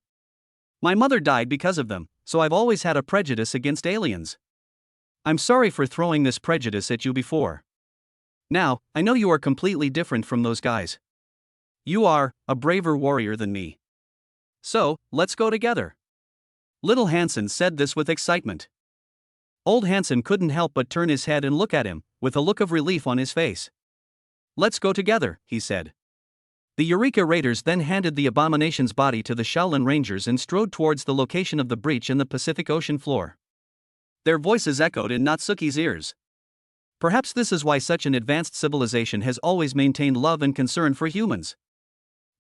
My mother died because of them, so I've always had a prejudice against aliens. I'm sorry for throwing this prejudice at you before. Now, I know you are completely different from those guys. You are a braver warrior than me. So, let's go together. Little Hansen said this with excitement. Old Hansen couldn't help but turn his head and look at him, with a look of relief on his face. Let's go together, he said. The Eureka Raiders then handed the abomination's body to the Shaolin Rangers and strode towards the location of the breach in the Pacific Ocean floor. Their voices echoed in Natsuki's ears. Perhaps this is why such an advanced civilization has always maintained love and concern for humans.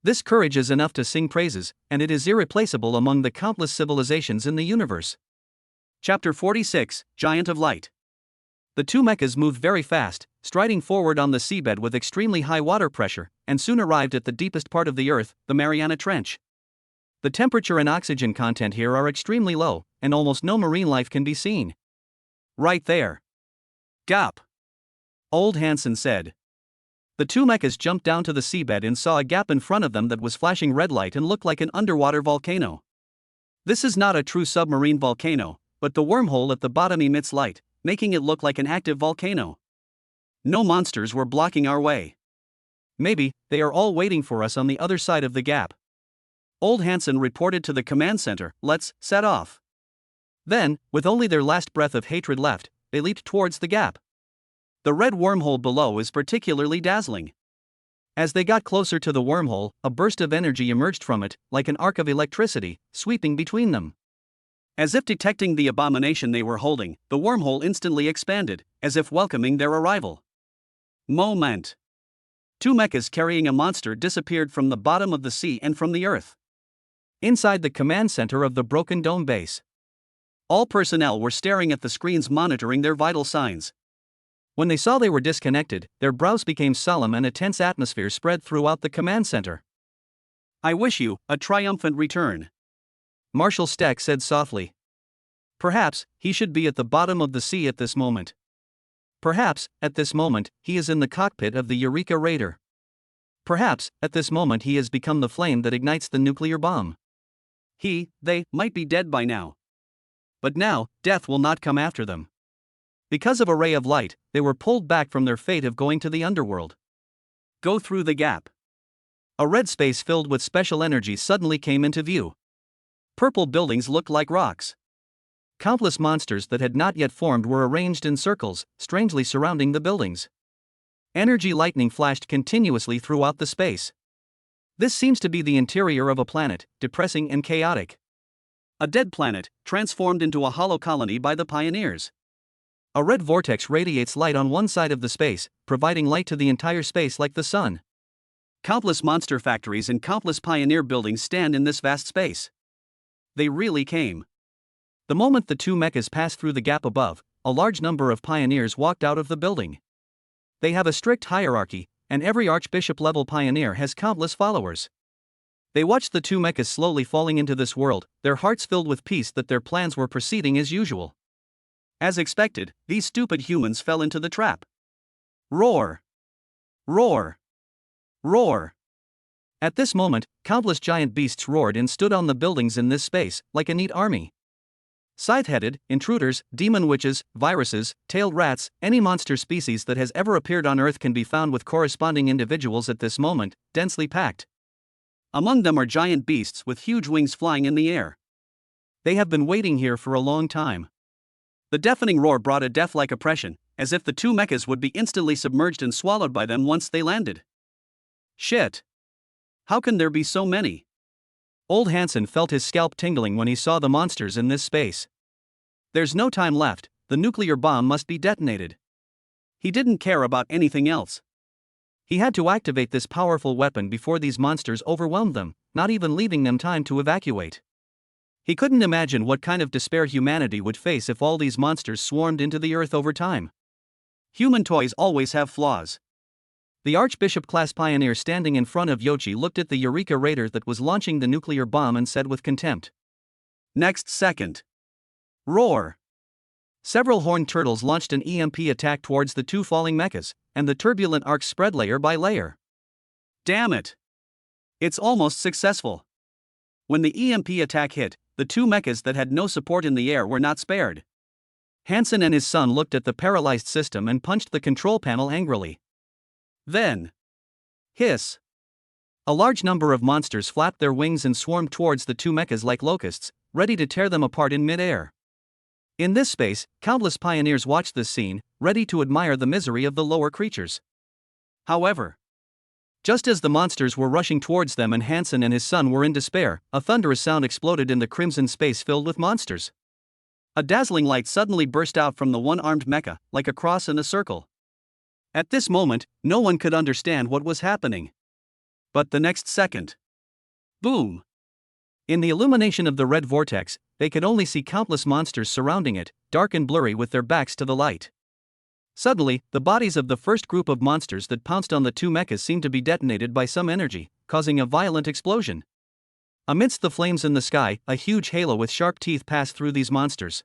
This courage is enough to sing praises, and it is irreplaceable among the countless civilizations in the universe. Chapter 46, Giant of Light. The two mechas moved very fast, striding forward on the seabed with extremely high water pressure, and soon arrived at the deepest part of the Earth, the Mariana Trench. The temperature and oxygen content here are extremely low, and almost no marine life can be seen. Right there. Gap. Old Hansen said. The two mechas jumped down to the seabed and saw a gap in front of them that was flashing red light and looked like an underwater volcano. This is not a true submarine volcano, but the wormhole at the bottom emits light, making it look like an active volcano. No monsters were blocking our way. Maybe they are all waiting for us on the other side of the gap. Old Hansen reported to the command center, let's set off. Then, with only their last breath of hatred left, they leaped towards the gap. The red wormhole below is particularly dazzling. As they got closer to the wormhole, a burst of energy emerged from it, like an arc of electricity, sweeping between them. As if detecting the abomination they were holding, the wormhole instantly expanded, as if welcoming their arrival. Moment. Two mechas carrying a monster disappeared from the bottom of the sea and from the earth. Inside the command center of the Broken Dome base, all personnel were staring at the screens monitoring their vital signs. When they saw they were disconnected, their brows became solemn and a tense atmosphere spread throughout the command center. I wish you a triumphant return, Marshal Steck said softly. Perhaps he should be at the bottom of the sea at this moment. Perhaps, at this moment, he is in the cockpit of the Eureka Raider. Perhaps, at this moment he has become the flame that ignites the nuclear bomb. They might be dead by now. But now, death will not come after them. Because of a ray of light, they were pulled back from their fate of going to the underworld. Go through the gap. A red space filled with special energy suddenly came into view. Purple buildings looked like rocks. Countless monsters that had not yet formed were arranged in circles, strangely surrounding the buildings. Energy lightning flashed continuously throughout the space. This seems to be the interior of a planet, depressing and chaotic. A dead planet, transformed into a hollow colony by the pioneers. A red vortex radiates light on one side of the space, providing light to the entire space like the sun. Countless monster factories and countless pioneer buildings stand in this vast space. They really came. The moment the two mechas passed through the gap above, a large number of pioneers walked out of the building. They have a strict hierarchy, and every archbishop-level pioneer has countless followers. They watched the two mechas slowly falling into this world, their hearts filled with peace that their plans were proceeding as usual. As expected, these stupid humans fell into the trap. Roar! Roar! Roar! At this moment, countless giant beasts roared and stood on the buildings in this space, like a neat army. Scythe-headed, intruders, demon witches, viruses, tailed rats, any monster species that has ever appeared on Earth can be found with corresponding individuals at this moment, densely packed. Among them are giant beasts with huge wings flying in the air. They have been waiting here for a long time. The deafening roar brought a death-like oppression, as if the two mechas would be instantly submerged and swallowed by them once they landed. Shit! How can there be so many? Old Hansen felt his scalp tingling when he saw the monsters in this space. There's no time left, the nuclear bomb must be detonated. He didn't care about anything else. He had to activate this powerful weapon before these monsters overwhelmed them, not even leaving them time to evacuate. He couldn't imagine what kind of despair humanity would face if all these monsters swarmed into the Earth over time. Human toys always have flaws. The Archbishop-class pioneer standing in front of Yoshi looked at the Eureka Raider that was launching the nuclear bomb and said with contempt. Next second. Roar! Several horned turtles launched an EMP attack towards the two falling mechas, and the turbulent arc spread layer by layer. Damn it! It's almost successful. When the EMP attack hit, the two mechas that had no support in the air were not spared. Hansen and his son looked at the paralyzed system and punched the control panel angrily. Then. Hiss! A large number of monsters flapped their wings and swarmed towards the two mechas like locusts, ready to tear them apart in mid-air. In this space, countless pioneers watched this scene, ready to admire the misery of the lower creatures. However, just as the monsters were rushing towards them and Hansen and his son were in despair, a thunderous sound exploded in the crimson space filled with monsters. A dazzling light suddenly burst out from the one-armed mecha, like a cross in a circle. At this moment, no one could understand what was happening. But the next second. Boom! In the illumination of the red vortex, they could only see countless monsters surrounding it, dark and blurry with their backs to the light. Suddenly, the bodies of the first group of monsters that pounced on the two mechas seemed to be detonated by some energy, causing a violent explosion. Amidst the flames in the sky, a huge halo with sharp teeth passed through these monsters.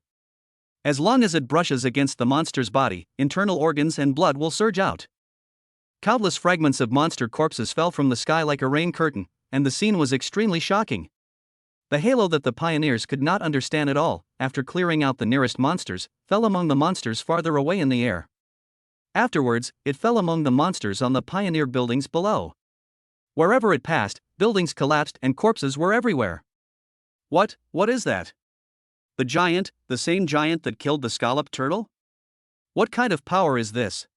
As long as it brushes against the monster's body, internal organs and blood will surge out. Countless fragments of monster corpses fell from the sky like a rain curtain, and the scene was extremely shocking. The halo that the pioneers could not understand at all, after clearing out the nearest monsters, fell among the monsters farther away in the air. Afterwards, it fell among the monsters on the pioneer buildings below. Wherever it passed, buildings collapsed and corpses were everywhere. What is that? The same giant that killed the scalloped turtle? What kind of power is this?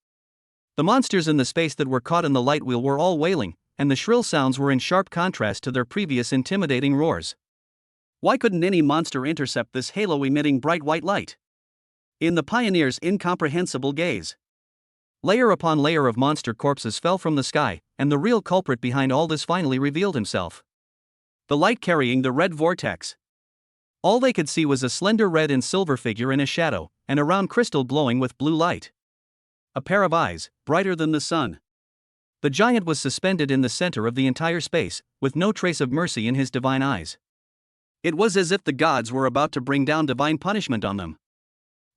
The monsters in the space that were caught in the light wheel were all wailing, and the shrill sounds were in sharp contrast to their previous intimidating roars. Why couldn't any monster intercept this halo-emitting bright white light? In the pioneers' incomprehensible gaze, layer upon layer of monster corpses fell from the sky, and the real culprit behind all this finally revealed himself. The light carrying the red vortex. All they could see was a slender red and silver figure in a shadow, and a round crystal glowing with blue light. A pair of eyes, brighter than the sun. The giant was suspended in the center of the entire space, with no trace of mercy in his divine eyes. It was as if the gods were about to bring down divine punishment on them.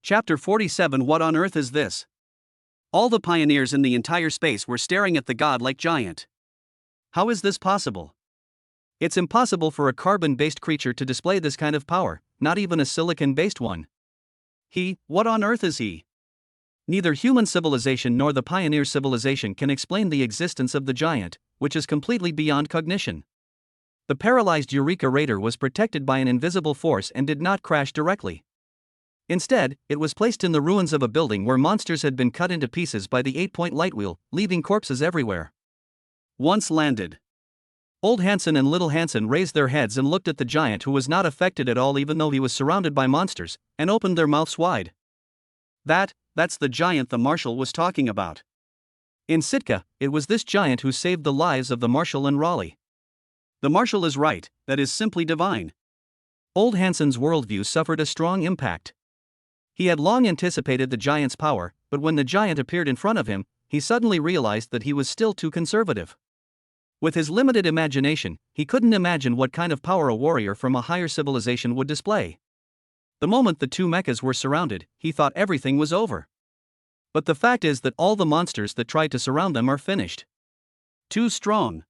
Chapter 47. What on earth is this? All the pioneers in the entire space were staring at the godlike giant. How is this possible? It's impossible for a carbon-based creature to display this kind of power, not even a silicon-based one. What on earth is he? Neither human civilization nor the pioneer civilization can explain the existence of the giant, which is completely beyond cognition. The paralyzed Eureka Raider was protected by an invisible force and did not crash directly. Instead, it was placed in the ruins of a building where monsters had been cut into pieces by the 8-point light wheel, leaving corpses everywhere. Once landed. Old Hansen and Little Hansen raised their heads and looked at the giant, who was not affected at all even though he was surrounded by monsters, and opened their mouths wide. That's the giant the Marshal was talking about. In Sitka, it was this giant who saved the lives of the Marshal and Raleigh. The Marshal is right, that is simply divine. Old Hansen's worldview suffered a strong impact. He had long anticipated the giant's power, but when the giant appeared in front of him, he suddenly realized that he was still too conservative. With his limited imagination, he couldn't imagine what kind of power a warrior from a higher civilization would display. The moment the two mechas were surrounded, he thought everything was over. But the fact is that all the monsters that tried to surround them are finished. Too strong.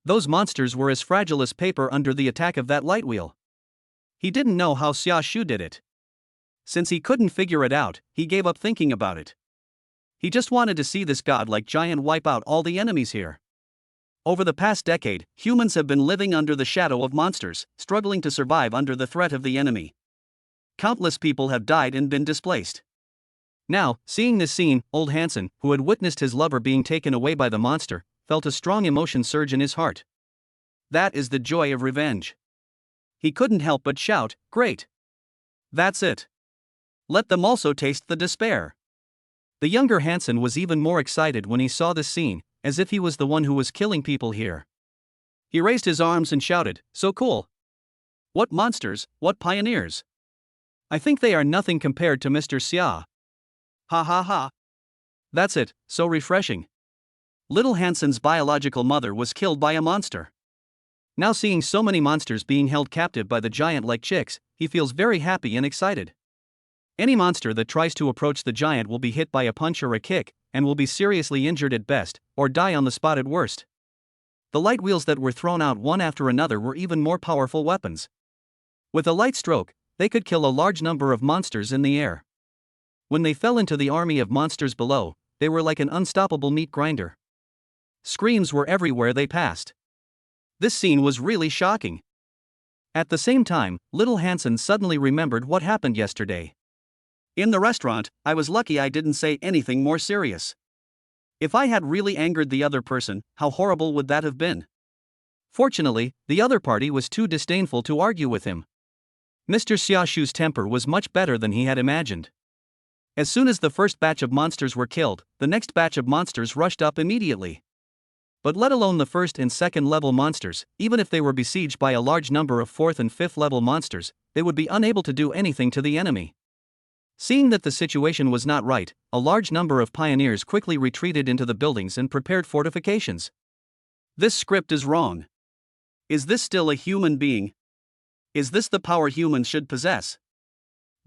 Those monsters were as fragile as paper under the attack of that light wheel. He didn't know how Xia Shu did it. Since he couldn't figure it out, he gave up thinking about it. He just wanted to see this godlike giant wipe out all the enemies here. Over the past decade, humans have been living under the shadow of monsters, struggling to survive under the threat of the enemy. Countless people have died and been displaced. Now, seeing this scene, Old Hansen, who had witnessed his lover being taken away by the monster, felt a strong emotion surge in his heart. That is the joy of revenge. He couldn't help but shout, "Great! That's it! Let them also taste the despair." The younger Hansen was even more excited when he saw this scene, as if he was the one who was killing people here. He raised his arms and shouted, "So cool! What monsters, what pioneers! I think they are nothing compared to Mr. Xia. Ha ha ha! That's it, so refreshing." Little Hansen's biological mother was killed by a monster. Now seeing so many monsters being held captive by the giant like chicks, he feels very happy and excited. Any monster that tries to approach the giant will be hit by a punch or a kick, and will be seriously injured at best, or die on the spot at worst. The light wheels that were thrown out one after another were even more powerful weapons. With a light stroke, they could kill a large number of monsters in the air. When they fell into the army of monsters below, they were like an unstoppable meat grinder. Screams were everywhere they passed. This scene was really shocking. At the same time, Little Hansen suddenly remembered what happened yesterday. In the restaurant, I was lucky I didn't say anything more serious. If I had really angered the other person, how horrible would that have been? Fortunately, the other party was too disdainful to argue with him. Mr. Xia Shu's temper was much better than he had imagined. As soon as the first batch of monsters were killed, the next batch of monsters rushed up immediately. But let alone the first and second level monsters, even if they were besieged by a large number of fourth and fifth level monsters, they would be unable to do anything to the enemy. Seeing that the situation was not right, a large number of pioneers quickly retreated into the buildings and prepared fortifications. This script is wrong. Is this still a human being? Is this the power humans should possess?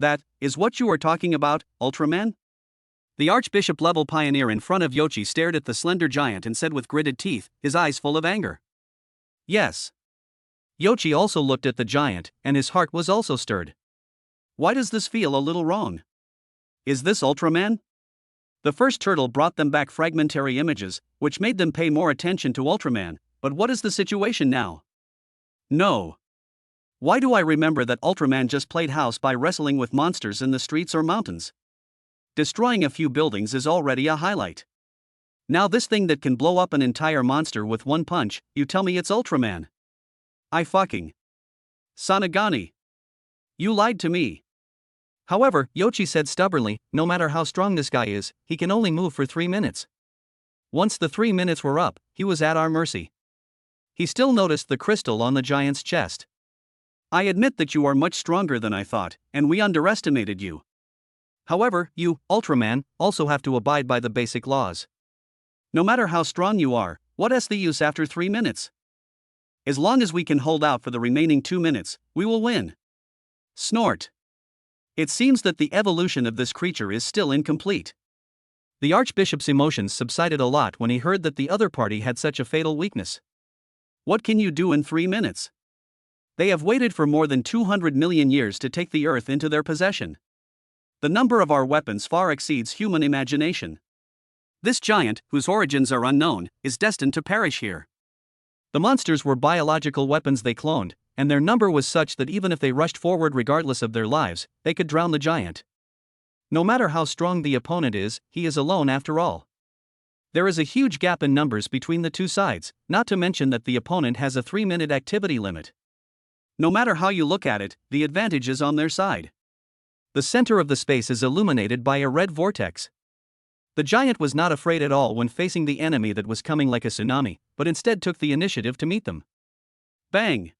That is what you are talking about, Ultraman? The Archbishop-level pioneer in front of Yoshi stared at the slender giant and said with gritted teeth, his eyes full of anger. Yes. Yoshi also looked at the giant, and his heart was also stirred. Why does this feel a little wrong? Is this Ultraman? The first turtle brought them back fragmentary images, which made them pay more attention to Ultraman, but what is the situation now? No. Why do I remember that Ultraman just played house by wrestling with monsters in the streets or mountains? Destroying a few buildings is already a highlight. Now this thing that can blow up an entire monster with one punch, you tell me it's Ultraman? I fucking... Sanagani. You lied to me. However, Yoshi said stubbornly, no matter how strong this guy is, he can only move for 3 minutes. Once the 3 minutes were up, he was at our mercy. He still noticed the crystal on the giant's chest. I admit that you are much stronger than I thought, and we underestimated you. However, you, Ultraman, also have to abide by the basic laws. No matter how strong you are, what is the use after 3 minutes? As long as we can hold out for the remaining 2 minutes, we will win. Snort. It seems that the evolution of this creature is still incomplete. The Archbishop's emotions subsided a lot when he heard that the other party had such a fatal weakness. What can you do in 3 minutes? They have waited for more than 200 million years to take the Earth into their possession. The number of our weapons far exceeds human imagination. This giant, whose origins are unknown, is destined to perish here. The monsters were biological weapons they cloned, and their number was such that even if they rushed forward regardless of their lives, they could drown the giant. No matter how strong the opponent is, he is alone after all. There is a huge gap in numbers between the two sides, not to mention that the opponent has a 3-minute activity limit. No matter how you look at it, the advantage is on their side. The center of the space is illuminated by a red vortex. The giant was not afraid at all when facing the enemy that was coming like a tsunami, but instead took the initiative to meet them. Bang!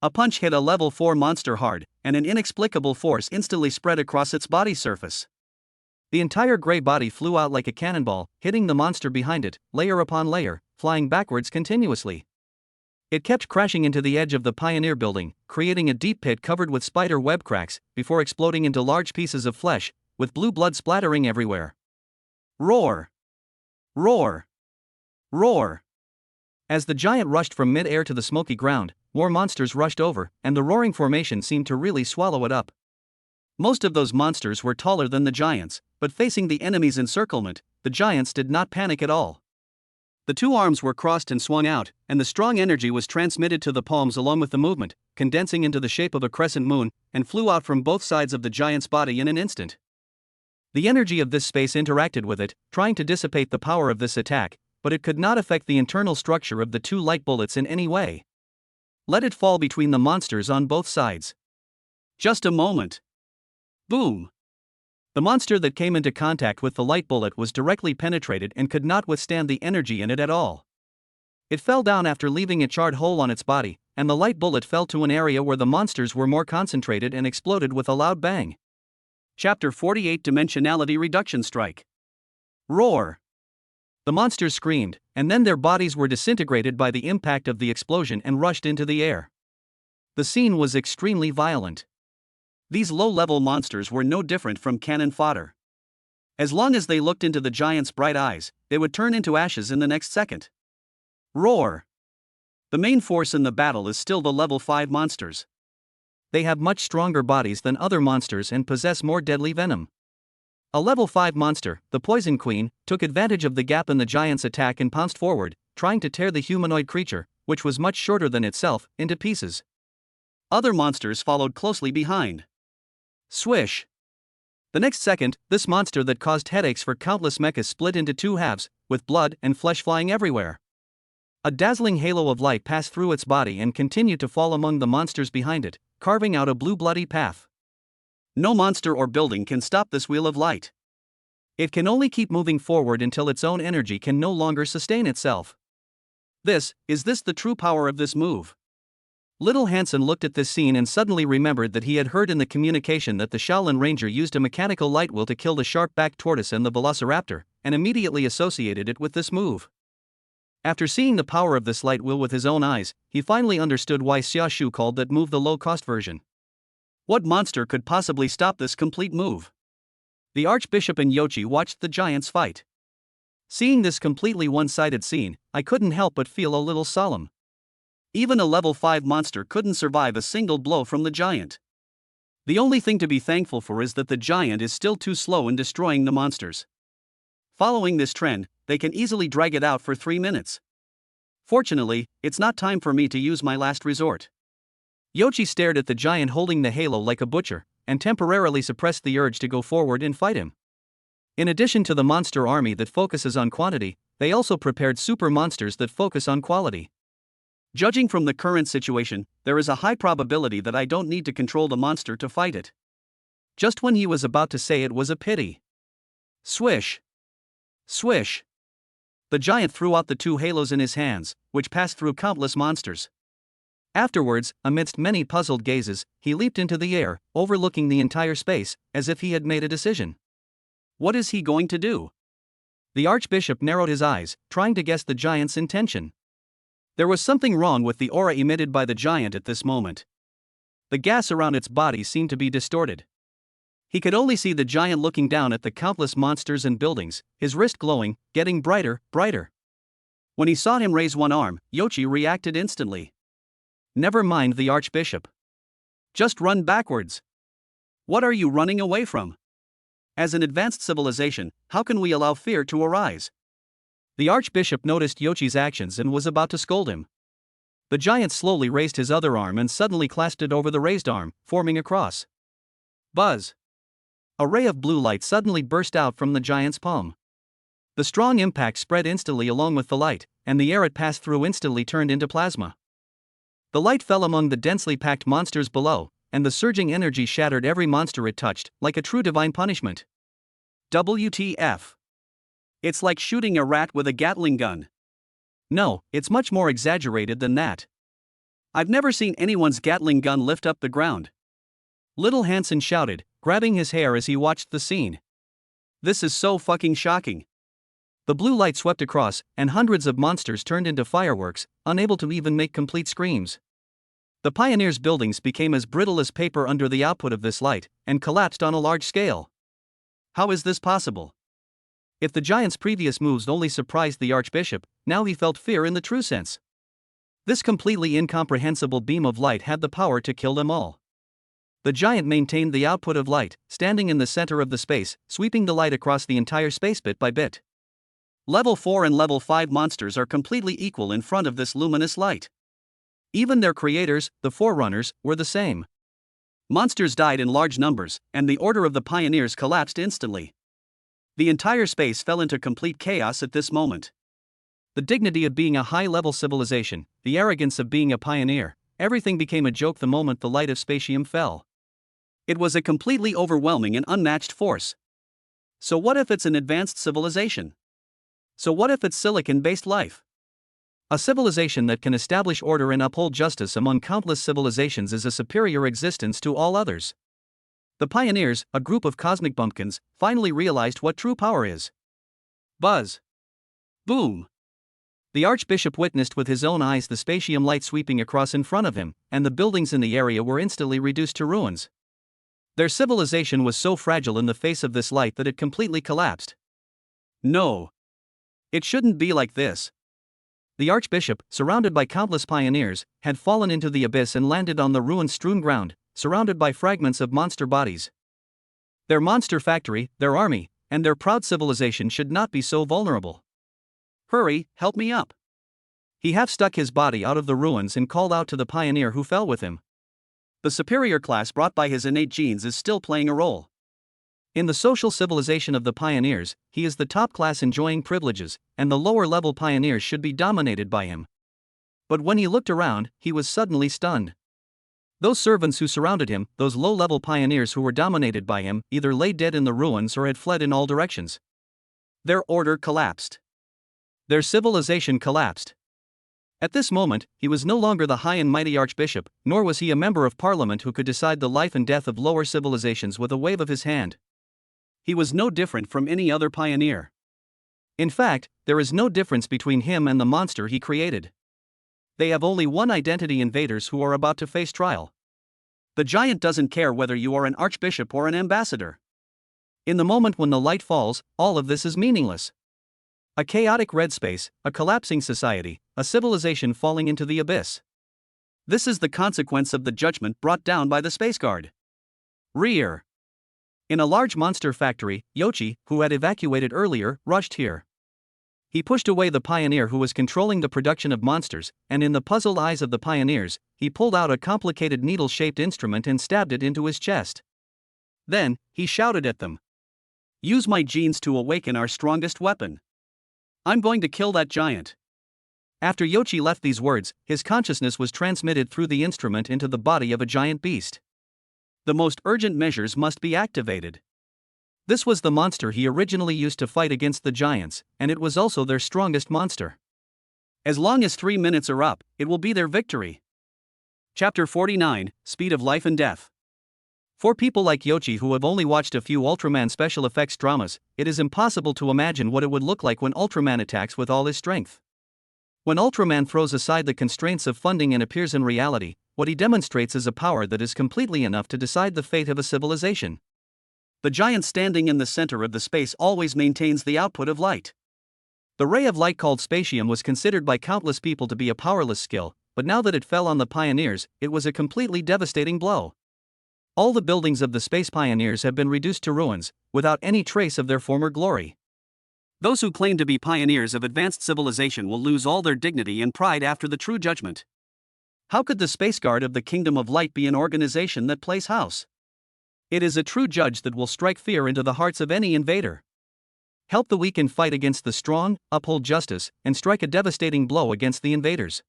A punch hit a level 4 monster hard, and an inexplicable force instantly spread across its body surface. The entire gray body flew out like a cannonball, hitting the monster behind it, layer upon layer, flying backwards continuously. It kept crashing into the edge of the Pioneer building, creating a deep pit covered with spider web cracks, before exploding into large pieces of flesh, with blue blood splattering everywhere. Roar! Roar! Roar! As the giant rushed from mid-air to the smoky ground, more monsters rushed over, and the roaring formation seemed to really swallow it up. Most of those monsters were taller than the giants, but facing the enemy's encirclement, the giants did not panic at all. The two arms were crossed and swung out, and the strong energy was transmitted to the palms along with the movement, condensing into the shape of a crescent moon, and flew out from both sides of the giant's body in an instant. The energy of this space interacted with it, trying to dissipate the power of this attack, but it could not affect the internal structure of the two light bullets in any way. Let it fall between the monsters on both sides. Just a moment. Boom! The monster that came into contact with the light bullet was directly penetrated and could not withstand the energy in it at all. It fell down after leaving a charred hole on its body, and the light bullet fell to an area where the monsters were more concentrated and exploded with a loud bang. Chapter 48 Dimensionality Reduction Strike. Roar! The monsters screamed, and then their bodies were disintegrated by the impact of the explosion and rushed into the air. The scene was extremely violent. These low-level monsters were no different from cannon fodder. As long as they looked into the giant's bright eyes, they would turn into ashes in the next second. Roar! The main force in the battle is still the level 5 monsters. They have much stronger bodies than other monsters and possess more deadly venom. A level 5 monster, the Poison Queen, took advantage of the gap in the giant's attack and pounced forward, trying to tear the humanoid creature, which was much shorter than itself, into pieces. Other monsters followed closely behind. Swish! The next second, this monster that caused headaches for countless mechas split into two halves, with blood and flesh flying everywhere. A dazzling halo of light passed through its body and continued to fall among the monsters behind it, carving out a blue bloody path. No monster or building can stop this wheel of light. It can only keep moving forward until its own energy can no longer sustain itself. Is this the true power of this move? Little Hansen looked at this scene and suddenly remembered that he had heard in the communication that the Shaolin Ranger used a mechanical light wheel to kill the sharp-backed tortoise and the velociraptor, and immediately associated it with this move. After seeing the power of this light wheel with his own eyes, he finally understood why Xia Shu called that move the low-cost version. What monster could possibly stop this complete move? The Archbishop and Yoshi watched the giants fight. Seeing this completely one-sided scene, I couldn't help but feel a little solemn. Even a level 5 monster couldn't survive a single blow from the giant. The only thing to be thankful for is that the giant is still too slow in destroying the monsters. Following this trend, they can easily drag it out for 3 minutes. Fortunately, it's not time for me to use my last resort. Yoshi stared at the giant holding the halo like a butcher, and temporarily suppressed the urge to go forward and fight him. In addition to the monster army that focuses on quantity, they also prepared super monsters that focus on quality. Judging from the current situation, there is a high probability that I don't need to control the monster to fight it. Just when he was about to say it was a pity. Swish! Swish! The giant threw out the 2 halos in his hands, which passed through countless monsters. Afterwards, amidst many puzzled gazes, he leaped into the air, overlooking the entire space, as if he had made a decision. What is he going to do? The Archbishop narrowed his eyes, trying to guess the giant's intention. There was something wrong with the aura emitted by the giant at this moment. The gas around its body seemed to be distorted. He could only see the giant looking down at the countless monsters and buildings, his wrist glowing, getting brighter, brighter. When he saw him raise one arm, Yoshi reacted instantly. Never mind the Archbishop. Just run backwards. What are you running away from? As an advanced civilization, how can we allow fear to arise? The Archbishop noticed Yoshi's actions and was about to scold him. The giant slowly raised his other arm and suddenly clasped it over the raised arm, forming a cross. Buzz! A ray of blue light suddenly burst out from the giant's palm. The strong impact spread instantly along with the light, and the air it passed through instantly turned into plasma. The light fell among the densely packed monsters below, and the surging energy shattered every monster it touched, like a true divine punishment. WTF. It's like shooting a rat with a Gatling gun. No, it's much more exaggerated than that. I've never seen anyone's Gatling gun lift up the ground. Little Hansen shouted, grabbing his hair as he watched the scene. This is so fucking shocking. The blue light swept across, and hundreds of monsters turned into fireworks, unable to even make complete screams. The pioneers' buildings became as brittle as paper under the output of this light, and collapsed on a large scale. How is this possible? If the giant's previous moves only surprised the Archbishop, now he felt fear in the true sense. This completely incomprehensible beam of light had the power to kill them all. The giant maintained the output of light, standing in the center of the space, sweeping the light across the entire space bit by bit. Level 4 and Level 5 monsters are completely equal in front of this luminous light. Even their creators, the Forerunners, were the same. Monsters died in large numbers, and the order of the pioneers collapsed instantly. The entire space fell into complete chaos at this moment. The dignity of being a high-level civilization, the arrogance of being a pioneer, everything became a joke the moment the light of Spatium fell. It was a completely overwhelming and unmatched force. So what if it's an advanced civilization? So what if it's silicon-based life? A civilization that can establish order and uphold justice among countless civilizations is a superior existence to all others. The pioneers, a group of cosmic bumpkins, finally realized what true power is. Buzz! Boom! The Archbishop witnessed with his own eyes the spatium light sweeping across in front of him, and the buildings in the area were instantly reduced to ruins. Their civilization was so fragile in the face of this light that it completely collapsed. No! It shouldn't be like this. The Archbishop, surrounded by countless pioneers, had fallen into the abyss and landed on the ruin-strewn ground, surrounded by fragments of monster bodies. Their monster factory, their army, and their proud civilization should not be so vulnerable. Hurry, help me up. He half stuck his body out of the ruins and called out to the pioneer who fell with him. The superior class brought by his innate genes is still playing a role. In the social civilization of the pioneers, he is the top class enjoying privileges, and the lower-level pioneers should be dominated by him. But when he looked around, he was suddenly stunned. Those servants who surrounded him, those low-level pioneers who were dominated by him, either lay dead in the ruins or had fled in all directions. Their order collapsed. Their civilization collapsed. At this moment, he was no longer the high and mighty Archbishop, nor was he a member of Parliament who could decide the life and death of lower civilizations with a wave of his hand. He was no different from any other pioneer. In fact, there is no difference between him and the monster he created. They have only one identity: invaders who are about to face trial. The giant doesn't care whether you are an archbishop or an ambassador. In the moment when the light falls, all of this is meaningless. A chaotic red space, a collapsing society, a civilization falling into the abyss. This is the consequence of the judgment brought down by the Space Guard. Rear. In a large monster factory, Yoshi, who had evacuated earlier, rushed here. He pushed away the pioneer who was controlling the production of monsters, and in the puzzled eyes of the pioneers, he pulled out a complicated needle-shaped instrument and stabbed it into his chest. Then, he shouted at them. Use my genes to awaken our strongest weapon. I'm going to kill that giant. After Yoshi left these words, his consciousness was transmitted through the instrument into the body of a giant beast. The most urgent measures must be activated. This was the monster he originally used to fight against the giants, and it was also their strongest monster. As long as 3 minutes are up, it will be their victory. Chapter 49, Speed of Life and Death. For people like Yoshi who have only watched a few Ultraman special effects dramas, it is impossible to imagine what it would look like when Ultraman attacks with all his strength. When Ultraman throws aside the constraints of funding and appears in reality, what he demonstrates is a power that is completely enough to decide the fate of a civilization. The giant standing in the center of the space always maintains the output of light. The ray of light called spatium was considered by countless people to be a powerless skill, but now that it fell on the pioneers, it was a completely devastating blow. All the buildings of the space pioneers have been reduced to ruins, without any trace of their former glory. Those who claim to be pioneers of advanced civilization will lose all their dignity and pride after the true judgment. How could the Space Guard of the Kingdom of Light be an organization that plays house? It is a true judge that will strike fear into the hearts of any invader. Help the weak and fight against the strong, uphold justice, and strike a devastating blow against the invaders.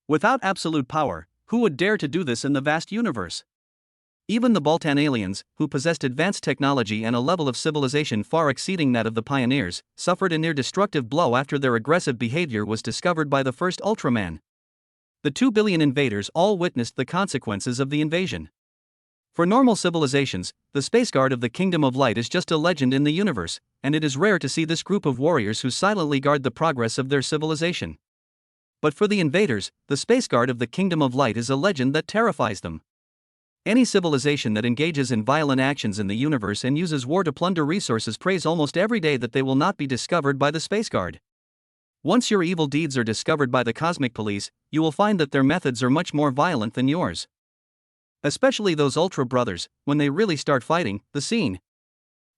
Without absolute power, who would dare to do this in the vast universe? Even the Baltan aliens, who possessed advanced technology and a level of civilization far exceeding that of the pioneers, suffered a near-destructive blow after their aggressive behavior was discovered by the first Ultraman. The 2 billion invaders all witnessed the consequences of the invasion. For normal civilizations, the Space Guard of the Kingdom of Light is just a legend in the universe, and it is rare to see this group of warriors who silently guard the progress of their civilization. But for the invaders, the Space Guard of the Kingdom of Light is a legend that terrifies them. Any civilization that engages in violent actions in the universe and uses war to plunder resources prays almost every day that they will not be discovered by the Space Guard. Once your evil deeds are discovered by the cosmic police, you will find that their methods are much more violent than yours. Especially those Ultra Brothers, when they really start fighting the scene.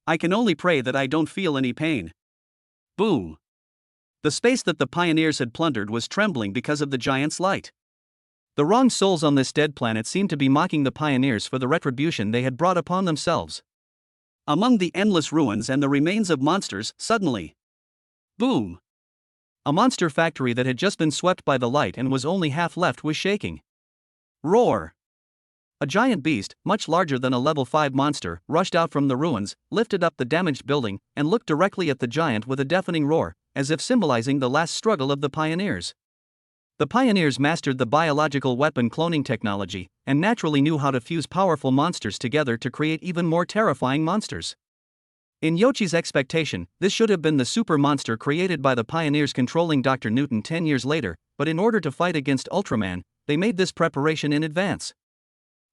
I can only pray that I don't feel any pain. Boom. The space that the pioneers had plundered was trembling because of the giant's light. The wrong souls on this dead planet seemed to be mocking the pioneers for the retribution they had brought upon themselves. Among the endless ruins and the remains of monsters, suddenly. Boom. A monster factory that had just been swept by the light and was only half left was shaking. Roar. A giant beast, much larger than a level 5 monster, rushed out from the ruins, lifted up the damaged building, and looked directly at the giant with a deafening roar, as if symbolizing the last struggle of the pioneers. The pioneers mastered the biological weapon cloning technology, and naturally knew how to fuse powerful monsters together to create even more terrifying monsters. In Yochi's expectation, this should have been the super monster created by the pioneers controlling Dr. Newton 10 years later, but in order to fight against Ultraman, they made this preparation in advance.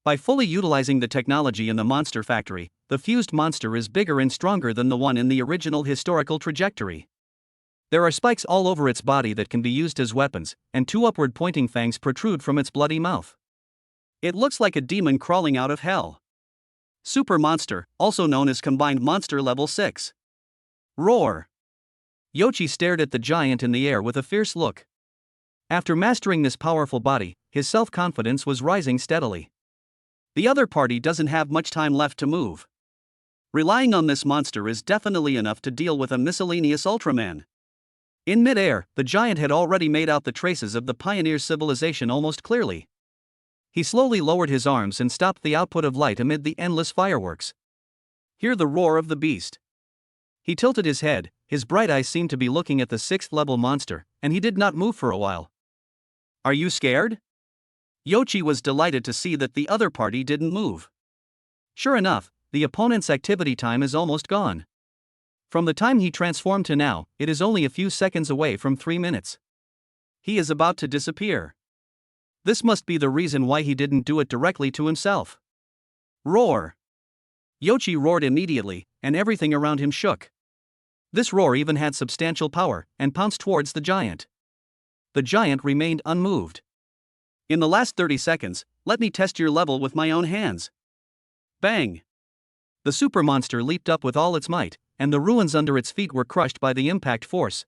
By fully utilizing the technology in the monster factory, the fused monster is bigger and stronger than the one in the original historical trajectory. There are spikes all over its body that can be used as weapons, and 2 upward pointing fangs protrude from its bloody mouth. It looks like a demon crawling out of hell. Super Monster, also known as Combined Monster Level 6. Roar. Yochi stared at the giant in the air with a fierce look. After mastering this powerful body, his self-confidence was rising steadily. The other party doesn't have much time left to move. Relying on this monster is definitely enough to deal with a miscellaneous Ultraman. In mid-air, the giant had already made out the traces of the pioneer's civilization almost clearly. He slowly lowered his arms and stopped the output of light amid the endless fireworks. Hear the roar of the beast. He tilted his head, his bright eyes seemed to be looking at the 6th-level monster, and he did not move for a while. Are you scared? Yochi was delighted to see that the other party didn't move. Sure enough, the opponent's activity time is almost gone. From the time he transformed to now, it is only a few seconds away from 3 minutes. He is about to disappear. This must be the reason why he didn't do it directly to himself. Roar. Yochi roared immediately, and everything around him shook. This roar even had substantial power, and pounced towards the giant. The giant remained unmoved. In the last 30 seconds, let me test your level with my own hands. Bang! The super monster leaped up with all its might, and the ruins under its feet were crushed by the impact force.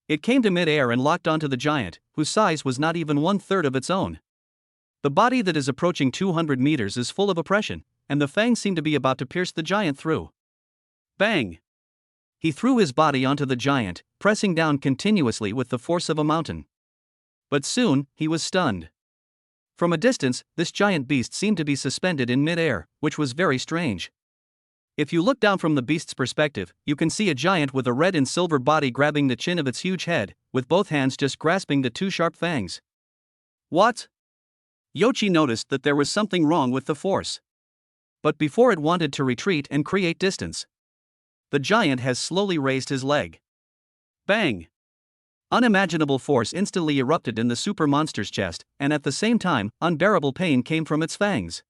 It came to mid-air and locked onto the giant, whose size was not even 1/3 of its own. The body that is approaching 200 meters is full of oppression, and the fangs seem to be about to pierce the giant through. Bang! He threw his body onto the giant, pressing down continuously with the force of a mountain. But soon, he was stunned. From a distance, this giant beast seemed to be suspended in mid-air, which was very strange. If you look down from the beast's perspective, you can see a giant with a red and silver body grabbing the chin of its huge head, with both hands just grasping the 2 sharp fangs. What? Yochi noticed that there was something wrong with the force. But before it wanted to retreat and create distance, the giant has slowly raised his leg. Bang! Unimaginable force instantly erupted in the super monster's chest, and at the same time, unbearable pain came from its fangs.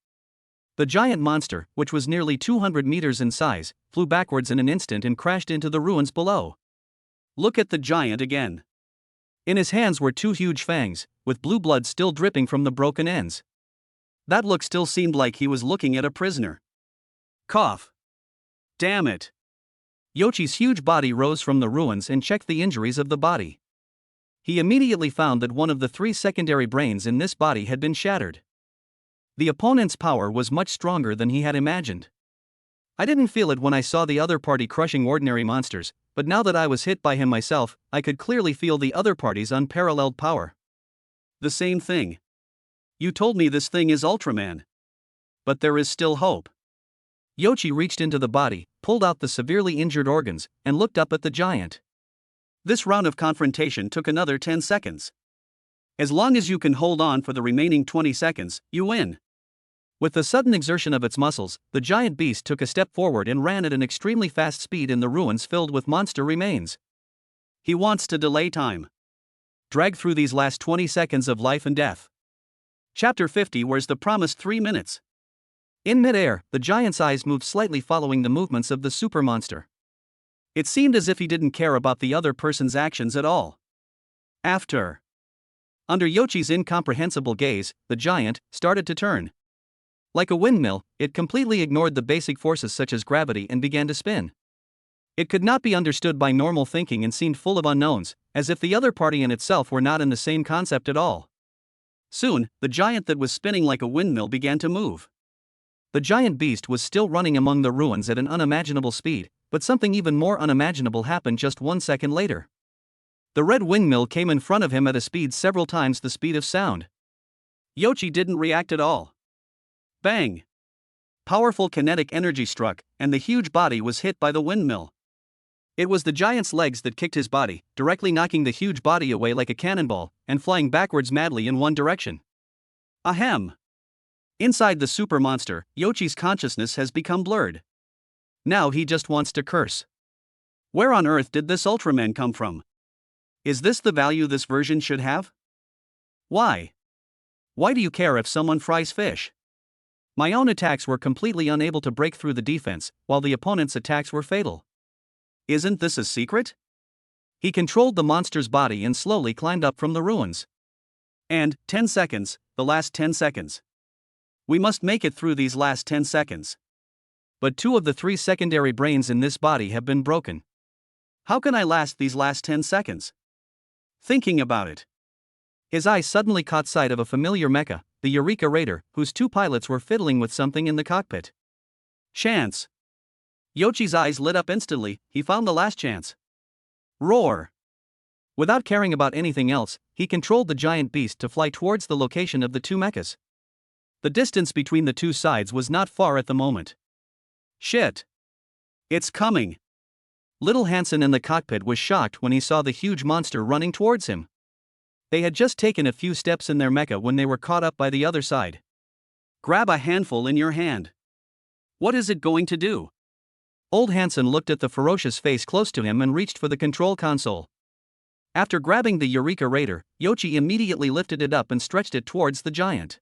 The giant monster, which was nearly 200 meters in size, flew backwards in an instant and crashed into the ruins below. Look at the giant again. In his hands were two huge fangs, with blue blood still dripping from the broken ends. That look still seemed like he was looking at a prisoner. Cough. Damn it. Yochi's huge body rose from the ruins and checked the injuries of the body. He immediately found that one of the three secondary brains in this body had been shattered. The opponent's power was much stronger than he had imagined. I didn't feel it when I saw the other party crushing ordinary monsters, but now that I was hit by him myself, I could clearly feel the other party's unparalleled power. The same thing. You told me this thing is Ultraman. But there is still hope. Yoshi reached into the body, pulled out the severely injured organs, and looked up at the giant. This round of confrontation took another 10 seconds. As long as you can hold on for the remaining 20 seconds, you win. With the sudden exertion of its muscles, the giant beast took a step forward and ran at an extremely fast speed in the ruins filled with monster remains. He wants to delay time. Drag through these last 20 seconds of life and death. Chapter 50. Where's the promised 3 minutes? In mid-air, the giant's eyes moved slightly following the movements of the super monster. It seemed as if he didn't care about the other person's actions at all. Under Yochi's incomprehensible gaze, the giant started to turn. Like a windmill, it completely ignored the basic forces such as gravity and began to spin. It could not be understood by normal thinking and seemed full of unknowns, as if the other party and itself were not in the same concept at all. Soon, the giant that was spinning like a windmill began to move. The giant beast was still running among the ruins at an unimaginable speed, but something even more unimaginable happened just 1 second later. The red windmill came in front of him at a speed several times the speed of sound. Yoshi didn't react at all. Bang! Powerful kinetic energy struck, and the huge body was hit by the windmill. It was the giant's legs that kicked his body, directly knocking the huge body away like a cannonball, and flying backwards madly in one direction. Ahem! Inside the super monster, Yochi's consciousness has become blurred. Now he just wants to curse. Where on earth did this Ultraman come from? Is this the value this version should have? Why? Why do you care if someone fries fish? My own attacks were completely unable to break through the defense, while the opponent's attacks were fatal. Isn't this a secret? He controlled the monster's body and slowly climbed up from the ruins. And, 10 seconds, the last 10 seconds. We must make it through these last 10 seconds. But 2 of the 3 secondary brains in this body have been broken. How can I last these last 10 seconds? Thinking about it. His eyes suddenly caught sight of a familiar mecha, the Eureka Raider, whose 2 pilots were fiddling with something in the cockpit. Chance. Yochi's eyes lit up instantly. He found the last chance. Roar. Without caring about anything else, he controlled the giant beast to fly towards the location of the 2 mechas. The distance between the 2 sides was not far at the moment. Shit. It's coming. Little Hansen in the cockpit was shocked when he saw the huge monster running towards him. They had just taken a few steps in their mecha when they were caught up by the other side. Grab a handful in your hand. What is it going to do? Old Hansen looked at the ferocious face close to him and reached for the control console. After grabbing the Eureka Raider, Yoshi immediately lifted it up and stretched it towards the giant.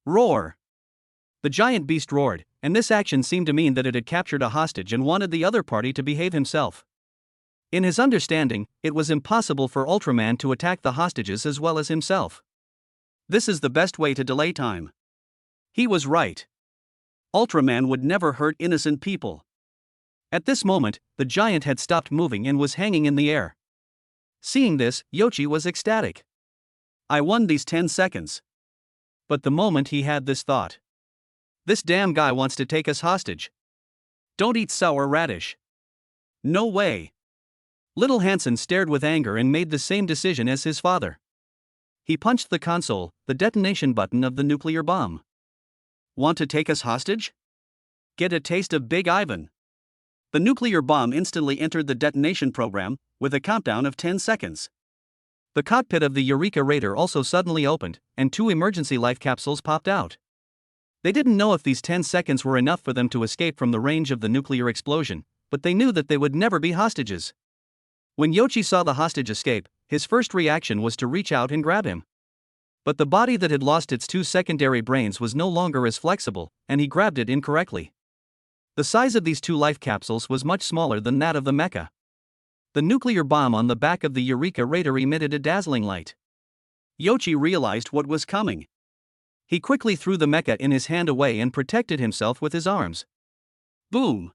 Roar! The giant beast roared, and this action seemed to mean that it had captured a hostage and wanted the other party to behave himself. In his understanding, it was impossible for Ultraman to attack the hostages as well as himself. This is the best way to delay time. He was right. Ultraman would never hurt innocent people. At this moment, the giant had stopped moving and was hanging in the air. Seeing this, Yoshi was ecstatic. I won these 10 seconds. But the moment he had this thought. This damn guy wants to take us hostage. Don't eat sour radish. No way. Little Hansen stared with anger and made the same decision as his father. He punched the console, the detonation button of the nuclear bomb. Want to take us hostage? Get a taste of Big Ivan. The nuclear bomb instantly entered the detonation program, with a countdown of 10 seconds. The cockpit of the Eureka Raider also suddenly opened, and 2 emergency life capsules popped out. They didn't know if these 10 seconds were enough for them to escape from the range of the nuclear explosion, but they knew that they would never be hostages. When Yoshi saw the hostage escape, his first reaction was to reach out and grab him. But the body that had lost its two secondary brains was no longer as flexible, and he grabbed it incorrectly. The size of these two life capsules was much smaller than that of the mecha. The nuclear bomb on the back of the Eureka radar emitted a dazzling light. Yoichi realized what was coming. He quickly threw the mecha in his hand away and protected himself with his arms. Boom!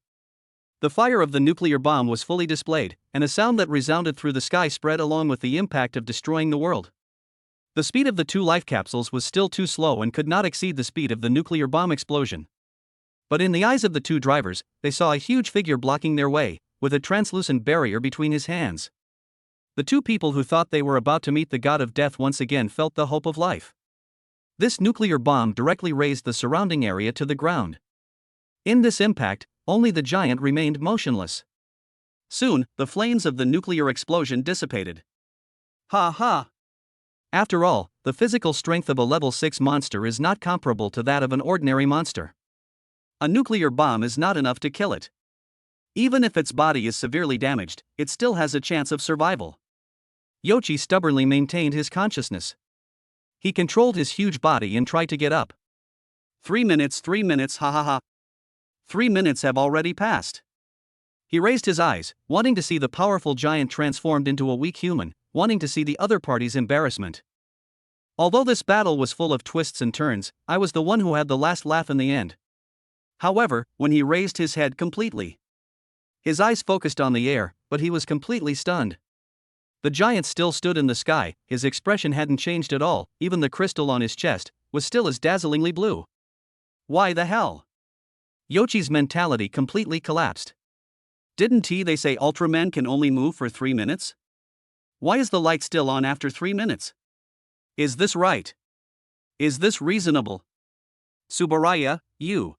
The fire of the nuclear bomb was fully displayed, and a sound that resounded through the sky spread along with the impact of destroying the world. The speed of the two life capsules was still too slow and could not exceed the speed of the nuclear bomb explosion. But in the eyes of the two drivers, they saw a huge figure blocking their way, with a translucent barrier between his hands. The two people who thought they were about to meet the god of death once again felt the hope of life. This nuclear bomb directly razed the surrounding area to the ground. In this impact, only the giant remained motionless. Soon, the flames of the nuclear explosion dissipated. Ha ha! After all, the physical strength of a level 6 monster is not comparable to that of an ordinary monster. A nuclear bomb is not enough to kill it. Even if its body is severely damaged, it still has a chance of survival. Yoichi stubbornly maintained his consciousness. He controlled his huge body and tried to get up. 3 minutes, ha ha ha. 3 minutes have already passed. He raised his eyes, wanting to see the powerful giant transformed into a weak human, wanting to see the other party's embarrassment. Although this battle was full of twists and turns, I was the one who had the last laugh in the end. However, when he raised his head completely, his eyes focused on the air, but he was completely stunned. The giant still stood in the sky, his expression hadn't changed at all, even the crystal on his chest was still as dazzlingly blue. Why the hell? Yoichi's mentality completely collapsed. Didn't they say Ultraman can only move for 3 minutes? Why is the light still on after 3 minutes? Is this right? Is this reasonable? Tsuburaya, you.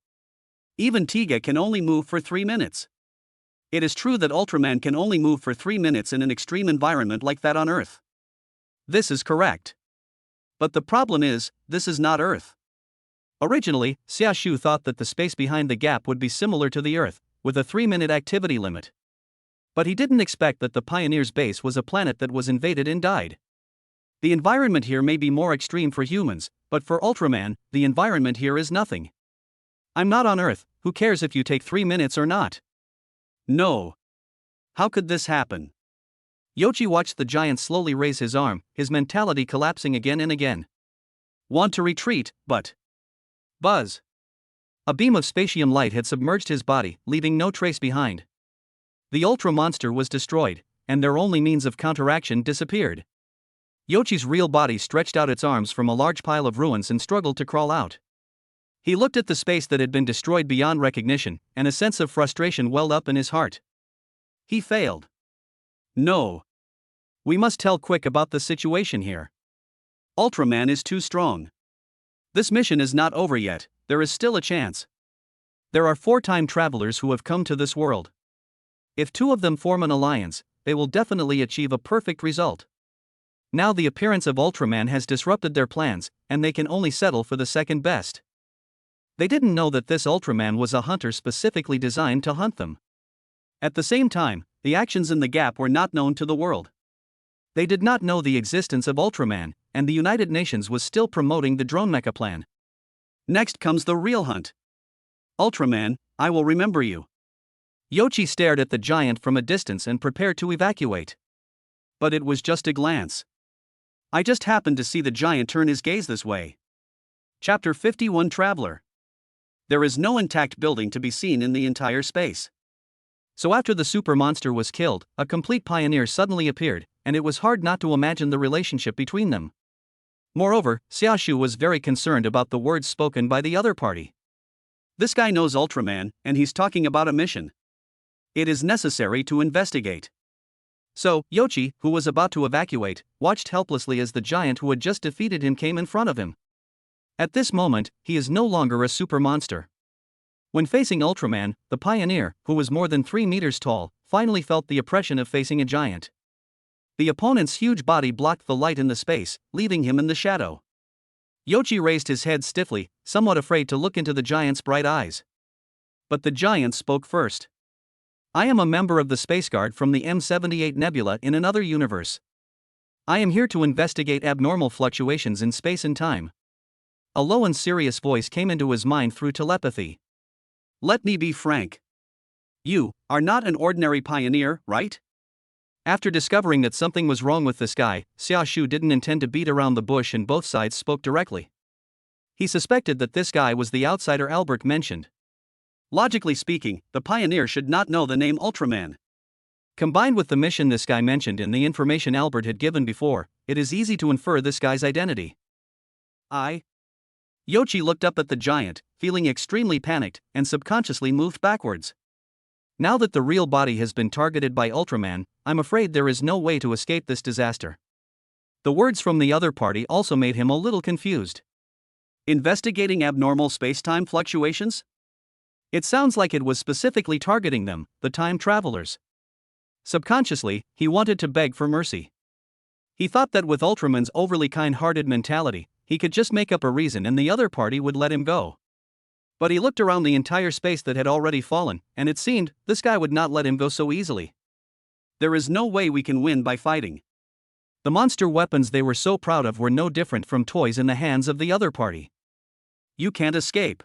Even Tiga can only move for 3 minutes. It is true that Ultraman can only move for 3 minutes in an extreme environment like that on Earth. This is correct. But the problem is, this is not Earth. Originally, Xiaoshu thought that the space behind the gap would be similar to the Earth, with a 3-minute activity limit. But he didn't expect that the Pioneer's base was a planet that was invaded and died. The environment here may be more extreme for humans, but for Ultraman, the environment here is nothing. I'm not on Earth, who cares if you take 3 minutes or not? No. How could this happen? Yoichi watched the giant slowly raise his arm, his mentality collapsing again and again. Want to retreat, but... Buzz! A beam of spatium light had submerged his body, leaving no trace behind. The Ultra monster was destroyed, and their only means of counteraction disappeared. Yoichi's real body stretched out its arms from a large pile of ruins and struggled to crawl out. He looked at the space that had been destroyed beyond recognition, and a sense of frustration welled up in his heart. He failed. No. We must tell quick about the situation here. Ultraman is too strong. This mission is not over yet, there is still a chance. There are 4 time travelers who have come to this world. If 2 of them form an alliance, they will definitely achieve a perfect result. Now the appearance of Ultraman has disrupted their plans, and they can only settle for the second best. They didn't know that this Ultraman was a hunter specifically designed to hunt them. At the same time, the actions in the gap were not known to the world. They did not know the existence of Ultraman, and the United Nations was still promoting the drone mecha plan. Next comes the real hunt. Ultraman, I will remember you. Yoichi stared at the giant from a distance and prepared to evacuate. But it was just a glance. I just happened to see the giant turn his gaze this way. Chapter 51 Traveler. There is no intact building to be seen in the entire space. So after the super monster was killed, a complete pioneer suddenly appeared, and it was hard not to imagine the relationship between them. Moreover, Xiaoshu was very concerned about the words spoken by the other party. This guy knows Ultraman, and he's talking about a mission. It is necessary to investigate. So, Yoichi, who was about to evacuate, watched helplessly as the giant who had just defeated him came in front of him. At this moment, he is no longer a super monster. When facing Ultraman, the pioneer, who was more than 3 meters tall, finally felt the oppression of facing a giant. The opponent's huge body blocked the light in the space, leaving him in the shadow. Yoichi raised his head stiffly, somewhat afraid to look into the giant's bright eyes. But the giant spoke first. I am a member of the Space Guard from the M78 Nebula in another universe. I am here to investigate abnormal fluctuations in space and time. A low and serious voice came into his mind through telepathy. Let me be frank. You are not an ordinary pioneer, right? After discovering that something was wrong with this guy, Xiaoshu didn't intend to beat around the bush and both sides spoke directly. He suspected that this guy was the outsider Albert mentioned. Logically speaking, the pioneer should not know the name Ultraman. Combined with the mission this guy mentioned and the information Albert had given before, it is easy to infer this guy's identity. Yoshi looked up at the giant, feeling extremely panicked, and subconsciously moved backwards. Now that the real body has been targeted by Ultraman, I'm afraid there is no way to escape this disaster. The words from the other party also made him a little confused. Investigating abnormal space-time fluctuations? It sounds like it was specifically targeting them, the time travelers. Subconsciously, he wanted to beg for mercy. He thought that with Ultraman's overly kind-hearted mentality, he could just make up a reason and the other party would let him go. But he looked around the entire space that had already fallen, and it seemed this guy would not let him go so easily. There is no way we can win by fighting. The monster weapons they were so proud of were no different from toys in the hands of the other party. You can't escape.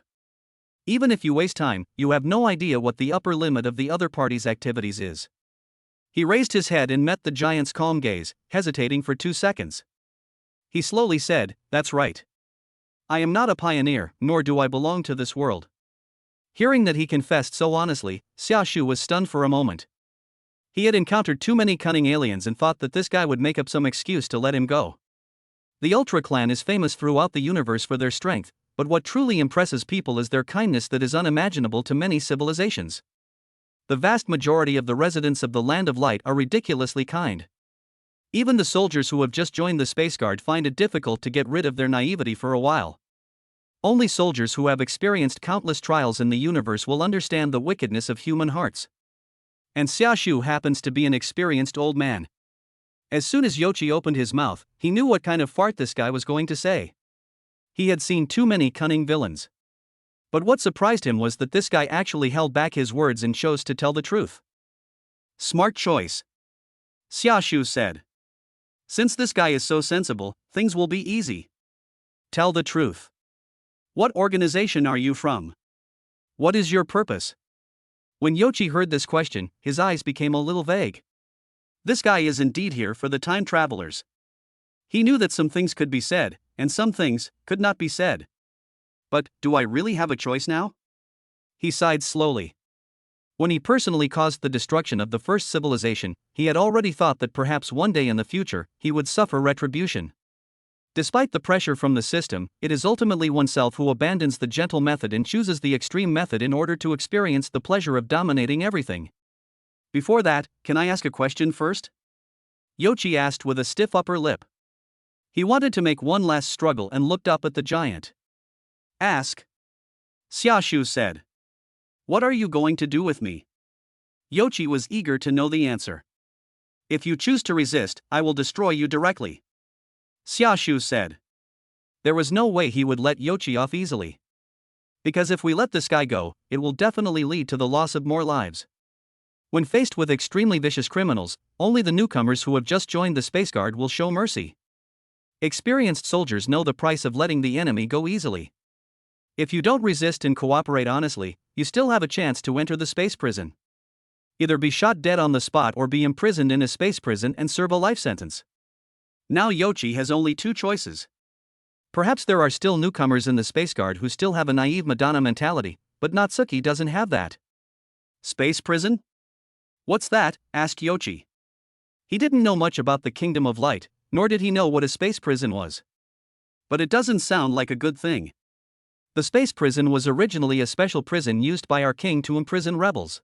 Even if you waste time, you have no idea what the upper limit of the other party's activities is. He raised his head and met the giant's calm gaze, hesitating for 2 seconds. He slowly said, "That's right. I am not a pioneer, nor do I belong to this world." Hearing that he confessed so honestly, Xiaoshu was stunned for a moment. He had encountered too many cunning aliens and thought that this guy would make up some excuse to let him go. The Ultra Clan is famous throughout the universe for their strength, but what truly impresses people is their kindness that is unimaginable to many civilizations. The vast majority of the residents of the Land of Light are ridiculously kind. Even the soldiers who have just joined the Space Guard find it difficult to get rid of their naivety for a while. Only soldiers who have experienced countless trials in the universe will understand the wickedness of human hearts. And Xiaoshu happens to be an experienced old man. As soon as Yoshi opened his mouth, he knew what kind of fart this guy was going to say. He had seen too many cunning villains. But what surprised him was that this guy actually held back his words and chose to tell the truth. Smart choice, Xiaoshu said. Since this guy is so sensible, things will be easy. Tell the truth. What organization are you from? What is your purpose? When Yoshi heard this question, his eyes became a little vague. This guy is indeed here for the time travelers. He knew that some things could be said, and some things could not be said. But, do I really have a choice now? He sighed slowly. When he personally caused the destruction of the first civilization, he had already thought that perhaps one day in the future, he would suffer retribution. Despite the pressure from the system, it is ultimately oneself who abandons the gentle method and chooses the extreme method in order to experience the pleasure of dominating everything. Before that, can I ask a question first? Yoshi asked with a stiff upper lip. He wanted to make one last struggle and looked up at the giant. Ask. Xiaoshu said. What are you going to do with me? Yoshi was eager to know the answer. If you choose to resist, I will destroy you directly. Xiaoshu said. There was no way he would let Yoshi off easily. Because if we let this guy go, it will definitely lead to the loss of more lives. When faced with extremely vicious criminals, only the newcomers who have just joined the Space Guard will show mercy. Experienced soldiers know the price of letting the enemy go easily. If you don't resist and cooperate honestly, you still have a chance to enter the space prison. Either be shot dead on the spot or be imprisoned in a space prison and serve a life sentence. Now Yoshi has only 2 choices. Perhaps there are still newcomers in the Space Guard who still have a naive Madonna mentality, but Natsuki doesn't have that. Space prison? What's that? Asked Yoshi. He didn't know much about the Kingdom of Light, nor did he know what a space prison was. But it doesn't sound like a good thing. The space prison was originally a special prison used by our king to imprison rebels.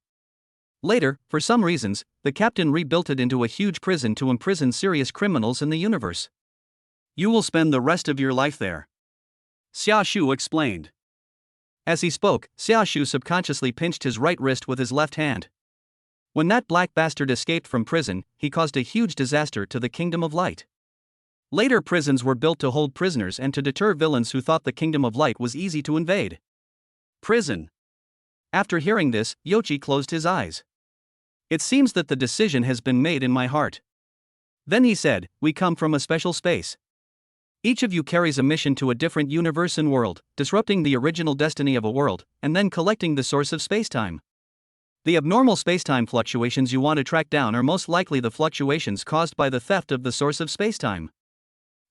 Later, for some reasons, the captain rebuilt it into a huge prison to imprison serious criminals in the universe. You will spend the rest of your life there. Xiaoshu explained. As he spoke, Xiaoshu subconsciously pinched his right wrist with his left hand. When that black bastard escaped from prison, he caused a huge disaster to the Kingdom of Light. Later prisons were built to hold prisoners and to deter villains who thought the Kingdom of Light was easy to invade. Prison. After hearing this, Yoshi closed his eyes. It seems that the decision has been made in my heart. Then he said, "We come from a special space. Each of you carries a mission to a different universe and world, disrupting the original destiny of a world, and then collecting the source of spacetime. The abnormal spacetime fluctuations you want to track down are most likely the fluctuations caused by the theft of the source of spacetime."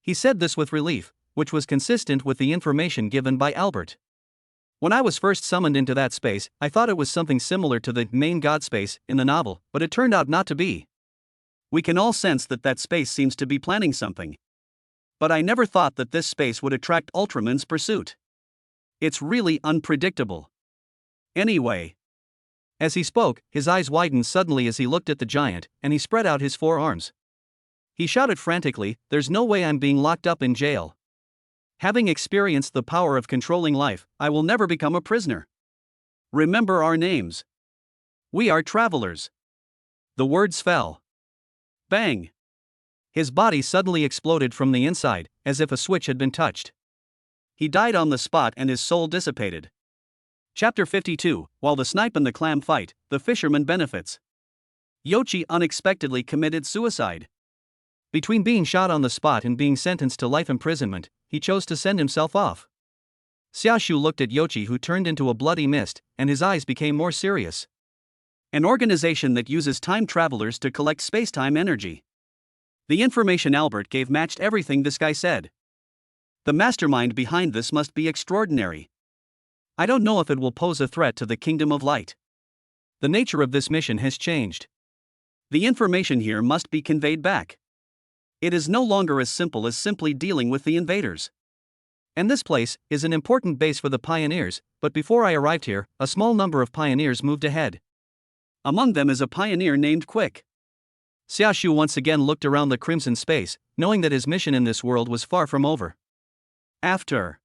He said this with relief, which was consistent with the information given by Albert. When I was first summoned into that space, I thought it was something similar to the main God space in the novel, but it turned out not to be. We can all sense that space seems to be planning something. But I never thought that this space would attract Ultraman's pursuit. It's really unpredictable. Anyway. As he spoke, his eyes widened suddenly as he looked at the giant, and he spread out his forearms. He shouted frantically, "There's no way I'm being locked up in jail. Having experienced the power of controlling life, I will never become a prisoner. Remember our names. We are travelers." The words fell. Bang! His body suddenly exploded from the inside, as if a switch had been touched. He died on the spot and his soul dissipated. Chapter 52, While the Snipe and the Clam Fight, the Fisherman Benefits. Yoshi unexpectedly committed suicide. Between being shot on the spot and being sentenced to life imprisonment, he chose to send himself off. Xiaoshu looked at Yoshi, who turned into a bloody mist, and his eyes became more serious. An organization that uses time travelers to collect spacetime energy. The information Albert gave matched everything this guy said. The mastermind behind this must be extraordinary. I don't know if it will pose a threat to the Kingdom of Light. The nature of this mission has changed. The information here must be conveyed back. It is no longer as simple as simply dealing with the invaders. And this place is an important base for the pioneers, but before I arrived here, a small number of pioneers moved ahead. Among them is a pioneer named Quick. Xiaoshu once again looked around the crimson space, knowing that his mission in this world was far from over. After.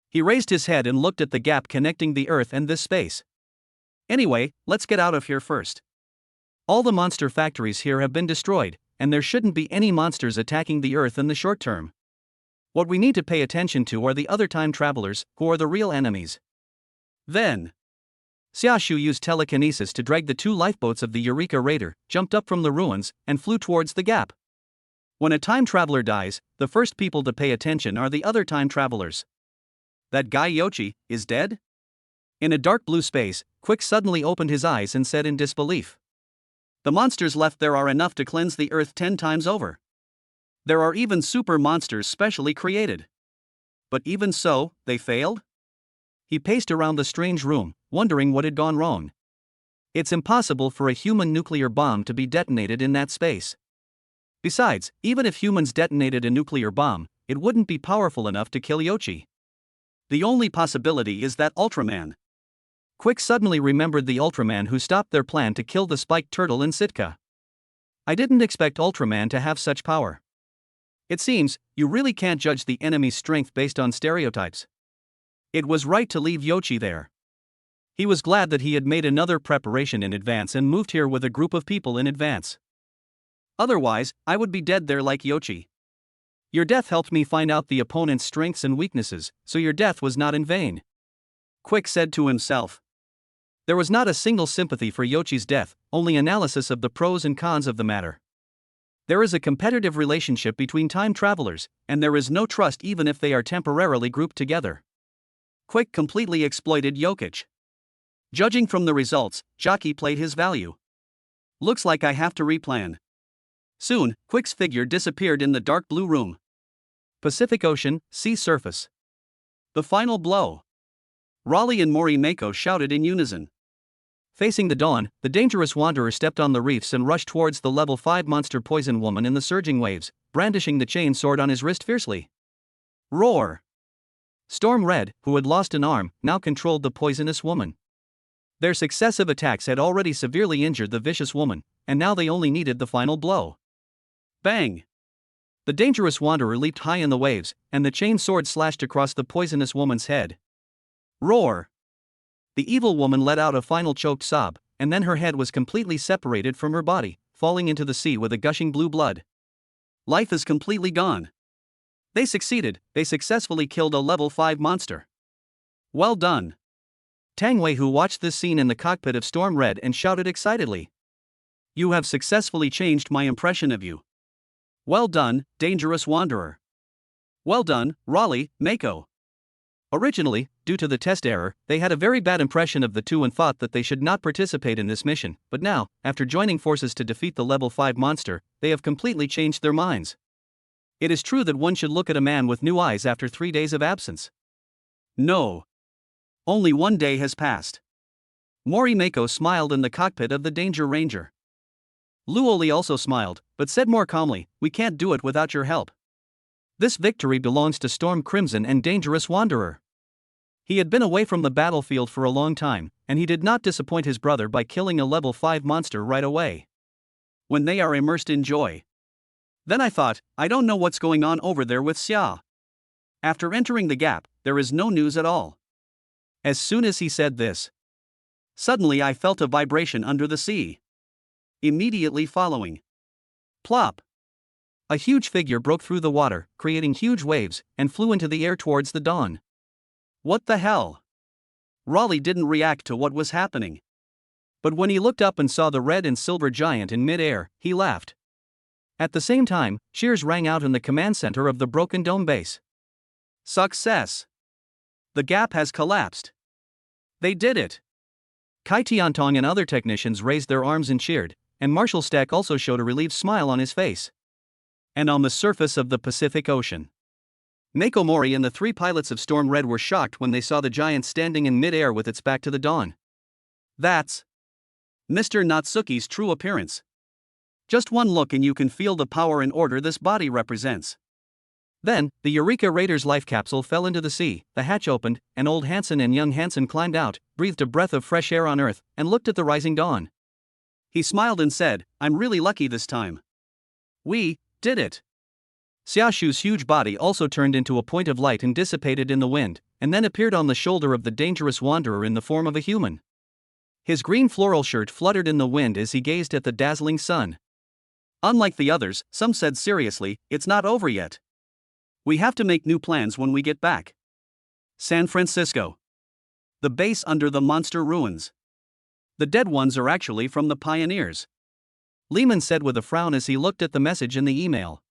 He raised his head and looked at the gap connecting the Earth and this space. Anyway, let's get out of here first. All the monster factories here have been destroyed, and there shouldn't be any monsters attacking the Earth in the short term. What we need to pay attention to are the other time travelers, who are the real enemies. Then, Xiaoshu used telekinesis to drag the two lifeboats of the Eureka Raider, jumped up from the ruins, and flew towards the gap. When a time traveler dies, the first people to pay attention are the other time travelers. That guy Yoshi is dead? In a dark blue space, Quick suddenly opened his eyes and said in disbelief. The monsters left there are enough to cleanse the Earth 10 times over. There are even super monsters specially created. But even so, they failed? He paced around the strange room, wondering what had gone wrong. It's impossible for a human nuclear bomb to be detonated in that space. Besides, even if humans detonated a nuclear bomb, it wouldn't be powerful enough to kill Yoshi. The only possibility is that Ultraman. Quick suddenly remembered the Ultraman who stopped their plan to kill the spiked turtle in Sitka. I didn't expect Ultraman to have such power. It seems, you really can't judge the enemy's strength based on stereotypes. It was right to leave Yoshi there. He was glad that he had made another preparation in advance and moved here with a group of people in advance. Otherwise, I would be dead there like Yoshi. Your death helped me find out the opponent's strengths and weaknesses, so your death was not in vain. Quick said to himself. There was not a single sympathy for Yoshi's death, only analysis of the pros and cons of the matter. There is a competitive relationship between time travelers, and there is no trust even if they are temporarily grouped together. Quick completely exploited Jokic. Judging from the results, Jockey played his value. Looks like I have to replan. Soon, Quick's figure disappeared in the dark blue room. Pacific Ocean, sea surface. The final blow. Raleigh and Morimako shouted in unison. Facing the dawn, the dangerous wanderer stepped on the reefs and rushed towards the level 5 monster poison woman in the surging waves, brandishing the chain sword on his wrist fiercely. Roar! Storm Red, who had lost an arm, now controlled the poisonous woman. Their successive attacks had already severely injured the vicious woman, and now they only needed the final blow. Bang! The dangerous wanderer leaped high in the waves, and the chain sword slashed across the poisonous woman's head. Roar! The evil woman let out a final choked sob, and then her head was completely separated from her body, falling into the sea with a gushing blue blood. Life is completely gone. They succeeded, they successfully killed a level 5 monster. Well done. Tang Wei, who watched this scene in the cockpit of Storm Red and shouted excitedly. You have successfully changed my impression of you. Well done, dangerous wanderer. Well done, Raleigh, Mako. Originally, due to the test error, they had a very bad impression of the two and thought that they should not participate in this mission, but now, after joining forces to defeat the level 5 monster, they have completely changed their minds. It is true that one should look at a man with new eyes after 3 days of absence. No. Only 1 day has passed. Mori Mako smiled in the cockpit of the Danger Ranger. Luoli also smiled, but said more calmly, "We can't do it without your help. This victory belongs to Storm Crimson and Dangerous Wanderer." He had been away from the battlefield for a long time, and he did not disappoint his brother by killing a level 5 monster right away. When they are immersed in joy. Then I thought, I don't know what's going on over there with Xia. After entering the gap, there is no news at all. As soon as he said this, suddenly I felt a vibration under the sea. Immediately following, plop! A huge figure broke through the water, creating huge waves, and flew into the air towards the dawn. What the hell? Raleigh didn't react to what was happening. But when he looked up and saw the red and silver giant in mid-air, he laughed. At the same time, cheers rang out in the command center of the Broken Dome base. Success! The gap has collapsed. They did it! Kai Tiantong and other technicians raised their arms and cheered, and Marshal Steck also showed a relieved smile on his face. And on the surface of the Pacific Ocean, Mako Mori and the 3 pilots of Storm Red were shocked when they saw the giant standing in mid-air with its back to the dawn. That's Mr. Natsuki's true appearance. Just one look and you can feel the power and order this body represents. Then, the Eureka Raider's life capsule fell into the sea, the hatch opened, and old Hansen and young Hansen climbed out, breathed a breath of fresh air on Earth, and looked at the rising dawn. He smiled and said, "I'm really lucky this time. We did it." Xiaoshu's huge body also turned into a point of light and dissipated in the wind, and then appeared on the shoulder of the Dangerous Wanderer in the form of a human. His green floral shirt fluttered in the wind as he gazed at the dazzling sun. Unlike the others, some said seriously, "It's not over yet. We have to make new plans when we get back." San Francisco. The base under the monster ruins. The dead ones are actually from the pioneers, Lehman said with a frown as he looked at the message in the email.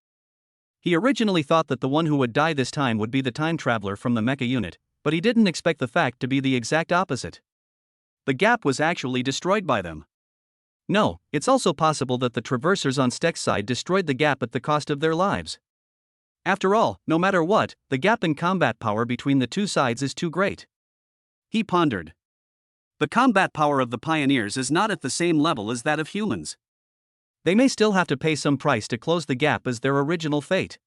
He originally thought that the one who would die this time would be the time traveler from the mecha unit, but he didn't expect the fact to be the exact opposite. The gap was actually destroyed by them. No, it's also possible that the traversers on Steck's side destroyed the gap at the cost of their lives. After all, no matter what, the gap in combat power between the two sides is too great. He pondered. The combat power of the pioneers is not at the same level as that of humans. They may still have to pay some price to close the gap as their original fate.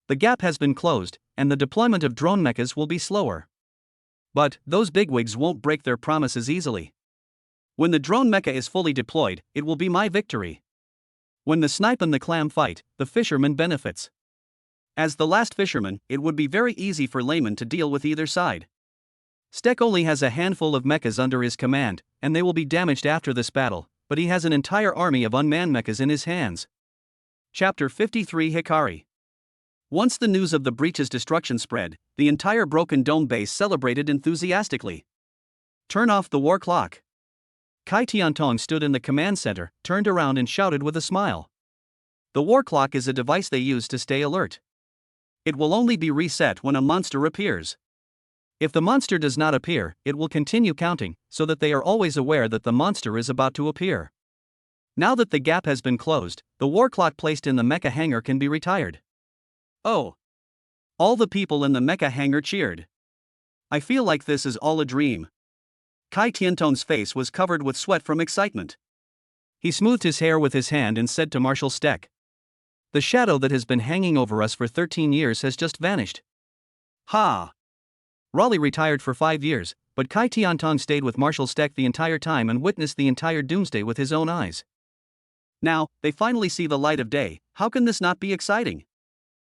The gap has been closed, and the deployment of drone mechas will be slower. But those bigwigs won't break their promises easily. When the drone mecha is fully deployed, it will be my victory. When the snipe and the clam fight, the fisherman benefits. As the last fisherman, it would be very easy for laymen to deal with either side. Steck only has a handful of mechas under his command, and they will be damaged after this battle, but he has an entire army of unmanned mechas in his hands. Chapter 53 Hikari. Once the news of the breach's destruction spread, the entire Broken Dome base celebrated enthusiastically. Turn off the war clock. Kai Tiantong stood in the command center, turned around and shouted with a smile. The war clock is a device they use to stay alert. It will only be reset when a monster appears. If the monster does not appear, it will continue counting, so that they are always aware that the monster is about to appear. Now that the gap has been closed, the war clock placed in the mecha hangar can be retired. Oh! All the people in the mecha hangar cheered. I feel like this is all a dream. Kai Tiantong's face was covered with sweat from excitement. He smoothed his hair with his hand and said to Marshal Steck, "The shadow that has been hanging over us for 13 years has just vanished." Ha! Raleigh retired for 5 years, but Kai Tiantong stayed with Marshal Steck the entire time and witnessed the entire doomsday with his own eyes. Now, they finally see the light of day. How can this not be exciting?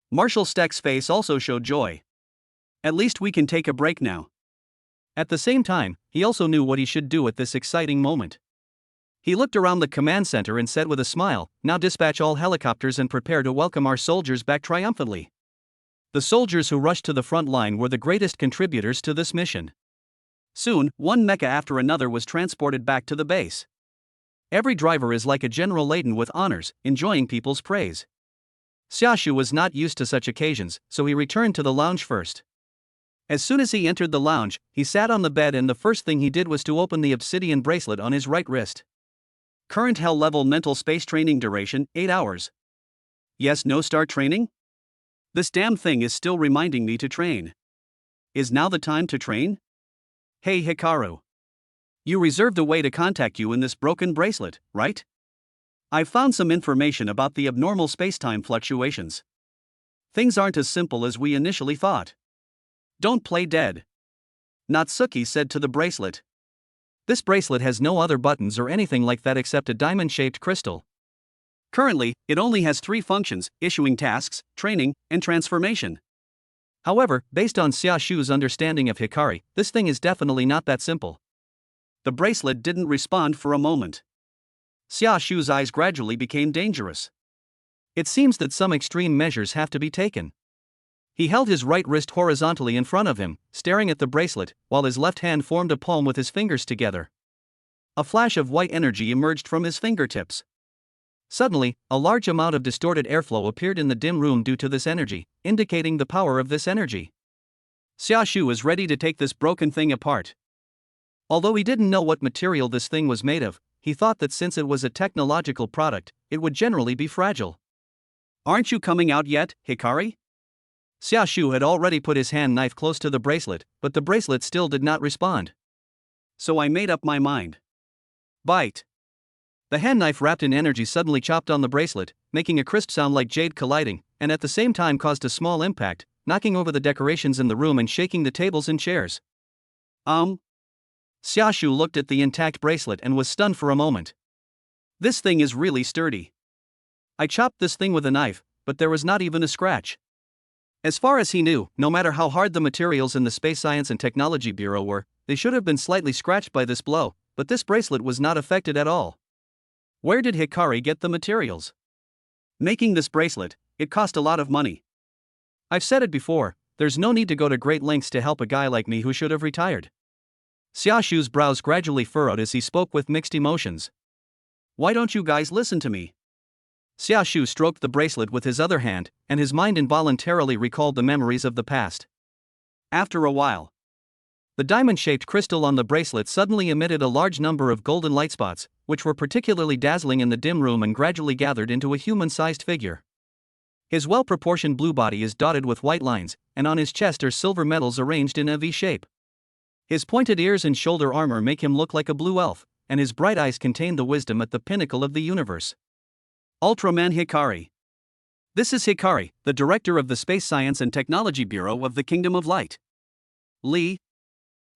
Marshal Steck's face also showed joy. At least we can take a break now. At the same time, he also knew what he should do at this exciting moment. He looked around the command center and said with a smile, "Now dispatch all helicopters and prepare to welcome our soldiers back triumphantly." The soldiers who rushed to the front line were the greatest contributors to this mission. Soon, one mecha after another was transported back to the base. Every driver is like a general laden with honors, enjoying people's praise. Xiaoshu was not used to such occasions, so he returned to the lounge first. As soon as he entered the lounge, he sat on the bed and the first thing he did was to open the obsidian bracelet on his right wrist. Current hell level mental space training duration, 8 hours. Yes, no start training? This damn thing is still reminding me to train. Is now the time to train? Hey Hikaru. You reserved a way to contact you in this broken bracelet, right? I've found some information about the abnormal spacetime fluctuations. Things aren't as simple as we initially thought. Don't play dead. Natsuki said to the bracelet. This bracelet has no other buttons or anything like that except a diamond-shaped crystal. Currently, it only has 3 functions: issuing tasks, training, and transformation. However, based on Xiaoshu's understanding of Hikari, this thing is definitely not that simple. The bracelet didn't respond for a moment. Xiaoshu's eyes gradually became dangerous. It seems that some extreme measures have to be taken. He held his right wrist horizontally in front of him, staring at the bracelet, while his left hand formed a palm with his fingers together. A flash of white energy emerged from his fingertips. Suddenly, a large amount of distorted airflow appeared in the dim room due to this energy, indicating the power of this energy. Xiaoshu was ready to take this broken thing apart. Although he didn't know what material this thing was made of, he thought that since it was a technological product, it would generally be fragile. Aren't you coming out yet, Hikari? Xiaoshu had already put his hand knife close to the bracelet, but the bracelet still did not respond. So I made up my mind. Bite. The hand knife wrapped in energy suddenly chopped on the bracelet, making a crisp sound like jade colliding, and at the same time caused a small impact, knocking over the decorations in the room and shaking the tables and chairs. Xiaoshu looked at the intact bracelet and was stunned for a moment. This thing is really sturdy. I chopped this thing with a knife, but there was not even a scratch. As far as he knew, no matter how hard the materials in the Space Science and Technology Bureau were, they should have been slightly scratched by this blow, but this bracelet was not affected at all. Where did Hikari get the materials? Making this bracelet, it cost a lot of money. I've said it before, there's no need to go to great lengths to help a guy like me who should have retired. Xiaoshu's brows gradually furrowed as he spoke with mixed emotions. Why don't you guys listen to me? Xiaoshu stroked the bracelet with his other hand, and his mind involuntarily recalled the memories of the past. After a while, the diamond-shaped crystal on the bracelet suddenly emitted a large number of golden light spots, which were particularly dazzling in the dim room and gradually gathered into a human-sized figure. His well-proportioned blue body is dotted with white lines, and on his chest are silver medals arranged in a V shape. His pointed ears and shoulder armor make him look like a blue elf, and his bright eyes contain the wisdom at the pinnacle of the universe. Ultraman Hikari. This is Hikari, the director of the Space Science and Technology Bureau of the Kingdom of Light. Lee?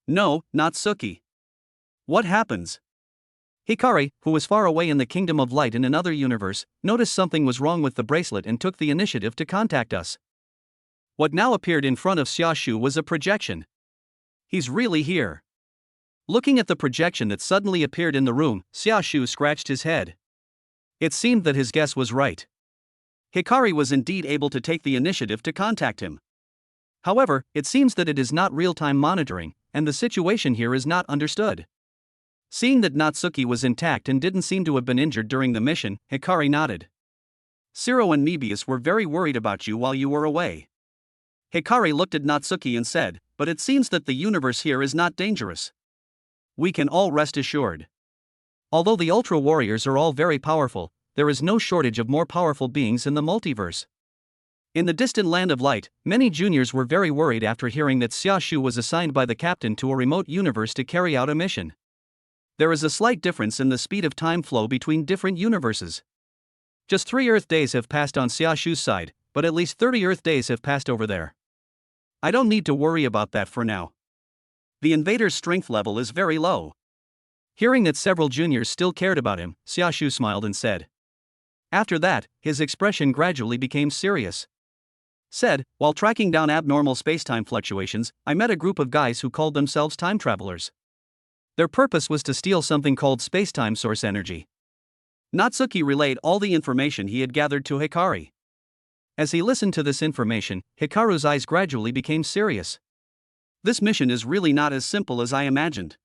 No, Natsuki. What happens? Hikari, who was far away in the Kingdom of Light in another universe, noticed something was wrong with the bracelet and took the initiative to contact us. What now appeared in front of Xiaoshu was a projection. He's really here. Looking at the projection that suddenly appeared in the room, Xiaoshu scratched his head. It seemed that his guess was right. Hikari was indeed able to take the initiative to contact him. However, it seems that it is not real-time monitoring, and the situation here is not understood. Seeing that Natsuki was intact and didn't seem to have been injured during the mission, Hikari nodded. Zero and Mebius were very worried about you while you were away. Hikari looked at Natsuki and said, but it seems that the universe here is not dangerous. We can all rest assured. Although the Ultra Warriors are all very powerful, there is no shortage of more powerful beings in the multiverse. In the distant land of light, many juniors were very worried after hearing that Xiaoshu was assigned by the captain to a remote universe to carry out a mission. There is a slight difference in the speed of time flow between different universes. Just 3 Earth days have passed on Xiaoshu's side, but at least 30 Earth days have passed over there. I don't need to worry about that for now. The invader's strength level is very low. Hearing that several juniors still cared about him, Xiaoshu smiled and said. After that, his expression gradually became serious. Said, while tracking down abnormal spacetime fluctuations, I met a group of guys who called themselves time travelers. Their purpose was to steal something called spacetime source energy. Natsuki relayed all the information he had gathered to Hikari. As he listened to this information, Hikaru's eyes gradually became serious. This mission is really not as simple as I imagined.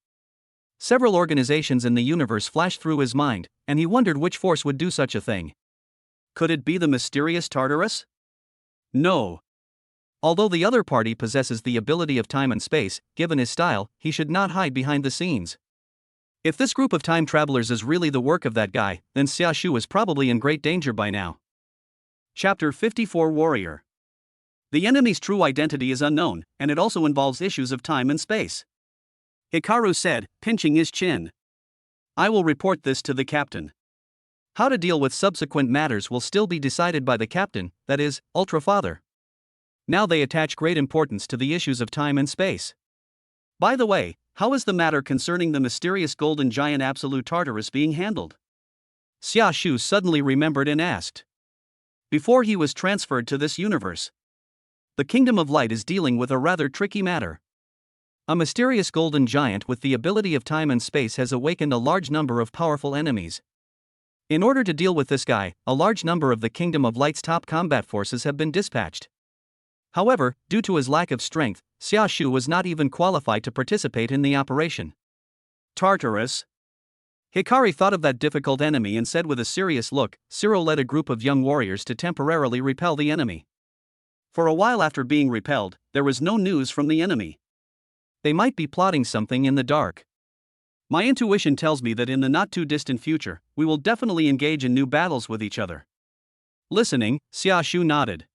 Several organizations in the universe flashed through his mind, and he wondered which force would do such a thing. Could it be the mysterious Tartarus? No. Although the other party possesses the ability of time and space, given his style, he should not hide behind the scenes. If this group of time travelers is really the work of that guy, then Xiaoshu is probably in great danger by now. Chapter 54 Warrior. The enemy's true identity is unknown, and it also involves issues of time and space. Hikaru said, pinching his chin. I will report this to the captain. How to deal with subsequent matters will still be decided by the captain, that is, Ultra Father. Now they attach great importance to the issues of time and space. By the way, how is the matter concerning the mysterious golden giant Absolute Tartarus being handled? Xiaoshu suddenly remembered and asked. Before he was transferred to this universe, the Kingdom of Light is dealing with a rather tricky matter. A mysterious golden giant with the ability of time and space has awakened a large number of powerful enemies. In order to deal with this guy, a large number of the Kingdom of Light's top combat forces have been dispatched. However, due to his lack of strength, Xiaoshu was not even qualified to participate in the operation. Tartarus. Hikari thought of that difficult enemy and said with a serious look, Zero led a group of young warriors to temporarily repel the enemy. For a while after being repelled, there was no news from the enemy. They might be plotting something in the dark. My intuition tells me that in the not-too-distant future, we will definitely engage in new battles with each other. Listening, Xiaoshu nodded.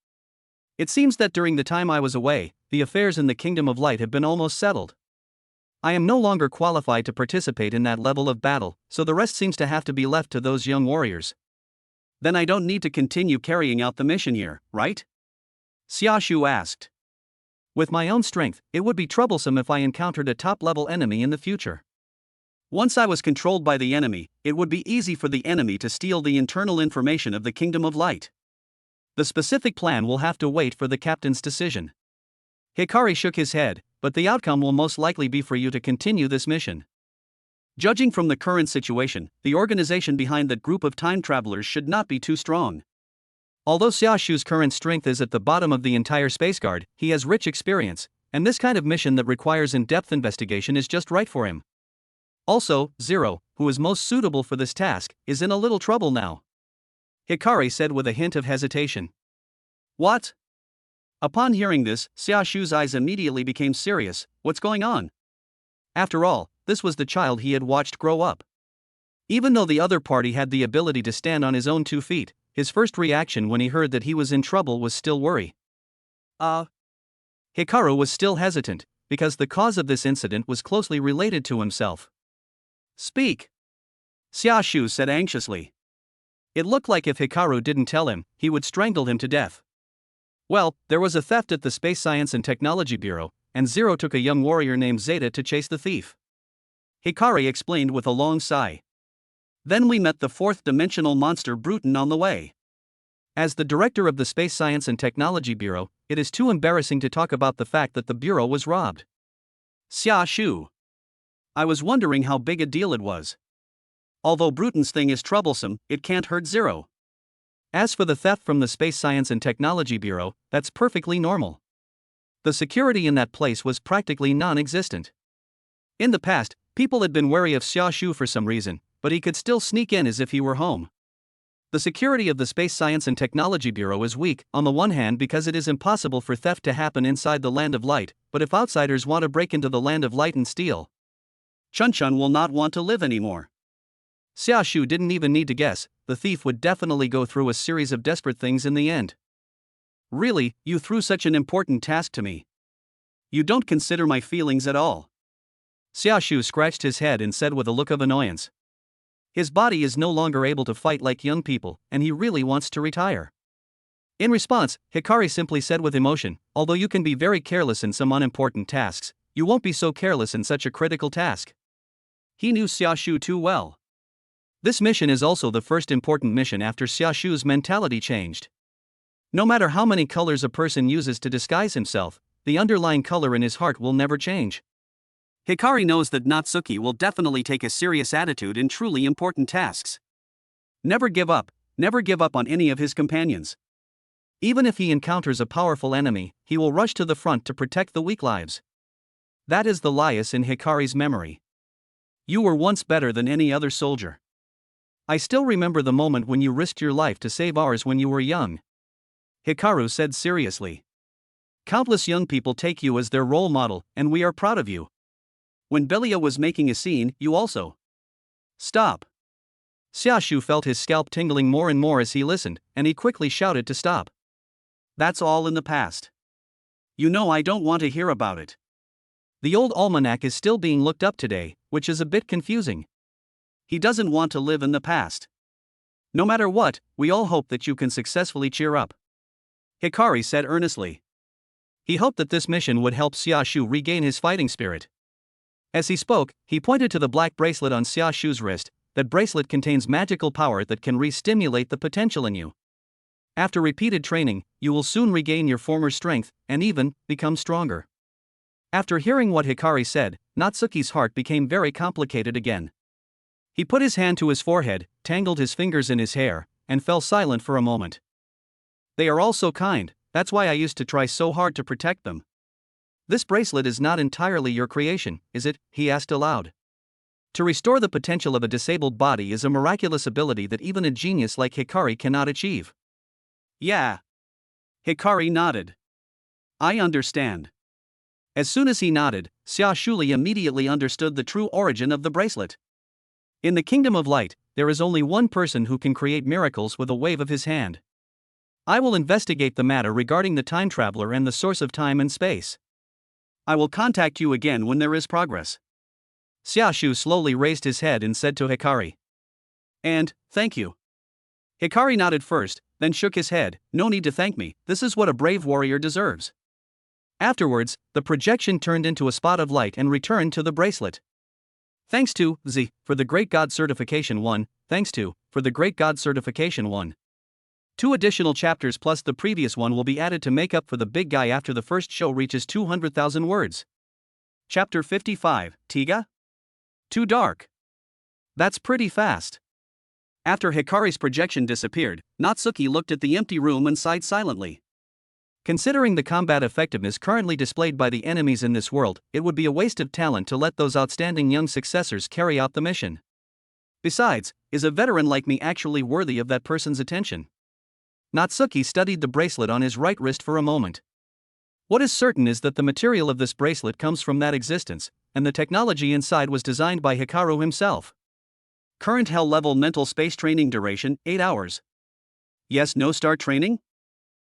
It seems that during the time I was away, the affairs in the Kingdom of Light have been almost settled. I am no longer qualified to participate in that level of battle, so the rest seems to have to be left to those young warriors. Then I don't need to continue carrying out the mission here, right? Xiaoshu asked. With my own strength, it would be troublesome if I encountered a top-level enemy in the future. Once I was controlled by the enemy, it would be easy for the enemy to steal the internal information of the Kingdom of Light. The specific plan will have to wait for the captain's decision. Hikari shook his head, but the outcome will most likely be for you to continue this mission. Judging from the current situation, the organization behind that group of time travelers should not be too strong. Although Xiaoshu's current strength is at the bottom of the entire Space Guard, he has rich experience, and this kind of mission that requires in-depth investigation is just right for him. Also, Zero, who is most suitable for this task, is in a little trouble now. Hikari said with a hint of hesitation. What? Upon hearing this, Xiaoshu's eyes immediately became serious. What's going on? After all, this was the child he had watched grow up. Even though the other party had the ability to stand on his own 2 feet, his first reaction when he heard that he was in trouble was still worry. Hikaru was still hesitant, because the cause of this incident was closely related to himself. Speak. Xiaoshu said anxiously. It looked like if Hikaru didn't tell him, he would strangle him to death. Well, there was a theft at the Space Science and Technology Bureau, and Zero took a young warrior named Zeta to chase the thief. Hikari explained with a long sigh. Then we met the fourth-dimensional monster Bruton on the way. As the director of the Space Science and Technology Bureau, it is too embarrassing to talk about the fact that the bureau was robbed. Xiaoshu. I was wondering how big a deal it was. Although Bruton's thing is troublesome, it can't hurt Zero. As for the theft from the Space Science and Technology Bureau, that's perfectly normal. The security in that place was practically non-existent. In the past, people had been wary of Xiaoshu for some reason, but he could still sneak in as if he were home. The security of the Space Science and Technology Bureau is weak, on the one hand because it is impossible for theft to happen inside the Land of Light, but if outsiders want to break into the Land of Light and steal, Chun-Chun will not want to live anymore. Xiaoshu didn't even need to guess, the thief would definitely go through a series of desperate things in the end. Really, you threw such an important task to me. You don't consider my feelings at all. Xiaoshu scratched his head and said with a look of annoyance. His body is no longer able to fight like young people, and he really wants to retire. In response, Hikari simply said with emotion, although you can be very careless in some unimportant tasks, you won't be so careless in such a critical task. He knew Xiaoshu too well. This mission is also the first important mission after Xiaoshu's mentality changed. No matter how many colors a person uses to disguise himself, the underlying color in his heart will never change. Hikari knows that Natsuki will definitely take a serious attitude in truly important tasks. Never give up on any of his companions. Even if he encounters a powerful enemy, he will rush to the front to protect the weak lives. That is the lias in Hikari's memory. You were once better than any other soldier. I still remember the moment when you risked your life to save ours when you were young. Hikaru said seriously. Countless young people take you as their role model, and we are proud of you. When Belia was making a scene, you also. Stop. Xiaoshu felt his scalp tingling more and more as he listened, and he quickly shouted to stop. That's all in the past. You know I don't want to hear about it. The old almanac is still being looked up today, which is a bit confusing. He doesn't want to live in the past. No matter what, we all hope that you can successfully cheer up. Hikari said earnestly. He hoped that this mission would help Xiaoshu regain his fighting spirit. As he spoke, he pointed to the black bracelet on Xiaoshu's wrist. That bracelet contains magical power that can re-stimulate the potential in you. After repeated training, you will soon regain your former strength, and even become stronger. After hearing what Hikari said, Natsuki's heart became very complicated again. He put his hand to his forehead, tangled his fingers in his hair, and fell silent for a moment. They are all so kind, that's why I used to try so hard to protect them. This bracelet is not entirely your creation, is it? He asked aloud. To restore the potential of a disabled body is a miraculous ability that even a genius like Hikari cannot achieve. Yeah. Hikari nodded. I understand. As soon as he nodded, Xiaoshu immediately understood the true origin of the bracelet. In the Kingdom of Light, there is only one person who can create miracles with a wave of his hand. I will investigate the matter regarding the time traveler and the source of time and space. I will contact you again when there is progress. Xiaoshu slowly raised his head and said to Hikari. And, thank you. Hikari nodded first, then shook his head. No need to thank me, this is what a brave warrior deserves. Afterwards, the projection turned into a spot of light and returned to the bracelet. Thanks to, Z, for the Great God Certification 1, thanks to, for the Great God Certification 1. 2 additional chapters plus the previous one will be added to make up for the big guy after the first show reaches 200,000 words. Chapter 55, Tiga? Too dark. That's pretty fast. After Hikari's projection disappeared, Natsuki looked at the empty room and sighed silently. Considering the combat effectiveness currently displayed by the enemies in this world, it would be a waste of talent to let those outstanding young successors carry out the mission. Besides, is a veteran like me actually worthy of that person's attention? Natsuki studied the bracelet on his right wrist for a moment. What is certain is that the material of this bracelet comes from that existence, and the technology inside was designed by Hikaru himself. Current Hell level mental space training duration, 8 hours. Yes, no start training?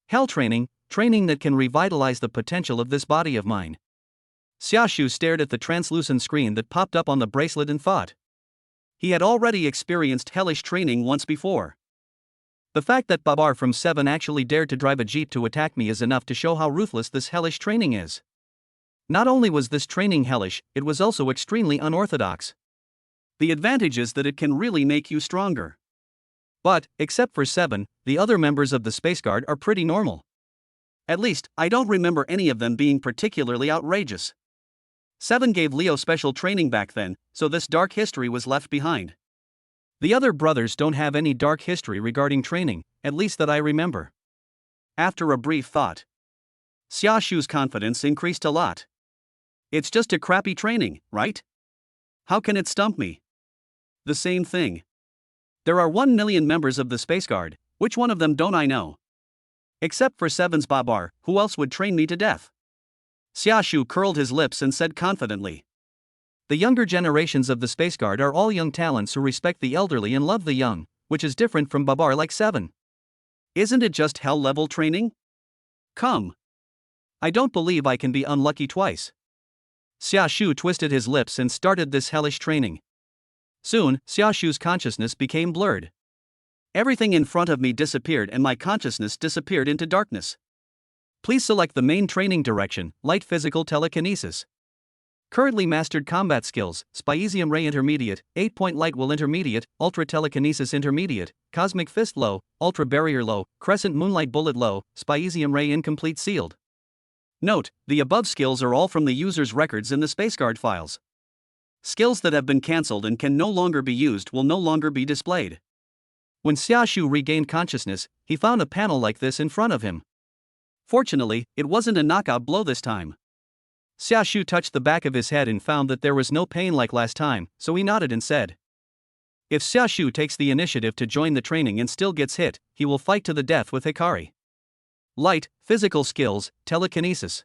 Hell training, training that can revitalize the potential of this body of mine. Xiaoshu stared at the translucent screen that popped up on the bracelet and thought. He had already experienced hellish training once before. The fact that Babar from 7 actually dared to drive a jeep to attack me is enough to show how ruthless this hellish training is. Not only was this training hellish, it was also extremely unorthodox. The advantage is that it can really make you stronger. But, except for 7, the other members of the Space Guard are pretty normal. At least, I don't remember any of them being particularly outrageous. 7 gave Leo special training back then, so this dark history was left behind. The other brothers don't have any dark history regarding training, at least that I remember. After a brief thought, Xiaoshu's confidence increased a lot. It's just a crappy training, right? How can it stump me? The same thing. There are 1 million members of the Space Guard, which one of them don't I know? Except for 7's Babar, who else would train me to death? Xiaoshu curled his lips and said confidently. The younger generations of the Space Guard are all young talents who respect the elderly and love the young, which is different from Babar like 7. Isn't it just hell level training? Come. I don't believe I can be unlucky twice. Xiaoshu twisted his lips and started this hellish training. Soon, Xiaoshu's consciousness became blurred. Everything in front of me disappeared and my consciousness disappeared into darkness. Please select the main training direction, Light Physical Telekinesis. Currently mastered combat skills, Spiesium Ray Intermediate, 8-point Light Will Intermediate, Ultra Telekinesis Intermediate, Cosmic Fist Low, Ultra Barrier Low, Crescent Moonlight Bullet Low, Spiesium Ray Incomplete Sealed. Note, the above skills are all from the user's records in the SpaceGuard files. Skills that have been cancelled and can no longer be used will no longer be displayed. When Xiaoshu regained consciousness, he found a panel like this in front of him. Fortunately, it wasn't a knockout blow this time. Xiaoshu touched the back of his head and found that there was no pain like last time, so he nodded and said, If Xiaoshu takes the initiative to join the training and still gets hit, he will fight to the death with Hikari. Light, physical skills, telekinesis.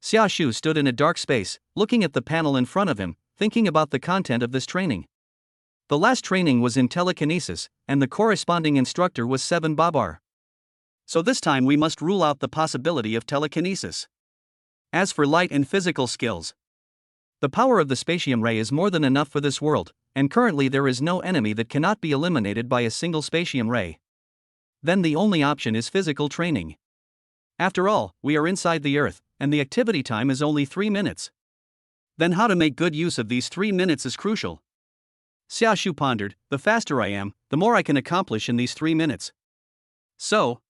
Xiaoshu stood in a dark space, looking at the panel in front of him, thinking about the content of this training. The last training was in telekinesis, and the corresponding instructor was 7 Babar. So this time we must rule out the possibility of telekinesis. As for light and physical skills, the power of the spatium ray is more than enough for this world, and currently there is no enemy that cannot be eliminated by a single spatium ray. Then the only option is physical training. After all, we are inside the Earth, and the activity time is only 3 minutes. Then how to make good use of these 3 minutes is crucial. Xiaoshu pondered, the faster I am, the more I can accomplish in these 3 minutes. So,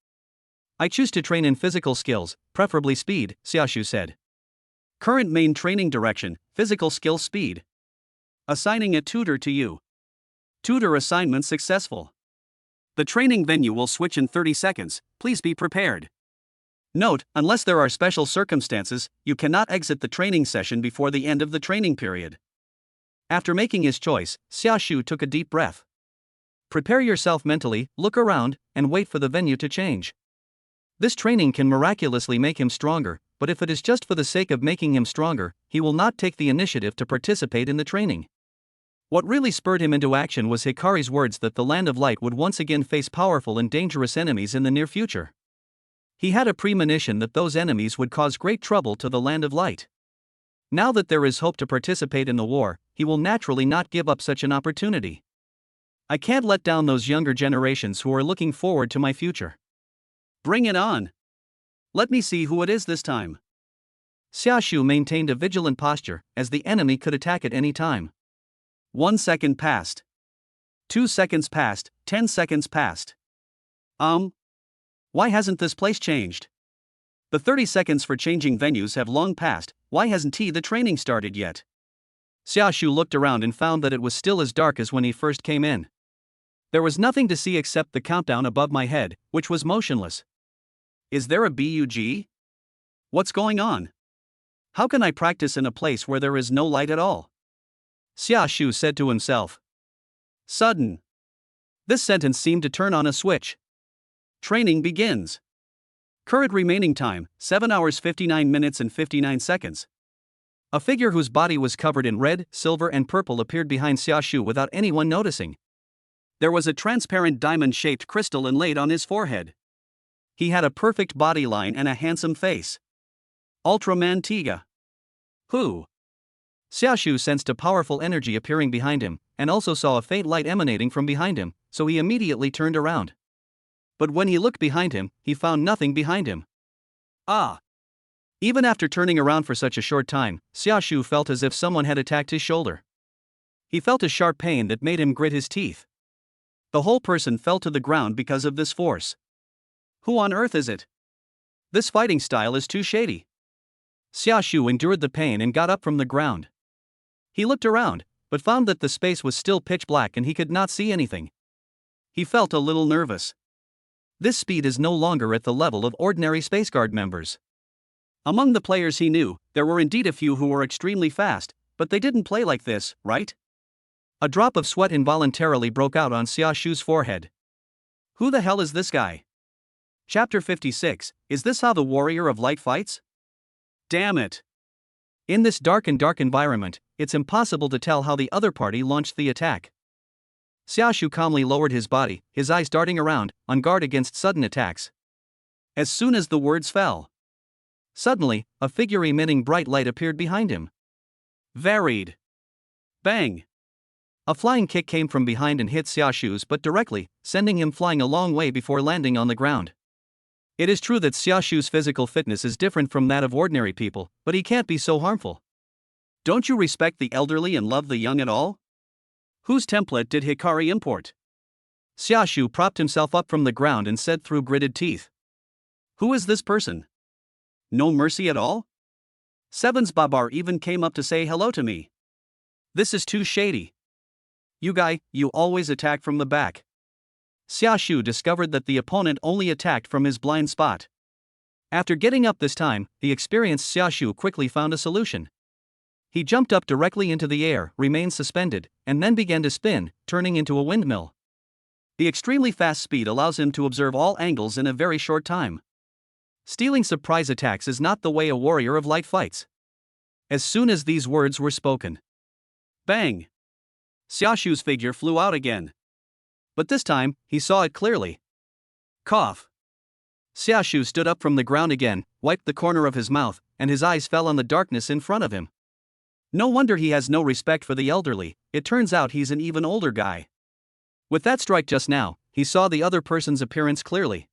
I choose to train in physical skills, preferably speed, Xiaoshu said. Current main training direction, physical skill speed. Assigning a tutor to you. Tutor assignment successful. The training venue will switch in 30 seconds, please be prepared. Note, unless there are special circumstances, you cannot exit the training session before the end of the training period. After making his choice, Xiaoshu took a deep breath. Prepare yourself mentally, look around, and wait for the venue to change. This training can miraculously make him stronger, but if it is just for the sake of making him stronger, he will not take the initiative to participate in the training. What really spurred him into action was Hikari's words that the Land of Light would once again face powerful and dangerous enemies in the near future. He had a premonition that those enemies would cause great trouble to the Land of Light. Now that there is hope to participate in the war, he will naturally not give up such an opportunity. I can't let down those younger generations who are looking forward to my future. Bring it on! Let me see who it is this time. Xiaoshu maintained a vigilant posture, as the enemy could attack at any time. 1 second passed. 2 seconds passed, 10 seconds passed. Why hasn't this place changed? The 30 seconds for changing venues have long passed, why hasn't the training started yet? Xiaoshu looked around and found that it was still as dark as when he first came in. There was nothing to see except the countdown above my head, which was motionless. Is there a bug? What's going on? How can I practice in a place where there is no light at all? Xiaoshu said to himself. Sudden. This sentence seemed to turn on a switch. Training begins. Current remaining time, 7 hours 59 minutes and 59 seconds. A figure whose body was covered in red, silver and purple appeared behind Xiaoshu without anyone noticing. There was a transparent diamond-shaped crystal inlaid on his forehead. He had a perfect body line and a handsome face. Ultraman Tiga. Who? Xiaoshu sensed a powerful energy appearing behind him, and also saw a faint light emanating from behind him, so he immediately turned around. But when he looked behind him, he found nothing behind him. Even after turning around for such a short time, Xiaoshu felt as if someone had attacked his shoulder. He felt a sharp pain that made him grit his teeth. The whole person fell to the ground because of this force. Who on earth is it? This fighting style is too shady. Xiaoshu endured the pain and got up from the ground. He looked around, but found that the space was still pitch black and he could not see anything. He felt a little nervous. This speed is no longer at the level of ordinary Space Guard members. Among the players he knew, there were indeed a few who were extremely fast, but they didn't play like this, right? A drop of sweat involuntarily broke out on Xiaoshu's forehead. Who the hell is this guy? Chapter 56, is this how the Warrior of Light fights? Damn it! In this dark environment, it's impossible to tell how the other party launched the attack. Xiaoshu calmly lowered his body, his eyes darting around, on guard against sudden attacks. As soon as the words fell, suddenly, a figure emitting bright light appeared behind him. Varied. Bang! A flying kick came from behind and hit Xiaoshu's but directly, sending him flying a long way before landing on the ground. It is true that Xiaoshu's physical fitness is different from that of ordinary people, but he can't be so harmful. Don't you respect the elderly and love the young at all? Whose template did Hikari import? Xiaoshu propped himself up from the ground and said through gritted teeth. Who is this person? No mercy at all? Seven's Babar even came up to say hello to me. This is too shady. You guy, you always attack from the back. Xiaoshu discovered that the opponent only attacked from his blind spot. After getting up this time, the experienced Xiaoshu quickly found a solution. He jumped up directly into the air, remained suspended, and then began to spin, turning into a windmill. The extremely fast speed allows him to observe all angles in a very short time. Stealing surprise attacks is not the way a warrior of light fights. As soon as these words were spoken, bang! Xiaoshu's figure flew out again. But this time, he saw it clearly. Cough! Xiaoshu stood up from the ground again, wiped the corner of his mouth, and his eyes fell on the darkness in front of him. No wonder he has no respect for the elderly, it turns out he's an even older guy. With that strike just now, he saw the other person's appearance clearly.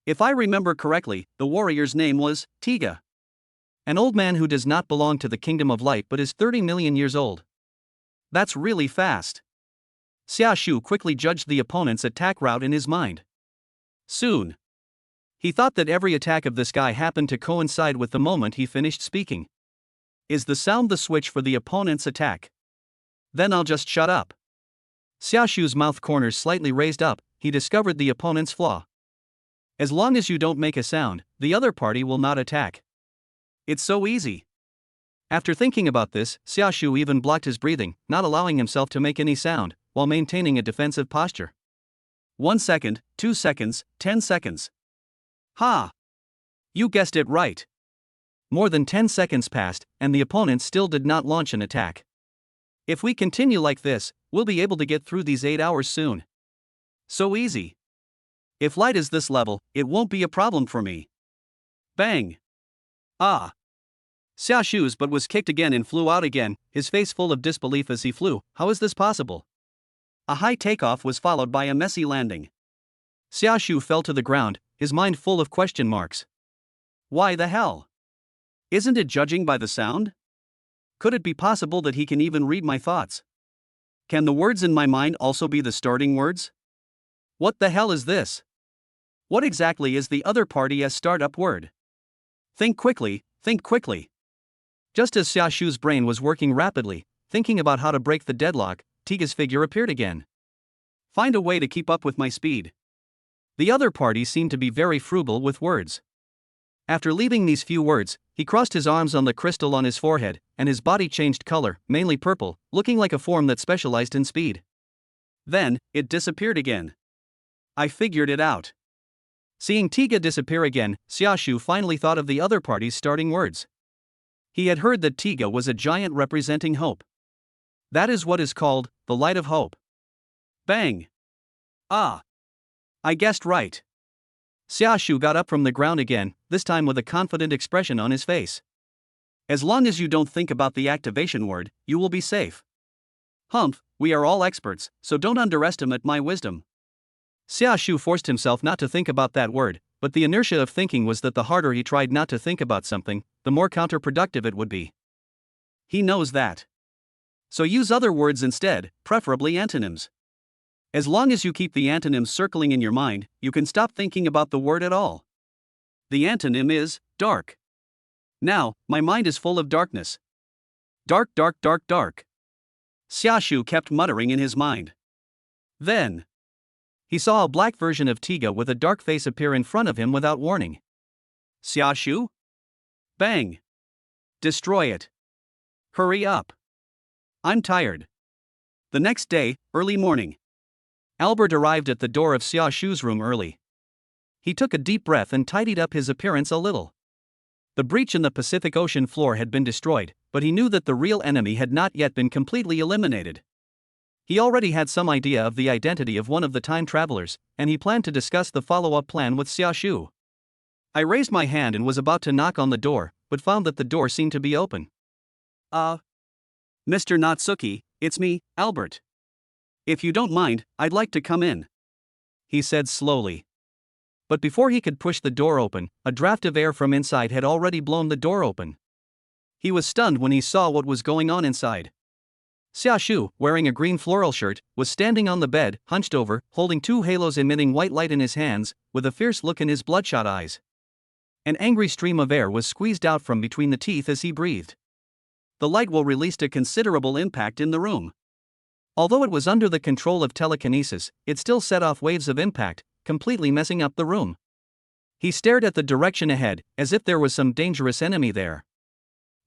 If I remember correctly, the warrior's name was Tiga. An old man who does not belong to the kingdom of light but is 30 million years old. That's really fast. Xiaoshu quickly judged the opponent's attack route in his mind. Soon, he thought that every attack of this guy happened to coincide with the moment he finished speaking. Is the sound the switch for the opponent's attack? Then I'll just shut up. Xiaoshu's mouth corners slightly raised up, he discovered the opponent's flaw. As long as you don't make a sound, the other party will not attack. It's so easy. After thinking about this, Xiaoshu even blocked his breathing, not allowing himself to make any sound, while maintaining a defensive posture. 1 second, 2 seconds, 10 seconds. Ha! You guessed it right. More than 10 seconds passed, and the opponent still did not launch an attack. If we continue like this, we'll be able to get through these 8 hours soon. So easy. If light is this level, it won't be a problem for me. Bang! Ah! Xiaoshu's butt was kicked again and flew out again, his face full of disbelief as he flew. How is this possible? A high takeoff was followed by a messy landing. Xiaoshu fell to the ground, his mind full of question marks. Why the hell? Isn't it judging by the sound? Could it be possible that he can even read my thoughts? Can the words in my mind also be the starting words? What the hell is this? What exactly is the other party's startup word? Think quickly, think quickly. Just as Xiaoshu's brain was working rapidly, thinking about how to break the deadlock, Tiga's figure appeared again. Find a way to keep up with my speed. The other party seemed to be very frugal with words. After leaving these few words, he crossed his arms on the crystal on his forehead, and his body changed color, mainly purple, looking like a form that specialized in speed. Then, it disappeared again. I figured it out. Seeing Tiga disappear again, Xiaoshu finally thought of the other party's starting words. He had heard that Tiga was a giant representing hope. That is what is called the light of hope. Bang! Ah! I guessed right. Xiaoshu got up from the ground again, this time with a confident expression on his face. As long as you don't think about the activation word, you will be safe. Humph, we are all experts, so don't underestimate my wisdom. Xiaoshu forced himself not to think about that word, but the inertia of thinking was that the harder he tried not to think about something, the more counterproductive it would be. He knows that. So use other words instead, preferably antonyms. As long as you keep the antonyms circling in your mind, you can stop thinking about the word at all. The antonym is dark. Now, my mind is full of darkness. Dark, dark, dark, dark. Xiaoshu kept muttering in his mind. Then, he saw a black version of Tiga with a dark face appear in front of him without warning. Xiaoshu? Bang! Destroy it. Hurry up. I'm tired. The next day, early morning. Albert arrived at the door of Xiaoshu's room early. He took a deep breath and tidied up his appearance a little. The breach in the Pacific Ocean floor had been destroyed, but he knew that the real enemy had not yet been completely eliminated. He already had some idea of the identity of one of the time travelers, and he planned to discuss the follow-up plan with Xiaoshu. I raised my hand and was about to knock on the door, but found that the door seemed to be open. Mr. Natsuki, it's me, Albert. If you don't mind, I'd like to come in, he said slowly. But before he could push the door open, a draft of air from inside had already blown the door open. He was stunned when he saw what was going on inside. Xiaoshu, wearing a green floral shirt, was standing on the bed, hunched over, holding two halos emitting white light in his hands, with a fierce look in his bloodshot eyes. An angry stream of air was squeezed out from between the teeth as he breathed. The light will release a considerable impact in the room. Although it was under the control of telekinesis, it still set off waves of impact, completely messing up the room. He stared at the direction ahead, as if there was some dangerous enemy there.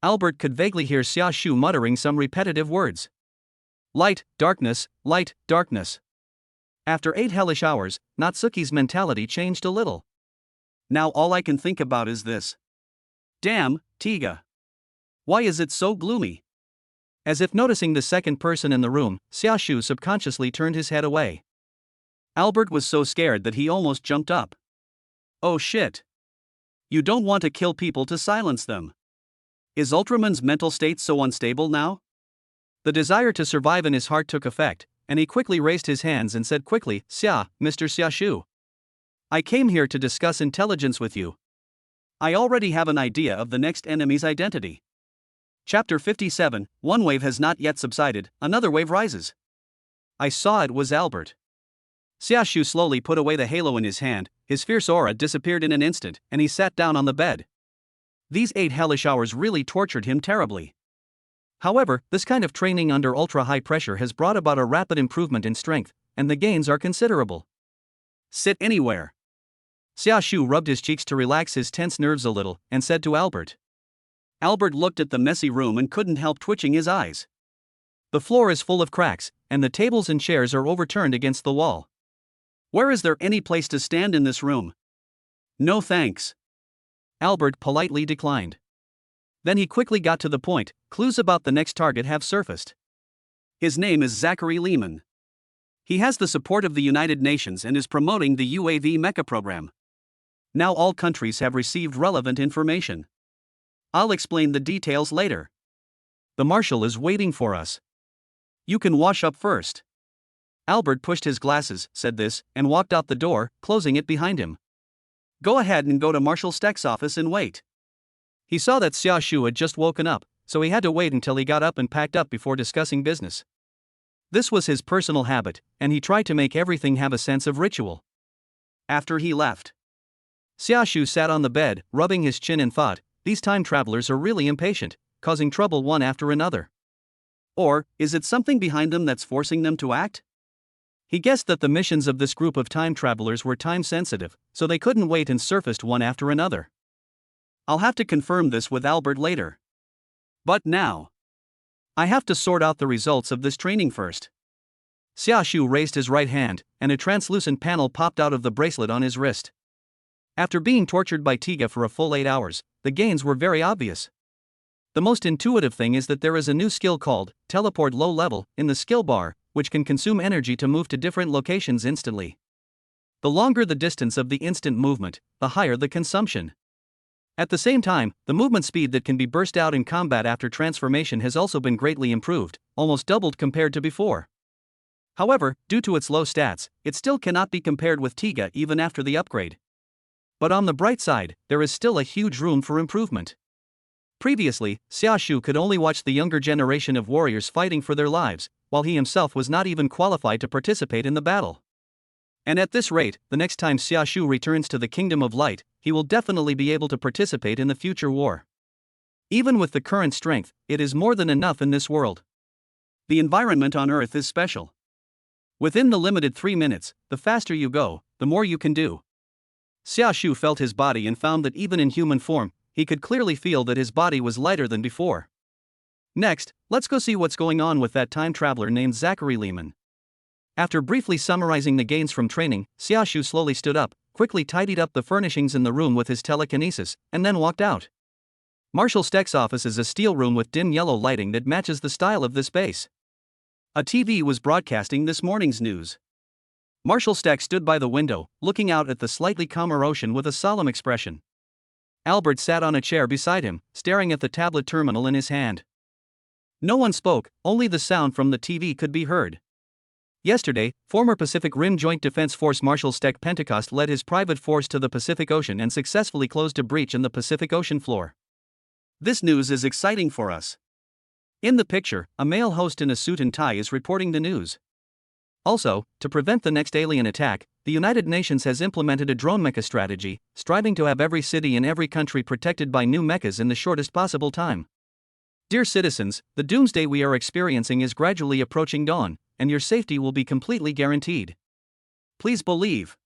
Albert could vaguely hear Xia Shu muttering some repetitive words. Light, darkness, light, darkness. After 8 hellish hours, Natsuki's mentality changed a little. Now all I can think about is this. Damn, Tiga. Why is it so gloomy? As if noticing the second person in the room, Xia Shu subconsciously turned his head away. Albert was so scared that he almost jumped up. Oh shit. You don't want to kill people to silence them. Is Ultraman's mental state so unstable now? The desire to survive in his heart took effect, and he quickly raised his hands and said quickly, Mr. Xia Shu. I came here to discuss intelligence with you. I already have an idea of the next enemy's identity. Chapter 57, one wave has not yet subsided, another wave rises. I saw it was Albert. Xia Shu slowly put away the halo in his hand, his fierce aura disappeared in an instant, and he sat down on the bed. These 8 hellish hours really tortured him terribly. However, this kind of training under ultra-high pressure has brought about a rapid improvement in strength, and the gains are considerable. Sit anywhere. Xia Shu rubbed his cheeks to relax his tense nerves a little, and said to Albert. Albert looked at the messy room and couldn't help twitching his eyes. The floor is full of cracks, and the tables and chairs are overturned against the wall. Where is there any place to stand in this room? No thanks. Albert politely declined. Then he quickly got to the point. Clues about the next target have surfaced. His name is Zachary Lehman. He has the support of the United Nations and is promoting the UAV mecha program. Now all countries have received relevant information. I'll explain the details later. The marshal is waiting for us. You can wash up first. Albert pushed his glasses, said this, and walked out the door, closing it behind him. Go ahead and go to Marshal Steck's office and wait. He saw that Xia Shu had just woken up, so he had to wait until he got up and packed up before discussing business. This was his personal habit, and he tried to make everything have a sense of ritual. After he left, Xia Shu sat on the bed, rubbing his chin and thought, these time travelers are really impatient, causing trouble one after another. Or, is it something behind them that's forcing them to act? He guessed that the missions of this group of time travelers were time-sensitive, so they couldn't wait and surfaced one after another. I'll have to confirm this with Albert later. But now, I have to sort out the results of this training first. Xia Shu raised his right hand, and a translucent panel popped out of the bracelet on his wrist. After being tortured by Tiga for a full 8 hours, the gains were very obvious. The most intuitive thing is that there is a new skill called Teleport Low Level in the skill bar, which can consume energy to move to different locations instantly. The longer the distance of the instant movement, the higher the consumption. At the same time, the movement speed that can be burst out in combat after transformation has also been greatly improved, almost doubled compared to before. However, due to its low stats, it still cannot be compared with Tiga even after the upgrade. But on the bright side, there is still a huge room for improvement. Previously, Xia Shu could only watch the younger generation of warriors fighting for their lives, while he himself was not even qualified to participate in the battle. And at this rate, the next time Xia Shu returns to the Kingdom of Light, he will definitely be able to participate in the future war. Even with the current strength, it is more than enough in this world. The environment on Earth is special. Within the limited 3 minutes, the faster you go, the more you can do. Xia Shu felt his body and found that even in human form, he could clearly feel that his body was lighter than before. Next, let's go see what's going on with that time traveler named Zachary Lehman. After briefly summarizing the gains from training, Xia Shu slowly stood up, quickly tidied up the furnishings in the room with his telekinesis, and then walked out. Marshal Steck's office is a steel room with dim yellow lighting that matches the style of this base. A TV was broadcasting this morning's news. Marshal Steck stood by the window, looking out at the slightly calmer ocean with a solemn expression. Albert sat on a chair beside him, staring at the tablet terminal in his hand. No one spoke, only the sound from the TV could be heard. Yesterday, former Pacific Rim Joint Defense Force Marshal Steck Pentecost led his private force to the Pacific Ocean and successfully closed a breach in the Pacific Ocean floor. This news is exciting for us. In the picture, a male host in a suit and tie is reporting the news. Also, to prevent the next alien attack, the United Nations has implemented a drone mecha strategy, striving to have every city in every country protected by new mechas in the shortest possible time. Dear citizens, the doomsday we are experiencing is gradually approaching dawn, and your safety will be completely guaranteed. Please believe.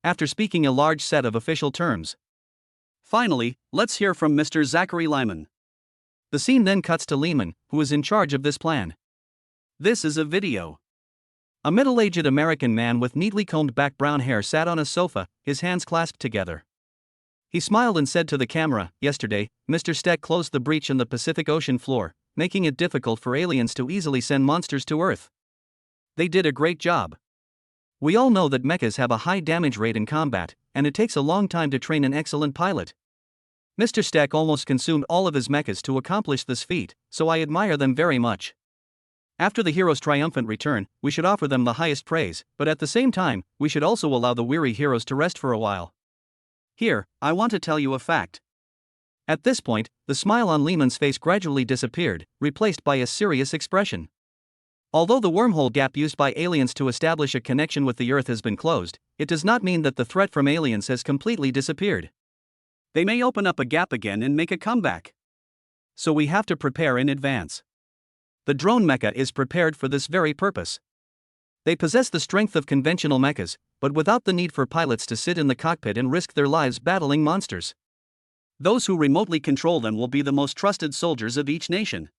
After speaking a large set of official terms. Finally, let's hear from Mr. Zachary Lyman. The scene then cuts to Lehman, who is in charge of this plan. This is a video. A middle-aged American man with neatly combed back brown hair sat on a sofa, his hands clasped together. He smiled and said to the camera, "Yesterday, Mr. Steck closed the breach in the Pacific Ocean floor, making it difficult for aliens to easily send monsters to Earth. They did a great job. We all know that mechas have a high damage rate in combat, and it takes a long time to train an excellent pilot. Mr. Steck almost consumed all of his mechas to accomplish this feat, so I admire them very much. After the hero's triumphant return, we should offer them the highest praise, but at the same time, we should also allow the weary heroes to rest for a while. Here, I want to tell you a fact." At this point, the smile on Lehman's face gradually disappeared, replaced by a serious expression. Although the wormhole gap used by aliens to establish a connection with the Earth has been closed, it does not mean that the threat from aliens has completely disappeared. They may open up a gap again and make a comeback. So we have to prepare in advance. The drone mecha is prepared for this very purpose. They possess the strength of conventional mechas, but without the need for pilots to sit in the cockpit and risk their lives battling monsters. Those who remotely control them will be the most trusted soldiers of each nation.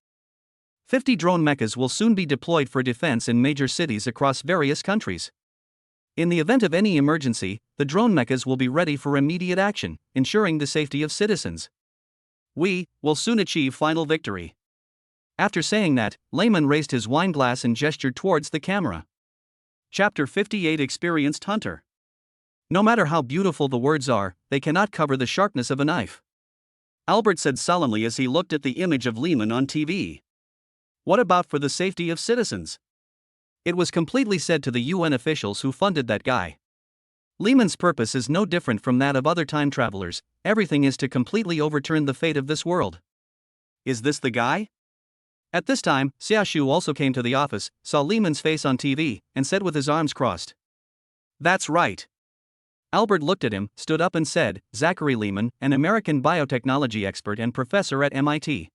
50 drone mechas will soon be deployed for defense in major cities across various countries. In the event of any emergency, the drone mechas will be ready for immediate action, ensuring the safety of citizens. We will soon achieve final victory." After saying that, Lehman raised his wine glass and gestured towards the camera. Chapter 58 Experienced Hunter. No matter how beautiful the words are, they cannot cover the sharpness of a knife. Albert said solemnly as he looked at the image of Lehman on TV. What about for the safety of citizens? It was completely said to the UN officials who funded that guy. Lehman's purpose is no different from that of other time travelers. Everything is to completely overturn the fate of this world. Is this the guy? At this time, Xiaoshu also came to the office, saw Lehman's face on TV, and said with his arms crossed, "That's right." Albert looked at him, stood up and said, "Zachary Lehman, an American biotechnology expert and professor at MIT.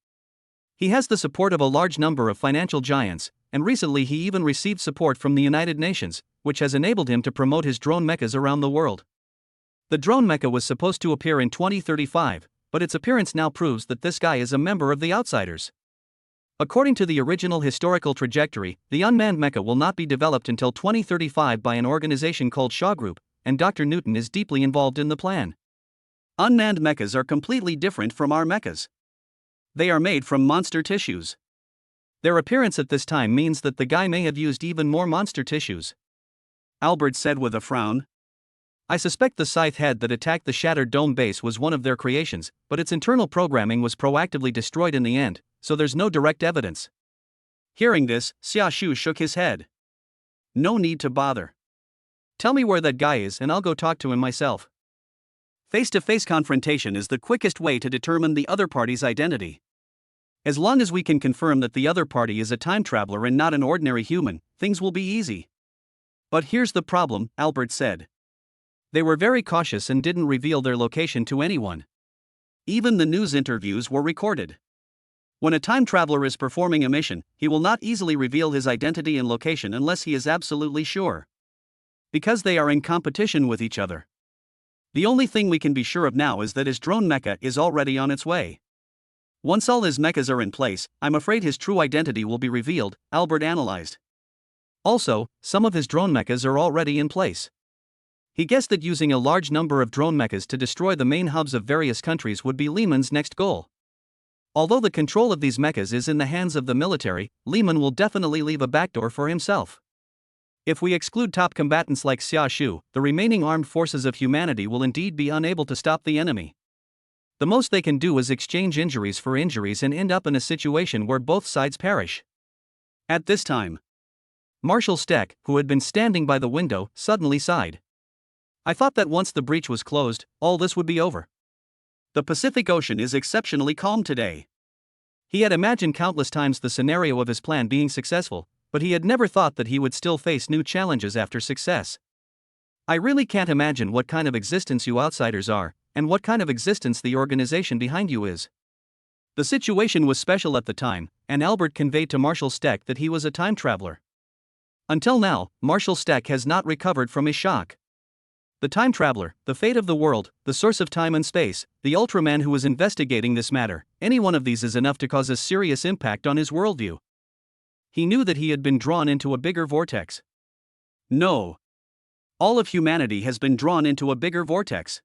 He has the support of a large number of financial giants, and recently he even received support from the United Nations, which has enabled him to promote his drone mechas around the world. The drone mecha was supposed to appear in 2035, but its appearance now proves that this guy is a member of the Outsiders. According to the original historical trajectory, the unmanned mecha will not be developed until 2035 by an organization called Shaw Group, and Dr. Newton is deeply involved in the plan. Unmanned mechas are completely different from our mechas. They are made from monster tissues. Their appearance at this time means that the guy may have used even more monster tissues," Albert said with a frown. "I suspect the scythe head that attacked the shattered dome base was one of their creations, but its internal programming was proactively destroyed in the end, so there's no direct evidence." Hearing this, Xiaoshu shook his head. "No need to bother. Tell me where that guy is and I'll go talk to him myself." Face-to-face confrontation is the quickest way to determine the other party's identity. As long as we can confirm that the other party is a time traveler and not an ordinary human, things will be easy. But here's the problem, Albert said. They were very cautious and didn't reveal their location to anyone. Even the news interviews were recorded. When a time traveler is performing a mission, he will not easily reveal his identity and location unless he is absolutely sure. Because they are in competition with each other. The only thing we can be sure of now is that his drone mecha is already on its way. Once all his mechas are in place, I'm afraid his true identity will be revealed, Albert analyzed. Also, some of his drone mechas are already in place. He guessed that using a large number of drone mechas to destroy the main hubs of various countries would be Lehman's next goal. Although the control of these mechas is in the hands of the military, Lehman will definitely leave a backdoor for himself. If we exclude top combatants like Xiaoshu, the remaining armed forces of humanity will indeed be unable to stop the enemy. The most they can do is exchange injuries for injuries and end up in a situation where both sides perish. At this time, Marshal Steck, who had been standing by the window, suddenly sighed. "I thought that once the breach was closed, all this would be over. The Pacific Ocean is exceptionally calm today." He had imagined countless times the scenario of his plan being successful, but he had never thought that he would still face new challenges after success. "I really can't imagine what kind of existence you outsiders are, and what kind of existence the organization behind you is." The situation was special at the time, and Albert conveyed to Marshal Steck that he was a time traveler. Until now, Marshal Steck has not recovered from his shock. The time traveler, the fate of the world, the source of time and space, the Ultraman who was investigating this matter, any one of these is enough to cause a serious impact on his worldview. He knew that he had been drawn into a bigger vortex. No. All of humanity has been drawn into a bigger vortex.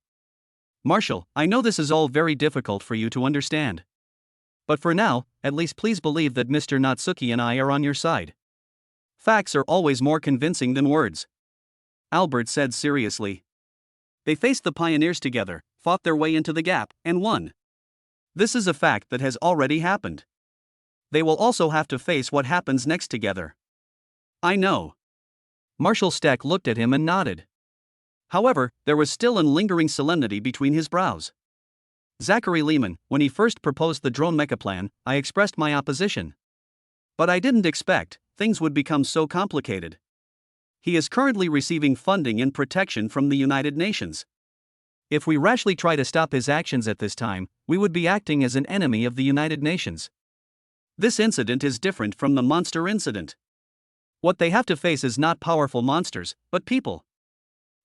Marshall, I know this is all very difficult for you to understand. But for now, at least please believe that Mr. Natsuki and I are on your side. Facts are always more convincing than words. Albert said seriously. They faced the pioneers together, fought their way into the gap, and won. This is a fact that has already happened. They will also have to face what happens next together. I know. Marshall Stack looked at him and nodded. However, there was still a lingering solemnity between his brows. Zachary Lehman, when he first proposed the drone mecha plan, I expressed my opposition. But I didn't expect things would become so complicated. He is currently receiving funding and protection from the United Nations. If we rashly try to stop his actions at this time, we would be acting as an enemy of the United Nations. This incident is different from the monster incident. What they have to face is not powerful monsters, but people.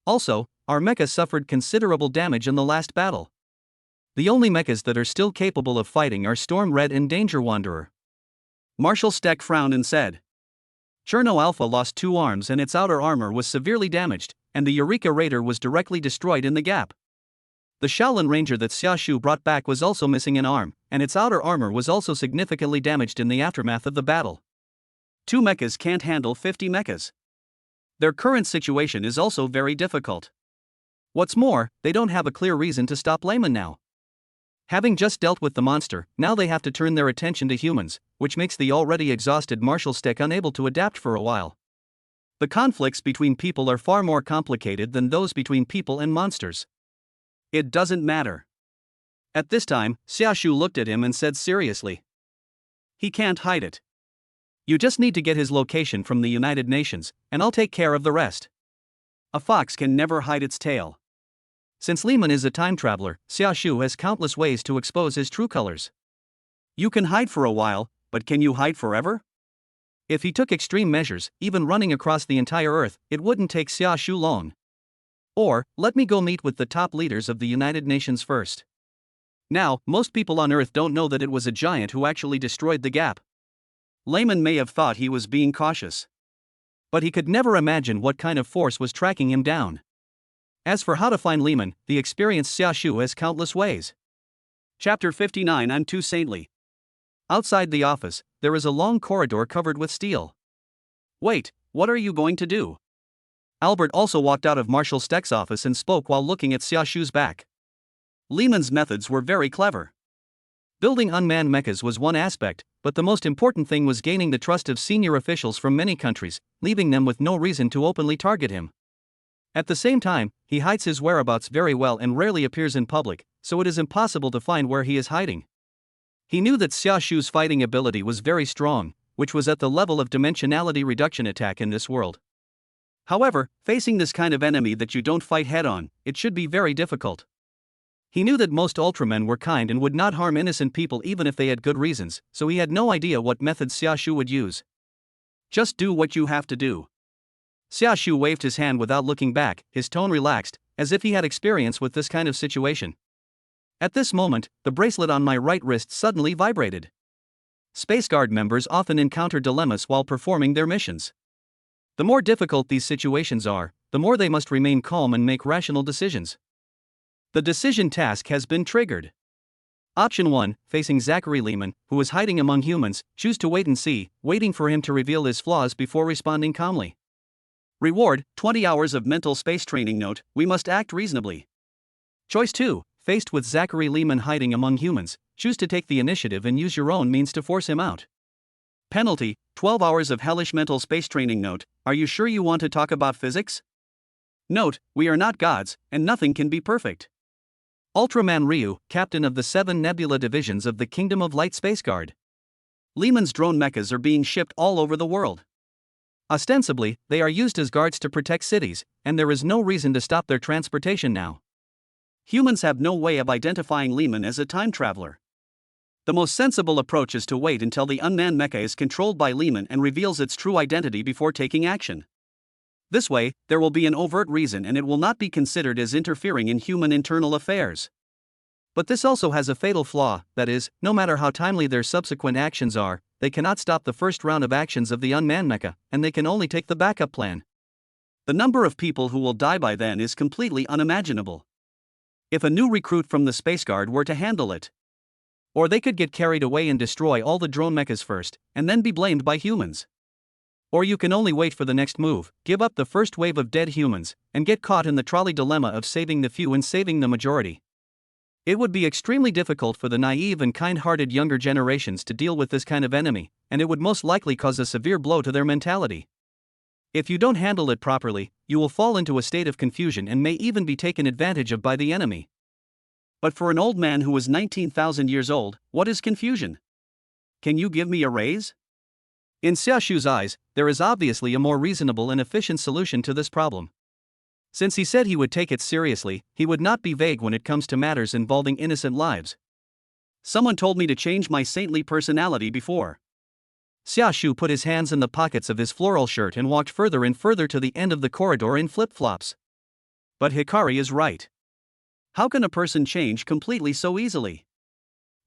Also, our mecha suffered considerable damage in the last battle. The only mechas that are still capable of fighting are Storm Red and Danger Wanderer. Marshall Stack frowned and said. Cherno Alpha lost 2 arms and its outer armor was severely damaged, and the Eureka Raider was directly destroyed in the gap. The Shaolin Ranger that Xiaoshu brought back was also missing an arm, and its outer armor was also significantly damaged in the aftermath of the battle. 2 mechas can't handle 50 mechas. Their current situation is also very difficult. What's more, they don't have a clear reason to stop Layman now. Having just dealt with the monster, now they have to turn their attention to humans, which makes the already exhausted Marshall Stack unable to adapt for a while. The conflicts between people are far more complicated than those between people and monsters. It doesn't matter. At this time, Xiaoshu looked at him and said seriously. He can't hide it. You just need to get his location from the United Nations, and I'll take care of the rest. A fox can never hide its tail. Since Lehman is a time traveler, Xiaoshu has countless ways to expose his true colors. You can hide for a while, but can you hide forever? If he took extreme measures, even running across the entire Earth, it wouldn't take Xiaoshu long. Or, let me go meet with the top leaders of the United Nations first. Now, most people on Earth don't know that it was a giant who actually destroyed the gap. Layman may have thought he was being cautious. But he could never imagine what kind of force was tracking him down. As for how to find Lehman, the experienced Xiaoshu has countless ways. Chapter 59 I'm Too Saintly. Outside the office, there is a long corridor covered with steel. Wait, what are you going to do? Albert also walked out of Marshall Stack's office and spoke while looking at Xiaoshu's back. Lehman's methods were very clever. Building unmanned mechas was one aspect, but the most important thing was gaining the trust of senior officials from many countries, leaving them with no reason to openly target him. At the same time, he hides his whereabouts very well and rarely appears in public, so it is impossible to find where he is hiding. He knew that Xiaoshu's fighting ability was very strong, which was at the level of dimensionality reduction attack in this world. However, facing this kind of enemy that you don't fight head-on, it should be very difficult. He knew that most Ultramen were kind and would not harm innocent people even if they had good reasons, so he had no idea what methods Xiaoshu would use. Just do what you have to do. Xiaoshu waved his hand without looking back, his tone relaxed, as if he had experience with this kind of situation. At this moment, the bracelet on my right wrist suddenly vibrated. Space Guard members often encounter dilemmas while performing their missions. The more difficult these situations are, the more they must remain calm and make rational decisions. The decision task has been triggered. Option 1, facing Zachary Lehman, who is hiding among humans, choose to wait and see, waiting for him to reveal his flaws before responding calmly. Reward, 20 hours of mental space training. Note, we must act reasonably. Choice 2, faced with Zachary Lehman hiding among humans, choose to take the initiative and use your own means to force him out. Penalty, 12 hours of hellish mental space training. Note, are you sure you want to talk about physics? Note, we are not gods, and nothing can be perfect. Ultraman Ryu, captain of the 7 Nebula divisions of the Kingdom of Light Space Guard. Lehman's drone mechas are being shipped all over the world. Ostensibly, they are used as guards to protect cities, and there is no reason to stop their transportation now. Humans have no way of identifying Lehman as a time traveler. The most sensible approach is to wait until the unmanned mecha is controlled by Lehman and reveals its true identity before taking action. This way, there will be an overt reason and it will not be considered as interfering in human internal affairs. But this also has a fatal flaw, that is, no matter how timely their subsequent actions are, they cannot stop the first round of actions of the unmanned mecha, and they can only take the backup plan. The number of people who will die by then is completely unimaginable. If a new recruit from the Space Guard were to handle it, or they could get carried away and destroy all the drone mechas first, and then be blamed by humans. Or you can only wait for the next move, give up the first wave of dead humans, and get caught in the trolley dilemma of saving the few and saving the majority. It would be extremely difficult for the naive and kind-hearted younger generations to deal with this kind of enemy, and it would most likely cause a severe blow to their mentality. If you don't handle it properly, you will fall into a state of confusion and may even be taken advantage of by the enemy. But for an old man who is 19,000 years old, what is confusion? Can you give me a raise? In Xiaoshu's eyes, there is obviously a more reasonable and efficient solution to this problem. Since he said he would take it seriously, he would not be vague when it comes to matters involving innocent lives. Someone told me to change my saintly personality before. Xiaoshu put his hands in the pockets of his floral shirt and walked further and further to the end of the corridor in flip-flops. But Hikari is right. How can a person change completely so easily?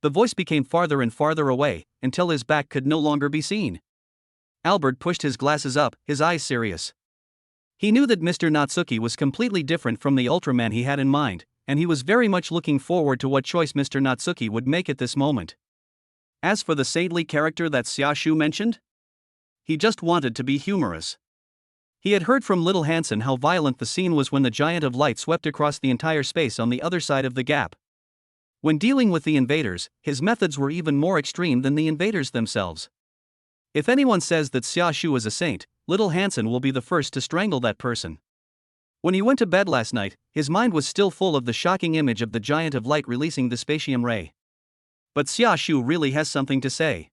The voice became farther and farther away, until his back could no longer be seen. Albert pushed his glasses up, his eyes serious. He knew that Mr. Natsuki was completely different from the Ultraman he had in mind, and he was very much looking forward to what choice Mr. Natsuki would make at this moment. As for the saintly character that Xiaoshu mentioned, he just wanted to be humorous. He had heard from Little Hansen how violent the scene was when the giant of light swept across the entire space on the other side of the gap. When dealing with the invaders, his methods were even more extreme than the invaders themselves. If anyone says that Xiaoshu is a saint, Little Hansen will be the first to strangle that person. When he went to bed last night, his mind was still full of the shocking image of the giant of light releasing the spatium ray. But Xiaoshu really has something to say.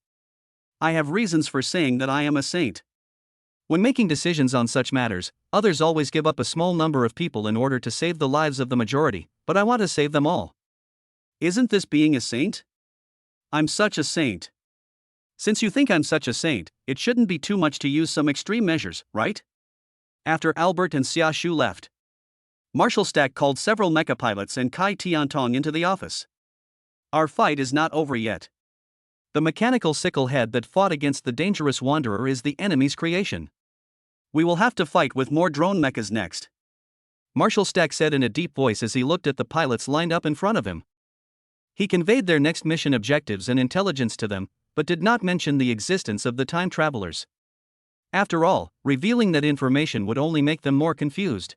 I have reasons for saying that I am a saint. When making decisions on such matters, others always give up a small number of people in order to save the lives of the majority, but I want to save them all. Isn't this being a saint? I'm such a saint. Since you think I'm such a saint, it shouldn't be too much to use some extreme measures, right? After Albert and Xiaoshu left, Marshal Stack called several mecha pilots and Kai Tiantong into the office. Our fight is not over yet. The mechanical sickle head that fought against the dangerous wanderer is the enemy's creation. We will have to fight with more drone mechas next, Marshal Stack said in a deep voice as he looked at the pilots lined up in front of him. He conveyed their next mission objectives and intelligence to them, but did not mention the existence of the time travelers. After all, revealing that information would only make them more confused.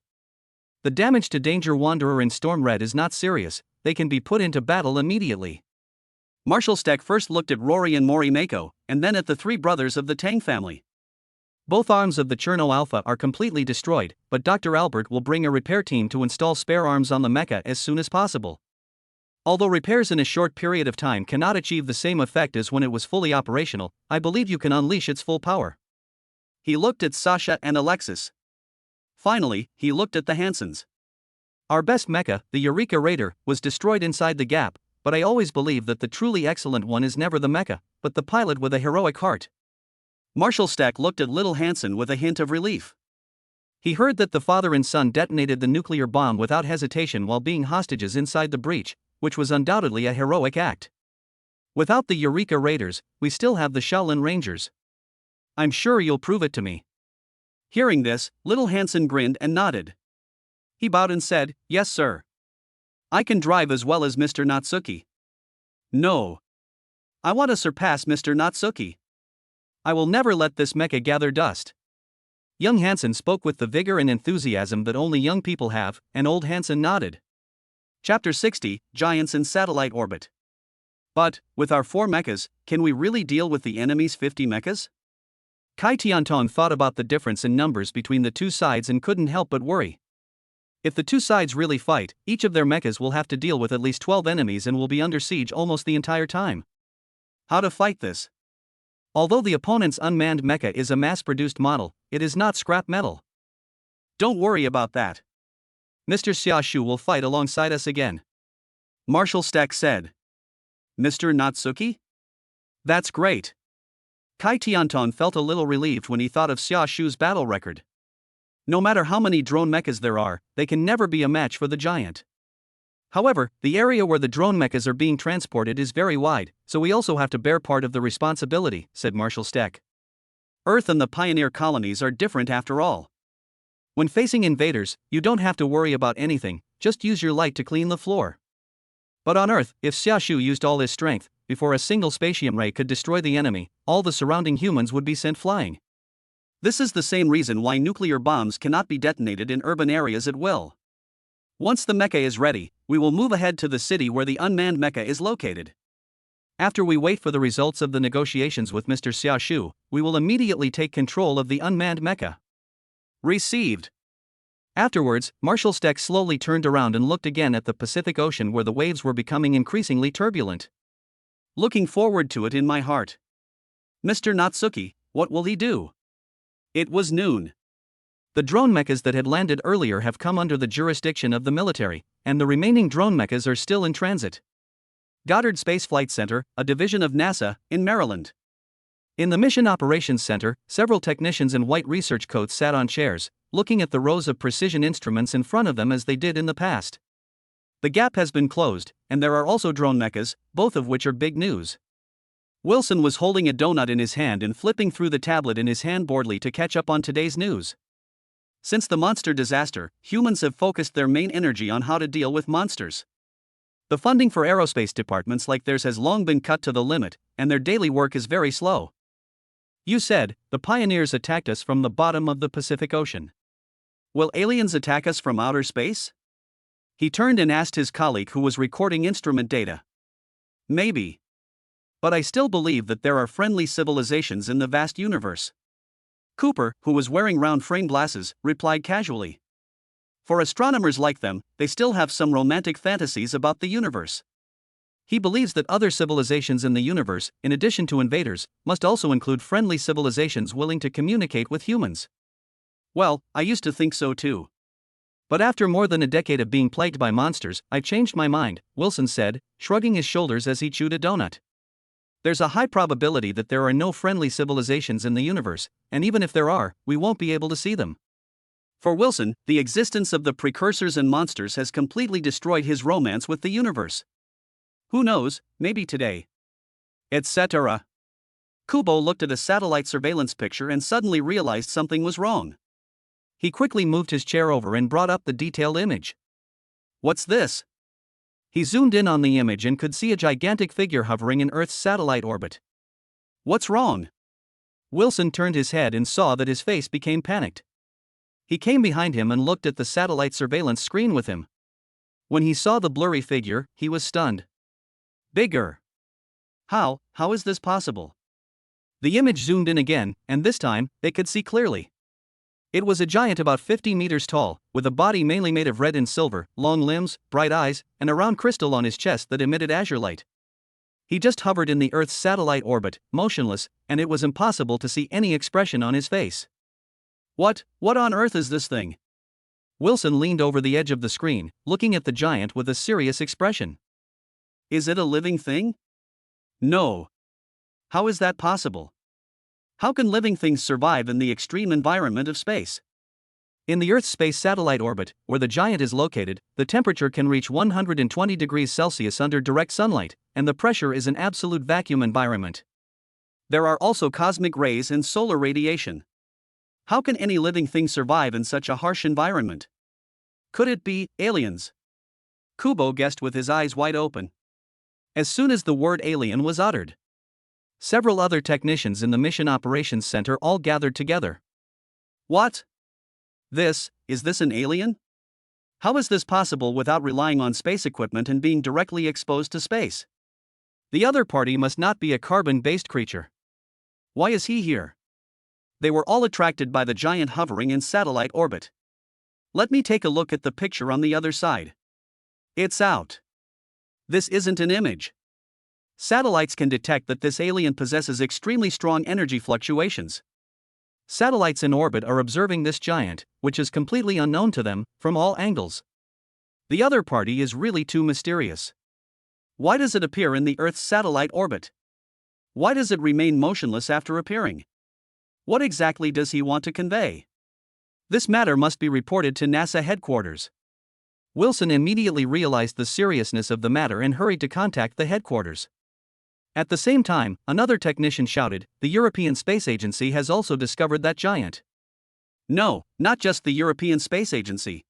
The damage to Danger Wanderer and Storm Red is not serious, they can be put into battle immediately. Marshal Stack first looked at Rory and Morimako, and then at the three brothers of the Tang family. Both arms of the Cherno Alpha are completely destroyed, but Dr. Albert will bring a repair team to install spare arms on the mecha as soon as possible. Although repairs in a short period of time cannot achieve the same effect as when it was fully operational, I believe you can unleash its full power. He looked at Sasha and Alexis. Finally, he looked at the Hansens. Our best mecha, the Eureka Raider, was destroyed inside the gap, but I always believe that the truly excellent one is never the mecha, but the pilot with a heroic heart. Marshal Stack looked at Little Hansen with a hint of relief. He heard that the father and son detonated the nuclear bomb without hesitation while being hostages inside the breach, which was undoubtedly a heroic act. Without the Eureka Raiders, we still have the Shaolin Rangers. I'm sure you'll prove it to me. Hearing this, Little Hansen grinned and nodded. He bowed and said, "Yes, sir. I can drive as well as Mr. Natsuki. No. I want to surpass Mr. Natsuki. I will never let this mecha gather dust." Young Hansen spoke with the vigor and enthusiasm that only young people have, and old Hansen nodded. Chapter 60, Giants in Satellite Orbit. But, with our 4 mechas, can we really deal with the enemy's 50 mechas? Kai Tiantong thought about the difference in numbers between the two sides and couldn't help but worry. If the two sides really fight, each of their mechas will have to deal with at least 12 enemies and will be under siege almost the entire time. How to fight this? Although the opponent's unmanned mecha is a mass-produced model, it is not scrap metal. Don't worry about that. Mr. Xiaoshu will fight alongside us again, Marshal Stack said. Mr. Natsuki? That's great. Kai Tiantong felt a little relieved when he thought of Xiaoshu's battle record. No matter how many drone mechas there are, they can never be a match for the giant. However, the area where the drone mechas are being transported is very wide, so we also have to bear part of the responsibility, said Marshal Steck. Earth and the pioneer colonies are different after all. When facing invaders, you don't have to worry about anything, just use your light to clean the floor. But on Earth, if Xiaoshu used all his strength, before a single spatium ray could destroy the enemy, all the surrounding humans would be sent flying. This is the same reason why nuclear bombs cannot be detonated in urban areas at will. Once the mecha is ready, we will move ahead to the city where the unmanned mecha is located. After we wait for the results of the negotiations with Mr. Xiaoshu, we will immediately take control of the unmanned mecha. Received. Afterwards, Marshal Steck slowly turned around and looked again at the Pacific Ocean where the waves were becoming increasingly turbulent. Looking forward to it in my heart. Mr. Natsuki, what will he do? It was noon. The drone mechas that had landed earlier have come under the jurisdiction of the military, and the remaining drone mechas are still in transit. Goddard Space Flight Center, a division of NASA, in Maryland. In the Mission Operations Center, several technicians in white research coats sat on chairs, looking at the rows of precision instruments in front of them as they did in the past. The gap has been closed, and there are also drone mechas, both of which are big news. Wilson was holding a donut in his hand and flipping through the tablet in his hand boredly to catch up on today's news. Since the monster disaster, humans have focused their main energy on how to deal with monsters. The funding for aerospace departments like theirs has long been cut to the limit, and their daily work is very slow. You said, the pioneers attacked us from the bottom of the Pacific Ocean. Will aliens attack us from outer space? He turned and asked his colleague who was recording instrument data. Maybe. But I still believe that there are friendly civilizations in the vast universe. Cooper, who was wearing round-frame glasses, replied casually. For astronomers like them, they still have some romantic fantasies about the universe. He believes that other civilizations in the universe, in addition to invaders, must also include friendly civilizations willing to communicate with humans. Well, I used to think so too. But after more than a decade of being plagued by monsters, I changed my mind, Wilson said, shrugging his shoulders as he chewed a donut. There's a high probability that there are no friendly civilizations in the universe, and even if there are, we won't be able to see them. For Wilson, the existence of the precursors and monsters has completely destroyed his romance with the universe. Who knows, maybe today. Etc. Kubo looked at a satellite surveillance picture and suddenly realized something was wrong. He quickly moved his chair over and brought up the detailed image. What's this? He zoomed in on the image and could see a gigantic figure hovering in Earth's satellite orbit. What's wrong? Wilson turned his head and saw that his face became panicked. He came behind him and looked at the satellite surveillance screen with him. When he saw the blurry figure, he was stunned. Bigger. How is this possible? The image zoomed in again, and this time, they could see clearly. It was a giant about 50 meters tall, with a body mainly made of red and silver, long limbs, bright eyes, and a round crystal on his chest that emitted azure light. He just hovered in the Earth's satellite orbit, motionless, and it was impossible to see any expression on his face. What on earth is this thing? Wilson leaned over the edge of the screen, looking at the giant with a serious expression. Is it a living thing? No. How is that possible? How can living things survive in the extreme environment of space? In the Earth's space satellite orbit, where the giant is located, the temperature can reach 120 degrees Celsius under direct sunlight, and the pressure is an absolute vacuum environment. There are also cosmic rays and solar radiation. How can any living thing survive in such a harsh environment? Could it be aliens? Kubo guessed with his eyes wide open. As soon as the word alien was uttered, several other technicians in the Mission Operations Center all gathered together. What? Is this an alien? How is this possible without relying on space equipment and being directly exposed to space? The other party must not be a carbon-based creature. Why is he here? They were all attracted by the giant hovering in satellite orbit. Let me take a look at the picture on the other side. It's out. This isn't an image. Satellites can detect that this alien possesses extremely strong energy fluctuations. Satellites in orbit are observing this giant, which is completely unknown to them, from all angles. The other party is really too mysterious. Why does it appear in the Earth's satellite orbit? Why does it remain motionless after appearing? What exactly does he want to convey? This matter must be reported to NASA headquarters. Wilson immediately realized the seriousness of the matter and hurried to contact the headquarters. At the same time, another technician shouted, "The European Space Agency has also discovered that giant." No, not just the European Space Agency.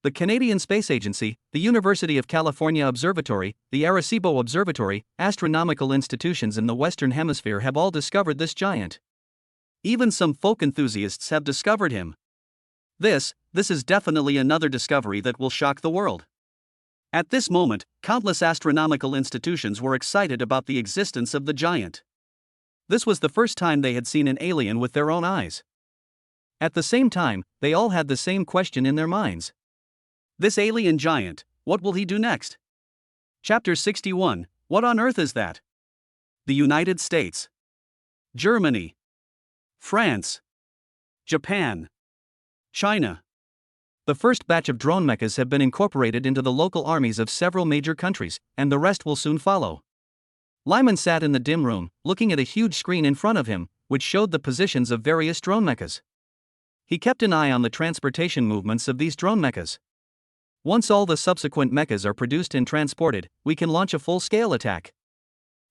The Canadian Space Agency, the University of California Observatory, the Arecibo Observatory, astronomical institutions in the Western Hemisphere have all discovered this giant. Even some folk enthusiasts have discovered him. This is definitely another discovery that will shock the world. At this moment, countless astronomical institutions were excited about the existence of the giant. This was the first time they had seen an alien with their own eyes. At the same time, they all had the same question in their minds. This alien giant, what will he do next? Chapter 61, What on earth is that? The United States, Germany, France, Japan, China. The first batch of drone mechas have been incorporated into the local armies of several major countries, and the rest will soon follow. Lyman sat in the dim room, looking at a huge screen in front of him, which showed the positions of various drone mechas. He kept an eye on the transportation movements of these drone mechas. Once all the subsequent mechas are produced and transported, we can launch a full-scale attack.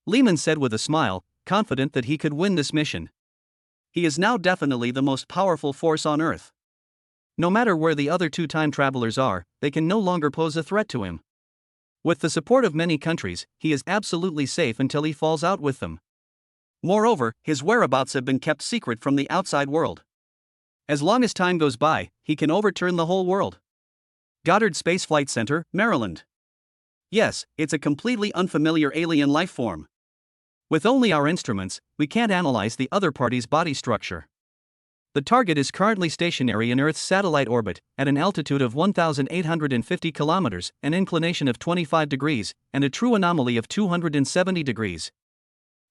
Lehman said with a smile, confident that he could win this mission. He is now definitely the most powerful force on Earth. No matter where the other two time travelers are, they can no longer pose a threat to him. With the support of many countries, he is absolutely safe until he falls out with them. Moreover, his whereabouts have been kept secret from the outside world. As long as time goes by, he can overturn the whole world. Goddard Space Flight Center, Maryland. Yes, it's a completely unfamiliar alien life form. With only our instruments, we can't analyze the other party's body structure. The target is currently stationary in Earth's satellite orbit, at an altitude of 1,850 kilometers, an inclination of 25 degrees, and a true anomaly of 270 degrees.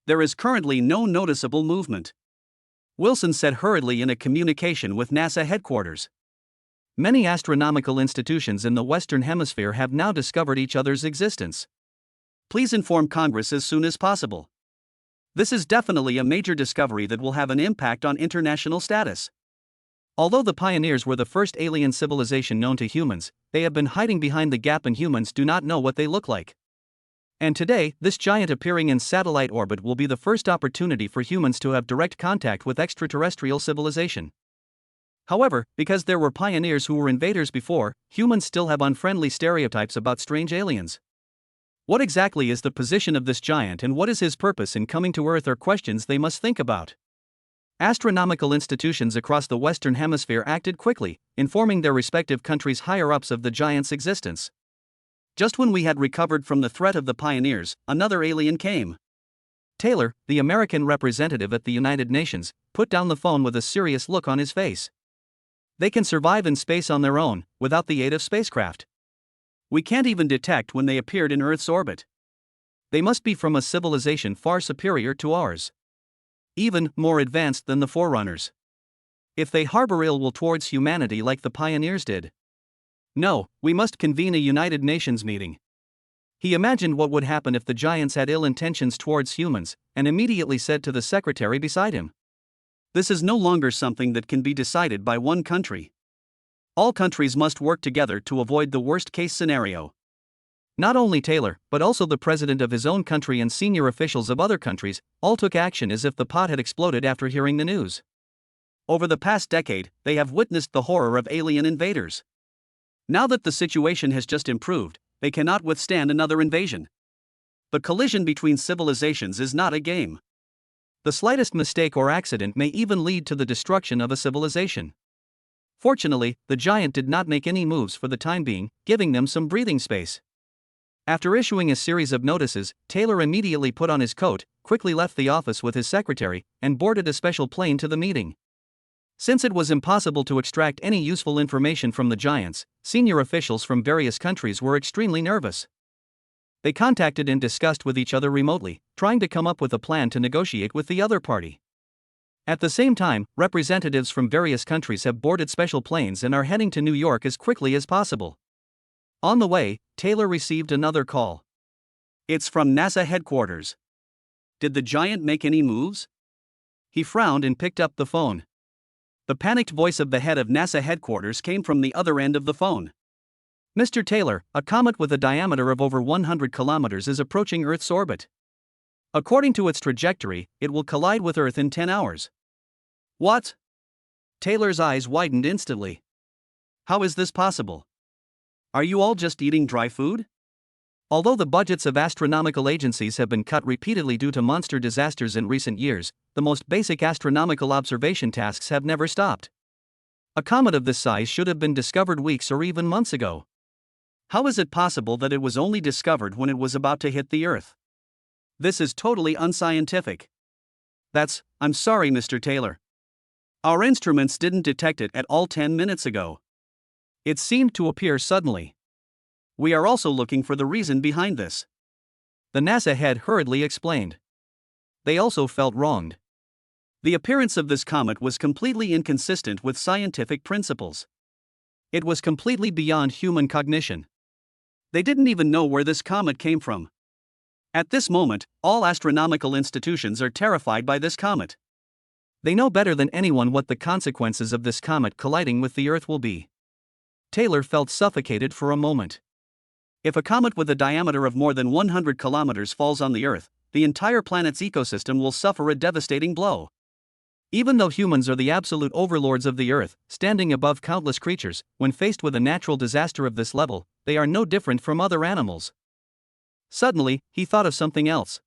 There is currently no noticeable movement. Wilson said hurriedly in a communication with NASA headquarters. Many astronomical institutions in the Western Hemisphere have now discovered each other's existence. Please inform Congress as soon as possible. This is definitely a major discovery that will have an impact on international status. Although the pioneers were the first alien civilization known to humans, they have been hiding behind the gap and humans do not know what they look like. And today, this giant appearing in satellite orbit will be the first opportunity for humans to have direct contact with extraterrestrial civilization. However, because there were pioneers who were invaders before, humans still have unfriendly stereotypes about strange aliens. What exactly is the position of this giant and what is his purpose in coming to Earth are questions they must think about. Astronomical institutions across the Western Hemisphere acted quickly, informing their respective countries' higher-ups of the giant's existence. Just when we had recovered from the threat of the pioneers, another alien came. Taylor, the American representative at the United Nations, put down the phone with a serious look on his face. They can survive in space on their own, without the aid of spacecraft. We can't even detect when they appeared in Earth's orbit. They must be from a civilization far superior to ours. Even more advanced than the Forerunners. If they harbor ill will towards humanity like the pioneers did. No, we must convene a United Nations meeting. He imagined what would happen if the giants had ill intentions towards humans, and immediately said to the secretary beside him, "This is no longer something that can be decided by one country. All countries must work together to avoid the worst-case scenario." Not only Taylor, but also the president of his own country and senior officials of other countries, all took action as if the pot had exploded after hearing the news. Over the past decade, they have witnessed the horror of alien invaders. Now that the situation has just improved, they cannot withstand another invasion. The collision between civilizations is not a game. The slightest mistake or accident may even lead to the destruction of a civilization. Fortunately, the giant did not make any moves for the time being, giving them some breathing space. After issuing a series of notices, Taylor immediately put on his coat, quickly left the office with his secretary, and boarded a special plane to the meeting. Since it was impossible to extract any useful information from the giants, senior officials from various countries were extremely nervous. They contacted and discussed with each other remotely, trying to come up with a plan to negotiate with the other party. At the same time, representatives from various countries have boarded special planes and are heading to New York as quickly as possible. On the way, Taylor received another call. It's from NASA headquarters. Did the giant make any moves? He frowned and picked up the phone. The panicked voice of the head of NASA headquarters came from the other end of the phone. Mr. Taylor, a comet with a diameter of over 100 kilometers is approaching Earth's orbit. According to its trajectory, it will collide with Earth in 10 hours. What? Taylor's eyes widened instantly. How is this possible? Are you all just eating dry food? Although the budgets of astronomical agencies have been cut repeatedly due to monster disasters in recent years, the most basic astronomical observation tasks have never stopped. A comet of this size should have been discovered weeks or even months ago. How is it possible that it was only discovered when it was about to hit the Earth? This is totally unscientific. I'm sorry, Mr. Taylor. Our instruments didn't detect it at all 10 minutes ago. It seemed to appear suddenly. We are also looking for the reason behind this. The NASA head hurriedly explained. They also felt wronged. The appearance of this comet was completely inconsistent with scientific principles. It was completely beyond human cognition. They didn't even know where this comet came from. At this moment, all astronomical institutions are terrified by this comet. They know better than anyone what the consequences of this comet colliding with the Earth will be. Taylor felt suffocated for a moment. If a comet with a diameter of more than 100 kilometers falls on the Earth, the entire planet's ecosystem will suffer a devastating blow. Even though humans are the absolute overlords of the Earth, standing above countless creatures, when faced with a natural disaster of this level, they are no different from other animals. Suddenly, he thought of something else.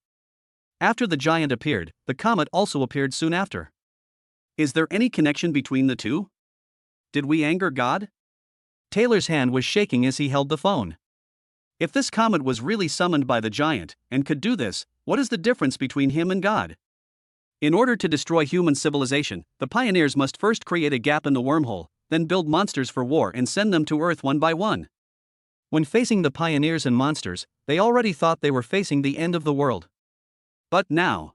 After the giant appeared, the comet also appeared soon after. Is there any connection between the two? Did we anger God? Taylor's hand was shaking as he held the phone. If this comet was really summoned by the giant, and could do this, what is the difference between him and God? In order to destroy human civilization, the pioneers must first create a gap in the wormhole, then build monsters for war and send them to Earth one by one. When facing the pioneers and monsters, they already thought they were facing the end of the world. But now,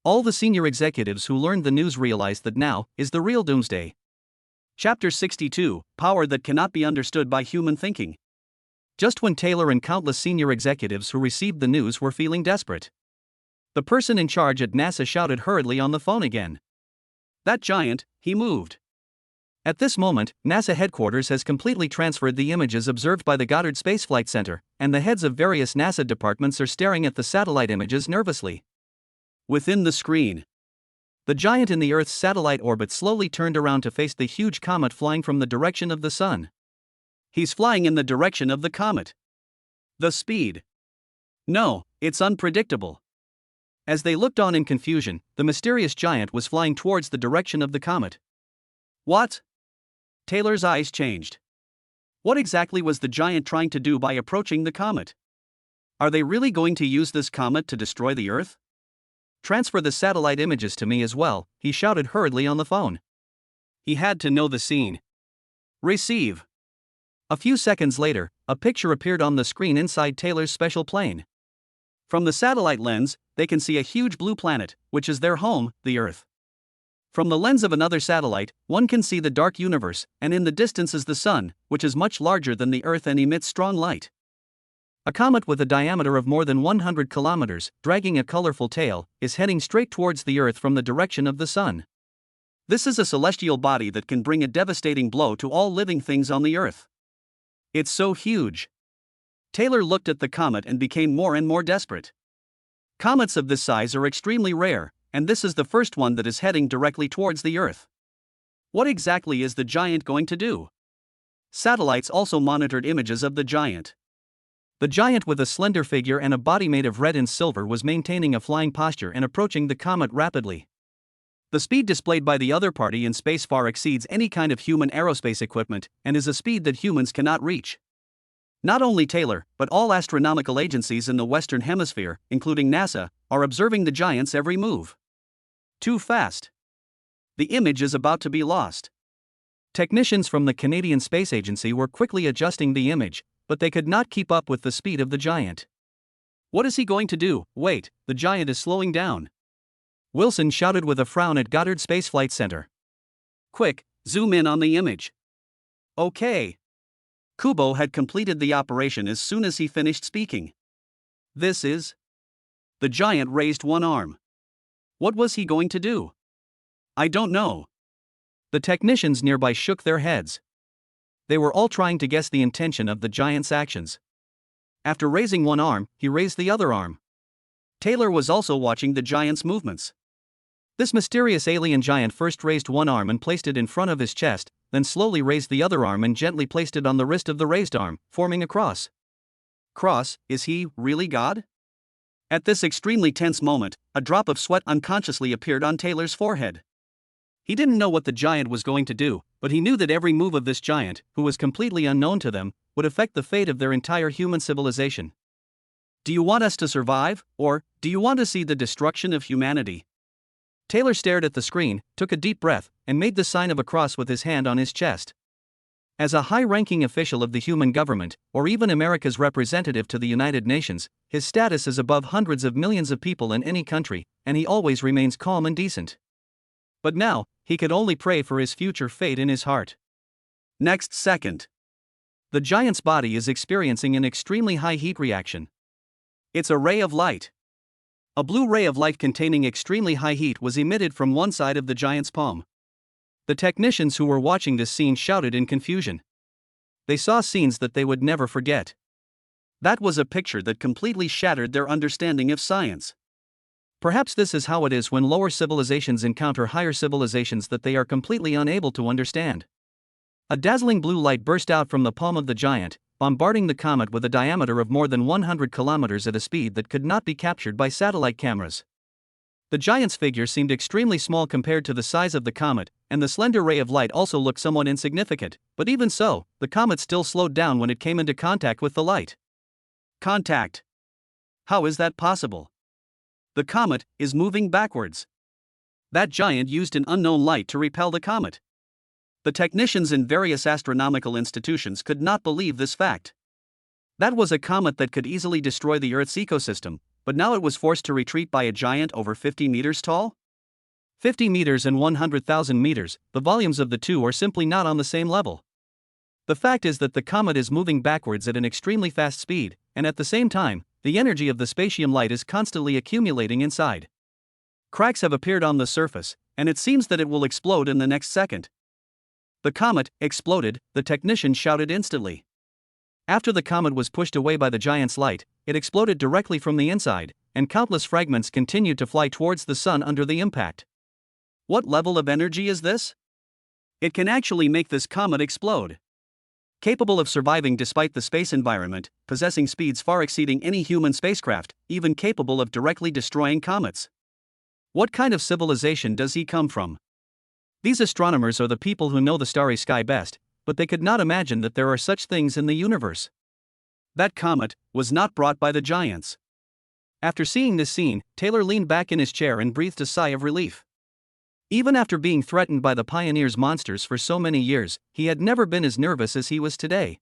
all the senior executives who learned the news realized that now is the real doomsday. Chapter 62, Power that cannot be understood by human thinking. Just when Taylor and countless senior executives who received the news were feeling desperate, the person in charge at NASA shouted hurriedly on the phone again. That giant, he moved. At this moment, NASA headquarters has completely transferred the images observed by the Goddard Space Flight Center, and the heads of various NASA departments are staring at the satellite images nervously. Within the screen, the giant in the Earth's satellite orbit slowly turned around to face the huge comet flying from the direction of the sun. He's flying in the direction of the comet. The speed. No, it's unpredictable. As they looked on in confusion, the mysterious giant was flying towards the direction of the comet. What? Taylor's eyes changed. What exactly was the giant trying to do by approaching the comet? Are they really going to use this comet to destroy the Earth? Transfer the satellite images to me as well, he shouted hurriedly on the phone. He had to know the scene. Receive. A few seconds later, a picture appeared on the screen inside Taylor's special plane. From the satellite lens, they can see a huge blue planet, which is their home, the Earth. From the lens of another satellite, one can see the dark universe, and in the distance is the sun, which is much larger than the Earth and emits strong light. A comet with a diameter of more than 100 kilometers, dragging a colorful tail, is heading straight towards the Earth from the direction of the sun. This is a celestial body that can bring a devastating blow to all living things on the Earth. It's so huge. Taylor looked at the comet and became more and more desperate. Comets of this size are extremely rare, and this is the first one that is heading directly towards the Earth. What exactly is the giant going to do? Satellites also monitored images of the giant. The giant with a slender figure and a body made of red and silver was maintaining a flying posture and approaching the comet rapidly. The speed displayed by the other party in space far exceeds any kind of human aerospace equipment, and is a speed that humans cannot reach. Not only Taylor, but all astronomical agencies in the Western Hemisphere, including NASA, are observing the giant's every move. Too fast. The image is about to be lost. Technicians from the Canadian Space Agency were quickly adjusting the image, but they could not keep up with the speed of the giant. What is he going to do? Wait, the giant is slowing down. Wilson shouted with a frown at Goddard Space Flight Center. Quick, zoom in on the image. Okay. Kubo had completed the operation as soon as he finished speaking. This is... The giant raised one arm. What was he going to do? I don't know. The technicians nearby shook their heads. They were all trying to guess the intention of the giant's actions. After raising one arm, he raised the other arm. Taylor was also watching the giant's movements. This mysterious alien giant first raised one arm and placed it in front of his chest, then slowly raised the other arm and gently placed it on the wrist of the raised arm, forming a cross. Cross, is he really God? At this extremely tense moment, a drop of sweat unconsciously appeared on Taylor's forehead. He didn't know what the giant was going to do, but he knew that every move of this giant, who was completely unknown to them, would affect the fate of their entire human civilization. Do you want us to survive, or do you want to see the destruction of humanity? Taylor stared at the screen, took a deep breath, and made the sign of a cross with his hand on his chest. As a high-ranking official of the human government, or even America's representative to the United Nations, his status is above hundreds of millions of people in any country, and he always remains calm and decent. But now, he could only pray for his future fate in his heart. Next second. The giant's body is experiencing an extremely high heat reaction. It's a ray of light. A blue ray of light containing extremely high heat was emitted from one side of the giant's palm. The technicians who were watching this scene shouted in confusion. They saw scenes that they would never forget. That was a picture that completely shattered their understanding of science. Perhaps this is how it is when lower civilizations encounter higher civilizations that they are completely unable to understand. A dazzling blue light burst out from the palm of the giant, bombarding the comet with a diameter of more than 100 kilometers at a speed that could not be captured by satellite cameras. The giant's figure seemed extremely small compared to the size of the comet, and the slender ray of light also looked somewhat insignificant, but even so, the comet still slowed down when it came into contact with the light. Contact. How is that possible? The comet is moving backwards. That giant used an unknown light to repel the comet. The technicians in various astronomical institutions could not believe this fact. That was a comet that could easily destroy the Earth's ecosystem, but now it was forced to retreat by a giant over 50 meters tall? 50 meters and 100,000 meters, the volumes of the two are simply not on the same level. The fact is that the comet is moving backwards at an extremely fast speed, and at the same time, the energy of the spatium light is constantly accumulating inside. Cracks have appeared on the surface, and it seems that it will explode in the next second. The comet exploded, the technician shouted instantly. After the comet was pushed away by the giant's light, it exploded directly from the inside, and countless fragments continued to fly towards the sun under the impact. What level of energy is this? It can actually make this comet explode. Capable of surviving despite the space environment, possessing speeds far exceeding any human spacecraft, even capable of directly destroying comets. What kind of civilization does he come from? These astronomers are the people who know the starry sky best, but they could not imagine that there are such things in the universe. That comet was not brought by the giants. After seeing this scene, Taylor leaned back in his chair and breathed a sigh of relief. Even after being threatened by the Pioneers' monsters for so many years, he had never been as nervous as he was today.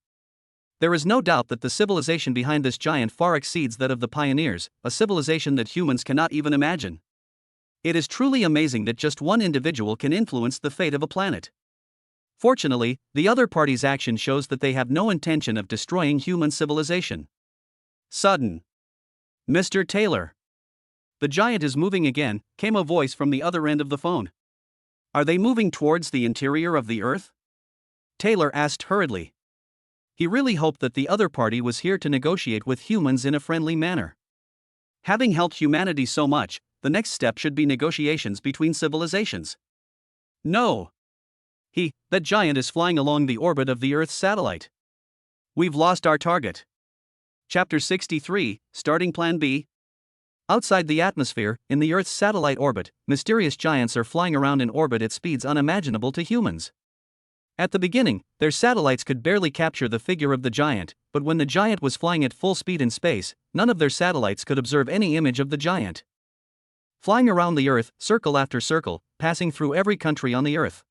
There is no doubt that the civilization behind this giant far exceeds that of the Pioneers, a civilization that humans cannot even imagine. It is truly amazing that just one individual can influence the fate of a planet. Fortunately, the other party's action shows that they have no intention of destroying human civilization. Sudden. Mr. Taylor. The giant is moving again, came a voice from the other end of the phone. Are they moving towards the interior of the Earth? Taylor asked hurriedly. He really hoped that the other party was here to negotiate with humans in a friendly manner. Having helped humanity so much, the next step should be negotiations between civilizations. No. That giant is flying along the orbit of the Earth's satellite. We've lost our target. Chapter 63, Starting Plan B. Outside the atmosphere, in the Earth's satellite orbit, mysterious giants are flying around in orbit at speeds unimaginable to humans. At the beginning, their satellites could barely capture the figure of the giant, but when the giant was flying at full speed in space, none of their satellites could observe any image of the giant. Flying around the Earth, circle after circle, passing through every country on the Earth.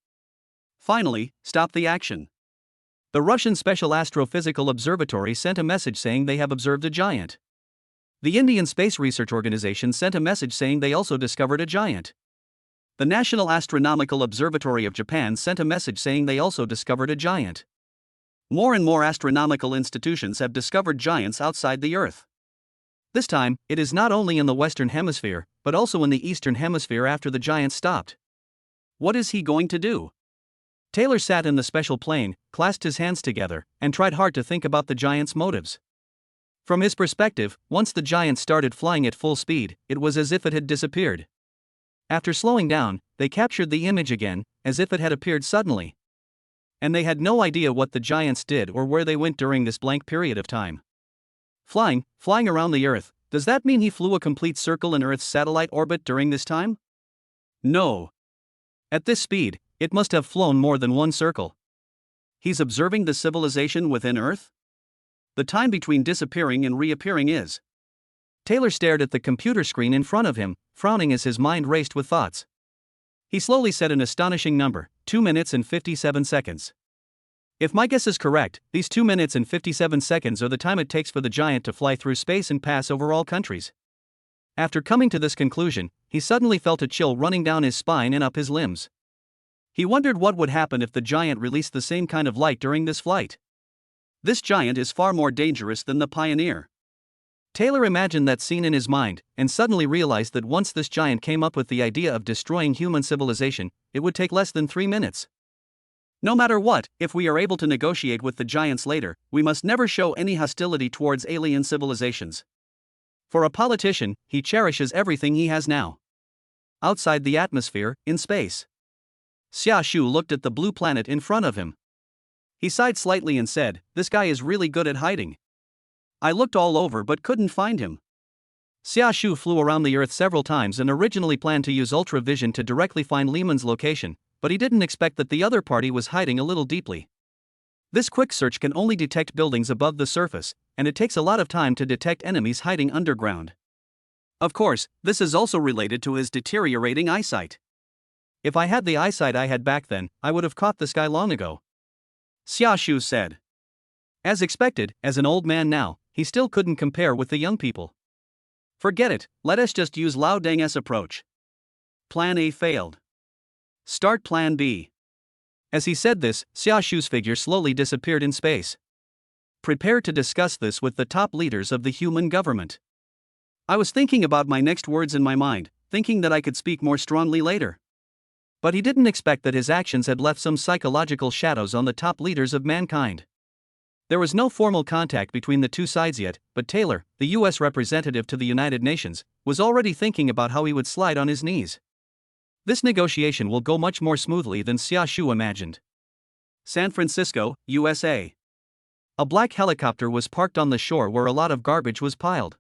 Finally, stop the action. The Russian Special Astrophysical Observatory sent a message saying they have observed a giant. The Indian Space Research Organization sent a message saying they also discovered a giant. The National Astronomical Observatory of Japan sent a message saying they also discovered a giant. More and more astronomical institutions have discovered giants outside the Earth. This time, it is not only in the Western Hemisphere, but also in the Eastern Hemisphere after the giant stopped. What is he going to do? Taylor sat in the special plane, clasped his hands together, and tried hard to think about the giant's motives. From his perspective, once the giant started flying at full speed, it was as if it had disappeared. After slowing down, they captured the image again, as if it had appeared suddenly. And they had no idea what the giants did or where they went during this blank period of time. Flying around the Earth, does that mean he flew a complete circle in Earth's satellite orbit during this time? No. At this speed, it must have flown more than one circle. He's observing the civilization within Earth? The time between disappearing and reappearing is. Taylor stared at the computer screen in front of him, frowning as his mind raced with thoughts. He slowly said an astonishing number, 2 minutes and 57 seconds. If my guess is correct, these 2 minutes and 57 seconds are the time it takes for the giant to fly through space and pass over all countries. After coming to this conclusion, he suddenly felt a chill running down his spine and up his limbs. He wondered what would happen if the giant released the same kind of light during this flight. This giant is far more dangerous than the Pioneer. Taylor imagined that scene in his mind, and suddenly realized that once this giant came up with the idea of destroying human civilization, it would take less than 3 minutes. No matter what, if we are able to negotiate with the giants later, we must never show any hostility towards alien civilizations. For a politician, he cherishes everything he has now. Outside the atmosphere, in space. Xia Shu looked at the blue planet in front of him. He sighed slightly and said, "This guy is really good at hiding. I looked all over but couldn't find him." Xia Shu flew around the Earth several times and originally planned to use ultra vision to directly find Lehman's location, but he didn't expect that the other party was hiding a little deeply. This quick search can only detect buildings above the surface, and it takes a lot of time to detect enemies hiding underground. Of course, this is also related to his deteriorating eyesight. If I had the eyesight I had back then, I would have caught this guy long ago. Xia Shu said. As expected, as an old man now, he still couldn't compare with the young people. Forget it, let us just use Lao Deng's approach. Plan A failed. Start Plan B. As he said this, Xia Shu's figure slowly disappeared in space. Prepare to discuss this with the top leaders of the human government. I was thinking about my next words in my mind, thinking that I could speak more strongly later. But he didn't expect that his actions had left some psychological shadows on the top leaders of mankind. There was no formal contact between the two sides yet, but Taylor, the U.S. representative to the United Nations, was already thinking about how he would slide on his knees. This negotiation will go much more smoothly than Xia Shu imagined. San Francisco, USA. A black helicopter was parked on the shore where a lot of garbage was piled.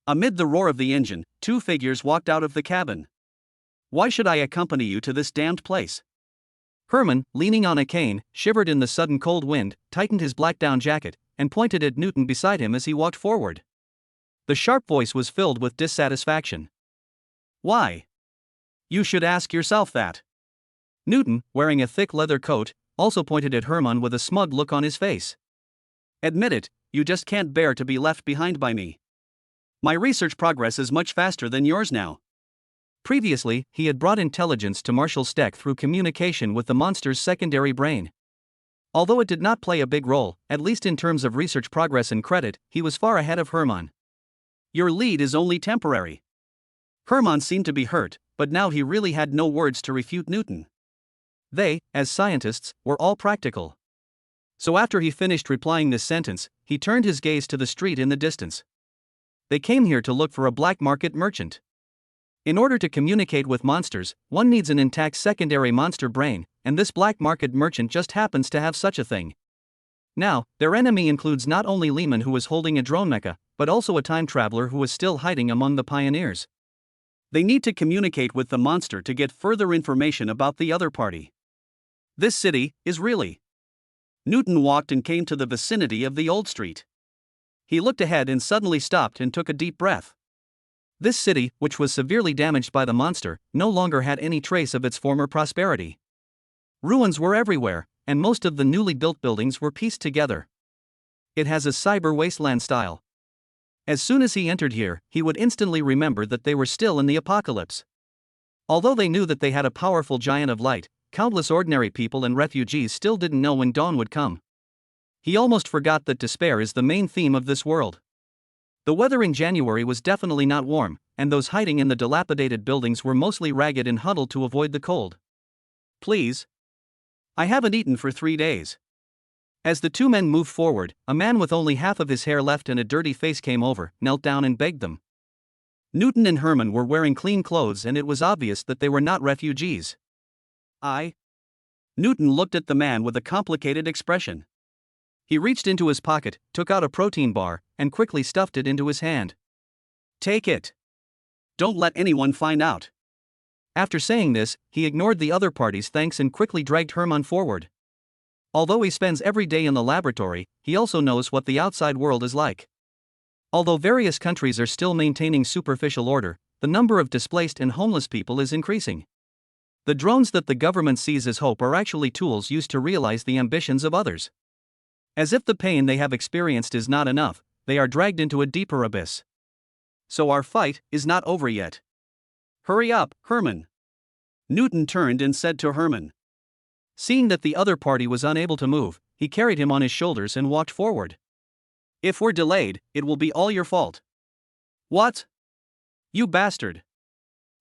Amid the roar of the engine, 2 figures walked out of the cabin. Why should I accompany you to this damned place? Herman, leaning on a cane, shivered in the sudden cold wind, tightened his black down jacket, and pointed at Newton beside him as he walked forward. The sharp voice was filled with dissatisfaction. Why? You should ask yourself that. Newton, wearing a thick leather coat, also pointed at Herman with a smug look on his face. Admit it, you just can't bear to be left behind by me. My research progress is much faster than yours now. Previously, he had brought intelligence to Marshal Steck through communication with the monster's secondary brain. Although it did not play a big role, at least in terms of research progress and credit, he was far ahead of Herman. Your lead is only temporary. Herman seemed to be hurt, but now he really had no words to refute Newton. They, as scientists, were all practical. So after he finished replying this sentence, he turned his gaze to the street in the distance. They came here to look for a black market merchant. In order to communicate with monsters, one needs an intact secondary monster brain, and this black market merchant just happens to have such a thing. Now, their enemy includes not only Lehman, who was holding a drone mecha, but also a time traveler who was still hiding among the pioneers. They need to communicate with the monster to get further information about the other party. This city is really. Newton walked and came to the vicinity of the old street. He looked ahead and suddenly stopped and took a deep breath. This city, which was severely damaged by the monster, no longer had any trace of its former prosperity. Ruins were everywhere, and most of the newly built buildings were pieced together. It has a cyber wasteland style. As soon as he entered here, he would instantly remember that they were still in the apocalypse. Although they knew that they had a powerful giant of light, countless ordinary people and refugees still didn't know when dawn would come. He almost forgot that despair is the main theme of this world. The weather in January was definitely not warm, and those hiding in the dilapidated buildings were mostly ragged and huddled to avoid the cold. Please? I haven't eaten for 3 days. As the two men moved forward, a man with only half of his hair left and a dirty face came over, knelt down and begged them. Newton and Herman were wearing clean clothes and it was obvious that they were not refugees. Newton looked at the man with a complicated expression. He reached into his pocket, took out a protein bar, and quickly stuffed it into his hand. Take it. Don't let anyone find out. After saying this, he ignored the other party's thanks and quickly dragged Herman forward. Although he spends every day in the laboratory, he also knows what the outside world is like. Although various countries are still maintaining superficial order, the number of displaced and homeless people is increasing. The drones that the government sees as hope are actually tools used to realize the ambitions of others. As if the pain they have experienced is not enough, they are dragged into a deeper abyss. So our fight is not over yet. Hurry up, Herman. Newton turned and said to Herman. Seeing that the other party was unable to move, he carried him on his shoulders and walked forward. If we're delayed, it will be all your fault. What? You bastard.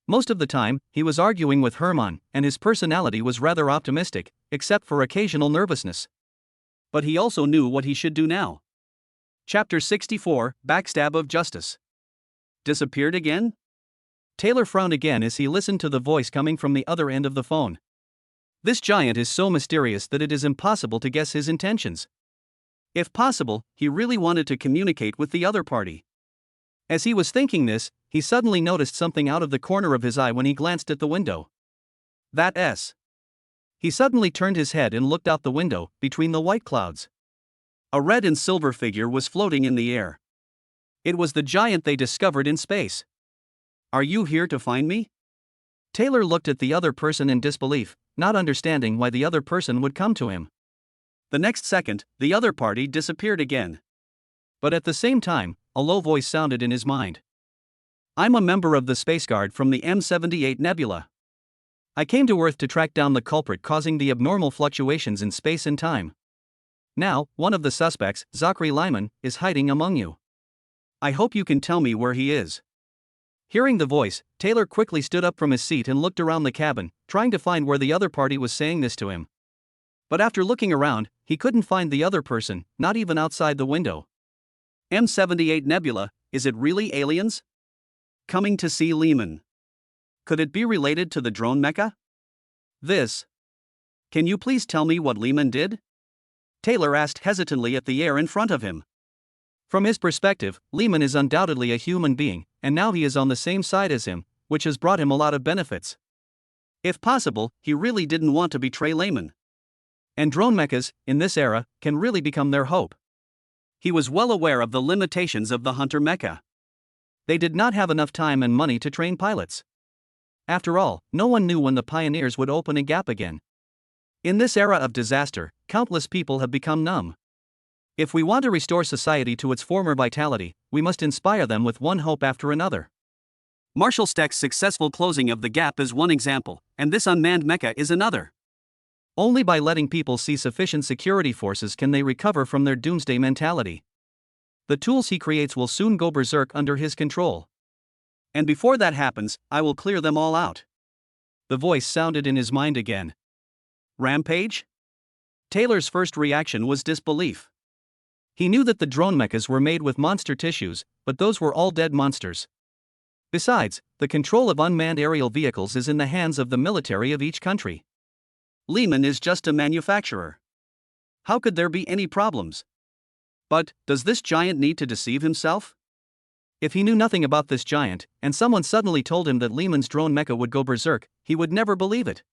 Most of the time, he was arguing with Herman, and his personality was rather optimistic, except for occasional nervousness. But he also knew what he should do now. Chapter 64, Backstab of Justice. Disappeared again? Taylor frowned again as he listened to the voice coming from the other end of the phone. This giant is so mysterious that it is impossible to guess his intentions. If possible, he really wanted to communicate with the other party. As he was thinking this, he suddenly noticed something out of the corner of his eye when he glanced at the window. That's. He suddenly turned his head and looked out the window, between the white clouds. A red and silver figure was floating in the air. It was the giant they discovered in space. Are you here to find me? Taylor looked at the other person in disbelief, not understanding why the other person would come to him. The next second, the other party disappeared again. But at the same time, a low voice sounded in his mind. I'm a member of the Space Guard from the M78 Nebula. I came to Earth to track down the culprit causing the abnormal fluctuations in space and time. Now, one of the suspects, Zachary Lyman, is hiding among you. I hope you can tell me where he is. Hearing the voice, Taylor quickly stood up from his seat and looked around the cabin, trying to find where the other party was saying this to him. But after looking around, he couldn't find the other person, not even outside the window. M78 Nebula, is it really aliens? Coming to see Lehman. Could it be related to the drone mecha? Can you please tell me what Lehman did? Taylor asked hesitantly at the air in front of him. From his perspective, Lehman is undoubtedly a human being, and now he is on the same side as him, which has brought him a lot of benefits. If possible, he really didn't want to betray Lehman. And drone mechas, in this era, can really become their hope. He was well aware of the limitations of the Hunter mecha. They did not have enough time and money to train pilots. After all, no one knew when the pioneers would open a gap again. In this era of disaster, countless people have become numb. If we want to restore society to its former vitality, we must inspire them with one hope after another. Marshall Steck's successful closing of the gap is one example, and this unmanned mecha is another. Only by letting people see sufficient security forces can they recover from their doomsday mentality. The tools he creates will soon go berserk under his control. And before that happens, I will clear them all out. The voice sounded in his mind again. Rampage? Taylor's first reaction was disbelief. He knew that the drone mechas were made with monster tissues, but those were all dead monsters. Besides, the control of unmanned aerial vehicles is in the hands of the military of each country. Lehman is just a manufacturer. How could there be any problems? But, does this giant need to deceive himself? If he knew nothing about this giant, and someone suddenly told him that Lehman's drone mecha would go berserk, he would never believe it.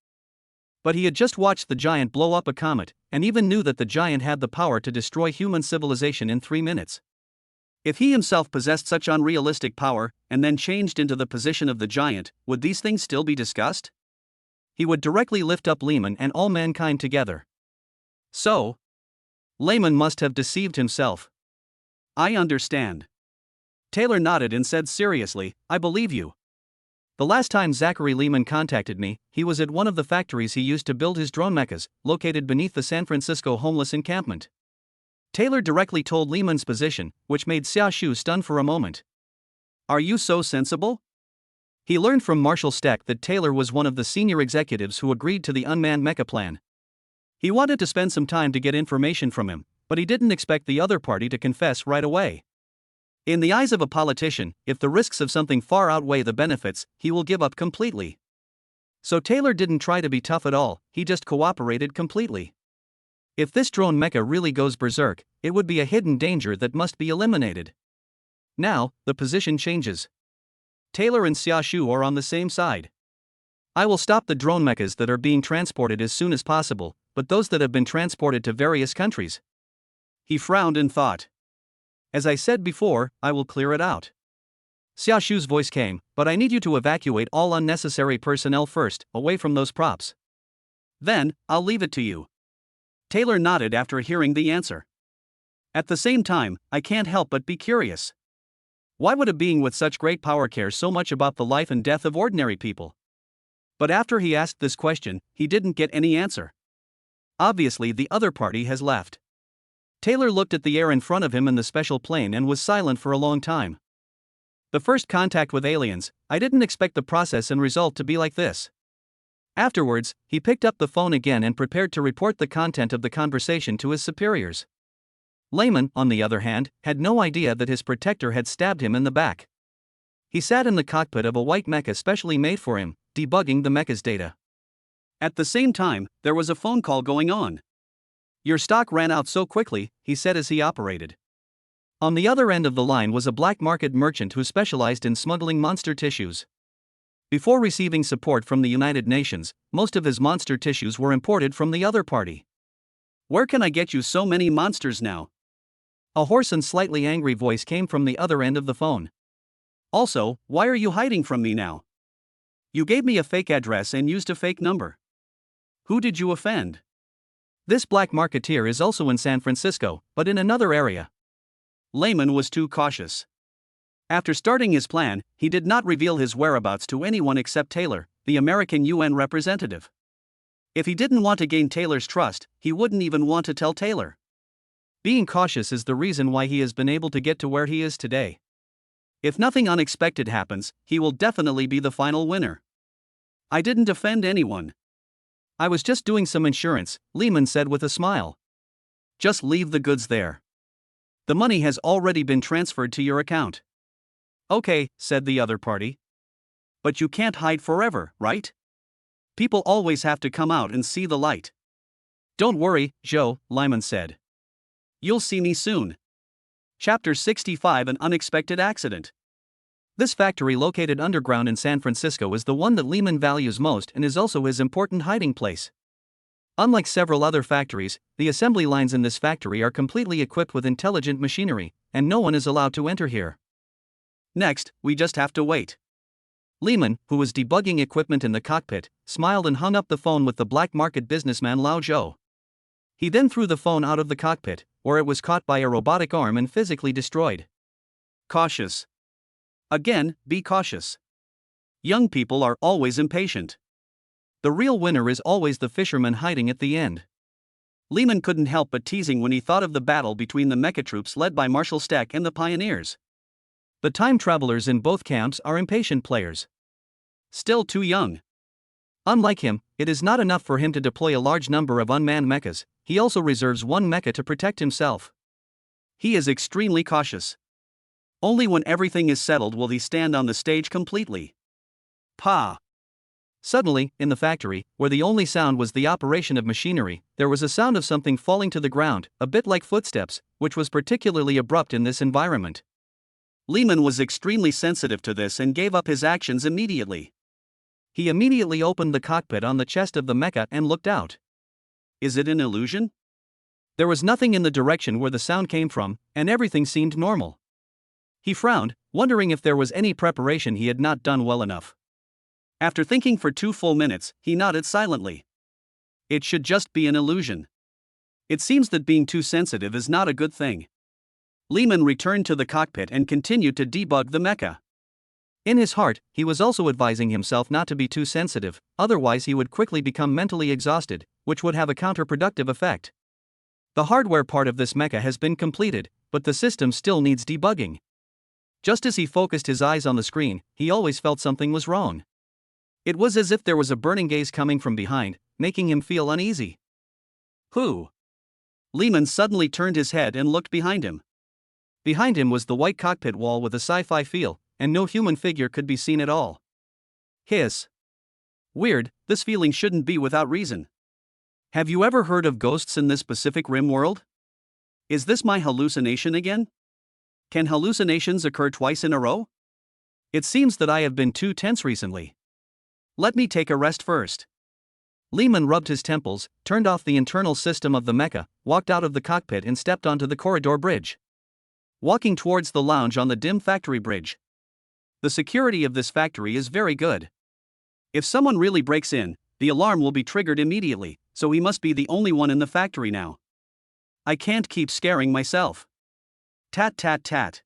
But he had just watched the giant blow up a comet, and even knew that the giant had the power to destroy human civilization in 3 minutes. If he himself possessed such unrealistic power, and then changed into the position of the giant, would these things still be discussed? He would directly lift up Lehman and all mankind together. So, Lehman must have deceived himself. I understand. Taylor nodded and said seriously, I believe you. The last time Zachary Lehman contacted me, he was at one of the factories he used to build his drone mechas, located beneath the San Francisco homeless encampment. Taylor directly told Lehman's position, which made Xia Shu stunned for a moment. Are you so sensible? He learned from Marshall Steck that Taylor was one of the senior executives who agreed to the unmanned mecha plan. He wanted to spend some time to get information from him, but he didn't expect the other party to confess right away. In the eyes of a politician, if the risks of something far outweigh the benefits, he will give up completely. So Taylor didn't try to be tough at all, he just cooperated completely. If this drone mecha really goes berserk, it would be a hidden danger that must be eliminated. Now, the position changes. Taylor and Xiaoshu are on the same side. I will stop the drone mechas that are being transported as soon as possible, but those that have been transported to various countries. He frowned and thought. As I said before, I will clear it out. Xiaoshu's voice came, but I need you to evacuate all unnecessary personnel first, away from those props. Then, I'll leave it to you. Taylor nodded after hearing the answer. At the same time, I can't help but be curious. Why would a being with such great power care so much about the life and death of ordinary people? But after he asked this question, he didn't get any answer. Obviously, the other party has left. Taylor looked at the air in front of him in the special plane and was silent for a long time. The first contact with aliens, I didn't expect the process and result to be like this. Afterwards, he picked up the phone again and prepared to report the content of the conversation to his superiors. Layman, on the other hand, had no idea that his protector had stabbed him in the back. He sat in the cockpit of a white mecha specially made for him, debugging the mecha's data. At the same time, there was a phone call going on. Your stock ran out so quickly, he said as he operated. On the other end of the line was a black market merchant who specialized in smuggling monster tissues. Before receiving support from the United Nations, most of his monster tissues were imported from the other party. Where can I get you so many monsters now? A hoarse and slightly angry voice came from the other end of the phone. Also, why are you hiding from me now? You gave me a fake address and used a fake number. Who did you offend? This black marketeer is also in San Francisco, but in another area. Layman was too cautious. After starting his plan, he did not reveal his whereabouts to anyone except Taylor, the American UN representative. If he didn't want to gain Taylor's trust, he wouldn't even want to tell Taylor. Being cautious is the reason why he has been able to get to where he is today. If nothing unexpected happens, he will definitely be the final winner. I didn't offend anyone. I was just doing some insurance, Lehman said with a smile. Just leave the goods there. The money has already been transferred to your account. Okay, said the other party. But you can't hide forever, right? People always have to come out and see the light. Don't worry, Joe, Lyman said. You'll see me soon. Chapter 65: An Unexpected Accident. This factory located underground in San Francisco is the one that Lehman values most and is also his important hiding place. Unlike several other factories, the assembly lines in this factory are completely equipped with intelligent machinery, and no one is allowed to enter here. Next, we just have to wait. Lehman, who was debugging equipment in the cockpit, smiled and hung up the phone with the black market businessman Lao Zhou. He then threw the phone out of the cockpit, where it was caught by a robotic arm and physically destroyed. Cautious. Again, be cautious. Young people are always impatient. The real winner is always the fisherman hiding at the end. Lehman couldn't help but teasing when he thought of the battle between the mecha troops led by Marshal Steck and the pioneers. The time travelers in both camps are impatient players. Still too young. Unlike him, it is not enough for him to deploy a large number of unmanned mechas, he also reserves one mecha to protect himself. He is extremely cautious. Only when everything is settled will he stand on the stage completely. Pa! Suddenly, in the factory, where the only sound was the operation of machinery, there was a sound of something falling to the ground, a bit like footsteps, which was particularly abrupt in this environment. Lehman was extremely sensitive to this and gave up his actions immediately. He immediately opened the cockpit on the chest of the mecha and looked out. Is it an illusion? There was nothing in the direction where the sound came from, and everything seemed normal. He frowned, wondering if there was any preparation he had not done well enough. After thinking for 2 full minutes, he nodded silently. It should just be an illusion. It seems that being too sensitive is not a good thing. Lehman returned to the cockpit and continued to debug the mecha. In his heart, he was also advising himself not to be too sensitive, otherwise he would quickly become mentally exhausted, which would have a counterproductive effect. The hardware part of this mecha has been completed, but the system still needs debugging. Just as he focused his eyes on the screen, he always felt something was wrong. It was as if there was a burning gaze coming from behind, making him feel uneasy. Who? Lehman suddenly turned his head and looked behind him. Behind him was the white cockpit wall with a sci-fi feel, and no human figure could be seen at all. Hiss. Weird, this feeling shouldn't be without reason. Have you ever heard of ghosts in this Pacific Rim world? Is this my hallucination again? Can hallucinations occur twice in a row? It seems that I have been too tense recently. Let me take a rest first. Lehman rubbed his temples, turned off the internal system of the mecha, walked out of the cockpit and stepped onto the corridor bridge. Walking towards the lounge on the dim factory bridge. The security of this factory is very good. If someone really breaks in, the alarm will be triggered immediately, so he must be the only one in the factory now. I can't keep scaring myself. Tat tat tat.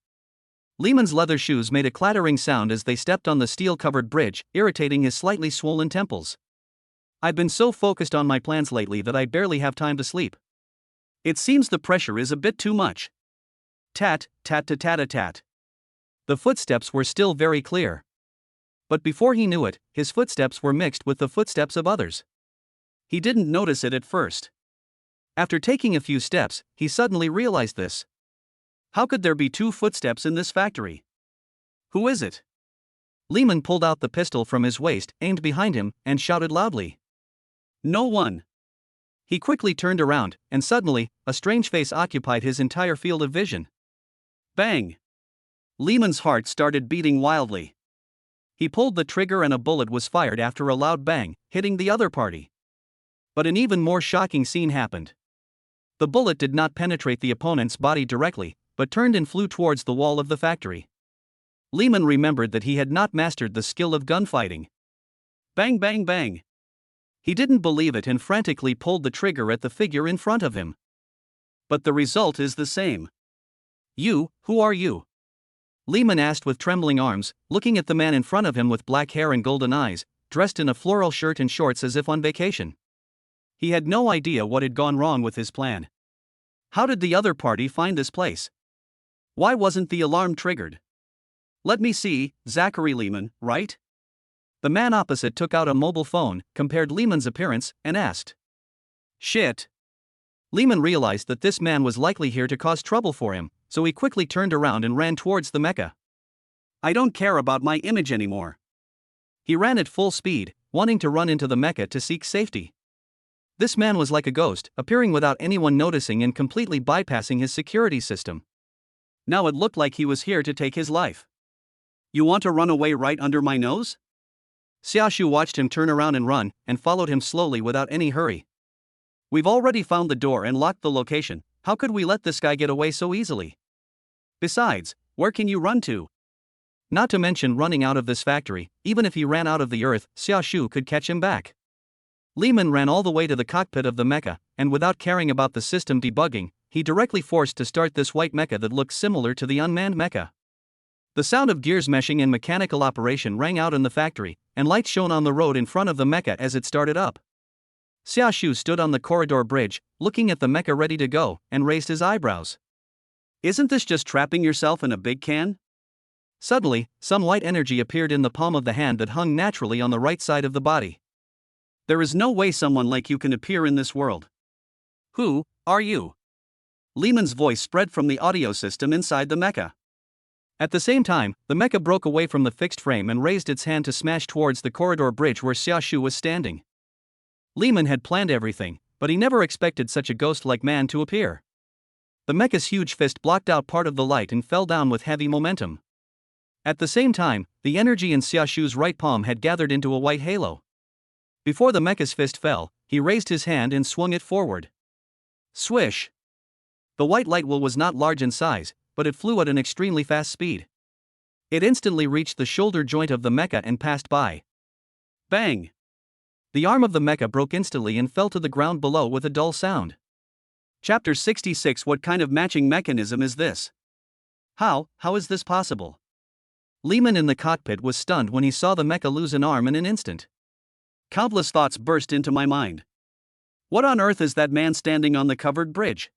Lehman's leather shoes made a clattering sound as they stepped on the steel-covered bridge, irritating his slightly swollen temples. I've been so focused on my plans lately that I barely have time to sleep. It seems the pressure is a bit too much. Tat, tat tat tat tat. The footsteps were still very clear. But before he knew it, his footsteps were mixed with the footsteps of others. He didn't notice it at first. After taking a few steps, he suddenly realized this. How could there be two footsteps in this factory? Who is it? Lehman pulled out the pistol from his waist, aimed behind him, and shouted loudly. No one. He quickly turned around, and suddenly, a strange face occupied his entire field of vision. Bang! Lehman's heart started beating wildly. He pulled the trigger and a bullet was fired after a loud bang, hitting the other party. But an even more shocking scene happened. The bullet did not penetrate the opponent's body directly, but turned and flew towards the wall of the factory. Lehman remembered that he had not mastered the skill of gunfighting. Bang bang bang. He didn't believe it and frantically pulled the trigger at the figure in front of him. But the result is the same. You, who are you? Lehman asked with trembling arms, looking at the man in front of him with black hair and golden eyes, dressed in a floral shirt and shorts as if on vacation. He had no idea what had gone wrong with his plan. How did the other party find this place? Why wasn't the alarm triggered? Let me see, Zachary Lehman, right? The man opposite took out a mobile phone, compared Lehman's appearance, and asked. Shit. Lehman realized that this man was likely here to cause trouble for him, so he quickly turned around and ran towards the mecha. I don't care about my image anymore. He ran at full speed, wanting to run into the mecha to seek safety. This man was like a ghost, appearing without anyone noticing and completely bypassing his security system. Now it looked like he was here to take his life. You want to run away right under my nose? Xiaoshu watched him turn around and run, and followed him slowly without any hurry. We've already found the door and locked the location, how could we let this guy get away so easily? Besides, where can you run to? Not to mention running out of this factory, even if he ran out of the earth, Xiaoshu could catch him back. Lehman ran all the way to the cockpit of the mecha, and without caring about the system debugging, he directly forced to start this white mecha that looked similar to the unmanned mecha. The sound of gears meshing and mechanical operation rang out in the factory, and lights shone on the road in front of the mecha as it started up. Xiaoshu stood on the corridor bridge, looking at the mecha ready to go, and raised his eyebrows. Isn't this just trapping yourself in a big can? Suddenly, some white energy appeared in the palm of the hand that hung naturally on the right side of the body. There is no way someone like you can appear in this world. Who are you? Lehman's voice spread from the audio system inside the mecha. At the same time, the mecha broke away from the fixed frame and raised its hand to smash towards the corridor bridge where Xiaoshu was standing. Lehman had planned everything, but he never expected such a ghost-like man to appear. The mecha's huge fist blocked out part of the light and fell down with heavy momentum. At the same time, the energy in Xiaoshu's right palm had gathered into a white halo. Before the mecha's fist fell, he raised his hand and swung it forward. Swish! The white light wheel was not large in size, but it flew at an extremely fast speed. It instantly reached the shoulder joint of the mecha and passed by. Bang! The arm of the mecha broke instantly and fell to the ground below with a dull sound. Chapter 66. What kind of matching mechanism is this? How is this possible? Lehman in the cockpit was stunned when he saw the mecha lose an arm in an instant. Countless thoughts burst into my mind. What on earth is that man standing on the covered bridge?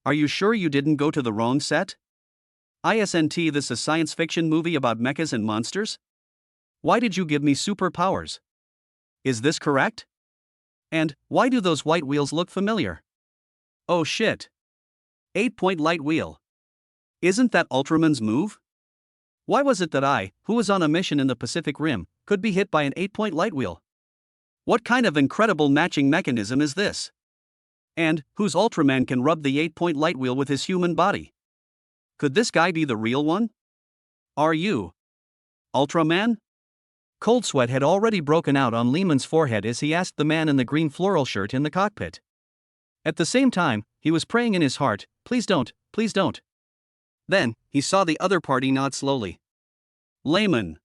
Are you sure you didn't go to the wrong set? Isn't this a science fiction movie about mechas and monsters? Why did you give me superpowers? Is this correct? And why do those white wheels look familiar? Oh shit. 8-point light wheel. Isn't that Ultraman's move? Why was it that I, who was on a mission in the Pacific Rim, could be hit by an 8-point light wheel? What kind of incredible matching mechanism is this? And, whose Ultraman can rub the 8-point light wheel with his human body? Could this guy be the real one? Are you Ultraman? Cold sweat had already broken out on Lehman's forehead as he asked the man in the green floral shirt in the cockpit. At the same time, he was praying in his heart, please don't, please don't. Then, he saw the other party nod slowly. Lehman.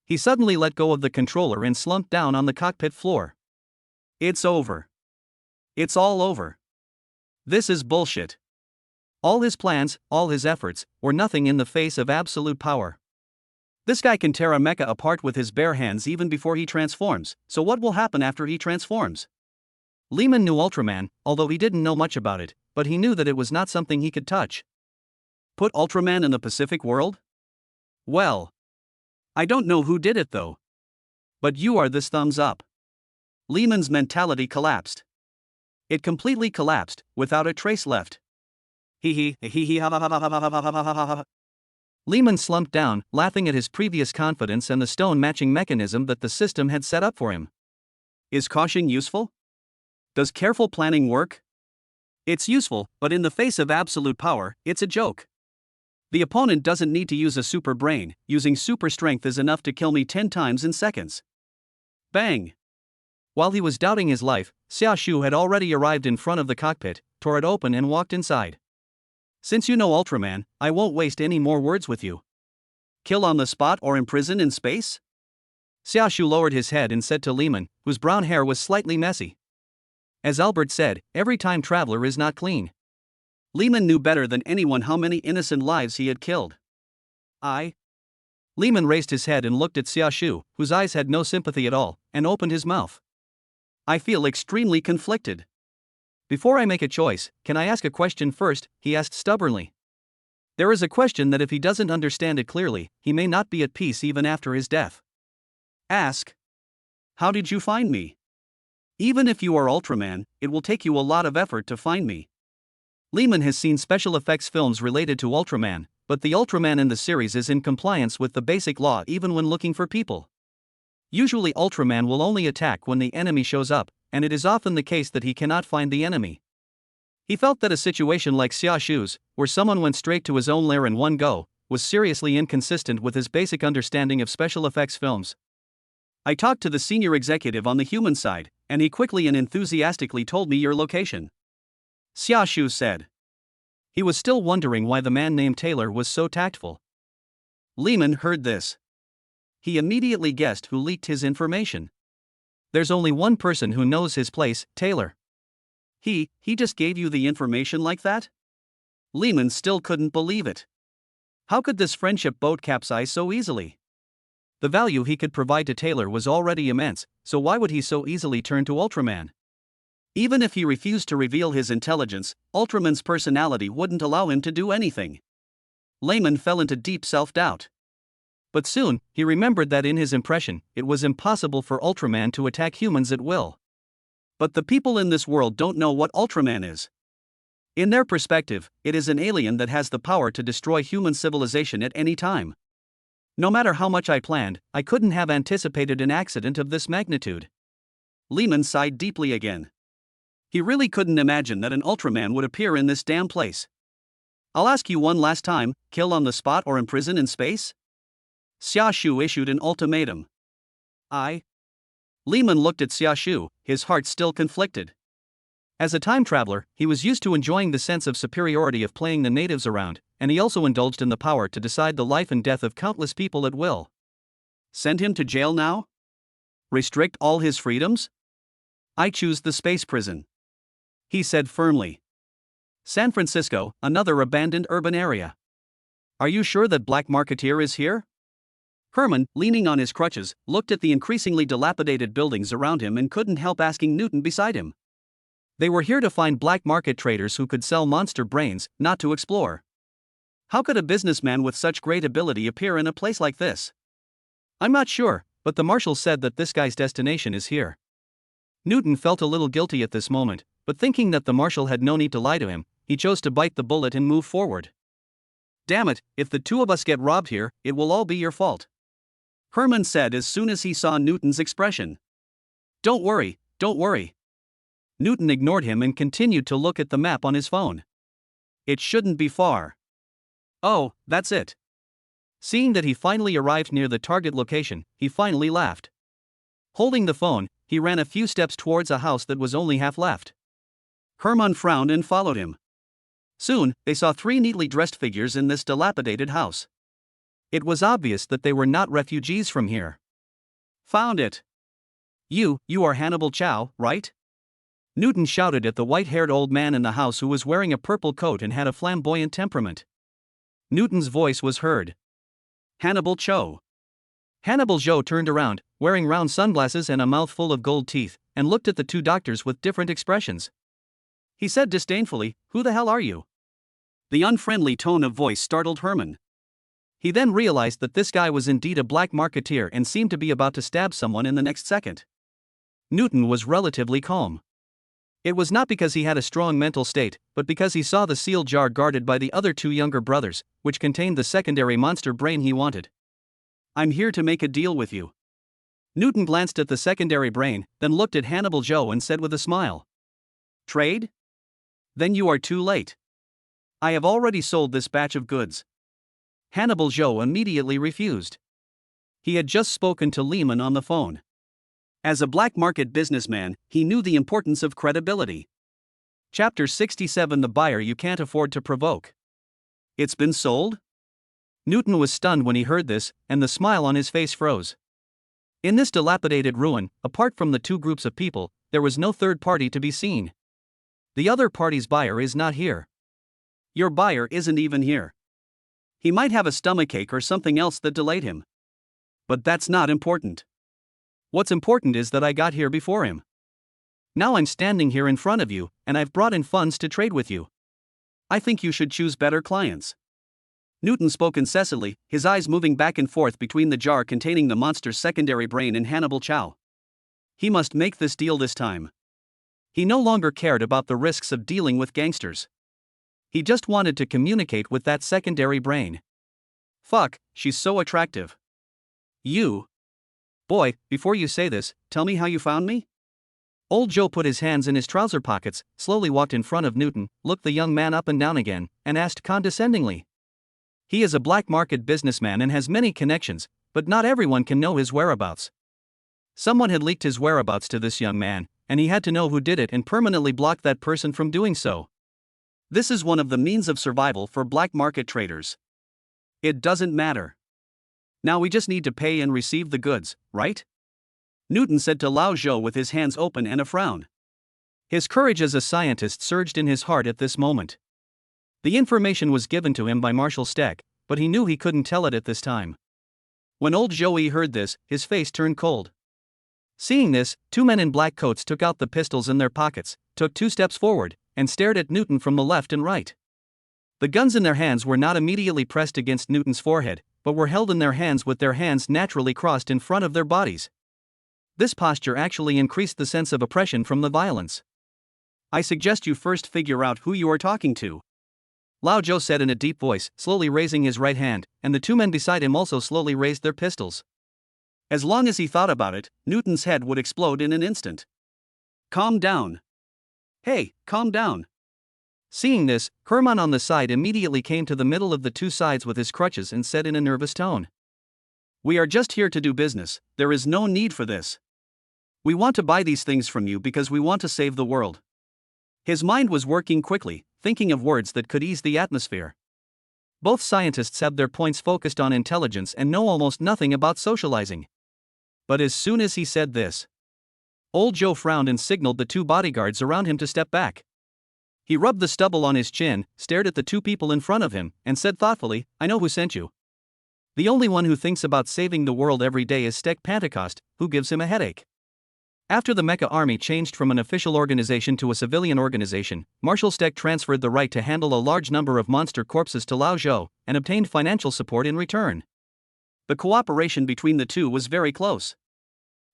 He suddenly let go of the controller and slumped down on the cockpit floor. It's over. It's all over. This is bullshit. All his plans, all his efforts, were nothing in the face of absolute power. This guy can tear a mecha apart with his bare hands even before he transforms, so what will happen after he transforms? Lehman knew Ultraman, although he didn't know much about it, but he knew that it was not something he could touch. Put Ultraman in the Pacific world? Well, I don't know who did it though. But you are this thumbs up. Lehman's mentality collapsed. It completely collapsed, without a trace left. Lehman slumped down, laughing at his previous confidence and the stone matching mechanism that the system had set up for him. Is caution useful? Does careful planning work? It's useful, but in the face of absolute power, it's a joke. The opponent doesn't need to use a super brain, using super strength is enough to kill me 10 times in seconds. Bang! While he was doubting his life, Xiaoshu had already arrived in front of the cockpit, tore it open and walked inside. Since you know Ultraman, I won't waste any more words with you. Kill on the spot or imprison in space? Xiaoshu lowered his head and said to Lehman, whose brown hair was slightly messy. As Albert said, every time traveler is not clean. Lehman knew better than anyone how many innocent lives he had killed. Lehman raised his head and looked at Xiaoshu, whose eyes had no sympathy at all, and opened his mouth. I feel extremely conflicted. Before I make a choice, can I ask a question first? He asked stubbornly. There is a question that if he doesn't understand it clearly, he may not be at peace even after his death. Ask. How did you find me? Even if you are Ultraman, it will take you a lot of effort to find me. Lehman has seen special effects films related to Ultraman, but the Ultraman in the series is in compliance with the basic law even when looking for people. Usually Ultraman will only attack when the enemy shows up, and it is often the case that he cannot find the enemy. He felt that a situation like Xiaoshu's, where someone went straight to his own lair in one go, was seriously inconsistent with his basic understanding of special effects films. I talked to the senior executive on the human side, and he quickly and enthusiastically told me your location. Xiaoshu said. He was still wondering why the man named Taylor was so tactful. Lehman heard this. He immediately guessed who leaked his information. There's only one person who knows his place, Taylor. He just gave you the information like that? Lehman still couldn't believe it. How could this friendship boat capsize so easily? The value he could provide to Taylor was already immense, so why would he so easily turn to Ultraman? Even if he refused to reveal his intelligence, Ultraman's personality wouldn't allow him to do anything. Lehman fell into deep self-doubt. But soon, he remembered that in his impression, it was impossible for Ultraman to attack humans at will. But the people in this world don't know what Ultraman is. In their perspective, it is an alien that has the power to destroy human civilization at any time. No matter how much I planned, I couldn't have anticipated an accident of this magnitude. Lehman sighed deeply again. He really couldn't imagine that an Ultraman would appear in this damn place. I'll ask you one last time, kill on the spot or imprison in space? Xiaoshu issued an ultimatum. Lehman looked at Xiaoshu, his heart still conflicted. As a time traveler, he was used to enjoying the sense of superiority of playing the natives around, and he also indulged in the power to decide the life and death of countless people at will. Send him to jail now? Restrict all his freedoms? I choose the space prison. He said firmly. San Francisco, another abandoned urban area. Are you sure that Black Marketeer is here? Herman, leaning on his crutches, looked at the increasingly dilapidated buildings around him and couldn't help asking Newton beside him. They were here to find black market traders who could sell monster brains, not to explore. How could a businessman with such great ability appear in a place like this? I'm not sure, but the marshal said that this guy's destination is here. Newton felt a little guilty at this moment, but thinking that the marshal had no need to lie to him, he chose to bite the bullet and move forward. "Damn it, if the two of us get robbed here, it will all be your fault," Herman said as soon as he saw Newton's expression. Don't worry, don't worry." Newton ignored him and continued to look at the map on his phone. "It shouldn't be far." "Oh, that's it." Seeing that he finally arrived near the target location, he finally laughed. Holding the phone, he ran a few steps towards a house that was only half left. Herman frowned and followed him. Soon, they saw three neatly dressed figures in this dilapidated house. It was obvious that they were not refugees from here. "Found it. You are Hannibal Chow, right?" Newton shouted at the white-haired old man in the house who was wearing a purple coat and had a flamboyant temperament. Newton's voice was heard. "Hannibal Chow." Hannibal Chow turned around, wearing round sunglasses and a mouthful of gold teeth, and looked at the two doctors with different expressions. He said disdainfully, "Who the hell are you?" The unfriendly tone of voice startled Herman. He then realized that this guy was indeed a black marketeer and seemed to be about to stab someone in the next second. Newton was relatively calm. It was not because he had a strong mental state, but because he saw the sealed jar guarded by the other two younger brothers, which contained the secondary monster brain he wanted. "I'm here to make a deal with you." Newton glanced at the secondary brain, then looked at Hannibal Joe and said with a smile, "Trade? Then you are too late. I have already sold this batch of goods." Hannibal Joe immediately refused. He had just spoken to Lehman on the phone. As a black market businessman, he knew the importance of credibility. Chapter 67: The Buyer You Can't Afford to Provoke. "It's been sold?" Newton was stunned when he heard this, and the smile on his face froze. In this dilapidated ruin, apart from the two groups of people, there was no third party to be seen. The other party's buyer is not here. Your buyer isn't even here. He might have a stomachache or something else that delayed him. But that's not important. What's important is that I got here before him. Now I'm standing here in front of you, and I've brought in funds to trade with you. I think you should choose better clients." Newton spoke incessantly, his eyes moving back and forth between the jar containing the monster's secondary brain and Hannibal Chow. He must make this deal this time. He no longer cared about the risks of dealing with gangsters. He just wanted to communicate with that secondary brain. "Fuck, she's so attractive." "You. Boy, before you say this, tell me how you found me?" Old Joe put his hands in his trouser pockets, slowly walked in front of Newton, looked the young man up and down again, and asked condescendingly. He is a black market businessman and has many connections, but not everyone can know his whereabouts. Someone had leaked his whereabouts to this young man, and he had to know who did it and permanently block that person from doing so. This is one of the means of survival for black market traders. It doesn't matter. Now we just need to pay and receive the goods, right? Newton said to Lao Zhou with his hands open and a frown. His courage as a scientist surged in his heart at this moment. The information was given to him by Marshal Steck, but he knew he couldn't tell it at this time. When old Joey heard this, his face turned cold. Seeing this, two men in black coats took out the pistols in their pockets, took 2 steps forward, and stared at Newton from the left and right. The guns in their hands were not immediately pressed against Newton's forehead, but were held in their hands with their hands naturally crossed in front of their bodies. This posture actually increased the sense of oppression from the violence. "I suggest you first figure out who you are talking to," Lao Zhou said in a deep voice, slowly raising his right hand, and the two men beside him also slowly raised their pistols. As long as he thought about it, Newton's head would explode in an instant. "Calm down. Hey, calm down." Seeing this, Herman on the side immediately came to the middle of the two sides with his crutches and said in a nervous tone, "We are just here to do business, there is no need for this. We want to buy these things from you because we want to save the world." His mind was working quickly, thinking of words that could ease the atmosphere. Both scientists have their points focused on intelligence and know almost nothing about socializing. But as soon as he said this, old Joe frowned and signaled the two bodyguards around him to step back. He rubbed the stubble on his chin, stared at the two people in front of him, and said thoughtfully, "I know who sent you. The only one who thinks about saving the world every day is Steck Pentecost, who gives him a headache." After the Mecha Army changed from an official organization to a civilian organization, Marshal Steck transferred the right to handle a large number of monster corpses to Lao Zhou, and obtained financial support in return. The cooperation between the two was very close.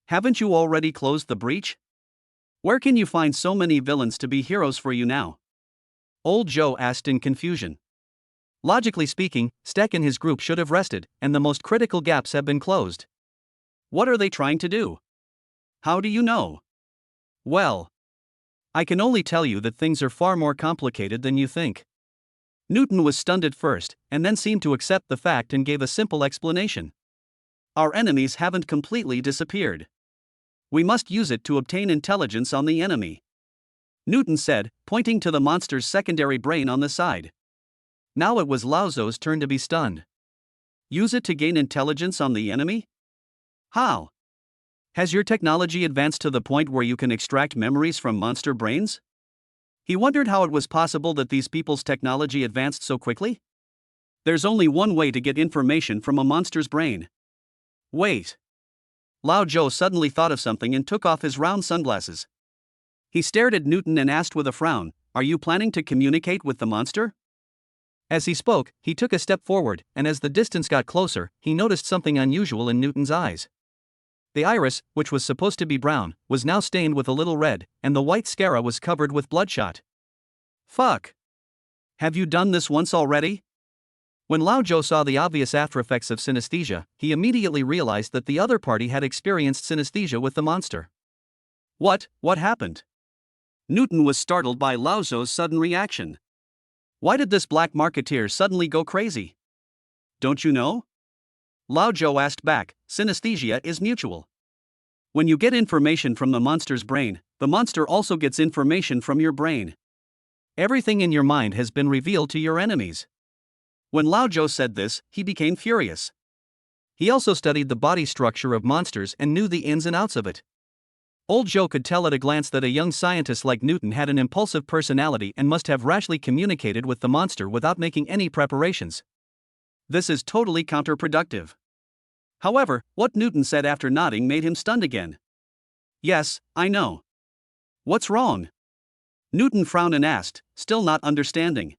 "Haven't you already closed the breach?" Where can you find so many villains to be heroes for you now? Old Joe asked in confusion. Logically speaking, Steck and his group should have rested, and the most critical gaps have been closed. What are they trying to do? How do you know? Well, I can only tell you that things are far more complicated than you think. Newton was stunned at first, and then seemed to accept the fact and gave a simple explanation. Our enemies haven't completely disappeared. We must use it to obtain intelligence on the enemy. Newton said, pointing to the monster's secondary brain on the side. Now it was Lao Tzu's turn to be stunned. Use it to gain intelligence on the enemy? How? Has your technology advanced to the point where you can extract memories from monster brains? He wondered how it was possible that these people's technology advanced so quickly. There's only one way to get information from a monster's brain. Wait. Lao Tzu suddenly thought of something and took off his round sunglasses. He stared at Newton and asked with a frown, "Are you planning to communicate with the monster?" As he spoke, he took a step forward, and as the distance got closer, he noticed something unusual in Newton's eyes. The iris, which was supposed to be brown, was now stained with a little red, and the white sclera was covered with bloodshot. Fuck! Have you done this once already? When Lao Tzu saw the obvious aftereffects of synesthesia, he immediately realized that the other party had experienced synesthesia with the monster. What happened? Newton was startled by Lao Tzu's sudden reaction. Why did this black marketeer suddenly go crazy? Don't you know? Lao Tzu asked back, synesthesia is mutual. When you get information from the monster's brain, the monster also gets information from your brain. Everything in your mind has been revealed to your enemies. When Lao Tzu said this, he became furious. He also studied the body structure of monsters and knew the ins and outs of it. Old Joe could tell at a glance that a young scientist like Newton had an impulsive personality and must have rashly communicated with the monster without making any preparations. This is totally counterproductive. However, what Newton said after nodding made him stunned again. Yes, I know. What's wrong? Newton frowned and asked, still not understanding.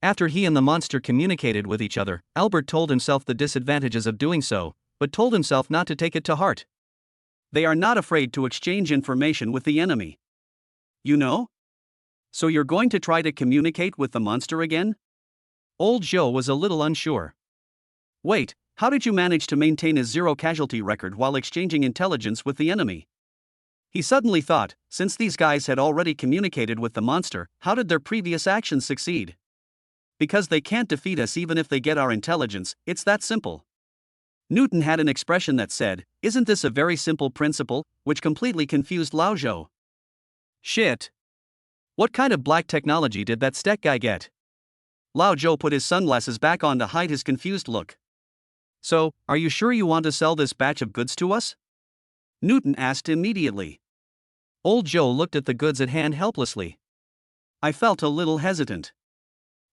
After he and the monster communicated with each other, Albert told himself the disadvantages of doing so, but told himself not to take it to heart. They are not afraid to exchange information with the enemy. You know? So you're going to try to communicate with the monster again? Old Joe was a little unsure. Wait, how did you manage to maintain a zero casualty record while exchanging intelligence with the enemy? He suddenly thought, since these guys had already communicated with the monster, how did their previous actions succeed? Because they can't defeat us even if they get our intelligence, it's that simple. Newton had an expression that said, "Isn't this a very simple principle?" which completely confused Lao Tzu. Shit. What kind of black technology did that Steck guy get? Lao Tzu put his sunglasses back on to hide his confused look. So, are you sure you want to sell this batch of goods to us? Newton asked immediately. Old Joe looked at the goods at hand helplessly. I felt a little hesitant.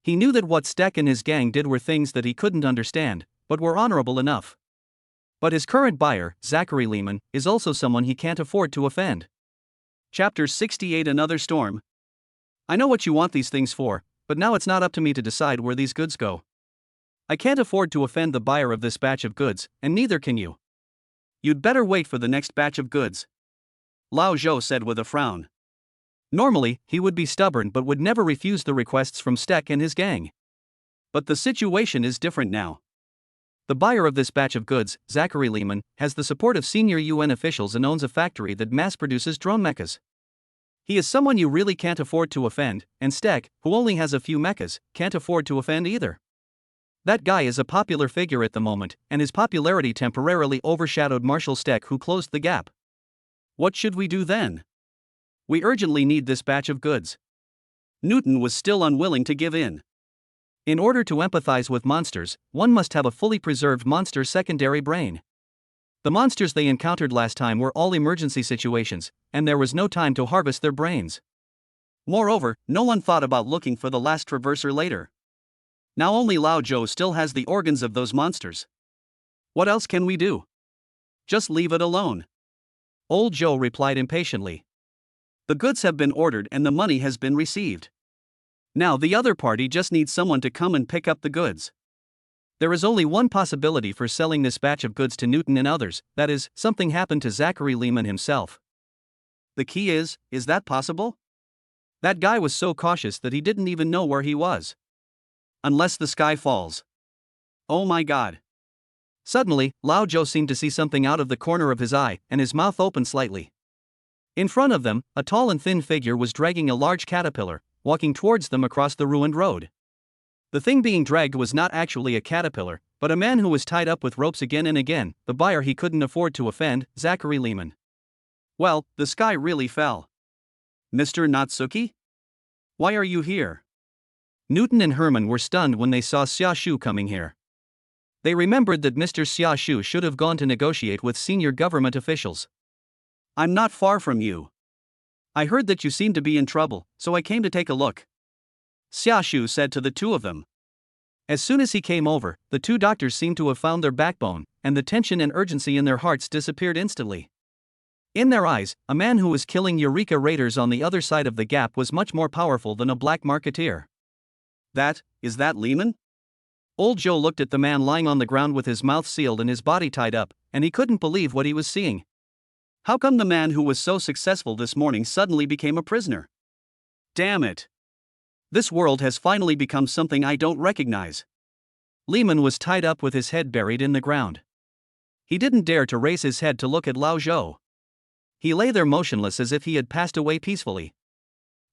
He knew that what Steck and his gang did were things that he couldn't understand, but were honorable enough. But his current buyer, Zachary Lehman, is also someone he can't afford to offend. Chapter 68 Another Storm. I know what you want these things for, but now it's not up to me to decide where these goods go. I can't afford to offend the buyer of this batch of goods, and neither can you. You'd better wait for the next batch of goods. Lao Tzu said with a frown. Normally, he would be stubborn but would never refuse the requests from Steck and his gang. But the situation is different now. The buyer of this batch of goods, Zachary Lehman, has the support of senior UN officials and owns a factory that mass-produces drone mechas. He is someone you really can't afford to offend, and Steck, who only has a few mechas, can't afford to offend either. That guy is a popular figure at the moment, and his popularity temporarily overshadowed Marshall Steck, who closed the gap. What should we do then? We urgently need this batch of goods. Newton was still unwilling to give in. In order to empathize with monsters, one must have a fully preserved monster's secondary brain. The monsters they encountered last time were all emergency situations, and there was no time to harvest their brains. Moreover, no one thought about looking for the last traverser later. Now only Lao Tzu still has the organs of those monsters. What else can we do? Just leave it alone. Old Joe replied impatiently. The goods have been ordered and the money has been received. Now the other party just needs someone to come and pick up the goods. There is only one possibility for selling this batch of goods to Newton and others, that is, something happened to Zachary Lehman himself. The key is that possible? That guy was so cautious that he didn't even know where he was. Unless the sky falls. Oh my god. Suddenly, Lao Zhou seemed to see something out of the corner of his eye, and his mouth opened slightly. In front of them, a tall and thin figure was dragging a large caterpillar, walking towards them across the ruined road. The thing being dragged was not actually a caterpillar, but a man who was tied up with ropes again and again, the buyer he couldn't afford to offend, Zachary Lehman. Well, the sky really fell. Mr. Natsuki? Why are you here? Newton and Herman were stunned when they saw Xia Shu coming here. They remembered that Mr. Xia Shu should have gone to negotiate with senior government officials. I'm not far from you. I heard that you seemed to be in trouble, so I came to take a look. Xia Shu said to the two of them. As soon as he came over, the two doctors seemed to have found their backbone, and the tension and urgency in their hearts disappeared instantly. In their eyes, a man who was killing Eureka raiders on the other side of the gap was much more powerful than a black marketeer. Is that Lehman? Old Joe looked at the man lying on the ground with his mouth sealed and his body tied up, and he couldn't believe what he was seeing. How come the man who was so successful this morning suddenly became a prisoner? Damn it. This world has finally become something I don't recognize. Lehman was tied up with his head buried in the ground. He didn't dare to raise his head to look at Lao Zhou. He lay there motionless as if he had passed away peacefully.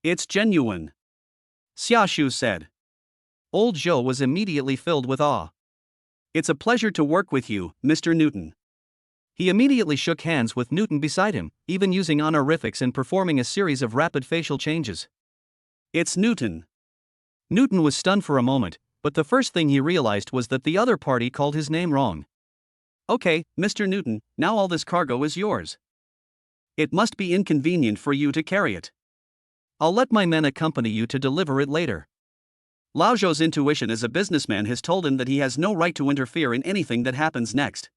It's genuine, Xia Shu said. Old Zhou was immediately filled with awe. It's a pleasure to work with you, Mr. Newton. He immediately shook hands with Newton beside him, even using honorifics and performing a series of rapid facial changes. It's Newton. Newton was stunned for a moment, but the first thing he realized was that the other party called his name wrong. Okay, Mr. Newton, now all this cargo is yours. It must be inconvenient for you to carry it. I'll let my men accompany you to deliver it later. Lao Zhou's intuition as a businessman has told him that he has no right to interfere in anything that happens next.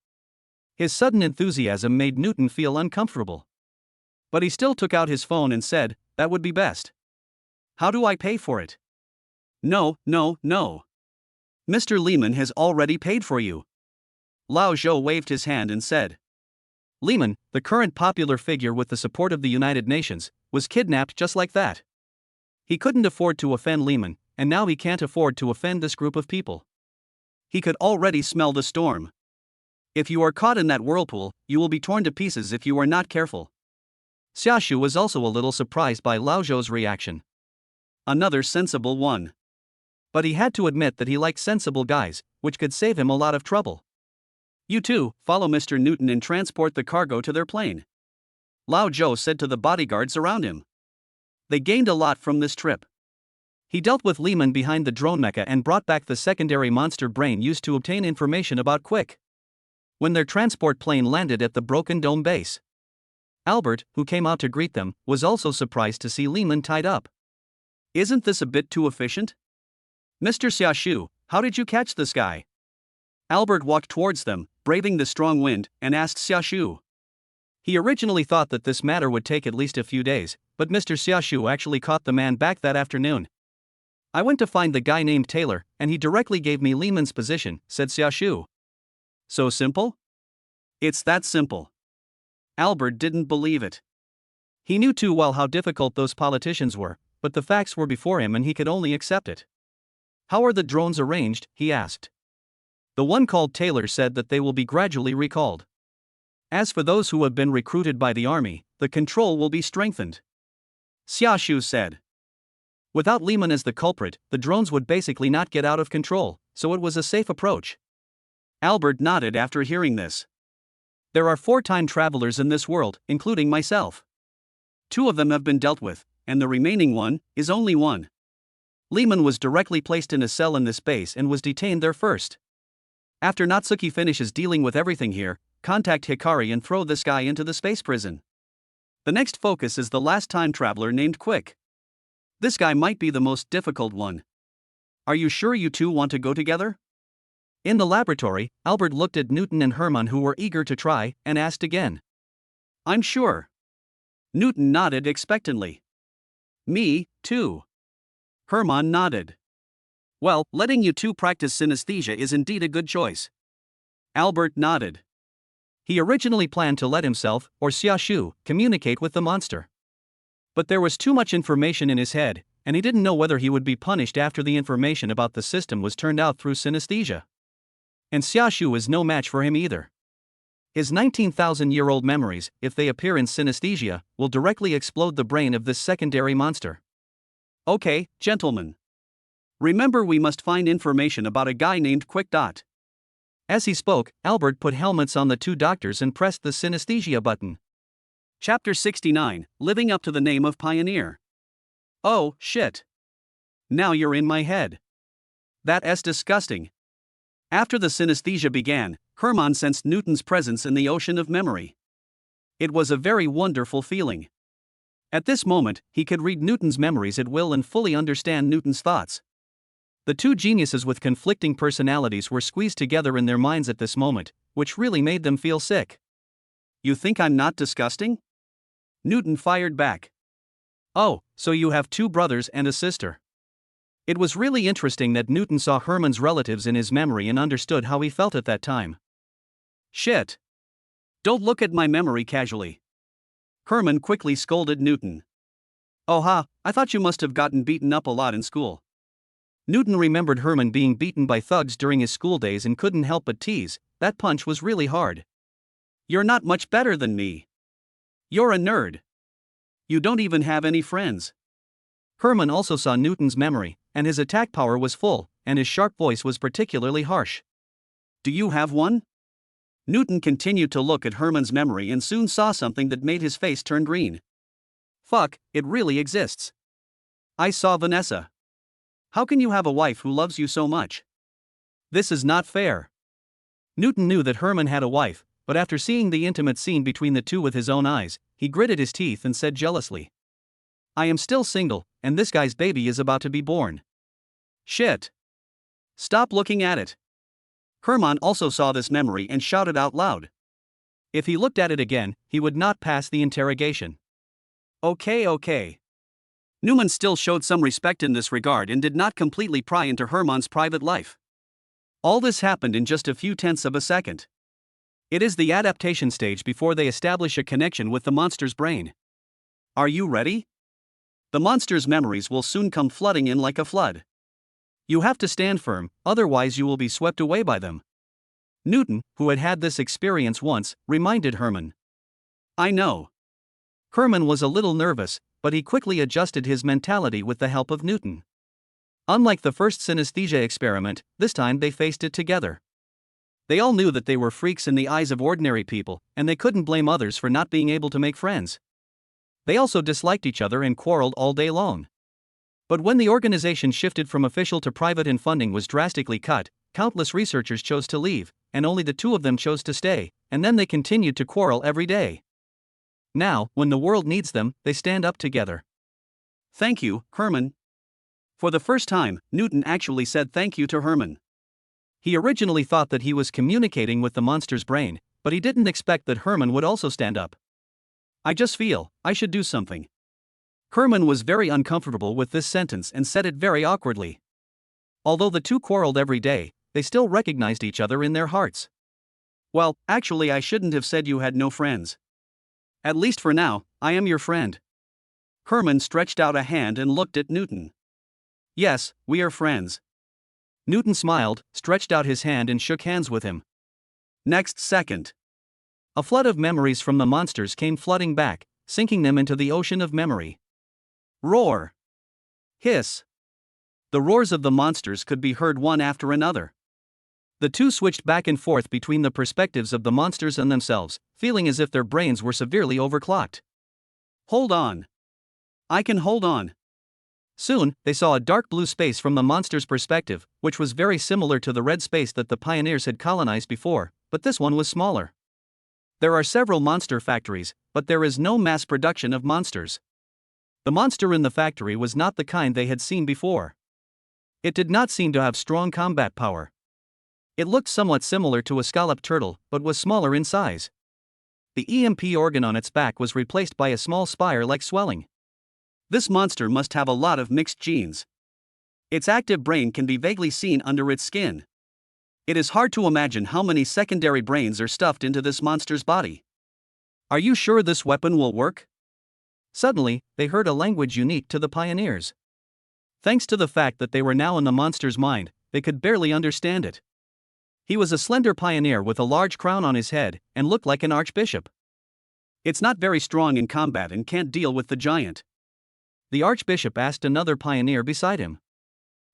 His sudden enthusiasm made Newton feel uncomfortable. But he still took out his phone and said, that would be best. How do I pay for it? No. Mr. Lehman has already paid for you. Lao Zhou waved his hand and said. Lehman, the current popular figure with the support of the United Nations, was kidnapped just like that. He couldn't afford to offend Lehman, and now he can't afford to offend this group of people. He could already smell the storm. If you are caught in that whirlpool, you will be torn to pieces if you are not careful. Xia Shu was also a little surprised by Lao Zhou's reaction. Another sensible one. But he had to admit that he liked sensible guys, which could save him a lot of trouble. You two, follow Mr. Newton and transport the cargo to their plane, Lao Zhou said to the bodyguards around him. They gained a lot from this trip. He dealt with Lehman behind the drone mecha and brought back the secondary monster brain used to obtain information about Quick. When their transport plane landed at the Broken Dome base, Albert, who came out to greet them, was also surprised to see Lehman tied up. Isn't this a bit too efficient? Mr. Xia Shu, how did you catch this guy? Albert walked towards them, braving the strong wind, and asked Xia Shu. He originally thought that this matter would take at least a few days, but Mr. Xia Shu actually caught the man back that afternoon. I went to find the guy named Taylor, and he directly gave me Lehman's position, said Xia Shu. So simple? It's that simple. Albert didn't believe it. He knew too well how difficult those politicians were, but the facts were before him and he could only accept it. How are the drones arranged? He asked. The one called Taylor said that they will be gradually recalled. As for those who have been recruited by the army, the control will be strengthened, Xia Shu said. Without Lehman as the culprit, the drones would basically not get out of control, so it was a safe approach. Albert nodded after hearing this. There are 4 time travelers in this world, including myself. 2 of them have been dealt with, and the remaining one is only one. Lehman was directly placed in a cell in this base and was detained there first. After Natsuki finishes dealing with everything here, contact Hikari and throw this guy into the space prison. The next focus is the last time traveler named Quick. This guy might be the most difficult one. Are you sure you two want to go together? In the laboratory, Albert looked at Newton and Herman, who were eager to try, and asked again. I'm sure. Newton nodded expectantly. Me, too. Herman nodded. Well, letting you two practice synesthesia is indeed a good choice. Albert nodded. He originally planned to let himself, or Xia Shu, communicate with the monster. But there was too much information in his head, and he didn't know whether he would be punished after the information about the system was turned out through synesthesia. And Xiaoshu is no match for him either. His 19,000-year-old memories, if they appear in synesthesia, will directly explode the brain of this secondary monster. Okay, gentlemen. Remember, we must find information about a guy named Quick Dot. As he spoke, Albert put helmets on the two doctors and pressed the synesthesia button. Chapter 69, Living Up to the Name of Pioneer. Oh, shit. Now you're in my head. That's disgusting. After the synesthesia began, Hermann sensed Newton's presence in the ocean of memory. It was a very wonderful feeling. At this moment, he could read Newton's memories at will and fully understand Newton's thoughts. The two geniuses with conflicting personalities were squeezed together in their minds at this moment, which really made them feel sick. You think I'm not disgusting? Newton fired back. Oh, so you have two brothers and a sister. It was really interesting that Newton saw Hermann's relatives in his memory and understood how he felt at that time. Shit. Don't look at my memory casually. Hermann quickly scolded Newton. Oh ha, I thought you must have gotten beaten up a lot in school. Newton remembered Hermann being beaten by thugs during his school days and couldn't help but tease, that punch was really hard. You're not much better than me. You're a nerd. You don't even have any friends. Hermann also saw Newton's memory, and his attack power was full, and his sharp voice was particularly harsh. Do you have one? Newton continued to look at Hermann's memory and soon saw something that made his face turn green. Fuck, it really exists. I saw Vanessa. How can you have a wife who loves you so much? This is not fair. Newton knew that Hermann had a wife, but after seeing the intimate scene between the two with his own eyes, he gritted his teeth and said jealously, I am still single, and this guy's baby is about to be born. Shit. Stop looking at it. Hermann also saw this memory and shouted out loud. If he looked at it again, he would not pass the interrogation. Okay. Newman still showed some respect in this regard and did not completely pry into Hermann's private life. All this happened in just a few tenths of a second. It is the adaptation stage before they establish a connection with the monster's brain. Are you ready? The monster's memories will soon come flooding in like a flood. You have to stand firm, otherwise you will be swept away by them. Newton, who had had this experience once, reminded Hermann. I know. Hermann was a little nervous, but he quickly adjusted his mentality with the help of Newton. Unlike the first synesthesia experiment, this time they faced it together. They all knew that they were freaks in the eyes of ordinary people, and they couldn't blame others for not being able to make friends. They also disliked each other and quarreled all day long. But when the organization shifted from official to private and funding was drastically cut, countless researchers chose to leave, and only the two of them chose to stay, and then they continued to quarrel every day. Now, when the world needs them, they stand up together. Thank you, Hermann. For the first time, Newton actually said thank you to Hermann. He originally thought that he was communicating with the monster's brain, but he didn't expect that Hermann would also stand up. I just feel I should do something. Hermann was very uncomfortable with this sentence and said it very awkwardly. Although the two quarreled every day, they still recognized each other in their hearts. Well, actually, I shouldn't have said you had no friends. At least for now, I am your friend. Hermann stretched out a hand and looked at Newton. Yes, we are friends. Newton smiled, stretched out his hand and shook hands with him. Next second, a flood of memories from the monsters came flooding back, sinking them into the ocean of memory. Roar! Hiss! The roars of the monsters could be heard one after another. The two switched back and forth between the perspectives of the monsters and themselves, feeling as if their brains were severely overclocked. Hold on. I can hold on. Soon, they saw a dark blue space from the monster's perspective, which was very similar to the red space that the pioneers had colonized before, but this one was smaller. There are several monster factories, but there is no mass production of monsters. The monster in the factory was not the kind they had seen before. It did not seem to have strong combat power. It looked somewhat similar to a scalloped turtle, but was smaller in size. The EMP organ on its back was replaced by a small spire-like swelling. This monster must have a lot of mixed genes. Its active brain can be vaguely seen under its skin. It is hard to imagine how many secondary brains are stuffed into this monster's body. Are you sure this weapon will work? Suddenly, they heard a language unique to the pioneers. Thanks to the fact that they were now in the monster's mind, they could barely understand it. He was a slender pioneer with a large crown on his head, and looked like an archbishop. It's not very strong in combat and can't deal with the giant. The archbishop asked another pioneer beside him.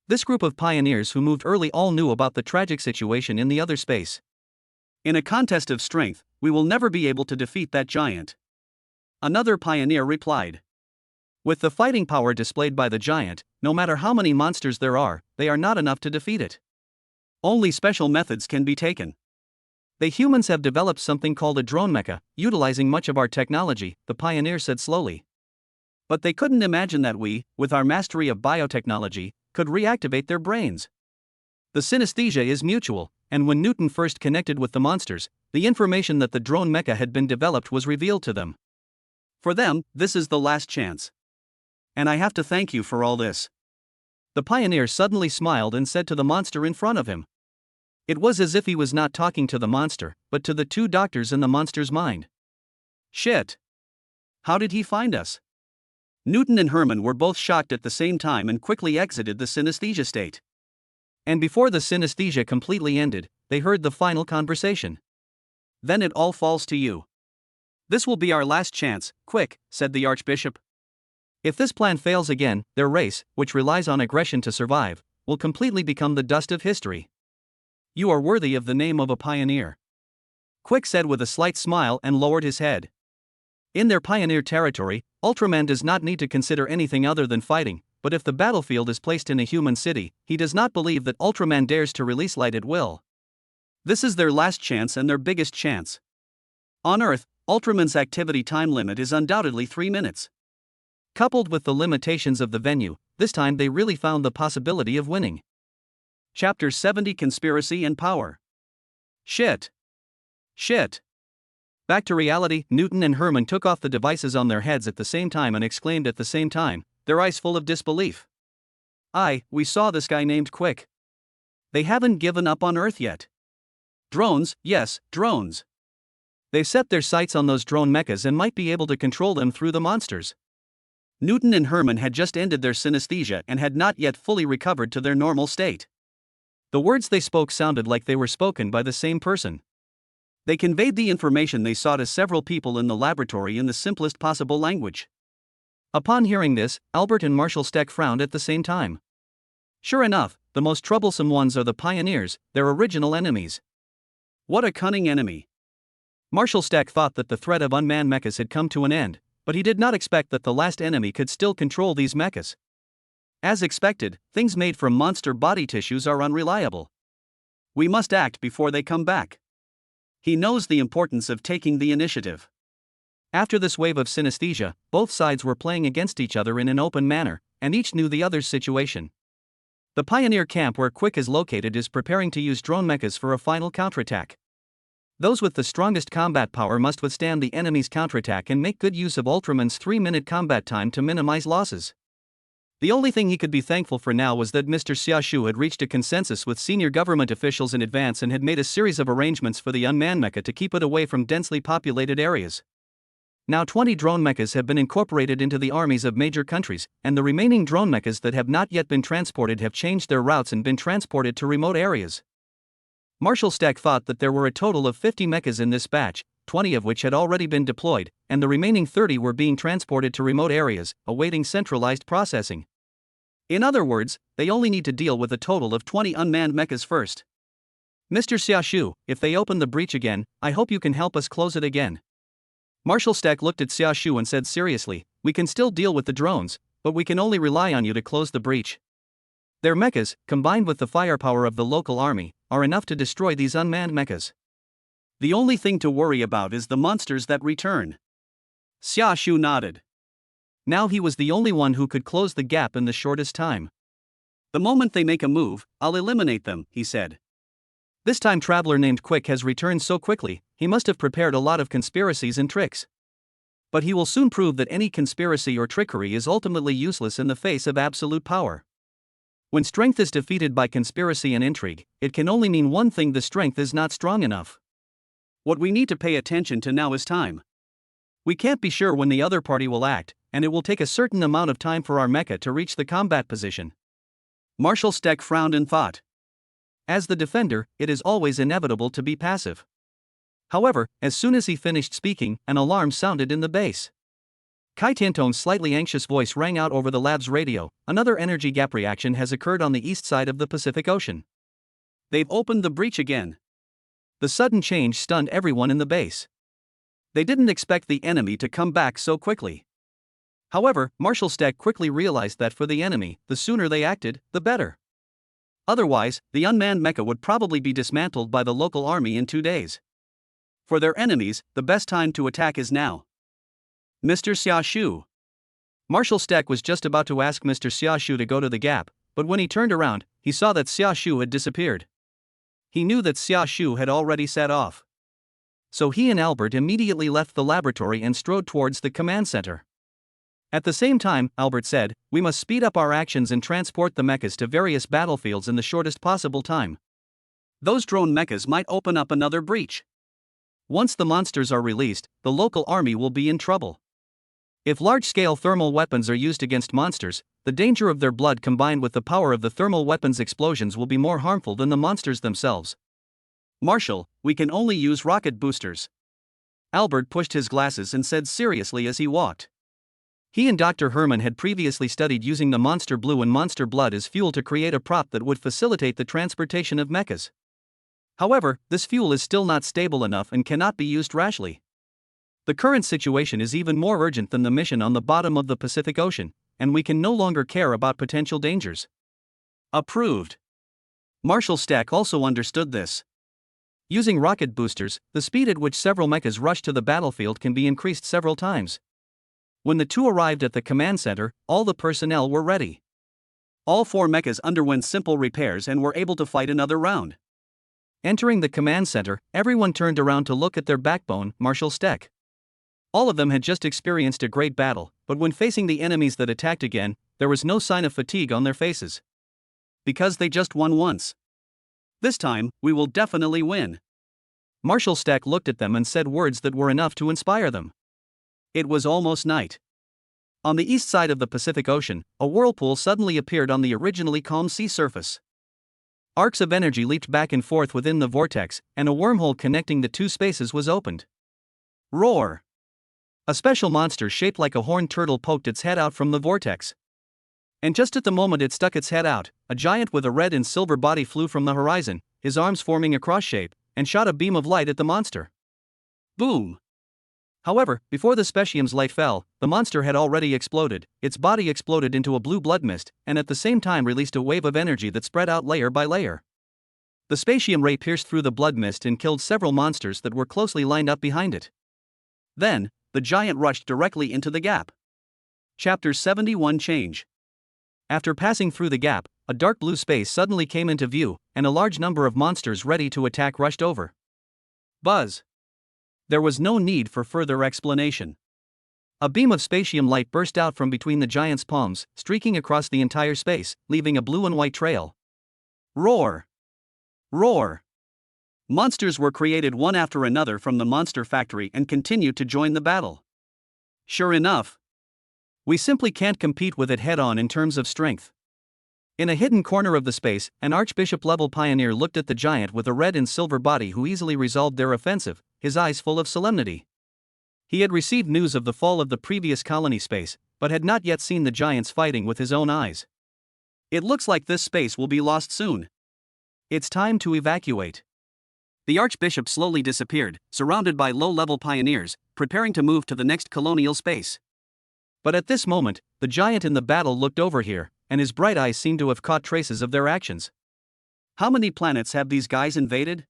This group of pioneers who moved early all knew about the tragic situation in the other space. In a contest of strength, we will never be able to defeat that giant. Another pioneer replied. With the fighting power displayed by the giant, no matter how many monsters there are, they are not enough to defeat it. Only special methods can be taken. The humans have developed something called a drone mecha, utilizing much of our technology, the pioneer said slowly. But they couldn't imagine that we, with our mastery of biotechnology, could reactivate their brains. The synesthesia is mutual, and when Newton first connected with the monsters, the information that the drone mecha had been developed was revealed to them. For them, this is the last chance. And I have to thank you for all this. The pioneer suddenly smiled and said to the monster in front of him. It was as if he was not talking to the monster, but to the two doctors in the monster's mind. Shit! How did he find us? Newton and Herman were both shocked at the same time and quickly exited the synesthesia state. And before the synesthesia completely ended, they heard the final conversation. Then it all falls to you. This will be our last chance, quick, said the archbishop. If this plan fails again, their race, which relies on aggression to survive, will completely become the dust of history. You are worthy of the name of a pioneer. Quick said with a slight smile and lowered his head. In their pioneer territory, Ultraman does not need to consider anything other than fighting, but if the battlefield is placed in a human city, he does not believe that Ultraman dares to release light at will. This is their last chance and their biggest chance. On Earth, Ultraman's activity time limit is undoubtedly 3 minutes. Coupled with the limitations of the venue, this time they really found the possibility of winning. Chapter 70 Conspiracy and Power. Shit. Shit. Back to reality, Newton and Herman took off the devices on their heads at the same time and exclaimed at the same time, their eyes full of disbelief. We saw this guy named Quick. They haven't given up on Earth yet. Drones, yes, drones. They've set their sights on those drone mechas and might be able to control them through the monsters. Newton and Herman had just ended their synesthesia and had not yet fully recovered to their normal state. The words they spoke sounded like they were spoken by the same person. They conveyed the information they saw to several people in the laboratory in the simplest possible language. Upon hearing this, Albert and Marshall Steck frowned at the same time. Sure enough, the most troublesome ones are the pioneers, their original enemies. What a cunning enemy. Marshall Steck thought that the threat of unmanned mechas had come to an end, but he did not expect that the last enemy could still control these mechas. As expected, things made from monster body tissues are unreliable. We must act before they come back. He knows the importance of taking the initiative. After this wave of synesthesia, both sides were playing against each other in an open manner, and each knew the other's situation. The pioneer camp where Quick is located is preparing to use drone mechas for a final counterattack. Those with the strongest combat power must withstand the enemy's counterattack and make good use of Ultraman's 3-minute combat time to minimize losses. The only thing he could be thankful for now was that Mr. Xiaoshu had reached a consensus with senior government officials in advance and had made a series of arrangements for the unmanned mecha to keep it away from densely populated areas. Now 20 drone mechas have been incorporated into the armies of major countries, and the remaining drone mechas that have not yet been transported have changed their routes and been transported to remote areas. Marshall Steck thought that there were a total of 50 mechas in this batch, 20 of which had already been deployed, and the remaining 30 were being transported to remote areas, awaiting centralized processing. In other words, they only need to deal with a total of 20 unmanned mechas first. Mr. Xiaoshu, if they open the breach again, I hope you can help us close it again. Marshall Steck looked at Xiaoshu and said seriously, we can still deal with the drones, but we can only rely on you to close the breach. Their mechas, combined with the firepower of the local army, are enough to destroy these unmanned mechas. The only thing to worry about is the monsters that return. Xiaoshu nodded. Now he was the only one who could close the gap in the shortest time. The moment they make a move, I'll eliminate them, he said. This time traveler named Quick has returned so quickly, he must have prepared a lot of conspiracies and tricks. But he will soon prove that any conspiracy or trickery is ultimately useless in the face of absolute power. When strength is defeated by conspiracy and intrigue, it can only mean one thing: the strength is not strong enough. What we need to pay attention to now is time. We can't be sure when the other party will act, and it will take a certain amount of time for our mecha to reach the combat position. Marshal Steck frowned and thought. As the defender, it is always inevitable to be passive. However, as soon as he finished speaking, an alarm sounded in the base. Kai Tianton's slightly anxious voice rang out over the lab's radio. Another energy gap reaction has occurred on the east side of the Pacific Ocean. They've opened the breach again. The sudden change stunned everyone in the base. They didn't expect the enemy to come back so quickly. However, Marshal Steck quickly realized that for the enemy, the sooner they acted, the better. Otherwise, the unmanned mecha would probably be dismantled by the local army in 2 days. For their enemies, the best time to attack is now. Mr. Xiaoshu. Marshal Steck was just about to ask Mr. Xiaoshu to go to the gap, but when he turned around, he saw that Xiaoshu had disappeared. He knew that Xiaoshu had already set off. So he and Albert immediately left the laboratory and strode towards the command center. At the same time, Albert said, "We must speed up our actions and transport the mechas to various battlefields in the shortest possible time. Those drone mechas might open up another breach. Once the monsters are released, the local army will be in trouble. If large-scale thermal weapons are used against monsters, the danger of their blood combined with the power of the thermal weapons' explosions will be more harmful than the monsters themselves. Marshal, we can only use rocket boosters." Albert pushed his glasses and said seriously as he walked. He and Dr. Herman had previously studied using the monster blue and monster blood as fuel to create a prop that would facilitate the transportation of mechas. However, this fuel is still not stable enough and cannot be used rashly. The current situation is even more urgent than the mission on the bottom of the Pacific Ocean, and we can no longer care about potential dangers. Approved. Marshal Steck also understood this. Using rocket boosters, the speed at which several mechas rush to the battlefield can be increased several times. When the two arrived at the command center, all the personnel were ready. All 4 mechas underwent simple repairs and were able to fight another round. Entering the command center, everyone turned around to look at their backbone, Marshal Steck. All of them had just experienced a great battle, but when facing the enemies that attacked again, there was no sign of fatigue on their faces. Because they just won once. This time, we will definitely win. Marshal Steck looked at them and said words that were enough to inspire them. It was almost night. On the east side of the Pacific Ocean, a whirlpool suddenly appeared on the originally calm sea surface. Arcs of energy leaped back and forth within the vortex, and a wormhole connecting the two spaces was opened. Roar! A special monster shaped like a horned turtle poked its head out from the vortex. And just at the moment it stuck its head out, a giant with a red and silver body flew from the horizon, his arms forming a cross shape, and shot a beam of light at the monster. Boom! However, before the specium's light fell, the monster had already exploded. Its body exploded into a blue blood mist, and at the same time released a wave of energy that spread out layer by layer. The specium ray pierced through the blood mist and killed several monsters that were closely lined up behind it. Then, the giant rushed directly into the gap. Chapter 71 Change. After passing through the gap, a dark blue space suddenly came into view, and a large number of monsters ready to attack rushed over. Buzz. There was no need for further explanation. A beam of spatium light burst out from between the giant's palms, streaking across the entire space, leaving a blue and white trail. Roar! Roar! Monsters were created one after another from the monster factory and continued to join the battle. Sure enough, we simply can't compete with it head-on in terms of strength. In a hidden corner of the space, an archbishop-level pioneer looked at the giant with a red and silver body who easily resolved their offensive, his eyes full of solemnity. He had received news of the fall of the previous colony space, but had not yet seen the giants fighting with his own eyes. It looks like this space will be lost soon. It's time to evacuate. The archbishop slowly disappeared, surrounded by low-level pioneers, preparing to move to the next colonial space. But at this moment, the giant in the battle looked over here, and his bright eyes seemed to have caught traces of their actions. How many planets have these guys invaded?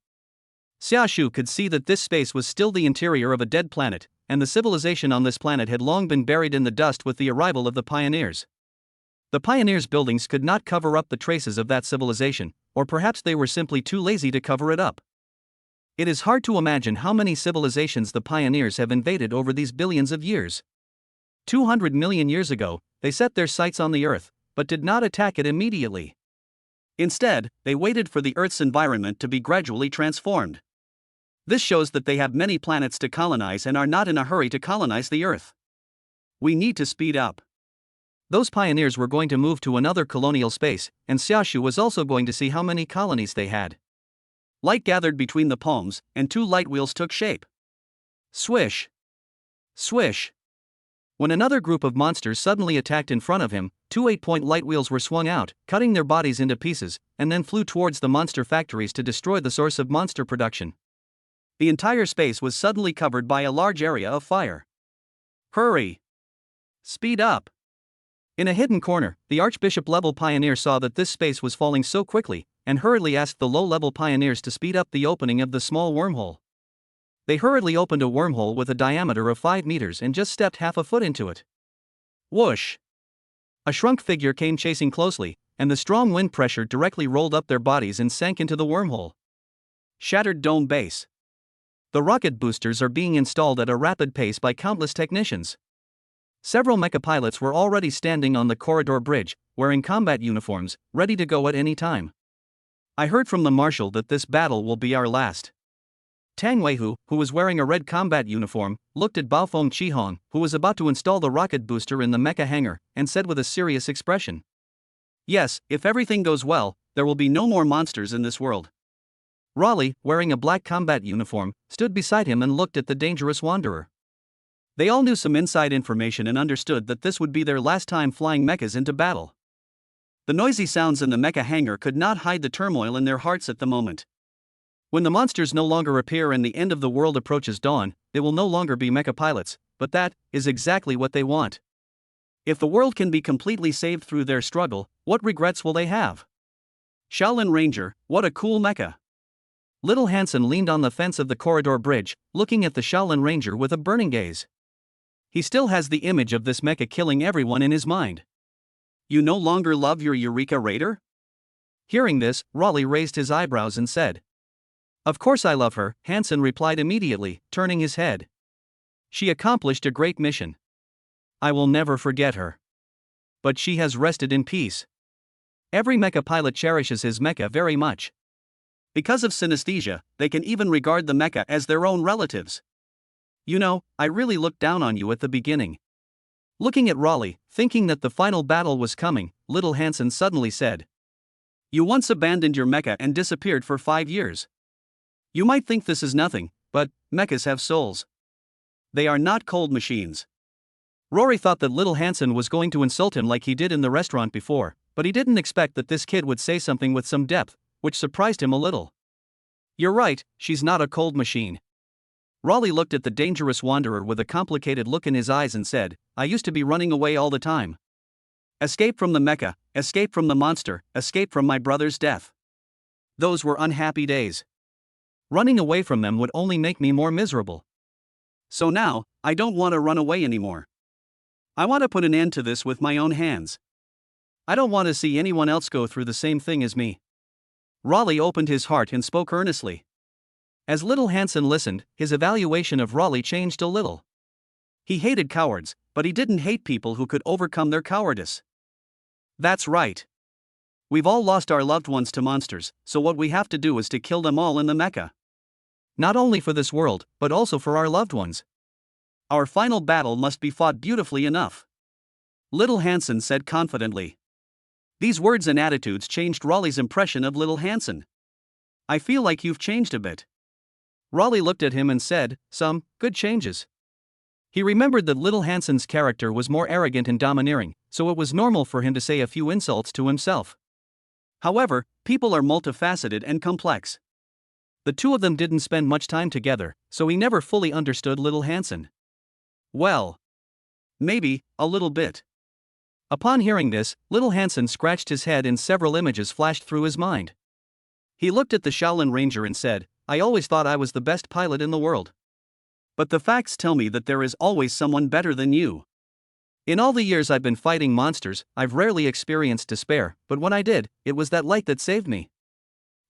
Xiaoshu could see that this space was still the interior of a dead planet, and the civilization on this planet had long been buried in the dust with the arrival of the pioneers. The pioneers' buildings could not cover up the traces of that civilization, or perhaps they were simply too lazy to cover it up. It is hard to imagine how many civilizations the pioneers have invaded over these billions of years. 200 million years ago, they set their sights on the Earth, but did not attack it immediately. Instead, they waited for the Earth's environment to be gradually transformed. This shows that they have many planets to colonize and are not in a hurry to colonize the Earth. We need to speed up. Those pioneers were going to move to another colonial space, and Xiaoshu was also going to see how many colonies they had. Light gathered between the palms, and 2 light wheels took shape. Swish! Swish! When another group of monsters suddenly attacked in front of him, 2 8-point light wheels were swung out, cutting their bodies into pieces, and then flew towards the monster factories to destroy the source of monster production. The entire space was suddenly covered by a large area of fire. Hurry! Speed up! In a hidden corner, the Archbishop-level pioneer saw that this space was falling so quickly, and hurriedly asked the low-level pioneers to speed up the opening of the small wormhole. They hurriedly opened a wormhole with a diameter of 5 meters and just stepped half a foot into it. Whoosh! A shrunk figure came chasing closely, and the strong wind pressure directly rolled up their bodies and sank into the wormhole. Shattered dome base. The rocket boosters are being installed at a rapid pace by countless technicians. Several mecha pilots were already standing on the corridor bridge, wearing combat uniforms, ready to go at any time. I heard from the marshal that this battle will be our last. Tang Weihu, who was wearing a red combat uniform, looked at Baofeng Qihong, who was about to install the rocket booster in the mecha hangar, and said with a serious expression, "Yes, if everything goes well, there will be no more monsters in this world." Raleigh, wearing a black combat uniform, stood beside him and looked at the dangerous wanderer. They all knew some inside information and understood that this would be their last time flying mechas into battle. The noisy sounds in the mecha hangar could not hide the turmoil in their hearts at the moment. When the monsters no longer appear and the end of the world approaches dawn, they will no longer be mecha pilots, but that is exactly what they want. If the world can be completely saved through their struggle, what regrets will they have? Shaolin Ranger, what a cool mecha! Little Hansen leaned on the fence of the corridor bridge, looking at the Shaolin Ranger with a burning gaze. He still has the image of this mecha killing everyone in his mind. You no longer love your Eureka Raider? Hearing this, Raleigh raised his eyebrows and said, "Of course I love her," Hansen replied immediately, turning his head. "She accomplished a great mission. I will never forget her. But she has rested in peace." Every mecha pilot cherishes his mecha very much. Because of synesthesia, they can even regard the mecha as their own relatives. You know, I really looked down on you at the beginning. Looking at Raleigh, thinking that the final battle was coming, little Hansen suddenly said, "You once abandoned your mecha and disappeared for 5 years. You might think this is nothing, but mechas have souls. They are not cold machines." Rory thought that little Hansen was going to insult him like he did in the restaurant before, but he didn't expect that this kid would say something with some depth, which surprised him a little. "You're right, she's not a cold machine." Raleigh looked at the dangerous wanderer with a complicated look in his eyes and said, "I used to be running away all the time. Escape from the mecha, escape from the monster, escape from my brother's death. Those were unhappy days. Running away from them would only make me more miserable. So now, I don't want to run away anymore. I want to put an end to this with my own hands. I don't want to see anyone else go through the same thing as me." Raleigh opened his heart and spoke earnestly. As little Hansen listened, his evaluation of Raleigh changed a little. He hated cowards, but he didn't hate people who could overcome their cowardice. That's right. We've all lost our loved ones to monsters, so what we have to do is to kill them all in the mecha. Not only for this world, but also for our loved ones. Our final battle must be fought beautifully enough. Little Hansen said confidently. These words and attitudes changed Raleigh's impression of little Hansen. "I feel like you've changed a bit." Raleigh looked at him and said, "Some good changes." He remembered that little Hansen's character was more arrogant and domineering, so it was normal for him to say a few insults to himself. However, people are multifaceted and complex. The two of them didn't spend much time together, so he never fully understood little Hansen. Well, maybe a little bit. Upon hearing this, little Hansen scratched his head and several images flashed through his mind. He looked at the Shaolin Ranger and said, "I always thought I was the best pilot in the world. But the facts tell me that there is always someone better than you. In all the years I've been fighting monsters, I've rarely experienced despair, but when I did, it was that light that saved me.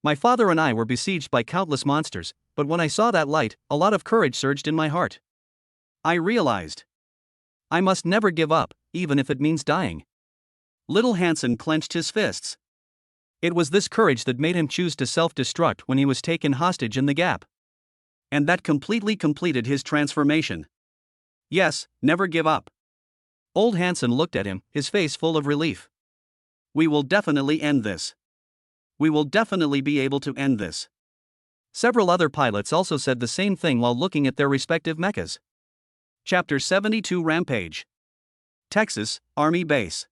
My father and I were besieged by countless monsters, but when I saw that light, a lot of courage surged in my heart. I realized I must never give up, even if it means dying." Little Hansen clenched his fists. It was this courage that made him choose to self-destruct when he was taken hostage in the gap. And that completely completed his transformation. Yes, never give up. Old Hansen looked at him, his face full of relief. We will definitely end this. We will definitely be able to end this. Several other pilots also said the same thing while looking at their respective mechas. Chapter 72 Rampage. Texas, Army Base.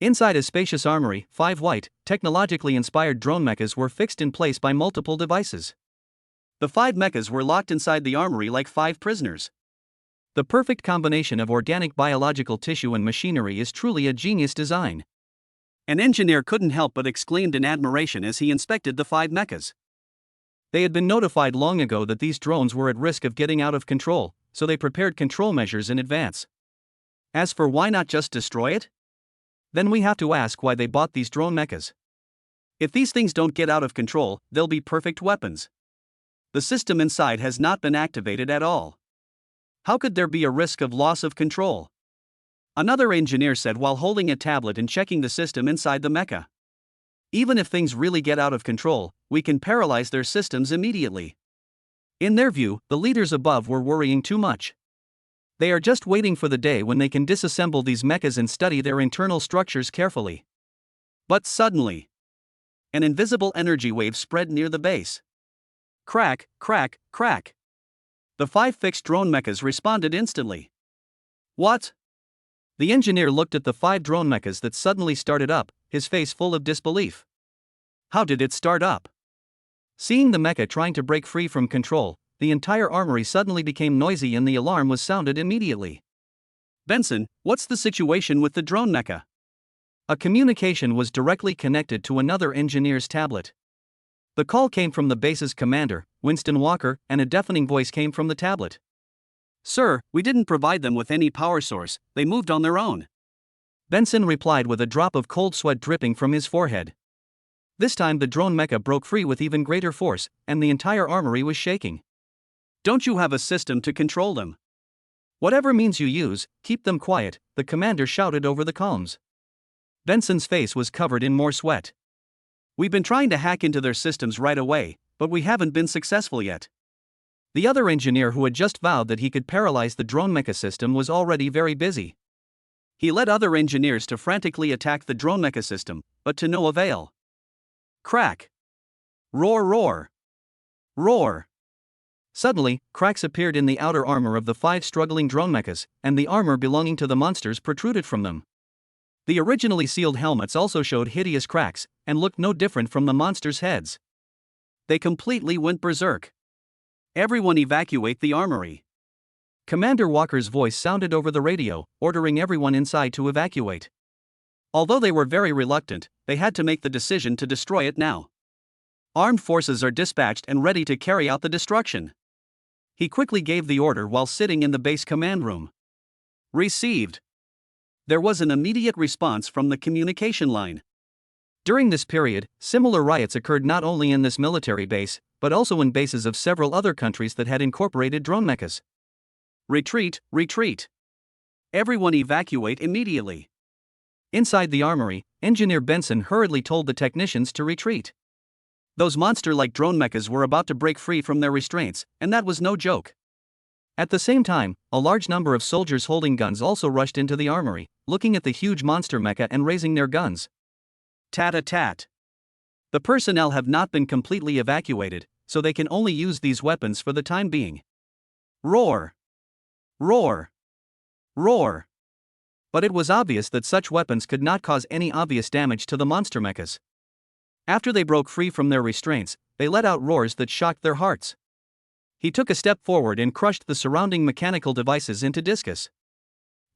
Inside a spacious armory, 5 white, technologically inspired drone mechas were fixed in place by multiple devices. The 5 mechas were locked inside the armory like 5 prisoners. The perfect combination of organic biological tissue and machinery is truly a genius design. An engineer couldn't help but exclaim in admiration as he inspected the 5 mechas. They had been notified long ago that these drones were at risk of getting out of control, so they prepared control measures in advance. As for why not just destroy it? Then we have to ask why they bought these drone mechas. If these things don't get out of control, they'll be perfect weapons. The system inside has not been activated at all. How could there be a risk of loss of control? Another engineer said while holding a tablet and checking the system inside the mecha. Even if things really get out of control, we can paralyze their systems immediately. In their view, the leaders above were worrying too much. They are just waiting for the day when they can disassemble these mechas and study their internal structures carefully. But suddenly, an invisible energy wave spread near the base. Crack, crack, crack. The 5 fixed drone mechas responded instantly. What? The engineer looked at the 5 drone mechas that suddenly started up, his face full of disbelief. How did it start up? Seeing the mecha trying to break free from control, the entire armory suddenly became noisy and the alarm was sounded immediately. Benson, what's the situation with the drone mecha? A communication was directly connected to another engineer's tablet. The call came from the base's commander, Winston Walker, and a deafening voice came from the tablet. Sir, we didn't provide them with any power source, they moved on their own. Benson replied with a drop of cold sweat dripping from his forehead. This time the drone mecha broke free with even greater force, and the entire armory was shaking. Don't you have a system to control them? Whatever means you use, keep them quiet, the commander shouted over the comms. Benson's face was covered in more sweat. We've been trying to hack into their systems right away, but we haven't been successful yet. The other engineer who had just vowed that he could paralyze the drone mecha system was already very busy. He led other engineers to frantically attack the drone mecha system, but to no avail. Crack! Roar, roar! Roar! Suddenly, cracks appeared in the outer armor of the 5 struggling drone mechas, and the armor belonging to the monsters protruded from them. The originally sealed helmets also showed hideous cracks, and looked no different from the monsters' heads. They completely went berserk. Everyone evacuate the armory. Commander Walker's voice sounded over the radio, ordering everyone inside to evacuate. Although they were very reluctant, they had to make the decision to destroy it now. Armed forces are dispatched and ready to carry out the destruction. He quickly gave the order while sitting in the base command room. Received. There was an immediate response from the communication line. During this period, similar riots occurred not only in this military base, but also in bases of several other countries that had incorporated drone mechas. Retreat, retreat. Everyone evacuate immediately. Inside the armory, Engineer Benson hurriedly told the technicians to retreat. Those monster-like drone mechas were about to break free from their restraints, and that was no joke. At the same time, a large number of soldiers holding guns also rushed into the armory, looking at the huge monster mecha and raising their guns. Tat-a-tat. The personnel have not been completely evacuated, so they can only use these weapons for the time being. Roar! Roar! Roar! But it was obvious that such weapons could not cause any obvious damage to the monster mechas. After they broke free from their restraints, they let out roars that shocked their hearts. He took a step forward and crushed the surrounding mechanical devices into discus.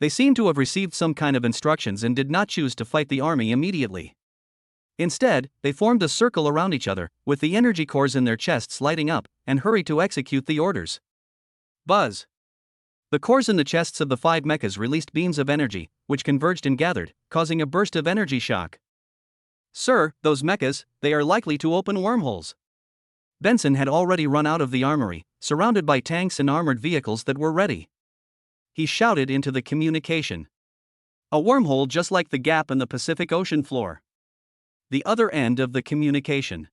They seemed to have received some kind of instructions and did not choose to fight the army immediately. Instead, they formed a circle around each other, with the energy cores in their chests lighting up, and hurried to execute the orders. Buzz! The cores in the chests of the 5 mechas released beams of energy, which converged and gathered, causing a burst of energy shock. Sir, those mechas, they are likely to open wormholes. Benson had already run out of the armory, surrounded by tanks and armored vehicles that were ready. He shouted into the communication. A wormhole just like the gap in the Pacific Ocean floor. The other end of the communication.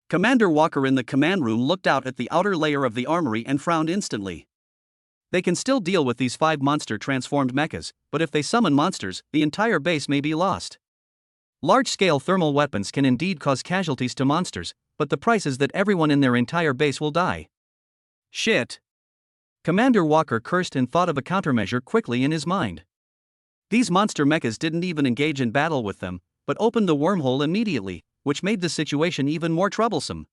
Commander Walker in the command room looked out at the outer layer of the armory and frowned instantly. They can still deal with these 5 monster-transformed mechas, but if they summon monsters, the entire base may be lost. Large-scale thermal weapons can indeed cause casualties to monsters, but the price is that everyone in their entire base will die. Shit. Commander Walker cursed and thought of a countermeasure quickly in his mind. These monster mechas didn't even engage in battle with them, but opened the wormhole immediately, which made the situation even more troublesome.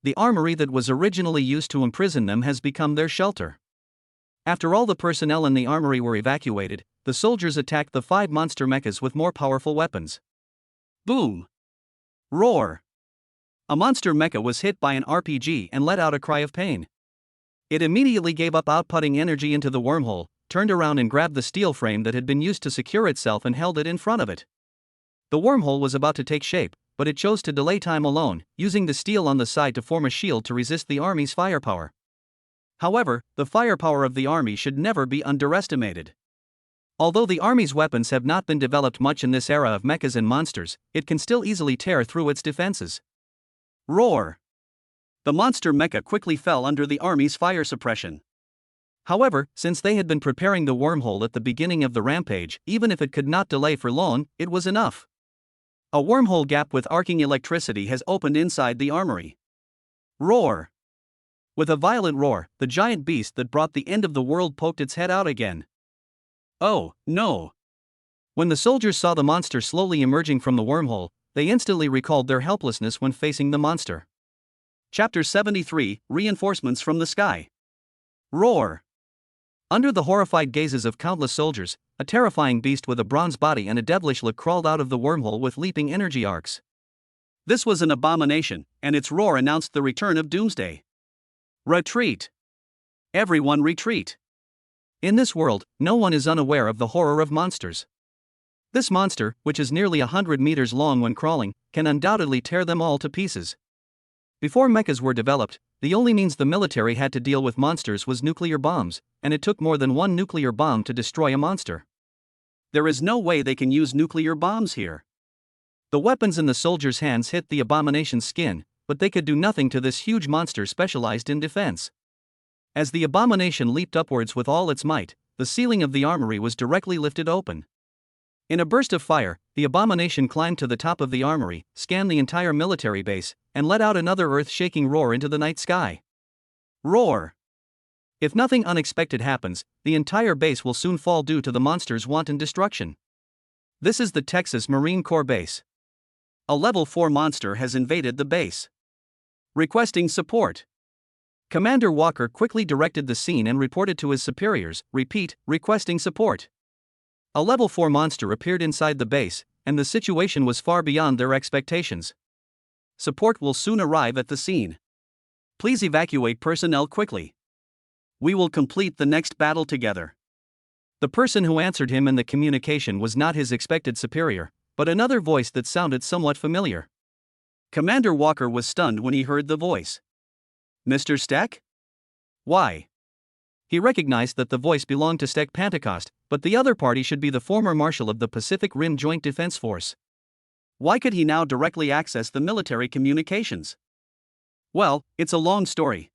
The armory that was originally used to imprison them has become their shelter. After all the personnel in the armory were evacuated, the soldiers attacked the 5 monster mechas with more powerful weapons. Boom! Roar! A monster mecha was hit by an RPG and let out a cry of pain. It immediately gave up outputting energy into the wormhole, turned around and grabbed the steel frame that had been used to secure itself and held it in front of it. The wormhole was about to take shape, but it chose to delay time alone, using the steel on the side to form a shield to resist the army's firepower. However, the firepower of the army should never be underestimated. Although the army's weapons have not been developed much in this era of mechas and monsters, it can still easily tear through its defenses. Roar! The monster mecha quickly fell under the army's fire suppression. However, since they had been preparing the wormhole at the beginning of the rampage, even if it could not delay for long, it was enough. A wormhole gap with arcing electricity has opened inside the armory. Roar! With a violent roar, the giant beast that brought the end of the world poked its head out again. Oh, no! When the soldiers saw the monster slowly emerging from the wormhole, they instantly recalled their helplessness when facing the monster. Chapter 73, Reinforcements from the Sky. Roar! Under the horrified gazes of countless soldiers, a terrifying beast with a bronze body and a devilish look crawled out of the wormhole with leaping energy arcs. This was an abomination, and its roar announced the return of Doomsday. Retreat! Everyone retreat! In this world, no one is unaware of the horror of monsters. This monster, which is nearly 100 meters long when crawling, can undoubtedly tear them all to pieces. Before mechas were developed, the only means the military had to deal with monsters was nuclear bombs, and it took more than one nuclear bomb to destroy a monster. There is no way they can use nuclear bombs here. The weapons in the soldiers' hands hit the abomination's skin, but they could do nothing to this huge monster specialized in defense. As the abomination leaped upwards with all its might, the ceiling of the armory was directly lifted open. In a burst of fire, the abomination climbed to the top of the armory, scanned the entire military base, and let out another earth-shaking roar into the night sky. Roar! If nothing unexpected happens, the entire base will soon fall due to the monster's wanton destruction. This is the Texas Marine Corps base. A level 4 monster has invaded the base. Requesting support. Commander Walker quickly directed the scene and reported to his superiors, requesting support. A level 4 monster appeared inside the base, and the situation was far beyond their expectations. Support will soon arrive at the scene. Please evacuate personnel quickly. We will complete the next battle together. The person who answered him in the communication was not his expected superior, but another voice that sounded somewhat familiar. Commander Walker was stunned when he heard the voice. Mr. Steck? Why? He recognized that the voice belonged to Steck Pentecost, but the other party should be the former Marshal of the Pacific Rim Joint Defense Force. Why could he now directly access the military communications? Well, it's a long story.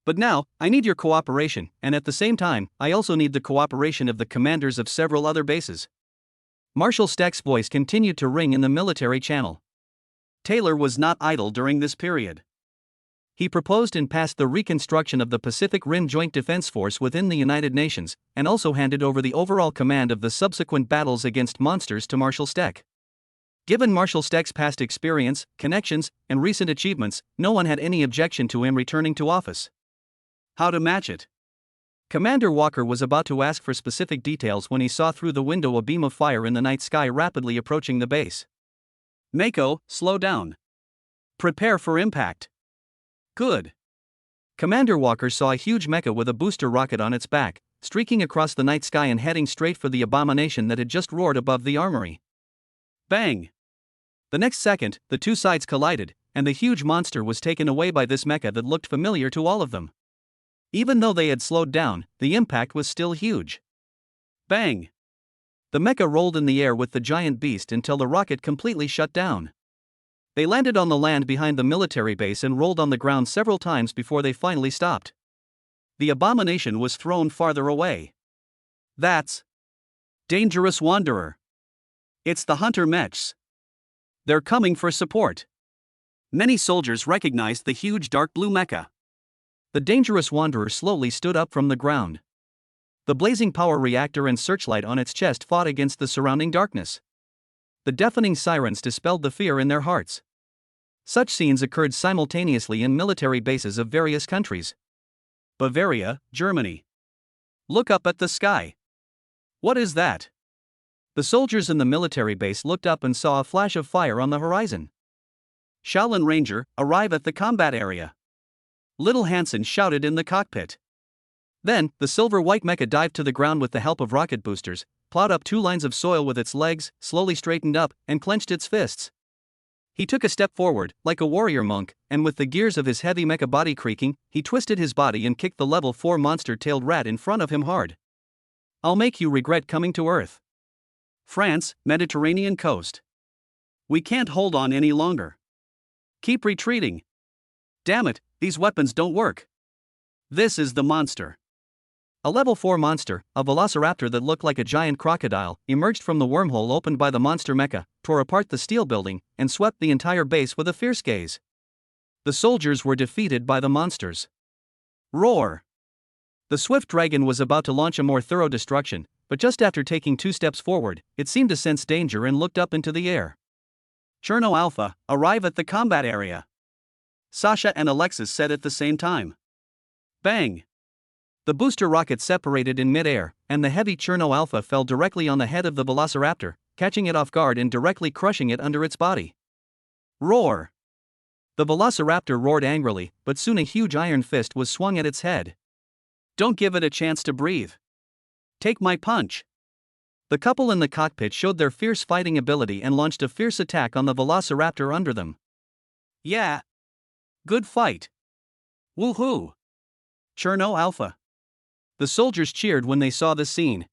But now, I need your cooperation, and at the same time, I also need the cooperation of the commanders of several other bases. Marshal Steck's voice continued to ring in the military channel. Taylor was not idle during this period. He proposed and passed the reconstruction of the Pacific Rim Joint Defense Force within the United Nations, and also handed over the overall command of the subsequent battles against monsters to Marshal Steck. Given Marshal Steck's past experience, connections, and recent achievements, no one had any objection to him returning to office. How to match it? Commander Walker was about to ask for specific details when he saw through the window a beam of fire in the night sky rapidly approaching the base. Mako, slow down. Prepare for impact. Good. Commander Walker saw a huge mecha with a booster rocket on its back, streaking across the night sky and heading straight for the abomination that had just roared above the armory. Bang! The next second, the two sides collided, and the huge monster was taken away by this mecha that looked familiar to all of them. Even though they had slowed down, the impact was still huge. Bang! The mecha rolled in the air with the giant beast until the rocket completely shut down. They landed on the land behind the military base and rolled on the ground several times before they finally stopped. the abomination was thrown farther away. That's dangerous wanderer. It's the hunter mechs. They're coming for support. Many soldiers recognized the huge dark blue mecha. The dangerous wanderer slowly stood up from the ground. The blazing power reactor and searchlight on its chest fought against the surrounding darkness. The deafening sirens dispelled the fear in their hearts. Such scenes occurred simultaneously in military bases of various countries. Bavaria, Germany. Look up at the sky. What is that? The soldiers in the military base looked up and saw a flash of fire on the horizon. Shaolin Ranger, arrive at the combat area. Little Hansen shouted in the cockpit. Then, the silver-white mecha dived to the ground with the help of rocket boosters, plowed up 2 lines of soil with its legs, slowly straightened up, and clenched its fists. He took a step forward, like a warrior monk, and with the gears of his heavy mecha body creaking, he twisted his body and kicked the level 4 monster-tailed rat in front of him hard. I'll make you regret coming to Earth. France, Mediterranean coast. We can't hold on any longer. Keep retreating. Damn it, these weapons don't work. This is the monster. A level 4 monster, a velociraptor that looked like a giant crocodile, emerged from the wormhole opened by the monster mecha, tore apart the steel building, and swept the entire base with a fierce gaze. The soldiers were defeated by the monsters. Roar! The swift dragon was about to launch a more thorough destruction, but just after taking 2 steps forward, it seemed to sense danger and looked up into the air. Cherno Alpha, arrive at the combat area. Sasha and Alexis said at the same time. Bang! The booster rocket separated in mid-air, and the heavy Cherno Alpha fell directly on the head of the velociraptor, catching it off guard and directly crushing it under its body. Roar! The velociraptor roared angrily, but soon a huge iron fist was swung at its head. Don't give it a chance to breathe. Take my punch. The couple in the cockpit showed their fierce fighting ability and launched a fierce attack on the velociraptor under them. Yeah. Good fight. Woohoo! Cherno Alpha. The soldiers cheered when they saw the scene.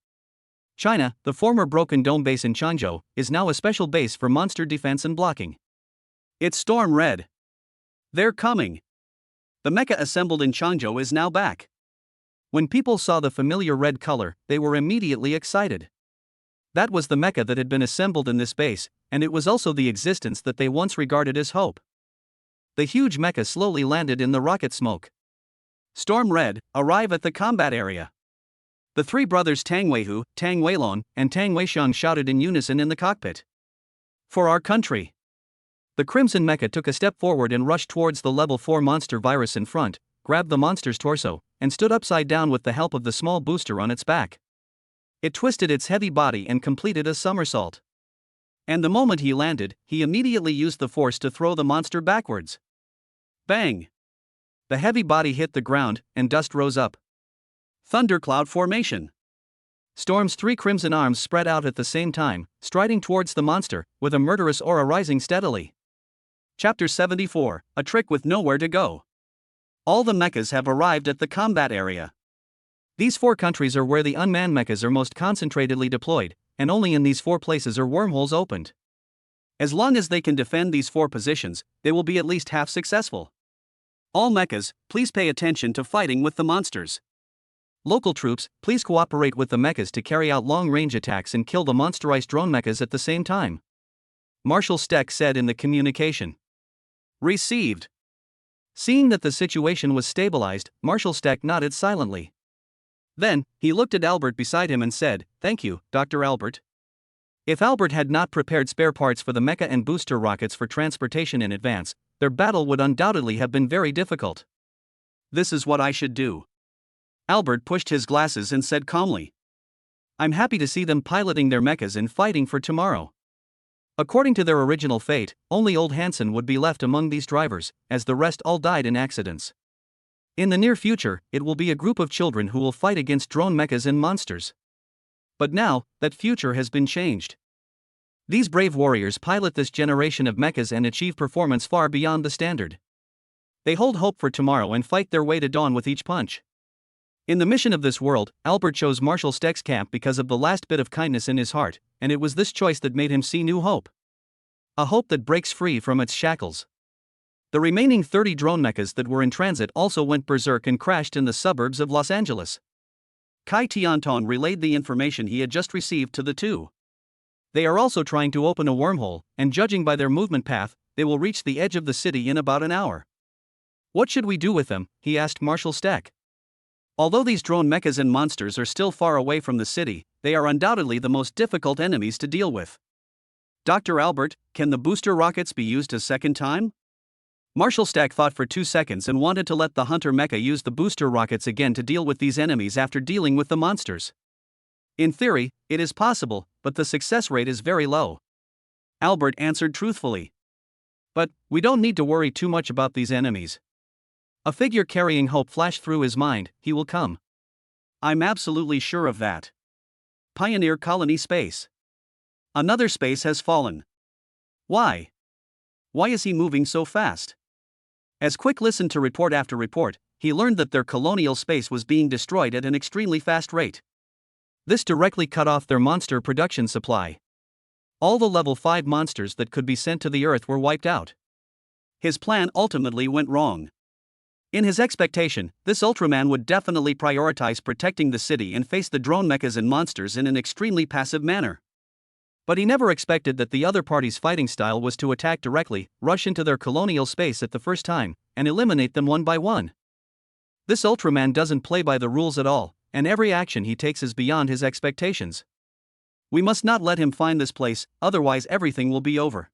China, the former Broken Dome base in Changzhou, is now a special base for monster defense and blocking. It's Storm Red. They're coming. The mecha assembled in Changzhou is now back. When people saw the familiar red color, they were immediately excited. That was the mecha that had been assembled in this base, and it was also the existence that they once regarded as hope. The huge mecha slowly landed in the rocket smoke. Storm Red, arrive at the combat area. The 3 brothers Tang Weihu, Tang Weilong, and Tang Weixiang shouted in unison in the cockpit. For our country. The Crimson Mecha took a step forward and rushed towards the level 4 monster virus in front, grabbed the monster's torso, and stood upside down with the help of the small booster on its back. It twisted its heavy body and completed a somersault. And the moment he landed, he immediately used the force to throw the monster backwards. Bang! The heavy body hit the ground, and dust rose up. Thundercloud formation. Storm's 3 crimson arms spread out at the same time, striding towards the monster, with a murderous aura rising steadily. Chapter 74, a trick with nowhere to go. All the mechas have arrived at the combat area. These 4 countries are where the unmanned mechas are most concentratedly deployed, and only in these 4 places are wormholes opened. As long as they can defend these 4 positions, they will be at least half successful. All mechas, please pay attention to fighting with the monsters. Local troops, please cooperate with the mechas to carry out long-range attacks and kill the monsterized drone mechas at the same time. Marshal Steck said in the communication. Received. Seeing that the situation was stabilized, Marshal Steck nodded silently. Then, he looked at Albert beside him and said, "Thank you, Dr. Albert." If Albert had not prepared spare parts for the mecha and booster rockets for transportation in advance, their battle would undoubtedly have been very difficult. This is what I should do. Albert pushed his glasses and said calmly. I'm happy to see them piloting their mechas and fighting for tomorrow. According to their original fate, only old Hansen would be left among these drivers, as the rest all died in accidents. In the near future, it will be a group of children who will fight against drone mechas and monsters. But now, that future has been changed. These brave warriors pilot this generation of mechas and achieve performance far beyond the standard. They hold hope for tomorrow and fight their way to dawn with each punch. In the mission of this world, Albert chose Marshal Steck's camp because of the last bit of kindness in his heart, and it was this choice that made him see new hope. A hope that breaks free from its shackles. The remaining 30 drone mechas that were in transit also went berserk and crashed in the suburbs of Los Angeles. Kai Tianton relayed the information he had just received to the two. They are also trying to open a wormhole, and judging by their movement path, they will reach the edge of the city in about an hour. What should we do with them? He asked Marshal Stack. Although these drone mechas and monsters are still far away from the city, they are undoubtedly the most difficult enemies to deal with. Dr. Albert, can the booster rockets be used a second time? Marshal Stack thought for 2 seconds and wanted to let the Hunter mecha use the booster rockets again to deal with these enemies after dealing with the monsters. In theory, it is possible, but the success rate is very low. Albert answered truthfully. But we don't need to worry too much about these enemies. A figure carrying hope flashed through his mind. He will come. I'm absolutely sure of that. Pioneer Colony Space. Another space has fallen. Why? Why is he moving so fast? As Quick listened to report after report, he learned that their colonial space was being destroyed at an extremely fast rate. This directly cut off their monster production supply. All the level 5 monsters that could be sent to the Earth were wiped out. His plan ultimately went wrong. In his expectation, this Ultraman would definitely prioritize protecting the city and face the drone mechas and monsters in an extremely passive manner. But he never expected that the other party's fighting style was to attack directly, rush into their colonial space at the first time, and eliminate them one by one. This Ultraman doesn't play by the rules at all, and every action he takes is beyond his expectations. We must not let him find this place, otherwise everything will be over.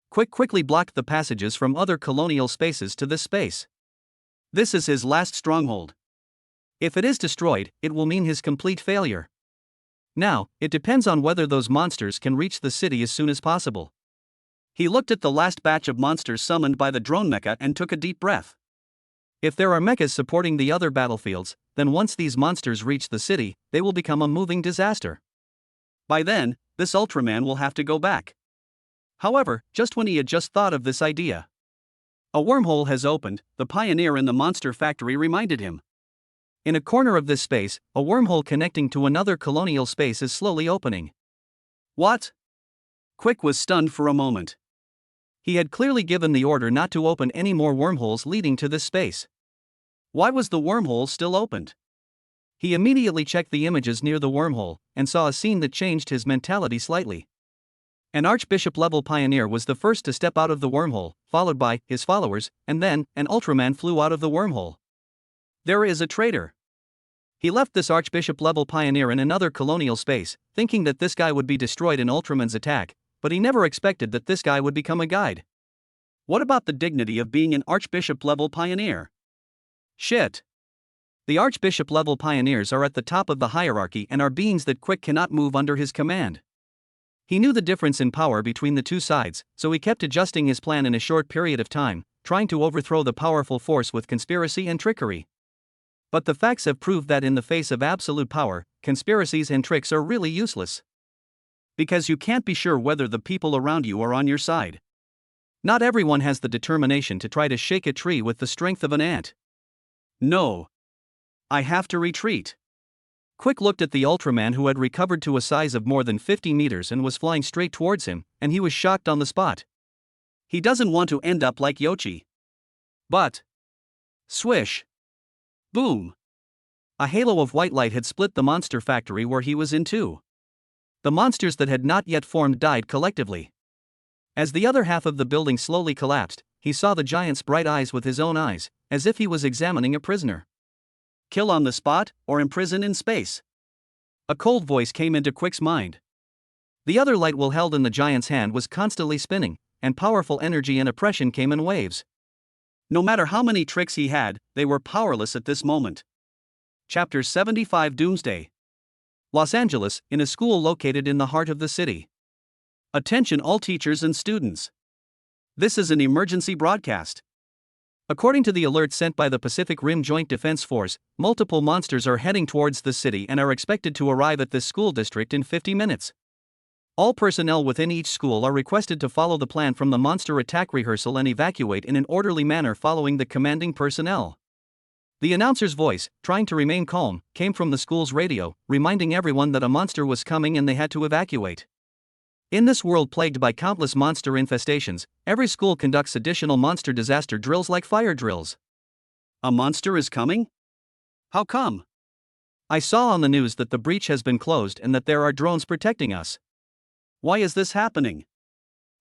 Quick quickly blocked the passages from other colonial spaces to this space. This is his last stronghold. If it is destroyed, it will mean his complete failure. Now, it depends on whether those monsters can reach the city as soon as possible. He looked at the last batch of monsters summoned by the drone mecha and took a deep breath. If there are mechas supporting the other battlefields, then once these monsters reach the city, they will become a moving disaster. By then, this Ultraman will have to go back. However, just when he had just thought of this idea, a wormhole has opened, the pioneer in the monster factory reminded him. In a corner of this space, a wormhole connecting to another colonial space is slowly opening. What? Quick was stunned for a moment. He had clearly given the order not to open any more wormholes leading to this space. Why was the wormhole still opened? He immediately checked the images near the wormhole, and saw a scene that changed his mentality slightly. An Archbishop-level pioneer was the first to step out of the wormhole, followed by his followers, and then, an Ultraman flew out of the wormhole. There is a traitor. He left this Archbishop-level pioneer in another colonial space, thinking that this guy would be destroyed in Ultraman's attack, but he never expected that this guy would become a guide. What about the dignity of being an Archbishop-level pioneer? Shit. The Archbishop-level pioneers are at the top of the hierarchy and are beings that Quick cannot move under his command. He knew the difference in power between the two sides, so he kept adjusting his plan in a short period of time, trying to overthrow the powerful force with conspiracy and trickery. But the facts have proved that in the face of absolute power, conspiracies and tricks are really useless. Because you can't be sure whether the people around you are on your side. Not everyone has the determination to try to shake a tree with the strength of an ant. No. I have to retreat. Quick looked at the Ultraman who had recovered to a size of more than 50 meters and was flying straight towards him, and he was shocked on the spot. He doesn't want to end up like Yoshi. But. Swish. Boom. A halo of white light had split the monster factory where he was in two. The monsters that had not yet formed died collectively. As the other half of the building slowly collapsed, he saw the giant's bright eyes with his own eyes, as if he was examining a prisoner. Kill on the spot, or imprison in space? A cold voice came into Quick's mind. The other light well held in the giant's hand was constantly spinning, and powerful energy and oppression came in waves. No matter how many tricks he had, they were powerless at this moment. Chapter 75 Doomsday. Los Angeles, in a school located in the heart of the city. Attention all teachers and students. This is an emergency broadcast. According to the alert sent by the Pacific Rim Joint Defense Force, multiple monsters are heading towards the city and are expected to arrive at this school district in 50 minutes. All personnel within each school are requested to follow the plan from the monster attack rehearsal and evacuate in an orderly manner following the commanding personnel. The announcer's voice, trying to remain calm, came from the school's radio, reminding everyone that a monster was coming and they had to evacuate. In this world plagued by countless monster infestations, every school conducts additional monster disaster drills like fire drills. A monster is coming? How come? I saw on the news that the breach has been closed and that there are drones protecting us. Why is this happening?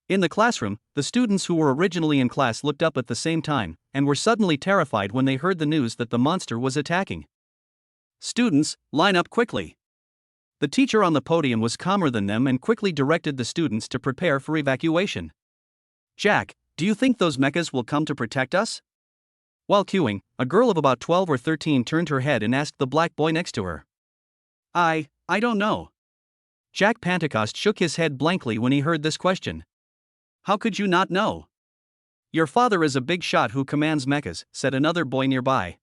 In the classroom, the students who were originally in class looked up at the same time and were suddenly terrified when they heard the news that the monster was attacking. Students, line up quickly. The teacher on the podium was calmer than them and quickly directed the students to prepare for evacuation. Jack, do you think those mechas will come to protect us? While queuing, a girl of about 12 or 13 turned her head and asked the black boy next to her. I don't know. Jack Pentecost shook his head blankly when he heard this question. How could you not know? Your father is a big shot who commands mechas, said another boy nearby.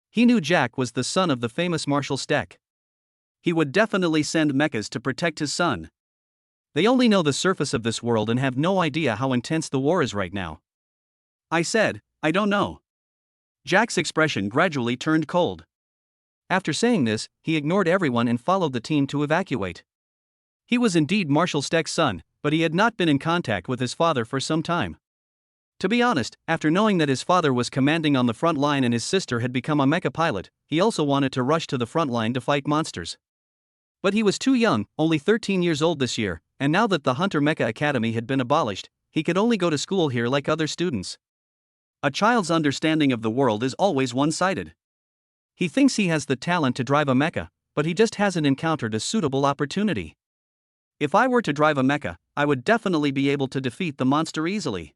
He knew Jack was the son of the famous Marshal Steck. He would definitely send mechas to protect his son. They only know the surface of this world and have no idea how intense the war is right now. I said, I don't know. Jack's expression gradually turned cold. After saying this, he ignored everyone and followed the team to evacuate. He was indeed Marshal Steck's son, but he had not been in contact with his father for some time. To be honest, after knowing that his father was commanding on the front line and his sister had become a mecha pilot, he also wanted to rush to the front line to fight monsters. But he was too young, only 13 years old this year, and now that the Hunter Mecha Academy had been abolished, he could only go to school here like other students. A child's understanding of the world is always one-sided. He thinks he has the talent to drive a mecha, but he just hasn't encountered a suitable opportunity. If I were to drive a mecha, I would definitely be able to defeat the monster easily.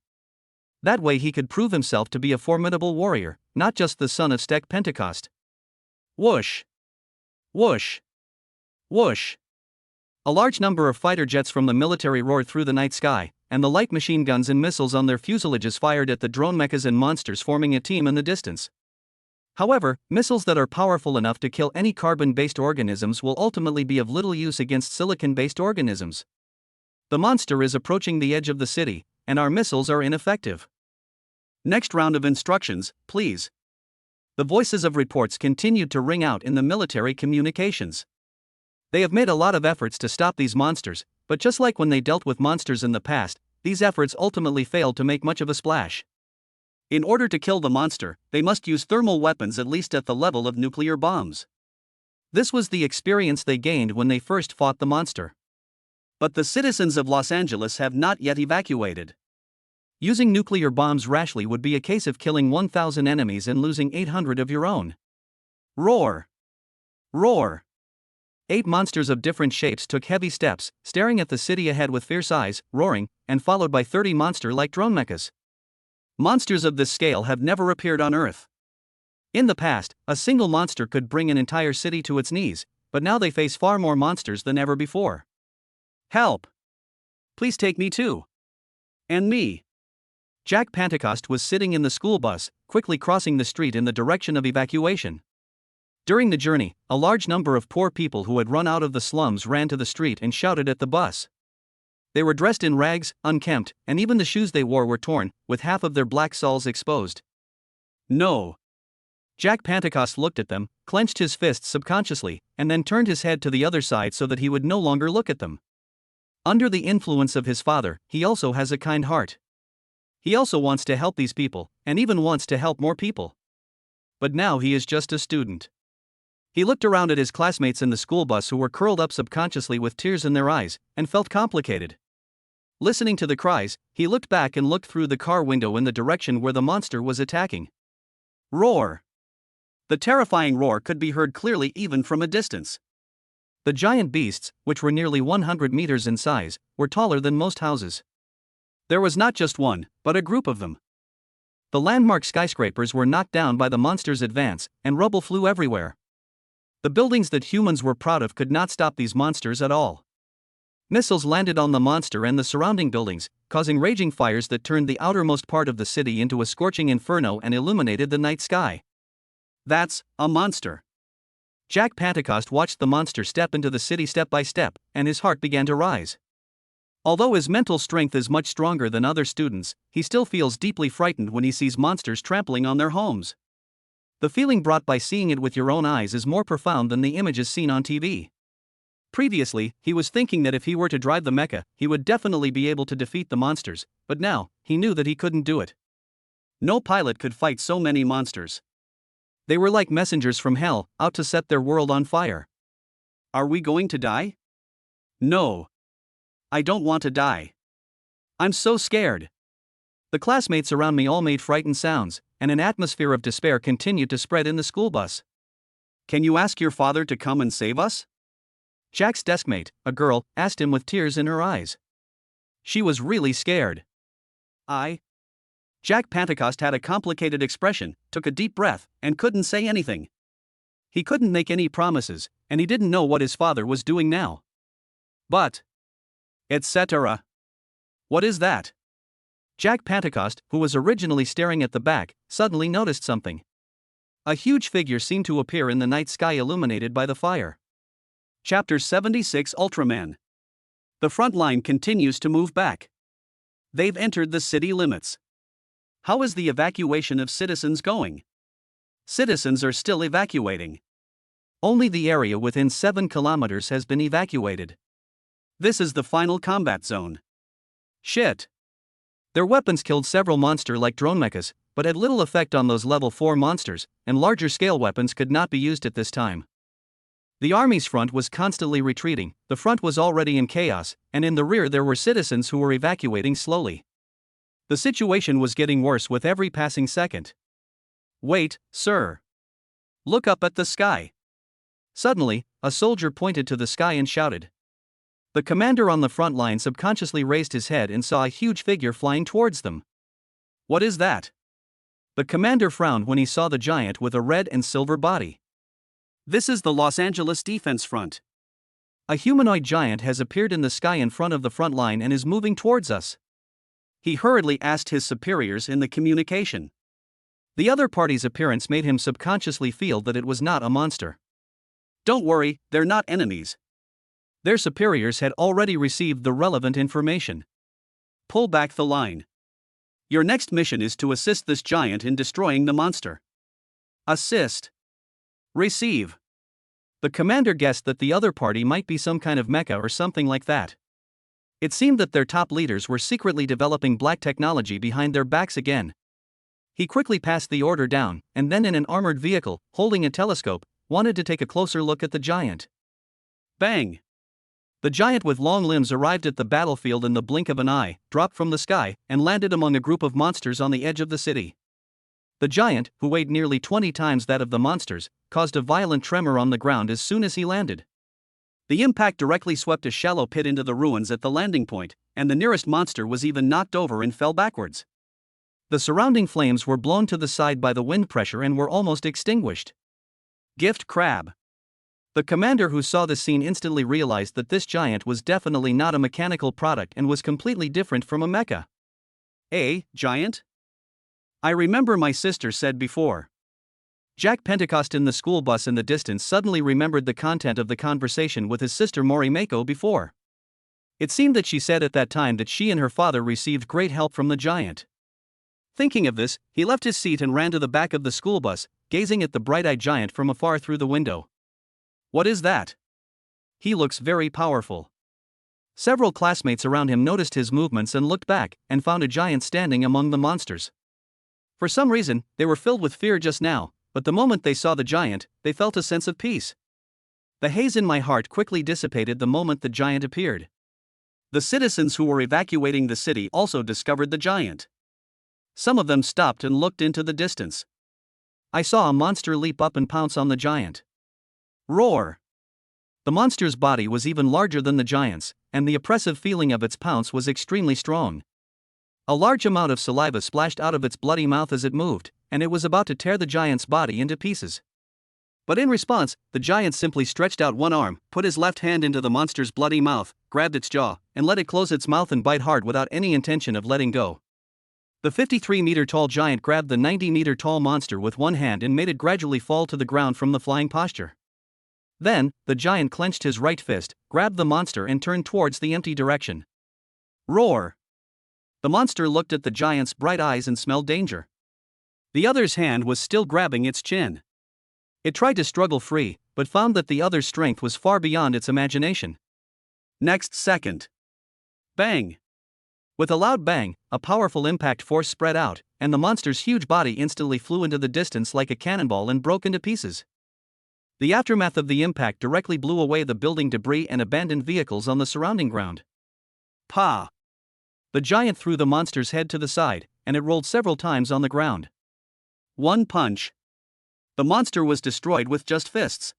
That way he could prove himself to be a formidable warrior, not just the son of Steck Pentecost. Whoosh! Whoosh! Whoosh! A large number of fighter jets from the military roared through the night sky, and the light machine guns and missiles on their fuselages fired at the drone mechas and monsters, forming a team in the distance. However, missiles that are powerful enough to kill any carbon-based organisms will ultimately be of little use against silicon-based organisms. The monster is approaching the edge of the city, and our missiles are ineffective. Next round of instructions, please. The voices of reports continued to ring out in the military communications. They have made a lot of efforts to stop these monsters, but just like when they dealt with monsters in the past, these efforts ultimately failed to make much of a splash. In order to kill the monster, they must use thermal weapons at least at the level of nuclear bombs. This was the experience they gained when they first fought the monster. But the citizens of Los Angeles have not yet evacuated. Using nuclear bombs rashly would be a case of killing 1,000 enemies and losing 800 of your own. Roar! Roar! 8 monsters of different shapes took heavy steps, staring at the city ahead with fierce eyes, roaring, and followed by 30 monster-like drone mechas. Monsters of this scale have never appeared on Earth. In the past, a single monster could bring an entire city to its knees, but now they face far more monsters than ever before. Help! Please take me too. And me. Jack Pentecost was sitting in the school bus, quickly crossing the street in the direction of evacuation. During the journey, a large number of poor people who had run out of the slums ran to the street and shouted at the bus. They were dressed in rags, unkempt, and even the shoes they wore were torn, with half of their black soles exposed. No. Jack Pentecost looked at them, clenched his fists subconsciously, and then turned his head to the other side so that he would no longer look at them. Under the influence of his father, he also has a kind heart. He also wants to help these people, and even wants to help more people. But now he is just a student. He looked around at his classmates in the school bus who were curled up subconsciously with tears in their eyes, and felt complicated. Listening to the cries, he looked back and looked through the car window in the direction where the monster was attacking. Roar! The terrifying roar could be heard clearly even from a distance. The giant beasts, which were nearly 100 meters in size, were taller than most houses. There was not just one, but a group of them. The landmark skyscrapers were knocked down by the monster's advance, and rubble flew everywhere. The buildings that humans were proud of could not stop these monsters at all. Missiles landed on the monster and the surrounding buildings, causing raging fires that turned the outermost part of the city into a scorching inferno and illuminated the night sky. That's a monster. Jack Pentecost watched the monster step into the city step by step, and his heart began to rise. Although his mental strength is much stronger than other students, he still feels deeply frightened when he sees monsters trampling on their homes. The feeling brought by seeing it with your own eyes is more profound than the images seen on TV. Previously, he was thinking that if he were to drive the mecha, he would definitely be able to defeat the monsters, but now, he knew that he couldn't do it. No pilot could fight so many monsters. They were like messengers from hell, out to set their world on fire. Are we going to die? No. I don't want to die. I'm so scared. The classmates around me all made frightened sounds, and an atmosphere of despair continued to spread in the school bus. Can you ask your father to come and save us? Jack's deskmate, a girl, asked him with tears in her eyes. She was really scared. Jack Pentecost had a complicated expression, took a deep breath, and couldn't say anything. He couldn't make any promises, and he didn't know what his father was doing now. But, etc. What is that? Jack Pentecost, who was originally staring at the back, suddenly noticed something. A huge figure seemed to appear in the night sky illuminated by the fire. Chapter 76 Ultraman. The front line continues to move back. They've entered the city limits. How is the evacuation of citizens going? Citizens are still evacuating. Only the area within 7 kilometers has been evacuated. This is the final combat zone. Shit. Their weapons killed several monster-like drone mechas, but had little effect on those level 4 monsters, and larger-scale weapons could not be used at this time. The army's front was constantly retreating, the front was already in chaos, and in the rear there were citizens who were evacuating slowly. The situation was getting worse with every passing second. Wait, sir. Look up at the sky. Suddenly, a soldier pointed to the sky and shouted. The commander on the front line subconsciously raised his head and saw a huge figure flying towards them. What is that? The commander frowned when he saw the giant with a red and silver body. This is the Los Angeles Defense Front. A humanoid giant has appeared in the sky in front of the front line and is moving towards us. He hurriedly asked his superiors in the communication. The other party's appearance made him subconsciously feel that it was not a monster. Don't worry, they're not enemies. Their superiors had already received the relevant information. Pull back the line. Your next mission is to assist this giant in destroying the monster. Assist. Receive. The commander guessed that the other party might be some kind of mecha or something like that. It seemed that their top leaders were secretly developing black technology behind their backs again. He quickly passed the order down, and then in an armored vehicle, holding a telescope, wanted to take a closer look at the giant. Bang! The giant with long limbs arrived at the battlefield in the blink of an eye, dropped from the sky, and landed among a group of monsters on the edge of the city. The giant, who weighed nearly 20 times that of the monsters, caused a violent tremor on the ground as soon as he landed. The impact directly swept a shallow pit into the ruins at the landing point, and the nearest monster was even knocked over and fell backwards. The surrounding flames were blown to the side by the wind pressure and were almost extinguished. Gift crab. The commander who saw the scene instantly realized that this giant was definitely not a mechanical product and was completely different from a mecha. A giant? I remember my sister said before. Jack Pentecost in the school bus in the distance suddenly remembered the content of the conversation with his sister Morimako before. It seemed that she said at that time that she and her father received great help from the giant. Thinking of this, he left his seat and ran to the back of the school bus, gazing at the bright-eyed giant from afar through the window. What is that? He looks very powerful. Several classmates around him noticed his movements and looked back, and found a giant standing among the monsters. For some reason, they were filled with fear just now, but the moment they saw the giant, they felt a sense of peace. The haze in my heart quickly dissipated the moment the giant appeared. The citizens who were evacuating the city also discovered the giant. Some of them stopped and looked into the distance. I saw a monster leap up and pounce on the giant. Roar! The monster's body was even larger than the giant's, and the oppressive feeling of its pounce was extremely strong. A large amount of saliva splashed out of its bloody mouth as it moved, and it was about to tear the giant's body into pieces. But in response, the giant simply stretched out one arm, put his left hand into the monster's bloody mouth, grabbed its jaw, and let it close its mouth and bite hard without any intention of letting go. The 53-meter-tall giant grabbed the 90-meter-tall monster with one hand and made it gradually fall to the ground from the flying posture. Then, the giant clenched his right fist, grabbed the monster and turned towards the empty direction. Roar! The monster looked at the giant's bright eyes and smelled danger. The other's hand was still grabbing its chin. It tried to struggle free, but found that the other's strength was far beyond its imagination. Next second. Bang! With a loud bang, a powerful impact force spread out, and the monster's huge body instantly flew into the distance like a cannonball and broke into pieces. The aftermath of the impact directly blew away the building debris and abandoned vehicles on the surrounding ground. Pa! The giant threw the monster's head to the side, and it rolled several times on the ground. One punch. The monster was destroyed with just fists.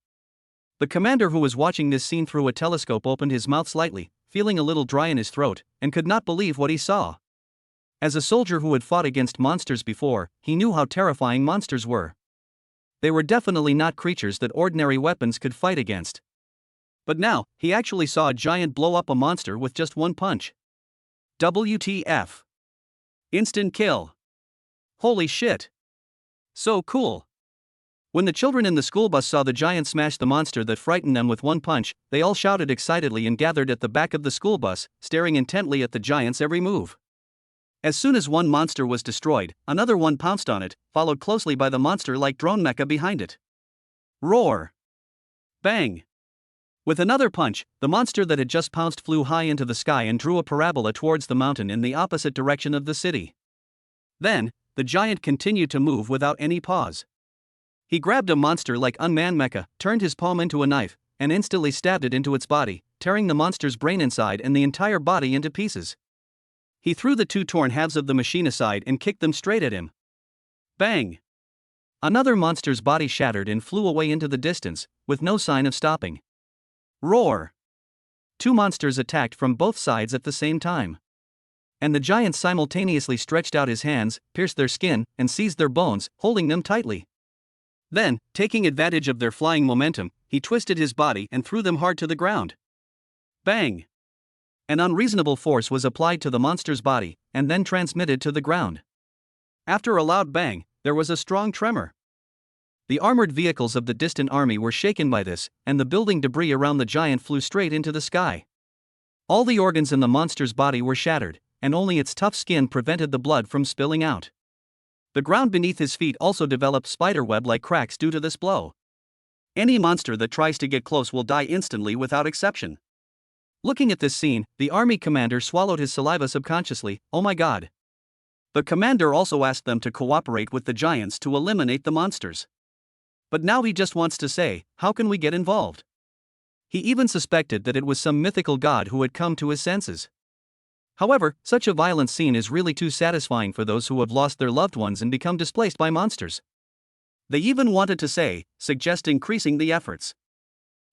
The commander who was watching this scene through a telescope opened his mouth slightly, feeling a little dry in his throat, and could not believe what he saw. As a soldier who had fought against monsters before, he knew how terrifying monsters were. They were definitely not creatures that ordinary weapons could fight against. But now, he actually saw a giant blow up a monster with just one punch. WTF. Instant kill. Holy shit. So cool. When the children in the school bus saw the giant smash the monster that frightened them with one punch, they all shouted excitedly and gathered at the back of the school bus, staring intently at the giant's every move. As soon as one monster was destroyed, another one pounced on it, followed closely by the monster-like drone mecha behind it. Roar! Bang! With another punch, the monster that had just pounced flew high into the sky and drew a parabola towards the mountain in the opposite direction of the city. Then, the giant continued to move without any pause. He grabbed a monster-like unmanned mecha, turned his palm into a knife, and instantly stabbed it into its body, tearing the monster's brain inside and the entire body into pieces. He threw the two torn halves of the machine aside and kicked them straight at him. Bang! Another monster's body shattered and flew away into the distance, with no sign of stopping. Roar! Two monsters attacked from both sides at the same time. And the giant simultaneously stretched out his hands, pierced their skin, and seized their bones, holding them tightly. Then, taking advantage of their flying momentum, he twisted his body and threw them hard to the ground. Bang! An unreasonable force was applied to the monster's body, and then transmitted to the ground. After a loud bang, there was a strong tremor. The armored vehicles of the distant army were shaken by this, and the building debris around the giant flew straight into the sky. All the organs in the monster's body were shattered, and only its tough skin prevented the blood from spilling out. The ground beneath his feet also developed spiderweb-like cracks due to this blow. Any monster that tries to get close will die instantly without exception. Looking at this scene, the army commander swallowed his saliva subconsciously. Oh my god. The commander also asked them to cooperate with the giants to eliminate the monsters. But now he just wants to say, how can we get involved? He even suspected that it was some mythical god who had come to his senses. However, such a violent scene is really too satisfying for those who have lost their loved ones and become displaced by monsters. They even wanted to suggest increasing the efforts.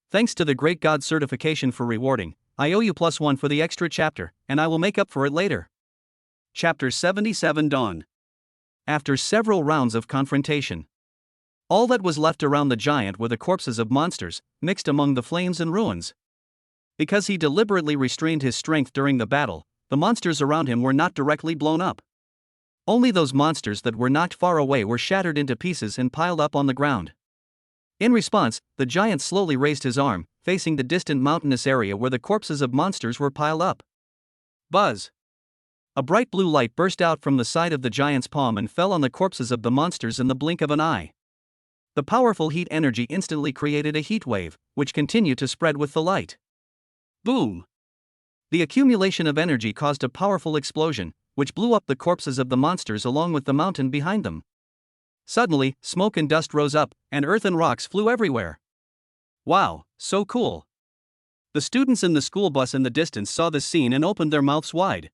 Thanks to the Great God certification for rewarding, I owe you +1 for the extra chapter, and I will make up for it later. Chapter 77 Dawn. After several rounds of confrontation, all that was left around the giant were the corpses of monsters, mixed among the flames and ruins. Because he deliberately restrained his strength during the battle, the monsters around him were not directly blown up. Only those monsters that were knocked far away were shattered into pieces and piled up on the ground. In response, the giant slowly raised his arm, facing the distant mountainous area where the corpses of monsters were piled up. Buzz! A bright blue light burst out from the side of the giant's palm and fell on the corpses of the monsters in the blink of an eye. The powerful heat energy instantly created a heat wave, which continued to spread with the light. Boom! The accumulation of energy caused a powerful explosion, which blew up the corpses of the monsters along with the mountain behind them. Suddenly, smoke and dust rose up, and earth and rocks flew everywhere. Wow, so cool. The students in the school bus in the distance saw this scene and opened their mouths wide.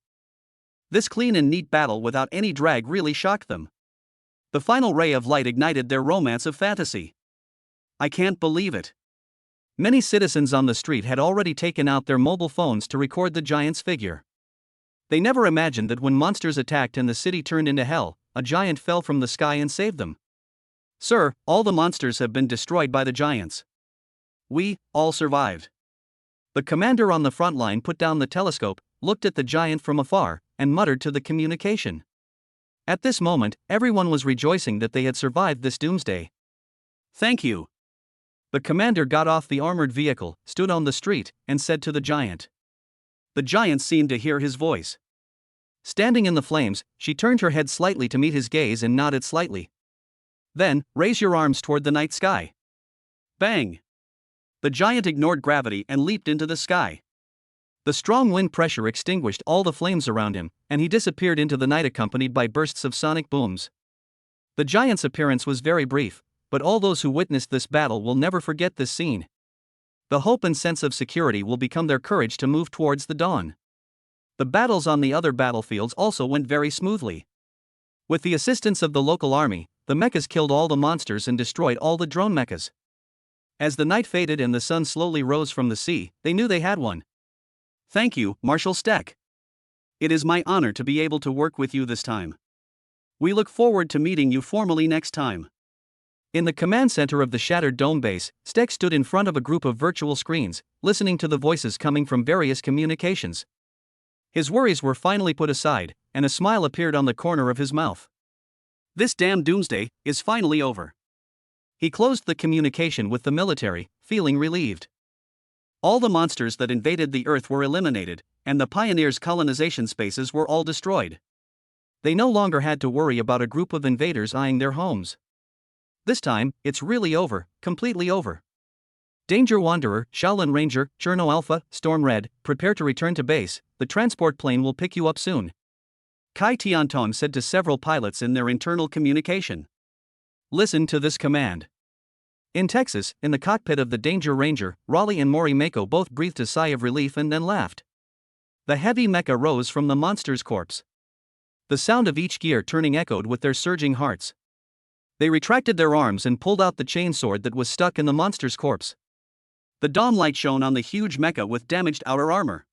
This clean and neat battle without any drag really shocked them. The final ray of light ignited their romance of fantasy. I can't believe it. Many citizens on the street had already taken out their mobile phones to record the giant's figure. They never imagined that when monsters attacked and the city turned into hell, a giant fell from the sky and saved them. Sir, all the monsters have been destroyed by the giants. We all survived. The commander on the front line put down the telescope, looked at the giant from afar, and muttered to the communication. At this moment, everyone was rejoicing that they had survived this doomsday. Thank you. The commander got off the armored vehicle, stood on the street, and said to the giant. The giant seemed to hear his voice. Standing in the flames, she turned her head slightly to meet his gaze and nodded slightly. Then, raise your arms toward the night sky. Bang! The giant ignored gravity and leaped into the sky. The strong wind pressure extinguished all the flames around him, and he disappeared into the night accompanied by bursts of sonic booms. The giant's appearance was very brief, but all those who witnessed this battle will never forget this scene. The hope and sense of security will become their courage to move towards the dawn. The battles on the other battlefields also went very smoothly. With the assistance of the local army, the mechas killed all the monsters and destroyed all the drone mechas. As the night faded and the sun slowly rose from the sea, they knew they had won. Thank you, Marshal Steck. It is my honor to be able to work with you this time. We look forward to meeting you formally next time. In the command center of the shattered dome base, Steck stood in front of a group of virtual screens, listening to the voices coming from various communications. His worries were finally put aside, and a smile appeared on the corner of his mouth. This damn doomsday is finally over. He closed the communication with the military, feeling relieved. All the monsters that invaded the Earth were eliminated, and the pioneers' colonization spaces were all destroyed. They no longer had to worry about a group of invaders eyeing their homes. This time, it's really over, completely over. Danger Wanderer, Shaolin Ranger, Cherno Alpha, Storm Red, prepare to return to base, the transport plane will pick you up soon. Kai Tianton said to several pilots in their internal communication. Listen to this command. In Texas, in the cockpit of the Danger Ranger, Raleigh and Mori Mako both breathed a sigh of relief and then laughed. The heavy mecha rose from the monster's corpse. The sound of each gear turning echoed with their surging hearts. They retracted their arms and pulled out the chainsword that was stuck in the monster's corpse. The dawn light shone on the huge mecha with damaged outer armor.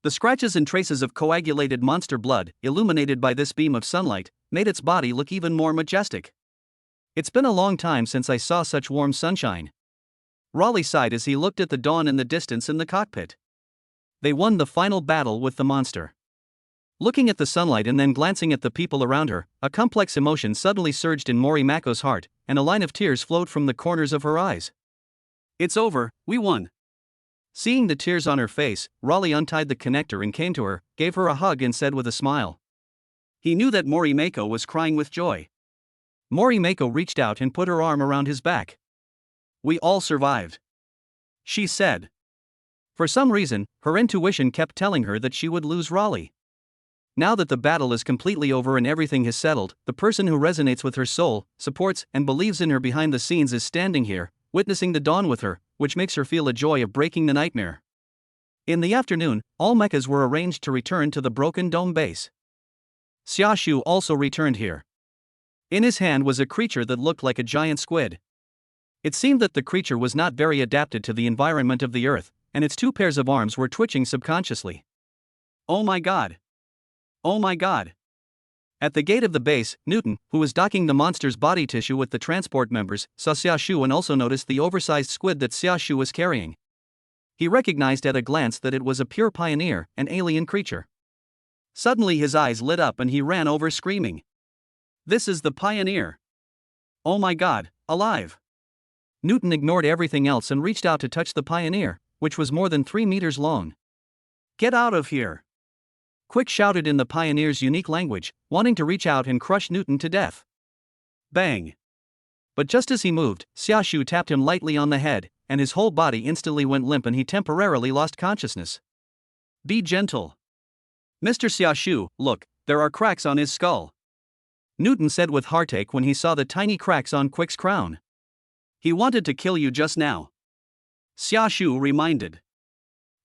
The scratches and traces of coagulated monster blood, illuminated by this beam of sunlight, made its body look even more majestic. It's been a long time since I saw such warm sunshine. Raleigh sighed as he looked at the dawn in the distance in the cockpit. They won the final battle with the monster. Looking at the sunlight and then glancing at the people around her, a complex emotion suddenly surged in Mori Mako's heart, and a line of tears flowed from the corners of her eyes. It's over, we won. Seeing the tears on her face, Raleigh untied the connector and came to her, gave her a hug and said with a smile. He knew that Mori Mako was crying with joy. Mori Mako reached out and put her arm around his back. We all survived, she said. For some reason, her intuition kept telling her that she would lose Raleigh. Now that the battle is completely over and everything has settled, the person who resonates with her soul, supports, and believes in her behind the scenes is standing here, witnessing the dawn with her, which makes her feel a joy of breaking the nightmare. In the afternoon, all mechas were arranged to return to the broken dome base. Xiaoshu also returned here. In his hand was a creature that looked like a giant squid. It seemed that the creature was not very adapted to the environment of the Earth, and its two pairs of arms were twitching subconsciously. Oh my god! Oh my god! At the gate of the base, Newton, who was docking the monster's body tissue with the transport members, saw Xiaoshu and also noticed the oversized squid that Xiaoshu was carrying. He recognized at a glance that it was a pure pioneer, an alien creature. Suddenly his eyes lit up and he ran over screaming. This is the pioneer! Oh my god, alive! Newton ignored everything else and reached out to touch the pioneer, which was more than 3 meters long. Get out of here! Quick shouted in the pioneer's unique language, wanting to reach out and crush Newton to death. Bang! But just as he moved, Xiaoshu tapped him lightly on the head, and his whole body instantly went limp and he temporarily lost consciousness. Be gentle. Mr. Xiaoshu, look, there are cracks on his skull. Newton said with heartache when he saw the tiny cracks on Quick's crown. He wanted to kill you just now. Xiaoshu reminded.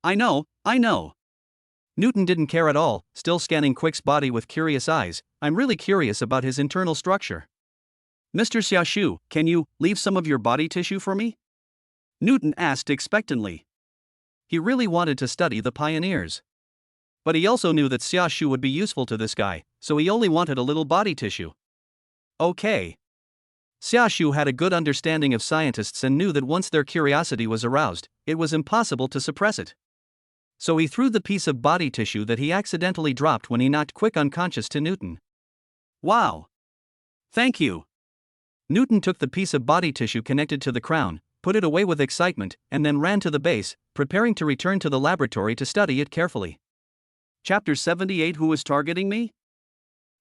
I know. Newton didn't care at all, still scanning Quick's body with curious eyes. I'm really curious about his internal structure. Mr. Xiaoshu, can you leave some of your body tissue for me? Newton asked expectantly. He really wanted to study the pioneers. But he also knew that Xiaoshu would be useful to this guy, so he only wanted a little body tissue. Okay. Xiaoshu had a good understanding of scientists and knew that once their curiosity was aroused, it was impossible to suppress it. So he threw the piece of body tissue that he accidentally dropped when he knocked Quick unconscious to Newton. Wow! Thank you! Newton took the piece of body tissue connected to the crown, put it away with excitement, and then ran to the base, preparing to return to the laboratory to study it carefully. Chapter 78. Who is targeting me?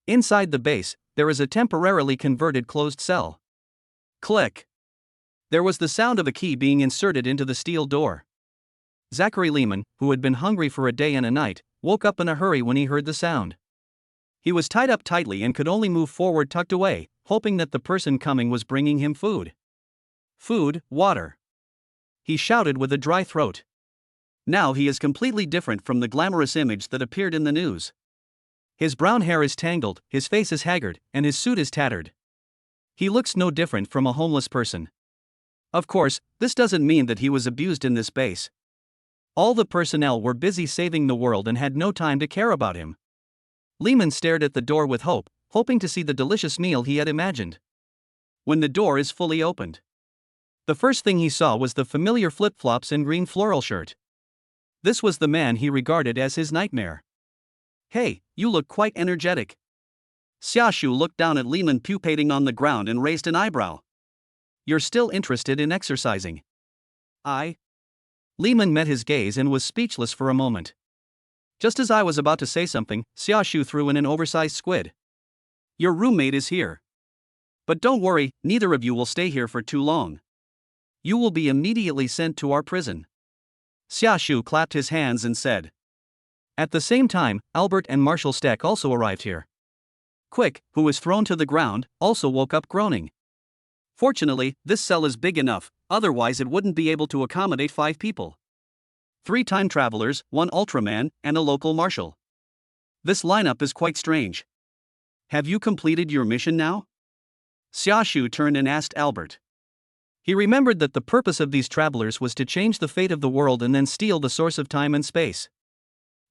Inside the base, there is a temporarily converted closed cell. Click. There was the sound of a key being inserted into the steel door. Zachary Lehman, who had been hungry for a day and a night, woke up in a hurry when he heard the sound. He was tied up tightly and could only move forward tucked away, hoping that the person coming was bringing him food. Food, water. He shouted with a dry throat. Now he is completely different from the glamorous image that appeared in the news. His brown hair is tangled, his face is haggard, and his suit is tattered. He looks no different from a homeless person. Of course, this doesn't mean that he was abused in this base. All the personnel were busy saving the world and had no time to care about him. Lehman stared at the door with hope, hoping to see the delicious meal he had imagined. When the door is fully opened, the first thing he saw was the familiar flip-flops and green floral shirt. This was the man he regarded as his nightmare. "Hey, you look quite energetic." Xiaoshu looked down at Lehman pupating on the ground and raised an eyebrow. "You're still interested in exercising?" Lehman met his gaze and was speechless for a moment. Just as I was about to say something, Xiaoshu threw in an oversized squid. "Your roommate is here. But don't worry, neither of you will stay here for too long. You will be immediately sent to our prison." Xiaoshu clapped his hands and said. At the same time, Albert and Marshall Steck also arrived here. Quick, who was thrown to the ground, also woke up groaning. Fortunately, this cell is big enough, otherwise it wouldn't be able to accommodate 5 people. 3 time travelers, 1 Ultraman, and a local marshal. This lineup is quite strange. Have you completed your mission now? Xiaoshu turned and asked Albert. He remembered that the purpose of these travelers was to change the fate of the world and then steal the source of time and space.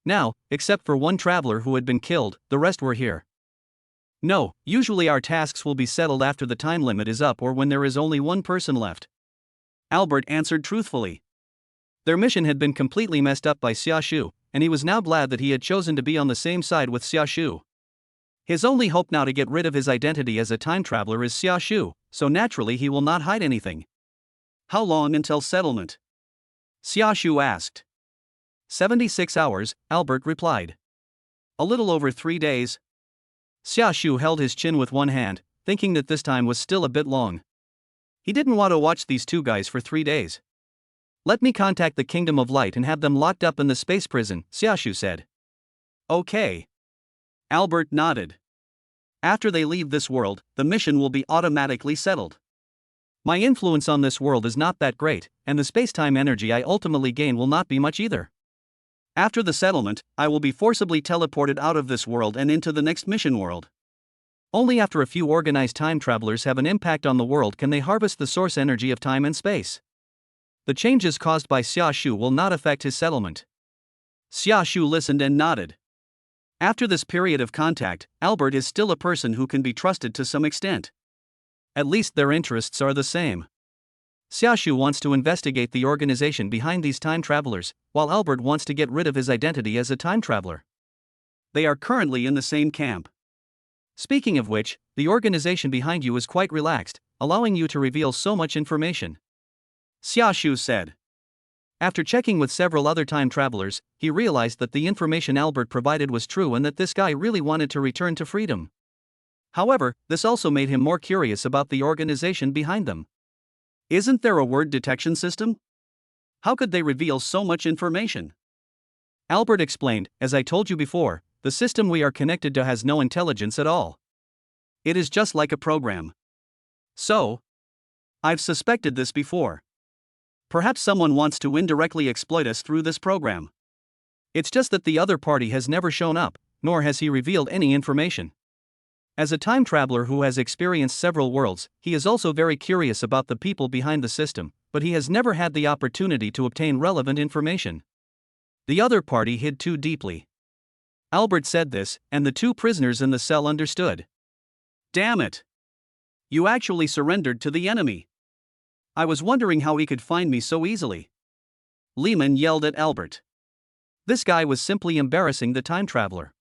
Now, except for 1 traveler who had been killed, the rest were here. No, usually our tasks will be settled after the time limit is up or when there is only 1 person left. Albert answered truthfully. Their mission had been completely messed up by Xiaoshu, and he was now glad that he had chosen to be on the same side with Xiaoshu. His only hope now to get rid of his identity as a time traveler is Xiaoshu, so naturally he will not hide anything. How long until settlement? Xiaoshu asked. 76 hours, Albert replied. A little over 3 days. Xiaoshu held his chin with one hand, thinking that this time was still a bit long. He didn't want to watch these 2 guys for 3 days. Let me contact the Kingdom of Light and have them locked up in the space prison, Xiaoshu said. Okay. Albert nodded. After they leave this world, the mission will be automatically settled. My influence on this world is not that great, and the space-time energy I ultimately gain will not be much either. After the settlement, I will be forcibly teleported out of this world and into the next mission world. Only after a few organized time travelers have an impact on the world can they harvest the source energy of time and space. The changes caused by Xiaoshu will not affect his settlement. Xiaoshu listened and nodded. After this period of contact, Albert is still a person who can be trusted to some extent. At least their interests are the same. Xiaoshu wants to investigate the organization behind these time travelers, while Albert wants to get rid of his identity as a time traveler. They are currently in the same camp. Speaking of which, the organization behind you is quite relaxed, allowing you to reveal so much information. Xiaoshu said. After checking with several other time travelers, he realized that the information Albert provided was true and that this guy really wanted to return to freedom. However, this also made him more curious about the organization behind them. Isn't there a word detection system? How could they reveal so much information? Albert explained, as I told you before, the system we are connected to has no intelligence at all. It is just like a program. So, I've suspected this before. Perhaps someone wants to indirectly exploit us through this program. It's just that the other party has never shown up, nor has he revealed any information. As a time traveler who has experienced several worlds, he is also very curious about the people behind the system, but he has never had the opportunity to obtain relevant information. The other party hid too deeply. Albert said this, and the 2 prisoners in the cell understood. Damn it! You actually surrendered to the enemy. I was wondering how he could find me so easily. Lehman yelled at Albert. This guy was simply embarrassing the time traveler.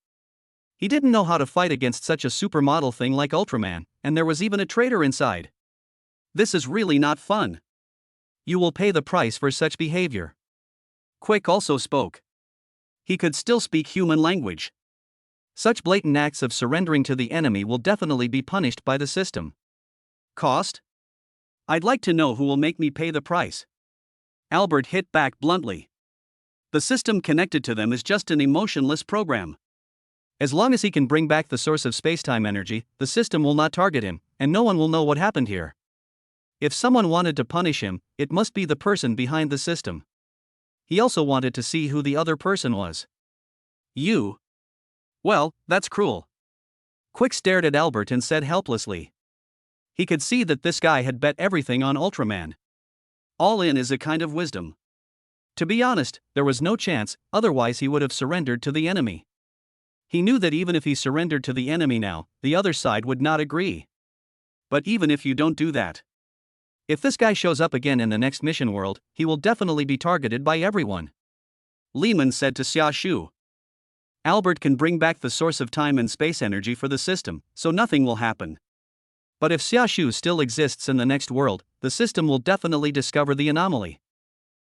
He didn't know how to fight against such a supermodel thing like Ultraman, and there was even a traitor inside. This is really not fun. You will pay the price for such behavior. Quick also spoke. He could still speak human language. Such blatant acts of surrendering to the enemy will definitely be punished by the system. Cost? I'd like to know who will make me pay the price. Albert hit back bluntly. The system connected to them is just an emotionless program. As long as he can bring back the source of spacetime energy, the system will not target him, and no one will know what happened here. If someone wanted to punish him, it must be the person behind the system. He also wanted to see who the other person was. You? Well, that's cruel. Quick stared at Albert and said helplessly. He could see that this guy had bet everything on Ultraman. All in is a kind of wisdom. To be honest, there was no chance, otherwise he would have surrendered to the enemy. He knew that even if he surrendered to the enemy now, the other side would not agree. But even if you don't do that, if this guy shows up again in the next mission world, he will definitely be targeted by everyone. Lehman said to Xia Shu. Albert can bring back the source of time and space energy for the system, so nothing will happen. But if Xia Shu still exists in the next world, the system will definitely discover the anomaly.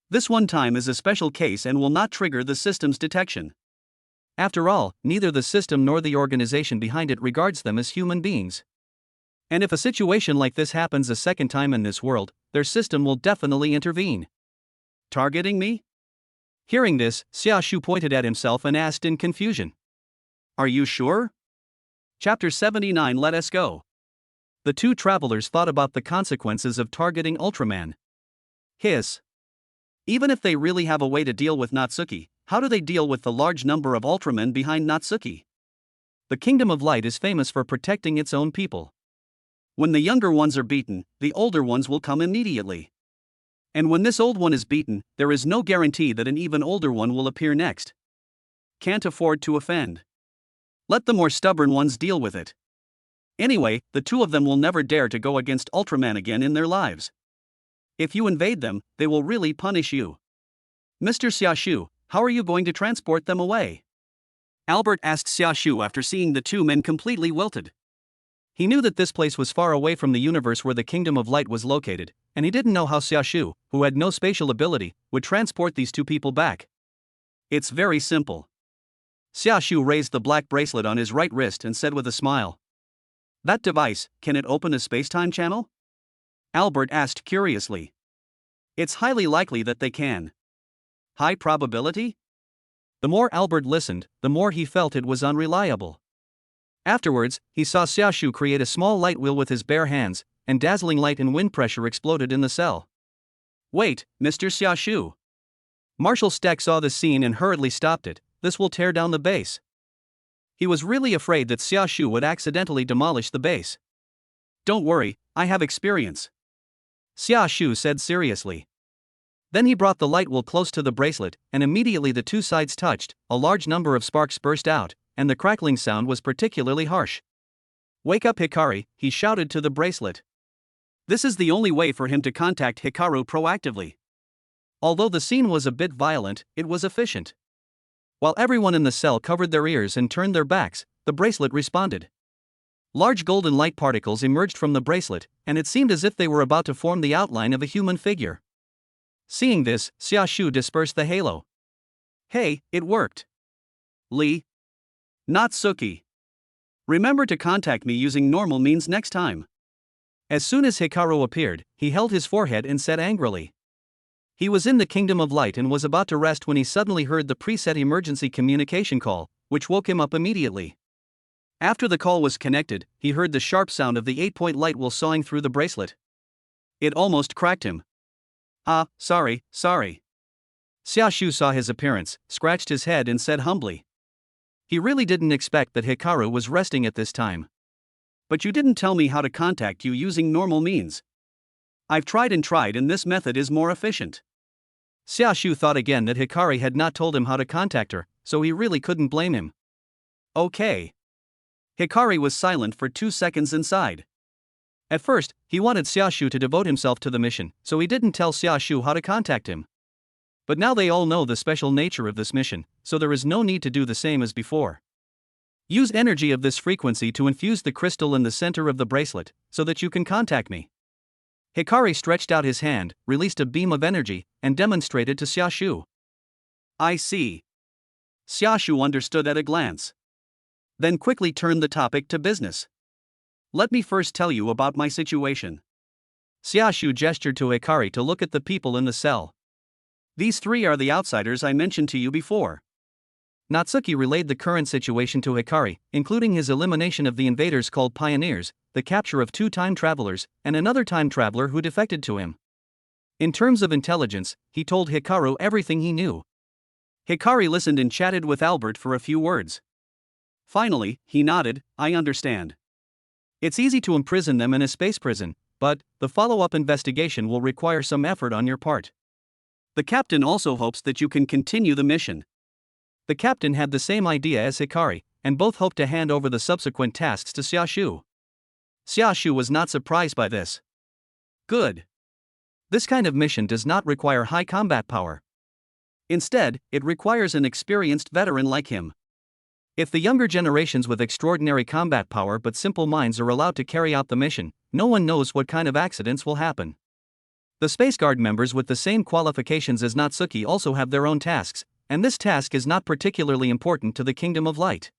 This one time is a special case and will not trigger the system's detection. After all, neither the system nor the organization behind it regards them as human beings. And if a situation like this happens a second time in this world, their system will definitely intervene. Targeting me? Hearing this, Xia Shu pointed at himself and asked in confusion. Are you sure? Chapter 79. Let us go. The two travelers thought about the consequences of targeting Ultraman. Hiss. Even if they really have a way to deal with Natsuki, how do they deal with the large number of Ultramen behind Natsuki? The Kingdom of Light is famous for protecting its own people. When the younger ones are beaten, the older ones will come immediately. And when this old one is beaten, there is no guarantee that an even older one will appear next. Can't afford to offend. Let the more stubborn ones deal with it. Anyway, the two of them will never dare to go against Ultraman again in their lives. If you invade them, they will really punish you. Mr. Xia Shu, how are you going to transport them away? Albert asked Xia Shu after seeing the two men completely wilted. He knew that this place was far away from the universe where the Kingdom of Light was located, and he didn't know how Xia Shu, who had no spatial ability, would transport these two people back. It's very simple. Xia Shu raised the black bracelet on his right wrist and said with a smile. That device, can it open a spacetime channel? Albert asked curiously. It's highly likely that they can. High probability? The more Albert listened, the more he felt it was unreliable. Afterwards, he saw Xia Shu create a small light wheel with his bare hands, and dazzling light and wind pressure exploded in the cell. Wait, Mr. Xia Shu. Marshal Steck saw the scene and hurriedly stopped it. This will tear down the base. He was really afraid that Xia Shu would accidentally demolish the base. Don't worry, I have experience. Xia Shu said seriously. Then he brought the light wheel close to the bracelet, and immediately the two sides touched, a large number of sparks burst out, and the crackling sound was particularly harsh. Wake up Hikari, he shouted to the bracelet. This is the only way for him to contact Hikaru proactively. Although the scene was a bit violent, it was efficient. While everyone in the cell covered their ears and turned their backs, the bracelet responded. Large golden light particles emerged from the bracelet, and it seemed as if they were about to form the outline of a human figure. Seeing this, Xia Shu dispersed the halo. Hey, it worked. Lee. Natsuki. Remember to contact me using normal means next time. As soon as Hikaru appeared, he held his forehead and said angrily. He was in the Kingdom of Light and was about to rest when he suddenly heard the preset emergency communication call, which woke him up immediately. After the call was connected, he heard the sharp sound of the 8-point light wheel sawing through the bracelet. It almost cracked him. Sorry. Xia Shu saw his appearance, scratched his head and said humbly. He really didn't expect that Hikaru was resting at this time. But you didn't tell me how to contact you using normal means. I've tried and this method is more efficient. Xia Shu thought again that Hikari had not told him how to contact her, so he really couldn't blame him. Okay. Hikari was silent for 2 seconds inside. At first, he wanted Xia Shu to devote himself to the mission, so he didn't tell Xia Shu how to contact him. But now they all know the special nature of this mission, so there is no need to do the same as before. Use energy of this frequency to infuse the crystal in the center of the bracelet, so that you can contact me. Hikari stretched out his hand, released a beam of energy, and demonstrated to Xia Shu. I see. Xia Shu understood at a glance. Then quickly turned the topic to business. Let me first tell you about my situation. Xiaoshu gestured to Hikari to look at the people in the cell. These three are the outsiders I mentioned to you before. Natsuki relayed the current situation to Hikari, including his elimination of the invaders called pioneers, the capture of 2 time travelers, and another time traveler who defected to him. In terms of intelligence, he told Hikaru everything he knew. Hikari listened and chatted with Albert for a few words. Finally, he nodded, I understand. It's easy to imprison them in a space prison, but the follow-up investigation will require some effort on your part. The captain also hopes that you can continue the mission. The captain had the same idea as Hikari, and both hoped to hand over the subsequent tasks to Xiaoshu. Xiaoshu was not surprised by this. Good. This kind of mission does not require high combat power. Instead, it requires an experienced veteran like him. If the younger generations with extraordinary combat power but simple minds are allowed to carry out the mission, no one knows what kind of accidents will happen. The Space Guard members with the same qualifications as Natsuki also have their own tasks, and this task is not particularly important to the Kingdom of Light.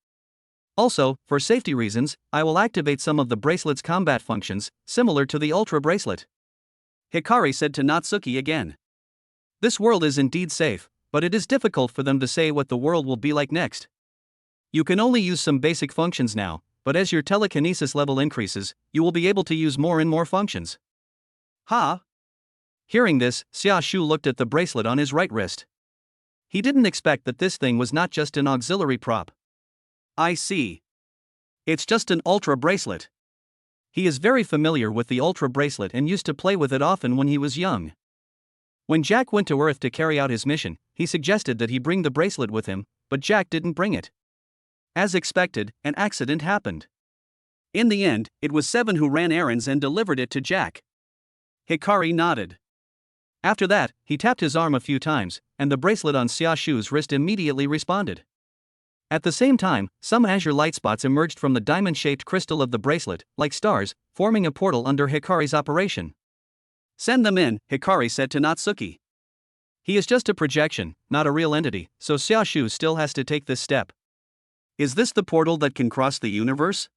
Also, for safety reasons, I will activate some of the bracelet's combat functions, similar to the Ultra Bracelet. Hikari said to Natsuki again. This world is indeed safe, but it is difficult for them to say what the world will be like next. You can only use some basic functions now, but as your telekinesis level increases, you will be able to use more and more functions. Ha! Hearing this, Xiaoshu looked at the bracelet on his right wrist. He didn't expect that this thing was not just an auxiliary prop. I see. It's just an Ultra Bracelet. He is very familiar with the Ultra Bracelet and used to play with it often when he was young. When Jack went to Earth to carry out his mission, he suggested that he bring the bracelet with him, but Jack didn't bring it. As expected, an accident happened. In the end, it was Seven who ran errands and delivered it to Jack. Hikari nodded. After that, he tapped his arm a few times, and the bracelet on Xiaoshu's wrist immediately responded. At the same time, some azure light spots emerged from the diamond-shaped crystal of the bracelet, like stars, forming a portal under Hikari's operation. Send them in, Hikari said to Natsuki. He is just a projection, not a real entity, so Xiaoshu still has to take this step. Is this the portal that can cross the universe?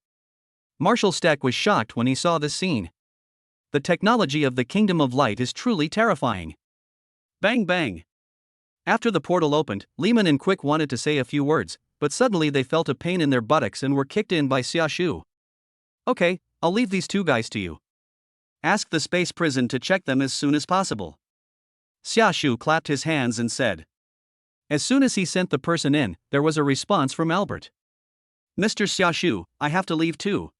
Marshal Stack was shocked when he saw this scene. The technology of the Kingdom of Light is truly terrifying. Bang bang. After the portal opened, Lehman and Quick wanted to say a few words, but suddenly they felt a pain in their buttocks and were kicked in by Xiaoshu. Okay, I'll leave these 2 guys to you. Ask the space prison to check them as soon as possible. Xiaoshu clapped his hands and said. As soon as he sent the person in, there was a response from Albert. Mr. Xiaoshu, I have to leave too.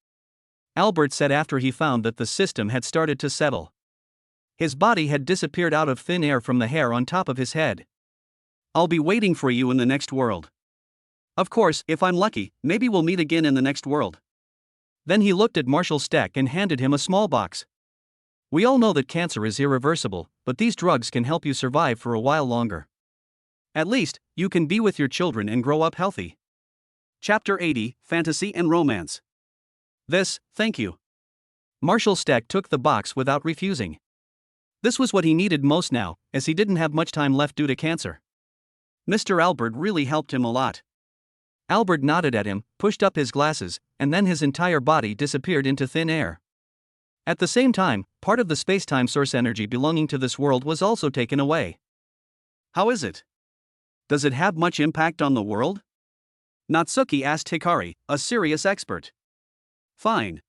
Albert said after he found that the system had started to settle. His body had disappeared out of thin air from the hair on top of his head. I'll be waiting for you in the next world. Of course, if I'm lucky, maybe we'll meet again in the next world. Then he looked at Marshal Stack and handed him a small box. We all know that cancer is irreversible, but these drugs can help you survive for a while longer. At least, you can be with your children and grow up healthy. Chapter 80, Fantasy and Romance. This, thank you. Marshal Stack took the box without refusing. This was what he needed most now, as he didn't have much time left due to cancer. Mr. Albert really helped him a lot. Albert nodded at him, pushed up his glasses, and then his entire body disappeared into thin air. At the same time, part of the space-time source energy belonging to this world was also taken away. How is it? Does it have much impact on the world? Natsuki asked Hikari, a serious expert. Fine.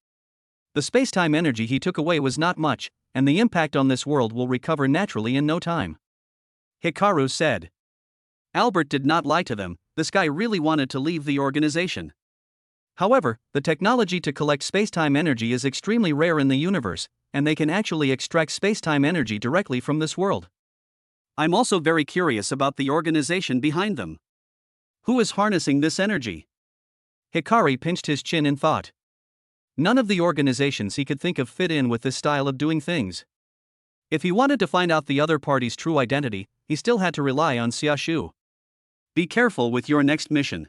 The space-time energy he took away was not much, and the impact on this world will recover naturally in no time. Hikaru said. Albert did not lie to them, this guy really wanted to leave the organization. However, the technology to collect space-time energy is extremely rare in the universe, and they can actually extract space-time energy directly from this world. I'm also very curious about the organization behind them. Who is harnessing this energy? Hikari pinched his chin in thought. None of the organizations he could think of fit in with this style of doing things. If he wanted to find out the other party's true identity, he still had to rely on Xiaoshu. Be careful with your next mission.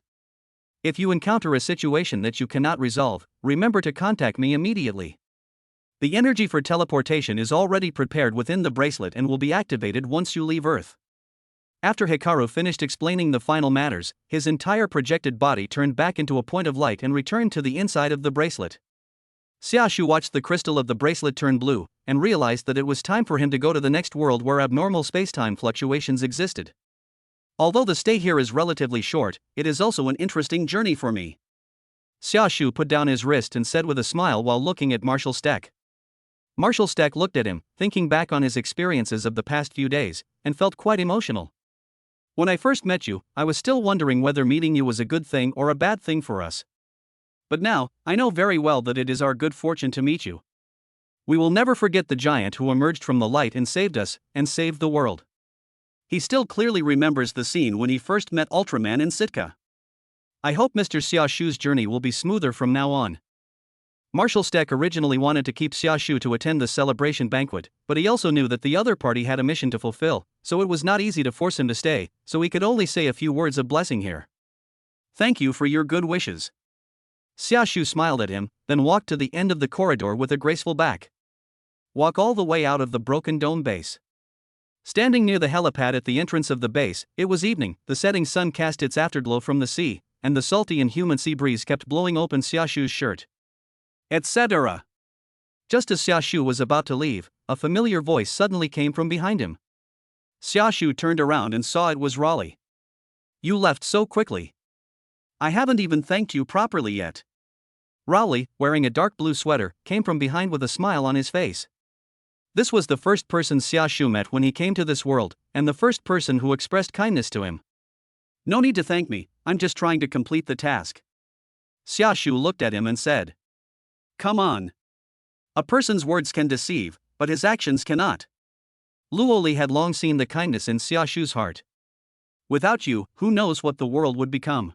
If you encounter a situation that you cannot resolve, remember to contact me immediately. The energy for teleportation is already prepared within the bracelet and will be activated once you leave Earth. After Hikaru finished explaining the final matters, his entire projected body turned back into a point of light and returned to the inside of the bracelet. Xiaoshu watched the crystal of the bracelet turn blue, and realized that it was time for him to go to the next world where abnormal spacetime fluctuations existed. Although the stay here is relatively short, it is also an interesting journey for me. Xiaoshu put down his wrist and said with a smile while looking at Marshal Steck. Marshal Steck looked at him, thinking back on his experiences of the past few days, and felt quite emotional. When I first met you, I was still wondering whether meeting you was a good thing or a bad thing for us. But now, I know very well that it is our good fortune to meet you. We will never forget the giant who emerged from the light and saved us, and saved the world. He still clearly remembers the scene when he first met Ultraman in Sitka. I hope Mr. Xiaoshu's journey will be smoother from now on. Marshal Steck originally wanted to keep Xiaoshu to attend the celebration banquet, but he also knew that the other party had a mission to fulfill, so it was not easy to force him to stay, so he could only say a few words of blessing here. Thank you for your good wishes. Xiaoshu smiled at him, then walked to the end of the corridor with a graceful back. Walk all the way out of the broken dome base. Standing near the helipad at the entrance of the base, it was evening, the setting sun cast its afterglow from the sea, and the salty and humid sea breeze kept blowing open Xiaoshu's shirt. Etc. Just as Xiaoshu was about to leave, a familiar voice suddenly came from behind him. Xiaoshu turned around and saw it was Raleigh. You left so quickly. I haven't even thanked you properly yet. Raleigh, wearing a dark blue sweater, came from behind with a smile on his face. This was the first person Xiaoshu met when he came to this world, and the first person who expressed kindness to him. No need to thank me, I'm just trying to complete the task. Xiaoshu looked at him and said. Come on. A person's words can deceive, but his actions cannot. Luoli had long seen the kindness in Xiaoshu's heart. Without you, who knows what the world would become?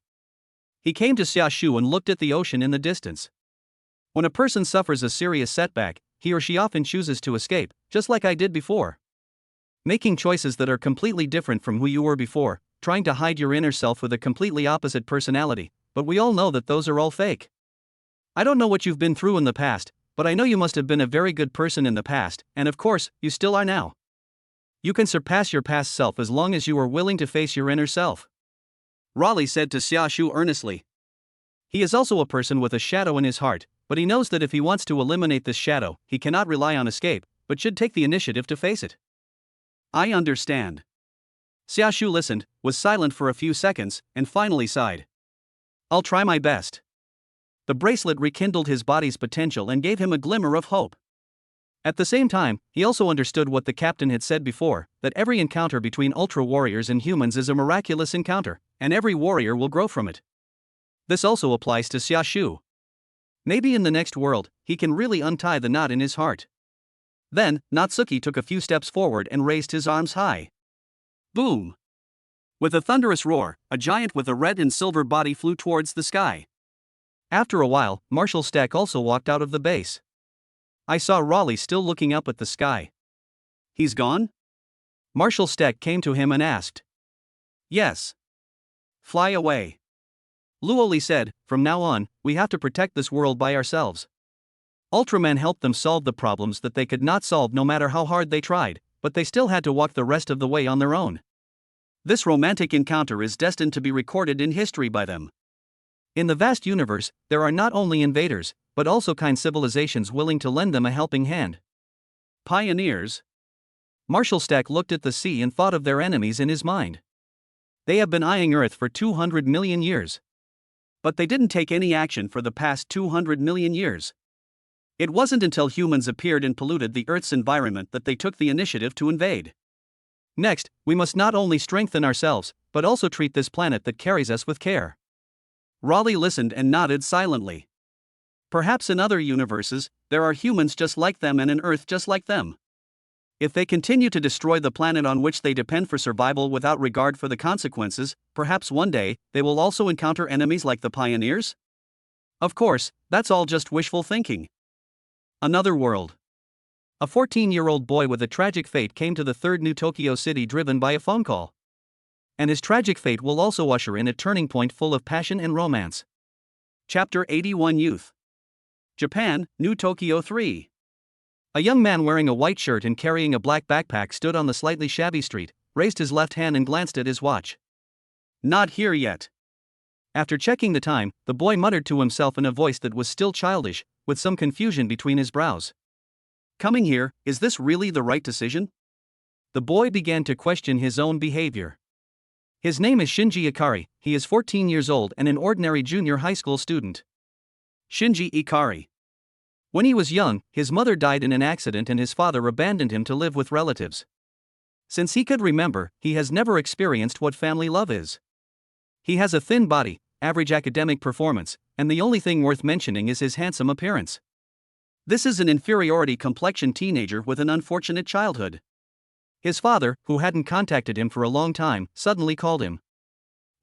He came to Xiaoshu and looked at the ocean in the distance. When a person suffers a serious setback, he or she often chooses to escape, just like I did before. Making choices that are completely different from who you were before, trying to hide your inner self with a completely opposite personality, but we all know that those are all fake. I don't know what you've been through in the past, but I know you must have been a very good person in the past, and of course, you still are now. You can surpass your past self as long as you are willing to face your inner self. Raleigh said to Xiaoshu earnestly. He is also a person with a shadow in his heart, but he knows that if he wants to eliminate this shadow, he cannot rely on escape, but should take the initiative to face it. I understand. Xiaoshu listened, was silent for a few seconds, and finally sighed. I'll try my best. The bracelet rekindled his body's potential and gave him a glimmer of hope. At the same time, he also understood what the captain had said before, that every encounter between Ultra Warriors and humans is a miraculous encounter, and every warrior will grow from it. This also applies to Xiaoshu. Maybe in the next world, he can really untie the knot in his heart. Then, Natsuki took a few steps forward and raised his arms high. Boom! With a thunderous roar, a giant with a red and silver body flew towards the sky. After a while, Marshal Steck also walked out of the base. I saw Raleigh still looking up at the sky. He's gone? Marshal Steck came to him and asked. Yes. Fly away. Luoli said, from now on, we have to protect this world by ourselves. Ultraman helped them solve the problems that they could not solve no matter how hard they tried, but they still had to walk the rest of the way on their own. This romantic encounter is destined to be recorded in history by them. In the vast universe, there are not only invaders, but also kind civilizations willing to lend them a helping hand. Pioneers? Marshal Steck looked at the sea and thought of their enemies in his mind. They have been eyeing Earth for 200 million years. But they didn't take any action for the past 200 million years. It wasn't until humans appeared and polluted the Earth's environment that they took the initiative to invade. Next, we must not only strengthen ourselves, but also treat this planet that carries us with care. Raleigh listened and nodded silently. Perhaps in other universes, there are humans just like them and an Earth just like them. If they continue to destroy the planet on which they depend for survival without regard for the consequences, perhaps one day, they will also encounter enemies like the pioneers? Of course, that's all just wishful thinking. Another world. A 14-year-old boy with a tragic fate came to the third New Tokyo city driven by a phone call. And his tragic fate will also usher in a turning point full of passion and romance. Chapter 81 Youth. Japan, New Tokyo 3. A young man wearing a white shirt and carrying a black backpack stood on the slightly shabby street, raised his left hand and glanced at his watch. Not here yet. After checking the time, the boy muttered to himself in a voice that was still childish, with some confusion between his brows. Coming here, is this really the right decision? The boy began to question his own behavior. His name is Shinji Ikari, he is 14 years old and an ordinary junior high school student. Shinji Ikari. When he was young, his mother died in an accident and his father abandoned him to live with relatives. Since he could remember, he has never experienced what family love is. He has a thin body, average academic performance, and the only thing worth mentioning is his handsome appearance. This is an inferiority complexion teenager with an unfortunate childhood. His father, who hadn't contacted him for a long time, suddenly called him.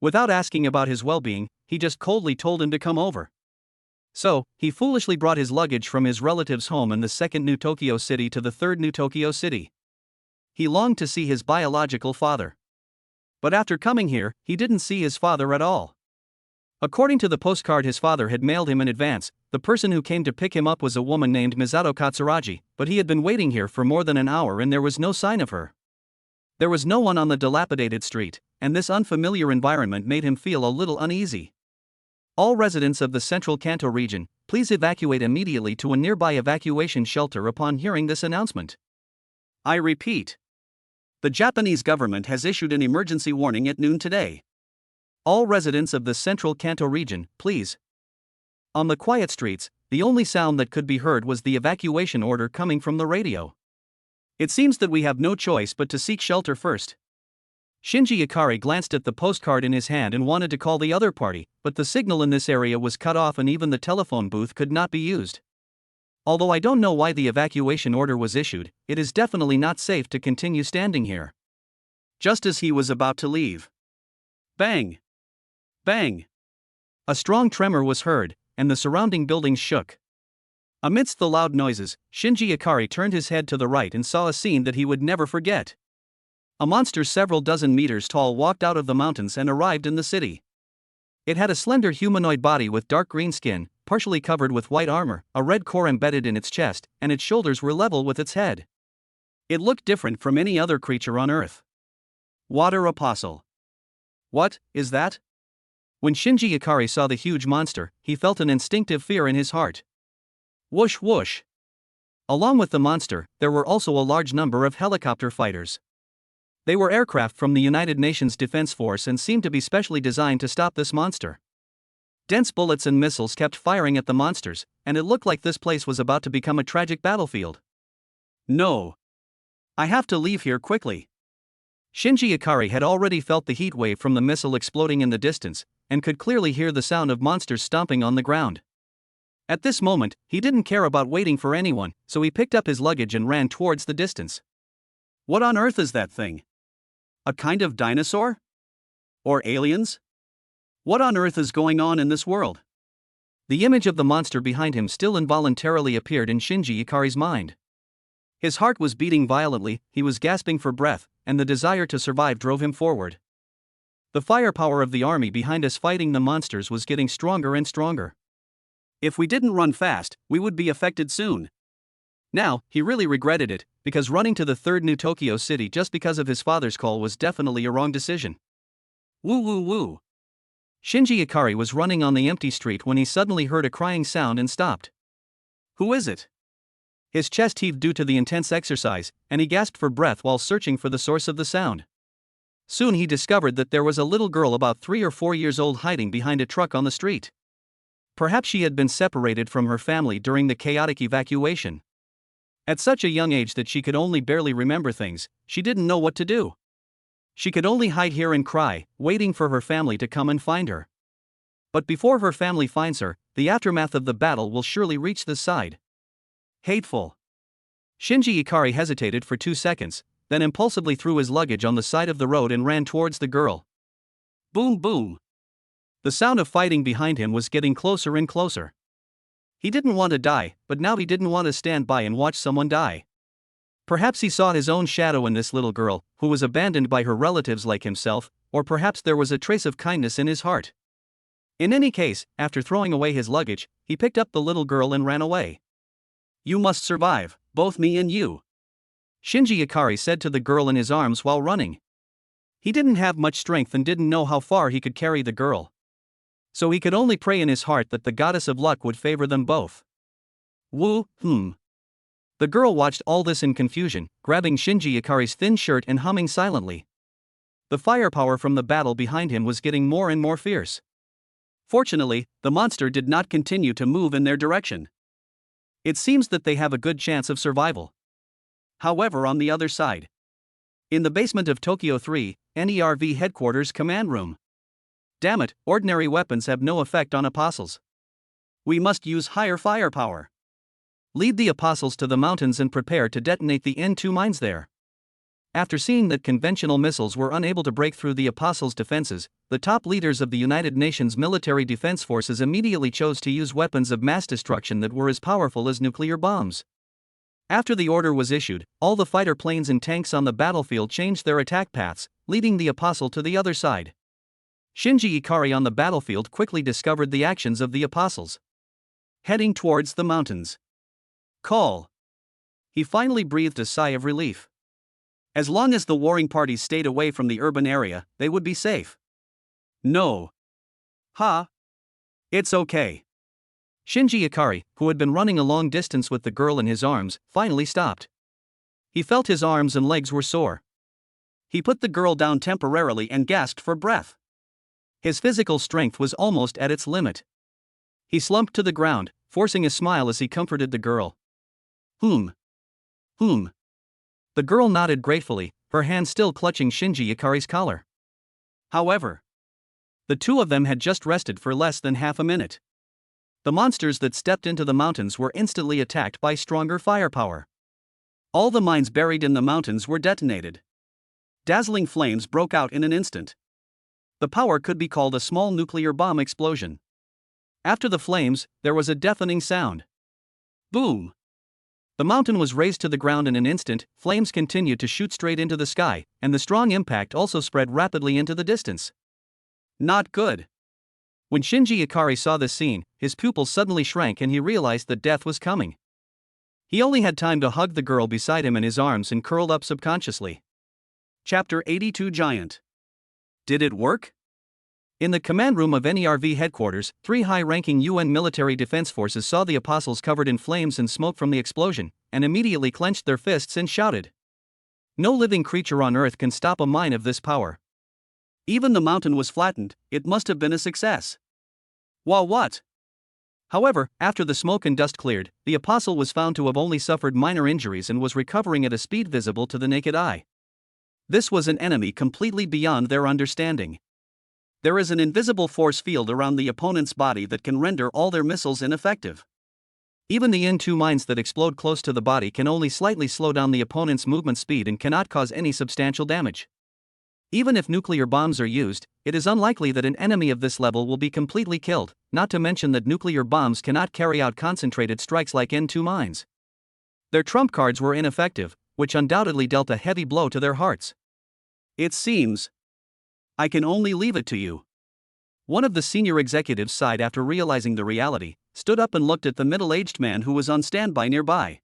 Without asking about his well-being, he just coldly told him to come over. So, he foolishly brought his luggage from his relative's home in the second New Tokyo City to the third New Tokyo City. He longed to see his biological father. But after coming here, he didn't see his father at all. According to the postcard his father had mailed him in advance, the person who came to pick him up was a woman named Misato Katsuragi, but he had been waiting here for more than an hour and there was no sign of her. There was no one on the dilapidated street, and this unfamiliar environment made him feel a little uneasy. All residents of the central Kanto region, please evacuate immediately to a nearby evacuation shelter upon hearing this announcement. I repeat. The Japanese government has issued an emergency warning at noon today. All residents of the central Kanto region, please. On the quiet streets, the only sound that could be heard was the evacuation order coming from the radio. It seems that we have no choice but to seek shelter first. Shinji Ikari glanced at the postcard in his hand and wanted to call the other party, but the signal in this area was cut off and even the telephone booth could not be used. Although I don't know why the evacuation order was issued, it is definitely not safe to continue standing here. Just as he was about to leave. Bang! Bang! A strong tremor was heard, and the surrounding buildings shook. Amidst the loud noises, Shinji Ikari turned his head to the right and saw a scene that he would never forget. A monster several dozen meters tall walked out of the mountains and arrived in the city. It had a slender humanoid body with dark green skin, partially covered with white armor, a red core embedded in its chest, and its shoulders were level with its head. It looked different from any other creature on Earth. Water Apostle. What is that? When Shinji Ikari saw the huge monster, he felt an instinctive fear in his heart. Whoosh whoosh. Along with the monster, there were also a large number of helicopter fighters. They were aircraft from the United Nations Defense Force and seemed to be specially designed to stop this monster. Dense bullets and missiles kept firing at the monsters, and it looked like this place was about to become a tragic battlefield. No. I have to leave here quickly. Shinji Ikari had already felt the heat wave from the missile exploding in the distance, and could clearly hear the sound of monsters stomping on the ground. At this moment, he didn't care about waiting for anyone, so he picked up his luggage and ran towards the distance. What on earth is that thing? A kind of dinosaur? Or aliens? What on earth is going on in this world? The image of the monster behind him still involuntarily appeared in Shinji Ikari's mind. His heart was beating violently, he was gasping for breath, and the desire to survive drove him forward. The firepower of the army behind us fighting the monsters was getting stronger and stronger. If we didn't run fast, we would be affected soon. Now, he really regretted it, because running to the third New Tokyo City just because of his father's call was definitely a wrong decision. Woo woo woo. Shinji Ikari was running on the empty street when he suddenly heard a crying sound and stopped. Who is it? His chest heaved due to the intense exercise, and he gasped for breath while searching for the source of the sound. Soon he discovered that there was a little girl about 3 or 4 years old hiding behind a truck on the street. Perhaps she had been separated from her family during the chaotic evacuation. At such a young age that she could only barely remember things, she didn't know what to do. She could only hide here and cry, waiting for her family to come and find her. But before her family finds her, the aftermath of the battle will surely reach this side. Hateful. Shinji Ikari hesitated for 2 seconds, then impulsively threw his luggage on the side of the road and ran towards the girl. Boom boom. The sound of fighting behind him was getting closer and closer. He didn't want to die, but now he didn't want to stand by and watch someone die. Perhaps he saw his own shadow in this little girl, who was abandoned by her relatives like himself, or perhaps there was a trace of kindness in his heart. In any case, after throwing away his luggage, he picked up the little girl and ran away. You must survive, both me and you. Shinji Ikari said to the girl in his arms while running. He didn't have much strength and didn't know how far he could carry the girl. So he could only pray in his heart that the goddess of luck would favor them both. Woo, The girl watched all this in confusion, grabbing Shinji Ikari's thin shirt and humming silently. The firepower from the battle behind him was getting more and more fierce. Fortunately, the monster did not continue to move in their direction. It seems that they have a good chance of survival. However, on the other side, in the basement of Tokyo 3, NERV headquarters command room. Damn it, ordinary weapons have no effect on apostles. We must use higher firepower. Lead the apostles to the mountains and prepare to detonate the N2 mines there. After seeing that conventional missiles were unable to break through the apostles' defenses, the top leaders of the United Nations military defense forces immediately chose to use weapons of mass destruction that were as powerful as nuclear bombs. After the order was issued, all the fighter planes and tanks on the battlefield changed their attack paths, leading the apostle to the other side. Shinji Ikari on the battlefield quickly discovered the actions of the apostles. Heading towards the mountains. Call. He finally breathed a sigh of relief. As long as the warring parties stayed away from the urban area, they would be safe. No. It's okay. Shinji Ikari, who had been running a long distance with the girl in his arms, finally stopped. He felt his arms and legs were sore. He put the girl down temporarily and gasped for breath. His physical strength was almost at its limit. He slumped to the ground, forcing a smile as he comforted the girl. The girl nodded gratefully, her hand still clutching Shinji Ikari's collar. However, the two of them had just rested for less than half a minute. The monsters that stepped into the mountains were instantly attacked by stronger firepower. All the mines buried in the mountains were detonated. Dazzling flames broke out in an instant. The power could be called a small nuclear bomb explosion. After the flames, there was a deafening sound. Boom! The mountain was razed to the ground in an instant, flames continued to shoot straight into the sky, and the strong impact also spread rapidly into the distance. Not good. When Shinji Ikari saw this scene, his pupils suddenly shrank and he realized that death was coming. He only had time to hug the girl beside him in his arms and curled up subconsciously. Chapter 82 Giant. Did it work? In the command room of NERV headquarters, 3 high-ranking UN military defense forces saw the apostles covered in flames and smoke from the explosion, and immediately clenched their fists and shouted. No living creature on Earth can stop a mine of this power. Even the mountain was flattened, it must have been a success. What? However, after the smoke and dust cleared, the apostle was found to have only suffered minor injuries and was recovering at a speed visible to the naked eye. This was an enemy completely beyond their understanding. There is an invisible force field around the opponent's body that can render all their missiles ineffective. Even the N2 mines that explode close to the body can only slightly slow down the opponent's movement speed and cannot cause any substantial damage. Even if nuclear bombs are used, it is unlikely that an enemy of this level will be completely killed, not to mention that nuclear bombs cannot carry out concentrated strikes like N2 mines. Their trump cards were ineffective, which undoubtedly dealt a heavy blow to their hearts. It seems. I can only leave it to you. One of the senior executives sighed after realizing the reality, stood up and looked at the middle-aged man who was on standby nearby.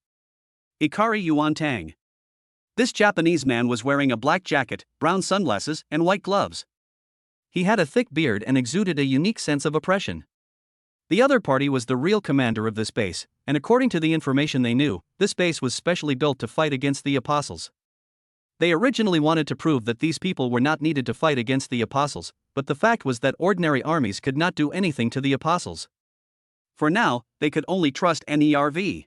Ikari Yuan-tang. This Japanese man was wearing a black jacket, brown sunglasses, and white gloves. He had a thick beard and exuded a unique sense of oppression. The other party was the real commander of this base, and according to the information they knew, this base was specially built to fight against the apostles. They originally wanted to prove that these people were not needed to fight against the apostles, but the fact was that ordinary armies could not do anything to the apostles. For now, they could only trust NERV.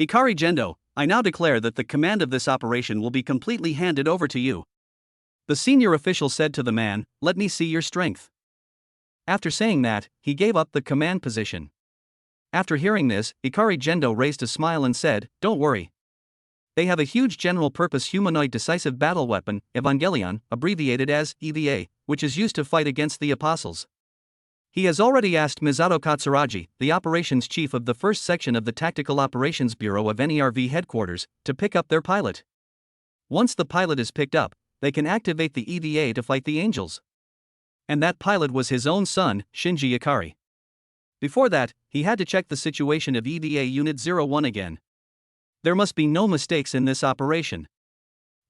Ikari Gendo, I now declare that the command of this operation will be completely handed over to you. The senior official said to the man, let me see your strength. After saying that, he gave up the command position. After hearing this, Ikari Gendo raised a smile and said, don't worry. They have a huge general-purpose humanoid decisive battle weapon, Evangelion, abbreviated as EVA, which is used to fight against the apostles. He has already asked Misato Katsuragi, the operations chief of the first section of the Tactical Operations Bureau of NERV headquarters, to pick up their pilot. Once the pilot is picked up, they can activate the EVA to fight the angels. And that pilot was his own son, Shinji Ikari. Before that, he had to check the situation of EVA Unit 01 again. There must be no mistakes in this operation.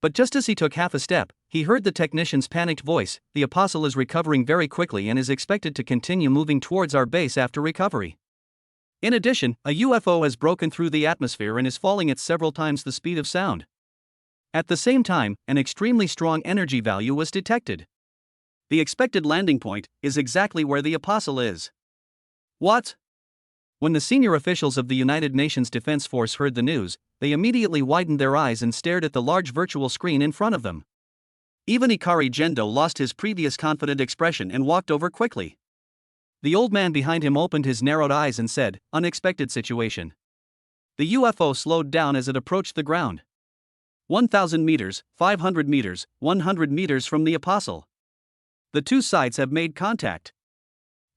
But just as he took half a step, he heard the technician's panicked voice, the apostle is recovering very quickly and is expected to continue moving towards our base after recovery. In addition, a UFO has broken through the atmosphere and is falling at several times the speed of sound. At the same time, an extremely strong energy value was detected. The expected landing point is exactly where the Apostle is. What? When the senior officials of the United Nations Defense Force heard the news, they immediately widened their eyes and stared at the large virtual screen in front of them. Even Ikari Gendo lost his previous confident expression and walked over quickly. The old man behind him opened his narrowed eyes and said, "Unexpected situation." The UFO slowed down as it approached the ground. 1,000 meters, 500 meters, 100 meters from the Apostle. The two sides have made contact.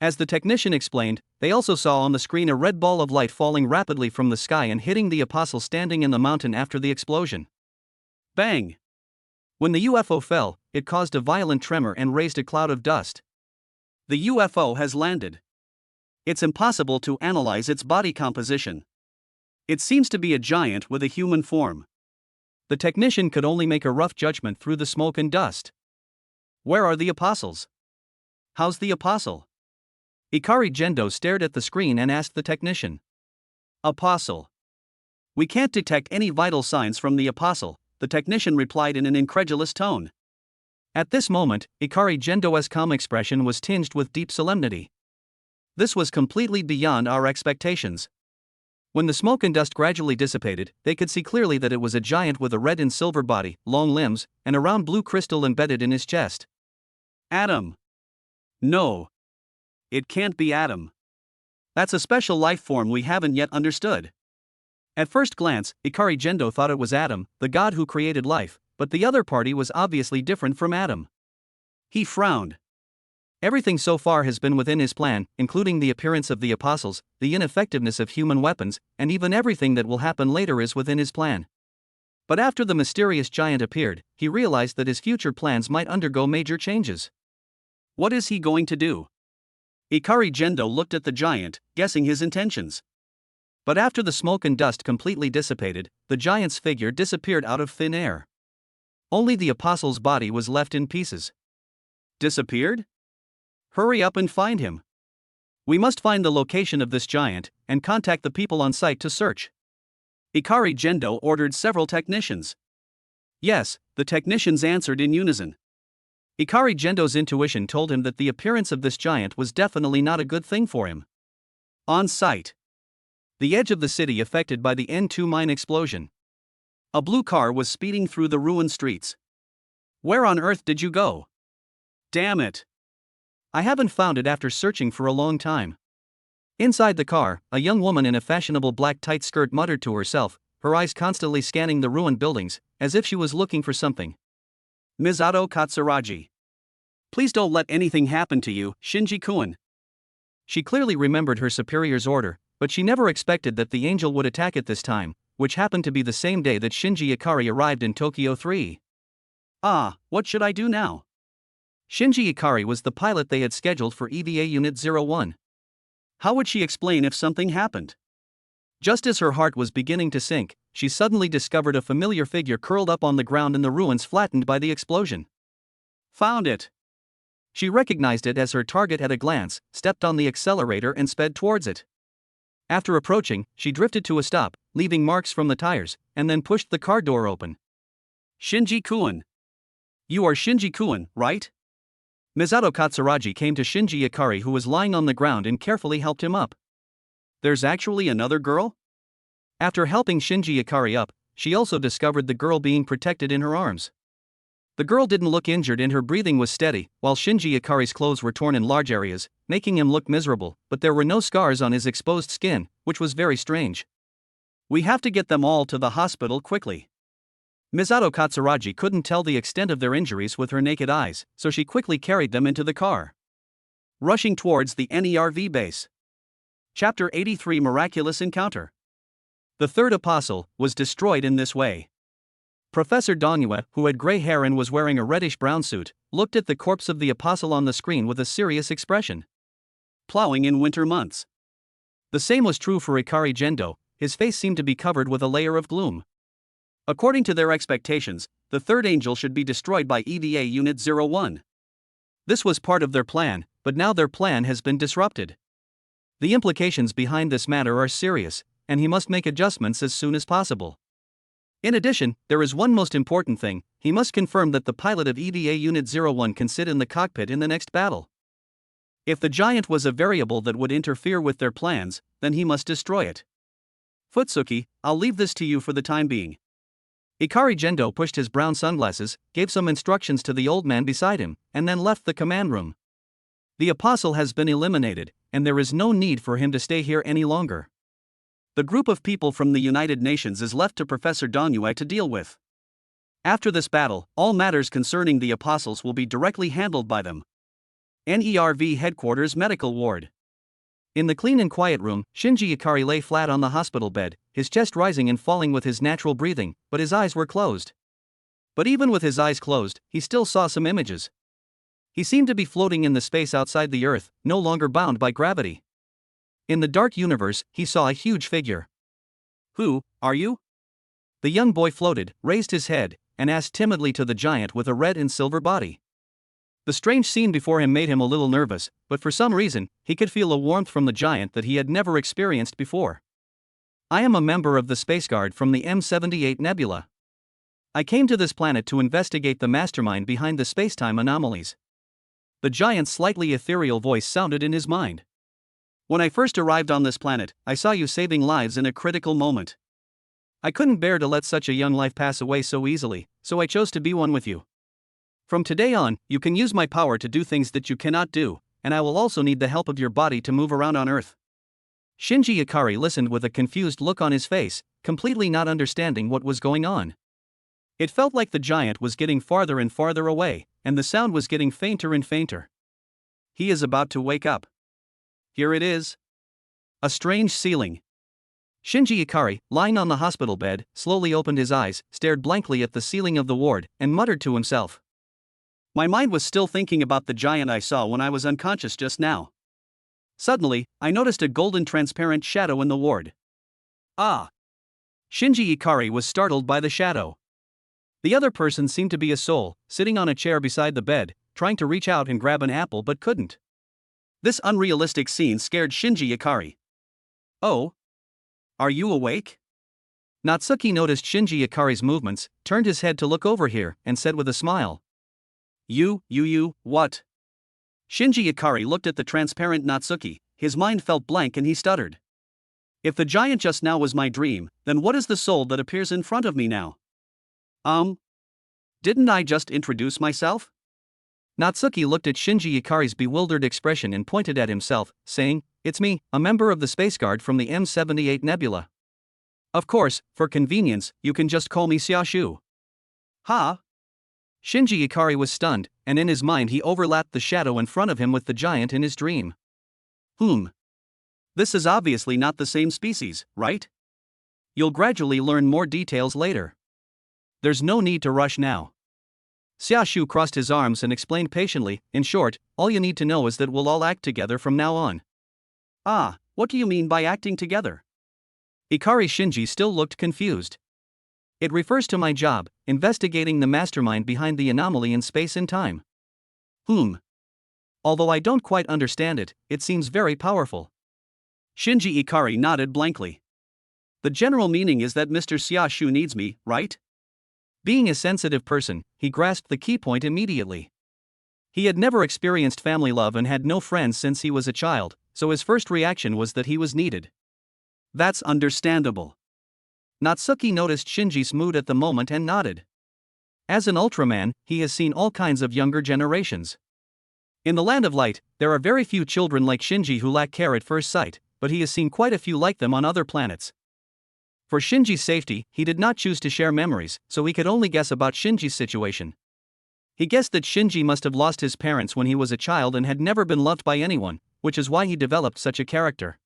As the technician explained, they also saw on the screen a red ball of light falling rapidly from the sky and hitting the Apostle standing in the mountain after the explosion. Bang! When the UFO fell, it caused a violent tremor and raised a cloud of dust. The UFO has landed. It's impossible to analyze its body composition. It seems to be a giant with a human form. The technician could only make a rough judgment through the smoke and dust. Where are the apostles? How's the Apostle? Ikari Gendo stared at the screen and asked the technician. Apostle. We can't detect any vital signs from the Apostle, the technician replied in an incredulous tone. At this moment, Ikari Gendo's calm expression was tinged with deep solemnity. This was completely beyond our expectations. When the smoke and dust gradually dissipated, they could see clearly that it was a giant with a red and silver body, long limbs, and a round blue crystal embedded in his chest. Adam. No. It can't be Adam. That's a special life form we haven't yet understood. At first glance, Ikari Gendo thought it was Adam, the god who created life, but the other party was obviously different from Adam. He frowned. Everything so far has been within his plan, including the appearance of the apostles, the ineffectiveness of human weapons, and even everything that will happen later is within his plan. But after the mysterious giant appeared, he realized that his future plans might undergo major changes. What is he going to do? Ikari Gendo looked at the giant, guessing his intentions. But after the smoke and dust completely dissipated, the giant's figure disappeared out of thin air. Only the apostle's body was left in pieces. Disappeared? Hurry up and find him. We must find the location of this giant, and contact the people on site to search. Ikari Gendo ordered several technicians. Yes, the technicians answered in unison. Ikari Gendo's intuition told him that the appearance of this giant was definitely not a good thing for him. On site. The edge of the city affected by the N2 mine explosion. A blue car was speeding through the ruined streets. Where on earth did you go? Damn it. I haven't found it after searching for a long time. Inside the car, a young woman in a fashionable black tight skirt muttered to herself, her eyes constantly scanning the ruined buildings, as if she was looking for something. Misato Katsuragi. Please don't let anything happen to you, Shinji-kun. She clearly remembered her superior's order, but she never expected that the angel would attack at this time, which happened to be the same day that Shinji Ikari arrived in Tokyo 3. What should I do now? Shinji Ikari was the pilot they had scheduled for EVA Unit 01. How would she explain if something happened? Just as her heart was beginning to sink, she suddenly discovered a familiar figure curled up on the ground in the ruins flattened by the explosion. Found it. She recognized it as her target at a glance, stepped on the accelerator and sped towards it. After approaching, she drifted to a stop, leaving marks from the tires, and then pushed the car door open. Shinji-kun. You are Shinji-kun, right? Misato Katsuragi came to Shinji Ikari, who was lying on the ground, and carefully helped him up. There's actually another girl? After helping Shinji Ikari up, she also discovered the girl being protected in her arms. The girl didn't look injured and her breathing was steady, while Shinji Ikari's clothes were torn in large areas, making him look miserable, but there were no scars on his exposed skin, which was very strange. We have to get them all to the hospital quickly. Misato Katsuragi couldn't tell the extent of their injuries with her naked eyes, so she quickly carried them into the car. Rushing towards the NERV base. Chapter 83 Miraculous Encounter. The third apostle was destroyed in this way. Professor Dongyue, who had gray hair and was wearing a reddish-brown suit, looked at the corpse of the apostle on the screen with a serious expression. Plowing in winter months. The same was true for Ikari Gendo, his face seemed to be covered with a layer of gloom. According to their expectations, the third angel should be destroyed by EVA Unit 01. This was part of their plan, but now their plan has been disrupted. The implications behind this matter are serious, and he must make adjustments as soon as possible. In addition, there is one most important thing: he must confirm that the pilot of EVA Unit 01 can sit in the cockpit in the next battle. If the giant was a variable that would interfere with their plans, then he must destroy it. Futsuki, I'll leave this to you for the time being. Ikari Gendo pushed his brown sunglasses, gave some instructions to the old man beside him, and then left the command room. The apostle has been eliminated, and there is no need for him to stay here any longer. The group of people from the United Nations is left to Professor Dongyue to deal with. After this battle, all matters concerning the apostles will be directly handled by them. NERV Headquarters Medical Ward. In the clean and quiet room, Shinji Ikari lay flat on the hospital bed, his chest rising and falling with his natural breathing, but his eyes were closed. But even with his eyes closed, he still saw some images. He seemed to be floating in the space outside the Earth, no longer bound by gravity. In the dark universe, he saw a huge figure. Who are you? The young boy floated, raised his head, and asked timidly to the giant with a red and silver body. The strange scene before him made him a little nervous, but for some reason, he could feel a warmth from the giant that he had never experienced before. I am a member of the Space Guard from the M78 Nebula. I came to this planet to investigate the mastermind behind the spacetime anomalies. The giant's slightly ethereal voice sounded in his mind. When I first arrived on this planet, I saw you saving lives in a critical moment. I couldn't bear to let such a young life pass away so easily, so I chose to be one with you. From today on, you can use my power to do things that you cannot do, and I will also need the help of your body to move around on Earth. Shinji Ikari listened with a confused look on his face, completely not understanding what was going on. It felt like the giant was getting farther and farther away, and the sound was getting fainter and fainter. He is about to wake up. Here it is. A strange ceiling. Shinji Ikari, lying on the hospital bed, slowly opened his eyes, stared blankly at the ceiling of the ward, and muttered to himself. My mind was still thinking about the giant I saw when I was unconscious just now. Suddenly, I noticed a golden transparent shadow in the ward. Ah! Shinji Ikari was startled by the shadow. The other person seemed to be a soul, sitting on a chair beside the bed, trying to reach out and grab an apple but couldn't. This unrealistic scene scared Shinji Ikari. Oh? Are you awake? Natsuki noticed Shinji Ikari's movements, turned his head to look over here, and said with a smile. What? Shinji Ikari looked at the transparent Natsuki, his mind felt blank and he stuttered. If the giant just now was my dream, then what is the soul that appears in front of me now? Didn't I just introduce myself? Natsuki looked at Shinji Ikari's bewildered expression and pointed at himself, saying, It's me, a member of the Space Guard from the M78 Nebula. Of course, for convenience, you can just call me Xiaoshu. Huh? Shinji Ikari was stunned, and in his mind he overlapped the shadow in front of him with the giant in his dream. This is obviously not the same species, right? You'll gradually learn more details later. There's no need to rush now. Xiaoshu crossed his arms and explained patiently, in short, all you need to know is that we'll all act together from now on. What do you mean by acting together? Ikari Shinji still looked confused. It refers to my job, investigating the mastermind behind the anomaly in space and time. Although I don't quite understand it, it seems very powerful. Shinji Ikari nodded blankly. The general meaning is that Mr. Xiaoshu needs me, right? Being a sensitive person, he grasped the key point immediately. He had never experienced family love and had no friends since he was a child, so his first reaction was that he was needed. That's understandable. Natsuki noticed Shinji's mood at the moment and nodded. As an Ultraman, he has seen all kinds of younger generations. In the Land of Light, there are very few children like Shinji who lack care at first sight, but he has seen quite a few like them on other planets. For Shinji's safety, he did not choose to share memories, so he could only guess about Shinji's situation. He guessed that Shinji must have lost his parents when he was a child and had never been loved by anyone, which is why he developed such a character.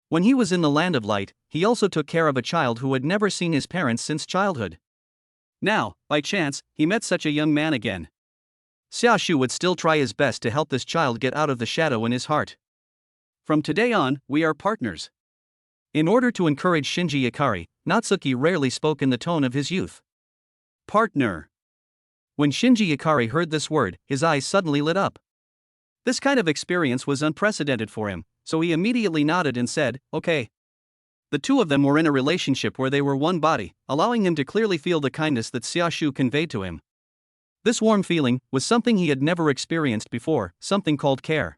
When he was in the Land of Light, he also took care of a child who had never seen his parents since childhood. Now, by chance, he met such a young man again. Xiaoshu would still try his best to help this child get out of the shadow in his heart. From today on, we are partners. In order to encourage Shinji Ikari, Natsuki rarely spoke in the tone of his youth. Partner. When Shinji Ikari heard this word, his eyes suddenly lit up. This kind of experience was unprecedented for him, so he immediately nodded and said, "Okay." The two of them were in a relationship where they were one body, allowing him to clearly feel the kindness that Xiaoshu conveyed to him. This warm feeling was something he had never experienced before, something called care.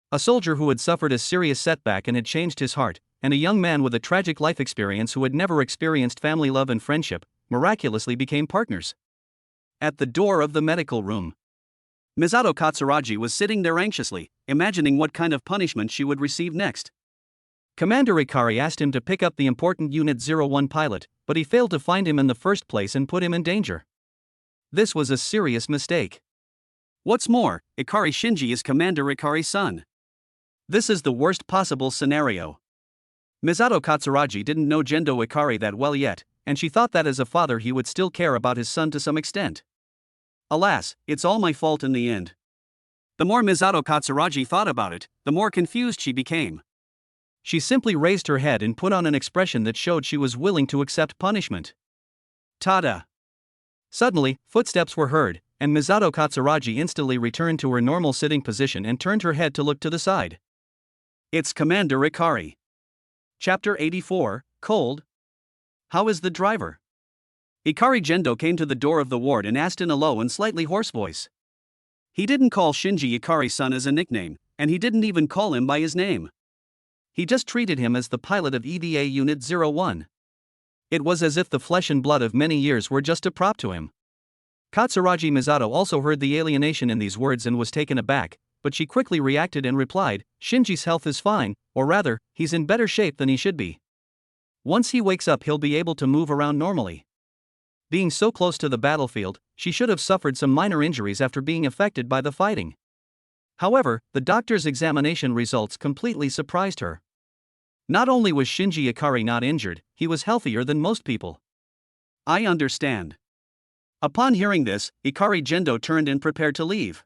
A soldier who had suffered a serious setback and had changed his heart, and a young man with a tragic life experience who had never experienced family love and friendship, miraculously became partners. At the door of the medical room, Misato Katsuragi was sitting there anxiously, imagining what kind of punishment she would receive next. Commander Ikari asked him to pick up the important Unit 01 pilot, but he failed to find him in the first place and put him in danger. This was a serious mistake. What's more, Ikari Shinji is Commander Ikari's son. This is the worst possible scenario. Misato Katsuragi didn't know Gendo Ikari that well yet, and she thought that as a father he would still care about his son to some extent. Alas, it's all my fault in the end. The more Misato Katsuragi thought about it, the more confused she became. She simply raised her head and put on an expression that showed she was willing to accept punishment. Tada! Suddenly, footsteps were heard, and Misato Katsuragi instantly returned to her normal sitting position and turned her head to look to the side. It's Commander Ikari. Chapter 84, Cold. How is the driver? Ikari Gendo came to the door of the ward and asked in a low and slightly hoarse voice. He didn't call Shinji Ikari-san as a nickname, and he didn't even call him by his name. He just treated him as the pilot of EVA Unit 01. It was as if the flesh and blood of many years were just a prop to him. Katsuragi Misato also heard the alienation in these words and was taken aback, but she quickly reacted and replied, "Shinji's health is fine, or rather, he's in better shape than he should be. Once he wakes up he'll be able to move around normally." Being so close to the battlefield, she should have suffered some minor injuries after being affected by the fighting. However, the doctor's examination results completely surprised her. Not only was Shinji Ikari not injured, he was healthier than most people. I understand. Upon hearing this, Ikari Gendo turned and prepared to leave.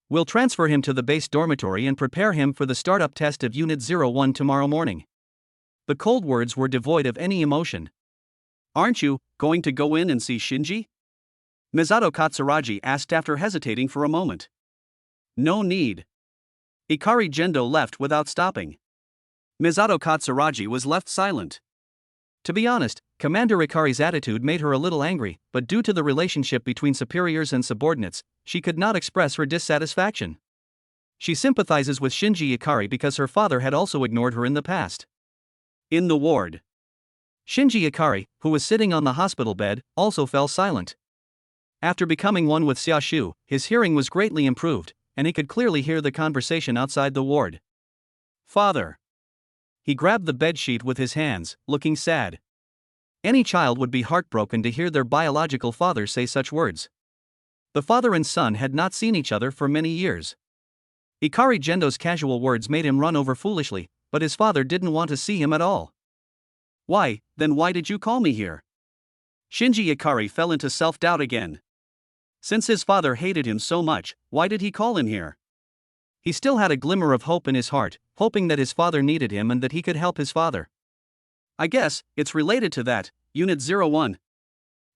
We'll transfer him to the base dormitory and prepare him for the startup test of Unit 01 tomorrow morning. The cold words were devoid of any emotion. Aren't you going to go in and see Shinji? Misato Katsuragi asked after hesitating for a moment. No need. Ikari Gendo left without stopping. Misato Katsuragi was left silent. To be honest, Commander Ikari's attitude made her a little angry, but due to the relationship between superiors and subordinates, she could not express her dissatisfaction. She sympathizes with Shinji Ikari because her father had also ignored her in the past. In the ward, Shinji Ikari, who was sitting on the hospital bed, also fell silent. After becoming one with Xiaoshu, his hearing was greatly improved, and he could clearly hear the conversation outside the ward. Father. He grabbed the bedsheet with his hands, looking sad. Any child would be heartbroken to hear their biological father say such words. The father and son had not seen each other for many years. Ikari Gendo's casual words made him run over foolishly, but his father didn't want to see him at all. Why, then why did you call me here? Shinji Ikari fell into self-doubt again. Since his father hated him so much, why did he call him here? He still had a glimmer of hope in his heart, hoping that his father needed him and that he could help his father. I guess it's related to that, Unit 01.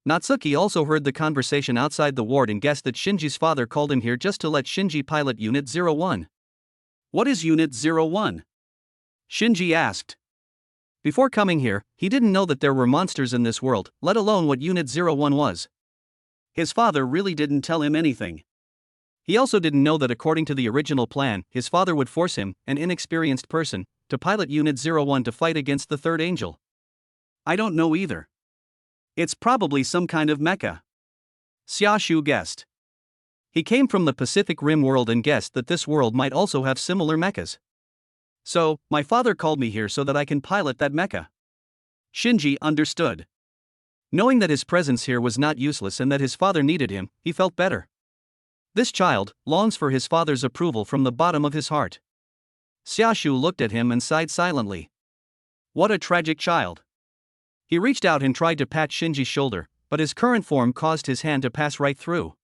Natsuki also heard the conversation outside the ward and guessed that Shinji's father called him here just to let Shinji pilot Unit 01. What is Unit 01? Shinji asked. Before coming here, he didn't know that there were monsters in this world, let alone what Unit 01 was. His father really didn't tell him anything. He also didn't know that according to the original plan, his father would force him, an inexperienced person, to pilot Unit 01 to fight against the Third Angel. I don't know either. It's probably some kind of mecha. Xiaoshu guessed. He came from the Pacific Rim world and guessed that this world might also have similar mechas. So, my father called me here so that I can pilot that mecha. Shinji understood. Knowing that his presence here was not useless and that his father needed him, he felt better. This child longs for his father's approval from the bottom of his heart. Xiaoshu looked at him and sighed silently. What a tragic child. He reached out and tried to pat Shinji's shoulder, but his current form caused his hand to pass right through.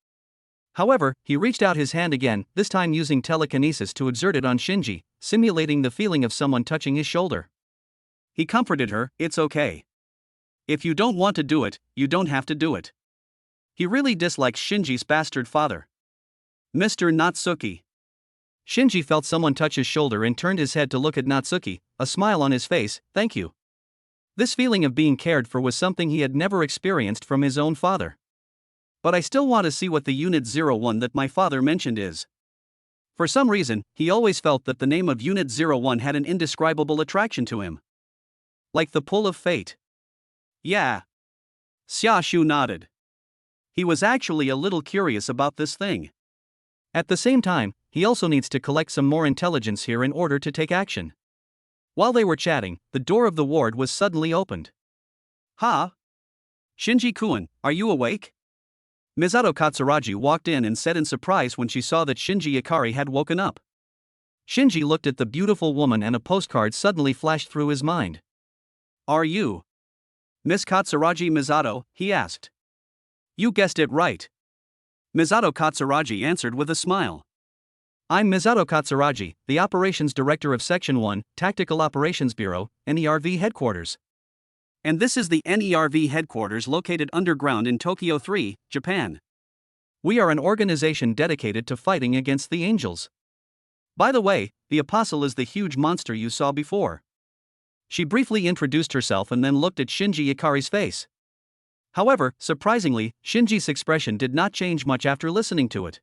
However, he reached out his hand again, this time using telekinesis to exert it on Shinji, simulating the feeling of someone touching his shoulder. He comforted her, "It's okay. If you don't want to do it, you don't have to do it." He really dislikes Shinji's bastard father. Mr. Natsuki. Shinji felt someone touch his shoulder and turned his head to look at Natsuki, a smile on his face. Thank you. This feeling of being cared for was something he had never experienced from his own father. But I still want to see what the Unit 01 that my father mentioned is. For some reason, he always felt that the name of Unit 01 had an indescribable attraction to him. Like the pull of fate. Yeah. Xiaoshu nodded. He was actually a little curious about this thing. At the same time, he also needs to collect some more intelligence here in order to take action. While they were chatting, the door of the ward was suddenly opened. Ha! Shinji-kun, are you awake? Misato Katsuragi walked in and said in surprise when she saw that Shinji Ikari had woken up. Shinji looked at the beautiful woman and a postcard suddenly flashed through his mind. Are you Miss Katsuragi Misato? He asked. You guessed it right. Misato Katsuragi answered with a smile. I'm Misato Katsuragi, the Operations Director of Section 1, Tactical Operations Bureau, NERV Headquarters. And this is the NERV Headquarters located underground in Tokyo 3, Japan. We are an organization dedicated to fighting against the angels. By the way, the Apostle is the huge monster you saw before. She briefly introduced herself and then looked at Shinji Ikari's face. However, surprisingly, Shinji's expression did not change much after listening to it.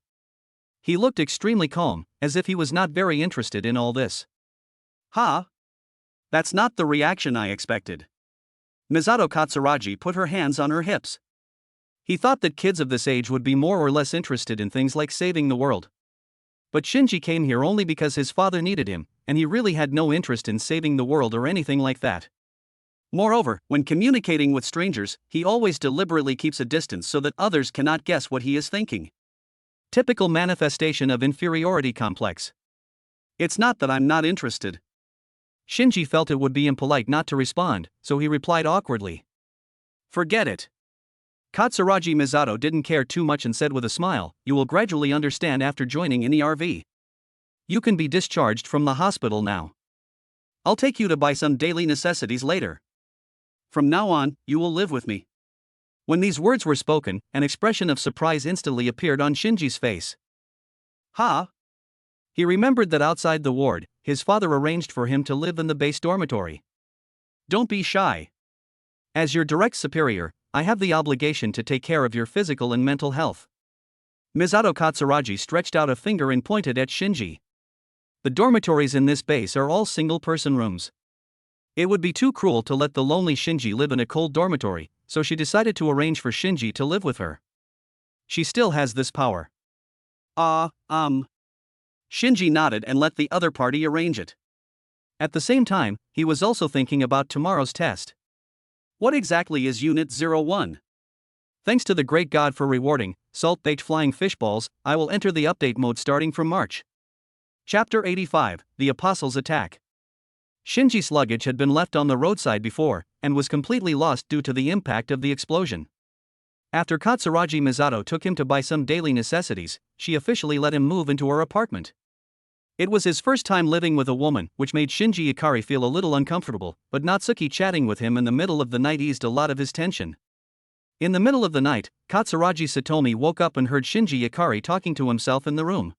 He looked extremely calm, as if he was not very interested in all this. Ha! That's not the reaction I expected. Misato Katsuragi put her hands on her hips. He thought that kids of this age would be more or less interested in things like saving the world. But Shinji came here only because his father needed him, and he really had no interest in saving the world or anything like that. Moreover, when communicating with strangers, he always deliberately keeps a distance so that others cannot guess what he is thinking. Typical manifestation of inferiority complex. It's not that I'm not interested. Shinji felt it would be impolite not to respond, so he replied awkwardly. Forget it. Katsuragi Misato didn't care too much and said with a smile, you will gradually understand after joining NERV. You can be discharged from the hospital now. I'll take you to buy some daily necessities later. From now on, you will live with me. When these words were spoken, an expression of surprise instantly appeared on Shinji's face. Ha! He remembered that outside the ward, his father arranged for him to live in the base dormitory. Don't be shy. As your direct superior, I have the obligation to take care of your physical and mental health. Misato Katsuragi stretched out a finger and pointed at Shinji. The dormitories in this base are all single-person rooms. It would be too cruel to let the lonely Shinji live in a cold dormitory, so she decided to arrange for Shinji to live with her. She still has this power. Shinji nodded and let the other party arrange it. At the same time, he was also thinking about tomorrow's test. What exactly is Unit 01? Thanks to the great God for rewarding salt-baked flying fish balls, I will enter the update mode starting from March. Chapter 85, The Apostles Attack. Shinji's luggage had been left on the roadside before, and was completely lost due to the impact of the explosion. After Katsuragi Misato took him to buy some daily necessities, she officially let him move into her apartment. It was his first time living with a woman, which made Shinji Ikari feel a little uncomfortable, but Natsuki chatting with him in the middle of the night eased a lot of his tension. In the middle of the night, Katsuragi Satomi woke up and heard Shinji Ikari talking to himself in the room.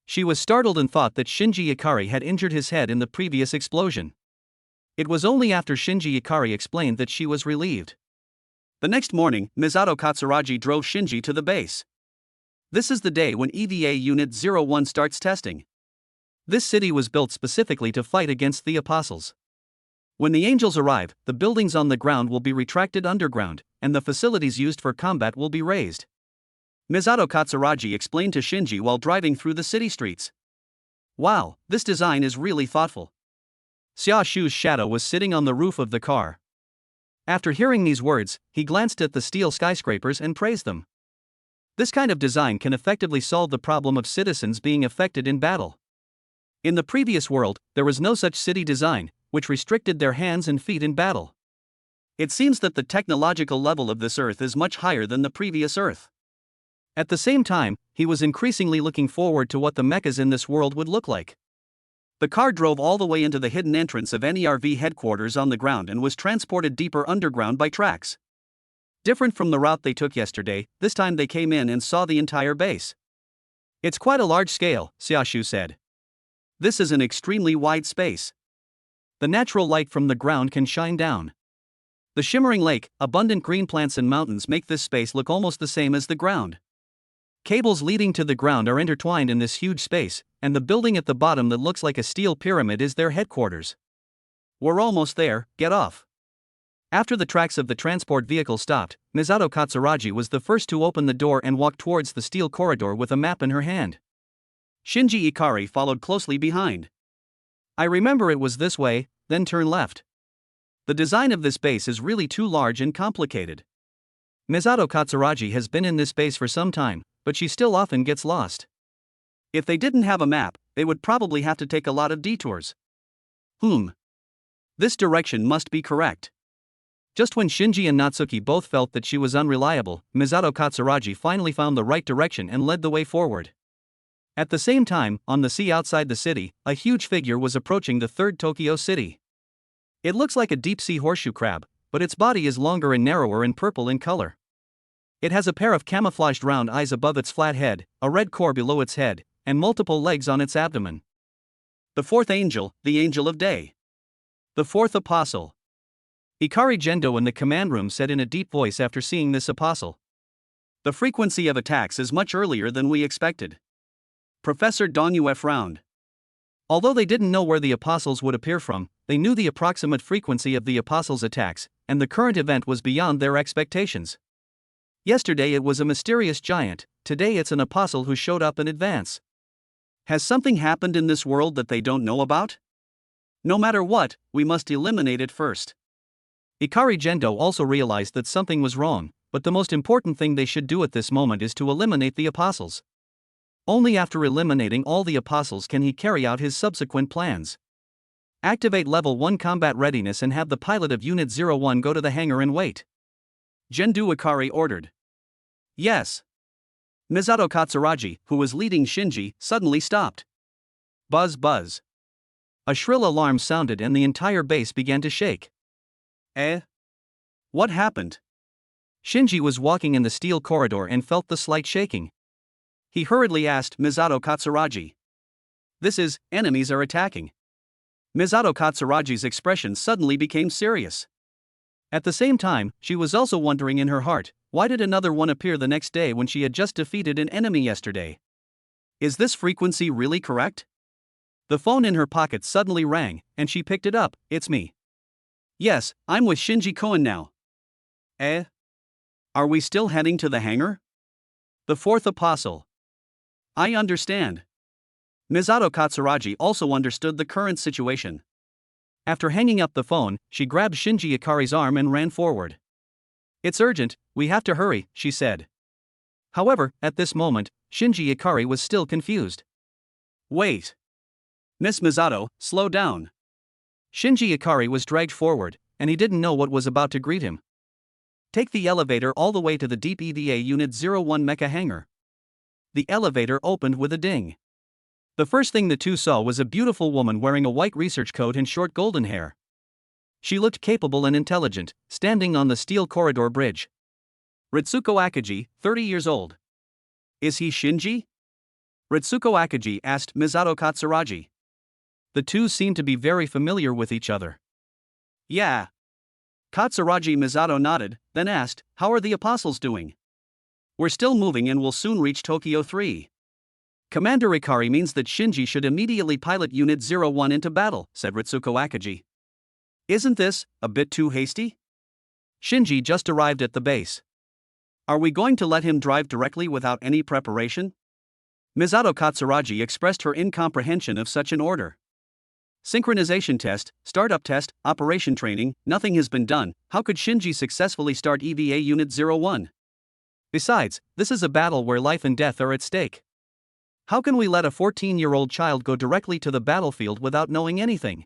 She was startled and thought that Shinji Ikari had injured his head in the previous explosion. It was only after Shinji Ikari explained that she was relieved. The next morning, Misato Katsuragi drove Shinji to the base. This is the day when EVA Unit 01 starts testing. This city was built specifically to fight against the Apostles. When the angels arrive, the buildings on the ground will be retracted underground, and the facilities used for combat will be raised. Misato Katsuragi explained to Shinji while driving through the city streets. Wow, this design is really thoughtful. Xiaoshu's shadow was sitting on the roof of the car. After hearing these words, he glanced at the steel skyscrapers and praised them. This kind of design can effectively solve the problem of citizens being affected in battle. In the previous world, there was no such city design, which restricted their hands and feet in battle. It seems that the technological level of this Earth is much higher than the previous Earth. At the same time, he was increasingly looking forward to what the mechas in this world would look like. The car drove all the way into the hidden entrance of NERV headquarters on the ground and was transported deeper underground by tracks. Different from the route they took yesterday, this time they came in and saw the entire base. It's quite a large scale, Xiaoshu said. This is an extremely wide space. The natural light from the ground can shine down. The shimmering lake, abundant green plants and mountains make this space look almost the same as the ground. Cables leading to the ground are intertwined in this huge space, and the building at the bottom that looks like a steel pyramid is their headquarters. We're almost there, get off. After the tracks of the transport vehicle stopped, Misato Katsuragi was the first to open the door and walk towards the steel corridor with a map in her hand. Shinji Ikari followed closely behind. I remember it was this way, then turn left. The design of this base is really too large and complicated. Misato Katsuragi has been in this base for some time, but she still often gets lost. If they didn't have a map, they would probably have to take a lot of detours. This direction must be correct. Just when Shinji and Natsuki both felt that she was unreliable, Misato Katsuragi finally found the right direction and led the way forward. At the same time, on the sea outside the city, a huge figure was approaching the third Tokyo city. It looks like a deep-sea horseshoe crab, but its body is longer and narrower and purple in color. It has a pair of camouflaged round eyes above its flat head, a red core below its head, and multiple legs on its abdomen. The fourth angel, the angel of day. The fourth apostle. Ikari Gendo in the command room said in a deep voice after seeing this apostle. The frequency of attacks is much earlier than we expected. Professor Donyue frowned. Although they didn't know where the apostles would appear from, they knew the approximate frequency of the apostles' attacks, and the current event was beyond their expectations. Yesterday it was a mysterious giant, today it's an apostle who showed up in advance. Has something happened in this world that they don't know about? No matter what, we must eliminate it first. Ikari Gendo also realized that something was wrong, but the most important thing they should do at this moment is to eliminate the apostles. Only after eliminating all the apostles can he carry out his subsequent plans. Activate Level 1 combat readiness and have the pilot of Unit 01 go to the hangar and wait. Gendo Ikari ordered. Yes. Misato Katsuragi, who was leading Shinji, suddenly stopped. Buzz buzz. A shrill alarm sounded and the entire base began to shake. What happened? Shinji was walking in the steel corridor and felt the slight shaking. He hurriedly asked Misato Katsuragi. This is, enemies are attacking. Misato Katsuragi's expression suddenly became serious. At the same time, she was also wondering in her heart, why did another one appear the next day when she had just defeated an enemy yesterday? Is this frequency really correct? The phone in her pocket suddenly rang, and she picked it up. It's me. Yes, I'm with Shinji Koen now. Are we still heading to the hangar? The fourth apostle. I understand. Misato Katsuragi also understood the current situation. After hanging up the phone, she grabbed Shinji Ikari's arm and ran forward. It's urgent, we have to hurry, she said. However, at this moment, Shinji Ikari was still confused. Wait. Miss Misato, slow down. Shinji Ikari was dragged forward, and he didn't know what was about to greet him. Take the elevator all the way to the Deep EVA Unit 01 Mecha hangar. The elevator opened with a ding. The first thing the two saw was a beautiful woman wearing a white research coat and short golden hair. She looked capable and intelligent, standing on the steel corridor bridge. Ritsuko Akagi, 30 years old. Is he Shinji? Ritsuko Akagi asked Misato Katsuragi. The two seemed to be very familiar with each other. Yeah. Katsuragi Misato nodded, then asked, how are the apostles doing? We're still moving and will soon reach Tokyo 3. Commander Ikari means that Shinji should immediately pilot Unit 01 into battle, said Ritsuko Akagi. Isn't this a bit too hasty? Shinji just arrived at the base. Are we going to let him drive directly without any preparation? Misato Katsuragi expressed her incomprehension of such an order. Synchronization test, startup test, operation training, nothing has been done. How could Shinji successfully start EVA Unit 01? Besides, this is a battle where life and death are at stake. How can we let a 14-year-old child go directly to the battlefield without knowing anything?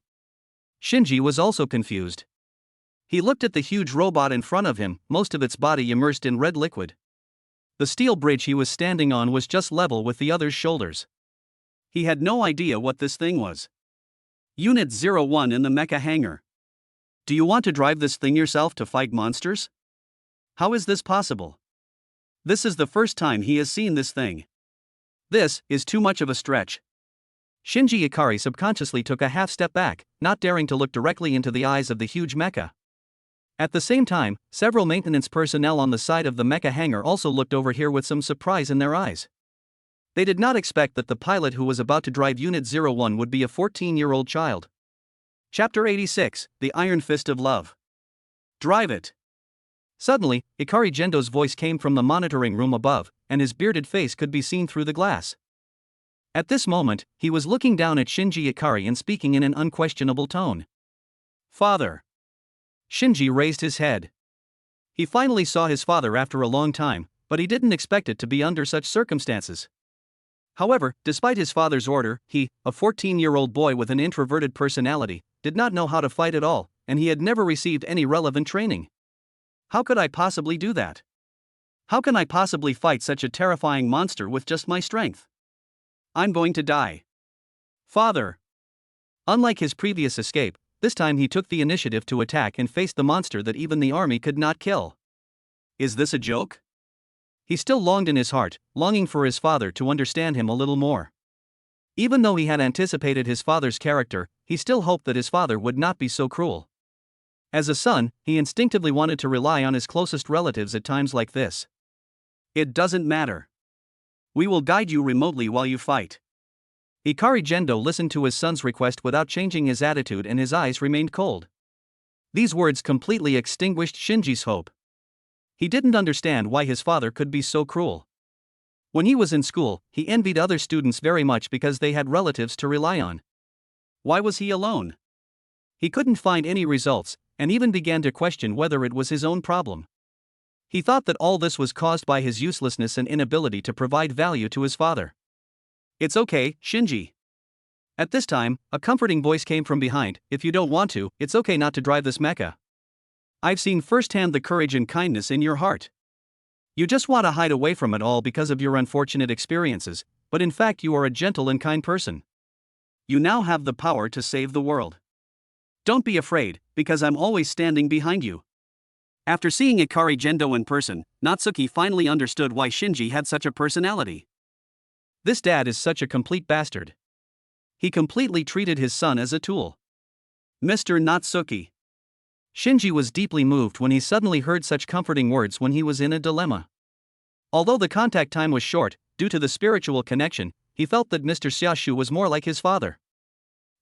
Shinji was also confused. He looked at the huge robot in front of him, most of its body immersed in red liquid. The steel bridge he was standing on was just level with the other's shoulders. He had no idea what this thing was. Unit 01 in the mecha hangar. Do you want to drive this thing yourself to fight monsters? How is this possible? This is the first time he has seen this thing. This is too much of a stretch. Shinji Ikari subconsciously took a half step back, not daring to look directly into the eyes of the huge mecha. At the same time, several maintenance personnel on the side of the mecha hangar also looked over here with some surprise in their eyes. They did not expect that the pilot who was about to drive Unit 01 would be a 14-year-old child. Chapter 86, The Iron Fist of Love. Drive it. Suddenly, Ikari Gendo's voice came from the monitoring room above, and his bearded face could be seen through the glass. At this moment, he was looking down at Shinji Ikari and speaking in an unquestionable tone. Father. Shinji raised his head. He finally saw his father after a long time, but he didn't expect it to be under such circumstances. However, despite his father's order, he, a 14-year-old boy with an introverted personality, did not know how to fight at all, and he had never received any relevant training. How could I possibly do that? How can I possibly fight such a terrifying monster with just my strength? I'm going to die. Father. Unlike his previous escape, this time he took the initiative to attack and face the monster that even the army could not kill. Is this a joke? He still longed in his heart, longing for his father to understand him a little more. Even though he had anticipated his father's character, he still hoped that his father would not be so cruel. As a son, he instinctively wanted to rely on his closest relatives at times like this. It doesn't matter. We will guide you remotely while you fight. Ikari Gendo listened to his son's request without changing his attitude, and his eyes remained cold. These words completely extinguished Shinji's hope. He didn't understand why his father could be so cruel. When he was in school, he envied other students very much because they had relatives to rely on. Why was he alone? He couldn't find any results, and even began to question whether it was his own problem. He thought that all this was caused by his uselessness and inability to provide value to his father. It's okay, Shinji. At this time, a comforting voice came from behind. If you don't want to, it's okay not to drive this mecha. I've seen firsthand the courage and kindness in your heart. You just want to hide away from it all because of your unfortunate experiences, but in fact you are a gentle and kind person. You now have the power to save the world. Don't be afraid, because I'm always standing behind you. After seeing Ikari Gendo in person, Natsuki finally understood why Shinji had such a personality. This dad is such a complete bastard. He completely treated his son as a tool. Mr. Natsuki. Shinji was deeply moved when he suddenly heard such comforting words when he was in a dilemma. Although the contact time was short, due to the spiritual connection, he felt that Mr. Xiaoshu was more like his father.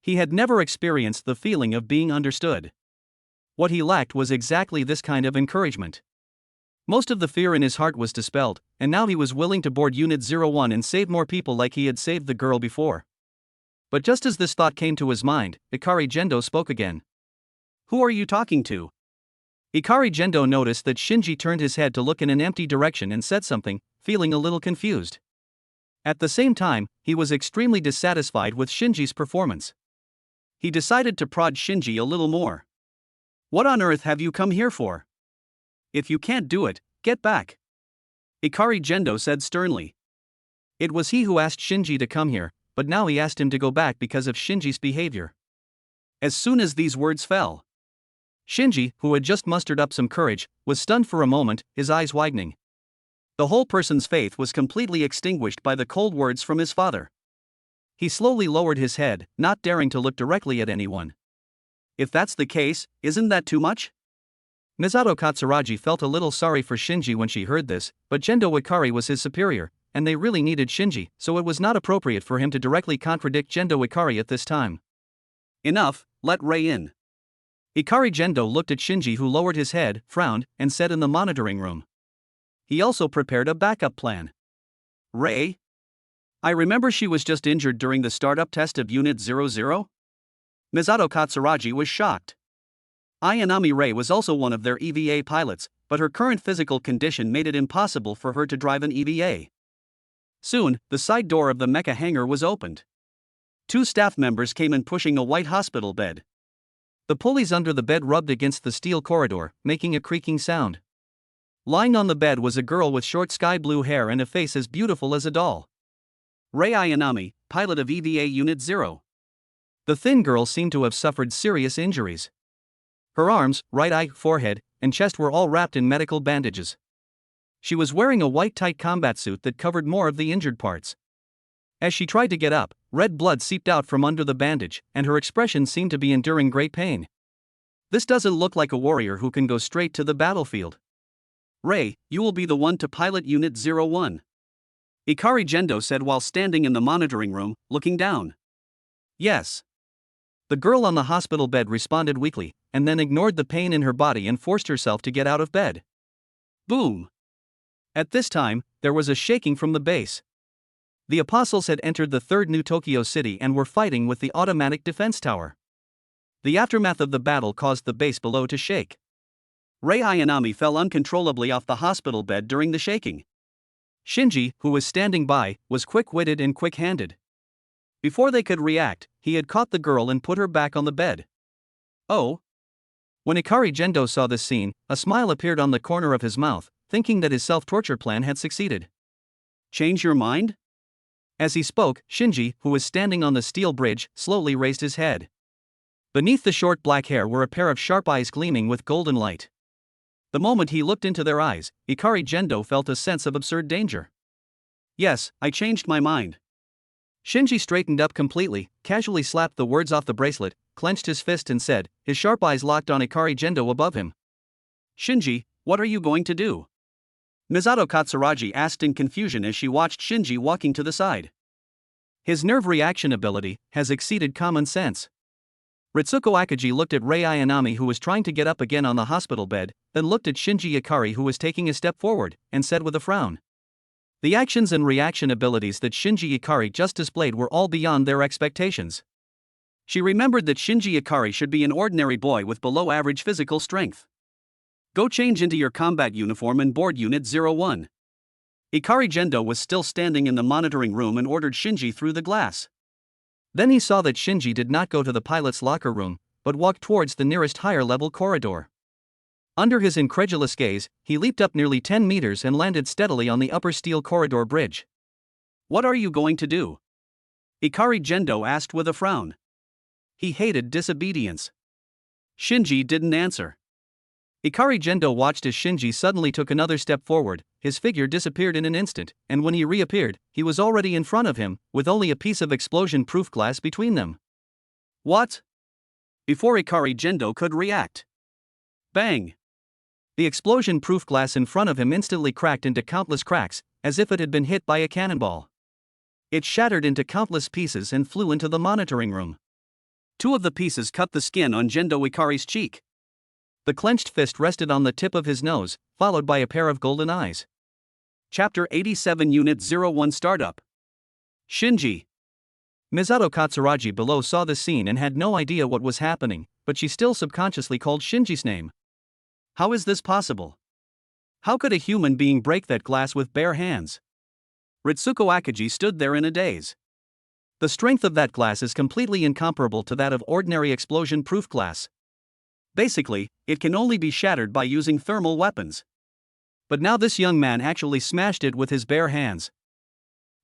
He had never experienced the feeling of being understood. What he lacked was exactly this kind of encouragement. Most of the fear in his heart was dispelled, and now he was willing to board Unit 01 and save more people like he had saved the girl before. But just as this thought came to his mind, Ikari Gendo spoke again. Who are you talking to? Ikari Gendo noticed that Shinji turned his head to look in an empty direction and said something, feeling a little confused. At the same time, he was extremely dissatisfied with Shinji's performance. He decided to prod Shinji a little more. What on earth have you come here for? If you can't do it, get back. Ikari Gendo said sternly. It was he who asked Shinji to come here, but now he asked him to go back because of Shinji's behavior. As soon as these words fell, Shinji, who had just mustered up some courage, was stunned for a moment, his eyes widening. The whole person's faith was completely extinguished by the cold words from his father. He slowly lowered his head, not daring to look directly at anyone. If that's the case, isn't that too much? Misato Katsuragi felt a little sorry for Shinji when she heard this, but Gendo Ikari was his superior, and they really needed Shinji, so it was not appropriate for him to directly contradict Gendo Ikari at this time. Enough, let Rei in. Ikari Gendo looked at Shinji, who lowered his head, frowned, and said in the monitoring room. He also prepared a backup plan. Rei? I remember she was just injured during the startup test of Unit 00? Misato Katsuragi was shocked. Ayanami Rei was also one of their EVA pilots, but her current physical condition made it impossible for her to drive an EVA. Soon, the side door of the mecha hangar was opened. Two staff members came in pushing a white hospital bed. The pulleys under the bed rubbed against the steel corridor, making a creaking sound. Lying on the bed was a girl with short sky blue hair and a face as beautiful as a doll. Rei Ayanami, pilot of EVA Unit 0. The thin girl seemed to have suffered serious injuries. Her arms, right eye, forehead, and chest were all wrapped in medical bandages. She was wearing a white tight combat suit that covered more of the injured parts. As she tried to get up, Red blood seeped out from under the bandage, and her expression seemed to be enduring great pain. This doesn't look like a warrior who can go straight to the battlefield. Ray, you will be the one to pilot Unit 01. Ikari Gendo said while standing in the monitoring room, looking down. Yes. The girl on the hospital bed responded weakly, and then ignored the pain in her body and forced herself to get out of bed. Boom! At this time, there was a shaking from the base. The apostles had entered the third New Tokyo City and were fighting with the automatic defense tower. The aftermath of the battle caused the base below to shake. Rei Ayanami fell uncontrollably off the hospital bed during the shaking. Shinji, who was standing by, was quick-witted and quick-handed. Before they could react, he had caught the girl and put her back on the bed. Oh! When Ikari Gendo saw this scene, a smile appeared on the corner of his mouth, thinking that his self-torture plan had succeeded. Change your mind? As he spoke, Shinji, who was standing on the steel bridge, slowly raised his head. Beneath the short black hair were a pair of sharp eyes gleaming with golden light. The moment he looked into their eyes, Ikari Gendo felt a sense of absurd danger. Yes, I changed my mind. Shinji straightened up completely, casually slapped the words off the bracelet, clenched his fist and said, his sharp eyes locked on Ikari Gendo above him. Shinji, what are you going to do? Misato Katsuragi asked in confusion as she watched Shinji walking to the side. His nerve reaction ability has exceeded common sense. Ritsuko Akagi looked at Rei Ayanami, who was trying to get up again on the hospital bed, then looked at Shinji Ikari, who was taking a step forward, and said with a frown. The actions and reaction abilities that Shinji Ikari just displayed were all beyond their expectations. She remembered that Shinji Ikari should be an ordinary boy with below-average physical strength. Go change into your combat uniform and board Unit 01. Ikari Gendo was still standing in the monitoring room and ordered Shinji through the glass. Then he saw that Shinji did not go to the pilot's locker room, but walked towards the nearest higher-level corridor. Under his incredulous gaze, he leaped up nearly 10 meters and landed steadily on the upper steel corridor bridge. What are you going to do? Ikari Gendo asked with a frown. He hated disobedience. Shinji didn't answer. Ikari Gendo watched as Shinji suddenly took another step forward, his figure disappeared in an instant, and when he reappeared, he was already in front of him, with only a piece of explosion-proof glass between them. What? Before Ikari Gendo could react. Bang! The explosion-proof glass in front of him instantly cracked into countless cracks, as if it had been hit by a cannonball. It shattered into countless pieces and flew into the monitoring room. Two of the pieces cut the skin on Gendo Ikari's cheek. The clenched fist rested on the tip of his nose, followed by a pair of golden eyes. Chapter 87 Unit 01 Startup. Shinji. Misato Katsuragi below saw the scene and had no idea what was happening, but she still subconsciously called Shinji's name. How is this possible? How could a human being break that glass with bare hands? Ritsuko Akagi stood there in a daze. The strength of that glass is completely incomparable to that of ordinary explosion-proof glass. Basically, it can only be shattered by using thermal weapons. But now this young man actually smashed it with his bare hands.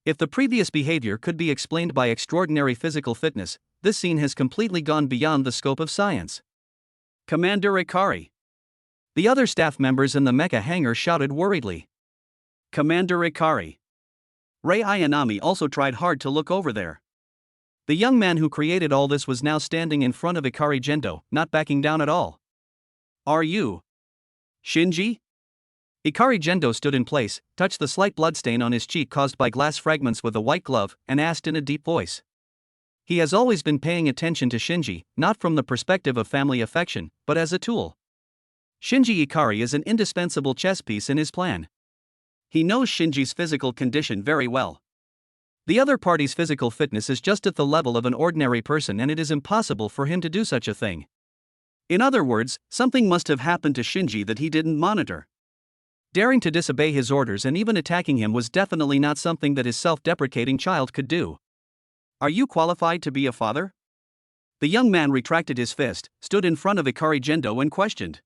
If the previous behavior could be explained by extraordinary physical fitness, this scene has completely gone beyond the scope of science. Commander Ikari. The other staff members in the mecha hangar shouted worriedly. Commander Ikari. Rei Ayanami also tried hard to look over there. The young man who created all this was now standing in front of Ikari Gendo, not backing down at all. Are you Shinji? Ikari Gendo stood in place, touched the slight bloodstain on his cheek caused by glass fragments with a white glove, and asked in a deep voice. He has always been paying attention to Shinji, not from the perspective of family affection, but as a tool. Shinji Ikari is an indispensable chess piece in his plan. He knows Shinji's physical condition very well. The other party's physical fitness is just at the level of an ordinary person, and it is impossible for him to do such a thing. In other words, something must have happened to Shinji that he didn't monitor. Daring to disobey his orders and even attacking him was definitely not something that his self-deprecating child could do. Are you qualified to be a father? The young man retracted his fist, stood in front of Ikari Gendo and questioned.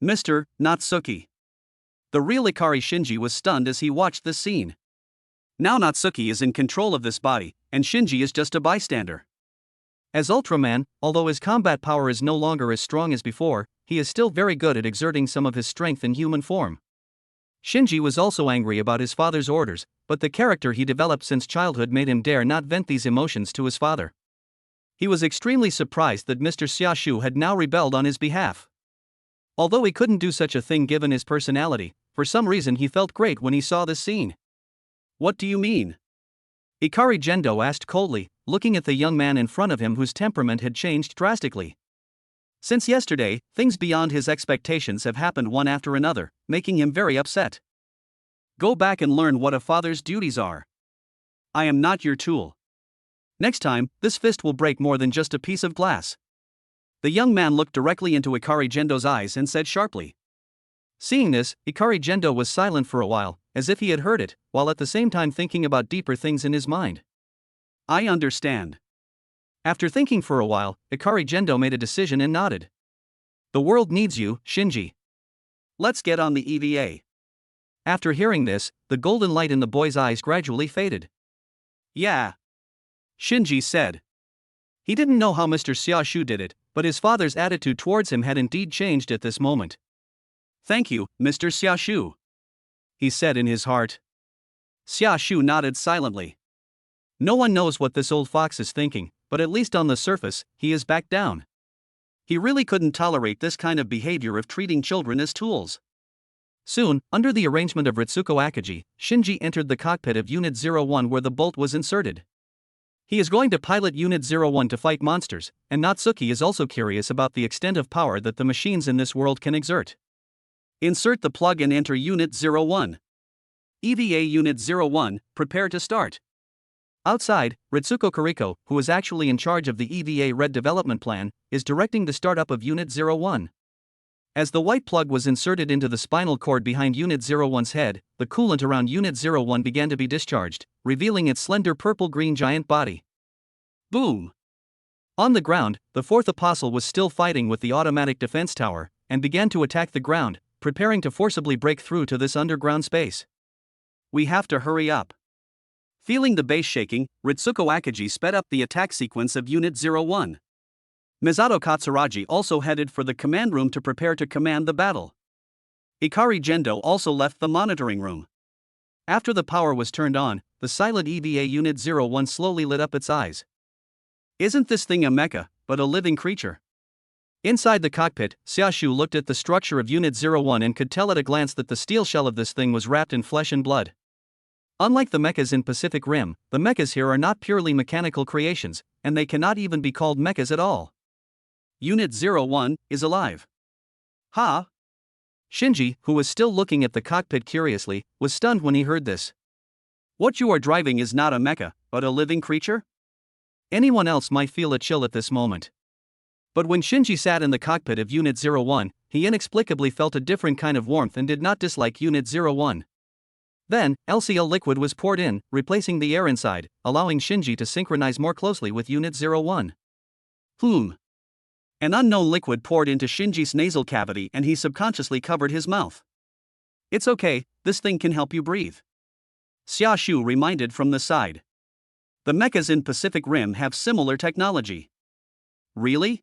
Mr. Natsuki. The real Ikari Shinji was stunned as he watched this scene. Now Natsuki is in control of this body, and Shinji is just a bystander. As Ultraman, although his combat power is no longer as strong as before, he is still very good at exerting some of his strength in human form. Shinji was also angry about his father's orders, but the character he developed since childhood made him dare not vent these emotions to his father. He was extremely surprised that Mr. Xiaoshu had now rebelled on his behalf. Although he couldn't do such a thing given his personality, for some reason he felt great when he saw this scene. What do you mean? Ikari Gendo asked coldly, looking at the young man in front of him whose temperament had changed drastically. Since yesterday, things beyond his expectations have happened one after another, making him very upset. Go back and learn what a father's duties are. I am not your tool. Next time, this fist will break more than just a piece of glass. The young man looked directly into Ikari Gendo's eyes and said sharply. Seeing this, Ikari Gendo was silent for a while, as if he had heard it, while at the same time thinking about deeper things in his mind. I understand. After thinking for a while, Ikari Gendo made a decision and nodded. The world needs you, Shinji. Let's get on the EVA. After hearing this, the golden light in the boy's eyes gradually faded. Yeah. Shinji said. He didn't know how Mr. Xiaoshu did it, but his father's attitude towards him had indeed changed at this moment. Thank you, Mr. Xiaoshu, he said in his heart. Xiaoshu nodded silently. No one knows what this old fox is thinking, but at least on the surface, he is back down. He really couldn't tolerate this kind of behavior of treating children as tools. Soon, under the arrangement of Ritsuko Akagi, Shinji entered the cockpit of Unit 01 where the bolt was inserted. He is going to pilot Unit 01 to fight monsters, and Natsuki is also curious about the extent of power that the machines in this world can exert. Insert the plug and enter Unit 01. EVA Unit 01, prepare to start. Outside, Ritsuko Kuriko, who is actually in charge of the EVA Red development plan, is directing the startup of Unit 01. As the white plug was inserted into the spinal cord behind Unit 01's head, the coolant around Unit 01 began to be discharged, revealing its slender purple-green giant body. Boom! On the ground, the fourth apostle was still fighting with the automatic defense tower, and began to attack the ground, preparing to forcibly break through to this underground space. We have to hurry up. Feeling the base shaking, Ritsuko Akagi sped up the attack sequence of Unit 01. Misato Katsuragi also headed for the command room to prepare to command the battle. Ikari Gendo also left the monitoring room. After the power was turned on, the silent EVA Unit 01 slowly lit up its eyes. Isn't this thing a mecha, but a living creature? Inside the cockpit, Xiaoshu looked at the structure of Unit 01 and could tell at a glance that the steel shell of this thing was wrapped in flesh and blood. Unlike the mechas in Pacific Rim, the mechas here are not purely mechanical creations, and they cannot even be called mechas at all. Unit 01 is alive. Huh? Shinji, who was still looking at the cockpit curiously, was stunned when he heard this. What you are driving is not a mecha, but a living creature? Anyone else might feel a chill at this moment. But when Shinji sat in the cockpit of Unit 01, he inexplicably felt a different kind of warmth and did not dislike Unit 01. Then, LCL liquid was poured in, replacing the air inside, allowing Shinji to synchronize more closely with Unit 01. An unknown liquid poured into Shinji's nasal cavity and he subconsciously covered his mouth. It's okay, this thing can help you breathe. Xiaoshu reminded from the side. The mechas in Pacific Rim have similar technology. Really?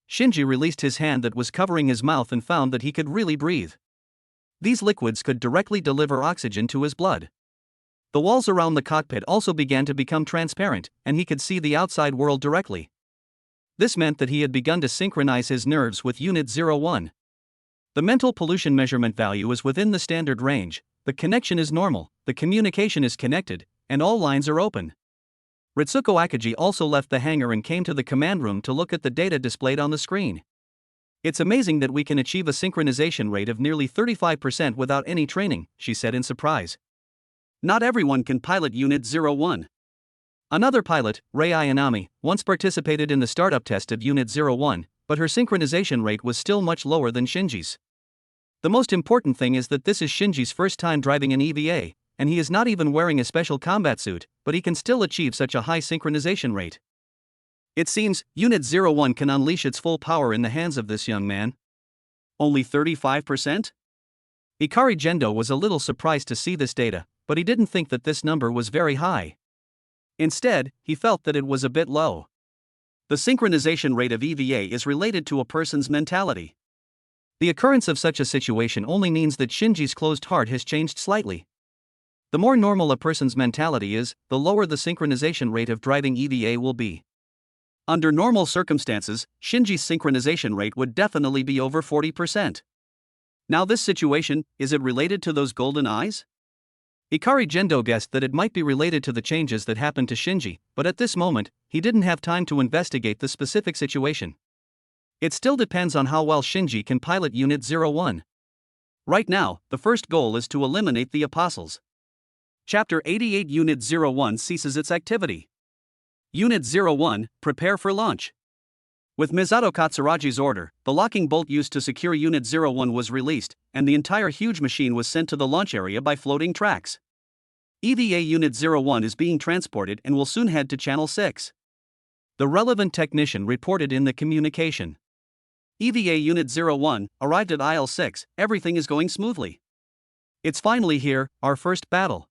Shinji released his hand that was covering his mouth and found that he could really breathe. These liquids could directly deliver oxygen to his blood. The walls around the cockpit also began to become transparent, and he could see the outside world directly. This meant that he had begun to synchronize his nerves with Unit 01. The mental pollution measurement value is within the standard range, the connection is normal, the communication is connected, and all lines are open. Ritsuko Akagi also left the hangar and came to the command room to look at the data displayed on the screen. It's amazing that we can achieve a synchronization rate of nearly 35% without any training, she said in surprise. Not everyone can pilot Unit 01. Another pilot, Rei Ayanami, once participated in the startup test of Unit 01, but her synchronization rate was still much lower than Shinji's. The most important thing is that this is Shinji's first time driving an EVA, and he is not even wearing a special combat suit, but he can still achieve such a high synchronization rate. It seems, Unit 01 can unleash its full power in the hands of this young man. Only 35%? Ikari Gendo was a little surprised to see this data, but he didn't think that this number was very high. Instead, he felt that it was a bit low. The synchronization rate of EVA is related to a person's mentality. The occurrence of such a situation only means that Shinji's closed heart has changed slightly. The more normal a person's mentality is, the lower the synchronization rate of driving EVA will be. Under normal circumstances, Shinji's synchronization rate would definitely be over 40%. Now this situation, is it related to those golden eyes? Ikari Gendo guessed that it might be related to the changes that happened to Shinji, but at this moment, he didn't have time to investigate the specific situation. It still depends on how well Shinji can pilot Unit 01. Right now, the first goal is to eliminate the apostles. Chapter 88 Unit 01 ceases its activity. Unit 01, prepare for launch. With Misato Katsuragi's order, the locking bolt used to secure Unit 01 was released, and the entire huge machine was sent to the launch area by floating tracks. EVA Unit 01 is being transported and will soon head to Channel 6. The relevant technician reported in the communication. EVA Unit 01 arrived at Aisle 6, everything is going smoothly. It's finally here, our first battle.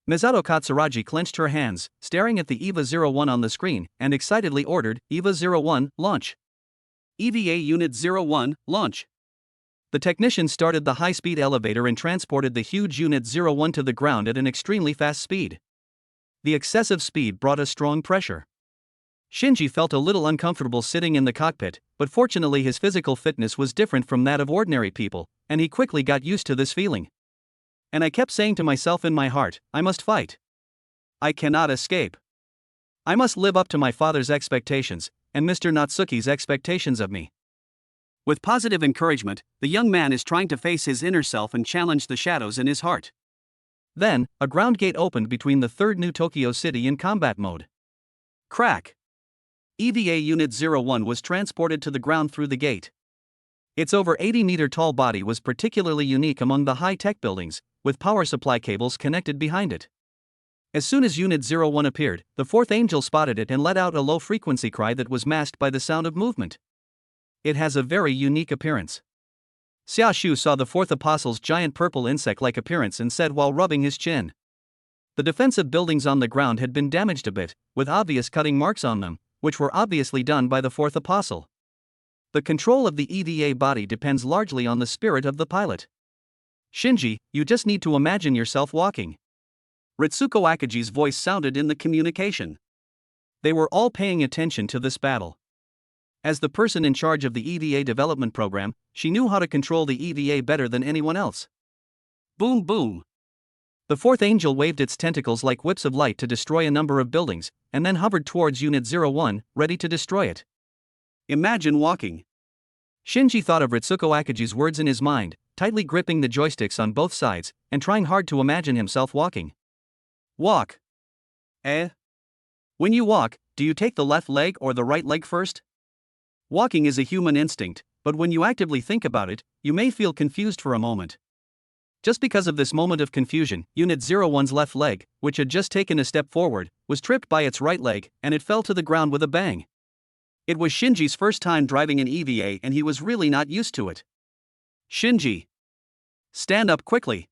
Misato Katsuragi clenched her hands, staring at the EVA 01 on the screen, and excitedly ordered, EVA 01, launch. EVA Unit 01, launch. The technician started the high-speed elevator and transported the huge Unit 01 to the ground at an extremely fast speed. The excessive speed brought a strong pressure. Shinji felt a little uncomfortable sitting in the cockpit, but fortunately his physical fitness was different from that of ordinary people, and he quickly got used to this feeling. And I kept saying to myself in my heart, I must fight. I cannot escape. I must live up to my father's expectations, and Mr. Natsuki's expectations of me. With positive encouragement, the young man is trying to face his inner self and challenge the shadows in his heart. Then, a ground gate opened between the third New Tokyo City in combat mode. Crack! EVA Unit 01 was transported to the ground through the gate. Its over 80-meter tall body was particularly unique among the high-tech buildings, with power supply cables connected behind it. As soon as Unit 01 appeared, the fourth angel spotted it and let out a low-frequency cry that was masked by the sound of movement. It has a very unique appearance. Xiaoshu saw the fourth apostle's giant purple insect-like appearance and said while rubbing his chin. The defensive buildings on the ground had been damaged a bit, with obvious cutting marks on them, which were obviously done by the fourth apostle. The control of the EVA body depends largely on the spirit of the pilot. Shinji, you just need to imagine yourself walking. Ritsuko Akagi's voice sounded in the communication. They were all paying attention to this battle. As the person in charge of the EVA development program, she knew how to control the EVA better than anyone else. Boom boom. The fourth angel waved its tentacles like whips of light to destroy a number of buildings, and then hovered towards Unit 01, ready to destroy it. Imagine walking. Shinji thought of Ritsuko Akagi's words in his mind, tightly gripping the joysticks on both sides, and trying hard to imagine himself walking. Walk. When you walk, do you take the left leg or the right leg first? Walking is a human instinct, but when you actively think about it, you may feel confused for a moment. Just because of this moment of confusion, Unit 01's left leg, which had just taken a step forward, was tripped by its right leg, and it fell to the ground with a bang. It was Shinji's first time driving an EVA and he was really not used to it. Shinji! Stand up quickly!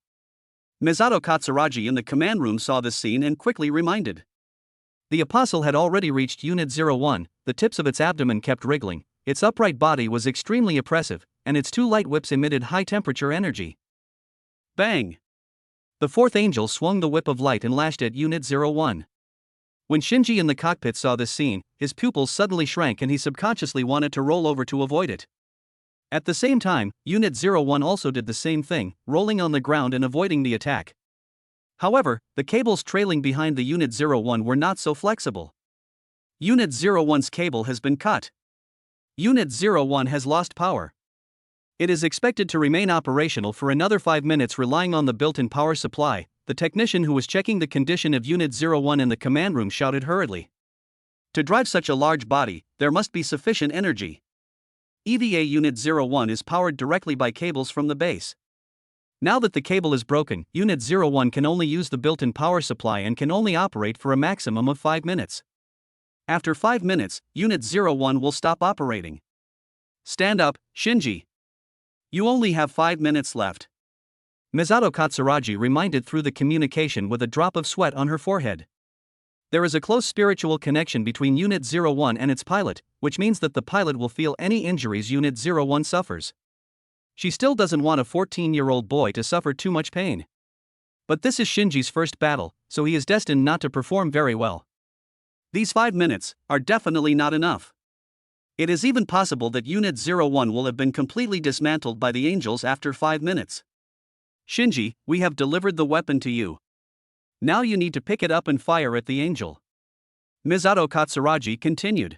Misato Katsuragi in the command room saw this scene and quickly reminded. The apostle had already reached Unit 01, the tips of its abdomen kept wriggling, its upright body was extremely oppressive, and its two light whips emitted high-temperature energy. Bang! The fourth angel swung the whip of light and lashed at Unit 01. When Shinji in the cockpit saw this scene, his pupils suddenly shrank and he subconsciously wanted to roll over to avoid it. At the same time, Unit 01 also did the same thing, rolling on the ground and avoiding the attack. However, the cables trailing behind the Unit 01 were not so flexible. Unit 01's cable has been cut. Unit 01 has lost power. It is expected to remain operational for another 5 minutes relying on the built-in power supply, the technician who was checking the condition of Unit 01 in the command room shouted hurriedly. To drive such a large body, there must be sufficient energy. EVA Unit 01 is powered directly by cables from the base. Now that the cable is broken, Unit 01 can only use the built-in power supply and can only operate for a maximum of 5 minutes. After 5 minutes, Unit 01 will stop operating. Stand up, Shinji. You only have 5 minutes left. Misato Katsuragi reminded through the communication with a drop of sweat on her forehead. There is a close spiritual connection between Unit 01 and its pilot, which means that the pilot will feel any injuries Unit 01 suffers. She still doesn't want a 14-year-old boy to suffer too much pain. But this is Shinji's first battle, so he is destined not to perform very well. These 5 minutes are definitely not enough. It is even possible that Unit 01 will have been completely dismantled by the angels after 5 minutes. Shinji, we have delivered the weapon to you. Now you need to pick it up and fire at the angel. Misato Katsuragi continued.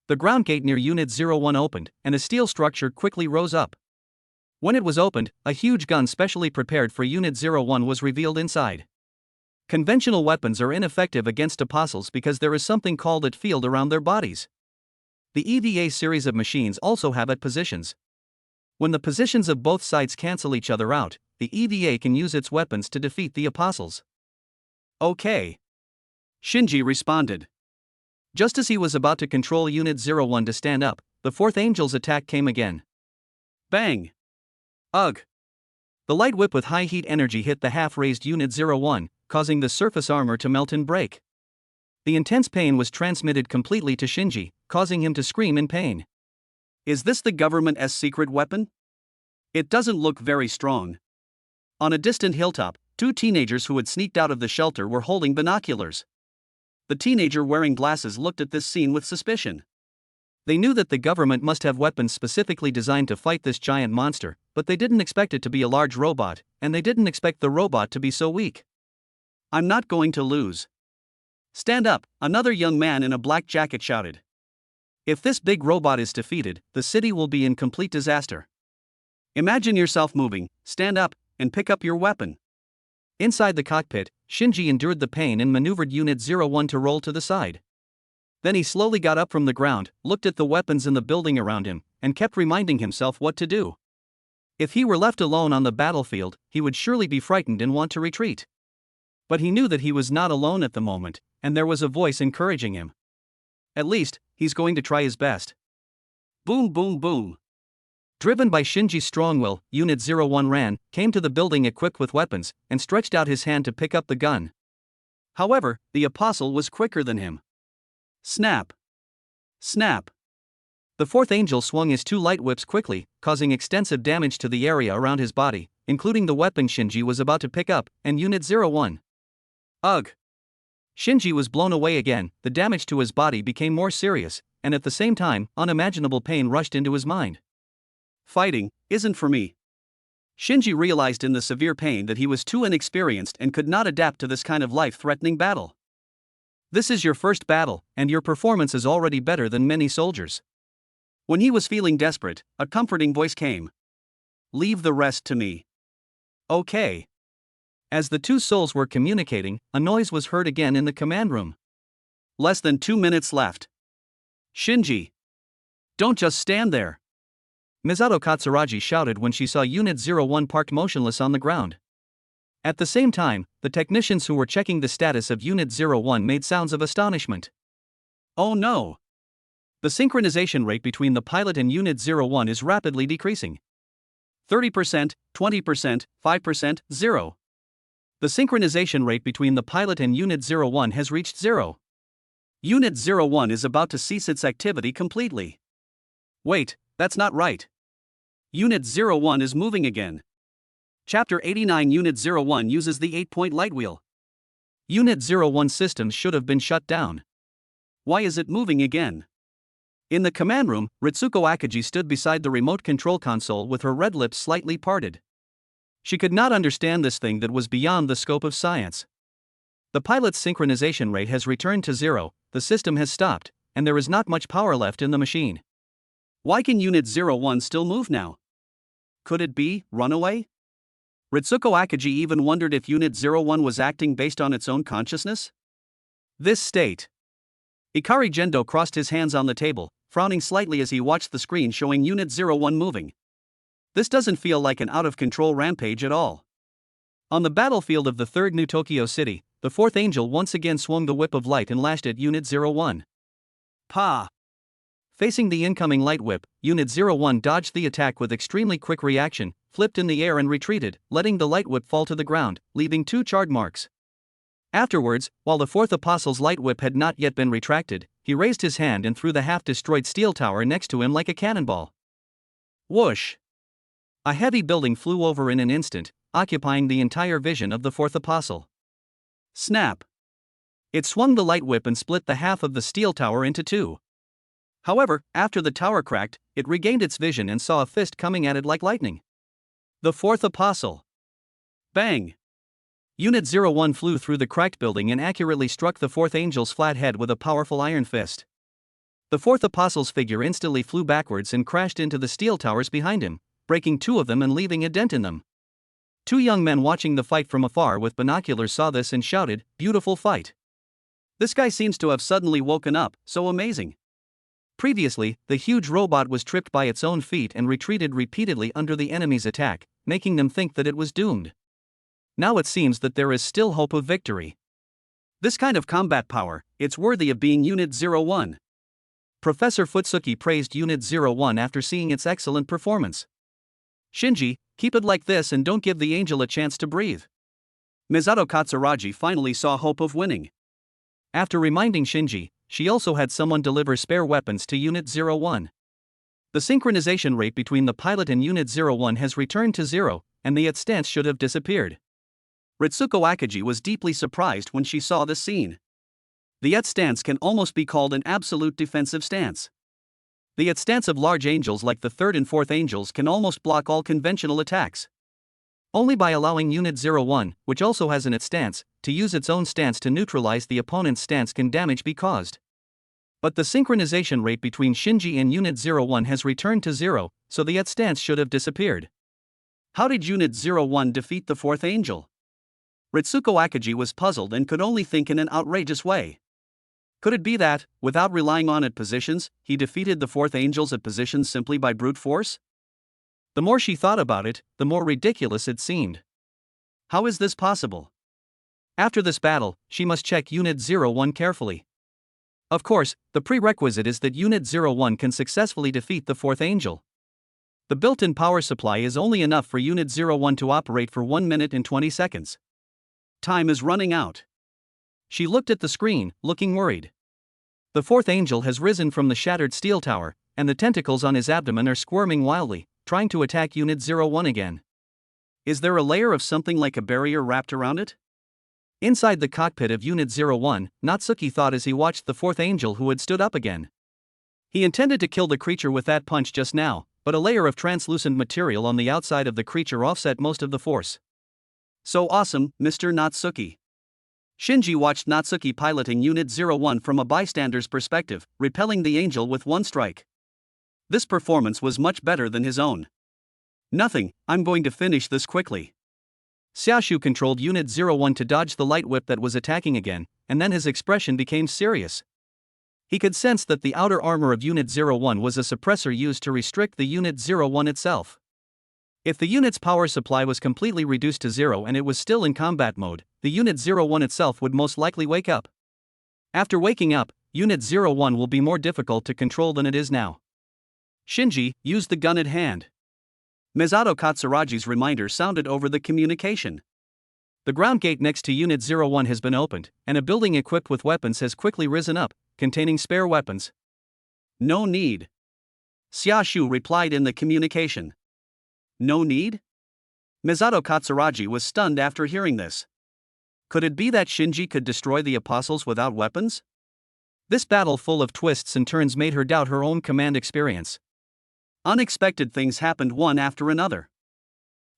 The ground gate near Unit 01 opened, and a steel structure quickly rose up. When it was opened, a huge gun specially prepared for Unit 01 was revealed inside. Conventional weapons are ineffective against apostles because there is something called a field around their bodies. The EVA series of machines also have at positions. When the positions of both sides cancel each other out, the EVA can use its weapons to defeat the apostles. Okay. Shinji responded. Just as he was about to control Unit 01 to stand up, the fourth angel's attack came again. Bang! Ugh! The light whip with high heat energy hit the half-raised Unit 01, causing the surface armor to melt and break. The intense pain was transmitted completely to Shinji, causing him to scream in pain. Is this the government's secret weapon? It doesn't look very strong. On a distant hilltop, 2 teenagers who had sneaked out of the shelter were holding binoculars. The teenager wearing glasses looked at this scene with suspicion. They knew that the government must have weapons specifically designed to fight this giant monster, but they didn't expect it to be a large robot, and they didn't expect the robot to be so weak. I'm not going to lose. Stand up, another young man in a black jacket shouted. If this big robot is defeated, the city will be in complete disaster. Imagine yourself moving, stand up, and pick up your weapon. Inside the cockpit, Shinji endured the pain and maneuvered Unit 01 to roll to the side. Then he slowly got up from the ground, looked at the weapons in the building around him, and kept reminding himself what to do. If he were left alone on the battlefield, he would surely be frightened and want to retreat. But he knew that he was not alone at the moment, and there was a voice encouraging him. At least, he's going to try his best. Boom boom boom. Driven by Shinji's strong will, Unit 01 ran, came to the building equipped with weapons, and stretched out his hand to pick up the gun. However, the apostle was quicker than him. Snap! Snap! The fourth angel swung his 2 light whips quickly, causing extensive damage to the area around his body, including the weapon Shinji was about to pick up, and Unit 01. Ugh! Shinji was blown away again, the damage to his body became more serious, and at the same time, unimaginable pain rushed into his mind. Fighting isn't for me. Shinji realized in the severe pain that he was too inexperienced and could not adapt to this kind of life-threatening battle. This is your first battle, and your performance is already better than many soldiers. When he was feeling desperate, a comforting voice came. Leave the rest to me. Okay. As the 2 souls were communicating, a noise was heard again in the command room. Less than 2 minutes left. Shinji! Don't just stand there! Misato Katsuragi shouted when she saw Unit 01 parked motionless on the ground. At the same time, the technicians who were checking the status of Unit 01 made sounds of astonishment. Oh no! The synchronization rate between the pilot and Unit 01 is rapidly decreasing. 30%, 20%, 5%, 0. The synchronization rate between the pilot and Unit 01 has reached 0. Unit 01 is about to cease its activity completely. Wait, that's not right. Unit 01 is moving again. Chapter 89 Unit 01 uses the 8-point light wheel. Unit 01 systems should have been shut down. Why is it moving again? In the command room, Ritsuko Akagi stood beside the remote control console with her red lips slightly parted. She could not understand this thing that was beyond the scope of science. The pilot's synchronization rate has returned to 0, the system has stopped, and there is not much power left in the machine. Why can Unit 01 still move now? Could it be runaway? Ritsuko Akagi even wondered if Unit 01 was acting based on its own consciousness. This state. Ikari Gendo crossed his hands on the table, frowning slightly as he watched the screen showing Unit 01 moving. This doesn't feel like an out-of-control rampage at all. On the battlefield of the 3rd New Tokyo City, the 4th Angel once again swung the whip of light and lashed at Unit 01. Pa! Facing the incoming light whip, Unit 01 dodged the attack with extremely quick reaction, flipped in the air and retreated, letting the light whip fall to the ground, leaving 2 charred marks. Afterwards, while the 4th Apostle's light whip had not yet been retracted, he raised his hand and threw the half-destroyed steel tower next to him like a cannonball. Whoosh! A heavy building flew over in an instant, occupying the entire vision of the fourth apostle. Snap! It swung the light whip and split the half of the steel tower into two. However, after the tower cracked, it regained its vision and saw a fist coming at it like lightning. The fourth apostle. Bang! Unit 01 flew through the cracked building and accurately struck the fourth angel's flat head with a powerful iron fist. The fourth apostle's figure instantly flew backwards and crashed into the steel towers behind him, breaking two of them and leaving a dent in them. Two young men watching the fight from afar with binoculars saw this and shouted, "Beautiful fight. This guy seems to have suddenly woken up, so amazing." Previously, the huge robot was tripped by its own feet and retreated repeatedly under the enemy's attack, making them think that it was doomed. Now it seems that there is still hope of victory. This kind of combat power, it's worthy of being Unit 01. Professor Futsuki praised Unit 01 after seeing its excellent performance. "Shinji, keep it like this and don't give the angel a chance to breathe." Misato Katsuragi finally saw hope of winning. After reminding Shinji, she also had someone deliver spare weapons to Unit 01. The synchronization rate between the pilot and Unit 01 has returned to zero, and the stance should have disappeared. Ritsuko Akagi was deeply surprised when she saw this scene. The stance can almost be called an absolute defensive stance. The stance of large angels like the third and fourth angels can almost block all conventional attacks. Only by allowing Unit 01, which also has an stance, to use its own stance to neutralize the opponent's stance can damage be caused. But the synchronization rate between Shinji and Unit 01 has returned to zero, so the stance should have disappeared. How did Unit 01 defeat the fourth angel? Ritsuko Akagi was puzzled and could only think in an outrageous way. Could it be that, without relying on positions, he defeated the fourth angels at positions simply by brute force? The more she thought about it, the more ridiculous it seemed. How is this possible? After this battle, she must check Unit 01 carefully. Of course, the prerequisite is that Unit 01 can successfully defeat the fourth angel. The built-in power supply is only enough for Unit 01 to operate for 1 minute and 20 seconds. Time is running out. She looked at the screen, looking worried. The fourth angel has risen from the shattered steel tower, and the tentacles on his abdomen are squirming wildly, trying to attack Unit 01 again. Is there a layer of something like a barrier wrapped around it? Inside the cockpit of Unit 01, Natsuki thought as he watched the fourth angel who had stood up again. He intended to kill the creature with that punch just now, but a layer of translucent material on the outside of the creature offset most of the force. "So awesome, Mr. Natsuki." Shinji watched Natsuki piloting Unit 01 from a bystander's perspective, repelling the angel with one strike. This performance was much better than his own. "Nothing, I'm going to finish this quickly." Xiaoshu controlled Unit 01 to dodge the light whip that was attacking again, and then his expression became serious. He could sense that the outer armor of Unit 01 was a suppressor used to restrict the Unit 01 itself. If the unit's power supply was completely reduced to zero and it was still in combat mode, the Unit 01 itself would most likely wake up. After waking up, Unit 01 will be more difficult to control than it is now. "Shinji, use the gun at hand." Misato Katsuragi's reminder sounded over the communication. The ground gate next to Unit 01 has been opened, and a building equipped with weapons has quickly risen up, containing spare weapons. "No need." Xiaoshu replied in the communication. No need? Misato Katsuragi was stunned after hearing this. Could it be that Shinji could destroy the apostles without weapons? This battle full of twists and turns made her doubt her own command experience. Unexpected things happened one after another.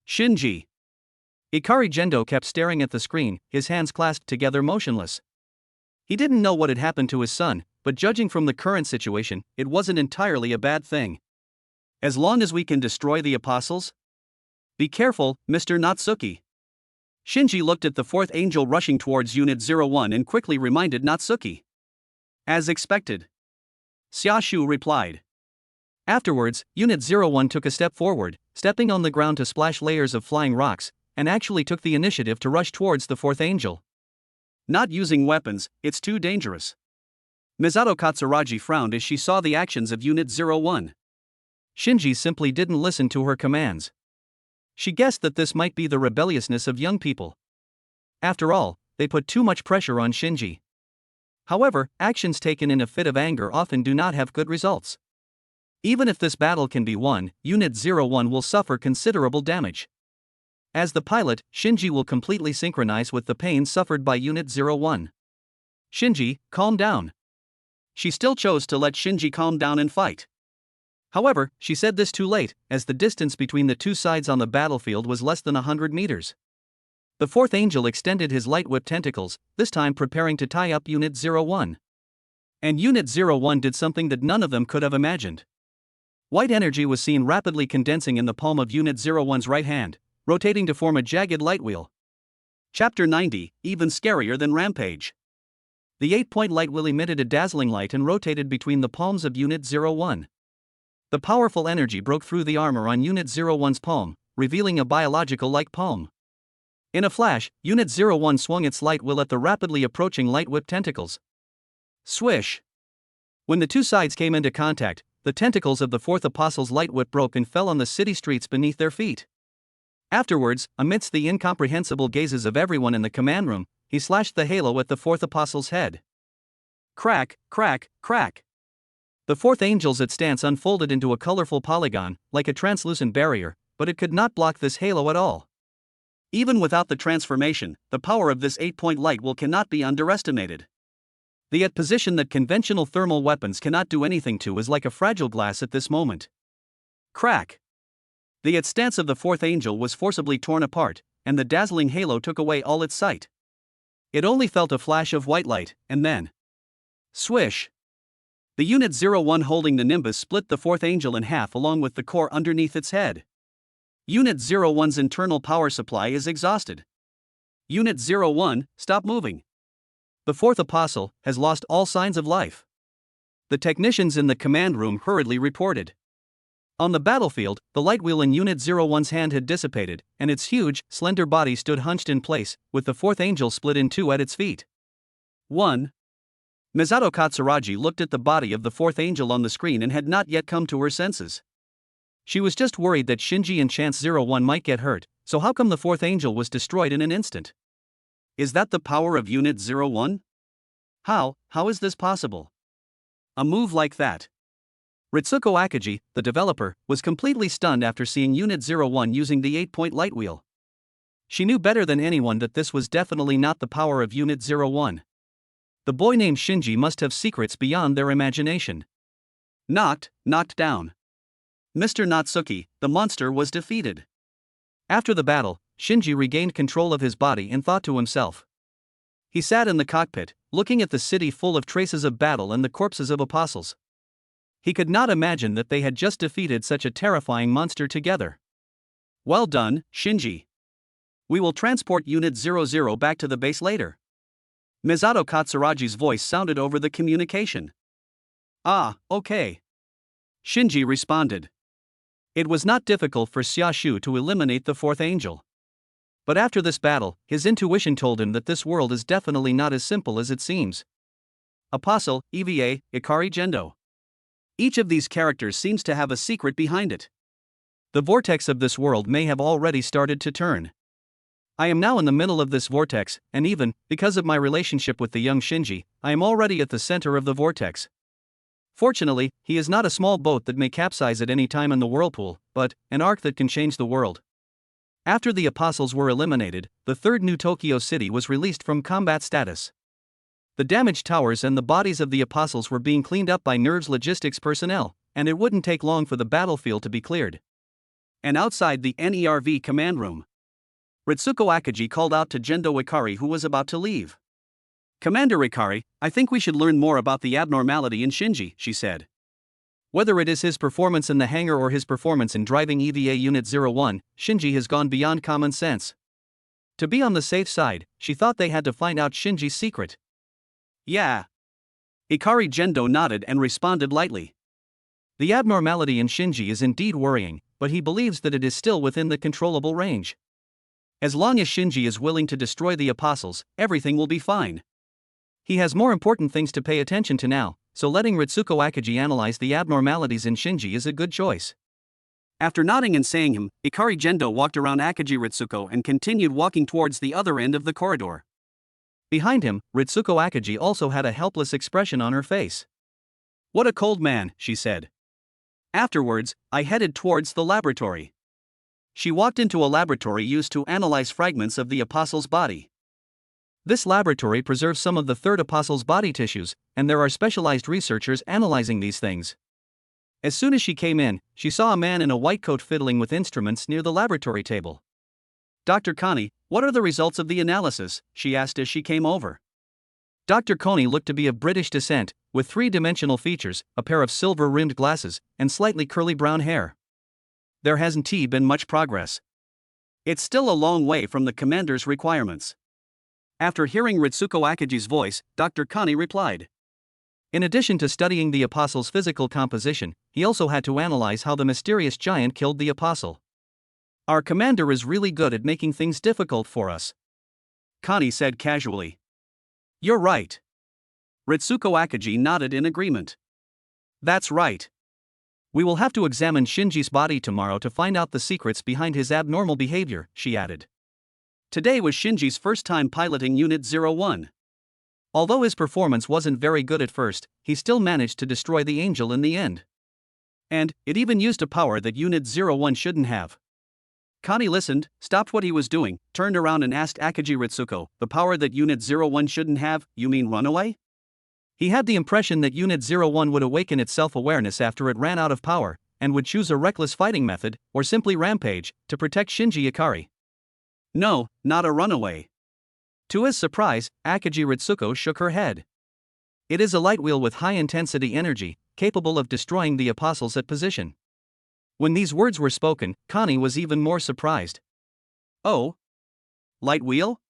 Shinji. Ikari Gendo kept staring at the screen, his hands clasped together motionless. He didn't know what had happened to his son, but judging from the current situation, it wasn't entirely a bad thing. As long as we can destroy the apostles? Be careful, Mr. Natsuki. Shinji looked at the fourth angel rushing towards Unit 01 and quickly reminded Natsuki. As expected. Xiaoshu replied. Afterwards, Unit 01 took a step forward, stepping on the ground to splash layers of flying rocks, and actually took the initiative to rush towards the fourth angel. Not using weapons, it's too dangerous. Misato Katsuragi frowned as she saw the actions of Unit 01. Shinji simply didn't listen to her commands. She guessed that this might be the rebelliousness of young people. After all, they put too much pressure on Shinji. However, actions taken in a fit of anger often do not have good results. Even if this battle can be won, Unit 01 will suffer considerable damage. As the pilot, Shinji will completely synchronize with the pain suffered by Unit 01. Shinji, calm down. She still chose to let Shinji calm down and fight. However, she said this too late, as the distance between the two sides on the battlefield was less than 100 meters. The fourth angel extended his light whip tentacles, this time preparing to tie up Unit 01. And Unit 01 did something that none of them could have imagined. White energy was seen rapidly condensing in the palm of Unit 01's right hand, rotating to form a jagged light wheel. Chapter 90, even scarier than Rampage. The 8-point light wheel emitted a dazzling light and rotated between the palms of Unit 01. The powerful energy broke through the armor on Unit 01's palm, revealing a biological-like palm. In a flash, Unit 01 swung its light wheel at the rapidly approaching light whip tentacles. Swish! When the two sides came into contact, the tentacles of the fourth apostle's light whip broke and fell on the city streets beneath their feet. Afterwards, amidst the incomprehensible gazes of everyone in the command room, he slashed the halo at the fourth apostle's head. Crack, crack, crack. The fourth angel's stance unfolded into a colorful polygon, like a translucent barrier, but it could not block this halo at all. Even without the transformation, the power of this 8-point light wheel cannot be underestimated. The position that conventional thermal weapons cannot do anything to is like a fragile glass at this moment. Crack! The stance of the fourth angel was forcibly torn apart, and the dazzling halo took away all its sight. It only felt a flash of white light, and then swish! The Unit 01 holding the Nimbus split the fourth angel in half along with the core underneath its head. Unit 01's internal power supply is exhausted. Unit 01, stop moving. The fourth apostle has lost all signs of life. The technicians in the command room hurriedly reported. On the battlefield, the light wheel in Unit 01's hand had dissipated, and its huge, slender body stood hunched in place, with the fourth angel split in two at its feet. 1. Misato Katsuragi looked at the body of the fourth angel on the screen and had not yet come to her senses. She was just worried that Shinji and Chance 01 might get hurt, so how come the fourth angel was destroyed in an instant? Is that the power of Unit 01? How is this possible? A move like that. Ritsuko Akagi, the developer, was completely stunned after seeing Unit 01 using the 8-point light wheel. She knew better than anyone that this was definitely not the power of Unit 01. The boy named Shinji must have secrets beyond their imagination. Knocked down. Mr. Natsuki, the monster, was defeated. After the battle, Shinji regained control of his body and thought to himself. He sat in the cockpit, looking at the city full of traces of battle and the corpses of apostles. He could not imagine that they had just defeated such a terrifying monster together. Well done, Shinji. We will transport Unit 00 back to the base later. Misato Katsuragi's voice sounded over the communication. Ah, okay. Shinji responded. It was not difficult for Xiaoshu to eliminate the fourth angel. But after this battle, his intuition told him that this world is definitely not as simple as it seems. Apostle, EVA, Ikari Gendo. Each of these characters seems to have a secret behind it. The vortex of this world may have already started to turn. I am now in the middle of this vortex, and even, because of my relationship with the young Shinji, I am already at the center of the vortex. Fortunately, he is not a small boat that may capsize at any time in the whirlpool, but an ark that can change the world. After the apostles were eliminated, the third New Tokyo City was released from combat status. The damaged towers and the bodies of the apostles were being cleaned up by NERV's logistics personnel, and it wouldn't take long for the battlefield to be cleared. And outside the NERV command room, Ritsuko Akagi called out to Gendo Ikari, who was about to leave. Commander Ikari, I think we should learn more about the abnormality in Shinji, she said. Whether it is his performance in the hangar or his performance in driving EVA Unit 01, Shinji has gone beyond common sense. To be on the safe side, she thought they had to find out Shinji's secret. Yeah. Ikari Gendo nodded and responded lightly. The abnormality in Shinji is indeed worrying, but he believes that it is still within the controllable range. As long as Shinji is willing to destroy the apostles, everything will be fine. He has more important things to pay attention to now, so letting Ritsuko Akagi analyze the abnormalities in Shinji is a good choice. After nodding and saying him, Ikari Gendo walked around Akagi Ritsuko and continued walking towards the other end of the corridor. Behind him, Ritsuko Akagi also had a helpless expression on her face. What a cold man, she said. Afterwards, I headed towards the laboratory. She walked into a laboratory used to analyze fragments of the apostle's body. This laboratory preserves some of the third apostle's body tissues, and there are specialized researchers analyzing these things. As soon as she came in, she saw a man in a white coat fiddling with instruments near the laboratory table. "Dr. Connie, what are the results of the analysis?" she asked as she came over. Dr. Coney looked to be of British descent, with three-dimensional features, a pair of silver-rimmed glasses, and slightly curly brown hair. "There hasn't been much progress. It's still a long way from the commander's requirements." After hearing Ritsuko Akaji's voice, Dr. Connie replied. In addition to studying the apostle's physical composition, he also had to analyze how the mysterious giant killed the apostle. "Our commander is really good at making things difficult for us," Connie said casually. "You're right." Ritsuko Akaji nodded in agreement. "That's right. We will have to examine Shinji's body tomorrow to find out the secrets behind his abnormal behavior," she added. Today was Shinji's first time piloting Unit 01. Although his performance wasn't very good at first, he still managed to destroy the Angel in the end. And it even used a power that Unit 01 shouldn't have. Connie listened, stopped what he was doing, turned around and asked Akaji Ritsuko, "The power that Unit 01 shouldn't have, you mean runaway?" He had the impression that Unit 01 would awaken its self-awareness after it ran out of power, and would choose a reckless fighting method, or simply rampage, to protect Shinji Ikari. "No, not a runaway." To his surprise, Akaji Ritsuko shook her head. "It is a light wheel with high-intensity energy, capable of destroying the apostles at position." When these words were spoken, Connie was even more surprised. "Oh? Light wheel?"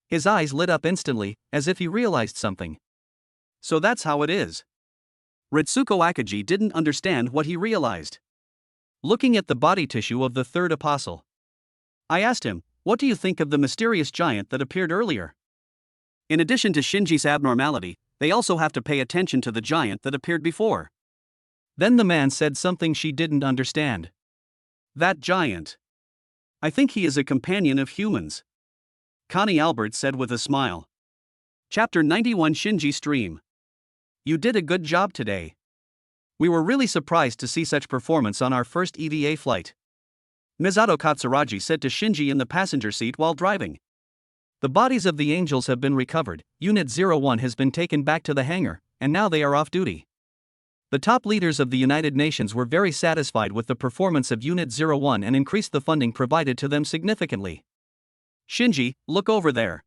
His eyes lit up instantly, as if he realized something. "So that's how it is." Ritsuko Akaji didn't understand what he realized. Looking at the body tissue of the third apostle, I asked him, "What do you think of the mysterious giant that appeared earlier?" In addition to Shinji's abnormality, they also have to pay attention to the giant that appeared before. Then the man said something she didn't understand. "That giant. I think he is a companion of humans," Connie Albert said with a smile. Chapter 91 Shinji's Dream. "You did a good job today. We were really surprised to see such performance on our first EVA flight," Misato Katsuragi said to Shinji in the passenger seat while driving. "The bodies of the angels have been recovered, Unit 01 has been taken back to the hangar, and now they are off duty. The top leaders of the United Nations were very satisfied with the performance of Unit 01 and increased the funding provided to them significantly. Shinji, look over there."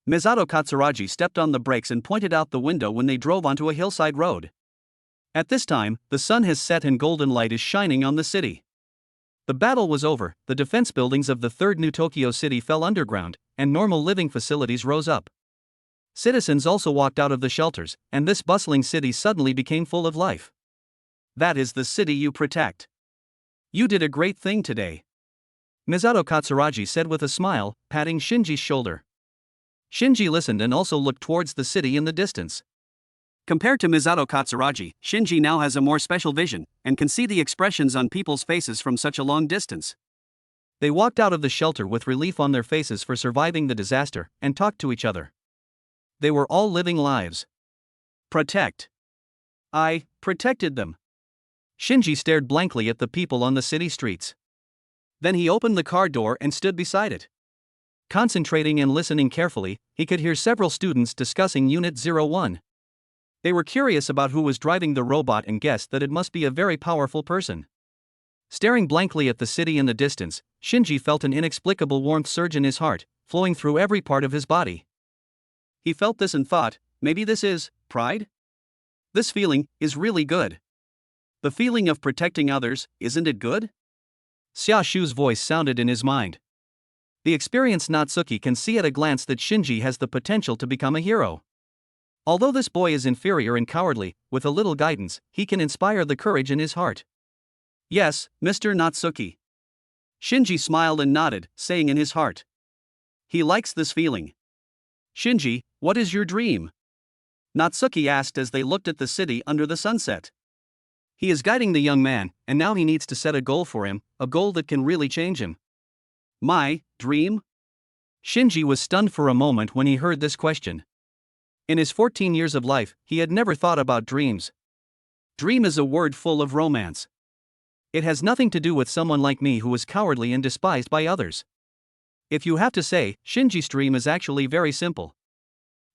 Misato Katsuragi stepped on the brakes and pointed out the window when they drove onto a hillside road. At this time, the sun has set and golden light is shining on the city. The battle was over, the defense buildings of the third New Tokyo City fell underground, and normal living facilities rose up. Citizens also walked out of the shelters, and this bustling city suddenly became full of life. That is the city you protect. You did a great thing today, Misato Katsuragi said with a smile, patting Shinji's shoulder. Shinji listened and also looked towards the city in the distance. Compared to Misato Katsuragi, Shinji now has a more special vision, and can see the expressions on people's faces from such a long distance. They walked out of the shelter with relief on their faces for surviving the disaster, and talked to each other. They were all living lives. Protect. I protected them. Shinji stared blankly at the people on the city streets. Then he opened the car door and stood beside it. Concentrating and listening carefully, he could hear several students discussing Unit 01. They were curious about who was driving the robot and guessed that it must be a very powerful person. Staring blankly at the city in the distance, Shinji felt an inexplicable warmth surge in his heart, flowing through every part of his body. He felt this and thought, maybe this is pride? This feeling is really good. The feeling of protecting others, isn't it good? Xia Shu's voice sounded in his mind. The experienced Natsuki can see at a glance that Shinji has the potential to become a hero. Although this boy is inferior and cowardly, with a little guidance, he can inspire the courage in his heart. Yes, Mr. Natsuki. Shinji smiled and nodded, saying in his heart. He likes this feeling. Shinji, what is your dream? Natsuki asked as they looked at the city under the sunset. He is guiding the young man, and now he needs to set a goal for him, a goal that can really change him. My dream? Shinji was stunned for a moment when he heard this question. In his 14 years of life, he had never thought about dreams. Dream is a word full of romance. It has nothing to do with someone like me who is cowardly and despised by others. If you have to say, Shinji's dream is actually very simple.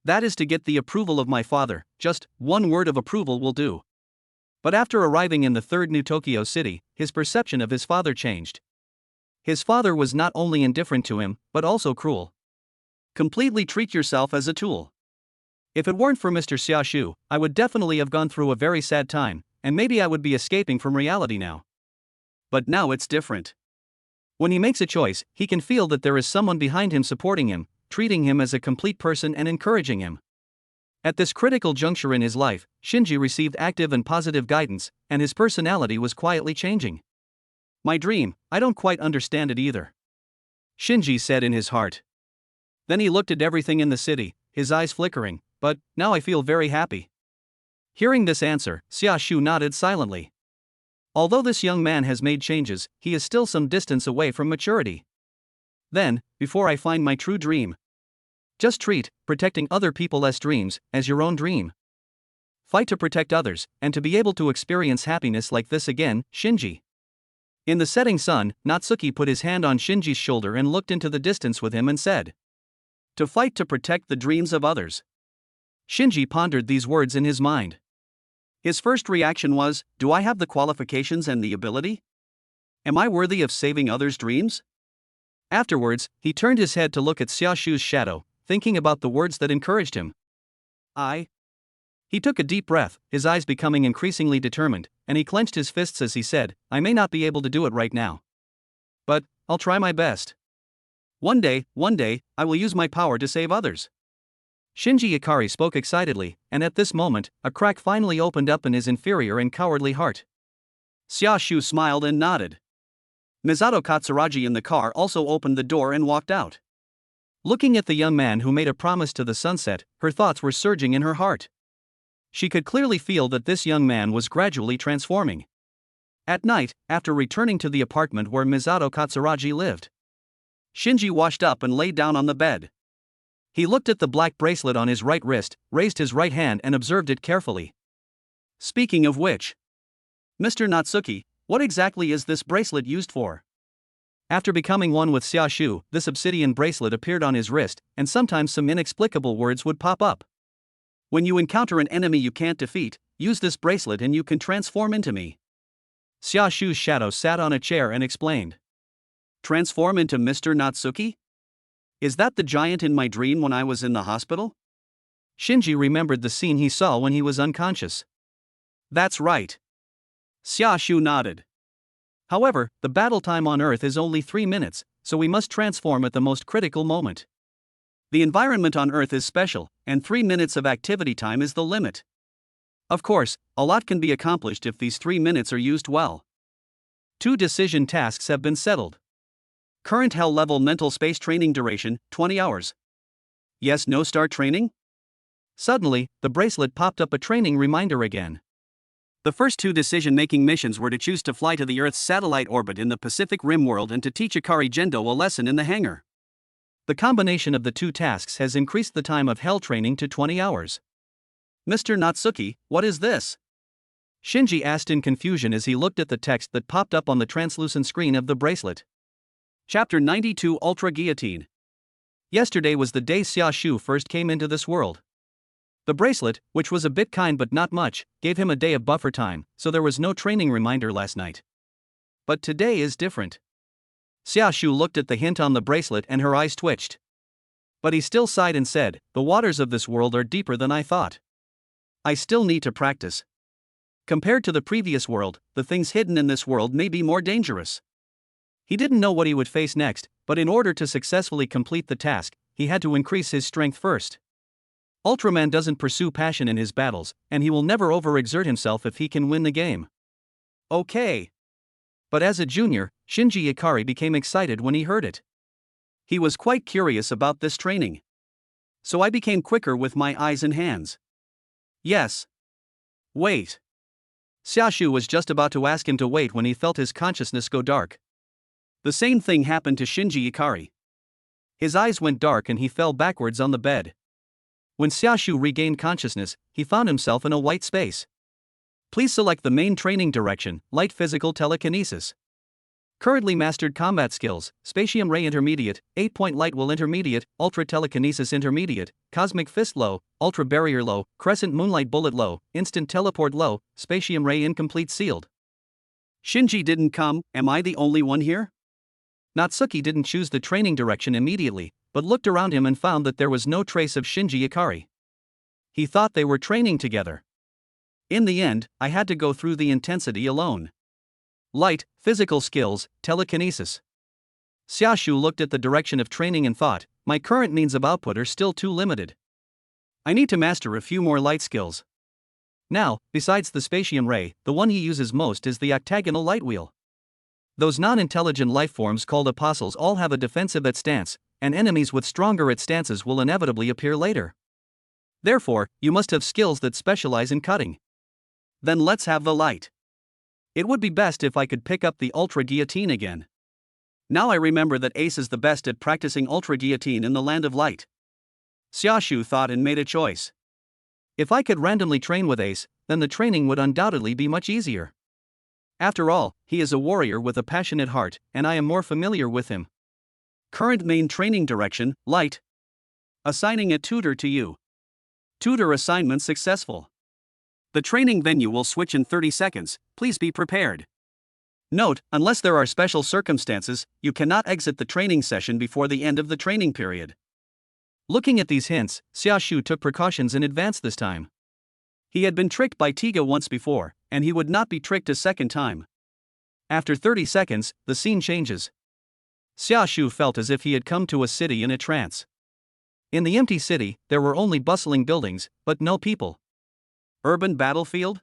That is to get the approval of my father, just one word of approval will do. But after arriving in the third New Tokyo city, his perception of his father changed. His father was not only indifferent to him, but also cruel. Completely treat yourself as a tool. If it weren't for Mr. Xiaoshu, I would definitely have gone through a very sad time, and maybe I would be escaping from reality now. But now it's different. When he makes a choice, he can feel that there is someone behind him supporting him, treating him as a complete person and encouraging him. At this critical juncture in his life, Shinji received active and positive guidance, and his personality was quietly changing. My dream, I don't quite understand it either, Shinji said in his heart. Then he looked at everything in the city, his eyes flickering, but now I feel very happy. Hearing this answer, Xiaoshu nodded silently. Although this young man has made changes, he is still some distance away from maturity. Then, before I find my true dream, just treat protecting other people's dreams as your own dream. Fight to protect others, and to be able to experience happiness like this again, Shinji. In the setting sun, Natsuki put his hand on Shinji's shoulder and looked into the distance with him and said, to fight to protect the dreams of others. Shinji pondered these words in his mind. His first reaction was, do I have the qualifications and the ability? Am I worthy of saving others' dreams? Afterwards, he turned his head to look at Xiaoshu's shadow, thinking about the words that encouraged him. He took a deep breath, his eyes becoming increasingly determined, and he clenched his fists as he said, I may not be able to do it right now. But I'll try my best. One day, I will use my power to save others. Shinji Ikari spoke excitedly, and at this moment, a crack finally opened up in his inferior and cowardly heart. Xiaoshu smiled and nodded. Misato Katsuragi in the car also opened the door and walked out. Looking at the young man who made a promise to the sunset, her thoughts were surging in her heart. She could clearly feel that this young man was gradually transforming. At night, after returning to the apartment where Misato Katsuragi lived, Shinji washed up and lay down on the bed. He looked at the black bracelet on his right wrist, raised his right hand and observed it carefully. Speaking of which, Mr. Natsuki, what exactly is this bracelet used for? After becoming one with Xiaoshu, this obsidian bracelet appeared on his wrist, and sometimes some inexplicable words would pop up. When you encounter an enemy you can't defeat, use this bracelet and you can transform into me. Xiaoshu's shadow sat on a chair and explained. Transform into Mr. Natsuki? Is that the giant in my dream when I was in the hospital? Shinji remembered the scene he saw when he was unconscious. That's right. Xiaoshu nodded. However, the battle time on Earth is only 3 minutes, so we must transform at the most critical moment. The environment on Earth is special, and 3 minutes of activity time is the limit. Of course, a lot can be accomplished if these 3 minutes are used well. 2 decision tasks have been settled. Current hell level mental space training duration, 20 hours. Yes, no start training? Suddenly, the bracelet popped up a training reminder again. The first 2 decision-making missions were to choose to fly to the Earth's satellite orbit in the Pacific Rim world and to teach Ikari Gendo a lesson in the hangar. The combination of the 2 tasks has increased the time of hell training to 20 hours. Mr. Natsuki, what is this? Shinji asked in confusion as he looked at the text that popped up on the translucent screen of the bracelet. Chapter 92 Ultra Guillotine. Yesterday was the day Xiaoshu first came into this world. The bracelet, which was a bit kind but not much, gave him a day of buffer time, so there was no training reminder last night. But today is different. Xiaoshu looked at the hint on the bracelet and her eyes twitched. But he still sighed and said, the waters of this world are deeper than I thought. I still need to practice. Compared to the previous world, the things hidden in this world may be more dangerous. He didn't know what he would face next, but in order to successfully complete the task, he had to increase his strength first. Ultraman doesn't pursue passion in his battles, and he will never overexert himself if he can win the game. Okay. But as a junior, Shinji Ikari became excited when he heard it. He was quite curious about this training. So I became quicker with my eyes and hands. Yes. Wait. Xiaoshu was just about to ask him to wait when he felt his consciousness go dark. The same thing happened to Shinji Ikari. His eyes went dark and he fell backwards on the bed. When Xiaoshu regained consciousness, he found himself in a white space. Please select the main training direction, Light Physical Telekinesis. Currently mastered combat skills, Spatium Ray Intermediate, 8-point Light Will Intermediate, Ultra Telekinesis Intermediate, Cosmic Fist Low, Ultra Barrier Low, Crescent Moonlight Bullet Low, Instant Teleport Low, Spatium Ray Incomplete Sealed. Shinji didn't come, am I the only one here? Natsuki didn't choose the training direction immediately, but looked around him and found that there was no trace of Shinji Ikari. He thought they were training together. In the end, I had to go through the intensity alone. Light, physical skills, telekinesis. Xiaoshu looked at the direction of training and thought, my current means of output are still too limited. I need to master a few more light skills. Now, besides the Spatium Ray, the one he uses most is the octagonal light wheel. Those non-intelligent lifeforms called apostles all have a defensive at stance, and enemies with stronger at stances will inevitably appear later. Therefore, you must have skills that specialize in cutting. Then let's have the light. It would be best if I could pick up the Ultra Guillotine again. Now I remember that Ace is the best at practicing Ultra Guillotine in the Land of Light. Xiaoshu thought and made a choice. If I could randomly train with Ace, then the training would undoubtedly be much easier. After all, he is a warrior with a passionate heart, and I am more familiar with him. Current main training direction, Light. Assigning a tutor to you. Tutor assignment successful. The training venue will switch in 30 seconds, please be prepared. Note, unless there are special circumstances, you cannot exit the training session before the end of the training period. Looking at these hints, Xiaoshu took precautions in advance this time. He had been tricked by Tiga once before, and he would not be tricked a second time. After 30 seconds, the scene changes. Xiaoshu felt as if he had come to a city in a trance. In the empty city, there were only bustling buildings, but no people. Urban battlefield?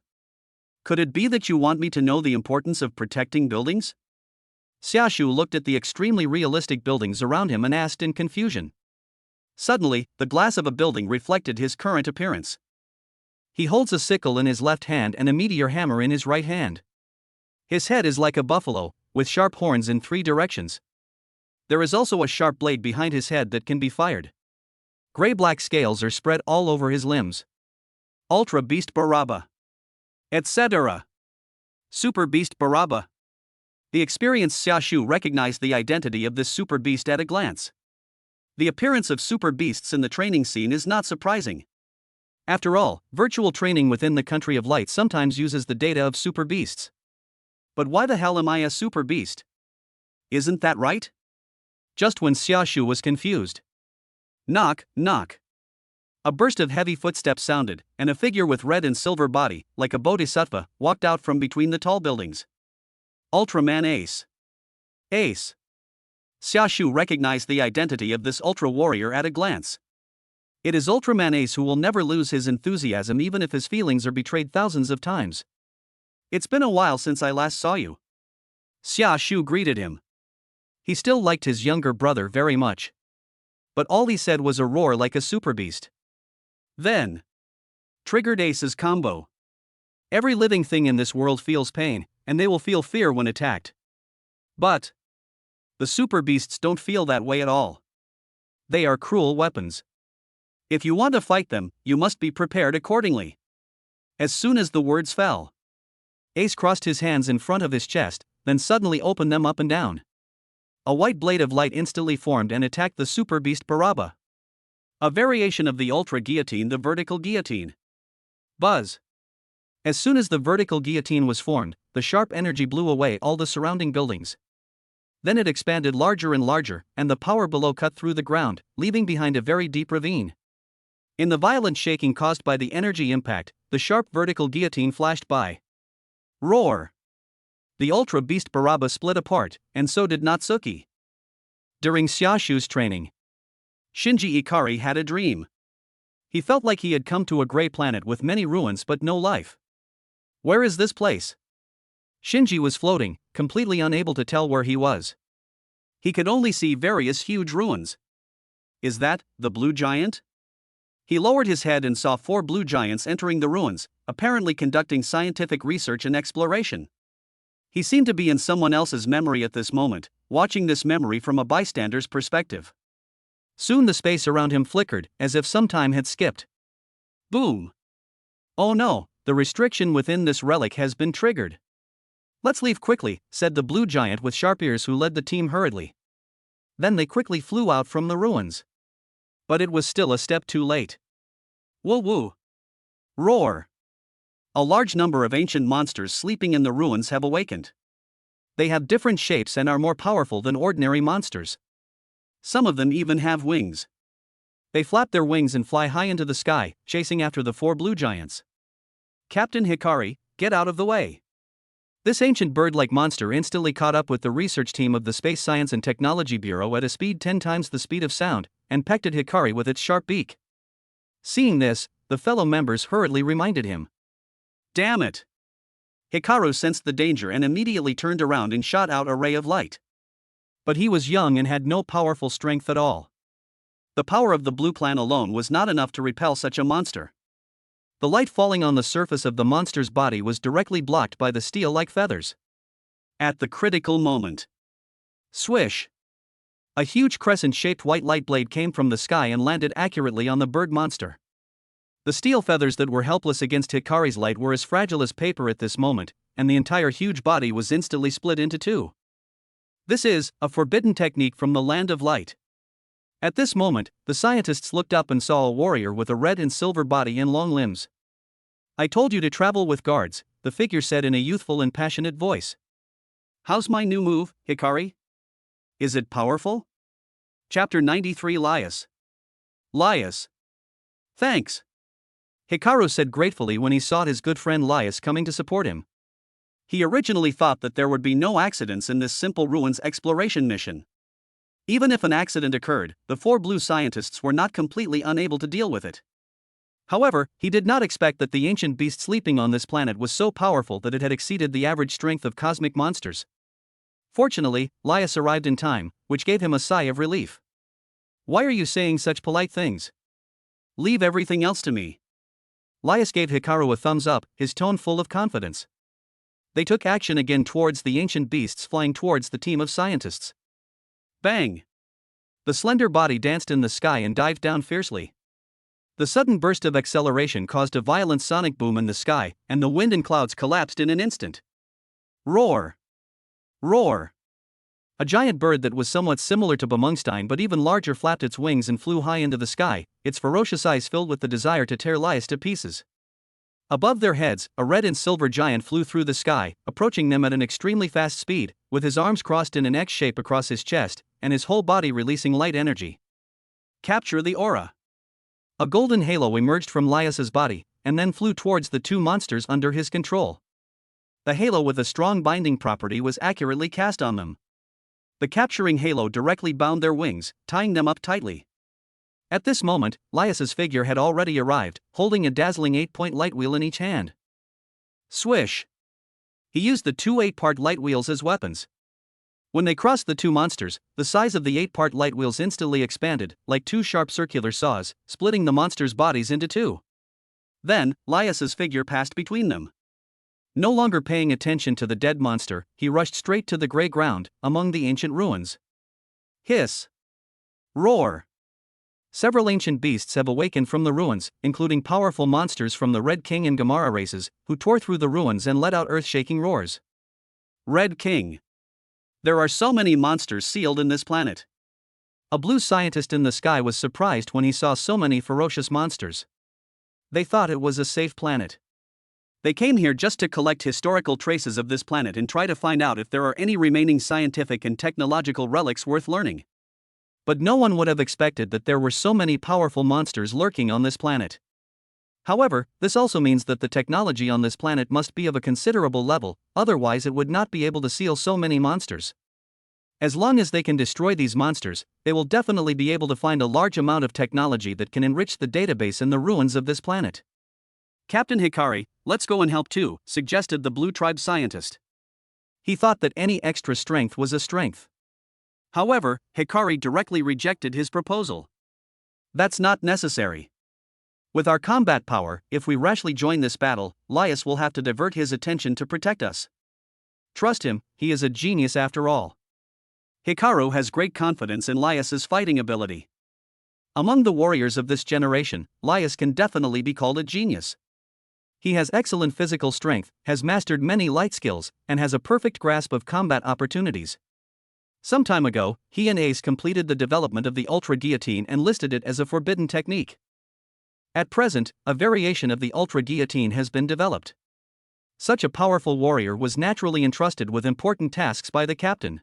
Could it be that you want me to know the importance of protecting buildings? Xiaoshu looked at the extremely realistic buildings around him and asked in confusion. Suddenly, the glass of a building reflected his current appearance. He holds a sickle in his left hand and a meteor hammer in his right hand. His head is like a buffalo, with sharp horns in 3 directions. There is also a sharp blade behind his head that can be fired. Gray-black scales are spread all over his limbs. Ultra Beast Baraba. Etc. Super Beast Baraba. The experienced Xiaoshu recognized the identity of this super beast at a glance. The appearance of super beasts in the training scene is not surprising. After all, virtual training within the country of light sometimes uses the data of super beasts. But why the hell am I a super beast? Isn't that right? Just when Xiaoshu was confused. Knock, knock. A burst of heavy footsteps sounded, and a figure with red and silver body, like a bodhisattva, walked out from between the tall buildings. Ultraman Ace. Ace. Xiaoshu recognized the identity of this ultra warrior at a glance. It is Ultraman Ace who will never lose his enthusiasm even if his feelings are betrayed thousands of times. It's been a while since I last saw you. Xiaoshu greeted him. He still liked his younger brother very much. But all he said was a roar like a super beast. Then triggered Ace's combo. Every living thing in this world feels pain, and they will feel fear when attacked. But the super beasts don't feel that way at all. They are cruel weapons. If you want to fight them, you must be prepared accordingly. As soon as the words fell, Ace crossed his hands in front of his chest, then suddenly opened them up and down. A white blade of light instantly formed and attacked the super beast Baraba. A variation of the Ultra Guillotine, the Vertical Guillotine. Buzz. As soon as the Vertical Guillotine was formed, the sharp energy blew away all the surrounding buildings. Then it expanded larger and larger, and the power below cut through the ground, leaving behind a very deep ravine. In the violent shaking caused by the energy impact, the sharp vertical guillotine flashed by. Roar! The Ultra Beast Baraba split apart, and so did Natsuki. During Xiaoshu's training, Shinji Ikari had a dream. He felt like he had come to a gray planet with many ruins but no life. Where is this place? Shinji was floating, completely unable to tell where he was. He could only see various huge ruins. Is that the blue giant? He lowered his head and saw 4 blue giants entering the ruins, apparently conducting scientific research and exploration. He seemed to be in someone else's memory at this moment, watching this memory from a bystander's perspective. Soon the space around him flickered, as if some time had skipped. Boom! Oh no, the restriction within this relic has been triggered. Let's leave quickly, said the blue giant with sharp ears who led the team hurriedly. Then they quickly flew out from the ruins. But it was still a step too late. Woo woo! Roar! A large number of ancient monsters sleeping in the ruins have awakened. They have different shapes and are more powerful than ordinary monsters. Some of them even have wings. They flap their wings and fly high into the sky, chasing after the 4 blue giants. Captain Hikari, get out of the way! This ancient bird-like monster instantly caught up with the research team of the Space Science and Technology Bureau at a speed 10 times the speed of sound, and pecked at Hikari with its sharp beak. Seeing this, the fellow members hurriedly reminded him. Damn it! Hikaru sensed the danger and immediately turned around and shot out a ray of light. But he was young and had no powerful strength at all. The power of the blue clan alone was not enough to repel such a monster. The light falling on the surface of the monster's body was directly blocked by the steel-like feathers. At the critical moment, swish! A huge crescent-shaped white light blade came from the sky and landed accurately on the bird monster. The steel feathers that were helpless against Hikari's light were as fragile as paper at this moment, and the entire huge body was instantly split into 2. This is a forbidden technique from the Land of Light. At this moment, the scientists looked up and saw a warrior with a red and silver body and long limbs. I told you to travel with guards, the figure said in a youthful and passionate voice. How's my new move, Hikari? Is it powerful? Chapter 93 Laius. Laius. Thanks. Hikaru said gratefully when he saw his good friend Laius coming to support him. He originally thought that there would be no accidents in this simple ruins exploration mission. Even if an accident occurred, the 4 blue scientists were not completely unable to deal with it. However, he did not expect that the ancient beast sleeping on this planet was so powerful that it had exceeded the average strength of cosmic monsters. Fortunately, Laius arrived in time, which gave him a sigh of relief. Why are you saying such polite things? Leave everything else to me. Laius gave Hikaru a thumbs up, his tone full of confidence. They took action again towards the ancient beasts flying towards the team of scientists. Bang! The slender body danced in the sky and dived down fiercely. The sudden burst of acceleration caused a violent sonic boom in the sky, and the wind and clouds collapsed in an instant. Roar! Roar! A giant bird that was somewhat similar to Bumungstein but even larger flapped its wings and flew high into the sky, its ferocious eyes filled with the desire to tear Laius to pieces. Above their heads, a red and silver giant flew through the sky, approaching them at an extremely fast speed, with his arms crossed in an X shape across his chest, and his whole body releasing light energy. Capture the aura. A golden halo emerged from Laius's body, and then flew towards the 2 monsters under his control. The halo with a strong binding property was accurately cast on them. The capturing halo directly bound their wings, tying them up tightly. At this moment, Laius's figure had already arrived, holding a dazzling 8-point light wheel in each hand. Swish! He used the 2 8-part light wheels as weapons. When they crossed the 2 monsters, the size of the 8-part light wheels instantly expanded, like 2 sharp circular saws, splitting the monsters' bodies into 2. Then, Laius's figure passed between them. No longer paying attention to the dead monster, he rushed straight to the gray ground, among the ancient ruins. Hiss! Roar! Several ancient beasts have awakened from the ruins, including powerful monsters from the Red King and Gamara races, who tore through the ruins and let out earth-shaking roars. Red King. There are so many monsters sealed in this planet. A blue scientist in the sky was surprised when he saw so many ferocious monsters. They thought it was a safe planet. They came here just to collect historical traces of this planet and try to find out if there are any remaining scientific and technological relics worth learning. But no one would have expected that there were so many powerful monsters lurking on this planet. However, this also means that the technology on this planet must be of a considerable level, otherwise it would not be able to seal so many monsters. As long as they can destroy these monsters, they will definitely be able to find a large amount of technology that can enrich the database in the ruins of this planet. Captain Hikari, let's go and help too, suggested the Blue Tribe scientist. He thought that any extra strength was a strength. However, Hikari directly rejected his proposal. That's not necessary. With our combat power, if we rashly join this battle, Laius will have to divert his attention to protect us. Trust him, he is a genius after all. Hikaru has great confidence in Laius's fighting ability. Among the warriors of this generation, Laius can definitely be called a genius. He has excellent physical strength, has mastered many light skills, and has a perfect grasp of combat opportunities. Some time ago, he and Ace completed the development of the Ultra Guillotine and listed it as a forbidden technique. At present, a variation of the Ultra Guillotine has been developed. Such a powerful warrior was naturally entrusted with important tasks by the captain.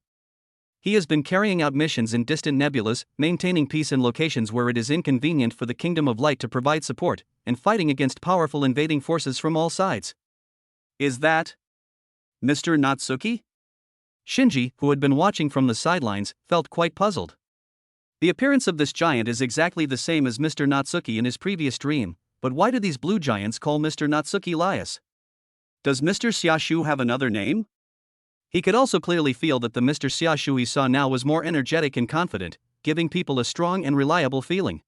He has been carrying out missions in distant nebulas, maintaining peace in locations where it is inconvenient for the Kingdom of Light to provide support, and fighting against powerful invading forces from all sides. Is that Mr. Natsuki? Shinji, who had been watching from the sidelines, felt quite puzzled. The appearance of this giant is exactly the same as Mr. Natsuki in his previous dream, but why do these blue giants call Mr. Natsuki Lias? Does Mr. Xiaoshu have another name? He could also clearly feel that the Mr. Xiaoshu he saw now was more energetic and confident, giving people a strong and reliable feeling.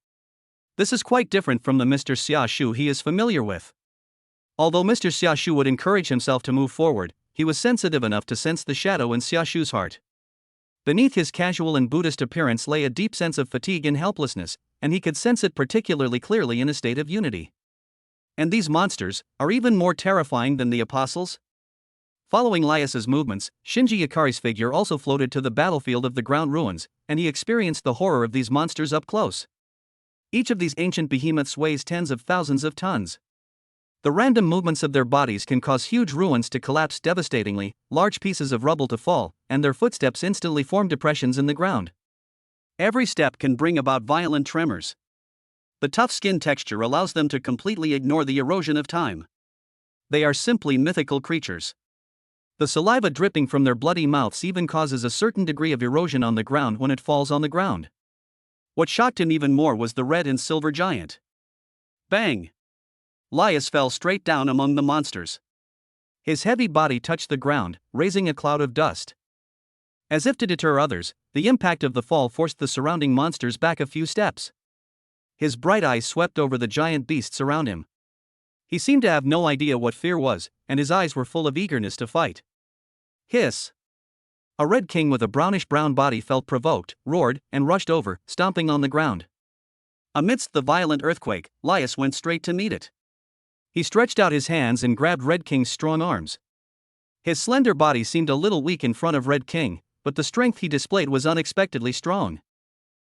This is quite different from the Mr. Xiaoshu he is familiar with. Although Mr. Xiaoshu would encourage himself to move forward, he was sensitive enough to sense the shadow in Xiaoshu's heart. Beneath his casual and Buddhist appearance lay a deep sense of fatigue and helplessness, and he could sense it particularly clearly in a state of unity. And these monsters are even more terrifying than the apostles? Following Lias's movements, Shinji Ikari's figure also floated to the battlefield of the ground ruins, and he experienced the horror of these monsters up close. Each of these ancient behemoths weighs tens of thousands of tons. The random movements of their bodies can cause huge ruins to collapse devastatingly, large pieces of rubble to fall, and their footsteps instantly form depressions in the ground. Every step can bring about violent tremors. The tough skin texture allows them to completely ignore the erosion of time. They are simply mythical creatures. The saliva dripping from their bloody mouths even causes a certain degree of erosion on the ground when it falls on the ground. What shocked him even more was the red and silver giant. Bang! Lias fell straight down among the monsters. His heavy body touched the ground, raising a cloud of dust. As if to deter others, the impact of the fall forced the surrounding monsters back a few steps. His bright eyes swept over the giant beasts around him. He seemed to have no idea what fear was, and his eyes were full of eagerness to fight. Hiss! A red king with a brownish-brown body felt provoked, roared, and rushed over, stomping on the ground. Amidst the violent earthquake, Lias went straight to meet it. He stretched out his hands and grabbed Red King's strong arms. His slender body seemed a little weak in front of Red King, but the strength he displayed was unexpectedly strong.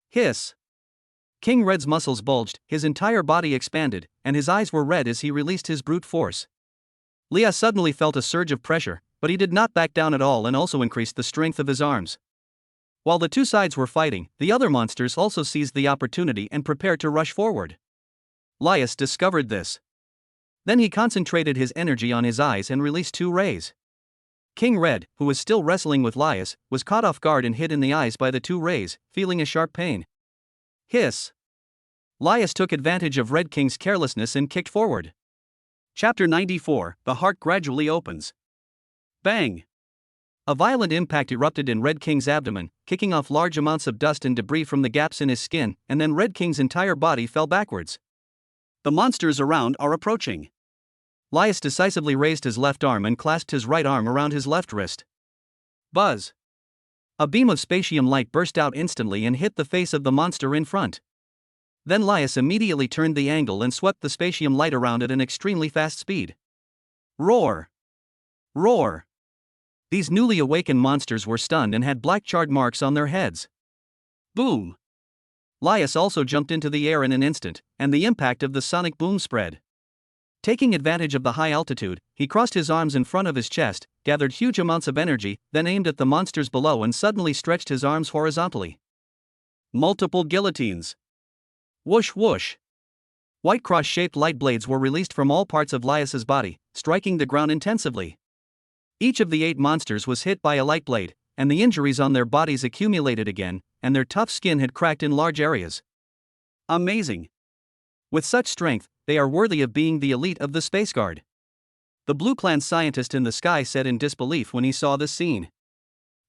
Hiss! King Red's muscles bulged, his entire body expanded, and his eyes were red as he released his brute force. Lias suddenly felt a surge of pressure, but he did not back down at all and also increased the strength of his arms. While the two sides were fighting, the other monsters also seized the opportunity and prepared to rush forward. Lias discovered this. Then he concentrated his energy on his eyes and released two rays. King Red, who was still wrestling with Lias, was caught off guard and hit in the eyes by the two rays, feeling a sharp pain. Hiss! Lias took advantage of Red King's carelessness and kicked forward. Chapter 94, The Heart Gradually Opens. Bang! A violent impact erupted in Red King's abdomen, kicking off large amounts of dust and debris from the gaps in his skin, and then Red King's entire body fell backwards. The monsters around are approaching. Lias decisively raised his left arm and clasped his right arm around his left wrist. Buzz! A beam of spatium light burst out instantly and hit the face of the monster in front. Then Lias immediately turned the angle and swept the spatium light around at an extremely fast speed. Roar! Roar! These newly awakened monsters were stunned and had black charred marks on their heads. Boom! Lias also jumped into the air in an instant, and the impact of the sonic boom spread. Taking advantage of the high altitude, he crossed his arms in front of his chest, gathered huge amounts of energy, then aimed at the monsters below and suddenly stretched his arms horizontally. Multiple guillotines. Whoosh whoosh. White cross-shaped light blades were released from all parts of Lias's body, striking the ground intensively. Each of the 8 monsters was hit by a light blade, and the injuries on their bodies accumulated again, and their tough skin had cracked in large areas. Amazing! With such strength, they are worthy of being the elite of the Space Guard. The Blue Clan scientist in the sky said in disbelief when he saw this scene.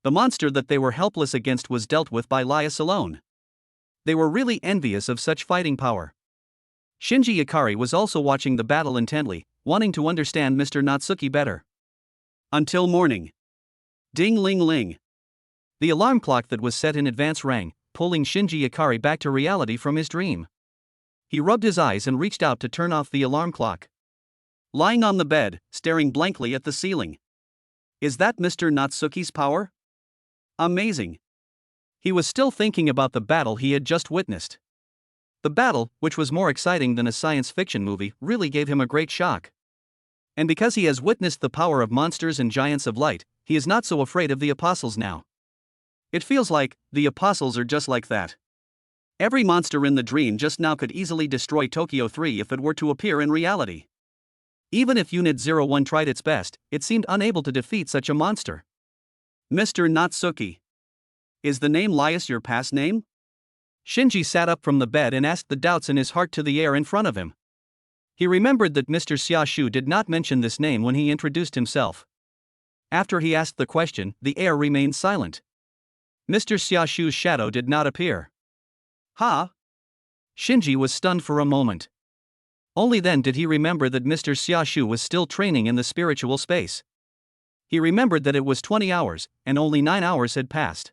The monster that they were helpless against was dealt with by Lias alone. They were really envious of such fighting power. Shinji Ikari was also watching the battle intently, wanting to understand Mr. Natsuki better. Until morning. Ding-ling-ling. The alarm clock that was set in advance rang, pulling Shinji Ikari back to reality from his dream. He rubbed his eyes and reached out to turn off the alarm clock. lying on the bed, staring blankly at the ceiling. Is that Mr. Natsuki's power? Amazing. He was still thinking about the battle he had just witnessed. The battle, which was more exciting than a science fiction movie, really gave him a great shock. And because he has witnessed the power of monsters and giants of light, he is not so afraid of the apostles now. It feels like the apostles are just like that. Every monster in the dream just now could easily destroy Tokyo 3 if it were to appear in reality. Even if Unit 01 tried its best, it seemed unable to defeat such a monster. Mr. Natsuki. Is the name Lias your past name? Shinji sat up from the bed and asked the doubts in his heart to the air in front of him. He remembered that Mr. Xiaoshu did not mention this name when he introduced himself. After he asked the question, the air remained silent. Mr. Xiaoshu's shadow did not appear. Huh? Shinji was stunned for a moment. Only then did he remember that Mr. Xiaoshu was still training in the spiritual space. He remembered that it was 20 hours, and only 9 hours had passed.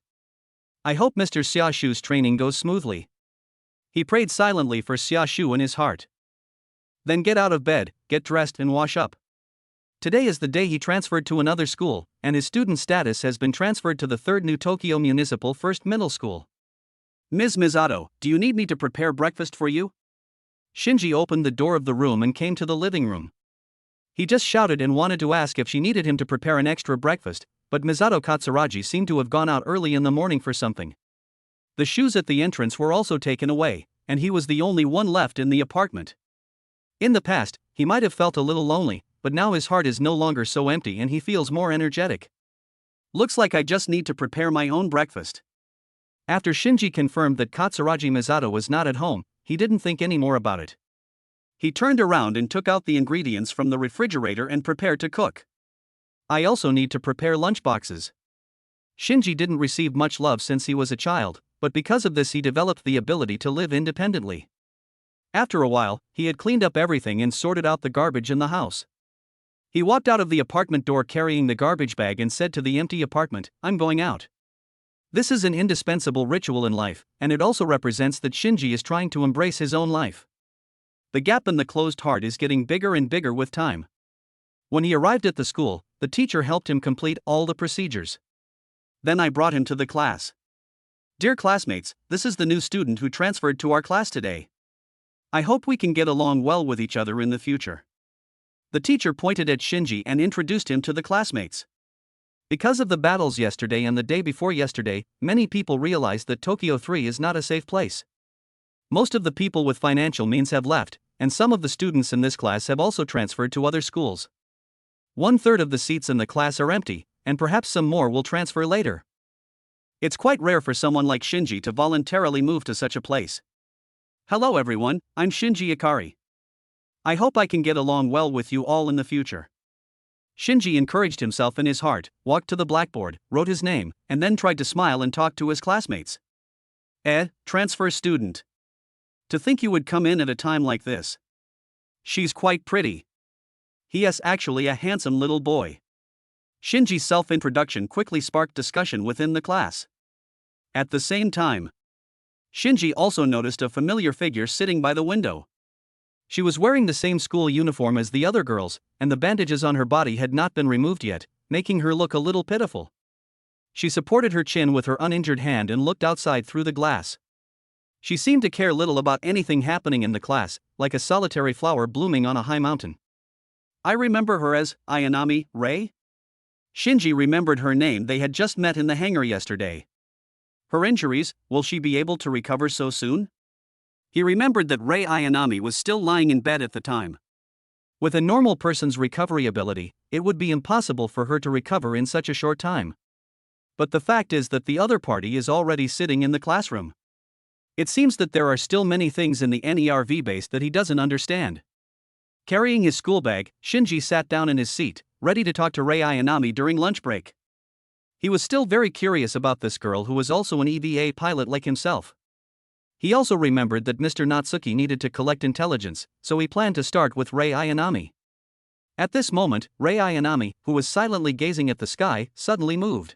I hope Mr. Xiaoshu's training goes smoothly. He prayed silently for Xiaoshu in his heart. Then get out of bed, get dressed and wash up. Today is the day he transferred to another school, and his student status has been transferred to the 3rd New Tokyo Municipal First Middle School. Ms. Misato, do you need me to prepare breakfast for you? Shinji opened the door of the room and came to the living room. He just shouted and wanted to ask if she needed him to prepare an extra breakfast, but Misato Katsuragi seemed to have gone out early in the morning for something. The shoes at the entrance were also taken away, and he was the only one left in the apartment. In the past, he might have felt a little lonely, but now his heart is no longer so empty and he feels more energetic. Looks like I just need to prepare my own breakfast. After Shinji confirmed that Katsuragi Misato was not at home, he didn't think any more about it. He turned around and took out the ingredients from the refrigerator and prepared to cook. I also need to prepare lunchboxes. Shinji didn't receive much love since he was a child, but because of this he developed the ability to live independently. After a while, he had cleaned up everything and sorted out the garbage in the house. He walked out of the apartment door carrying the garbage bag and said to the empty apartment, "I'm going out." This is an indispensable ritual in life, and it also represents that Shinji is trying to embrace his own life. The gap in the closed heart is getting bigger and bigger with time. When he arrived at the school, the teacher helped him complete all the procedures. Then I brought him to the class. "Dear classmates, this is the new student who transferred to our class today. I hope we can get along well with each other in the future." The teacher pointed at Shinji and introduced him to the classmates. Because of the battles yesterday and the day before yesterday, many people realized that Tokyo 3 is not a safe place. Most of the people with financial means have left, and some of the students in this class have also transferred to other schools. 1/3 of the seats in the class are empty, and perhaps some more will transfer later. It's quite rare for someone like Shinji to voluntarily move to such a place. Hello everyone, I'm Shinji Ikari. I hope I can get along well with you all in the future. Shinji encouraged himself in his heart, walked to the blackboard, wrote his name, and then tried to smile and talk to his classmates. Transfer student. To think you would come in at a time like this. She's quite pretty. He is actually a handsome little boy. Shinji's self-introduction quickly sparked discussion within the class. At the same time, Shinji also noticed a familiar figure sitting by the window. She was wearing the same school uniform as the other girls, and the bandages on her body had not been removed yet, making her look a little pitiful. She supported her chin with her uninjured hand and looked outside through the glass. She seemed to care little about anything happening in the class, like a solitary flower blooming on a high mountain. I remember her as Ayanami Rei? Shinji remembered her name. They had just met in the hangar yesterday. Her injuries, will she be able to recover so soon? He remembered that Rei Ayanami was still lying in bed at the time. With a normal person's recovery ability, it would be impossible for her to recover in such a short time. But the fact is that the other party is already sitting in the classroom. It seems that there are still many things in the NERV base that he doesn't understand. Carrying his school bag, Shinji sat down in his seat, ready to talk to Rei Ayanami during lunch break. He was still very curious about this girl who was also an EVA pilot like himself. He also remembered that Mr. Natsuki needed to collect intelligence, so he planned to start with Rei Ayanami. At this moment, Rei Ayanami, who was silently gazing at the sky, suddenly moved.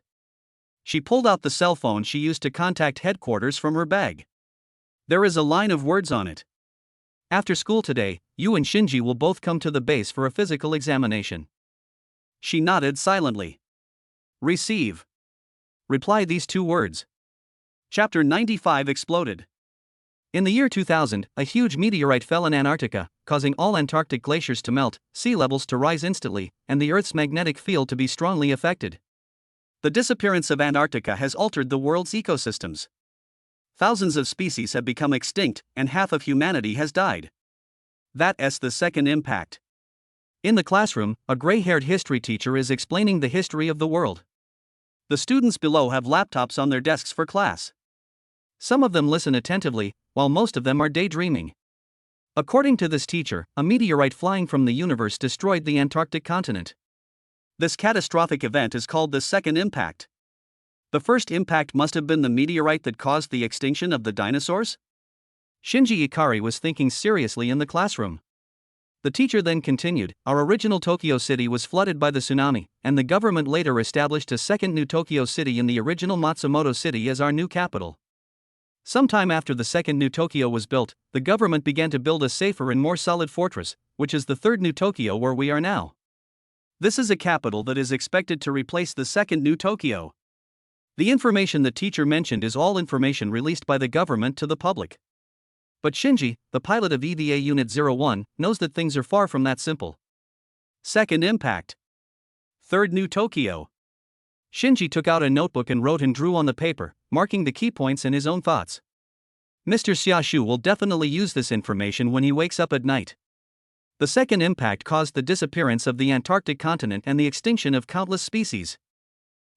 She pulled out the cell phone she used to contact headquarters from her bag. There is a line of words on it. After school today, you and Shinji will both come to the base for a physical examination. She nodded silently. Receive. Reply these two words. Chapter 95 exploded. In the year 2000, a huge meteorite fell in Antarctica, causing all Antarctic glaciers to melt, sea levels to rise instantly, and the Earth's magnetic field to be strongly affected. The disappearance of Antarctica has altered the world's ecosystems. Thousands of species have become extinct, and half of humanity has died. That's the second impact. In the classroom, a gray-haired history teacher is explaining the history of the world. The students below have laptops on their desks for class. Some of them listen attentively, while most of them are daydreaming. According to this teacher, a meteorite flying from the universe destroyed the Antarctic continent. This catastrophic event is called the second impact. The first impact must have been the meteorite that caused the extinction of the dinosaurs? Shinji Ikari was thinking seriously in the classroom. The teacher then continued, our original Tokyo City was flooded by the tsunami, and the government later established a second new Tokyo City in the original Matsumoto City as our new capital. Sometime after the second new Tokyo was built, the government began to build a safer and more solid fortress, which is the third new Tokyo where we are now. This is a capital that is expected to replace the second new Tokyo. The information the teacher mentioned is all information released by the government to the public. But Shinji, the pilot of EVA Unit 01, knows that things are far from that simple. Second impact. Third new Tokyo. Shinji took out a notebook and wrote and drew on the paper, marking the key points in his own thoughts. Mr. Xiaoshu will definitely use this information when he wakes up at night. The second impact caused the disappearance of the Antarctic continent and the extinction of countless species.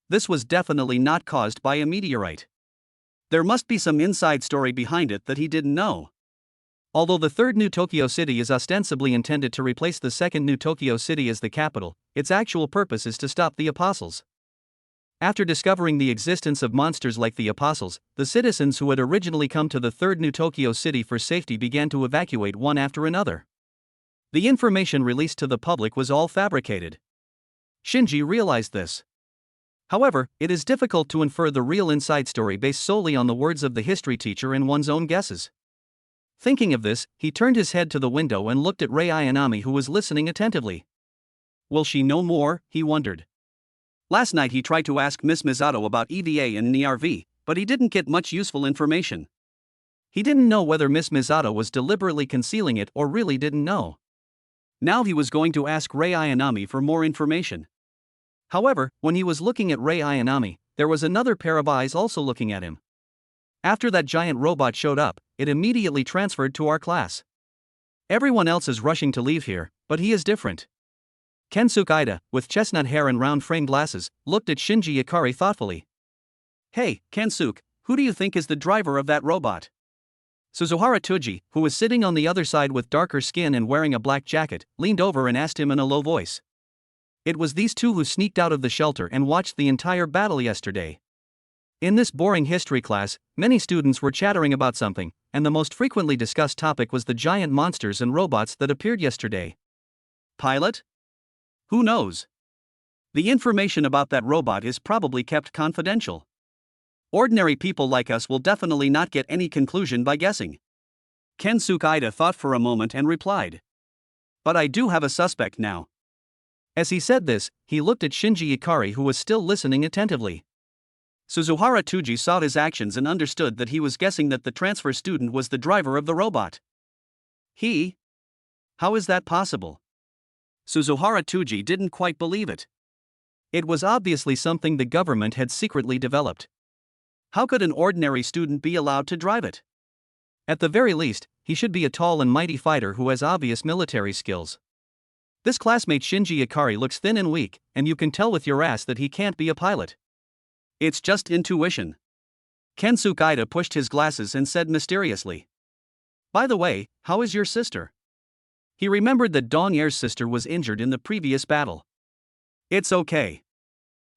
This was definitely not caused by a meteorite. There must be some inside story behind it that he didn't know. Although the third new Tokyo City is ostensibly intended to replace the second new Tokyo City as the capital, its actual purpose is to stop the apostles. After discovering the existence of monsters like the apostles, the citizens who had originally come to the third new Tokyo City for safety began to evacuate one after another. The information released to the public was all fabricated. Shinji realized this. However, it is difficult to infer the real inside story based solely on the words of the history teacher and one's own guesses. Thinking of this, he turned his head to the window and looked at Rei Ayanami, who was listening attentively. Will she know more? He wondered. Last night he tried to ask Miss Misato about EVA and NERV, but he didn't get much useful information. He didn't know whether Miss Misato was deliberately concealing it or really didn't know. Now he was going to ask Rei Ayanami for more information. However, when he was looking at Rei Ayanami, there was another pair of eyes also looking at him. After that giant robot showed up, it immediately transferred to our class. Everyone else is rushing to leave here, but he is different. Kensuke Ida, with chestnut hair and round frame glasses, looked at Shinji Ikari thoughtfully. Hey, Kensuke, who do you think is the driver of that robot? Suzuhara Tuji, who was sitting on the other side with darker skin and wearing a black jacket, leaned over and asked him in a low voice. It was these two who sneaked out of the shelter and watched the entire battle yesterday. In this boring history class, many students were chattering about something, and the most frequently discussed topic was the giant monsters and robots that appeared yesterday. Pilot? Who knows? The information about that robot is probably kept confidential. Ordinary people like us will definitely not get any conclusion by guessing. Kensuke Ida thought for a moment and replied. But I do have a suspect now. As he said this, he looked at Shinji Ikari, who was still listening attentively. Suzuhara Tuji saw his actions and understood that he was guessing that the transfer student was the driver of the robot. He? How is that possible? Suzuhara Tuji didn't quite believe it. It was obviously something the government had secretly developed. How could an ordinary student be allowed to drive it? At the very least, he should be a tall and mighty fighter who has obvious military skills. This classmate Shinji Ikari looks thin and weak, and you can tell with your ass that he can't be a pilot. It's just intuition. Kensuke Ida pushed his glasses and said mysteriously. By the way, how is your sister? He remembered that Dong-er's sister was injured in the previous battle. It's okay.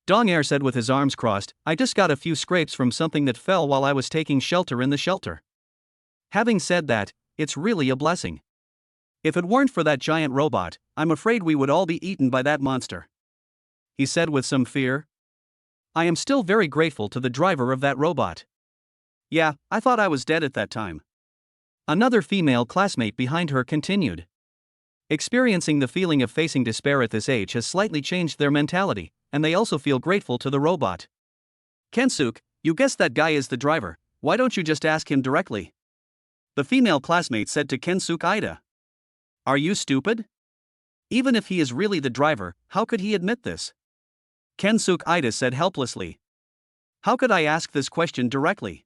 Dong-er said with his arms crossed, I just got a few scrapes from something that fell while I was taking shelter in the shelter. Having said that, it's really a blessing. If it weren't for that giant robot, I'm afraid we would all be eaten by that monster. He said with some fear. I am still very grateful to the driver of that robot. Yeah, I thought I was dead at that time. Another female classmate behind her continued. Experiencing the feeling of facing despair at this age has slightly changed their mentality, and they also feel grateful to the robot. Kensuke, you guessed that guy is the driver, why don't you just ask him directly? The female classmate said to Kensuke Ida. Are you stupid? Even if he is really the driver, how could he admit this? Kensuke Ida said helplessly. How could I ask this question directly?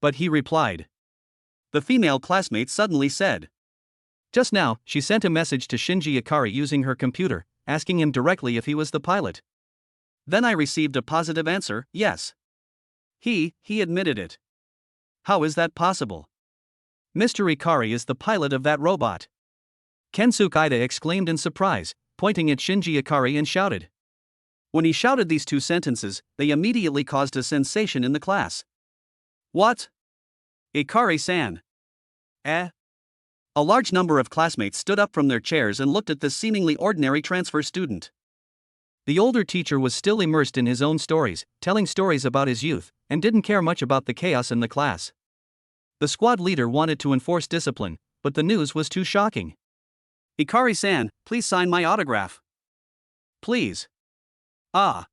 But he replied. The female classmate suddenly said. Just now, she sent a message to Shinji Ikari using her computer, asking him directly if he was the pilot. Then I received a positive answer, yes. He admitted it. How is that possible? Mr. Ikari is the pilot of that robot. Kensuke Ida exclaimed in surprise, pointing at Shinji Ikari and shouted. When he shouted these two sentences, they immediately caused a sensation in the class. What? Ikari-san. A large number of classmates stood up from their chairs and looked at this seemingly ordinary transfer student. The older teacher was still immersed in his own stories, telling stories about his youth, and didn't care much about the chaos in the class. The squad leader wanted to enforce discipline, but the news was too shocking. Ikari-san, please sign my autograph. Please. Shinji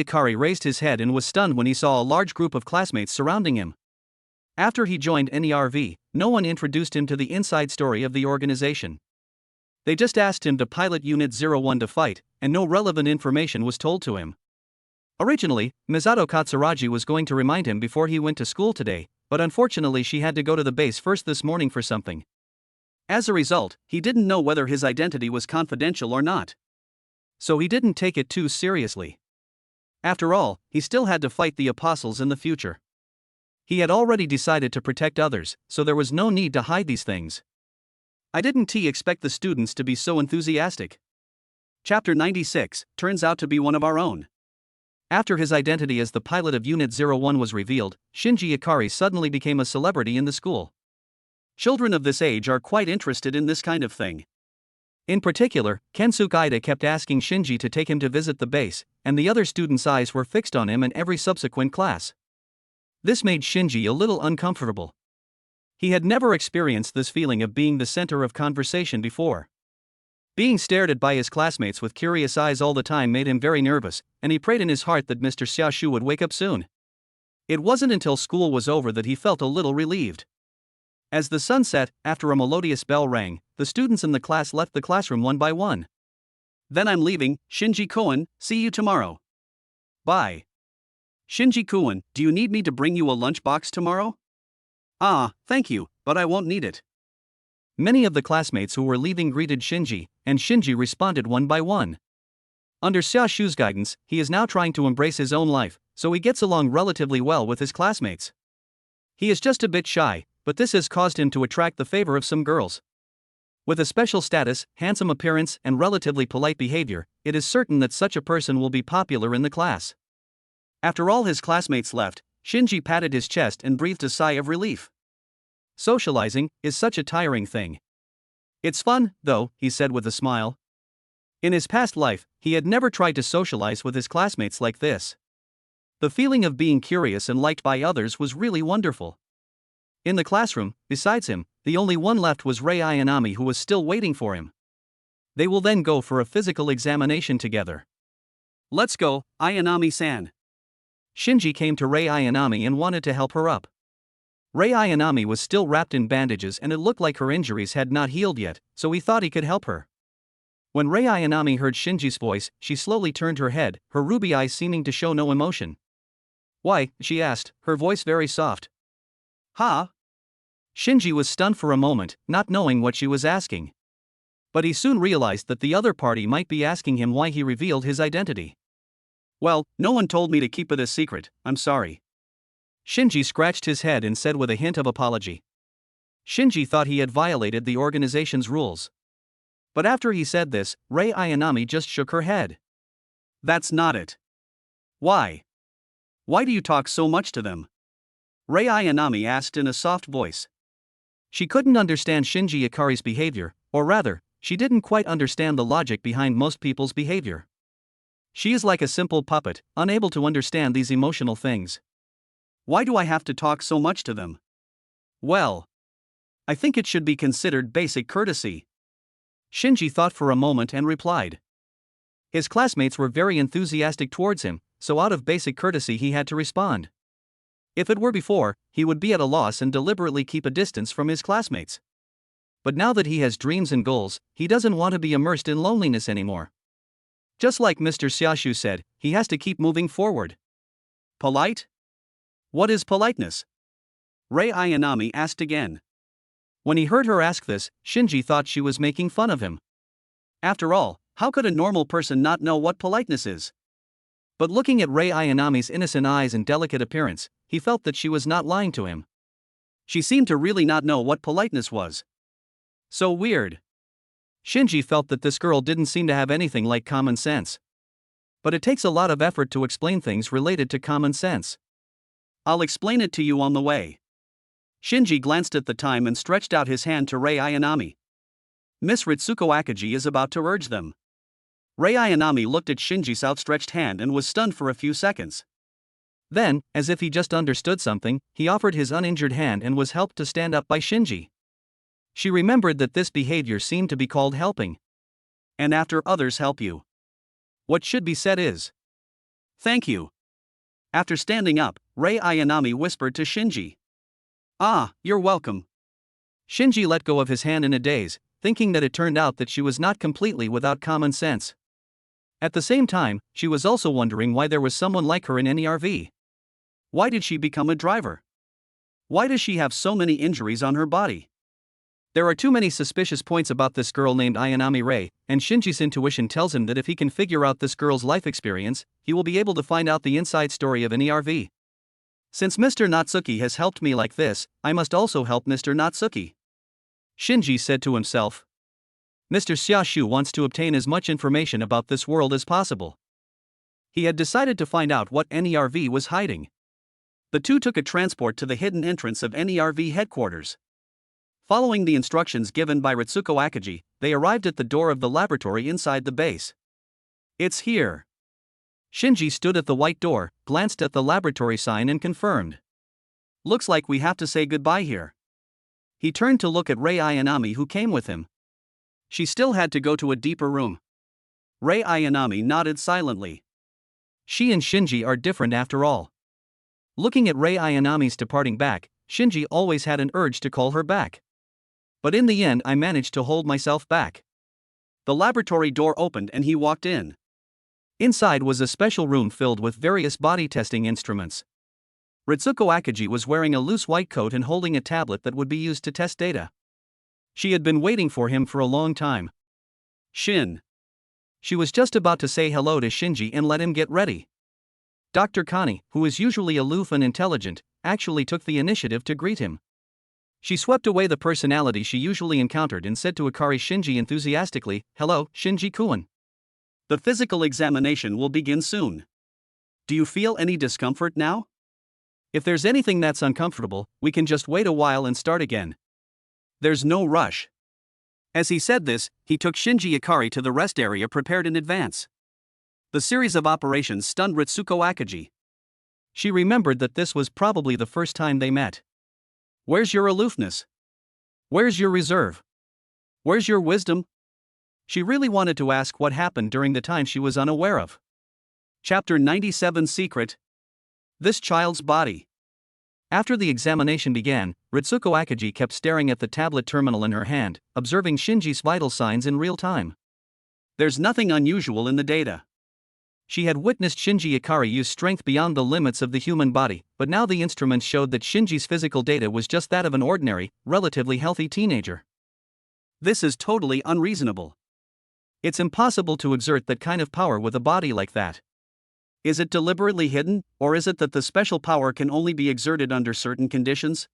Ikari raised his head and was stunned when he saw a large group of classmates surrounding him. After he joined NERV, no one introduced him to the inside story of the organization. They just asked him to pilot Unit 01 to fight, and no relevant information was told to him. Originally, Misato Katsuragi was going to remind him before he went to school today, but unfortunately she had to go to the base first this morning for something. As a result, he didn't know whether his identity was confidential or not. So he didn't take it too seriously. After all, he still had to fight the apostles in the future. He had already decided to protect others, so there was no need to hide these things. I didn't expect the students to be so enthusiastic. Chapter 96 turns out to be one of our own. After his identity as the pilot of Unit 01 was revealed, Shinji Ikari suddenly became a celebrity in the school. Children of this age are quite interested in this kind of thing. In particular, Kensuke Ida kept asking Shinji to take him to visit the base, and the other students' eyes were fixed on him in every subsequent class. This made Shinji a little uncomfortable. He had never experienced this feeling of being the center of conversation before. Being stared at by his classmates with curious eyes all the time made him very nervous, and he prayed in his heart that Mr. Xiaoshu would wake up soon. It wasn't until school was over that he felt a little relieved. As the sun set, after a melodious bell rang, the students in the class left the classroom one by one. Then I'm leaving, Shinji-kun, see you tomorrow. Bye. Shinji-kun, do you need me to bring you a lunchbox tomorrow? Thank you, but I won't need it. Many of the classmates who were leaving greeted Shinji, and Shinji responded one by one. Under Xiaoshu's guidance, he is now trying to embrace his own life, so he gets along relatively well with his classmates. He is just a bit shy, but this has caused him to attract the favor of some girls. With a special status, handsome appearance, and relatively polite behavior, it is certain that such a person will be popular in the class. After all his classmates left, Shinji patted his chest and breathed a sigh of relief. Socializing is such a tiring thing. It's fun, though, he said with a smile. In his past life, he had never tried to socialize with his classmates like this. The feeling of being curious and liked by others was really wonderful. In the classroom, besides him, the only one left was Rei Ayanami, who was still waiting for him. They will then go for a physical examination together. Let's go, Ayanami-san. Shinji came to Rei Ayanami and wanted to help her up. Rei Ayanami was still wrapped in bandages and it looked like her injuries had not healed yet, so he thought he could help her. When Rei Ayanami heard Shinji's voice, she slowly turned her head, her ruby eyes seeming to show no emotion. Why? She asked, her voice very soft. Huh? Shinji was stunned for a moment, not knowing what she was asking. But he soon realized that the other party might be asking him why he revealed his identity. Well, no one told me to keep it a secret, I'm sorry. Shinji scratched his head and said with a hint of apology. Shinji thought he had violated the organization's rules. But after he said this, Rei Ayanami just shook her head. That's not it. Why? Why do you talk so much to them? Rei Ayanami asked in a soft voice. She couldn't understand Shinji Ikari's behavior, or rather, she didn't quite understand the logic behind most people's behavior. She is like a simple puppet, unable to understand these emotional things. Why do I have to talk so much to them? Well, I think it should be considered basic courtesy. Shinji thought for a moment and replied. His classmates were very enthusiastic towards him, so out of basic courtesy he had to respond. If it were before, he would be at a loss and deliberately keep a distance from his classmates. But now that he has dreams and goals, he doesn't want to be immersed in loneliness anymore. Just like Mr. Xiaoshu said, he has to keep moving forward. Polite? What is politeness? Rei Ayanami asked again. When he heard her ask this, Shinji thought she was making fun of him. After all, how could a normal person not know what politeness is? But looking at Rei Ayanami's innocent eyes and delicate appearance, he felt that she was not lying to him. She seemed to really not know what politeness was. So weird. Shinji felt that this girl didn't seem to have anything like common sense. But it takes a lot of effort to explain things related to common sense. I'll explain it to you on the way. Shinji glanced at the time and stretched out his hand to Rei Ayanami. Miss Ritsuko Akagi is about to urge them. Rei Ayanami looked at Shinji's outstretched hand and was stunned for a few seconds. Then, as if he just understood something, he offered his uninjured hand and was helped to stand up by Shinji. She remembered that this behavior seemed to be called helping. And after others help you, what should be said is, thank you. After standing up, Rei Ayanami whispered to Shinji. Ah, you're welcome. Shinji let go of his hand in a daze, thinking that it turned out that she was not completely without common sense. At the same time, she was also wondering why there was someone like her in any RV. Why did she become a driver? Why does she have so many injuries on her body? There are too many suspicious points about this girl named Ayanami Rei, and Shinji's intuition tells him that if he can figure out this girl's life experience, he will be able to find out the inside story of any RV. Since Mr. Natsuki has helped me like this, I must also help Mr. Natsuki. Shinji said to himself. Mr. Xiaoshu wants to obtain as much information about this world as possible. He had decided to find out what NERV was hiding. The two took a transport to the hidden entrance of NERV headquarters. Following the instructions given by Ritsuko Akagi, they arrived at the door of the laboratory inside the base. It's here. Shinji stood at the white door, glanced at the laboratory sign and confirmed. Looks like we have to say goodbye here. He turned to look at Rei Ayanami who came with him. She still had to go to a deeper room. Rei Ayanami nodded silently. She and Shinji are different after all. Looking at Rei Ayanami's departing back, Shinji always had an urge to call her back. But in the end I managed to hold myself back. The laboratory door opened and he walked in. Inside was a special room filled with various body testing instruments. Ritsuko Akagi was wearing a loose white coat and holding a tablet that would be used to test data. She had been waiting for him for a long time. Shin. She was just about to say hello to Shinji and let him get ready. Dr. Kani, who is usually aloof and intelligent, actually took the initiative to greet him. She swept away the personality she usually encountered and said to Akari Shinji enthusiastically, "Hello, Shinji-kun. The physical examination will begin soon. Do you feel any discomfort now? If there's anything that's uncomfortable, we can just wait a while and start again. There's no rush." As he said this, he took Shinji Akari to the rest area prepared in advance. The series of operations stunned Ritsuko Akagi. She remembered that this was probably the first time they met. Where's your aloofness? Where's your reserve? Where's your wisdom? She really wanted to ask what happened during the time she was unaware of. Chapter 97 Secret. This child's body. After the examination began, Ritsuko Akagi kept staring at the tablet terminal in her hand, observing Shinji's vital signs in real time. There's nothing unusual in the data. She had witnessed Shinji Ikari use strength beyond the limits of the human body, but now the instruments showed that Shinji's physical data was just that of an ordinary, relatively healthy teenager. This is totally unreasonable. It's impossible to exert that kind of power with a body like that. Is it deliberately hidden, or is it that the special power can only be exerted under certain conditions?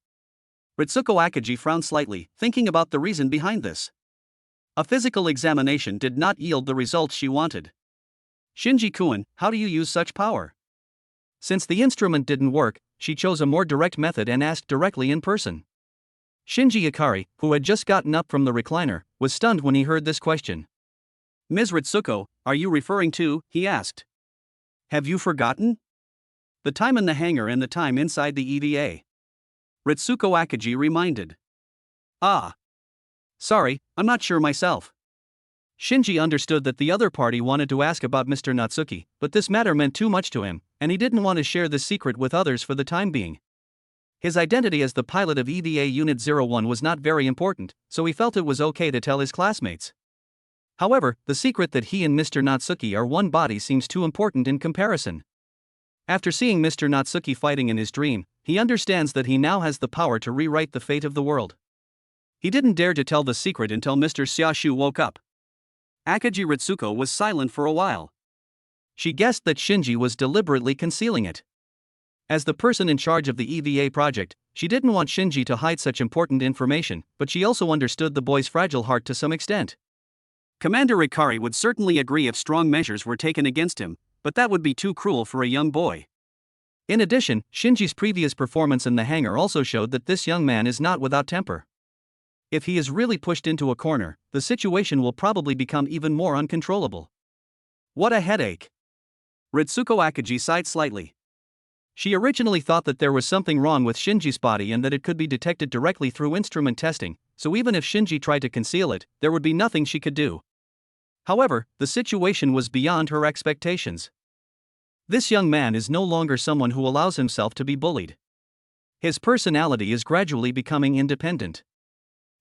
Ritsuko Akagi frowned slightly, thinking about the reason behind this. A physical examination did not yield the results she wanted. Shinji-kun, how do you use such power? Since the instrument didn't work, she chose a more direct method and asked directly in person. Shinji Ikari, who had just gotten up from the recliner, was stunned when he heard this question. Ms. Ritsuko, are you referring to, he asked. Have you forgotten? The time in the hangar and the time inside the EVA. Ritsuko Akagi reminded. Ah. Sorry, I'm not sure myself. Shinji understood that the other party wanted to ask about Mr. Natsuki, but this matter meant too much to him, and he didn't want to share this secret with others for the time being. His identity as the pilot of EVA Unit 01 was not very important, so he felt it was okay to tell his classmates. However, the secret that he and Mr. Natsuki are one body seems too important in comparison. After seeing Mr. Natsuki fighting in his dream, he understands that he now has the power to rewrite the fate of the world. He didn't dare to tell the secret until Mr. Xiaoshu woke up. Akaji Ritsuko was silent for a while. She guessed that Shinji was deliberately concealing it. As the person in charge of the EVA project, she didn't want Shinji to hide such important information, but she also understood the boy's fragile heart to some extent. Commander Ikari would certainly agree if strong measures were taken against him, but that would be too cruel for a young boy. In addition, Shinji's previous performance in the hangar also showed that this young man is not without temper. If he is really pushed into a corner, the situation will probably become even more uncontrollable. What a headache! Ritsuko Akaji sighed slightly. She originally thought that there was something wrong with Shinji's body and that it could be detected directly through instrument testing, so even if Shinji tried to conceal it, there would be nothing she could do. However, the situation was beyond her expectations. This young man is no longer someone who allows himself to be bullied. His personality is gradually becoming independent.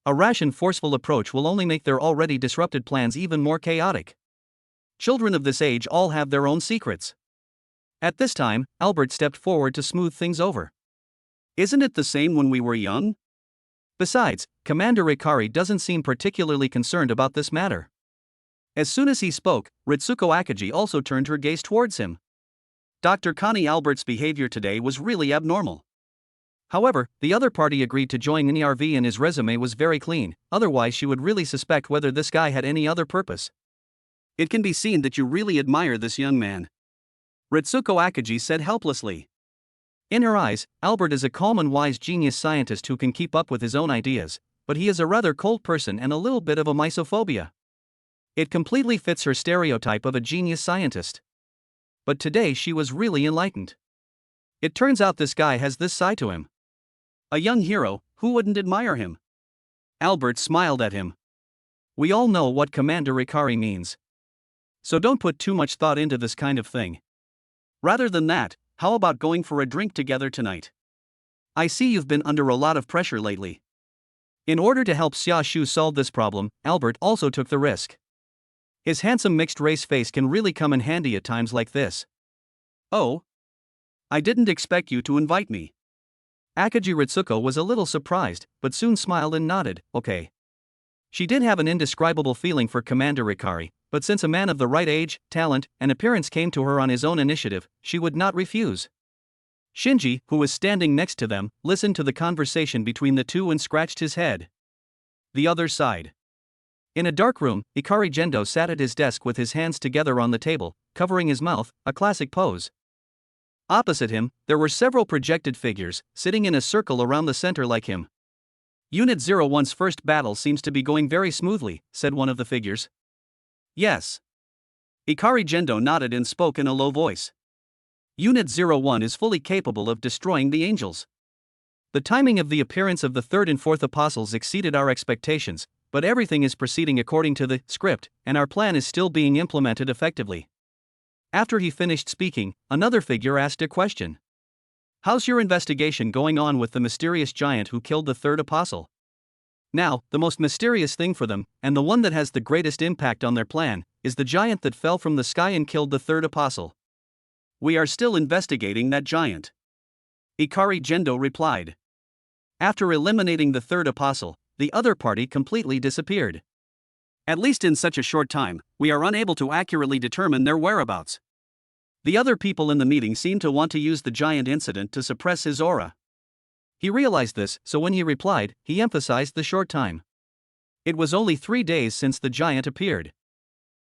A rash and forceful approach will only make their already disrupted plans even more chaotic. Children of this age all have their own secrets. At this time, Albert stepped forward to smooth things over. Isn't it the same when we were young? Besides, Commander Ikari doesn't seem particularly concerned about this matter. As soon as he spoke, Ritsuko Akaji also turned her gaze towards him. Dr. Connie Albert's behavior today was really abnormal. However, the other party agreed to join NERV and his resume was very clean, otherwise she would really suspect whether this guy had any other purpose. It can be seen that you really admire this young man, Ritsuko Akaji said helplessly. In her eyes, Albert is a calm and wise genius scientist who can keep up with his own ideas, but he is a rather cold person and a little bit of a misophobia. It completely fits her stereotype of a genius scientist. But today she was really enlightened. It turns out this guy has this side to him. A young hero, who wouldn't admire him? Albert smiled at him. We all know what Commander Ikari means. So don't put too much thought into this kind of thing. Rather than that, how about going for a drink together tonight? I see you've been under a lot of pressure lately. In order to help Xiaoshu solve this problem, Albert also took the risk. His handsome mixed-race face can really come in handy at times like this. Oh? I didn't expect you to invite me. Akaji Ritsuko was a little surprised, but soon smiled and nodded, okay. She did have an indescribable feeling for Commander Ikari, but since a man of the right age, talent, and appearance came to her on his own initiative, she would not refuse. Shinji, who was standing next to them, listened to the conversation between the two and scratched his head. The other side. In a dark room, Ikari Gendo sat at his desk with his hands together on the table, covering his mouth, a classic pose. Opposite him, there were several projected figures, sitting in a circle around the center like him. Unit 01's first battle seems to be going very smoothly, said one of the figures. Yes. Ikari Gendo nodded and spoke in a low voice. Unit 01 is fully capable of destroying the angels. The timing of the appearance of the third and fourth apostles exceeded our expectations, but everything is proceeding according to the script, and our plan is still being implemented effectively. After he finished speaking, another figure asked a question. How's your investigation going on with the mysterious giant who killed the third apostle? Now, the most mysterious thing for them, and the one that has the greatest impact on their plan, is the giant that fell from the sky and killed the third apostle. We are still investigating that giant. Ikari Gendo replied. After eliminating the third apostle, the other party completely disappeared. At least in such a short time, we are unable to accurately determine their whereabouts. The other people in the meeting seem to want to use the giant incident to suppress his aura. He realized this, so when he replied, he emphasized the short time. It was only 3 days since the giant appeared.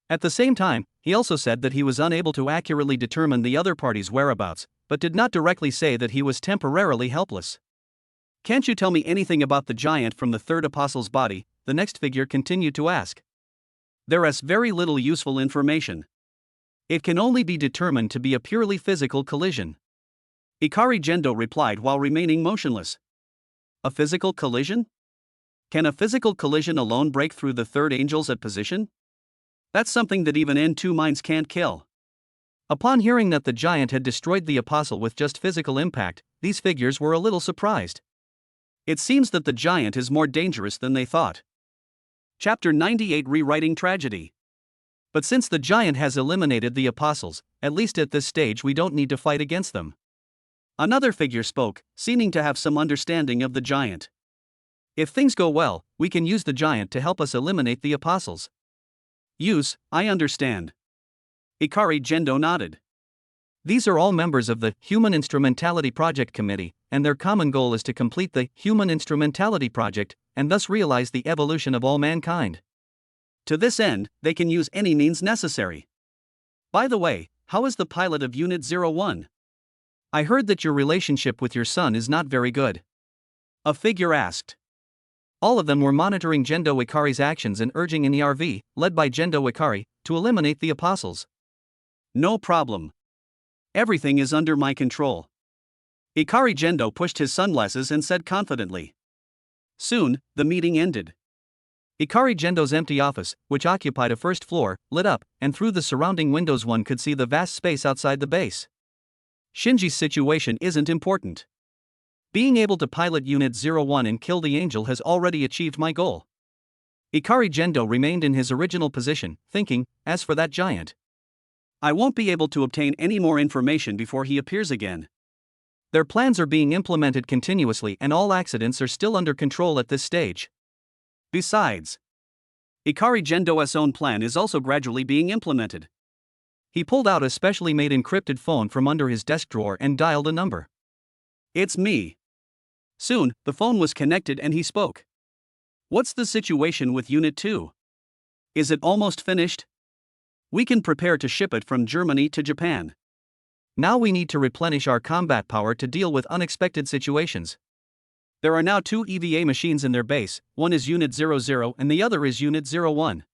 At the same time, he also said that he was unable to accurately determine the other party's whereabouts, but did not directly say that he was temporarily helpless. Can't you tell me anything about the giant from the third apostle's body? The next figure continued to ask. There is very little useful information. It can only be determined to be a purely physical collision. Ikari Gendo replied while remaining motionless. A physical collision? Can a physical collision alone break through the third angels at position? That's something that even N2 minds can't kill. Upon hearing that the giant had destroyed the apostle with just physical impact, these figures were a little surprised. It seems that the giant is more dangerous than they thought. Chapter 98 Rewriting Tragedy. But since the giant has eliminated the apostles, at least at this stage we don't need to fight against them. Another figure spoke, seeming to have some understanding of the giant. If things go well, we can use the giant to help us eliminate the apostles. Use, I understand. Ikari Gendo nodded. These are all members of the Human Instrumentality Project Committee, and their common goal is to complete the Human Instrumentality Project, and thus realize the evolution of all mankind. To this end, they can use any means necessary. By the way, how is the pilot of Unit 01? I heard that your relationship with your son is not very good. A figure asked. All of them were monitoring Gendo Ikari's actions and urging an ERV, led by Gendo Ikari, to eliminate the apostles. No problem. Everything is under my control. Ikari Gendo pushed his sunglasses and said confidently. Soon, the meeting ended. Ikari Gendo's empty office, which occupied a first floor, lit up, and through the surrounding windows one could see the vast space outside the base. Shinji's situation isn't important. Being able to pilot Unit 01 and kill the angel has already achieved my goal. Ikari Gendo remained in his original position, thinking, as for that giant, I won't be able to obtain any more information before he appears again. Their plans are being implemented continuously and all accidents are still under control at this stage. Besides, Ikari Gendo's own plan is also gradually being implemented. He pulled out a specially made encrypted phone from under his desk drawer and dialed a number. It's me. Soon, the phone was connected and he spoke. What's the situation with Unit 2? Is it almost finished? We can prepare to ship it from Germany to Japan. Now we need to replenish our combat power to deal with unexpected situations. There are now 2 EVA machines in their base, one is Unit 00 and the other is Unit 01.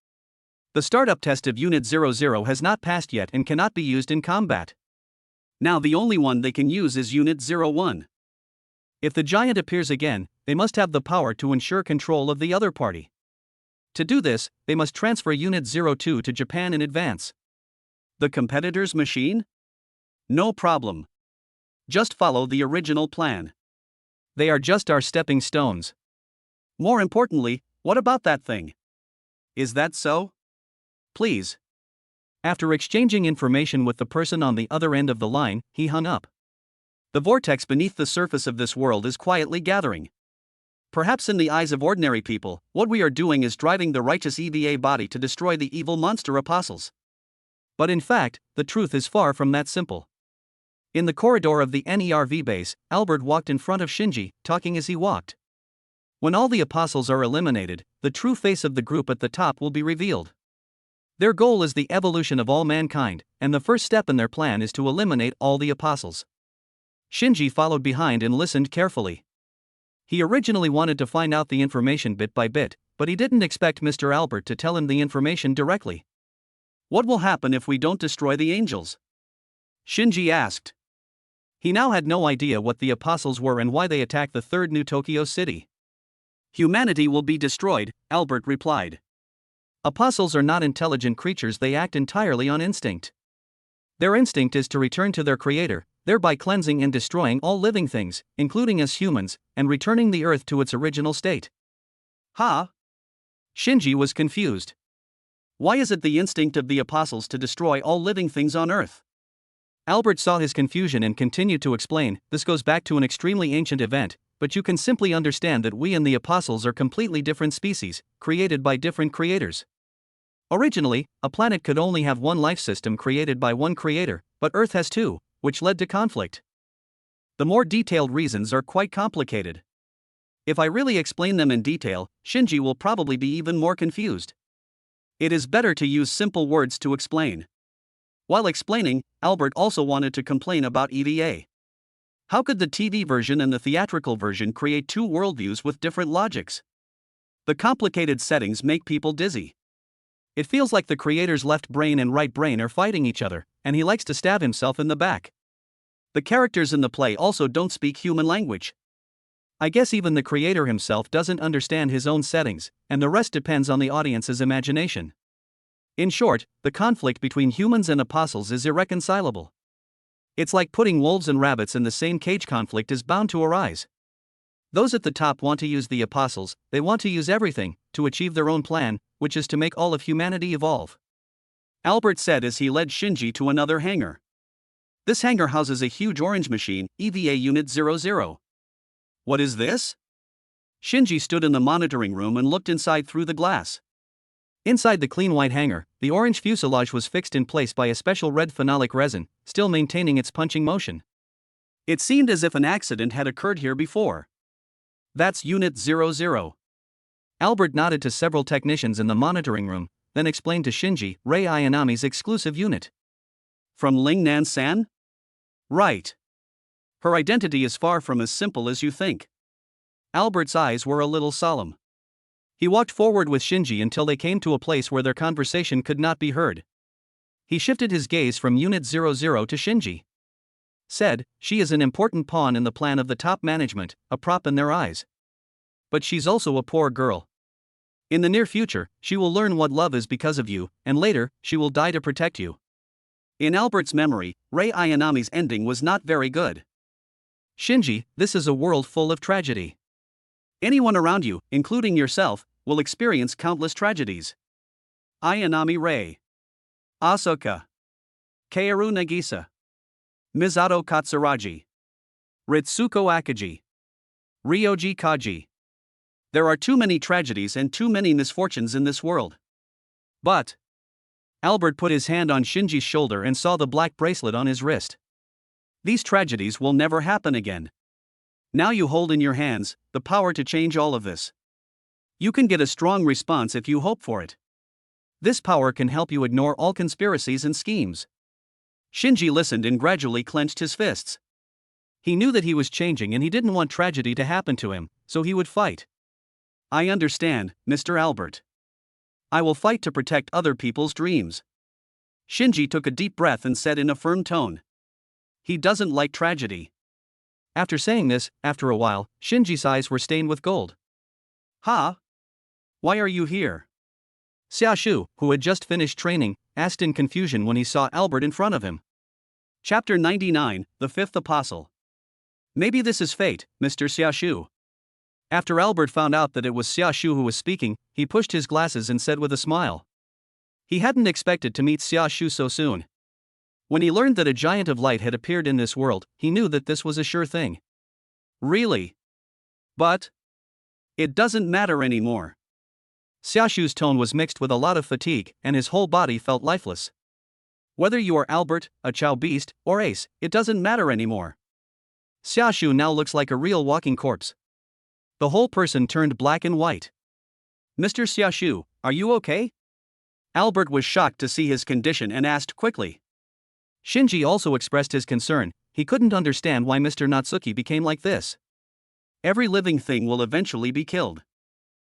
The startup test of Unit 00 has not passed yet and cannot be used in combat. Now the only one they can use is Unit 01. If the giant appears again, they must have the power to ensure control of the other party. To do this, they must transfer Unit 02 to Japan in advance. The competitor's machine? No problem. Just follow the original plan. They are just our stepping stones. More importantly, what about that thing? Is that so? Please. After exchanging information with the person on the other end of the line, he hung up. The vortex beneath the surface of this world is quietly gathering. Perhaps in the eyes of ordinary people, what we are doing is driving the righteous EVA body to destroy the evil monster apostles. But in fact, the truth is far from that simple. In the corridor of the NERV base, Albert walked in front of Shinji, talking as he walked. When all the apostles are eliminated, the true face of the group at the top will be revealed. Their goal is the evolution of all mankind, and the first step in their plan is to eliminate all the apostles. Shinji followed behind and listened carefully. He originally wanted to find out the information bit by bit, but he didn't expect Mr. Albert to tell him the information directly. What will happen if we don't destroy the angels? Shinji asked. He now had no idea what the apostles were and why they attacked the third New Tokyo city. Humanity will be destroyed, Albert replied. Apostles are not intelligent creatures, they act entirely on instinct. Their instinct is to return to their creator, thereby cleansing and destroying all living things, including us humans, and returning the earth to its original state. Huh? Shinji was confused. Why is it the instinct of the apostles to destroy all living things on earth? Albert saw his confusion and continued to explain, this goes back to an extremely ancient event, but you can simply understand that we and the apostles are completely different species, created by different creators. Originally, a planet could only have one life system created by one creator, but Earth has two, which led to conflict. The more detailed reasons are quite complicated. If I really explain them in detail, Shinji will probably be even more confused. It is better to use simple words to explain. While explaining, Albert also wanted to complain about EVA. How could the TV version and the theatrical version create two worldviews with different logics? The complicated settings make people dizzy. It feels like the creator's left brain and right brain are fighting each other, and he likes to stab himself in the back. The characters in the play also don't speak human language. I guess even the creator himself doesn't understand his own settings, and the rest depends on the audience's imagination. In short, the conflict between humans and apostles is irreconcilable. It's like putting wolves and rabbits in the same cage. Conflict is bound to arise. Those at the top want to use the apostles, they want to use everything, to achieve their own plan, which is to make all of humanity evolve. Albert said as he led Shinji to another hangar. This hangar houses a huge orange machine, EVA Unit 00. What is this? Shinji stood in the monitoring room and looked inside through the glass. Inside the clean white hangar, the orange fuselage was fixed in place by a special red phenolic resin, still maintaining its punching motion. It seemed as if an accident had occurred here before. That's Unit 00. Albert nodded to several technicians in the monitoring room, then explained to Shinji, Rei Ayanami's exclusive unit. From Lingnan-san? Right. Her identity is far from as simple as you think. Albert's eyes were a little solemn. He walked forward with Shinji until they came to a place where their conversation could not be heard. He shifted his gaze from Unit 00 to Shinji. Said, she is an important pawn in the plan of the top management, a prop in their eyes. But she's also a poor girl. In the near future, she will learn what love is because of you, and later, she will die to protect you. In Albert's memory, Rei Ayanami's ending was not very good. Shinji, this is a world full of tragedy. Anyone around you, including yourself, will experience countless tragedies. Ayanami Rei. Asuka. Kaoru Nagisa. Misato Katsuragi. Ritsuko Akagi. Ryoji Kaji. There are too many tragedies and too many misfortunes in this world. But Albert put his hand on Shinji's shoulder and saw the black bracelet on his wrist. These tragedies will never happen again. Now you hold in your hands the power to change all of this. You can get a strong response if you hope for it. This power can help you ignore all conspiracies and schemes. Shinji listened and gradually clenched his fists. He knew that he was changing and he didn't want tragedy to happen to him, so he would fight. I understand, Mr. Albert. I will fight to protect other people's dreams. Shinji took a deep breath and said in a firm tone. He doesn't like tragedy. After saying this, after a while, Shinji's eyes were stained with gold. Ha? Why are you here? Xiaoshu, who had just finished training, asked in confusion when he saw Albert in front of him. Chapter 99, The Fifth Apostle. Maybe this is fate, Mr. Xiaoshu. After Albert found out that it was Xiaoshu who was speaking, he pushed his glasses and said with a smile. He hadn't expected to meet Xiaoshu so soon. When he learned that a giant of light had appeared in this world, he knew that this was a sure thing. Really? But it doesn't matter anymore. Xiaoshu's tone was mixed with a lot of fatigue, and his whole body felt lifeless. Whether you are Albert, a Chow beast, or Ace, it doesn't matter anymore. Xiaoshu now looks like a real walking corpse. The whole person turned black and white. Mr. Xiaoshu, are you okay? Albert was shocked to see his condition and asked quickly. Shinji also expressed his concern. He couldn't understand why Mr. Natsuki became like this. Every living thing will eventually be killed.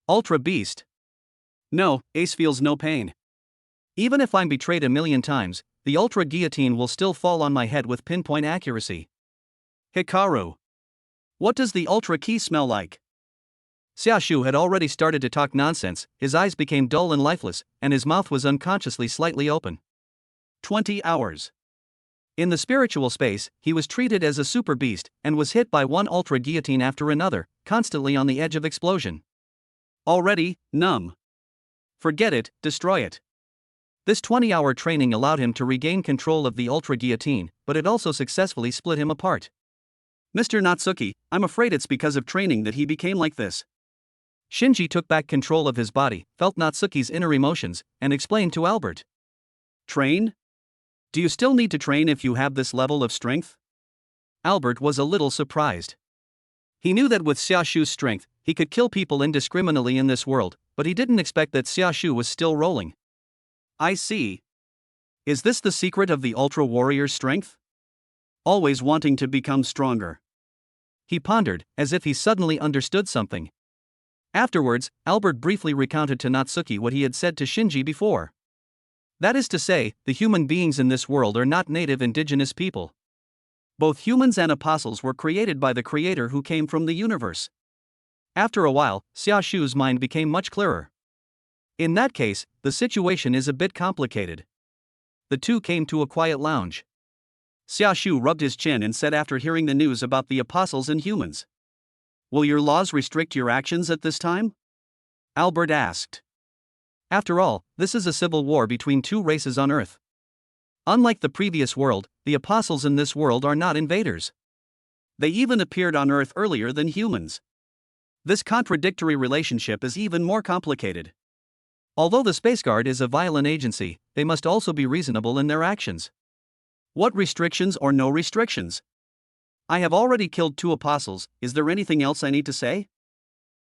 Ultra Beast. No, Ace feels no pain. Even if I'm betrayed a million times, the Ultra Guillotine will still fall on my head with pinpoint accuracy. Hikaru. What does the Ultra Key smell like? Xiaoshu had already started to talk nonsense, his eyes became dull and lifeless, and his mouth was unconsciously slightly open. 20 hours. In the spiritual space, he was treated as a super beast, and was hit by one Ultra Guillotine after another, constantly on the edge of explosion. Already, numb. Forget it, destroy it. This 20-hour training allowed him to regain control of the Ultra Guillotine, but it also successfully split him apart. Mr. Natsuki, I'm afraid it's because of training that he became like this. Shinji took back control of his body, felt Natsuki's inner emotions, and explained to Albert. Train? Do you still need to train if you have this level of strength? Albert was a little surprised. He knew that with Xiaoshu's strength, he could kill people indiscriminately in this world, but he didn't expect that Xiaoshu was still rolling. I see. Is this the secret of the Ultra Warrior's strength? Always wanting to become stronger. He pondered, as if he suddenly understood something. Afterwards, Albert briefly recounted to Natsuki what he had said to Shinji before. That is to say, the human beings in this world are not native indigenous people. Both humans and apostles were created by the Creator who came from the universe. After a while, Xiaoshu's mind became much clearer. In that case, the situation is a bit complicated. The two came to a quiet lounge. Xiaoshu rubbed his chin and said after hearing the news about the apostles and humans. Will your laws restrict your actions at this time? Albert asked. After all, this is a civil war between two races on Earth. Unlike the previous world, the apostles in this world are not invaders. They even appeared on Earth earlier than humans. This contradictory relationship is even more complicated. Although the Space Guard is a violent agency, they must also be reasonable in their actions. What restrictions or no restrictions? I have already killed 2 apostles, is there anything else I need to say?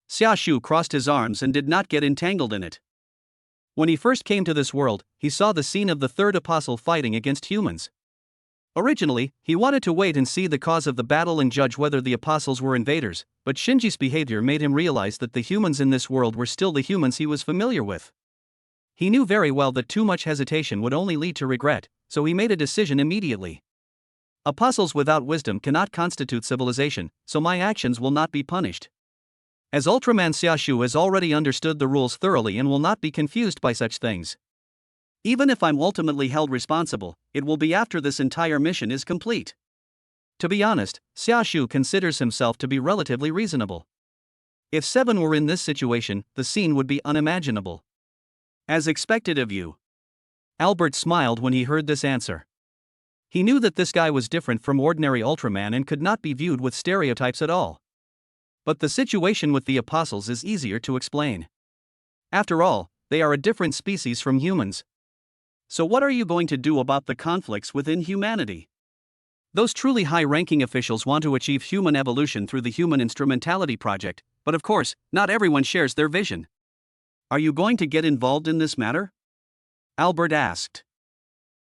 Xiaoshu crossed his arms and did not get entangled in it. When he first came to this world, he saw the scene of the 3rd apostle fighting against humans. Originally, he wanted to wait and see the cause of the battle and judge whether the apostles were invaders, but Shinji's behavior made him realize that the humans in this world were still the humans he was familiar with. He knew very well that too much hesitation would only lead to regret, so he made a decision immediately. Apostles without wisdom cannot constitute civilization, so my actions will not be punished. As Ultraman Xiaoshu has already understood the rules thoroughly and will not be confused by such things. Even if I'm ultimately held responsible, it will be after this entire mission is complete. To be honest, Xiaoshu considers himself to be relatively reasonable. If 7 were in this situation, the scene would be unimaginable. As expected of you. Albert smiled when he heard this answer. He knew that this guy was different from ordinary Ultraman and could not be viewed with stereotypes at all. But the situation with the apostles is easier to explain. After all, they are a different species from humans. So what are you going to do about the conflicts within humanity? Those truly high-ranking officials want to achieve human evolution through the Human Instrumentality Project, but of course, not everyone shares their vision. Are you going to get involved in this matter? Albert asked.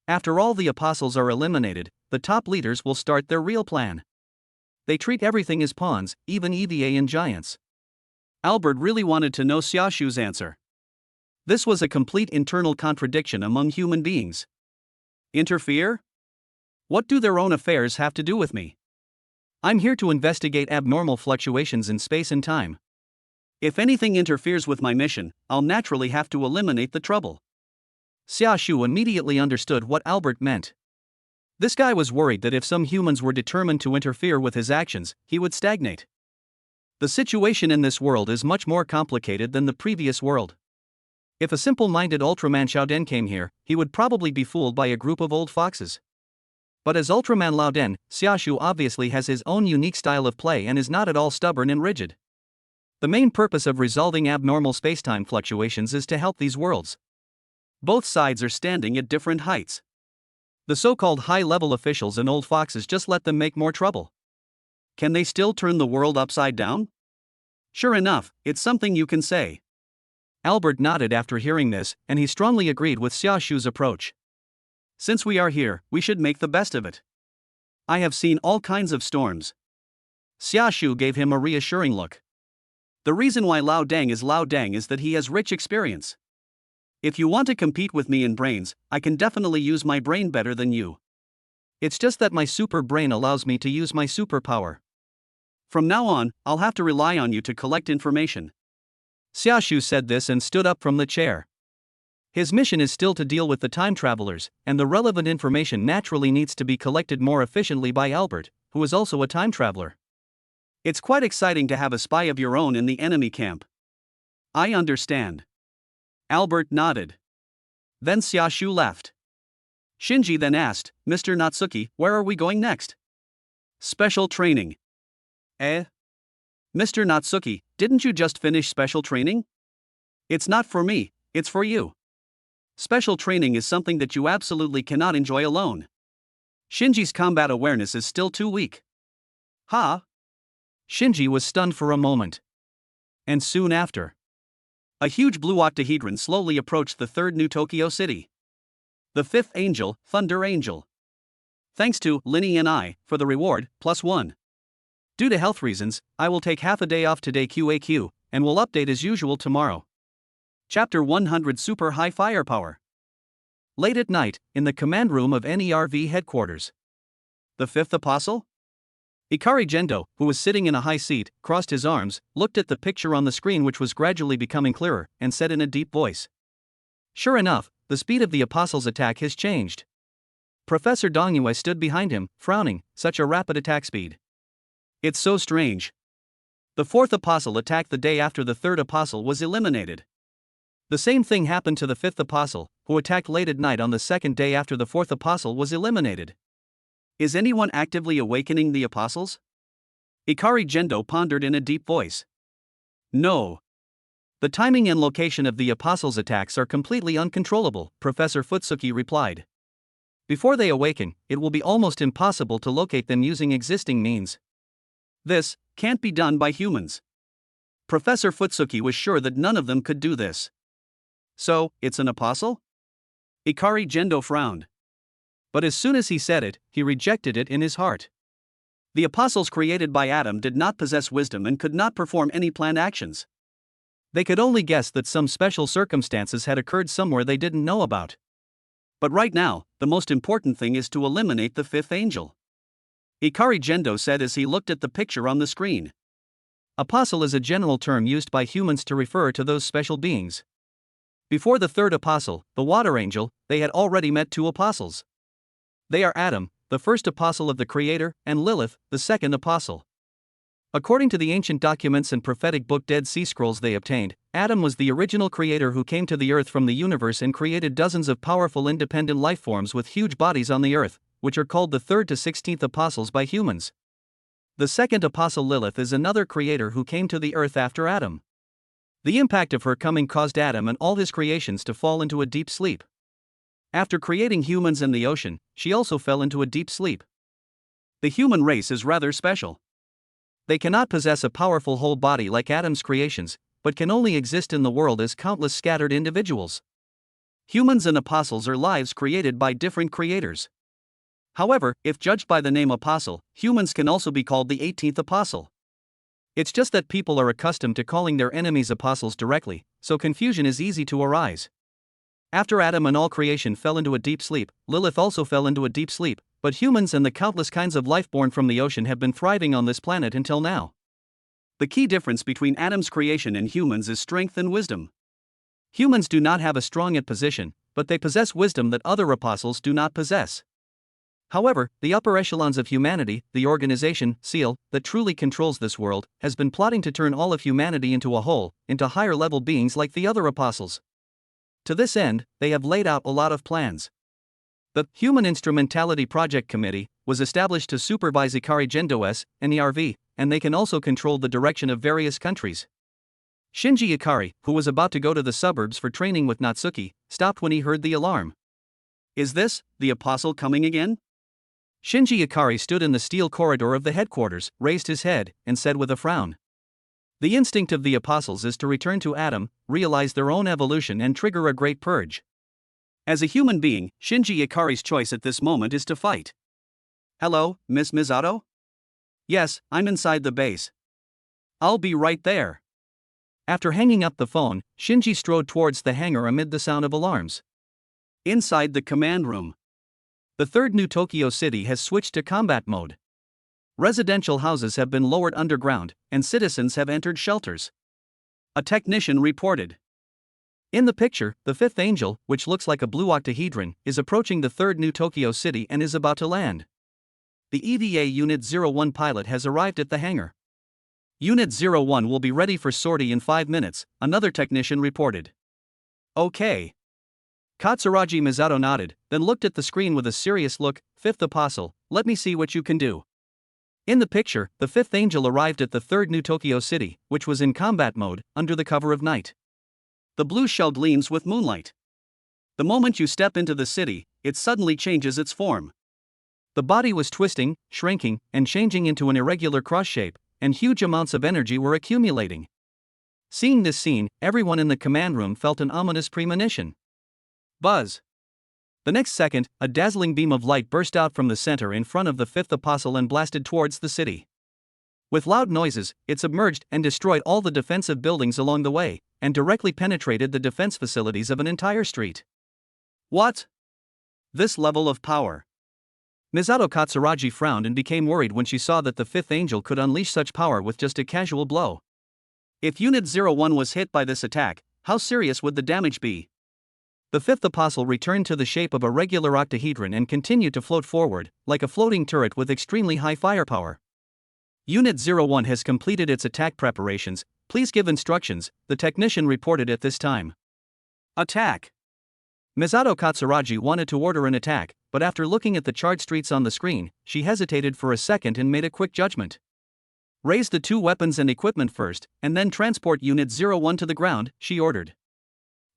After all the apostles are eliminated, the top leaders will start their real plan. They treat everything as pawns, even EVA and giants. Albert really wanted to know Xiaoshu's answer. This was a complete internal contradiction among human beings. Interfere? What do their own affairs have to do with me? I'm here to investigate abnormal fluctuations in space and time. If anything interferes with my mission, I'll naturally have to eliminate the trouble. Xiaoshu immediately understood what Albert meant. This guy was worried that if some humans were determined to interfere with his actions, he would stagnate. The situation in this world is much more complicated than the previous world. If a simple-minded Ultraman Xiaoden came here, he would probably be fooled by a group of old foxes. But as Ultraman Laoden, Xiaoshu obviously has his own unique style of play and is not at all stubborn and rigid. The main purpose of resolving abnormal spacetime fluctuations is to help these worlds. Both sides are standing at different heights. The so-called high-level officials and old foxes just let them make more trouble. Can they still turn the world upside down? Sure enough, it's something you can say. Albert nodded after hearing this, and he strongly agreed with Xiaoshu's approach. Since we are here, we should make the best of it. I have seen all kinds of storms. Xiaoshu gave him a reassuring look. The reason why Lao Deng is that he has rich experience. If you want to compete with me in brains, I can definitely use my brain better than you. It's just that my super brain allows me to use my superpower. From now on, I'll have to rely on you to collect information. Xiaoshu said this and stood up from the chair. His mission is still to deal with the time travelers, and the relevant information naturally needs to be collected more efficiently by Albert, who is also a time traveler. It's quite exciting to have a spy of your own in the enemy camp. I understand. Albert nodded. Then Xiaoshu left. Shinji then asked, Mr. Natsuki, where are we going next? Special training. Mr. Natsuki, didn't you just finish special training? It's not for me, it's for you. Special training is something that you absolutely cannot enjoy alone. Shinji's combat awareness is still too weak. Huh? Shinji was stunned for a moment. And soon after, a huge blue octahedron slowly approached the 3rd New Tokyo City. The 5th Angel, Thunder Angel. Thanks to Linny and I, for the reward, +1. Due to health reasons, I will take half a day off today QAQ, and will update as usual tomorrow. Chapter 100 Super High Firepower. Late at night, in the command room of NERV headquarters. the fifth apostle? Ikari Gendo, who was sitting in a high seat, crossed his arms, looked at the picture on the screen which was gradually becoming clearer, and said in a deep voice. Sure enough, the speed of the apostle's attack has changed. Professor Dongyue stood behind him, frowning, such a rapid attack speed. It's so strange. The fourth apostle attacked the day after the third apostle was eliminated. The same thing happened to the fifth apostle, who attacked late at night on the second day after the fourth apostle was eliminated. Is anyone actively awakening the apostles? Ikari Gendo pondered in a deep voice. No. The timing and location of the apostles' attacks are completely uncontrollable, Professor Futsuki replied. Before they awaken, it will be almost impossible to locate them using existing means. This can't be done by humans. Professor Futsuki was sure that none of them could do this. So, it's an apostle? Ikari Gendo frowned. But as soon as he said it, he rejected it in his heart. The apostles created by Adam did not possess wisdom and could not perform any planned actions. They could only guess that some special circumstances had occurred somewhere they didn't know about. But right now, the most important thing is to eliminate the fifth angel. Ikari Gendo said as he looked at the picture on the screen. Apostle is a general term used by humans to refer to those special beings. Before the third apostle, the water angel, they had already met two apostles. They are Adam, the first apostle of the Creator, and Lilith, the second apostle. According to the ancient documents and prophetic book Dead Sea Scrolls they obtained, Adam was the original creator who came to the earth from the universe and created dozens of powerful independent life forms with huge bodies on the earth, which are called the 3rd to 16th apostles by humans. The second apostle Lilith is another creator who came to the earth after Adam. The impact of her coming caused Adam and all his creations to fall into a deep sleep. After creating humans and the ocean, she also fell into a deep sleep. The human race is rather special. They cannot possess a powerful whole body like Adam's creations, but can only exist in the world as countless scattered individuals. Humans and apostles are lives created by different creators. However, if judged by the name apostle, humans can also be called the 18th apostle. It's just that people are accustomed to calling their enemies apostles directly, so confusion is easy to arise. After Adam and all creation fell into a deep sleep, Lilith also fell into a deep sleep, but humans and the countless kinds of life born from the ocean have been thriving on this planet until now. The key difference between Adam's creation and humans is strength and wisdom. Humans do not have a strong position, but they possess wisdom that other apostles do not possess. However, the upper echelons of humanity, the organization, SEAL, that truly controls this world, has been plotting to turn all of humanity into a whole, into higher level beings like the other apostles. To this end, they have laid out a lot of plans. The Human Instrumentality Project Committee was established to supervise Ikari Gendo's NERV, and they can also control the direction of various countries. Shinji Ikari, who was about to go to the suburbs for training with Natsuki, stopped when he heard the alarm. Is this the apostle coming again? Shinji Ikari stood in the steel corridor of the headquarters, raised his head, and said with a frown. The instinct of the apostles is to return to Adam, realize their own evolution and trigger a great purge. As a human being, Shinji Ikari's choice at this moment is to fight. Hello, Miss Misato? Yes, I'm inside the base. I'll be right there. After hanging up the phone, Shinji strode towards the hangar amid the sound of alarms. Inside the command room. The third New Tokyo City has switched to combat mode. Residential houses have been lowered underground, and citizens have entered shelters. A technician reported. In the picture, the fifth angel, which looks like a blue octahedron, is approaching the third New Tokyo City and is about to land. The EVA Unit 01 pilot has arrived at the hangar. Unit 01 will be ready for sortie in 5 minutes, another technician reported. Okay. Katsuragi Misato nodded, then looked at the screen with a serious look. Fifth apostle, let me see what you can do. In the picture, the fifth angel arrived at the third New Tokyo City, which was in combat mode, under the cover of night. The blue shell gleams with moonlight. The moment you step into the city, it suddenly changes its form. The body was twisting, shrinking, and changing into an irregular cross shape, and huge amounts of energy were accumulating. Seeing this scene, everyone in the command room felt an ominous premonition. Buzz. The next second, a dazzling beam of light burst out from the center in front of the fifth apostle and blasted towards the city. With loud noises, it submerged and destroyed all the defensive buildings along the way, and directly penetrated the defense facilities of an entire street. What? This level of power. Misato Katsuragi frowned and became worried when she saw that the fifth angel could unleash such power with just a casual blow. If Unit 01 was hit by this attack, how serious would the damage be? The fifth apostle returned to the shape of a regular octahedron and continued to float forward, like a floating turret with extremely high firepower. Unit 01 has completed its attack preparations, please give instructions, the technician reported at this time. Attack! Misato Katsuragi wanted to order an attack, but after looking at the charged streets on the screen, she hesitated for a second and made a quick judgment. Raise the two weapons and equipment first, and then transport Unit 01 to the ground, she ordered.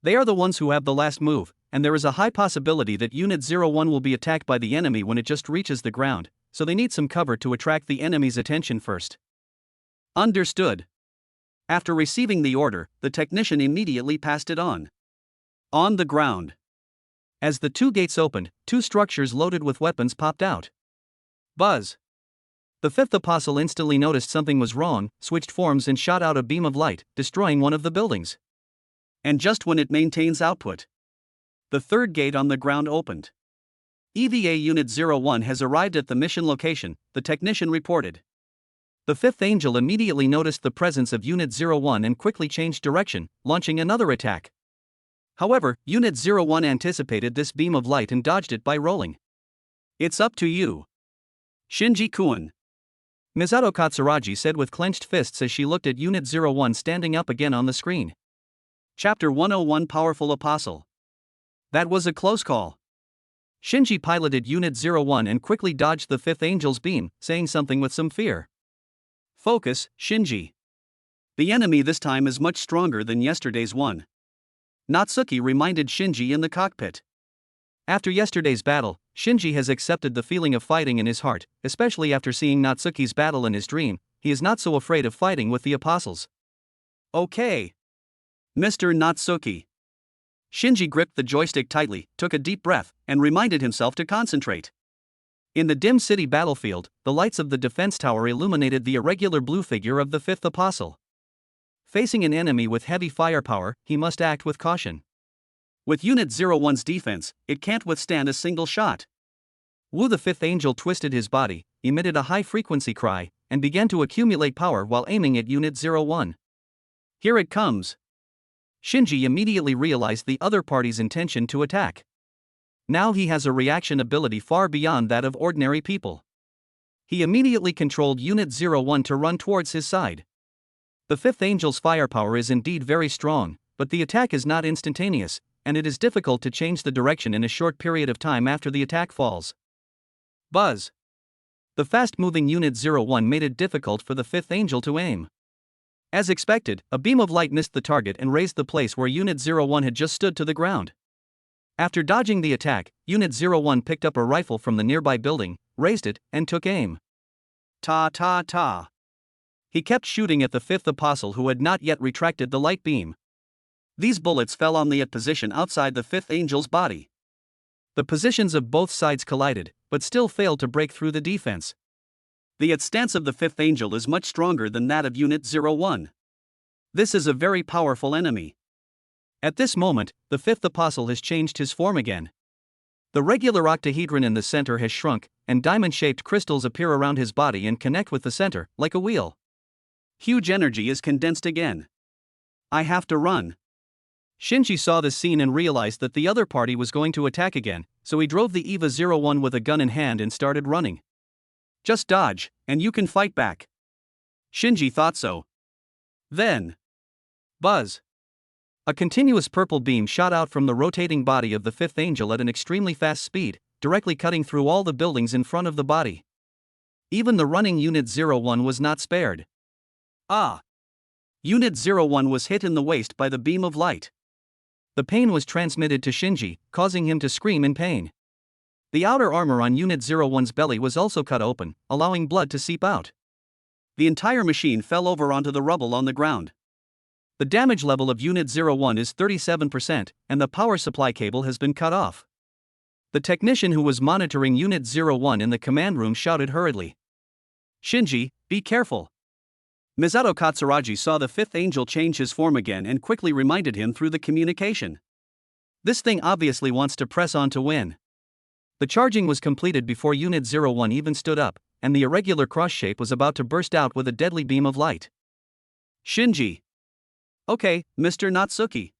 They are the ones who have the last move, and there is a high possibility that Unit 01 will be attacked by the enemy when it just reaches the ground, so they need some cover to attract the enemy's attention first. Understood. After receiving the order, the technician immediately passed it on. On the ground. As the two gates opened, two structures loaded with weapons popped out. Buzz! The fifth apostle instantly noticed something was wrong, switched forms and shot out a beam of light, destroying one of the buildings. And just when it maintains output, the third gate on the ground opened. EVA Unit 01 has arrived at the mission location, the technician reported. The fifth angel immediately noticed the presence of Unit 01 and quickly changed direction, launching another attack. However, Unit 01 anticipated this beam of light and dodged it by rolling. It's up to you, Shinji-kun, Misato Katsuragi said with clenched fists as she looked at Unit 01 standing up again on the screen. Chapter 101 Powerful Apostle. That was a close call. Shinji piloted Unit 01 and quickly dodged the fifth angel's beam, saying something with some fear. Focus, Shinji. The enemy this time is much stronger than yesterday's one, Natsuki reminded Shinji in the cockpit. After yesterday's battle, Shinji has accepted the feeling of fighting in his heart, especially after seeing Natsuki's battle in his dream. He is not so afraid of fighting with the apostles. Okay, Mr. Natsuki. Shinji gripped the joystick tightly, took a deep breath, and reminded himself to concentrate. In the dim city battlefield, the lights of the defense tower illuminated the irregular blue figure of the fifth apostle. Facing an enemy with heavy firepower, he must act with caution. With Unit 01's defense, it can't withstand a single shot. Wu the fifth angel twisted his body, emitted a high-frequency cry, and began to accumulate power while aiming at Unit 01. Here it comes. Shinji immediately realized the other party's intention to attack. Now he has a reaction ability far beyond that of ordinary people. He immediately controlled Unit 01 to run towards his side. The fifth angel's firepower is indeed very strong, but the attack is not instantaneous, and it is difficult to change the direction in a short period of time after the attack falls. Buzz! The fast-moving Unit 01 made it difficult for the fifth angel to aim. As expected, a beam of light missed the target and razed the place where Unit 01 had just stood to the ground. After dodging the attack, Unit 01 picked up a rifle from the nearby building, raised it, and took aim. Ta-ta-ta! He kept shooting at the fifth apostle who had not yet retracted the light beam. These bullets fell on the position outside the fifth angel's body. The positions of both sides collided, but still failed to break through the defense. The stance of the fifth angel is much stronger than that of Unit 01. This is a very powerful enemy. At this moment, the fifth apostle has changed his form again. The regular octahedron in the center has shrunk, and diamond-shaped crystals appear around his body and connect with the center, like a wheel. Huge energy is condensed again. I have to run. Shinji saw this scene and realized that the other party was going to attack again, so he drove the EVA 01 with a gun in hand and started running. Just dodge, and you can fight back. Shinji thought so. Then, buzz! A continuous purple beam shot out from the rotating body of the fifth angel at an extremely fast speed, directly cutting through all the buildings in front of the body. Even the running Unit 01 was not spared. Ah! Unit 01 was hit in the waist by the beam of light. The pain was transmitted to Shinji, causing him to scream in pain. The outer armor on Unit 01's belly was also cut open, allowing blood to seep out. The entire machine fell over onto the rubble on the ground. The damage level of Unit 01 is 37%, and the power supply cable has been cut off. The technician who was monitoring Unit 01 in the command room shouted hurriedly. Shinji, be careful. Misato Katsuragi saw the fifth angel change his form again and quickly reminded him through the communication. This thing obviously wants to press on to win. The charging was completed before Unit 01 even stood up, and the irregular cross shape was about to burst out with a deadly beam of light. Shinji. Okay, Mr. Natsuki.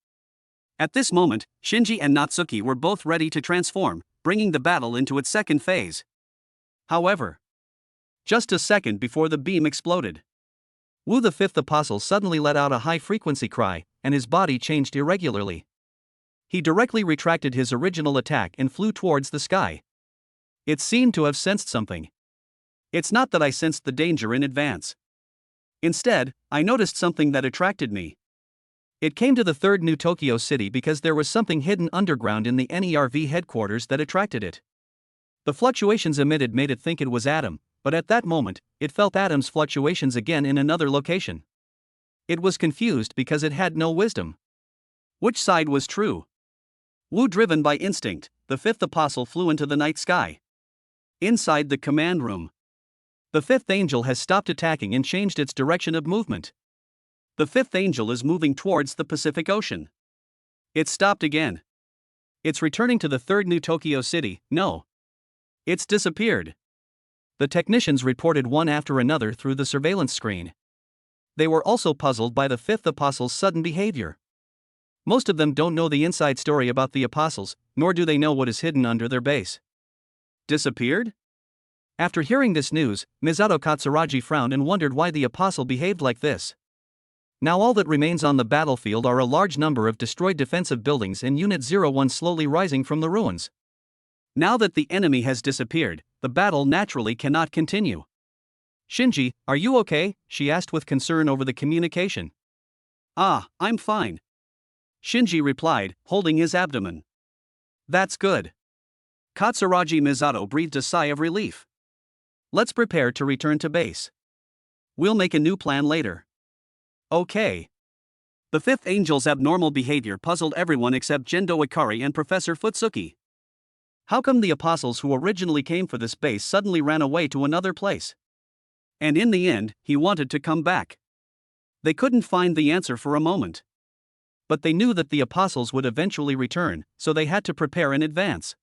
At this moment, Shinji and Natsuki were both ready to transform, bringing the battle into its second phase. However, just a second before the beam exploded, Wu the fifth apostle suddenly let out a high-frequency cry, and his body changed irregularly. He directly retracted his original attack and flew towards the sky. It seemed to have sensed something. It's not that I sensed the danger in advance. Instead, I noticed something that attracted me. It came to the third New Tokyo City because there was something hidden underground in the NERV headquarters that attracted it. The fluctuations emitted made it think it was Atom, but at that moment, it felt Atom's fluctuations again in another location. It was confused because it had no wisdom. Which side was true? Wu, driven by instinct, the fifth apostle flew into the night sky. Inside the command room, the fifth angel has stopped attacking and changed its direction of movement. The fifth angel is moving towards the Pacific Ocean. It stopped again. It's returning to the third New Tokyo City. No. It's disappeared. The technicians reported one after another through the surveillance screen. They were also puzzled by the fifth apostle's sudden behavior. Most of them don't know the inside story about the apostles, nor do they know what is hidden under their base. Disappeared? After hearing this news, Misato Katsuragi frowned and wondered why the apostle behaved like this. Now all that remains on the battlefield are a large number of destroyed defensive buildings and Unit 01 slowly rising from the ruins. Now that the enemy has disappeared, the battle naturally cannot continue. Shinji, are you okay? She asked with concern over the communication. Ah, I'm fine. Shinji replied, holding his abdomen. That's good. Katsuragi Misato breathed a sigh of relief. Let's prepare to return to base. We'll make a new plan later. Okay. The fifth angel's abnormal behavior puzzled everyone except Gendo Ikari and Professor Futsuki. How come the apostles who originally came for this base suddenly ran away to another place? And in the end, he wanted to come back. They couldn't find the answer for a moment. But they knew that the apostles would eventually return, so they had to prepare in advance.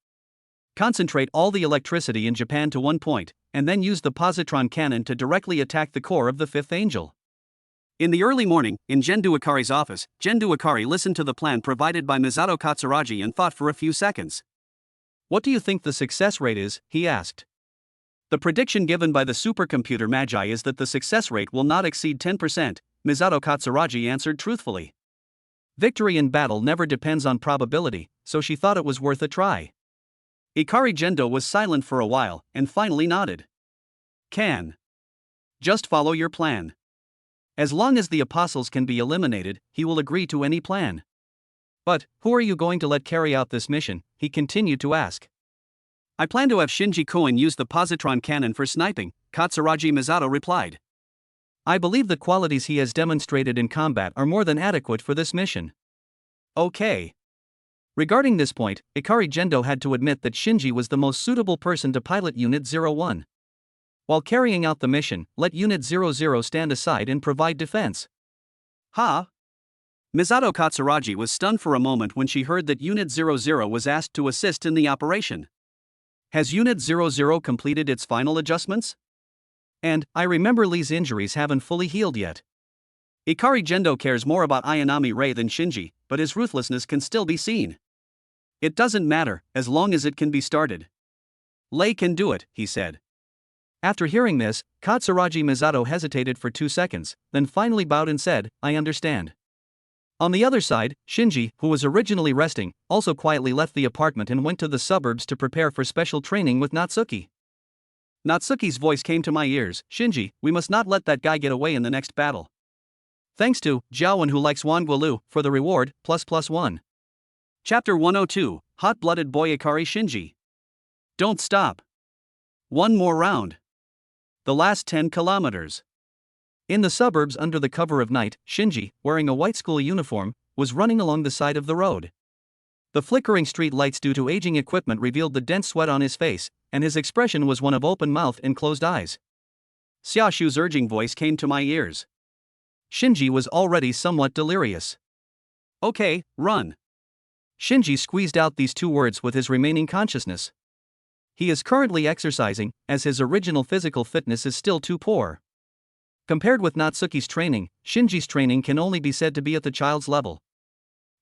Concentrate all the electricity in Japan to one point, and then use the positron cannon to directly attack the core of the fifth angel. In the early morning, in Gendo Ikari's office, Gendo Ikari listened to the plan provided by Misato Katsuragi and thought for a few seconds. What do you think the success rate is? He asked. The prediction given by the supercomputer Magi is that the success rate will not exceed 10%, Misato Katsuragi answered truthfully. Victory in battle never depends on probability, so she thought it was worth a try. Ikari Gendo was silent for a while, and finally nodded. Can. Just follow your plan. As long as the apostles can be eliminated, he will agree to any plan. But, who are you going to let carry out this mission? He continued to ask. I plan to have Shinji Koen use the positron cannon for sniping, Katsuragi Misato replied. I believe the qualities he has demonstrated in combat are more than adequate for this mission. Okay. Regarding this point, Ikari Gendo had to admit that Shinji was the most suitable person to pilot Unit 01. While carrying out the mission, let Unit 00 stand aside and provide defense. Ha! Misato Katsuragi was stunned for a moment when she heard that Unit 00 was asked to assist in the operation. Has Unit 00 completed its final adjustments? And, I remember Lee's injuries haven't fully healed yet. Ikari Gendo cares more about Ayanami Rei than Shinji, but his ruthlessness can still be seen. It doesn't matter, as long as it can be started. Lei can do it, he said. After hearing this, Katsuragi Misato hesitated for 2 seconds, then finally bowed and said, I understand. On the other side, Shinji, who was originally resting, also quietly left the apartment and went to the suburbs to prepare for special training with Natsuki. Natsuki's voice came to my ears, Shinji, we must not let that guy get away in the next battle. Thanks to Jiaowen who likes Wangguolu, for the reward, +1. Chapter 102, Hot-Blooded Boy Ikari Shinji. Don't stop. One more round. The last 10 kilometers. In the suburbs under the cover of night, Shinji, wearing a white school uniform, was running along the side of the road. The flickering street lights due to aging equipment revealed the dense sweat on his face, and his expression was one of open mouth and closed eyes. Xiaoshu's urging voice came to my ears. Shinji was already somewhat delirious. Okay, run. Shinji squeezed out these 2 words with his remaining consciousness. He is currently exercising, as his original physical fitness is still too poor. Compared with Natsuki's training, Shinji's training can only be said to be at the child's level.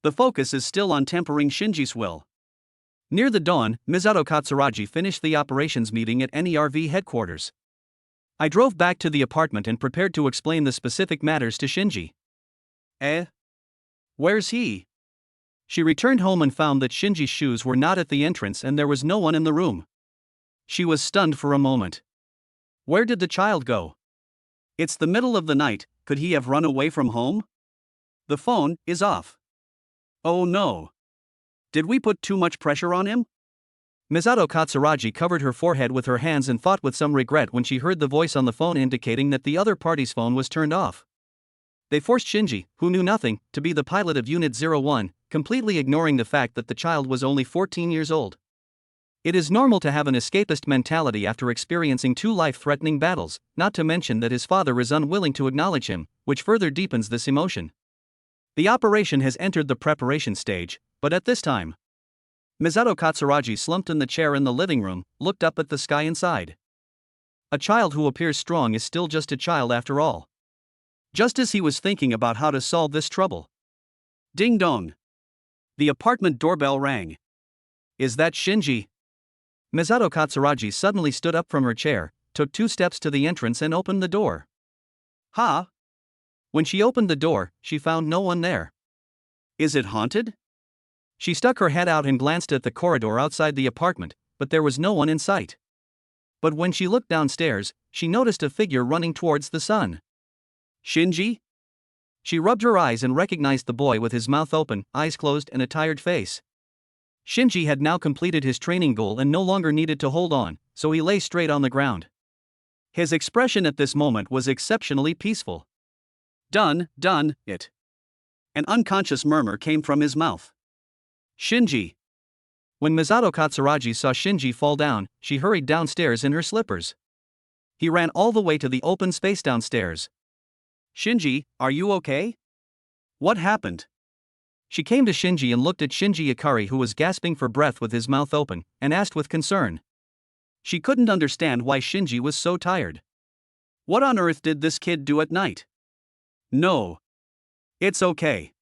The focus is still on tempering Shinji's will. Near the dawn, Misato Katsuragi finished the operations meeting at NERV headquarters. I drove back to the apartment and prepared to explain the specific matters to Shinji. Where's he? She returned home and found that Shinji's shoes were not at the entrance and there was no one in the room. She was stunned for a moment. Where did the child go? It's the middle of the night, could he have run away from home? The phone is off. Oh no. Did we put too much pressure on him? Misato Katsuragi covered her forehead with her hands and thought with some regret when she heard the voice on the phone indicating that the other party's phone was turned off. They forced Shinji, who knew nothing, to be the pilot of Unit 01, completely ignoring the fact that the child was only 14 years old. It is normal to have an escapist mentality after experiencing two life-threatening battles, not to mention that his father is unwilling to acknowledge him, which further deepens this emotion. The operation has entered the preparation stage, but at this time, Misato Katsuragi slumped in the chair in the living room, looked up at the sky and sighed. A child who appears strong is still just a child after all. Just as he was thinking about how to solve this trouble. Ding dong. The apartment doorbell rang. Is that Shinji? Misato Katsuragi suddenly stood up from her chair, took 2 steps to the entrance and opened the door. Ha! When she opened the door, she found no one there. Is it haunted? She stuck her head out and glanced at the corridor outside the apartment, but there was no one in sight. But when she looked downstairs, she noticed a figure running towards the sun. Shinji? She rubbed her eyes and recognized the boy with his mouth open, eyes closed and a tired face. Shinji had now completed his training goal and no longer needed to hold on, so he lay straight on the ground. His expression at this moment was exceptionally peaceful. Done it. An unconscious murmur came from his mouth. Shinji. When Misato Katsuragi saw Shinji fall down, she hurried downstairs in her slippers. He ran all the way to the open space downstairs. Shinji, are you okay? What happened? She came to Shinji and looked at Shinji Ikari, who was gasping for breath with his mouth open, and asked with concern. She couldn't understand why Shinji was so tired. What on earth did this kid do at night? No. It's okay.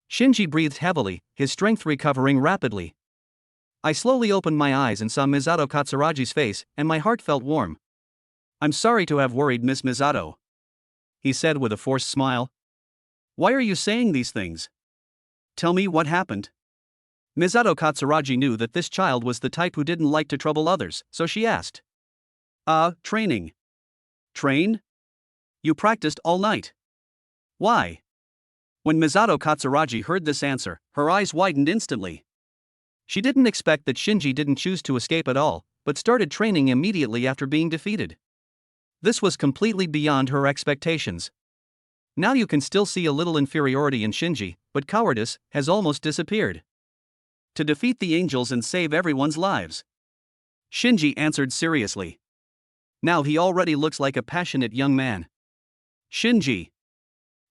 Shinji breathed heavily, his strength recovering rapidly. I slowly opened my eyes and saw Misato Katsuragi's face, and my heart felt warm. I'm sorry to have worried Miss Misato, he said with a forced smile. Why are you saying these things? Tell me what happened. Misato Katsuragi knew that this child was the type who didn't like to trouble others, so she asked. Training. Train? You practiced all night. Why? When Misato Katsuragi heard this answer, her eyes widened instantly. She didn't expect that Shinji didn't choose to escape at all, but started training immediately after being defeated. This was completely beyond her expectations. Now you can still see a little inferiority in Shinji, but cowardice has almost disappeared. To defeat the angels and save everyone's lives. Shinji answered seriously. Now he already looks like a passionate young man. Shinji.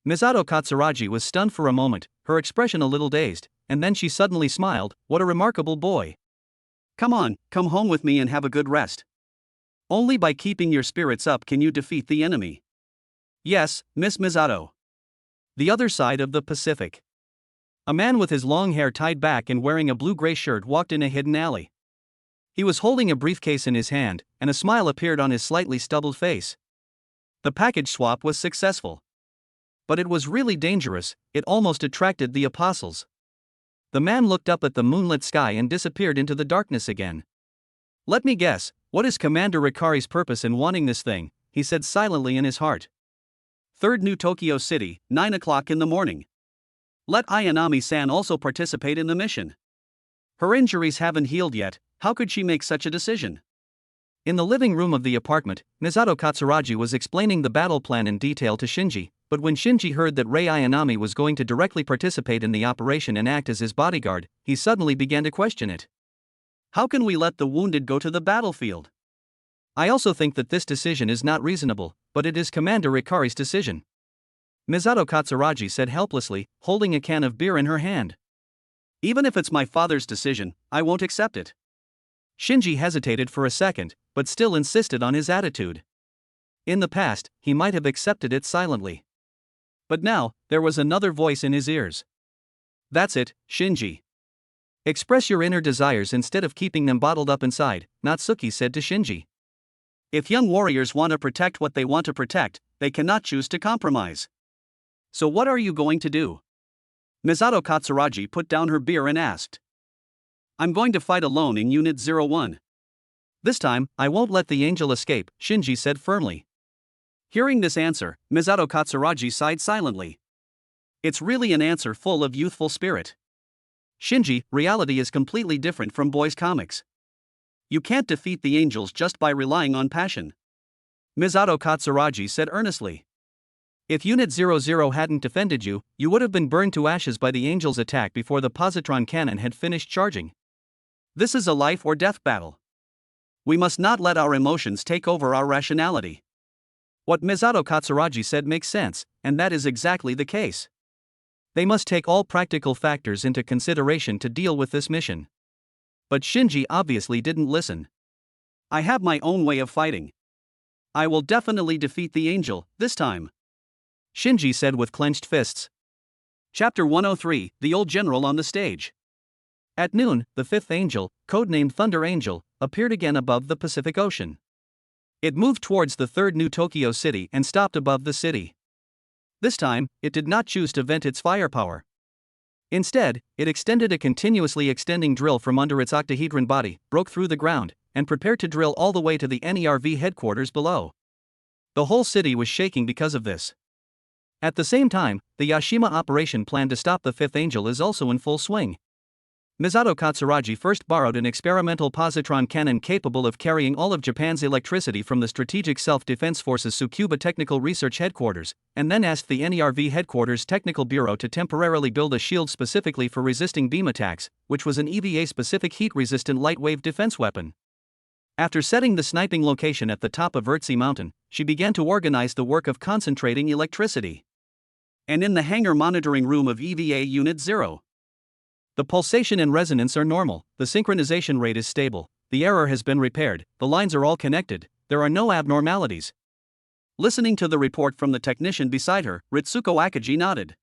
Misato Katsuragi was stunned for a moment, her expression a little dazed, and then she suddenly smiled. What a remarkable boy. Come on, come home with me and have a good rest. Only by keeping your spirits up can you defeat the enemy. Yes, Miss Misato. The other side of the Pacific. A man with his long hair tied back and wearing a blue-gray shirt walked in a hidden alley. He was holding a briefcase in his hand, and a smile appeared on his slightly stubbled face. The package swap was successful. But it was really dangerous, it almost attracted the apostles. The man looked up at the moonlit sky and disappeared into the darkness again. Let me guess, what is Commander Rikari's purpose in wanting this thing, he said silently in his heart. 3rd New Tokyo City, 9 o'clock in the morning. Let Ayanami-san also participate in the mission. Her injuries haven't healed yet, how could she make such a decision? In the living room of the apartment, Misato Katsuragi was explaining the battle plan in detail to Shinji, but when Shinji heard that Rei Ayanami was going to directly participate in the operation and act as his bodyguard, he suddenly began to question it. How can we let the wounded go to the battlefield? I also think that this decision is not reasonable, but it is Commander Rikari's decision. Misato Katsuragi said helplessly, holding a can of beer in her hand. Even if it's my father's decision, I won't accept it. Shinji hesitated for a second, but still insisted on his attitude. In the past, he might have accepted it silently. But now, there was another voice in his ears. That's it, Shinji. Express your inner desires instead of keeping them bottled up inside, Natsuki said to Shinji. If young warriors want to protect what they want to protect, they cannot choose to compromise. So what are you going to do? Misato Katsuragi put down her beer and asked. I'm going to fight alone in Unit 01. This time, I won't let the angel escape, Shinji said firmly. Hearing this answer, Misato Katsuragi sighed silently. It's really an answer full of youthful spirit. Shinji, reality is completely different from boys' comics. You can't defeat the angels just by relying on passion. Misato Katsuragi said earnestly. If Unit 00 hadn't defended you, you would have been burned to ashes by the angel's attack before the positron cannon had finished charging. This is a life or death battle. We must not let our emotions take over our rationality. What Misato Katsuragi said makes sense, and that is exactly the case. They must take all practical factors into consideration to deal with this mission. But Shinji obviously didn't listen. I have my own way of fighting. I will definitely defeat the angel, this time. Shinji said with clenched fists. Chapter 103, The Old General on the Stage. At noon, the fifth angel, codenamed Thunder Angel, appeared again above the Pacific Ocean. It moved towards the third New Tokyo city and stopped above the city. This time, it did not choose to vent its firepower. Instead, it extended a continuously extending drill from under its octahedron body, broke through the ground, and prepared to drill all the way to the NERV headquarters below. The whole city was shaking because of this. At the same time, the Yashima operation plan to stop the fifth angel is also in full swing. Misato Katsuragi first borrowed an experimental positron cannon capable of carrying all of Japan's electricity from the Strategic Self-Defense Forces Tsukuba Technical Research Headquarters, and then asked the NERV Headquarters Technical Bureau to temporarily build a shield specifically for resisting beam attacks, which was an EVA-specific heat-resistant light-wave defense weapon. After setting the sniping location at the top of Urtsi Mountain, she began to organize the work of concentrating electricity. And in the hangar monitoring room of EVA Unit 0. The pulsation and resonance are normal, the synchronization rate is stable, the error has been repaired, the lines are all connected, there are no abnormalities. Listening to the report from the technician beside her, Ritsuko Akagi nodded.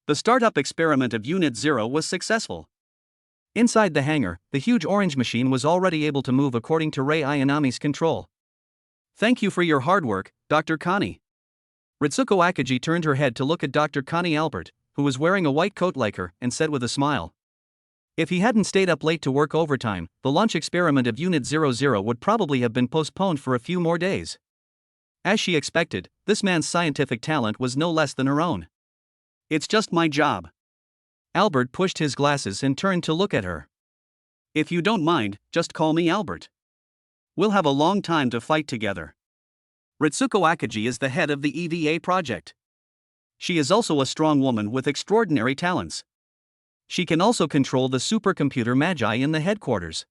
The startup experiment of Unit 0 was successful. Inside the hangar, the huge orange machine was already able to move according to Rei Ayanami's control. Thank you for your hard work, Dr. Kani. Ritsuko Akagi turned her head to look at Dr. Kani Albert, who was wearing a white coat like her, and said with a smile. If he hadn't stayed up late to work overtime, the launch experiment of Unit 00 would probably have been postponed for a few more days. As she expected, this man's scientific talent was no less than her own. It's just my job. Albert pushed his glasses and turned to look at her. If you don't mind, just call me Albert. We'll have a long time to fight together. Ritsuko Akagi is the head of the EVA project. She is also a strong woman with extraordinary talents. She can also control the supercomputer Magi in the headquarters.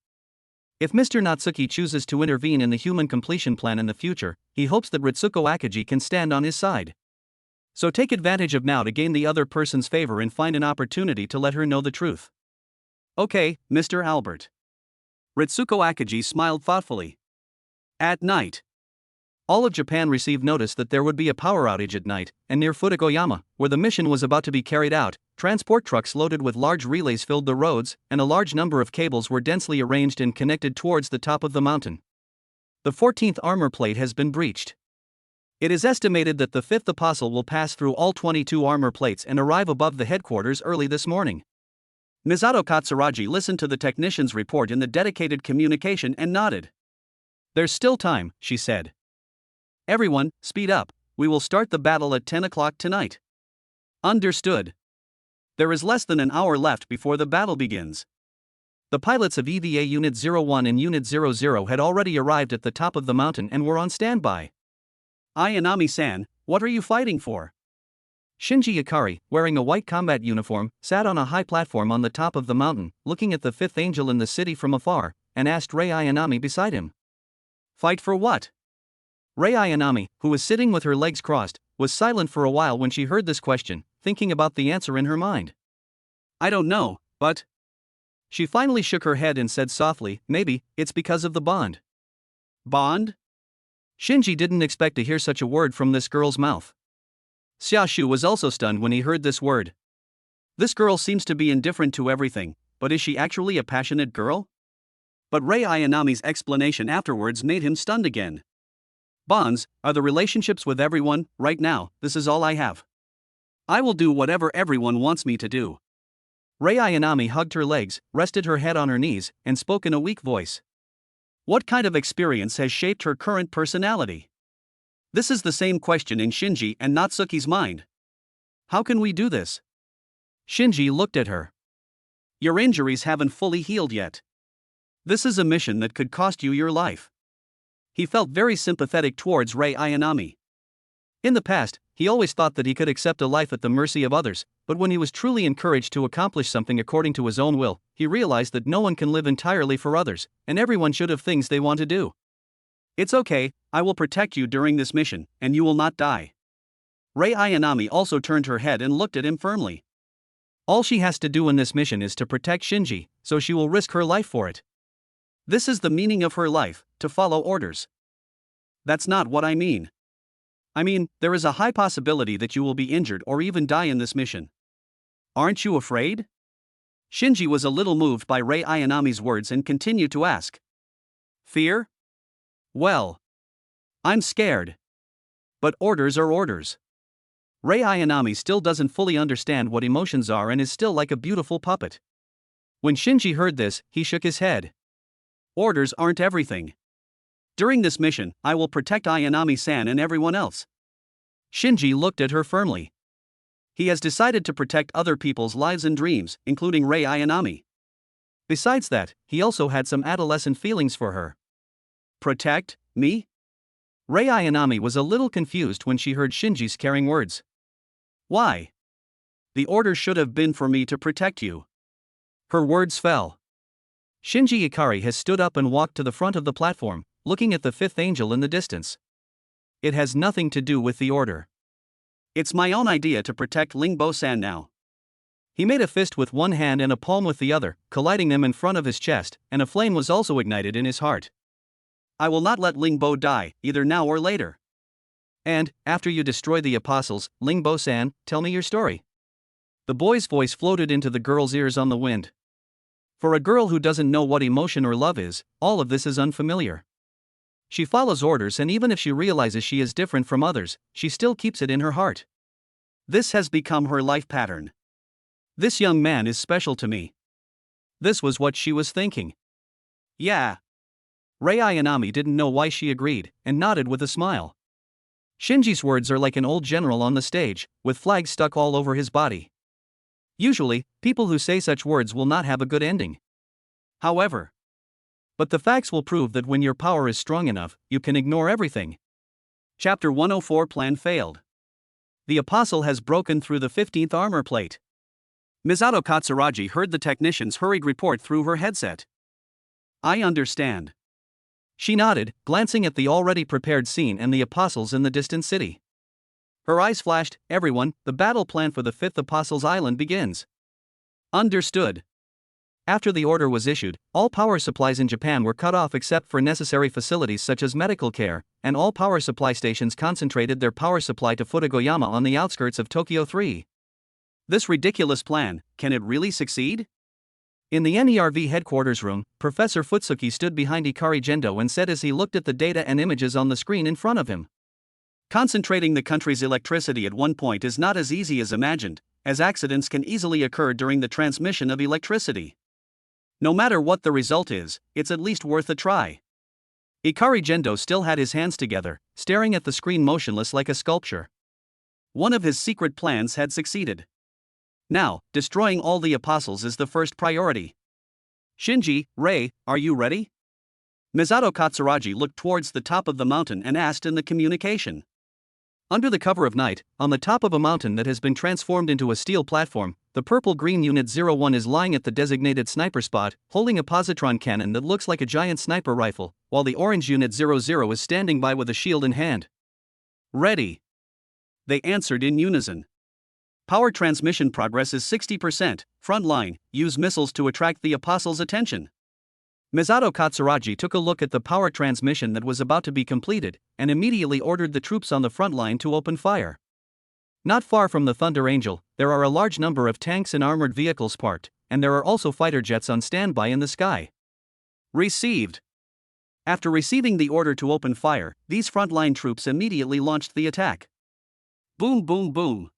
If Mr. Natsuki chooses to intervene in the human completion plan in the future, he hopes that Ritsuko Akagi can stand on his side. So take advantage of now to gain the other person's favor and find an opportunity to let her know the truth. Okay, Mr. Albert. Ritsuko Akagi smiled thoughtfully. At night. All of Japan received notice that there would be a power outage at night, and near Futagoyama, where the mission was about to be carried out, transport trucks loaded with large relays filled the roads, and a large number of cables were densely arranged and connected towards the top of the mountain. The 14th armor plate has been breached. It is estimated that the 5th apostle will pass through all 22 armor plates and arrive above the headquarters early this morning. Misato Katsuragi listened to the technician's report in the dedicated communication and nodded. There's still time, she said. Everyone, speed up, we will start the battle at 10 o'clock tonight. Understood. There is less than an hour left before the battle begins. The pilots of EVA Unit 01 and Unit 00 had already arrived at the top of the mountain and were on standby. Ayanami-san, what are you fighting for? Shinji Ikari, wearing a white combat uniform, sat on a high platform on the top of the mountain, looking at the fifth angel in the city from afar, and asked Rei Ayanami beside him. Fight for what? Rei Ayanami, who was sitting with her legs crossed, was silent for a while when she heard this question, thinking about the answer in her mind. I don't know, but... She finally shook her head and said softly, maybe, it's because of the bond. Bond? Shinji didn't expect to hear such a word from this girl's mouth. Xiaoshu was also stunned when he heard this word. This girl seems to be indifferent to everything, but is she actually a passionate girl? But Rei Ayanami's explanation afterwards made him stunned again. Bonds are the relationships with everyone. Right now, this is all I have. I will do whatever everyone wants me to do. Rei Ayanami hugged her legs, rested her head on her knees, and spoke in a weak voice. What kind of experience has shaped her current personality? This is the same question in Shinji and Natsuki's mind. How can we do this? Shinji looked at her. Your injuries haven't fully healed yet. This is a mission that could cost you your life. He felt very sympathetic towards Rei Ayanami. In the past, he always thought that he could accept a life at the mercy of others, but when he was truly encouraged to accomplish something according to his own will, he realized that no one can live entirely for others, and everyone should have things they want to do. It's okay, I will protect you during this mission, and you will not die. Rei Ayanami also turned her head and looked at him firmly. All she has to do in this mission is to protect Shinji, so she will risk her life for it. This is the meaning of her life, to follow orders. That's not what I mean. I mean, there is a high possibility that you will be injured or even die in this mission. Aren't you afraid? Shinji was a little moved by Rei Ayanami's words and continued to ask. Fear? Well, I'm scared. But orders are orders. Rei Ayanami still doesn't fully understand what emotions are and is still like a beautiful puppet. When Shinji heard this, he shook his head. Orders aren't everything. During this mission, I will protect Ayanami-san and everyone else. Shinji looked at her firmly. He has decided to protect other people's lives and dreams, including Rei Ayanami. Besides that, he also had some adolescent feelings for her. Protect me? Rei Ayanami was a little confused when she heard Shinji's caring words. Why? The order should have been for me to protect you. Her words fell. Shinji Ikari has stood up and walked to the front of the platform, looking at the fifth angel in the distance. It has nothing to do with the order. It's my own idea to protect Lingbo-san now. He made a fist with one hand and a palm with the other, colliding them in front of his chest, and a flame was also ignited in his heart. I will not let Lingbo die, either now or later. And, after you destroy the apostles, Lingbo-san, tell me your story. The boy's voice floated into the girl's ears on the wind. For a girl who doesn't know what emotion or love is, all of this is unfamiliar. She follows orders, and even if she realizes she is different from others, she still keeps it in her heart. This has become her life pattern. This young man is special to me. This was what she was thinking. Yeah. Rei Ayanami didn't know why she agreed, and nodded with a smile. Shinji's words are like an old general on the stage, with flags stuck all over his body. Usually, people who say such words will not have a good ending. However, but the facts will prove that when your power is strong enough, you can ignore everything. Chapter 104 Plan failed. The apostle has broken through the 15th armor plate. Misato Katsuragi heard the technician's hurried report through her headset. I understand. She nodded, glancing at the already prepared scene and the apostles in the distant city. Her eyes flashed. Everyone, the battle plan for the 5th Apostles Island begins. Understood. After the order was issued, all power supplies in Japan were cut off except for necessary facilities such as medical care, and all power supply stations concentrated their power supply to Futagoyama on the outskirts of Tokyo 3. This ridiculous plan, can it really succeed? In the NERV headquarters room, Professor Futsuki stood behind Ikari Gendo and said as he looked at the data and images on the screen in front of him. Concentrating the country's electricity at one point is not as easy as imagined, as accidents can easily occur during the transmission of electricity. No matter what the result is, it's at least worth a try. Ikari Gendo still had his hands together, staring at the screen motionless like a sculpture. One of his secret plans had succeeded. Now, destroying all the apostles is the first priority. Shinji, Rei, are you ready? Misato Katsuragi looked towards the top of the mountain and asked in the communication. Under the cover of night, on the top of a mountain that has been transformed into a steel platform, the purple-green Unit 01 is lying at the designated sniper spot, holding a positron cannon that looks like a giant sniper rifle, while the orange Unit 00 is standing by with a shield in hand. Ready. They answered in unison. Power transmission progress is 60%. Front line, use missiles to attract the apostles' attention. Misato Katsuragi took a look at the power transmission that was about to be completed, and immediately ordered the troops on the front line to open fire. Not far from the Thunder Angel, there are a large number of tanks and armored vehicles parked, and there are also fighter jets on standby in the sky. Received. After receiving the order to open fire, these frontline troops immediately launched the attack. Boom, boom, boom.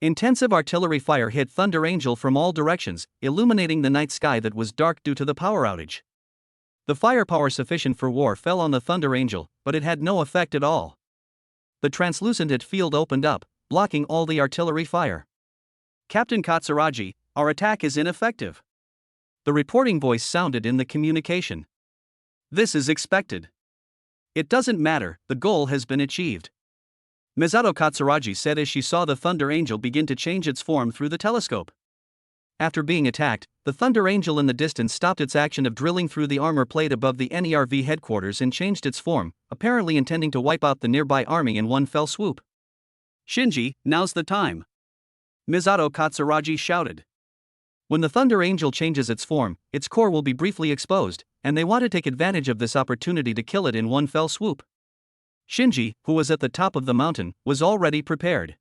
Intensive artillery fire hit Thunder Angel from all directions, illuminating the night sky that was dark due to the power outage. The firepower sufficient for war fell on the Thunder Angel, but it had no effect at all. The translucent hit field opened up, blocking all the artillery fire. Captain Katsuragi, our attack is ineffective. The reporting voice sounded in the communication. This is expected. It doesn't matter, the goal has been achieved. Misato Katsuragi said as she saw the Thunder Angel begin to change its form through the telescope. After being attacked, the Thunder Angel in the distance stopped its action of drilling through the armor plate above the NERV headquarters and changed its form, apparently intending to wipe out the nearby army in one fell swoop. Shinji, now's the time. Misato Katsuragi shouted. When the Thunder Angel changes its form, its core will be briefly exposed, and they want to take advantage of this opportunity to kill it in one fell swoop. Shinji, who was at the top of the mountain, was already prepared.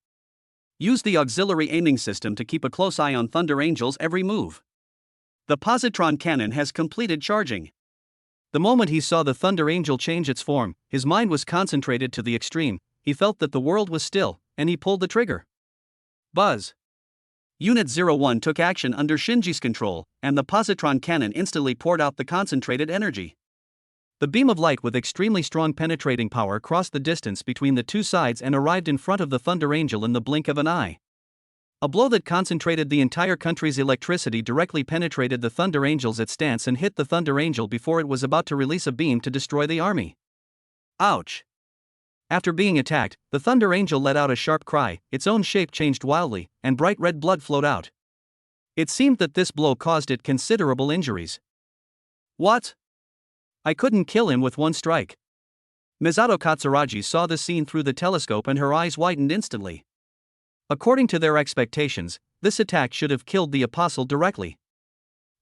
Use the auxiliary aiming system to keep a close eye on Thunder Angel's every move. The positron cannon has completed charging. The moment he saw the Thunder Angel change its form, his mind was concentrated to the extreme. He felt that the world was still, and he pulled the trigger. Buzz. Unit 01 took action under Shinji's control, and the positron cannon instantly poured out the concentrated energy. The beam of light with extremely strong penetrating power crossed the distance between the two sides and arrived in front of the Thunder Angel in the blink of an eye. A blow that concentrated the entire country's electricity directly penetrated the Thunder Angel's stance and hit the Thunder Angel before it was about to release a beam to destroy the army. Ouch! After being attacked, the Thunder Angel let out a sharp cry, its own shape changed wildly, and bright red blood flowed out. It seemed that this blow caused it considerable injuries. What? I couldn't kill him with one strike. Misato Katsuragi saw the scene through the telescope and her eyes widened instantly. According to their expectations, this attack should have killed the apostle directly.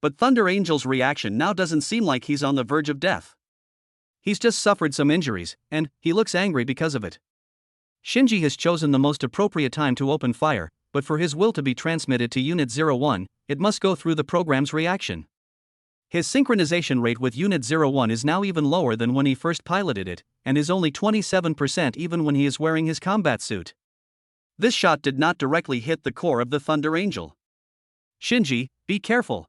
But Thunder Angel's reaction now doesn't seem like he's on the verge of death. He's just suffered some injuries, and he looks angry because of it. Shinji has chosen the most appropriate time to open fire, but for his will to be transmitted to Unit 01, it must go through the program's reaction. His synchronization rate with Unit 01 is now even lower than when he first piloted it, and is only 27% even when he is wearing his combat suit. This shot did not directly hit the core of the Thunder Angel. Shinji, be careful.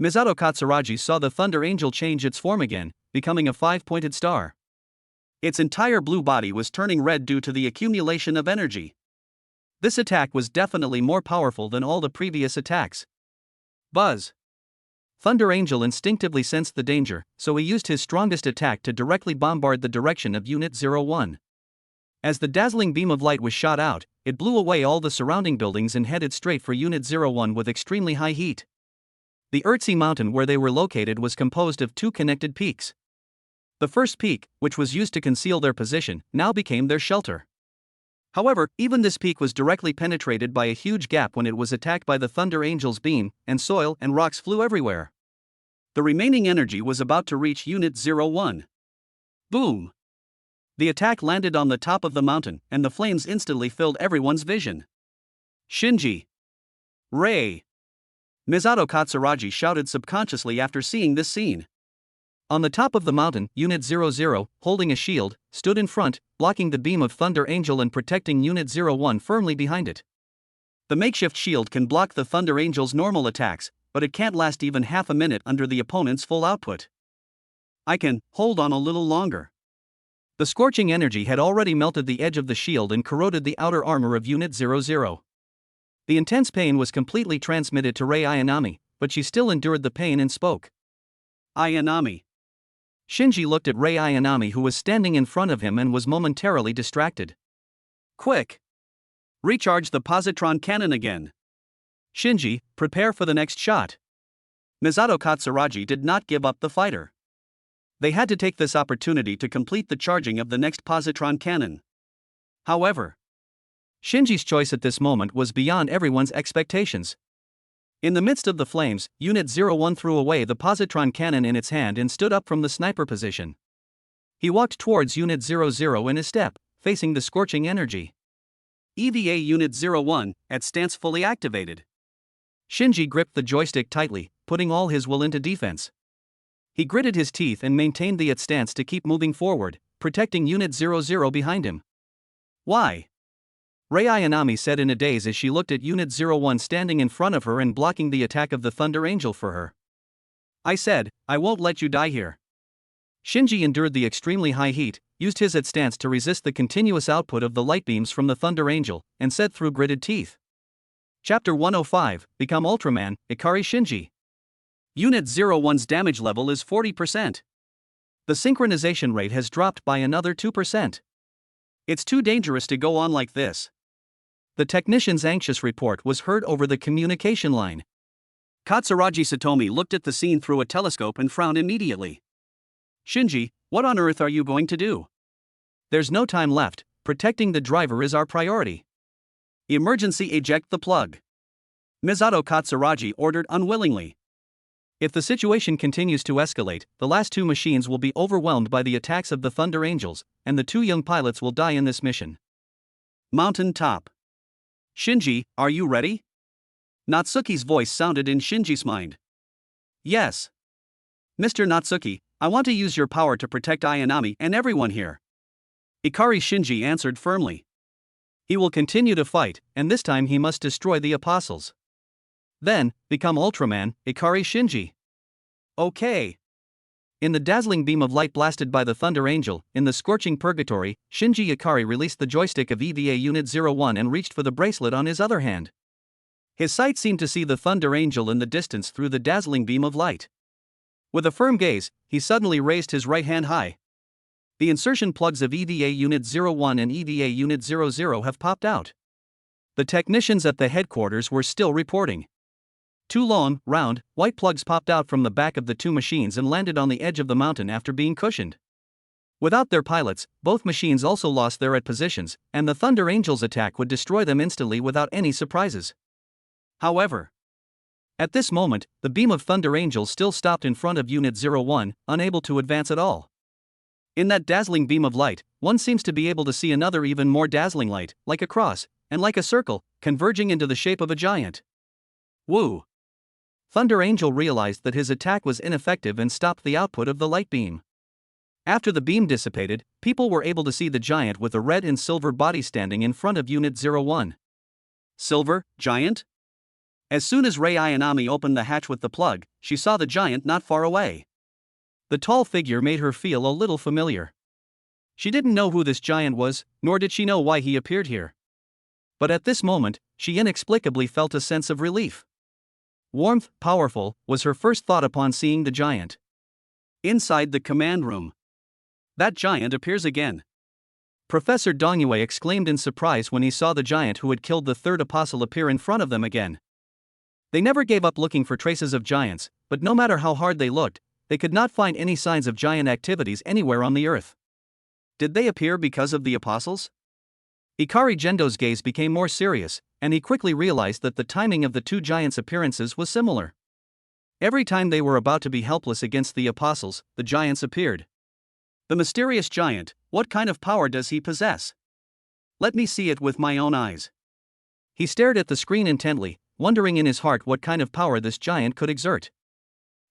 Misato Katsuragi saw the Thunder Angel change its form again, becoming a five-pointed star. Its entire blue body was turning red due to the accumulation of energy. This attack was definitely more powerful than all the previous attacks. Buzz. Thunder Angel instinctively sensed the danger, so he used his strongest attack to directly bombard the direction of Unit 01. As the dazzling beam of light was shot out, it blew away all the surrounding buildings and headed straight for Unit 01 with extremely high heat. The Urtsi mountain where they were located was composed of two connected peaks. The first peak, which was used to conceal their position, now became their shelter. However, even this peak was directly penetrated by a huge gap when it was attacked by the Thunder Angel's beam, and soil and rocks flew everywhere. The remaining energy was about to reach Unit 01. Boom! The attack landed on the top of the mountain, and the flames instantly filled everyone's vision. Shinji! Ray! Misato Katsuragi shouted subconsciously after seeing this scene. On the top of the mountain, Unit 00, holding a shield, stood in front, blocking the beam of Thunder Angel and protecting Unit 01 firmly behind it. The makeshift shield can block the Thunder Angel's normal attacks, but it can't last even half a minute under the opponent's full output. I can hold on a little longer. The scorching energy had already melted the edge of the shield and corroded the outer armor of Unit 00. The intense pain was completely transmitted to Rei Ayanami, but she still endured the pain and spoke. Ayanami. Shinji looked at Rei Ayanami, who was standing in front of him and was momentarily distracted. Quick! Recharge the positron cannon again. Shinji, prepare for the next shot. Misato Katsuragi did not give up the fighter. They had to take this opportunity to complete the charging of the next positron cannon. However, Shinji's choice at this moment was beyond everyone's expectations. In the midst of the flames, Unit 01 threw away the positron cannon in its hand and stood up from the sniper position. He walked towards Unit 00 in his step, facing the scorching energy. EVA Unit 01, at stance fully activated. Shinji gripped the joystick tightly, putting all his will into defense. He gritted his teeth and maintained the at stance to keep moving forward, protecting Unit 00 behind him. Why? Rei Ayanami said in a daze as she looked at Unit 01 standing in front of her and blocking the attack of the Thunder Angel for her. I said, I won't let you die here. Shinji endured the extremely high heat, used his at stance to resist the continuous output of the light beams from the Thunder Angel, and said through gritted teeth. Chapter 105, Become Ultraman, Ikari Shinji. Unit 01's damage level is 40%. The synchronization rate has dropped by another 2%. It's too dangerous to go on like this. The technician's anxious report was heard over the communication line. Katsuragi Satomi looked at the scene through a telescope and frowned immediately. Shinji, what on earth are you going to do? There's no time left, protecting the driver is our priority. Emergency eject the plug. Misato Katsuragi ordered unwillingly. If the situation continues to escalate, the last two machines will be overwhelmed by the attacks of the Thunder Angels, and the two young pilots will die in this mission. Mountain top. Shinji, are you ready? Natsuki's voice sounded in Shinji's mind. Yes. Mr. Natsuki, I want to use your power to protect Ayanami and everyone here. Ikari Shinji answered firmly. He will continue to fight, and this time he must destroy the apostles. Then, become Ultraman, Ikari Shinji. Okay. In the dazzling beam of light blasted by the Thunder Angel, in the scorching purgatory, Shinji Ikari released the joystick of EVA Unit 01 and reached for the bracelet on his other hand. His sight seemed to see the Thunder Angel in the distance through the dazzling beam of light. With a firm gaze, he suddenly raised his right hand high. The insertion plugs of EVA Unit 01 and EVA Unit 00 have popped out. The technicians at the headquarters were still reporting. Two long, round, white plugs popped out from the back of the two machines and landed on the edge of the mountain after being cushioned. Without their pilots, both machines also lost their at positions, and the Thunder Angel's attack would destroy them instantly without any surprises. However, at this moment, the beam of Thunder Angel still stopped in front of Unit 01, unable to advance at all. In that dazzling beam of light, one seems to be able to see another even more dazzling light, like a cross, and like a circle, converging into the shape of a giant. Woo! Thunder Angel realized that his attack was ineffective and stopped the output of the light beam. After the beam dissipated, people were able to see the giant with a red and silver body standing in front of Unit 01. Silver, giant? As soon as Rei Ayanami opened the hatch with the plug, she saw the giant not far away. The tall figure made her feel a little familiar. She didn't know who this giant was, nor did she know why he appeared here. But at this moment, she inexplicably felt a sense of relief. Warmth, powerful, was her first thought upon seeing the giant. Inside the command room. That giant appears again. Professor Dongyue exclaimed in surprise when he saw the giant who had killed the third apostle appear in front of them again. They never gave up looking for traces of giants, but no matter how hard they looked, they could not find any signs of giant activities anywhere on the earth. Did they appear because of the apostles? Ikari Gendo's gaze became more serious, and he quickly realized that the timing of the two giants' appearances was similar. Every time they were about to be helpless against the apostles, the giants appeared. The mysterious giant, what kind of power does he possess? Let me see it with my own eyes. He stared at the screen intently, wondering in his heart what kind of power this giant could exert.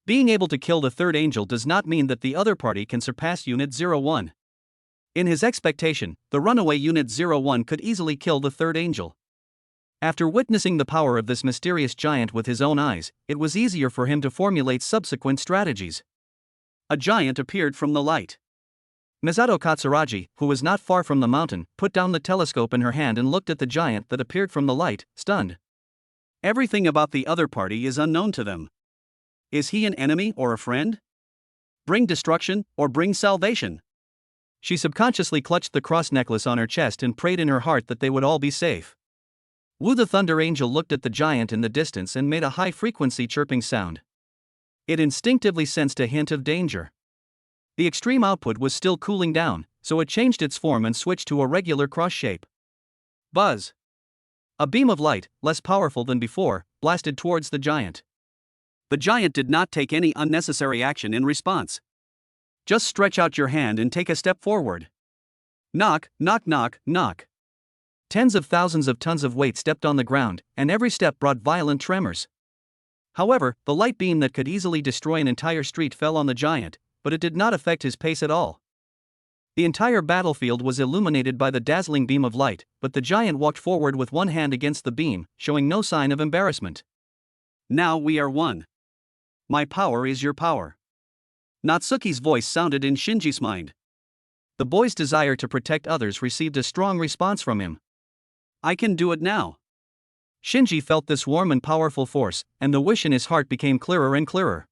Being able to kill the third angel does not mean that the other party can surpass Unit 01. In his expectation, the runaway Unit 01 could easily kill the third angel. After witnessing the power of this mysterious giant with his own eyes, it was easier for him to formulate subsequent strategies. A giant appeared from the light. Misato Katsuragi, who was not far from the mountain, put down the telescope in her hand and looked at the giant that appeared from the light, stunned. Everything about the other party is unknown to them. Is he an enemy or a friend? Bring destruction or bring salvation? She subconsciously clutched the cross necklace on her chest and prayed in her heart that they would all be safe. Wu the Thunder Angel looked at the giant in the distance and made a high-frequency chirping sound. It instinctively sensed a hint of danger. The extreme output was still cooling down, so it changed its form and switched to a regular cross shape. Buzz! A beam of light, less powerful than before, blasted towards the giant. The giant did not take any unnecessary action in response. Just stretch out your hand and take a step forward. Knock, knock, knock, knock. Tens of thousands of tons of weight stepped on the ground, and every step brought violent tremors. However, the light beam that could easily destroy an entire street fell on the giant, but it did not affect his pace at all. The entire battlefield was illuminated by the dazzling beam of light, but the giant walked forward with one hand against the beam, showing no sign of embarrassment. Now we are one. My power is your power. Natsuki's voice sounded in Shinji's mind. The boy's desire to protect others received a strong response from him. I can do it now. Shinji felt this warm and powerful force, and the wish in his heart became clearer and clearer.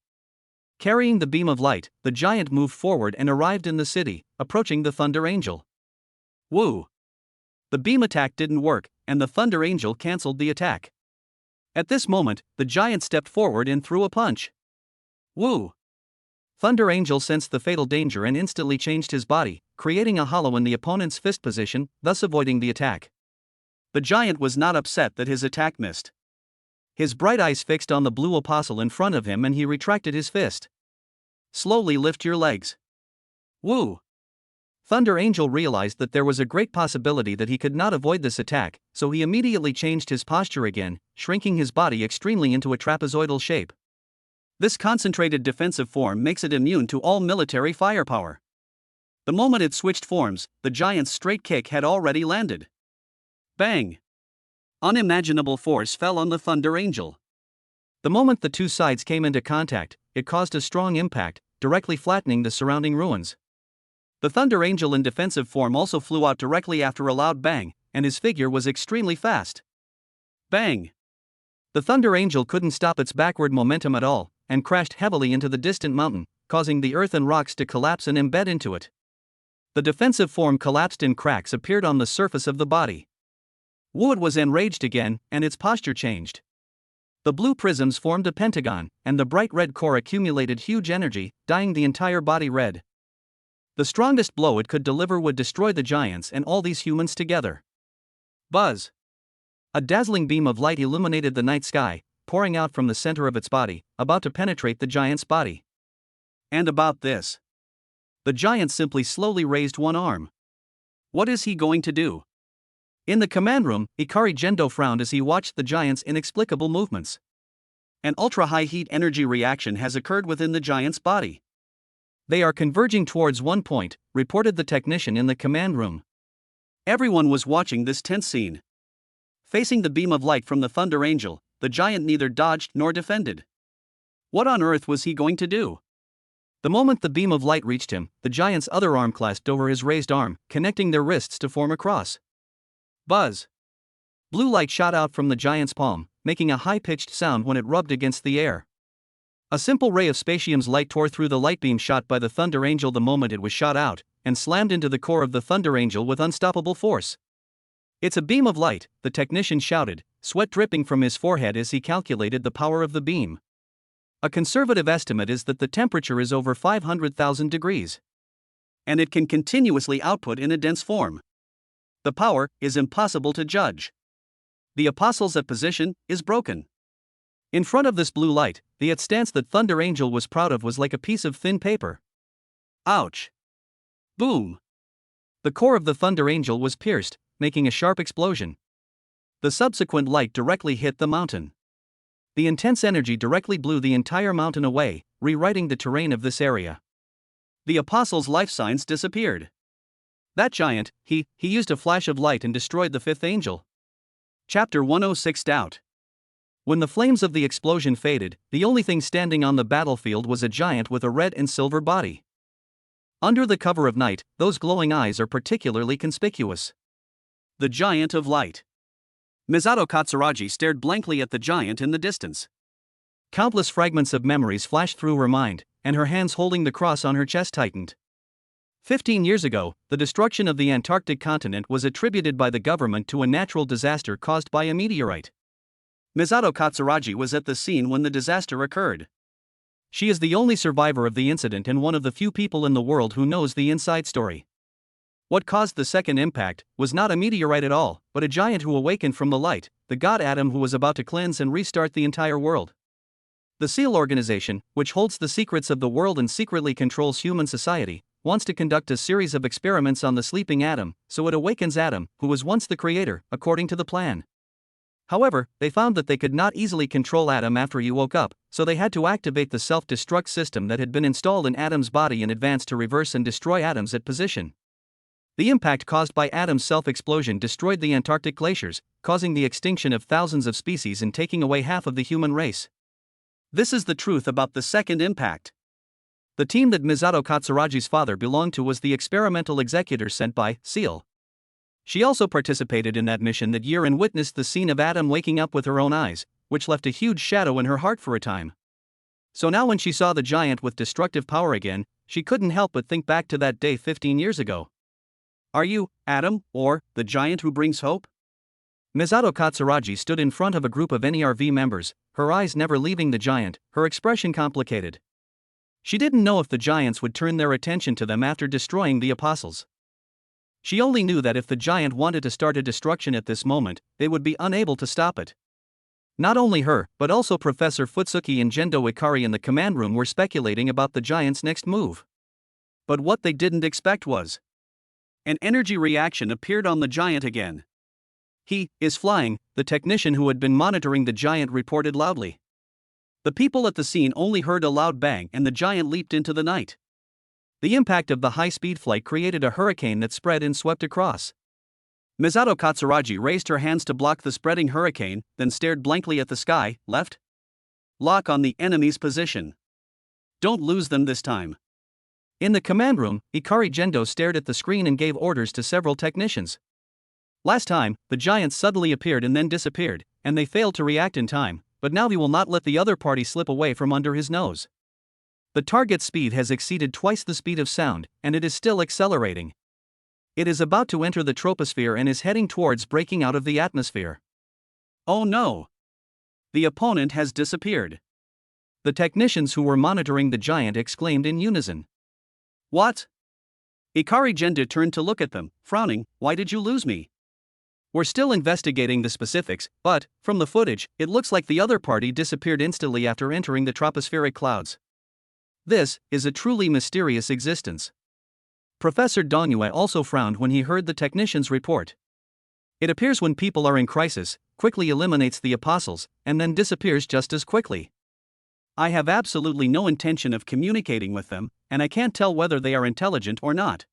Carrying the beam of light, the giant moved forward and arrived in the city, approaching the Thunder Angel. Woo! The beam attack didn't work, and the Thunder Angel cancelled the attack. At this moment, the giant stepped forward and threw a punch. Woo! Thunder Angel sensed the fatal danger and instantly changed his body, creating a hollow in the opponent's fist position, thus avoiding the attack. The giant was not upset that his attack missed. His bright eyes fixed on the blue apostle in front of him and he retracted his fist. Slowly lift your legs. Woo! Thunder Angel realized that there was a great possibility that he could not avoid this attack, so he immediately changed his posture again, shrinking his body extremely into a trapezoidal shape. This concentrated defensive form makes it immune to all military firepower. The moment it switched forms, the giant's straight kick had already landed. Bang! Unimaginable force fell on the Thunder Angel. The moment the two sides came into contact, it caused a strong impact, directly flattening the surrounding ruins. The Thunder Angel in defensive form also flew out directly after a loud bang, and his figure was extremely fast. Bang! The Thunder Angel couldn't stop its backward momentum at all, and crashed heavily into the distant mountain, causing the earth and rocks to collapse and embed into it. The defensive form collapsed and cracks appeared on the surface of the body. Wood was enraged again, and its posture changed. The blue prisms formed a pentagon, and the bright red core accumulated huge energy, dyeing the entire body red. The strongest blow it could deliver would destroy the giants and all these humans together. Buzz! A dazzling beam of light illuminated the night sky, pouring out from the center of its body, about to penetrate the giant's body. And about this. The giant simply slowly raised one arm. What is he going to do? In the command room, Ikari Gendo frowned as he watched the giant's inexplicable movements. An ultra-high heat energy reaction has occurred within the giant's body. They are converging towards one point, reported the technician in the command room. Everyone was watching this tense scene. Facing the beam of light from the Thunder Angel, the giant neither dodged nor defended. What on earth was he going to do? The moment the beam of light reached him, the giant's other arm clasped over his raised arm, connecting their wrists to form a cross. Buzz! Blue light shot out from the giant's palm, making a high-pitched sound when it rubbed against the air. A simple ray of spacium's light tore through the light beam shot by the Thunder Angel the moment it was shot out, and slammed into the core of the Thunder Angel with unstoppable force. It's a beam of light, the technician shouted, sweat dripping from his forehead as he calculated the power of the beam. A conservative estimate is that the temperature is over 500,000 degrees. And it can continuously output in a dense form. The power is impossible to judge. The apostle's position is broken. In front of this blue light, the stance that Thunder Angel was proud of was like a piece of thin paper. Ouch! Boom! The core of the Thunder Angel was pierced, making a sharp explosion. The subsequent light directly hit the mountain. The intense energy directly blew the entire mountain away, rewriting the terrain of this area. The apostle's life signs disappeared. That giant, he used a flash of light and destroyed the fifth angel. Chapter 106 Doubt. When the flames of the explosion faded, the only thing standing on the battlefield was a giant with a red and silver body. Under the cover of night, those glowing eyes are particularly conspicuous. The Giant of Light. Misato Katsuragi stared blankly at the giant in the distance. Countless fragments of memories flashed through her mind, and her hands holding the cross on her chest tightened. 15 years ago, the destruction of the Antarctic continent was attributed by the government to a natural disaster caused by a meteorite. Misato Katsuragi was at the scene when the disaster occurred. She is the only survivor of the incident and one of the few people in the world who knows the inside story. What caused the second impact was not a meteorite at all, but a giant who awakened from the light, the god Adam who was about to cleanse and restart the entire world. The SEAL organization, which holds the secrets of the world and secretly controls human society, wants to conduct a series of experiments on the sleeping Adam, so it awakens Adam, who was once the creator, according to the plan. However, they found that they could not easily control Adam after he woke up, so they had to activate the self-destruct system that had been installed in Adam's body in advance to reverse and destroy Adam's at position. The impact caused by Adam's self-explosion destroyed the Antarctic glaciers, causing the extinction of thousands of species and taking away half of the human race. This is the truth about the second impact. The team that Misato Katsuragi's father belonged to was the experimental executor sent by SEAL. She also participated in that mission that year and witnessed the scene of Adam waking up with her own eyes, which left a huge shadow in her heart for a time. So now when she saw the giant with destructive power again, she couldn't help but think back to that day 15 years ago. Are you, Adam, or the giant who brings hope? Misato Katsuragi stood in front of a group of NERV members, her eyes never leaving the giant, her expression complicated. She didn't know if the giants would turn their attention to them after destroying the apostles. She only knew that if the giant wanted to start a destruction at this moment, they would be unable to stop it. Not only her, but also Professor Futsuki and Gendo Ikari in the command room were speculating about the giant's next move. But what they didn't expect was an energy reaction appeared on the giant again. He is flying, the technician who had been monitoring the giant reported loudly. The people at the scene only heard a loud bang and the giant leaped into the night. The impact of the high-speed flight created a hurricane that spread and swept across. Misato Katsuragi raised her hands to block the spreading hurricane, then stared blankly at the sky, left. Lock on the enemy's position. Don't lose them this time. In the command room, Ikari Gendo stared at the screen and gave orders to several technicians. Last time, the giant suddenly appeared and then disappeared, and they failed to react in time, but now he will not let the other party slip away from under his nose. The target's speed has exceeded twice the speed of sound, and it is still accelerating. It is about to enter the troposphere and is heading towards breaking out of the atmosphere. Oh no! The opponent has disappeared. The technicians who were monitoring the giant exclaimed in unison. What? Ikari Gendo turned to look at them, frowning. Why did you lose me? We're still investigating the specifics, but, from the footage, it looks like the other party disappeared instantly after entering the tropospheric clouds. This is a truly mysterious existence. Professor Dongyue also frowned when he heard the technician's report. It appears when people are in crisis, quickly eliminates the apostles, and then disappears just as quickly. I have absolutely no intention of communicating with them, and I can't tell whether they are intelligent or not.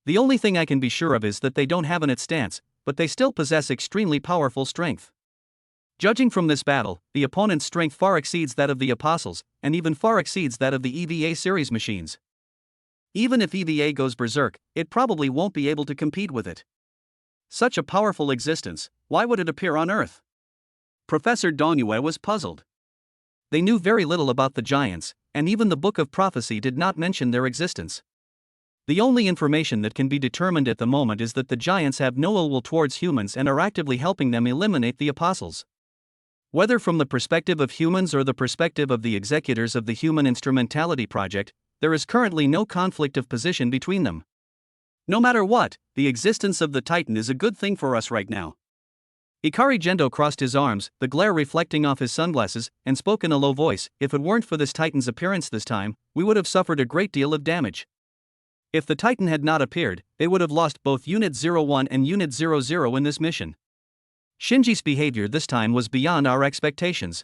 The only thing I can be sure of is that they don't have an it stance, but they still possess extremely powerful strength. Judging from this battle, the opponent's strength far exceeds that of the apostles, and even far exceeds that of the EVA series machines. Even if EVA goes berserk, it probably won't be able to compete with it. Such a powerful existence, why would it appear on Earth? Professor Dongyue was puzzled. They knew very little about the giants, and even the Book of Prophecy did not mention their existence. The only information that can be determined at the moment is that the giants have no ill will towards humans and are actively helping them eliminate the apostles. Whether from the perspective of humans or the perspective of the executors of the Human Instrumentality Project, there is currently no conflict of position between them. No matter what, the existence of the Titan is a good thing for us right now. Ikari Gendo crossed his arms, the glare reflecting off his sunglasses, and spoke in a low voice. If it weren't for this Titan's appearance this time, we would have suffered a great deal of damage. If the Titan had not appeared, they would have lost both Unit 01 and Unit 00 in this mission. Shinji's behavior this time was beyond our expectations.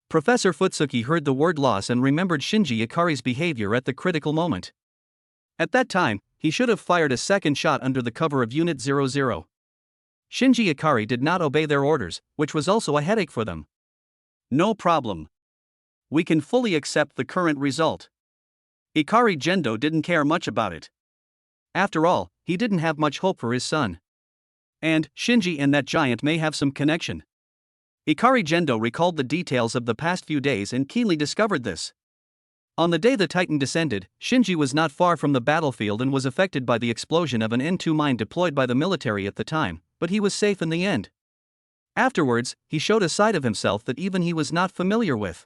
Professor Futsuki heard the word loss and remembered Shinji Ikari's behavior at the critical moment. At that time, he should have fired a second shot under the cover of Unit 00. Shinji Ikari did not obey their orders, which was also a headache for them. No problem. We can fully accept the current result. Ikari Gendo didn't care much about it. After all, he didn't have much hope for his son. And Shinji and that giant may have some connection. Ikari Gendo recalled the details of the past few days and keenly discovered this. On the day the Titan descended, Shinji was not far from the battlefield and was affected by the explosion of an N2 mine deployed by the military at the time, but he was safe in the end. Afterwards, he showed a side of himself that even he was not familiar with.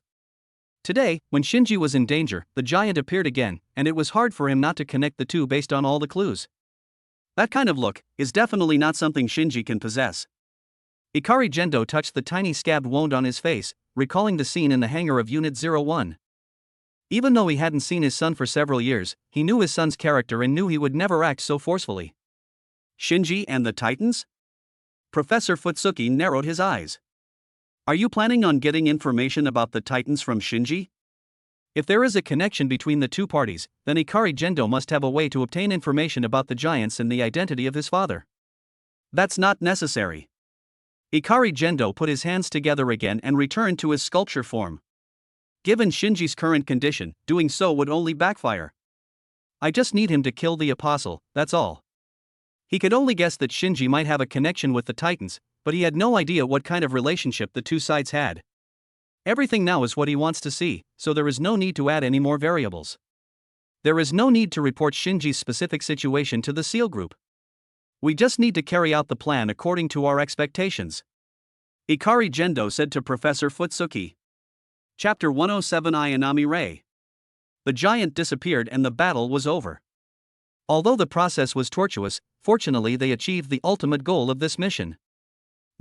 Today, when Shinji was in danger, the giant appeared again, and it was hard for him not to connect the two based on all the clues. That kind of look is definitely not something Shinji can possess. Ikari Gendo touched the tiny scabbed wound on his face, recalling the scene in the hangar of Unit 01. Even though he hadn't seen his son for several years, he knew his son's character and knew he would never act so forcefully. Shinji and the Titans? Professor Futsuki narrowed his eyes. Are you planning on getting information about the Titans from Shinji? If there is a connection between the two parties, then Ikari Gendo must have a way to obtain information about the giants and the identity of his father. That's not necessary. Ikari Gendo put his hands together again and returned to his sculpture form. Given Shinji's current condition, doing so would only backfire. I just need him to kill the apostle, that's all. He could only guess that Shinji might have a connection with the Titans, but he had no idea what kind of relationship the two sides had. Everything now is what he wants to see, so there is no need to add any more variables. There is no need to report Shinji's specific situation to the SEAL group. We just need to carry out the plan according to our expectations. Ikari Gendo said to Professor Futsuki. Chapter 107 Ayanami Ray. The giant disappeared and the battle was over. Although the process was tortuous, fortunately they achieved the ultimate goal of this mission.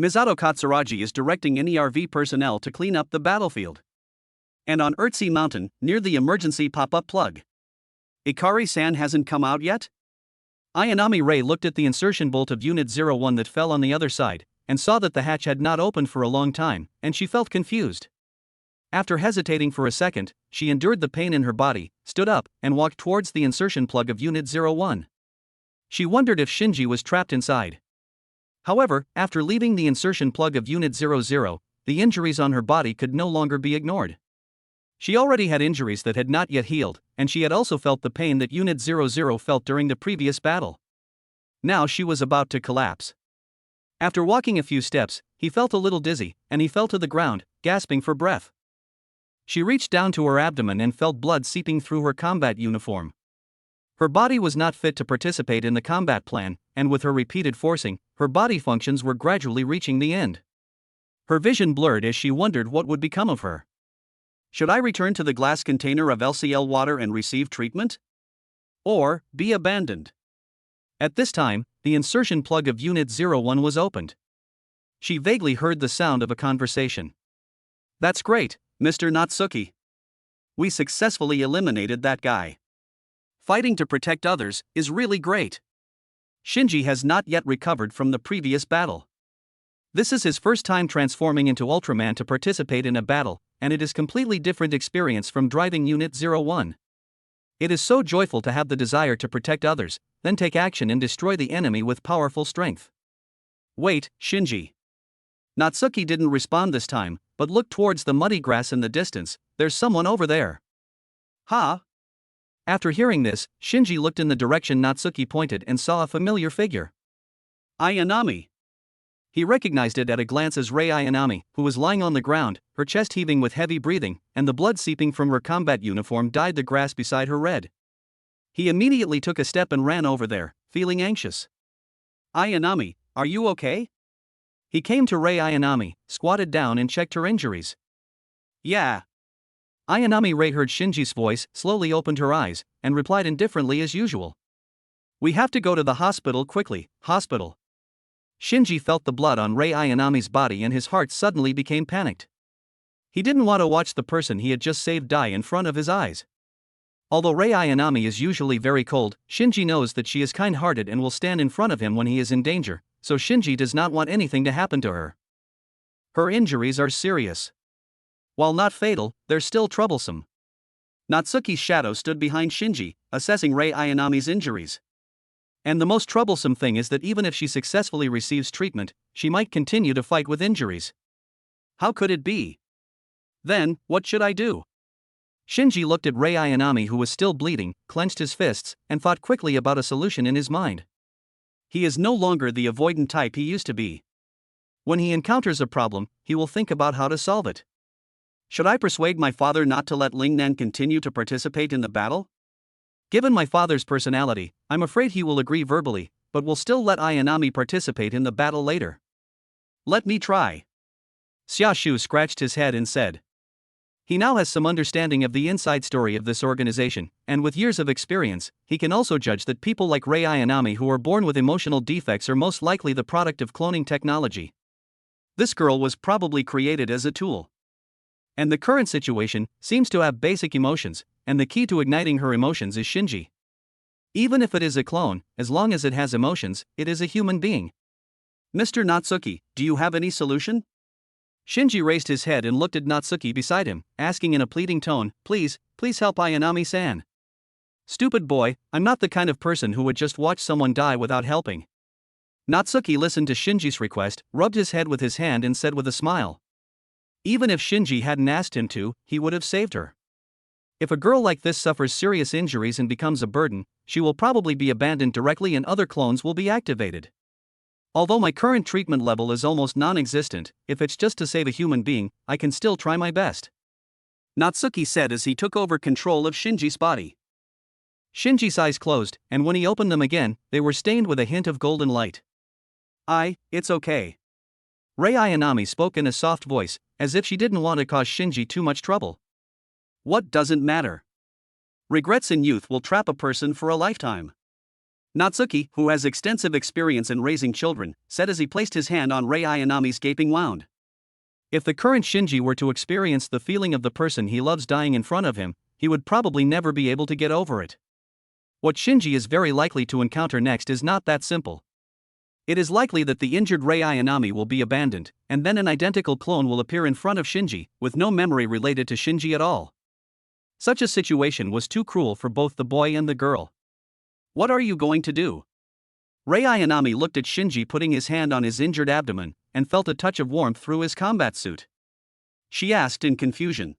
Misato Katsuragi is directing NERV personnel to clean up the battlefield. And on Urtse Mountain, near the emergency pop-up plug. Ikari-san hasn't come out yet? Ayanami Ray looked at the insertion bolt of Unit 01 that fell on the other side, and saw that the hatch had not opened for a long time, and she felt confused. After hesitating for a second, she endured the pain in her body, stood up, and walked towards the insertion plug of Unit 01. She wondered if Shinji was trapped inside. However, after leaving the insertion plug of Unit 00, the injuries on her body could no longer be ignored. She already had injuries that had not yet healed, and she had also felt the pain that Unit 00 felt during the previous battle. Now she was about to collapse. After walking a few steps, he felt a little dizzy, and he fell to the ground, gasping for breath. She reached down to her abdomen and felt blood seeping through her combat uniform. Her body was not fit to participate in the combat plan, and with her repeated forcing, her body functions were gradually reaching the end. Her vision blurred as she wondered what would become of her. Should I return to the glass container of LCL water and receive treatment? Or be abandoned? At this time, the insertion plug of Unit 01 was opened. She vaguely heard the sound of a conversation. That's great, Mr. Natsuki. We successfully eliminated that guy. Fighting to protect others is really great. Shinji has not yet recovered from the previous battle. This is his first time transforming into Ultraman to participate in a battle, and it is completely different experience from driving Unit 01. It is so joyful to have the desire to protect others, then take action and destroy the enemy with powerful strength. Wait, Shinji. Natsuki didn't respond this time, but looked towards the muddy grass in the distance. There's someone over there. Huh? After hearing this, Shinji looked in the direction Natsuki pointed and saw a familiar figure. Ayanami. He recognized it at a glance as Rei Ayanami, who was lying on the ground, her chest heaving with heavy breathing, and the blood seeping from her combat uniform dyed the grass beside her red. He immediately took a step and ran over there, feeling anxious. Ayanami, are you okay? He came to Rei Ayanami, squatted down and checked her injuries. Yeah. Ayanami Rei heard Shinji's voice, slowly opened her eyes, and replied indifferently as usual. We have to go to the hospital quickly, hospital. Shinji felt the blood on Rei Ayanami's body and his heart suddenly became panicked. He didn't want to watch the person he had just saved die in front of his eyes. Although Rei Ayanami is usually very cold, Shinji knows that she is kind-hearted and will stand in front of him when he is in danger, so Shinji does not want anything to happen to her. Her injuries are serious. While not fatal, they're still troublesome. Natsuki's shadow stood behind Shinji, assessing Rei Ayanami's injuries. And the most troublesome thing is that even if she successfully receives treatment, she might continue to fight with injuries. How could it be? Then, what should I do? Shinji looked at Rei Ayanami, who was still bleeding, clenched his fists, and thought quickly about a solution in his mind. He is no longer the avoidant type he used to be. When he encounters a problem, he will think about how to solve it. Should I persuade my father not to let Lingnan continue to participate in the battle? Given my father's personality, I'm afraid he will agree verbally, but will still let Ayanami participate in the battle later. Let me try. Xiaoshu scratched his head and said. He now has some understanding of the inside story of this organization, and with years of experience, he can also judge that people like Rei Ayanami who are born with emotional defects are most likely the product of cloning technology. This girl was probably created as a tool. And the current situation seems to have basic emotions, and the key to igniting her emotions is Shinji. Even if it is a clone, as long as it has emotions, it is a human being. Mr. Natsuki, do you have any solution? Shinji raised his head and looked at Natsuki beside him, asking in a pleading tone, please help Ayanami-san. Stupid boy, I'm not the kind of person who would just watch someone die without helping. Natsuki listened to Shinji's request, rubbed his head with his hand and said with a smile. Even if Shinji hadn't asked him to, he would have saved her. If a girl like this suffers serious injuries and becomes a burden, she will probably be abandoned directly and other clones will be activated. Although my current treatment level is almost non-existent, if it's just to save a human being, I can still try my best. Natsuki said as he took over control of Shinji's body. Shinji's eyes closed, and when he opened them again, they were stained with a hint of golden light. It's okay. Rei Ayanami spoke in a soft voice, as if she didn't want to cause Shinji too much trouble. What doesn't matter? Regrets in youth will trap a person for a lifetime. Natsuki, who has extensive experience in raising children, said as he placed his hand on Rei Ayanami's gaping wound. If the current Shinji were to experience the feeling of the person he loves dying in front of him, he would probably never be able to get over it. What Shinji is very likely to encounter next is not that simple. It is likely that the injured Rei Ayanami will be abandoned, and then an identical clone will appear in front of Shinji, with no memory related to Shinji at all. Such a situation was too cruel for both the boy and the girl. What are you going to do? Rei Ayanami looked at Shinji putting his hand on his injured abdomen, and felt a touch of warmth through his combat suit. She asked in confusion.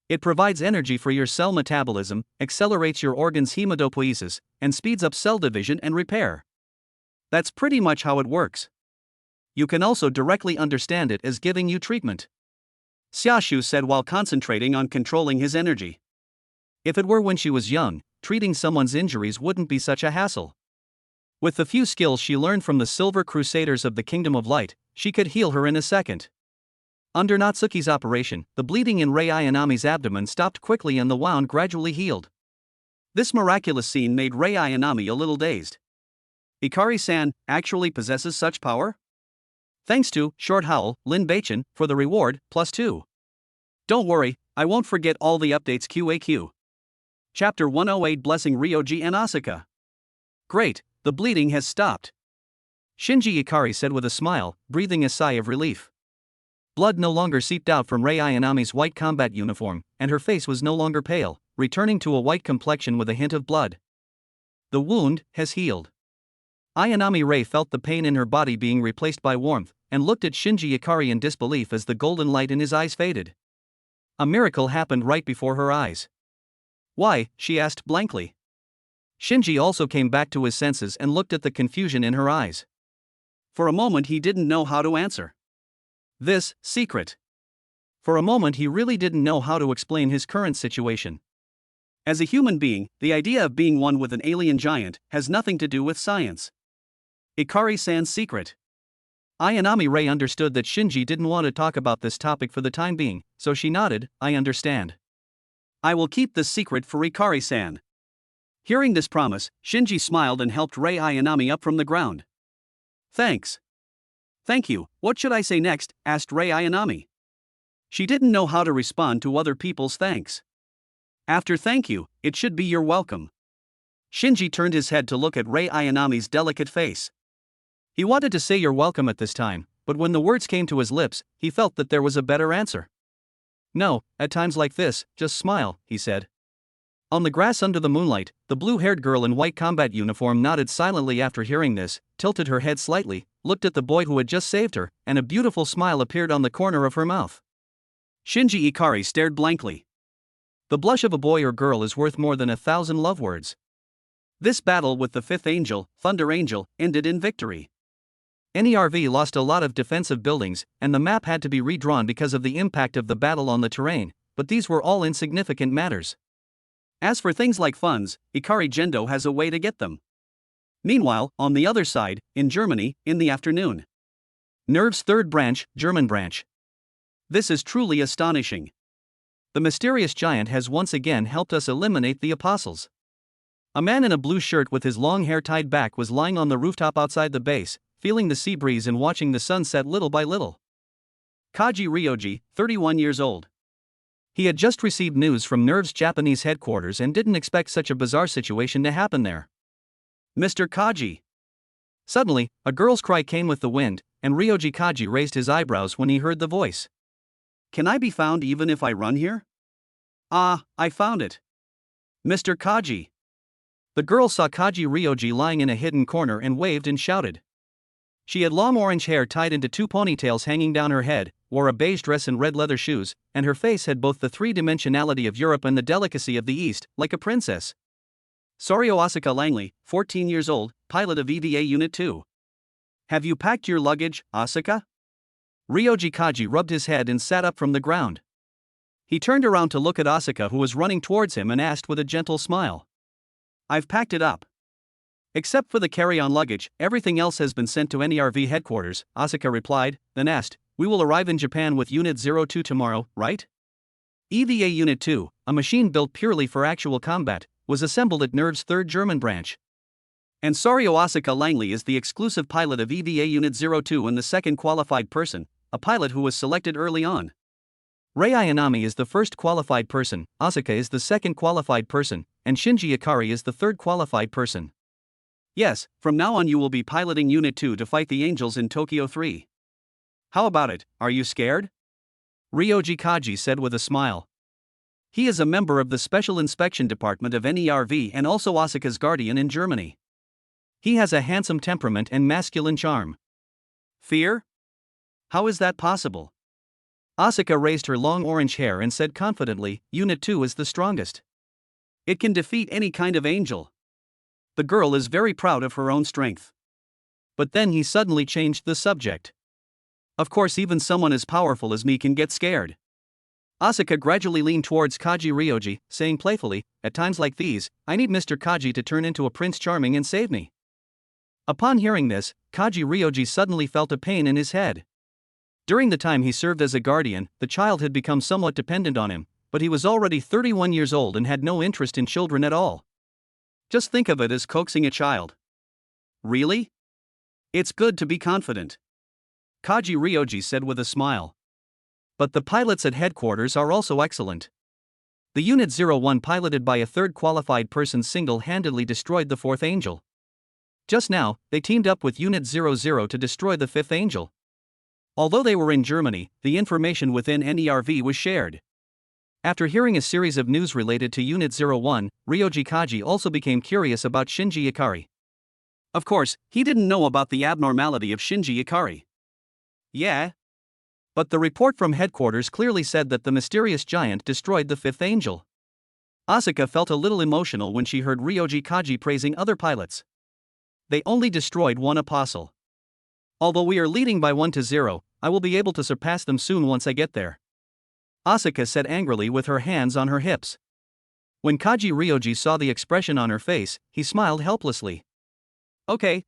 It provides energy for your cell metabolism, accelerates your organs' hematopoiesis, and speeds up cell division and repair. That's pretty much how it works. You can also directly understand it as giving you treatment. Xiaoshu said while concentrating on controlling his energy. If it were when she was young, treating someone's injuries wouldn't be such a hassle. With the few skills she learned from the Silver Crusaders of the Kingdom of Light, she could heal her in a second. Under Natsuki's operation, the bleeding in Rei Ayanami's abdomen stopped quickly and the wound gradually healed. This miraculous scene made Rei Ayanami a little dazed. Ikari-san actually possesses such power? Thanks to Short Howl, Lin Beichin, for the reward, +2. Don't worry, I won't forget all the updates QAQ. Chapter 108 Blessing Ryoji and Asuka. Great, the bleeding has stopped. Shinji Ikari said with a smile, breathing a sigh of relief. Blood no longer seeped out from Rei Ayanami's white combat uniform, and her face was no longer pale, returning to a white complexion with a hint of blood. The wound has healed. Ayanami Rei felt the pain in her body being replaced by warmth, and looked at Shinji Ikari in disbelief as the golden light in his eyes faded. A miracle happened right before her eyes. Why? She asked blankly. Shinji also came back to his senses and looked at the confusion in her eyes. For a moment he didn't know how to answer. This secret. For a moment he really didn't know how to explain his current situation. As a human being, the idea of being one with an alien giant has nothing to do with science. Ikari-san's secret. Ayanami Rei understood that Shinji didn't want to talk about this topic for the time being, so she nodded, I understand. I will keep this secret for Ikari-san. Hearing this promise, Shinji smiled and helped Rei Ayanami up from the ground. Thanks. Thank you, what should I say next? Asked Rei Ayanami. She didn't know how to respond to other people's thanks. After thank you, it should be you're welcome. Shinji turned his head to look at Rei Ayanami's delicate face. He wanted to say you're welcome at this time, but when the words came to his lips, he felt that there was a better answer. No, at times like this, just smile, he said. On the grass under the moonlight, the blue-haired girl in white combat uniform nodded silently after hearing this, tilted her head slightly, looked at the boy who had just saved her, and a beautiful smile appeared on the corner of her mouth. Shinji Ikari stared blankly. The blush of a boy or girl is worth more than 1,000 love words. This battle with the fifth angel, Thunder Angel, ended in victory. NERV lost a lot of defensive buildings, and the map had to be redrawn because of the impact of the battle on the terrain, but these were all insignificant matters. As for things like funds, Ikari Gendo has a way to get them. Meanwhile, on the other side, in Germany, in the afternoon. NERV's third branch, German branch. This is truly astonishing. The mysterious giant has once again helped us eliminate the apostles. A man in a blue shirt with his long hair tied back was lying on the rooftop outside the base, feeling the sea breeze and watching the sun set little by little. Kaji Ryoji, 31 years old. He had just received news from NERV's Japanese headquarters and didn't expect such a bizarre situation to happen there. Mr. Kaji. Suddenly, a girl's cry came with the wind, and Ryoji Kaji raised his eyebrows when he heard the voice. Can I be found even if I run here? Ah, I found it. Mr. Kaji. The girl saw Kaji Ryoji lying in a hidden corner and waved and shouted. She had long orange hair tied into two ponytails hanging down her head, wore a beige dress and red leather shoes, and her face had both the three-dimensionality of Europe and the delicacy of the East, like a princess. Soryo Asuka Langley, 14 years old, pilot of EVA Unit 2. Have you packed your luggage, Asuka? Ryoji Kaji rubbed his head and sat up from the ground. He turned around to look at Asuka, who was running towards him, and asked with a gentle smile. I've packed it up. Except for the carry-on luggage, everything else has been sent to NERV headquarters, Asuka replied, then asked, we will arrive in Japan with Unit 02 tomorrow, right? EVA Unit 2, a machine built purely for actual combat, was assembled at NERV's 3rd German branch. And Soryo Asuka Langley is the exclusive pilot of EVA Unit 02 and the second qualified person, a pilot who was selected early on. Rei Ayanami is the first qualified person, Asuka is the second qualified person, and Shinji Ikari is the third qualified person. Yes, from now on you will be piloting Unit 2 to fight the Angels in Tokyo 3. How about it, are you scared? Ryoji Kaji said with a smile. He is a member of the Special Inspection Department of NERV and also Asuka's guardian in Germany. He has a handsome temperament and masculine charm. Fear? How is that possible? Asuka raised her long orange hair and said confidently, Unit 2 is the strongest. It can defeat any kind of angel. The girl is very proud of her own strength. But then he suddenly changed the subject. Of course, even someone as powerful as me can get scared. Asuka gradually leaned towards Kaji Ryoji, saying playfully, at times like these, I need Mr. Kaji to turn into a Prince Charming and save me. Upon hearing this, Kaji Ryoji suddenly felt a pain in his head. During the time he served as a guardian, the child had become somewhat dependent on him, but he was already 31 years old and had no interest in children at all. Just think of it as coaxing a child. Really? It's good to be confident. Kaji Ryoji said with a smile. But the pilots at headquarters are also excellent. The Unit 01 piloted by a third qualified person single-handedly destroyed the fourth angel. Just now, they teamed up with Unit 00 to destroy the fifth angel. Although they were in Germany, the information within NERV was shared. After hearing a series of news related to Unit 01, Ryoji Kaji also became curious about Shinji Ikari. Of course, he didn't know about the abnormality of Shinji Ikari. Yeah. But the report from headquarters clearly said that the mysterious giant destroyed the fifth angel. Asuka felt a little emotional when she heard Ryoji Kaji praising other pilots. They only destroyed one apostle. Although we are leading by 1-0, I will be able to surpass them soon once I get there. Asuka said angrily with her hands on her hips. When Kaji Ryoji saw the expression on her face, he smiled helplessly. Okay.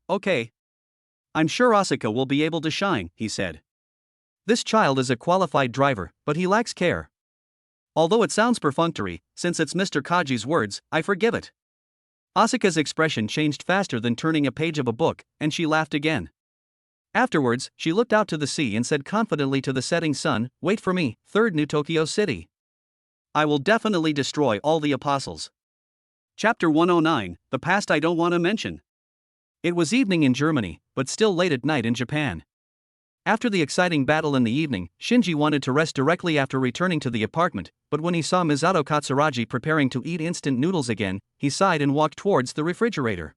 I'm sure Asuka will be able to shine, he said. This child is a qualified driver, but he lacks care. Although it sounds perfunctory, since it's Mr. Kaji's words, I forgive it. Asuka's expression changed faster than turning a page of a book, and she laughed again. Afterwards, she looked out to the sea and said confidently to the setting sun, wait for me, 3rd New Tokyo City. I will definitely destroy all the apostles. Chapter 109, The Past I Don't Want to Mention. It was evening in Germany, but still late at night in Japan. After the exciting battle in the evening, Shinji wanted to rest directly after returning to the apartment, but when he saw Misato Katsuragi preparing to eat instant noodles again, he sighed and walked towards the refrigerator.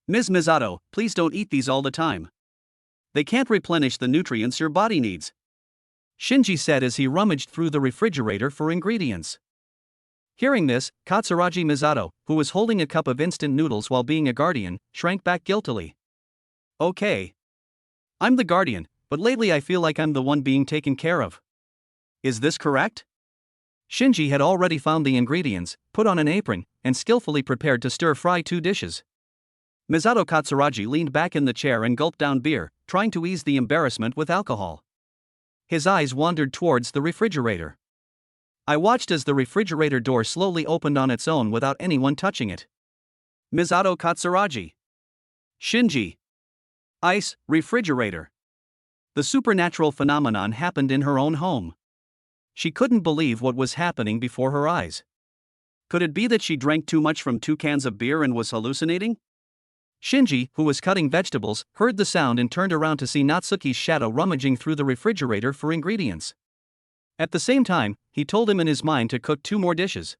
Ms. Misato, please don't eat these all the time. They can't replenish the nutrients your body needs. Shinji said as he rummaged through the refrigerator for ingredients. Hearing this, Katsuragi Misato, who was holding a cup of instant noodles while being a guardian, shrank back guiltily. Okay. I'm the guardian, but lately I feel like I'm the one being taken care of. Is this correct? Shinji had already found the ingredients, put on an apron, and skillfully prepared to stir-fry 2 dishes. Misato Katsuragi leaned back in the chair and gulped down beer, trying to ease the embarrassment with alcohol. His eyes wandered towards the refrigerator. I watched as the refrigerator door slowly opened on its own without anyone touching it. Misato Katsuragi. Shinji. Ice, refrigerator. The supernatural phenomenon happened in her own home. She couldn't believe what was happening before her eyes. Could it be that she drank too much from 2 cans of beer and was hallucinating? Shinji, who was cutting vegetables, heard the sound and turned around to see Natsuki's shadow rummaging through the refrigerator for ingredients. At the same time, he told him in his mind to cook 2 more dishes.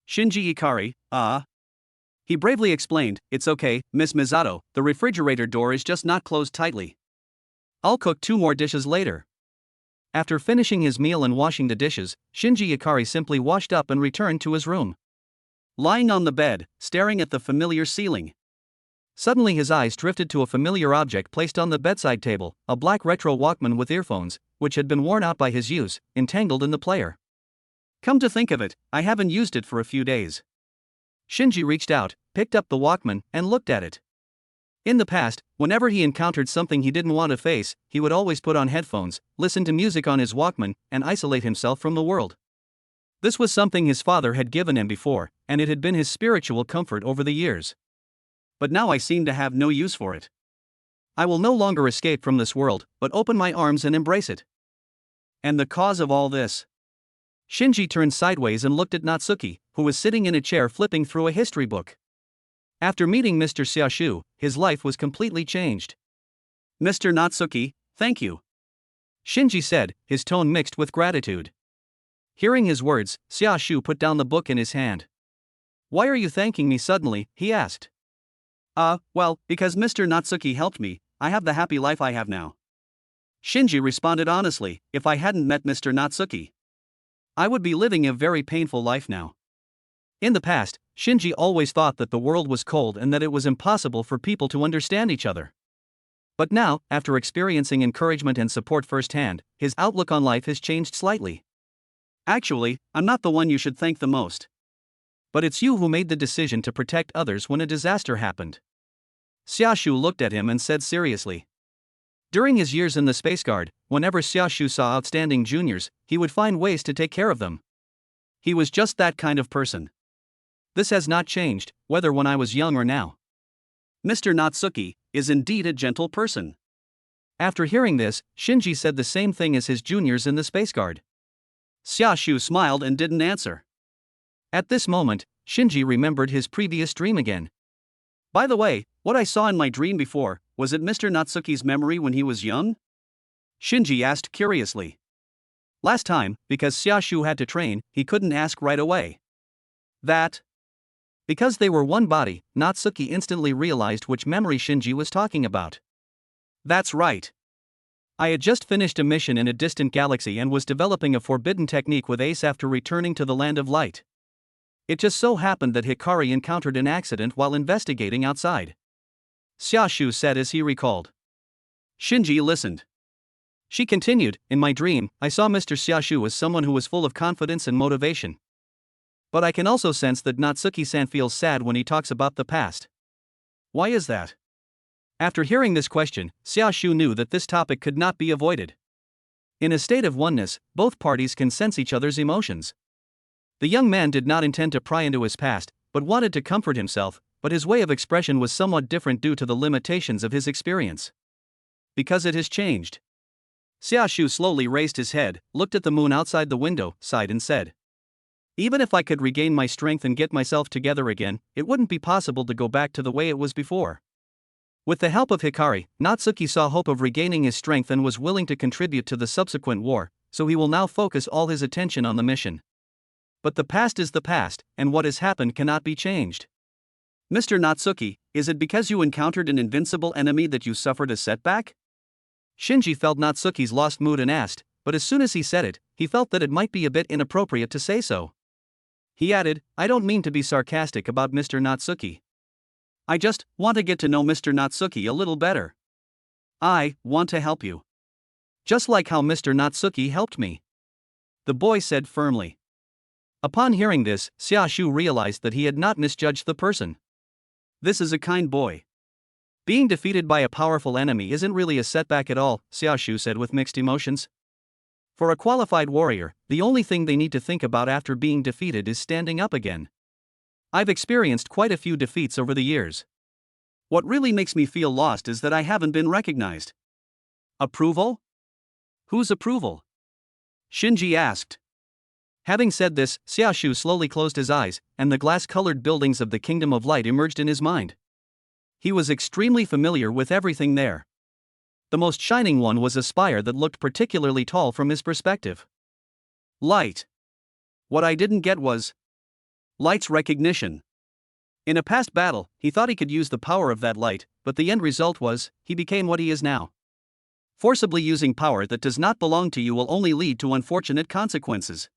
Shinji Ikari, He bravely explained, "It's okay, Miss Misato, the refrigerator door is just not closed tightly. I'll cook 2 more dishes later." After finishing his meal and washing the dishes, Shinji Ikari simply washed up and returned to his room. Lying on the bed, staring at the familiar ceiling. Suddenly his eyes drifted to a familiar object placed on the bedside table, a black retro Walkman with earphones, which had been worn out by his use, entangled in the player. Come to think of it, I haven't used it for a few days. Shinji reached out, picked up the Walkman, and looked at it. In the past, whenever he encountered something he didn't want to face, he would always put on headphones, listen to music on his Walkman, and isolate himself from the world. This was something his father had given him before, and it had been his spiritual comfort over the years. But now I seem to have no use for it. I will no longer escape from this world, but open my arms and embrace it. And the cause of all this? Shinji turned sideways and looked at Natsuki, who was sitting in a chair flipping through a history book. After meeting Mr. Xiaoshu, his life was completely changed. "Mr. Natsuki, thank you," Shinji said, his tone mixed with gratitude. Hearing his words, Xiaoshu put down the book in his hand. "Why are you thanking me suddenly?" he asked. Well, because Mr. Natsuki helped me, I have the happy life I have now." Shinji responded honestly, "If I hadn't met Mr. Natsuki, I would be living a very painful life now." In the past, Shinji always thought that the world was cold and that it was impossible for people to understand each other. But now, after experiencing encouragement and support firsthand, his outlook on life has changed slightly. "Actually, I'm not the one you should thank the most. But it's you who made the decision to protect others when a disaster happened." Xiaoshu looked at him and said seriously. During his years in the Space Guard, whenever Xiaoshu saw outstanding juniors, he would find ways to take care of them. He was just that kind of person. This has not changed, whether when I was young or now. Mr. Natsuki is indeed a gentle person. After hearing this, Shinji said the same thing as his juniors in the Space Guard. Xiaoshu smiled and didn't answer. At this moment, Shinji remembered his previous dream again. "By the way, what I saw in my dream before, was it Mr. Natsuki's memory when he was young?" Shinji asked curiously. Last time, because Xiaoshu had to train, he couldn't ask right away. Because they were one body, Natsuki instantly realized which memory Shinji was talking about. "That's right. I had just finished a mission in a distant galaxy and was developing a forbidden technique with Ace after returning to the Land of Light. It just so happened that Hikari encountered an accident while investigating outside," Xiaoshu said as he recalled. Shinji listened. She continued, "In my dream, I saw Mr. Xiaoshu as someone who was full of confidence and motivation. But I can also sense that Natsuki-san feels sad when he talks about the past. Why is that?" After hearing this question, Xiaoshu knew that this topic could not be avoided. In a state of oneness, both parties can sense each other's emotions. The young man did not intend to pry into his past, but wanted to comfort himself, but his way of expression was somewhat different due to the limitations of his experience. "Because it has changed." Xiaoshu slowly raised his head, looked at the moon outside the window, sighed and said, "Even if I could regain my strength and get myself together again, it wouldn't be possible to go back to the way it was before." With the help of Hikari, Natsuki saw hope of regaining his strength and was willing to contribute to the subsequent war, so he will now focus all his attention on the mission. But the past is the past, and what has happened cannot be changed. "Mr. Natsuki, is it because you encountered an invincible enemy that you suffered a setback?" Shinji felt Natsuki's lost mood and asked, but as soon as he said it, he felt that it might be a bit inappropriate to say so. He added, "I don't mean to be sarcastic about Mr. Natsuki. I just want to get to know Mr. Natsuki a little better. I want to help you. Just like how Mr. Natsuki helped me," the boy said firmly. Upon hearing this, Xiaoshu realized that he had not misjudged the person. This is a kind boy. Being defeated by a powerful enemy isn't really a setback at all, Xiaoshu said with mixed emotions. For a qualified warrior, the only thing they need to think about after being defeated is standing up again. I've experienced quite a few defeats over the years. What really makes me feel lost is that I haven't been recognized. Approval? Whose approval? Shinji asked. Having said this, Xiaoshu slowly closed his eyes, and the glass-colored buildings of the Kingdom of Light emerged in his mind. He was extremely familiar with everything there. The most shining one was a spire that looked particularly tall from his perspective. Light. What I didn't get was Light's recognition. In a past battle, he thought he could use the power of that light, but the end result was, he became what he is now. Forcibly using power that does not belong to you will only lead to unfortunate consequences.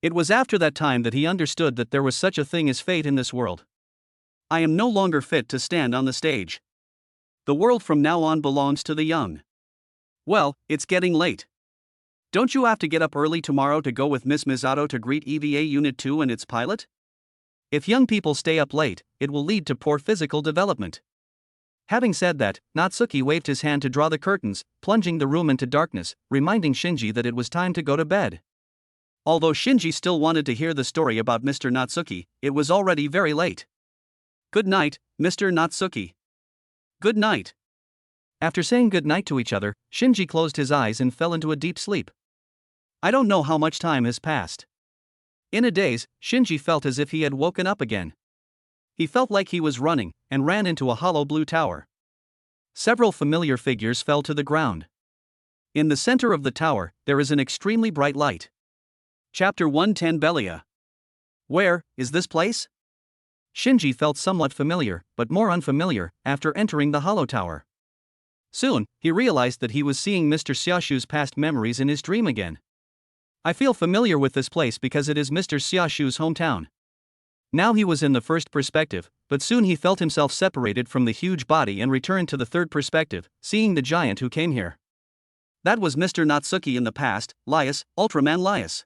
It was after that time that he understood that there was such a thing as fate in this world. I am no longer fit to stand on the stage. The world from now on belongs to the young. Well, it's getting late. Don't you have to get up early tomorrow to go with Miss Misato to greet EVA Unit 2 and its pilot? If young people stay up late, it will lead to poor physical development. Having said that, Natsuki waved his hand to draw the curtains, plunging the room into darkness, reminding Shinji that it was time to go to bed. Although Shinji still wanted to hear the story about Mr. Natsuki, it was already very late. Good night, Mr. Natsuki. Good night. After saying good night to each other, Shinji closed his eyes and fell into a deep sleep. I don't know how much time has passed. In a daze, Shinji felt as if he had woken up again. He felt like he was running, and ran into a hollow blue tower. Several familiar figures fell to the ground. In the center of the tower, there is an extremely bright light. Chapter 110 Belia. Where is this place? Shinji felt somewhat familiar, but more unfamiliar, after entering the hollow tower. Soon, he realized that he was seeing Mr. Xiaoshu's past memories in his dream again. I feel familiar with this place because it is Mr. Xiaoshu's hometown. Now he was in the first perspective, but soon he felt himself separated from the huge body and returned to the third perspective, seeing the giant who came here. That was Mr. Natsuki in the past, Lias, Ultraman Lias.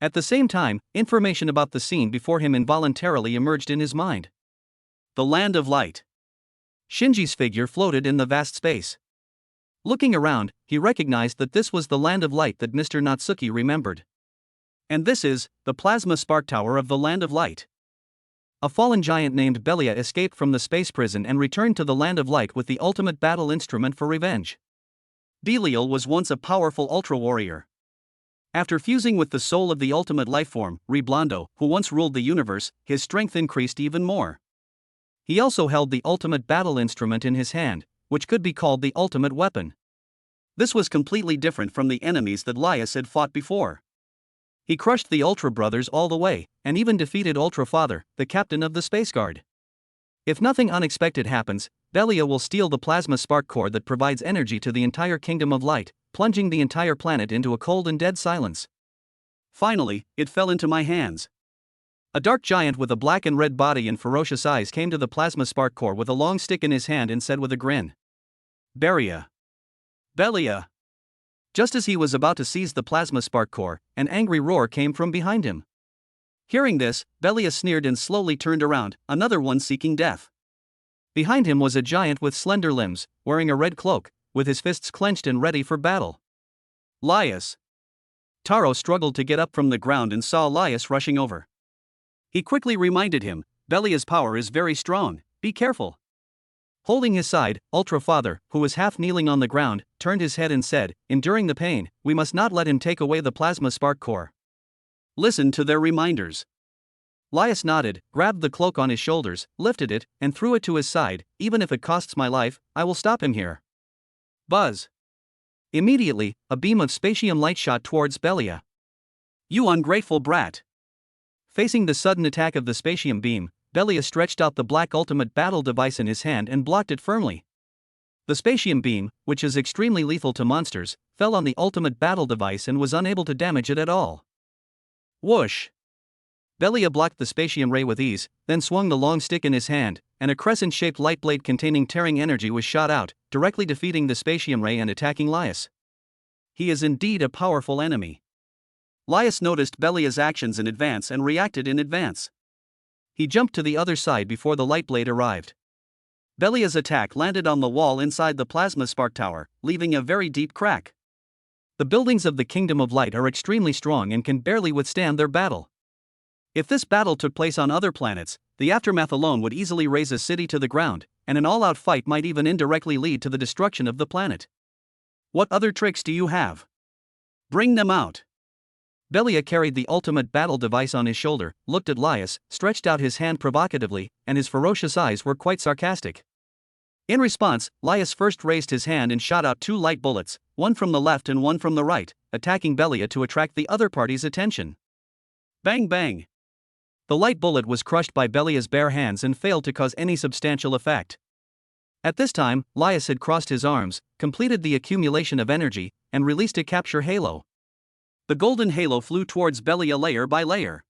At the same time, information about the scene before him involuntarily emerged in his mind. The Land of Light. Shinji's figure floated in the vast space. Looking around, he recognized that this was the Land of Light that Mr. Natsuki remembered. And this is the Plasma Spark Tower of the Land of Light. A fallen giant named Belia escaped from the space prison and returned to the Land of Light with the ultimate battle instrument for revenge. Belial was once a powerful ultra warrior. After fusing with the soul of the ultimate lifeform, Reblondo, who once ruled the universe, his strength increased even more. He also held the ultimate battle instrument in his hand, which could be called the ultimate weapon. This was completely different from the enemies that Lias had fought before. He crushed the Ultra Brothers all the way, and even defeated Ultra Father, the captain of the Space Guard. If nothing unexpected happens, Belia will steal the plasma spark core that provides energy to the entire Kingdom of Light, plunging the entire planet into a cold and dead silence. Finally, it fell into my hands. A dark giant with a black and red body and ferocious eyes came to the plasma spark core with a long stick in his hand and said with a grin, Belia. Belia. Just as he was about to seize the plasma spark core, an angry roar came from behind him. Hearing this, Belia sneered and slowly turned around, another one seeking death. Behind him was a giant with slender limbs, wearing a red cloak, with his fists clenched and ready for battle. Lias. Taro struggled to get up from the ground and saw Lias rushing over. He quickly reminded him, Belia's power is very strong, be careful. Holding his side, Ultra Father, who was half kneeling on the ground, turned his head and said, enduring the pain, we must not let him take away the plasma spark core. Listen to their reminders. Lias nodded, grabbed the cloak on his shoulders, lifted it, and threw it to his side. Even if it costs my life, I will stop him here. Buzz. Immediately, a beam of spatium light shot towards Belia. You ungrateful brat. Facing the sudden attack of the spatium beam, Belia stretched out the black ultimate battle device in his hand and blocked it firmly. The spatium beam, which is extremely lethal to monsters, fell on the ultimate battle device and was unable to damage it at all. Whoosh! Belia blocked the spatium ray with ease, then swung the long stick in his hand, and a crescent-shaped light blade containing tearing energy was shot out, directly defeating the spatium ray and attacking Lias. He is indeed a powerful enemy. Lias noticed Belia's actions in advance and reacted in advance. He jumped to the other side before the light blade arrived. Belia's attack landed on the wall inside the plasma spark tower, leaving a very deep crack. The buildings of the Kingdom of Light are extremely strong and can barely withstand their battle. If this battle took place on other planets, the aftermath alone would easily raze a city to the ground, and an all-out fight might even indirectly lead to the destruction of the planet. What other tricks do you have? Bring them out. Belia carried the ultimate battle device on his shoulder, looked at Laius, stretched out his hand provocatively, and his ferocious eyes were quite sarcastic. In response, Laius first raised his hand and shot out 2 light bullets, one from the left and one from the right, attacking Belia to attract the other party's attention. Bang bang! The light bullet was crushed by Belia's bare hands and failed to cause any substantial effect. At this time, Laius had crossed his arms, completed the accumulation of energy, and released a capture halo. The golden halo flew towards Belia layer by layer.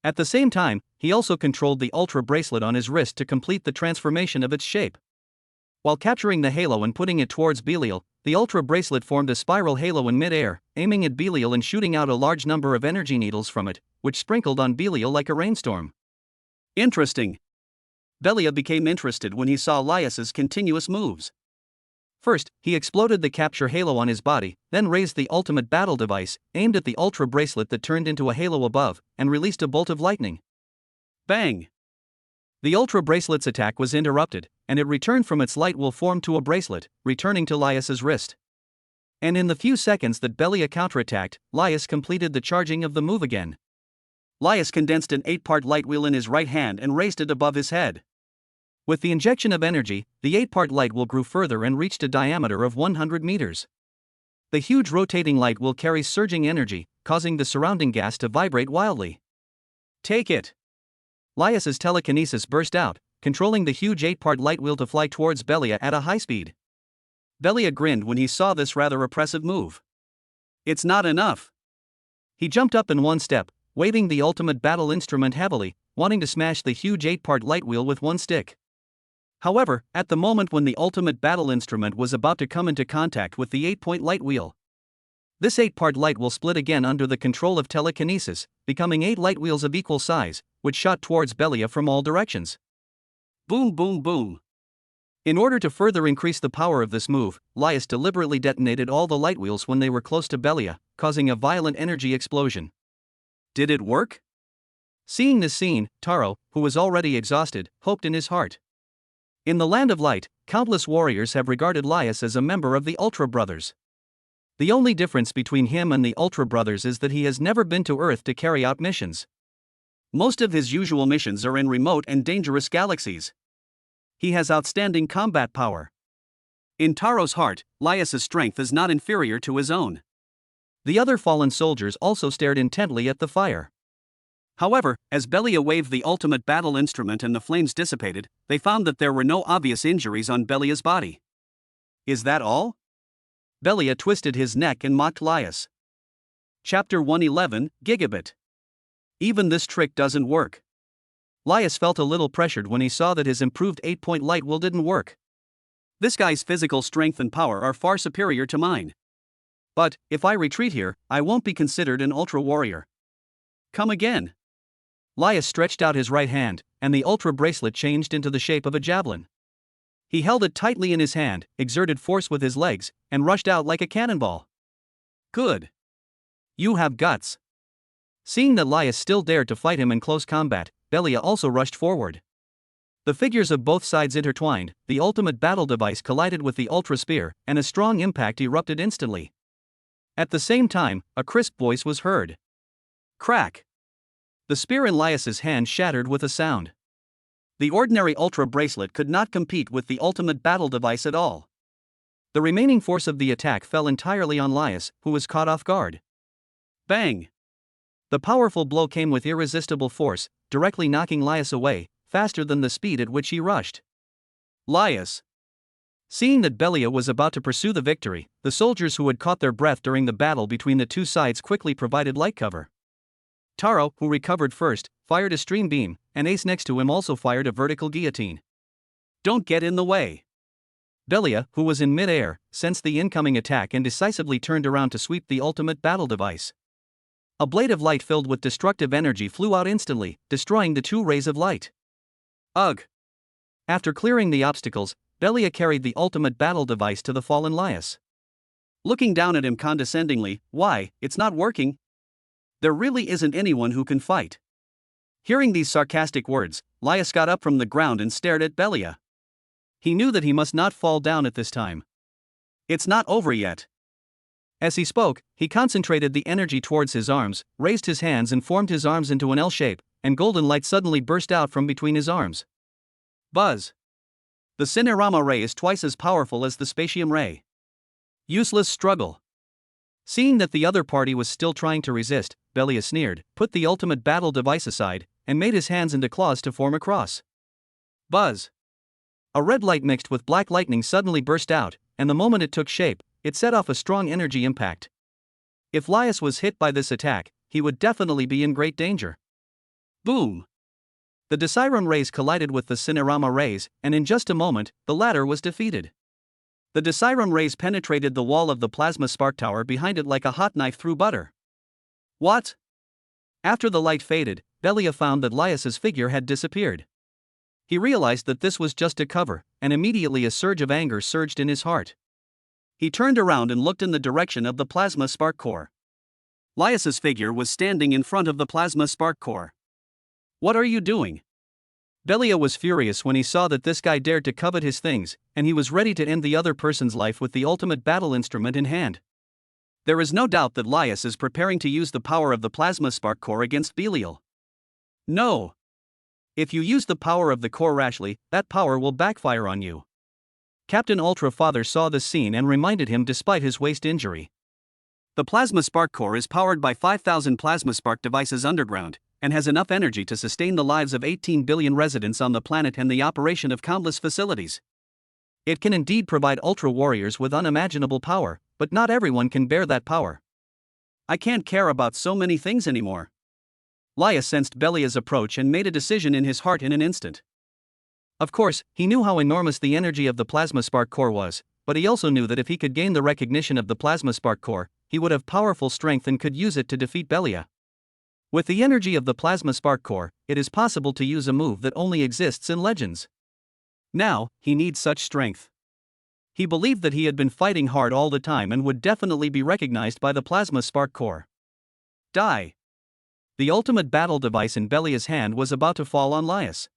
At the same time, he also controlled the ultra bracelet on his wrist to complete the transformation of its shape. While capturing the halo and putting it towards Belial, the ultra bracelet formed a spiral halo in mid-air, aiming at Belial and shooting out a large number of energy needles from it, which sprinkled on Belial like a rainstorm. Interesting. Belia became interested when he saw Laius's continuous moves. First, he exploded the capture halo on his body, then raised the ultimate battle device, aimed at the ultra bracelet that turned into a halo above, and released a bolt of lightning. Bang! The ultra bracelet's attack was interrupted, and it returned from its light will form to a bracelet, returning to Laius's wrist. And in the few seconds that Belia counterattacked, Laius completed the charging of the move again. Laius condensed an 8-part light wheel in his right hand and raised it above his head. With the injection of energy, the 8-part light wheel grew further and reached a diameter of 100 meters. The huge rotating light wheel carries surging energy, causing the surrounding gas to vibrate wildly. Take it! Laius's telekinesis burst out, controlling the huge 8-part light wheel to fly towards Belia at a high speed. Belia grinned when he saw this rather oppressive move. It's not enough. He jumped up in one step, waving the ultimate battle instrument heavily, wanting to smash the huge 8-part light wheel with one stick. However, at the moment when the ultimate battle instrument was about to come into contact with the 8-point light wheel, this 8-part light wheel split again under the control of telekinesis, becoming 8 light wheels of equal size, which shot towards Belia from all directions. Boom boom boom. In order to further increase the power of this move, Laius deliberately detonated all the light wheels when they were close to Belia, causing a violent energy explosion. Did it work? Seeing this scene, Taro, who was already exhausted, hoped in his heart. In the Land of Light, countless warriors have regarded Laius as a member of the Ultra Brothers. The only difference between him and the Ultra Brothers is that he has never been to Earth to carry out missions. Most of his usual missions are in remote and dangerous galaxies. He has outstanding combat power. In Taro's heart, Laius's strength is not inferior to his own. The other fallen soldiers also stared intently at the fire. However, as Belia waved the ultimate battle instrument and the flames dissipated, they found that there were no obvious injuries on Belia's body. Is that all? Belia twisted his neck and mocked Laius. Chapter 111, Gigabit. Even this trick doesn't work. Laius felt a little pressured when he saw that his improved 8-point light wheel didn't work. This guy's physical strength and power are far superior to mine. But, if I retreat here, I won't be considered an ultra warrior. Come again. Laius stretched out his right hand, and the ultra bracelet changed into the shape of a javelin. He held it tightly in his hand, exerted force with his legs, and rushed out like a cannonball. Good. You have guts. Seeing that Laius still dared to fight him in close combat, Belia also rushed forward. The figures of both sides intertwined, the ultimate battle device collided with the ultra spear, and a strong impact erupted instantly. At the same time, a crisp voice was heard. Crack! The spear in Laius's hand shattered with a sound. The ordinary ultra bracelet could not compete with the ultimate battle device at all. The remaining force of the attack fell entirely on Laius, who was caught off guard. Bang! The powerful blow came with irresistible force, directly knocking Laius away, faster than the speed at which he rushed. Laius! Seeing that Belia was about to pursue the victory, the soldiers who had caught their breath during the battle between the two sides quickly provided light cover. Taro, who recovered first, fired a stream beam, and Ace next to him also fired a vertical guillotine. Don't get in the way. Belia, who was in mid-air, sensed the incoming attack and decisively turned around to sweep the ultimate battle device. A blade of light filled with destructive energy flew out instantly, destroying the 2 rays of light. Ugh! After clearing the obstacles, Belia carried the ultimate battle device to the fallen Laius. Looking down at him condescendingly, "Why, it's not working. There really isn't anyone who can fight." Hearing these sarcastic words, Laius got up from the ground and stared at Belia. He knew that he must not fall down at this time. "It's not over yet." As he spoke, he concentrated the energy towards his arms, raised his hands and formed his arms into an L shape, and golden light suddenly burst out from between his arms. Buzz! The Cinerama ray is twice as powerful as the Spatium ray. Useless struggle. Seeing that the other party was still trying to resist, Belia sneered, put the ultimate battle device aside, and made his hands into claws to form a cross. Buzz! A red light mixed with black lightning suddenly burst out, and the moment it took shape, it set off a strong energy impact. If Laius was hit by this attack, he would definitely be in great danger. Boom! The Deciron rays collided with the Cinerama rays, and in just a moment, the latter was defeated. The Deciron rays penetrated the wall of the plasma spark tower behind it like a hot knife through butter. What? After the light faded, Belia found that Laius's figure had disappeared. He realized that this was just a cover, and immediately a surge of anger surged in his heart. He turned around and looked in the direction of the plasma spark core. Laius's figure was standing in front of the plasma spark core. "What are you doing?" Belia was furious when he saw that this guy dared to covet his things, and he was ready to end the other person's life with the ultimate battle instrument in hand. There is no doubt that Laius is preparing to use the power of the plasma spark core against Belial. No! If you use the power of the core rashly, that power will backfire on you. Captain Ultra Father saw this scene and reminded him despite his waist injury. The plasma spark core is powered by 5,000 plasma spark devices underground, and has enough energy to sustain the lives of 18 billion residents on the planet and the operation of countless facilities. It can indeed provide ultra warriors with unimaginable power, but not everyone can bear that power. I can't care about so many things anymore. Laius sensed Belia's approach and made a decision in his heart in an instant. Of course, he knew how enormous the energy of the plasma spark core was, but he also knew that if he could gain the recognition of the plasma spark core, he would have powerful strength and could use it to defeat Belia. With the energy of the plasma spark core, it is possible to use a move that only exists in legends. Now, he needs such strength. He believed that he had been fighting hard all the time and would definitely be recognized by the plasma spark core. Die! The ultimate battle device in Belia's hand was about to fall on Laius.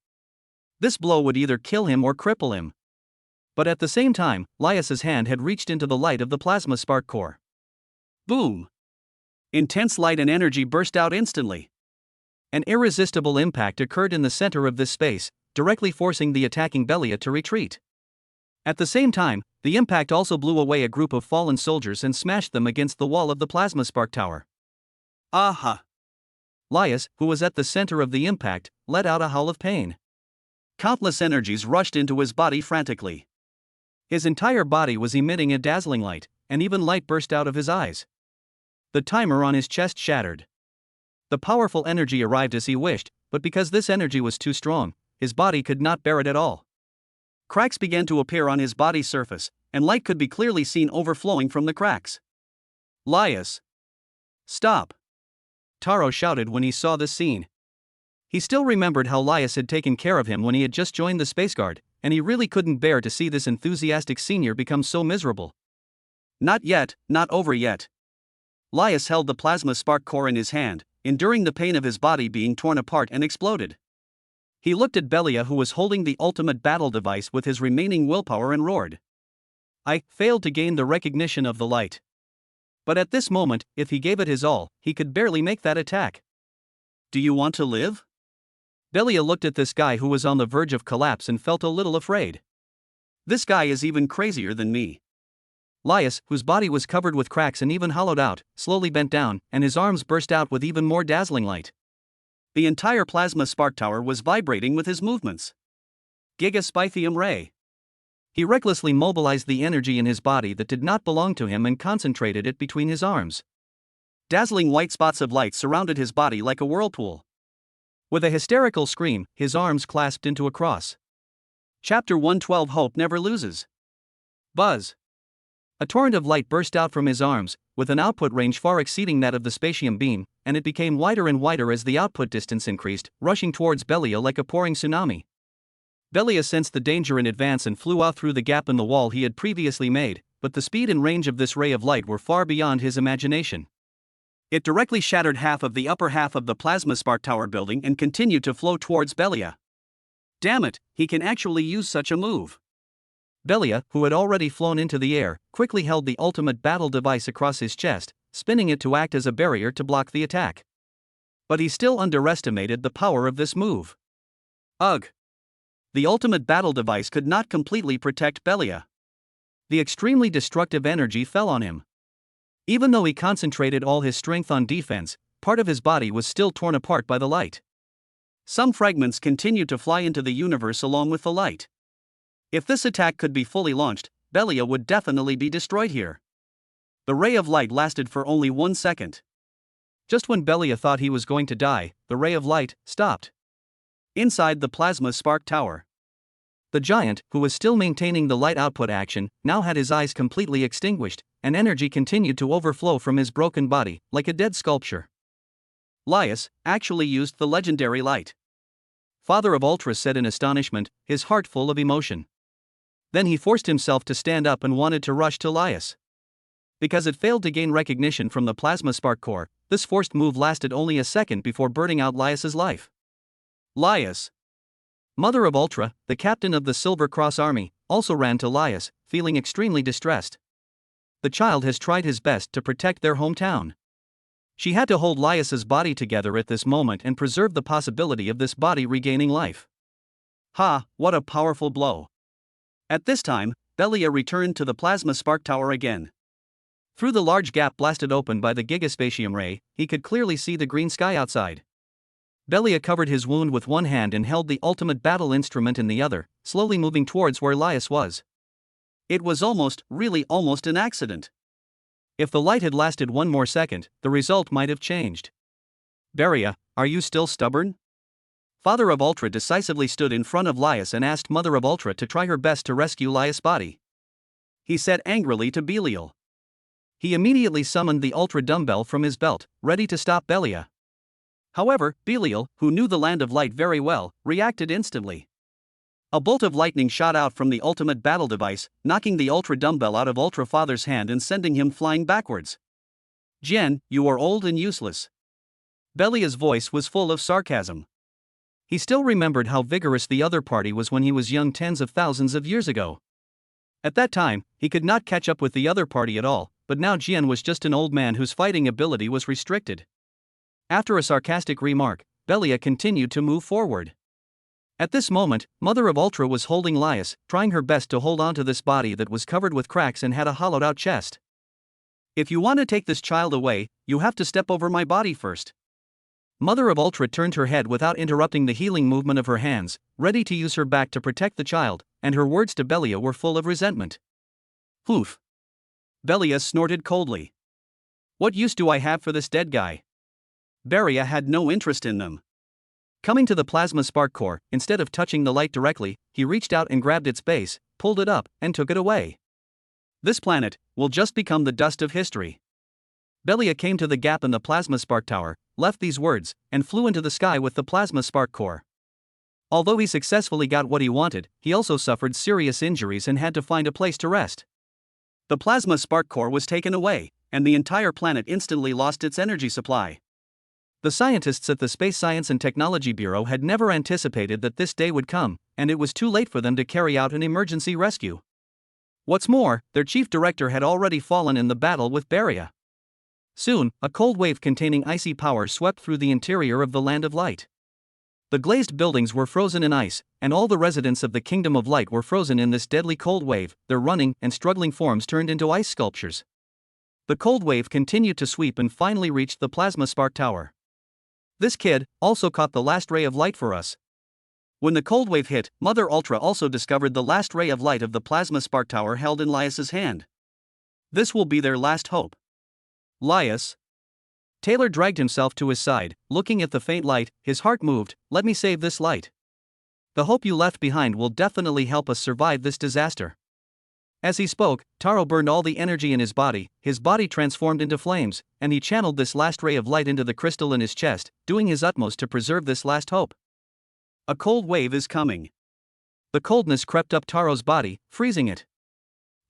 This blow would either kill him or cripple him. But at the same time, Laius's hand had reached into the light of the plasma spark core. Boom! Intense light and energy burst out instantly. An irresistible impact occurred in the center of this space, directly forcing the attacking Belia to retreat. At the same time, the impact also blew away a group of fallen soldiers and smashed them against the wall of the plasma spark tower. Aha! Laius, who was at the center of the impact, let out a howl of pain. Countless energies rushed into his body frantically. His entire body was emitting a dazzling light, and even light burst out of his eyes. The timer on his chest shattered. The powerful energy arrived as he wished, but because this energy was too strong, his body could not bear it at all. Cracks began to appear on his body's surface, and light could be clearly seen overflowing from the cracks. Laius! Stop! Taro shouted when he saw this scene. He still remembered how Laius had taken care of him when he had just joined the Space Guard, and he really couldn't bear to see this enthusiastic senior become so miserable. Not yet, not over yet. Laius held the plasma spark core in his hand, enduring the pain of his body being torn apart and exploded. He looked at Belia, who was holding the ultimate battle device with his remaining willpower, and roared. I failed to gain the recognition of the light. But at this moment, if he gave it his all, he could barely make that attack. Do you want to live? Belia looked at this guy who was on the verge of collapse and felt a little afraid. This guy is even crazier than me. Laius, whose body was covered with cracks and even hollowed out, slowly bent down, and his arms burst out with even more dazzling light. The entire plasma spark tower was vibrating with his movements. Gigaspithium ray. He recklessly mobilized the energy in his body that did not belong to him and concentrated it between his arms. Dazzling white spots of light surrounded his body like a whirlpool. With a hysterical scream, his arms clasped into a cross. Chapter 112 Hope Never Loses. Buzz. A torrent of light burst out from his arms, with an output range far exceeding that of the spatium beam, and it became wider and wider as the output distance increased, rushing towards Belia like a pouring tsunami. Belia sensed the danger in advance and flew out through the gap in the wall he had previously made, but the speed and range of this ray of light were far beyond his imagination. It directly shattered half of the upper half of the plasma spark tower building and continued to flow towards Belia. Damn it, he can actually use such a move. Belia, who had already flown into the air, quickly held the ultimate battle device across his chest, spinning it to act as a barrier to block the attack. But he still underestimated the power of this move. Ugh! The ultimate battle device could not completely protect Belia. The extremely destructive energy fell on him. Even though he concentrated all his strength on defense, part of his body was still torn apart by the light. Some fragments continued to fly into the universe along with the light. If this attack could be fully launched, Belia would definitely be destroyed here. The ray of light lasted for only 1 second. Just when Belia thought he was going to die, the ray of light stopped. Inside the plasma spark tower, the giant, who was still maintaining the light output action, now had his eyes completely extinguished, and energy continued to overflow from his broken body, like a dead sculpture. Laius actually used the legendary light. Father of Ultra said in astonishment, his heart full of emotion. Then he forced himself to stand up and wanted to rush to Laius. Because it failed to gain recognition from the plasma spark core, this forced move lasted only a second before burning out Laius's life. Laius, Mother of Ultra, the captain of the Silver Cross Army, also ran to Laius, feeling extremely distressed. The child has tried his best to protect their hometown. She had to hold Laius's body together at this moment and preserve the possibility of this body regaining life. Ha, what a powerful blow. At this time, Belia returned to the plasma spark tower again. Through the large gap blasted open by the gigaspatium ray, he could clearly see the green sky outside. Belia covered his wound with one hand and held the ultimate battle instrument in the other, slowly moving towards where Laius was. It was really almost an accident. If the light had lasted 1 more second, the result might have changed. Belia, are you still stubborn? Father of Ultra decisively stood in front of Laius and asked Mother of Ultra to try her best to rescue Laius' body. He said angrily to Belial. He immediately summoned the Ultra dumbbell from his belt, ready to stop Belia. However, Belial, who knew the Land of Light very well, reacted instantly. A bolt of lightning shot out from the ultimate battle device, knocking the Ultra dumbbell out of Ultra Father's hand and sending him flying backwards. Jian, you are old and useless. Belia's voice was full of sarcasm. He still remembered how vigorous the other party was when he was young tens of thousands of years ago. At that time, he could not catch up with the other party at all, but now Jian was just an old man whose fighting ability was restricted. After a sarcastic remark, Belia continued to move forward. At this moment, Mother of Ultra was holding Laius, trying her best to hold on to this body that was covered with cracks and had a hollowed-out chest. If you want to take this child away, you have to step over my body first. Mother of Ultra turned her head without interrupting the healing movement of her hands, ready to use her back to protect the child, and her words to Belia were full of resentment. Poof! Belia snorted coldly. What use do I have for this dead guy? Belia had no interest in them. Coming to the plasma spark core, instead of touching the light directly, he reached out and grabbed its base, pulled it up, and took it away. This planet will just become the dust of history. Belia came to the gap in the plasma spark tower, left these words, and flew into the sky with the plasma spark core. Although he successfully got what he wanted, he also suffered serious injuries and had to find a place to rest. The plasma spark core was taken away, and the entire planet instantly lost its energy supply. The scientists at the Space Science and Technology Bureau had never anticipated that this day would come, and it was too late for them to carry out an emergency rescue. What's more, their chief director had already fallen in the battle with Belia. Soon, a cold wave containing icy power swept through the interior of the Land of Light. The glazed buildings were frozen in ice, and all the residents of the Kingdom of Light were frozen in this deadly cold wave, their running and struggling forms turned into ice sculptures. The cold wave continued to sweep and finally reached the plasma spark tower. This kid also caught the last ray of light for us. When the cold wave hit, Mother Ultra also discovered the last ray of light of the plasma spark tower held in Laius's hand. This will be their last hope. Laius. Taylor dragged himself to his side, looking at the faint light, his heart moved. Let me save this light. The hope you left behind will definitely help us survive this disaster. As he spoke, Taro burned all the energy in his body transformed into flames, and he channeled this last ray of light into the crystal in his chest, doing his utmost to preserve this last hope. A cold wave is coming. The coldness crept up Taro's body, freezing it.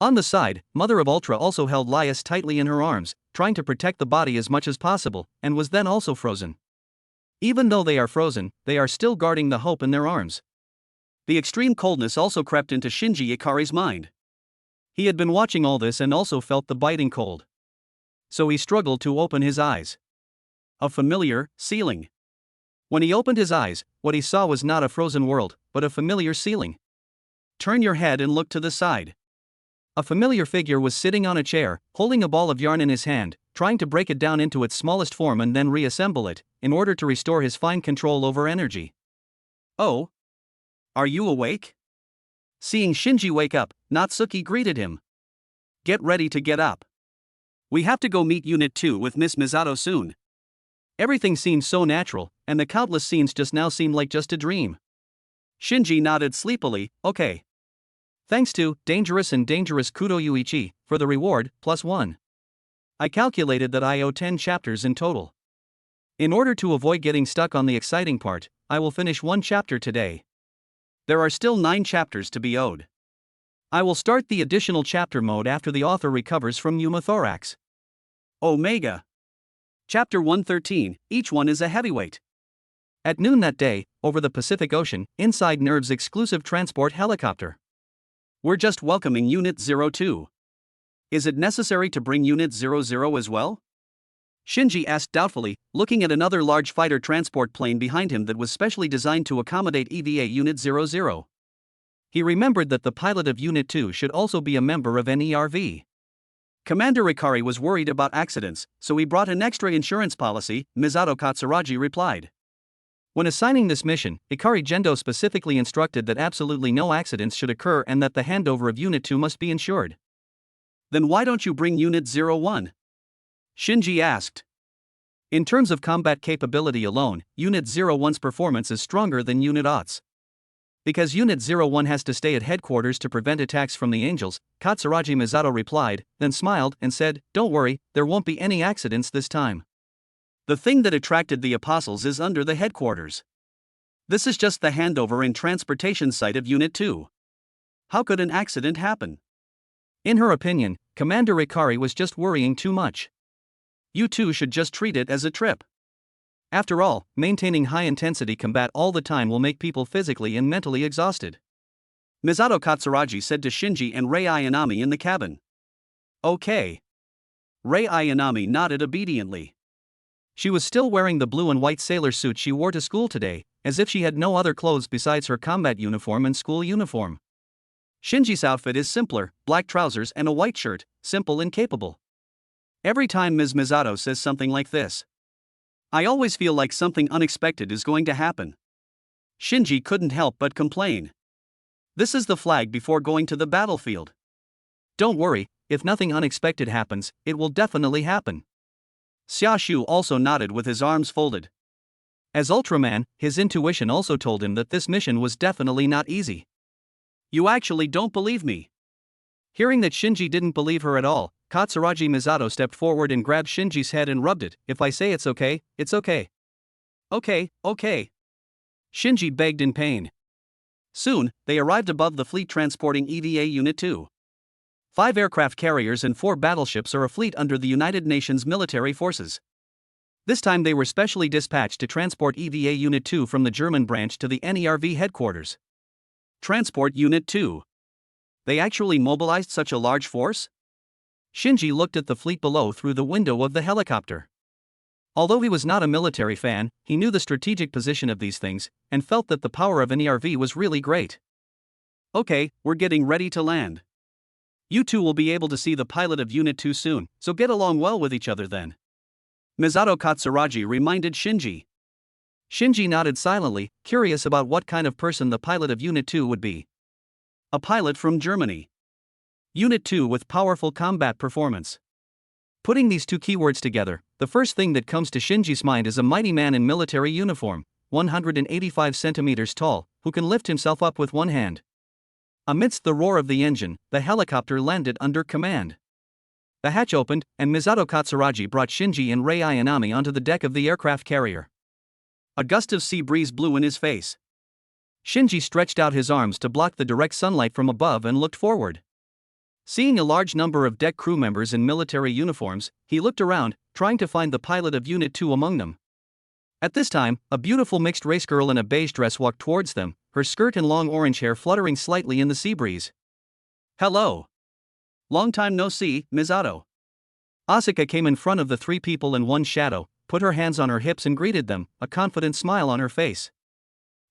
On the side, Mother of Ultra also held Lias tightly in her arms, trying to protect the body as much as possible, and was then also frozen. Even though they are frozen, they are still guarding the hope in their arms. The extreme coldness also crept into Shinji Ikari's mind. He had been watching all this and also felt the biting cold. So he struggled to open his eyes. A familiar ceiling. When he opened his eyes, what he saw was not a frozen world, but a familiar ceiling. Turn your head and look to the side. A familiar figure was sitting on a chair, holding a ball of yarn in his hand, trying to break it down into its smallest form and then reassemble it, in order to restore his fine control over energy. Oh? Are you awake? Seeing Shinji wake up, Natsuki greeted him. Get ready to get up. We have to go meet Unit 2 with Miss Misato soon. Everything seemed so natural, and the countless scenes just now seemed like just a dream. Shinji nodded sleepily, okay. Thanks to Dangerous and Dangerous Kudo Yuichi for the reward, +1. I calculated that I owe 10 chapters in total. In order to avoid getting stuck on the exciting part, I will finish 1 chapter today. There are still 9 chapters to be owed. I will start the additional chapter mode after the author recovers from pneumothorax. Omega. Chapter 113, each one is a heavyweight. At noon that day, over the Pacific Ocean, inside NERV's exclusive transport helicopter. We're just welcoming Unit 02. Is it necessary to bring Unit 00 as well? Shinji asked doubtfully, looking at another large fighter transport plane behind him that was specially designed to accommodate EVA Unit 00. He remembered that the pilot of Unit 2 should also be a member of NERV. Commander Ikari was worried about accidents, so he brought an extra insurance policy, Misato Katsuragi replied. When assigning this mission, Ikari Gendo specifically instructed that absolutely no accidents should occur and that the handover of Unit 2 must be ensured. Then why don't you bring Unit 01? Shinji asked. In terms of combat capability alone, Unit 01's performance is stronger than Unit 0's. Because Unit 01 has to stay at headquarters to prevent attacks from the Angels, Katsuragi Misato replied, then smiled and said, don't worry, there won't be any accidents this time. The thing that attracted the Apostles is under the headquarters. This is just the handover and transportation site of Unit 2. How could an accident happen? In her opinion, Commander Ikari was just worrying too much. You two should just treat it as a trip. After all, maintaining high-intensity combat all the time will make people physically and mentally exhausted. Misato Katsuragi said to Shinji and Rei Ayanami in the cabin. Okay. Rei Ayanami nodded obediently. She was still wearing the blue and white sailor suit she wore to school today, as if she had no other clothes besides her combat uniform and school uniform. Shinji's outfit is simpler, black trousers and a white shirt, simple and capable. Every time Ms. Misato says something like this, I always feel like something unexpected is going to happen. Shinji couldn't help but complain. This is the flag before going to the battlefield. Don't worry, if nothing unexpected happens, it will definitely happen. Xiaoshu also nodded with his arms folded. As Ultraman, his intuition also told him that this mission was definitely not easy. You actually don't believe me? Hearing that Shinji didn't believe her at all, Katsuragi Misato stepped forward and grabbed Shinji's head and rubbed it. If I say it's okay, it's okay. Okay, okay. Shinji begged in pain. Soon, they arrived above the fleet transporting EVA Unit 2. 5 aircraft carriers and 4 battleships are a fleet under the United Nations military forces. This time they were specially dispatched to transport EVA Unit 2 from the German branch to the NERV headquarters. Transport Unit 2. They actually mobilized such a large force? Shinji looked at the fleet below through the window of the helicopter. Although he was not a military fan, he knew the strategic position of these things, and felt that the power of NERV was really great. Okay, we're getting ready to land. You two will be able to see the pilot of Unit 2 soon, so get along well with each other then. Misato Katsuragi reminded Shinji. Shinji nodded silently, curious about what kind of person the pilot of Unit 2 would be. A pilot from Germany. Unit 2 with powerful combat performance. Putting these two keywords together, the first thing that comes to Shinji's mind is a mighty man in military uniform, 185 centimeters tall, who can lift himself up with one hand. Amidst the roar of the engine, the helicopter landed under command. The hatch opened, and Misato Katsuragi brought Shinji and Rei Ayanami onto the deck of the aircraft carrier. A gust of sea breeze blew in his face. Shinji stretched out his arms to block the direct sunlight from above and looked forward. Seeing a large number of deck crew members in military uniforms, he looked around, trying to find the pilot of Unit 2 among them. At this time, a beautiful mixed-race girl in a beige dress walked towards them, her skirt and long orange hair fluttering slightly in the sea breeze. "Hello. Long time no see, Misato." Asuka came in front of the three people in one shadow, put her hands on her hips and greeted them, a confident smile on her face.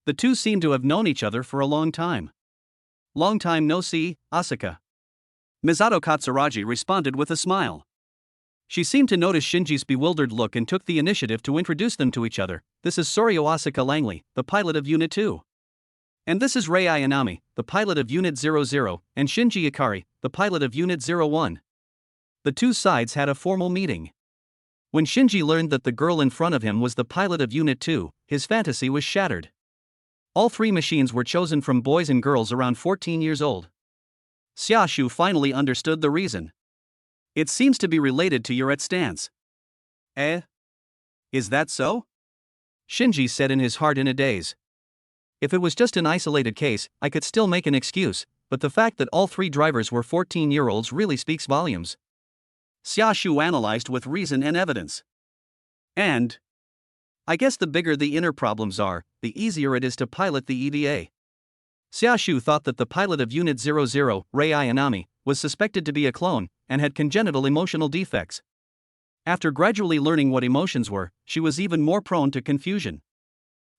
The two seemed to have known each other for a long time. "Long time no see, Asuka." Misato Katsuragi responded with a smile. She seemed to notice Shinji's bewildered look and took the initiative to introduce them to each other. "This is Soryo Asuka Langley, the pilot of Unit 2. And this is Rei Ayanami, the pilot of Unit 00, and Shinji Ikari, the pilot of Unit 01. The two sides had a formal meeting. When Shinji learned that the girl in front of him was the pilot of Unit 2, his fantasy was shattered. All three machines were chosen from boys and girls around 14 years old. Xiaoshu finally understood the reason. "It seems to be related to your stance." "Eh? Is that so?" Shinji said in his heart in a daze. If it was just an isolated case, I could still make an excuse, but the fact that all three drivers were 14-year-olds really speaks volumes. Xiaoshu analyzed with reason and evidence. "And I guess the bigger the inner problems are, the easier it is to pilot the EVA." Xiaoshu thought that the pilot of Unit 00, Rei Ayanami, was suspected to be a clone, and had congenital emotional defects. After gradually learning what emotions were, she was even more prone to confusion.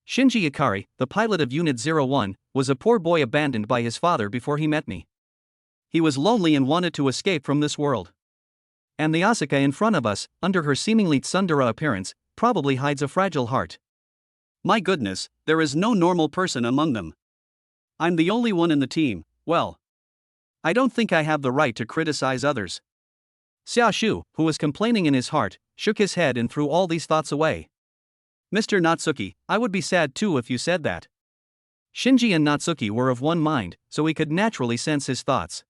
Shinji Ikari, the pilot of Unit 01, was a poor boy abandoned by his father before he met me. He was lonely and wanted to escape from this world. And the Asuka in front of us, under her seemingly tsundere appearance, probably hides a fragile heart. My goodness, there is no normal person among them. I'm the only one in the team. Well, I don't think I have the right to criticize others." Xiaoshu, who was complaining in his heart, shook his head and threw all these thoughts away. "Mr. Natsuki, I would be sad too if you said that." Shinji and Natsuki were of one mind, so he could naturally sense his thoughts.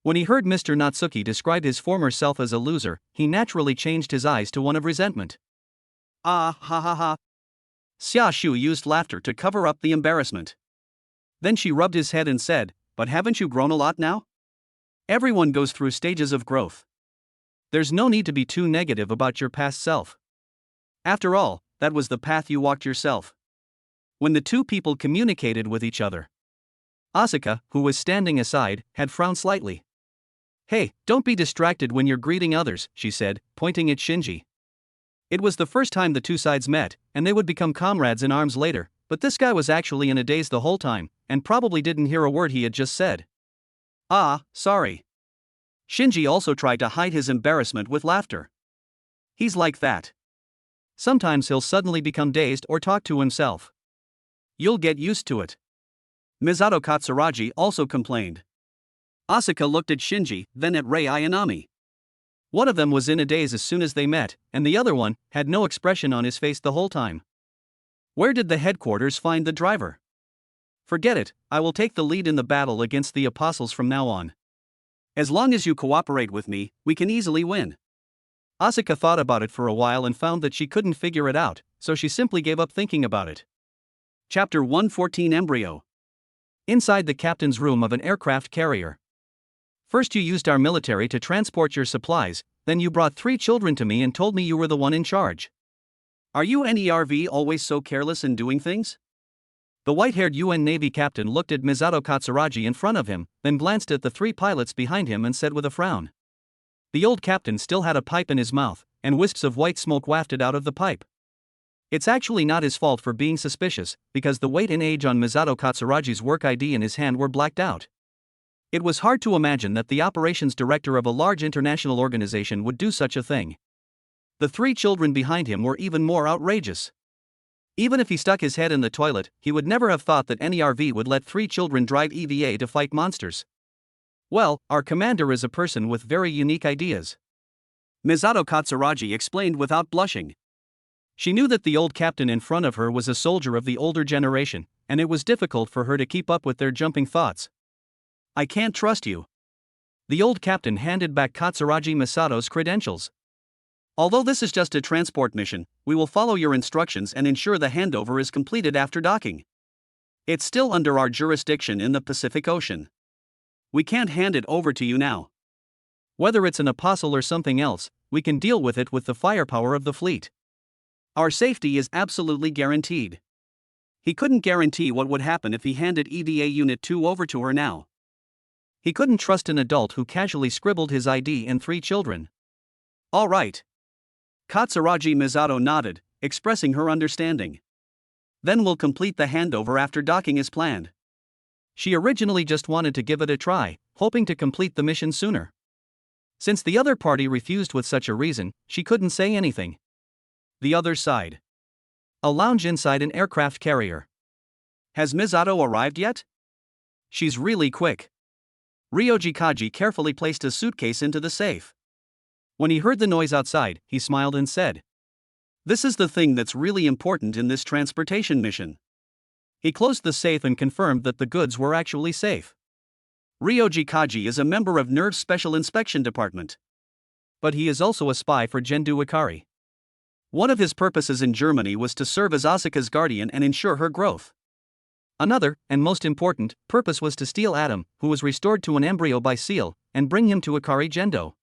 When he heard Mr. Natsuki describe his former self as a loser, he naturally changed his eyes to one of resentment. "Ah ha ha ha." Xiaoshu used laughter to cover up the embarrassment. Then she rubbed his head and said, "But haven't you grown a lot now? Everyone goes through stages of growth. There's no need to be too negative about your past self. After all, that was the path you walked yourself." When the two people communicated with each other, Asuka, who was standing aside, had frowned slightly. "Hey, don't be distracted when you're greeting others," she said, pointing at Shinji. It was the first time the two sides met, and they would become comrades in arms later, but this guy was actually in a daze the whole time, and probably didn't hear a word he had just said. "Ah, sorry." Shinji also tried to hide his embarrassment with laughter. He's like that. Sometimes he'll suddenly become dazed or talk to himself. You'll get used to it. Misato Katsuragi also complained. Asuka looked at Shinji, then at Rei Ayanami. One of them was in a daze as soon as they met, and the other one had no expression on his face the whole time. Where did the headquarters find the driver? Forget it, I will take the lead in the battle against the apostles from now on. As long as you cooperate with me, we can easily win. Asuka thought about it for a while and found that she couldn't figure it out, so she simply gave up thinking about it. Chapter 114 Embryo. Inside the captain's room of an aircraft carrier. First you used our military to transport your supplies, then you brought 3 children to me and told me you were the one in charge. Are you NERV always so careless in doing things? The white-haired UN Navy captain looked at Misato Katsuragi in front of him, then glanced at the 3 pilots behind him and said with a frown. The old captain still had a pipe in his mouth, and wisps of white smoke wafted out of the pipe. It's actually not his fault for being suspicious, because the weight and age on Misato Katsuragi's work ID in his hand were blacked out. It was hard to imagine that the operations director of a large international organization would do such a thing. The 3 children behind him were even more outrageous. Even if he stuck his head in the toilet, he would never have thought that NERV would let 3 children drive EVA to fight monsters. Well, our commander is a person with very unique ideas. Misato Katsuragi explained without blushing. She knew that the old captain in front of her was a soldier of the older generation, and it was difficult for her to keep up with their jumping thoughts. I can't trust you. The old captain handed back Katsuragi Misato's credentials. Although this is just a transport mission, we will follow your instructions and ensure the handover is completed after docking. It's still under our jurisdiction in the Pacific Ocean. We can't hand it over to you now. Whether it's an apostle or something else, we can deal with it with the firepower of the fleet. Our safety is absolutely guaranteed. He couldn't guarantee what would happen if he handed EDA Unit 2 over to her now. He couldn't trust an adult who casually scribbled his ID and 3 children. All right. Katsuragi Misato nodded, expressing her understanding. Then we'll complete the handover after docking as planned. She originally just wanted to give it a try, hoping to complete the mission sooner. Since the other party refused with such a reason, she couldn't say anything. The other side. A lounge inside an aircraft carrier. Has Misato arrived yet? She's really quick. Ryoji Kaji carefully placed a suitcase into the safe. When he heard the noise outside, he smiled and said, "This is the thing that's really important in this transportation mission." He closed the safe and confirmed that the goods were actually safe. Ryoji Kaji is a member of NERV's Special Inspection Department. But he is also a spy for Gendu Ikari. One of his purposes in Germany was to serve as Asuka's guardian and ensure her growth. Another, and most important, purpose was to steal Adam, who was restored to an embryo by Seal, and bring him to Ikari Gendo.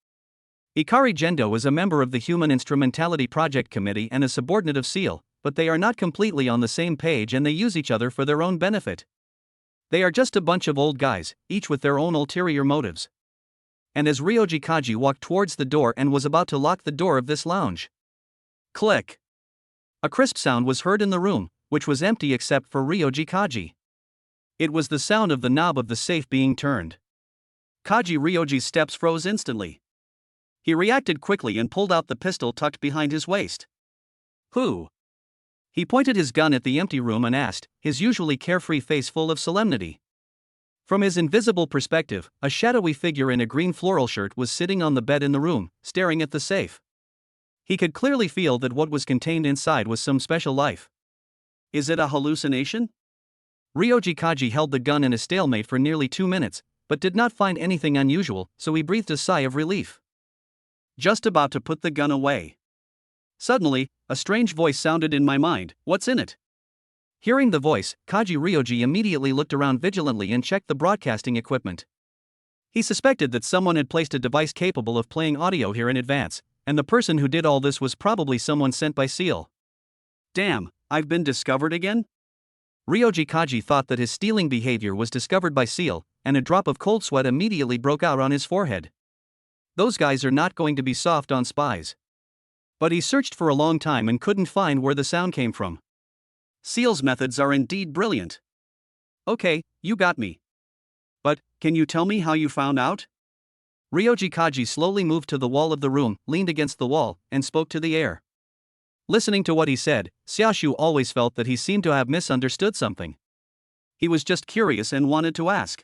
Ikari Gendo is a member of the Human Instrumentality Project Committee and a subordinate of Seal, but they are not completely on the same page and they use each other for their own benefit. They are just a bunch of old guys, each with their own ulterior motives. And as Ryoji Kaji walked towards the door and was about to lock the door of this lounge, click! A crisp sound was heard in the room, which was empty except for Ryoji Kaji. It was the sound of the knob of the safe being turned. Kaji Ryoji's steps froze instantly. He reacted quickly and pulled out the pistol tucked behind his waist. Who? He pointed his gun at the empty room and asked, his usually carefree face full of solemnity. From his invisible perspective, a shadowy figure in a green floral shirt was sitting on the bed in the room, staring at the safe. He could clearly feel that what was contained inside was some special life. Is it a hallucination? Ryoji Kaji held the gun in a stalemate for nearly 2 minutes, but did not find anything unusual, so he breathed a sigh of relief. Just about to put the gun away. Suddenly, a strange voice sounded in my mind. What's in it? Hearing the voice, Kaji Ryoji immediately looked around vigilantly and checked the broadcasting equipment. He suspected that someone had placed a device capable of playing audio here in advance, and the person who did all this was probably someone sent by Seal. Damn, I've been discovered again? Ryoji Kaji thought that his stealing behavior was discovered by Seal, and a drop of cold sweat immediately broke out on his forehead. Those guys are not going to be soft on spies. But he searched for a long time and couldn't find where the sound came from. Seal's methods are indeed brilliant. Okay, you got me. But, can you tell me how you found out? Ryoji Kaji slowly moved to the wall of the room, leaned against the wall, and spoke to the air. Listening to what he said, Xiaoshu always felt that he seemed to have misunderstood something. He was just curious and wanted to ask.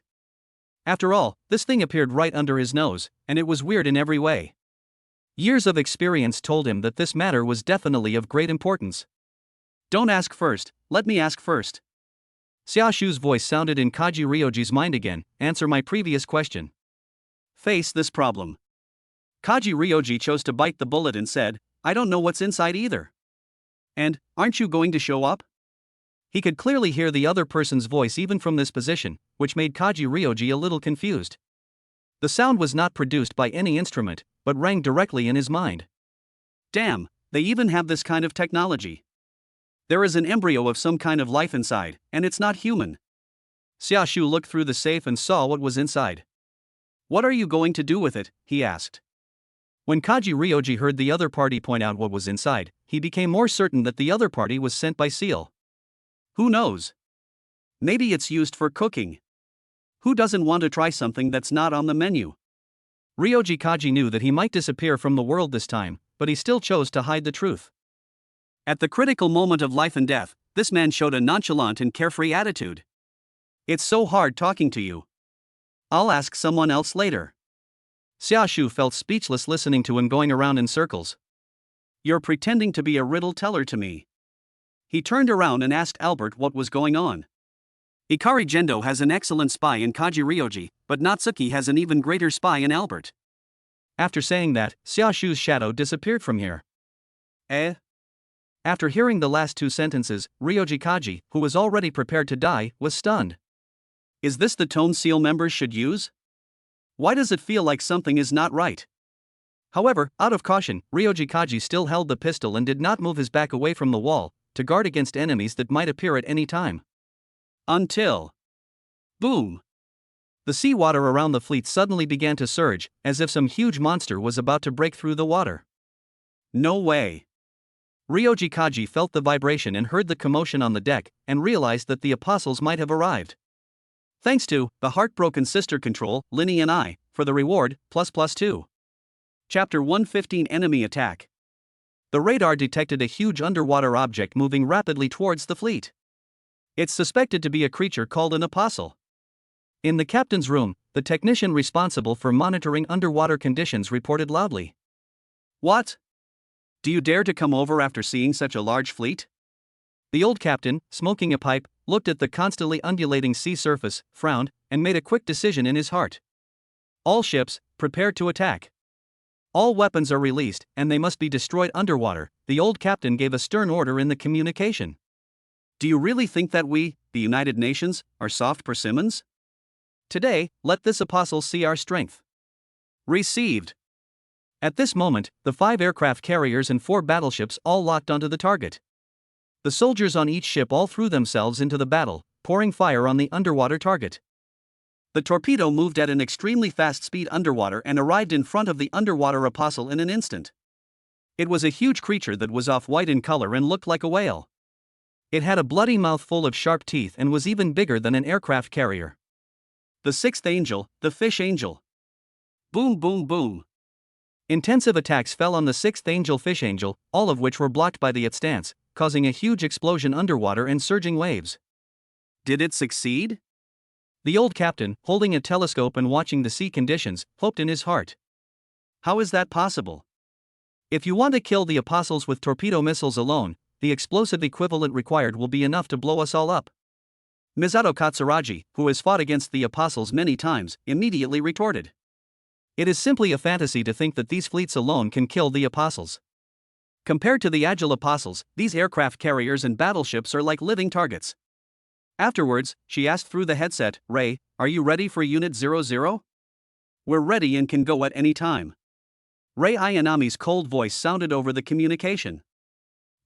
After all, this thing appeared right under his nose, and it was weird in every way. Years of experience told him that this matter was definitely of great importance. Don't ask first, let me ask first. Xiaoshu's voice sounded in Kaji Ryoji's mind again. Answer my previous question. Face this problem. Kaji Ryoji chose to bite the bullet and said, I don't know what's inside either. And, aren't you going to show up? He could clearly hear the other person's voice even from this position, which made Kaji Ryoji a little confused. The sound was not produced by any instrument, but rang directly in his mind. Damn, they even have this kind of technology. There is an embryo of some kind of life inside, and it's not human. Xiaoshu looked through the safe and saw what was inside. What are you going to do with it? He asked. When Kaji Ryoji heard the other party point out what was inside, he became more certain that the other party was sent by Seal. Who knows? Maybe it's used for cooking. Who doesn't want to try something that's not on the menu? Ryoji Kaji knew that he might disappear from the world this time, but he still chose to hide the truth. At the critical moment of life and death, this man showed a nonchalant and carefree attitude. It's so hard talking to you. I'll ask someone else later. Xiaoshu felt speechless listening to him going around in circles. You're pretending to be a riddle teller to me. He turned around and asked Albert what was going on. Ikari Gendo has an excellent spy in Kaji Ryoji, but Natsuki has an even greater spy in Albert. After saying that, Xiaoshu's shadow disappeared from here. After hearing the last 2 sentences, Ryoji Kaji, who was already prepared to die, was stunned. Is this the tone Seal members should use? Why does it feel like something is not right? However, out of caution, Ryoji Kaji still held the pistol and did not move his back away from the wall, to guard against enemies that might appear at any time. Until. Boom! The seawater around the fleet suddenly began to surge, as if some huge monster was about to break through the water. No way! Ryoji Kaji felt the vibration and heard the commotion on the deck, and realized that the apostles might have arrived. Thanks to the heartbroken sister control, Linny and I, for the reward, ++2. Chapter 115 Enemy Attack. The radar detected a huge underwater object moving rapidly towards the fleet. It's suspected to be a creature called an apostle. In the captain's room, the technician responsible for monitoring underwater conditions reported loudly. What? Do you dare to come over after seeing such a large fleet? The old captain, smoking a pipe, looked at the constantly undulating sea surface, frowned, and made a quick decision in his heart. All ships, prepare to attack. All weapons are released, and they must be destroyed underwater, the old captain gave a stern order in the communication. Do you really think that we, the United Nations, are soft persimmons? Today, let this apostle see our strength. Received. At this moment, the 5 aircraft carriers and 4 battleships all locked onto the target. The soldiers on each ship all threw themselves into the battle, pouring fire on the underwater target. The torpedo moved at an extremely fast speed underwater and arrived in front of the underwater apostle in an instant. It was a huge creature that was off-white in color and looked like a whale. It had a bloody mouth full of sharp teeth and was even bigger than an aircraft carrier. The 6th angel, the fish angel. Boom boom boom. Intensive attacks fell on the 6th angel fish angel, all of which were blocked by the its stance, causing a huge explosion underwater and surging waves. Did it succeed? The old captain, holding a telescope and watching the sea conditions, hoped in his heart. How is that possible? If you want to kill the apostles with torpedo missiles alone, the explosive equivalent required will be enough to blow us all up. Misato Katsuragi, who has fought against the apostles many times, immediately retorted. It is simply a fantasy to think that these fleets alone can kill the apostles. Compared to the agile apostles, these aircraft carriers and battleships are like living targets. Afterwards, she asked through the headset, Ray, are you ready for Unit 00? We're ready and can go at any time. Ray Ayanami's cold voice sounded over the communication.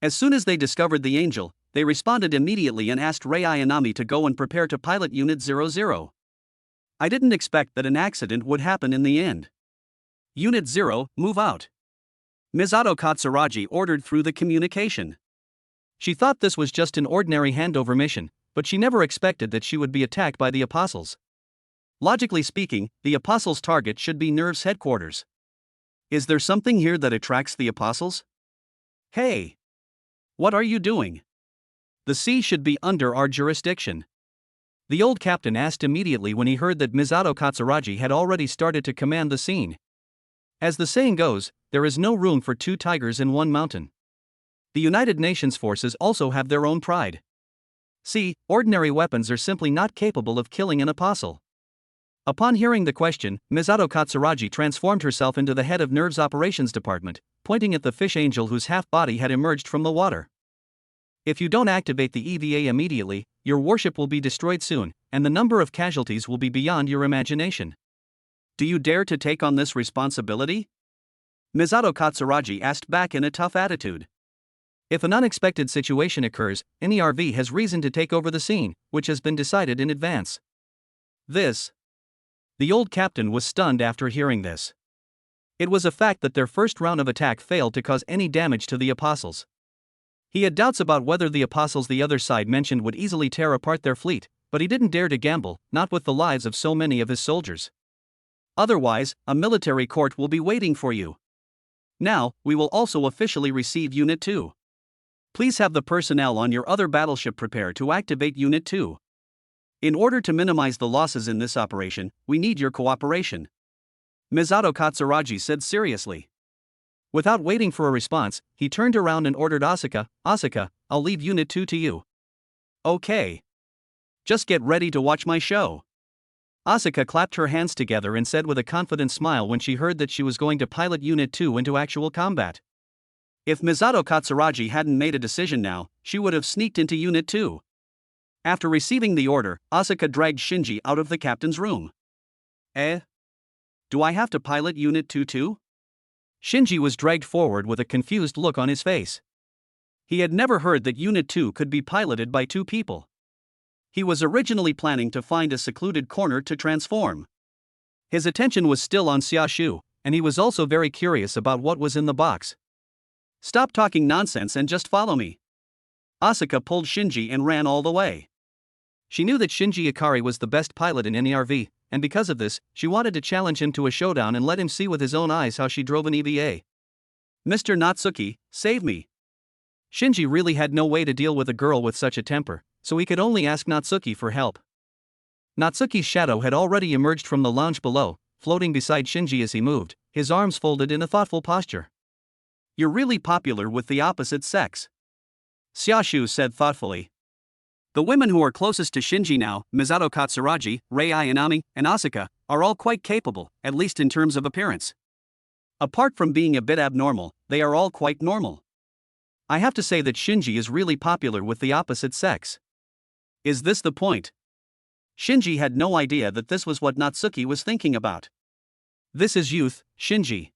As soon as they discovered the angel, they responded immediately and asked Ray Ayanami to go and prepare to pilot Unit 00. I didn't expect that an accident would happen in the end. Unit 0, move out. Misato Katsuragi ordered through the communication. She thought this was just an ordinary handover mission, but she never expected that she would be attacked by the apostles. Logically speaking, the apostles' target should be NERV's headquarters. Is there something here that attracts the apostles? Hey! What are you doing? The sea should be under our jurisdiction. The old captain asked immediately when he heard that Misato Katsuragi had already started to command the scene. As the saying goes, there is no room for 2 tigers in 1 mountain. The United Nations forces also have their own pride. See, ordinary weapons are simply not capable of killing an apostle. Upon hearing the question, Misato Katsuragi transformed herself into the head of NERV's operations department, pointing at the fish angel whose half-body had emerged from the water. If you don't activate the EVA immediately, your warship will be destroyed soon, and the number of casualties will be beyond your imagination. Do you dare to take on this responsibility? Misato Katsuragi asked back in a tough attitude. If an unexpected situation occurs, NERV has reason to take over the scene, which has been decided in advance. The old captain was stunned after hearing this. It was a fact that their first round of attack failed to cause any damage to the apostles. He had doubts about whether the apostles the other side mentioned would easily tear apart their fleet, but he didn't dare to gamble, not with the lives of so many of his soldiers. Otherwise, a military court will be waiting for you. Now, we will also officially receive Unit 2. Please have the personnel on your other battleship prepare to activate Unit 2. In order to minimize the losses in this operation, we need your cooperation. Misato Katsuragi said seriously. Without waiting for a response, he turned around and ordered Asuka, I'll leave Unit 2 to you. Okay. Just get ready to watch my show. Asuka clapped her hands together and said with a confident smile when she heard that she was going to pilot Unit 2 into actual combat. If Misato Katsuragi hadn't made a decision now, she would have sneaked into Unit 2. After receiving the order, Asuka dragged Shinji out of the captain's room. Do I have to pilot Unit 2 too? Shinji was dragged forward with a confused look on his face. He had never heard that Unit 2 could be piloted by two people. He was originally planning to find a secluded corner to transform. His attention was still on Xiaoshu, and he was also very curious about what was in the box. Stop talking nonsense and just follow me. Asuka pulled Shinji and ran all the way. She knew that Shinji Ikari was the best pilot in any RV, and because of this, she wanted to challenge him to a showdown and let him see with his own eyes how she drove an EVA. Mr. Natsuki, save me. Shinji really had no way to deal with a girl with such a temper, so he could only ask Natsuki for help. Natsuki's shadow had already emerged from the lounge below, floating beside Shinji as he moved, his arms folded in a thoughtful posture. You're really popular with the opposite sex. Xiaoshu said thoughtfully. The women who are closest to Shinji now, Misato Katsuragi, Rei Ayanami, and Asuka, are all quite capable, at least in terms of appearance. Apart from being a bit abnormal, they are all quite normal. I have to say that Shinji is really popular with the opposite sex. Is this the point? Shinji had no idea that this was what Natsuki was thinking about. This is youth, Shinji.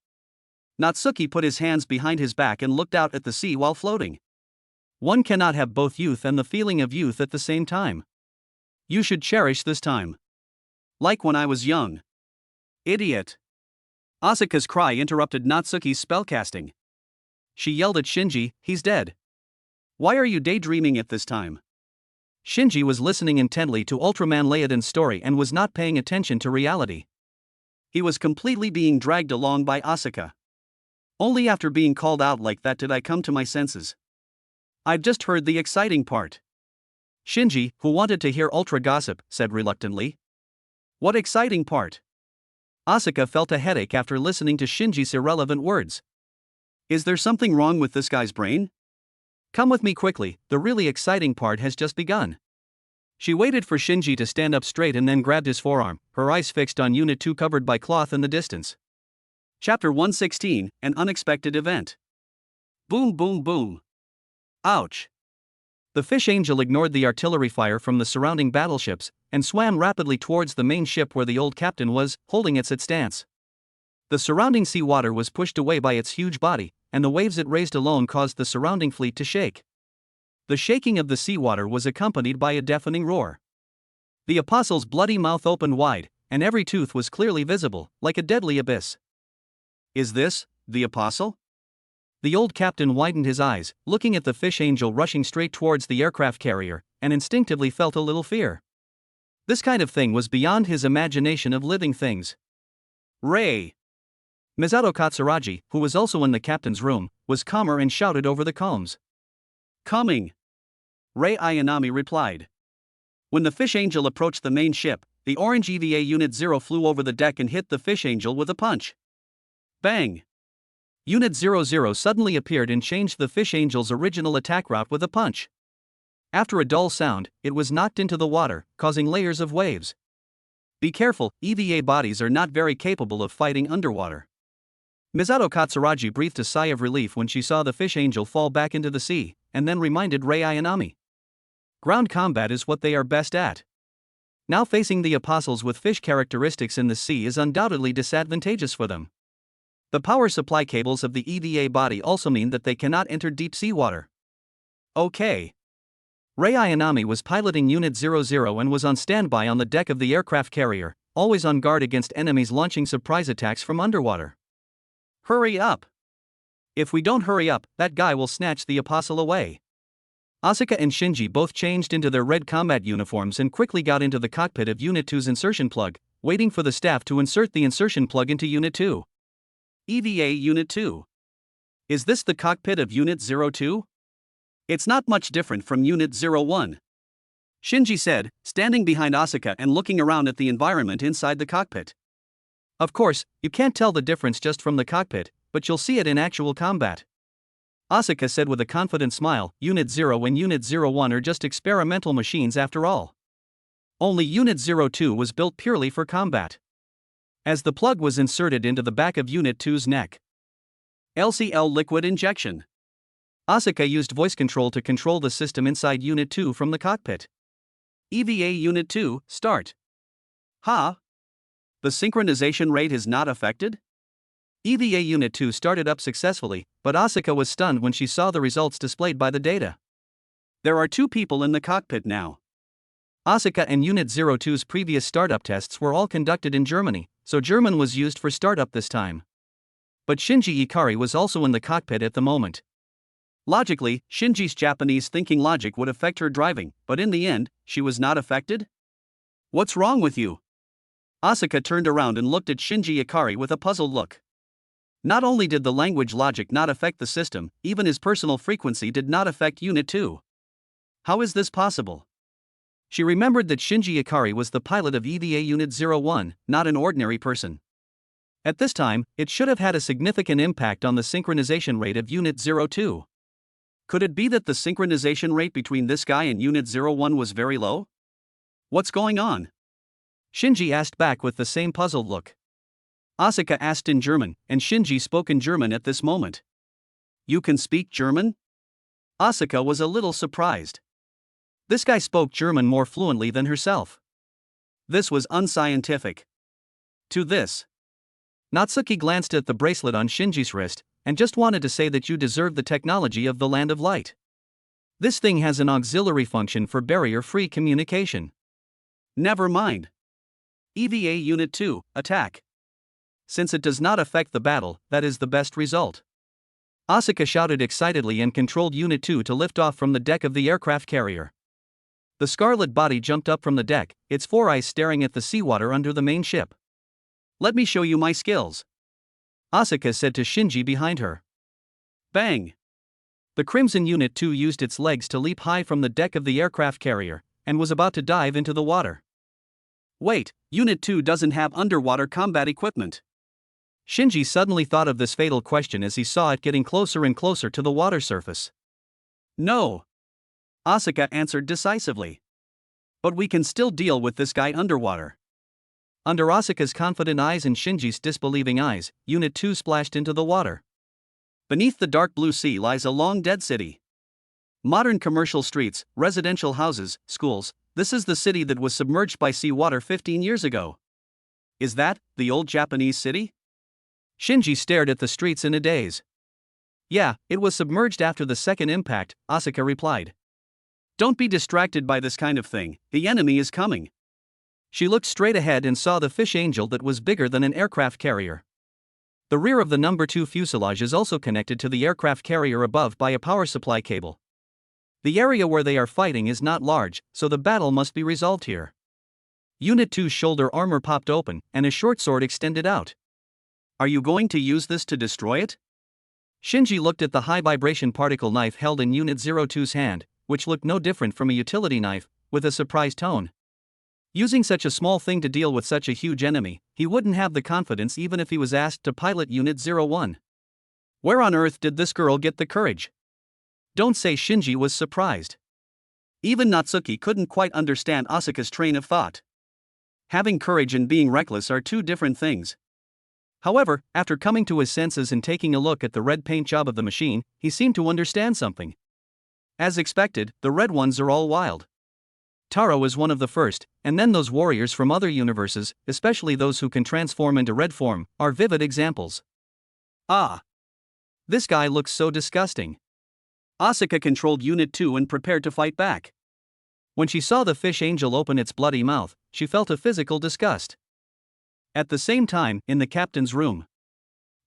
Natsuki put his hands behind his back and looked out at the sea while floating. One cannot have both youth and the feeling of youth at the same time. You should cherish this time. Like when I was young. Idiot. Asuka's cry interrupted Natsuki's spellcasting. She yelled at Shinji, he's dead. Why are you daydreaming at this time? Shinji was listening intently to Ultraman Laodan's story and was not paying attention to reality. He was completely being dragged along by Asuka. Only after being called out like that did I come to my senses. I've just heard the exciting part. Shinji, who wanted to hear Ultra gossip, said reluctantly. What exciting part? Asuka felt a headache after listening to Shinji's irrelevant words. Is there something wrong with this guy's brain? Come with me quickly, the really exciting part has just begun. She waited for Shinji to stand up straight and then grabbed his forearm, her eyes fixed on Unit 2 covered by cloth in the distance. Chapter 116, An Unexpected Event. Boom boom boom. Ouch. The fish angel ignored the artillery fire from the surrounding battleships, and swam rapidly towards the main ship where the old captain was, holding its stance. The surrounding sea water was pushed away by its huge body, and the waves it raised alone caused the surrounding fleet to shake. The shaking of the seawater was accompanied by a deafening roar. The apostle's bloody mouth opened wide, and every tooth was clearly visible, like a deadly abyss. Is this the apostle? The old captain widened his eyes, looking at the fish angel rushing straight towards the aircraft carrier, and instinctively felt a little fear. This kind of thing was beyond his imagination of living things. Rei! Misato Katsuragi, who was also in the captain's room, was calmer and shouted over the comms. Coming! Rei Ayanami replied. When the fish angel approached the main ship, the orange EVA Unit 0 flew over the deck and hit the fish angel with a punch. Bang! Unit 00 suddenly appeared and changed the fish angel's original attack route with a punch. After a dull sound, it was knocked into the water, causing layers of waves. Be careful, EVA bodies are not very capable of fighting underwater. Misato Katsuragi breathed a sigh of relief when she saw the fish angel fall back into the sea, and then reminded Rei Ayanami. Ground combat is what they are best at. Now facing the apostles with fish characteristics in the sea is undoubtedly disadvantageous for them. The power supply cables of the EVA body also mean that they cannot enter deep sea water. Okay. Rei Ayanami was piloting Unit 00 and was on standby on the deck of the aircraft carrier, always on guard against enemies launching surprise attacks from underwater. Hurry up! If we don't hurry up, that guy will snatch the apostle away. Asuka and Shinji both changed into their red combat uniforms and quickly got into the cockpit of Unit 2's insertion plug, waiting for the staff to insert the insertion plug into Unit 2. EVA Unit 2. Is this the cockpit of Unit 02? It's not much different from Unit 01. Shinji said, standing behind Asuka and looking around at the environment inside the cockpit. Of course, you can't tell the difference just from the cockpit, but you'll see it in actual combat. Asuka said with a confident smile, Unit 0 and Unit 01 are just experimental machines after all. Only Unit 02 was built purely for combat. As the plug was inserted into the back of Unit 2's neck. LCL liquid injection. Asuka used voice control to control the system inside Unit 2 from the cockpit. EVA Unit 2, start. Ha! The synchronization rate is not affected? EVA Unit 2 started up successfully, but Asuka was stunned when she saw the results displayed by the data. There are 2 people in the cockpit now. Asuka and Unit 02's previous startup tests were all conducted in Germany, so German was used for startup this time. But Shinji Ikari was also in the cockpit at the moment. Logically, Shinji's Japanese thinking logic would affect her driving, but in the end, she was not affected? What's wrong with you? Asuka turned around and looked at Shinji Ikari with a puzzled look. Not only did the language logic not affect the system, even his personal frequency did not affect Unit 2. How is this possible? She remembered that Shinji Ikari was the pilot of EVA Unit 01, not an ordinary person. At this time, it should have had a significant impact on the synchronization rate of Unit 02. Could it be that the synchronization rate between this guy and Unit 01 was very low? What's going on? Shinji asked back with the same puzzled look. Asuka asked in German, and Shinji spoke in German at this moment. You can speak German? Asuka was a little surprised. This guy spoke German more fluently than herself. This was unscientific. To this, Natsuki glanced at the bracelet on Shinji's wrist, and just wanted to say that you deserve the technology of the Land of Light. This thing has an auxiliary function for barrier-free communication. Never mind. EVA Unit 2, attack. Since it does not affect the battle, that is the best result. Asuka shouted excitedly and controlled Unit 2 to lift off from the deck of the aircraft carrier. The scarlet body jumped up from the deck, its 4 eyes staring at the seawater under the main ship. Let me show you my skills, Asuka said to Shinji behind her. Bang! The Crimson Unit 2 used its legs to leap high from the deck of the aircraft carrier, and was about to dive into the water. Wait, Unit 2 doesn't have underwater combat equipment. Shinji suddenly thought of this fatal question as he saw it getting closer and closer to the water surface. No, Asuka answered decisively. But we can still deal with this guy underwater. Under Asuka's confident eyes and Shinji's disbelieving eyes, Unit 2 splashed into the water. Beneath the dark blue sea lies a long dead city. Modern commercial streets, residential houses, schools. This is the city that was submerged by seawater 15 years ago. Is that the old Japanese city? Shinji stared at the streets in a daze. Yeah, it was submerged after the second impact, Asuka replied. Don't be distracted by this kind of thing, the enemy is coming. She looked straight ahead and saw the fish angel that was bigger than an aircraft carrier. The rear of the number 2 fuselage is also connected to the aircraft carrier above by a power supply cable. The area where they are fighting is not large, so the battle must be resolved here. Unit 2's shoulder armor popped open, and a short sword extended out. Are you going to use this to destroy it? Shinji looked at the high-vibration particle knife held in Unit 02's hand, which looked no different from a utility knife, with a surprised tone. Using such a small thing to deal with such a huge enemy, he wouldn't have the confidence even if he was asked to pilot Unit 01. Where on earth did this girl get the courage? Don't say Shinji was surprised. Even Natsuki couldn't quite understand Asuka's train of thought. Having courage and being reckless are 2 different things. However, after coming to his senses and taking a look at the red paint job of the machine, he seemed to understand something. As expected, the red ones are all wild. Taro is one of the first, and then those warriors from other universes, especially those who can transform into red form, are vivid examples. Ah! This guy looks so disgusting. Asuka controlled Unit 2 and prepared to fight back. When she saw the fish angel open its bloody mouth, she felt a physical disgust. At the same time, in the captain's room.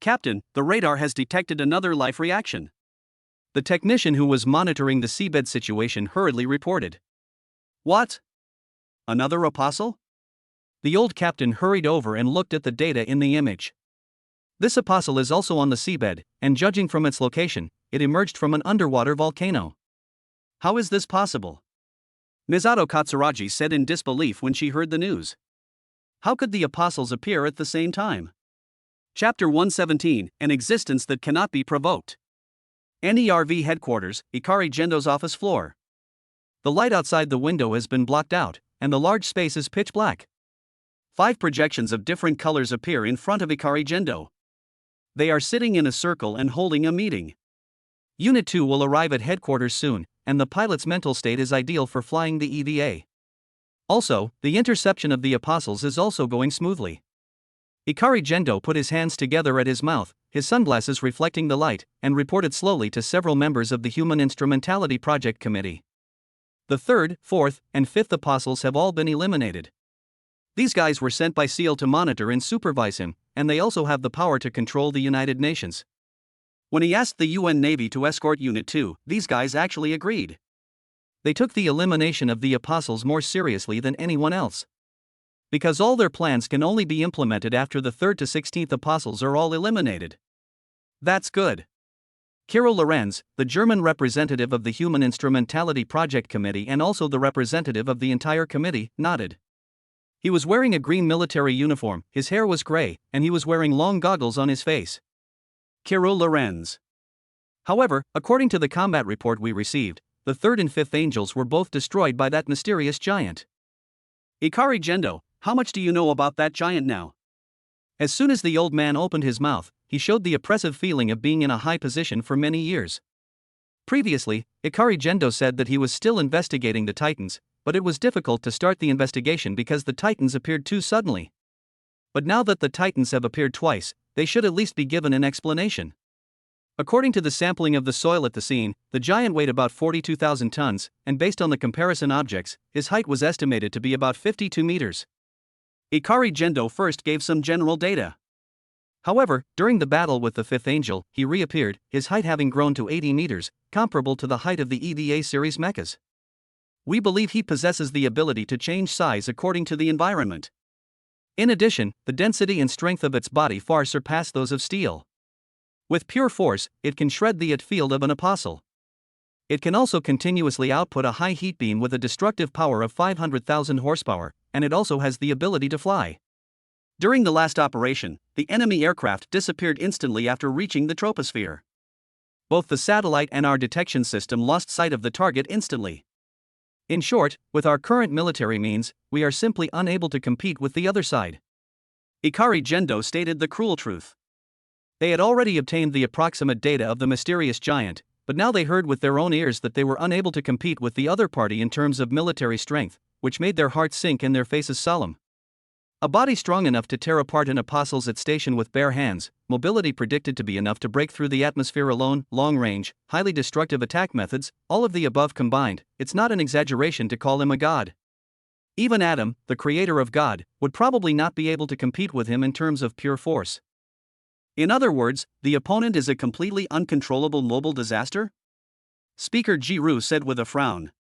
Captain, the radar has detected another life reaction. The technician who was monitoring the seabed situation hurriedly reported. What? Another apostle? The old captain hurried over and looked at the data in the image. This apostle is also on the seabed, and judging from its location, it emerged from an underwater volcano. How is this possible? Misato Katsuragi said in disbelief when she heard the news. How could the apostles appear at the same time? Chapter 117, An Existence That Cannot Be Provoked. NERV Headquarters, Ikari Gendo's office floor. The light outside the window has been blocked out, and the large space is pitch black. 5 projections of different colors appear in front of Ikari Gendo. They are sitting in a circle and holding a meeting. Unit 2 will arrive at headquarters soon, and the pilot's mental state is ideal for flying the EVA. Also, the interception of the apostles is also going smoothly. Ikari Gendo put his hands together at his mouth, his sunglasses reflecting the light, and reported slowly to several members of the Human Instrumentality Project Committee. The third, fourth, and fifth apostles have all been eliminated. These guys were sent by SEAL to monitor and supervise him, and they also have the power to control the United Nations. When he asked the UN Navy to escort Unit 2, these guys actually agreed. They took the elimination of the apostles more seriously than anyone else. Because all their plans can only be implemented after the 3rd to 16th apostles are all eliminated. That's good. Kirill Lorenz, the German representative of the Human Instrumentality Project Committee and also the representative of the entire committee, nodded. He was wearing a green military uniform, his hair was gray, and he was wearing long goggles on his face. Kirill Lorenz. However, according to the combat report we received, the 3rd and 5th angels were both destroyed by that mysterious giant. Ikari Gendo, how much do you know about that giant now? As soon as the old man opened his mouth, he showed the oppressive feeling of being in a high position for many years. Previously, Ikari Gendo said that he was still investigating the Titans, but it was difficult to start the investigation because the Titans appeared too suddenly. But now that the Titans have appeared twice, they should at least be given an explanation. According to the sampling of the soil at the scene, the giant weighed about 42,000 tons, and based on the comparison objects, his height was estimated to be about 52 meters. Ikari Gendo first gave some general data. However, during the battle with the 5th angel, he reappeared, his height having grown to 80 meters, comparable to the height of the EVA series mechas. We believe he possesses the ability to change size according to the environment. In addition, the density and strength of its body far surpass those of steel. With pure force, it can shred the field of an apostle. It can also continuously output a high heat beam with a destructive power of 500,000 horsepower, and it also has the ability to fly. During the last operation, the enemy aircraft disappeared instantly after reaching the troposphere. Both the satellite and our detection system lost sight of the target instantly. In short, with our current military means, we are simply unable to compete with the other side. Ikari Gendo stated the cruel truth. They had already obtained the approximate data of the mysterious giant, but now they heard with their own ears that they were unable to compete with the other party in terms of military strength, which made their hearts sink and their faces solemn. A body strong enough to tear apart an apostles at station with bare hands, mobility predicted to be enough to break through the atmosphere alone, long-range, highly destructive attack methods, all of the above combined, it's not an exaggeration to call him a god. Even Adam, the creator of God, would probably not be able to compete with him in terms of pure force. In other words, the opponent is a completely uncontrollable mobile disaster? Speaker Jiru said with a frown.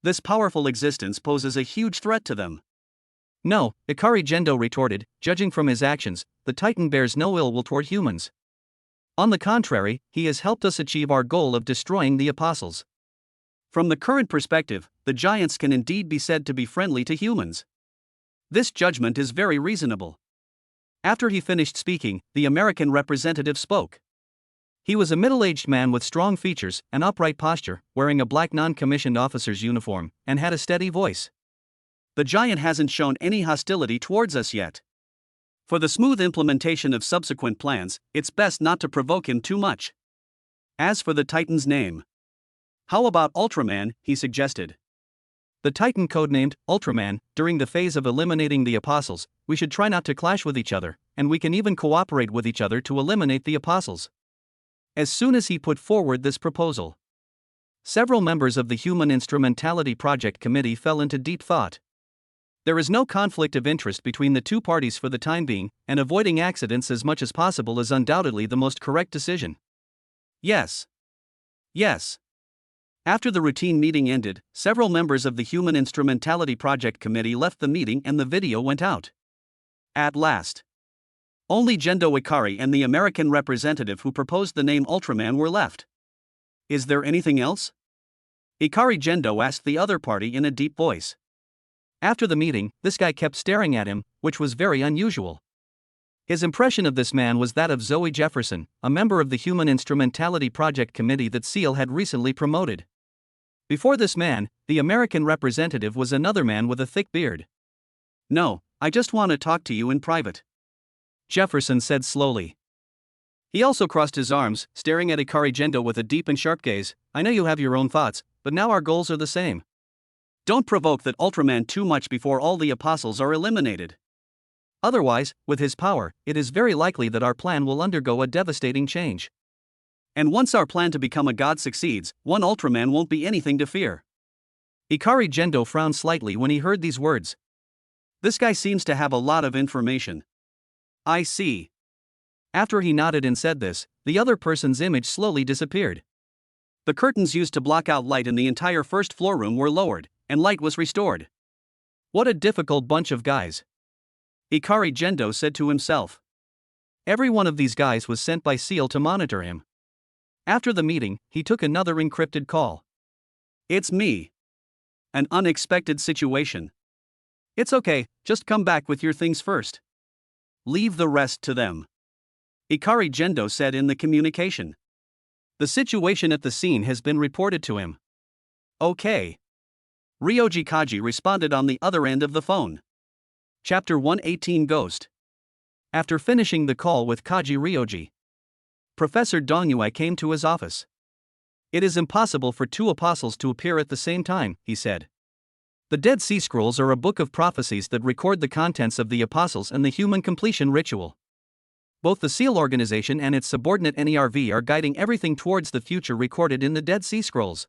This powerful existence poses a huge threat to them. No, Ikari Gendo retorted, judging from his actions, the Titan bears no ill will toward humans. On the contrary, he has helped us achieve our goal of destroying the apostles. From the current perspective, the giants can indeed be said to be friendly to humans. This judgment is very reasonable. After he finished speaking, the American representative spoke. He was a middle-aged man with strong features, an upright posture, wearing a black non-commissioned officer's uniform, and had a steady voice. The giant hasn't shown any hostility towards us yet. For the smooth implementation of subsequent plans, it's best not to provoke him too much. As for the Titan's name, how about Ultraman, he suggested. The Titan codenamed Ultraman, during the phase of eliminating the apostles, we should try not to clash with each other, and we can even cooperate with each other to eliminate the apostles. As soon as he put forward this proposal, several members of the Human Instrumentality Project Committee fell into deep thought. There is no conflict of interest between the two parties for the time being, and avoiding accidents as much as possible is undoubtedly the most correct decision. Yes. Yes. After the routine meeting ended, several members of the Human Instrumentality Project Committee left the meeting and the video went out. At last, only Gendo Ikari and the American representative who proposed the name Ultraman were left. Is there anything else? Ikari Gendo asked the other party in a deep voice. After the meeting, this guy kept staring at him, which was very unusual. His impression of this man was that of Zoe Jefferson, a member of the Human Instrumentality Project Committee that SEAL had recently promoted. Before this man, the American representative was another man with a thick beard. No, I just want to talk to you in private, Jefferson said slowly. He also crossed his arms, staring at Ikari Gendo with a deep and sharp gaze. I know you have your own thoughts, but now our goals are the same. Don't provoke that Ultraman too much before all the apostles are eliminated. Otherwise, with his power, it is very likely that our plan will undergo a devastating change. And once our plan to become a god succeeds, one Ultraman won't be anything to fear. Ikari Gendo frowned slightly when he heard these words. This guy seems to have a lot of information. I see. After he nodded and said this, the other person's image slowly disappeared. The curtains used to block out light in the entire first floor room were lowered, and light was restored. What a difficult bunch of guys. Ikari Gendo said to himself. Every one of these guys was sent by SEAL to monitor him. After the meeting, he took another encrypted call. It's me. An unexpected situation. It's okay, just come back with your things first. Leave the rest to them. Ikari Gendo said in the communication. The situation at the scene has been reported to him. Okay. Ryoji Kaji responded on the other end of the phone. Chapter 118 Ghost. After finishing the call with Kaji Ryoji, Professor Dongyue came to his office. It is impossible for two apostles to appear at the same time, he said. The Dead Sea Scrolls are a book of prophecies that record the contents of the apostles and the human completion ritual. Both the SEAL organization and its subordinate NERV are guiding everything towards the future recorded in the Dead Sea Scrolls.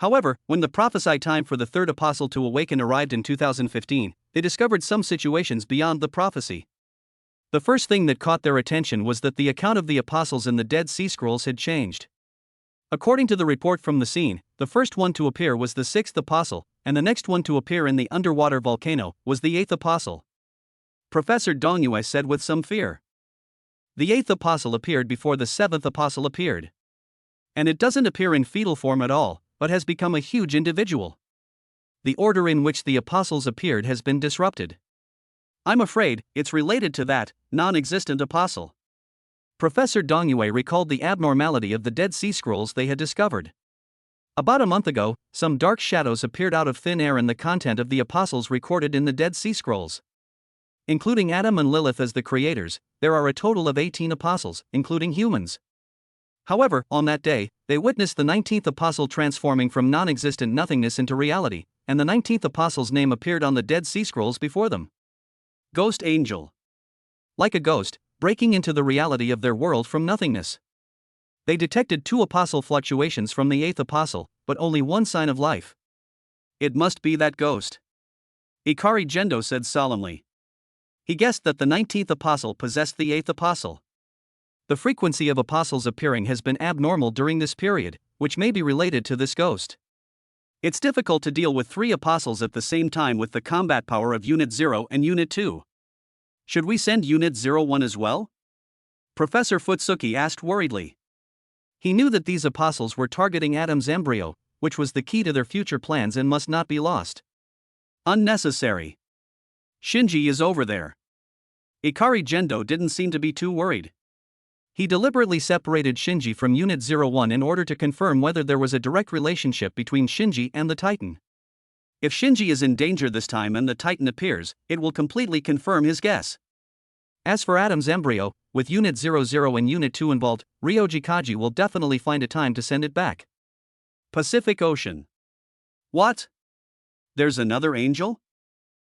However, when the prophesied time for the third apostle to awaken arrived in 2015, they discovered some situations beyond the prophecy. The first thing that caught their attention was that the account of the apostles in the Dead Sea Scrolls had changed. According to the report from the scene, the first one to appear was the sixth apostle, and the next one to appear in the underwater volcano was the eighth apostle. Professor Dongyue said with some fear. The eighth apostle appeared before the seventh apostle appeared. And it doesn't appear in fetal form at all, but has become a huge individual. The order in which the apostles appeared has been disrupted. I'm afraid it's related to that non-existent apostle. Professor Dongyue recalled the abnormality of the Dead Sea Scrolls they had discovered. About a month ago, some dark shadows appeared out of thin air in the content of the apostles recorded in the Dead Sea Scrolls. Including Adam and Lilith as the creators, there are a total of 18 apostles, including humans. However, on that day, they witnessed the 19th apostle transforming from non-existent nothingness into reality, and the 19th apostle's name appeared on the Dead Sea Scrolls before them. Ghost Angel. Like a ghost, breaking into the reality of their world from nothingness. They detected 2 apostle fluctuations from the 8th apostle, but only 1 sign of life. It must be that ghost. Ikari Gendo said solemnly. He guessed that the 19th apostle possessed the 8th apostle. The frequency of apostles appearing has been abnormal during this period, which may be related to this ghost. It's difficult to deal with 3 apostles at the same time with the combat power of Unit 0 and Unit 2. Should we send Unit 01 as well? Professor Futsuki asked worriedly. He knew that these apostles were targeting Adam's embryo, which was the key to their future plans and must not be lost. Unnecessary. Shinji is over there. Ikari Gendo didn't seem to be too worried. He deliberately separated Shinji from Unit 01 in order to confirm whether there was a direct relationship between Shinji and the Titan. If Shinji is in danger this time and the Titan appears, it will completely confirm his guess. As for Adam's embryo, with Unit 00 and Unit 2 involved, Ryoji Kaji will definitely find a time to send it back. Pacific Ocean. What? There's another angel?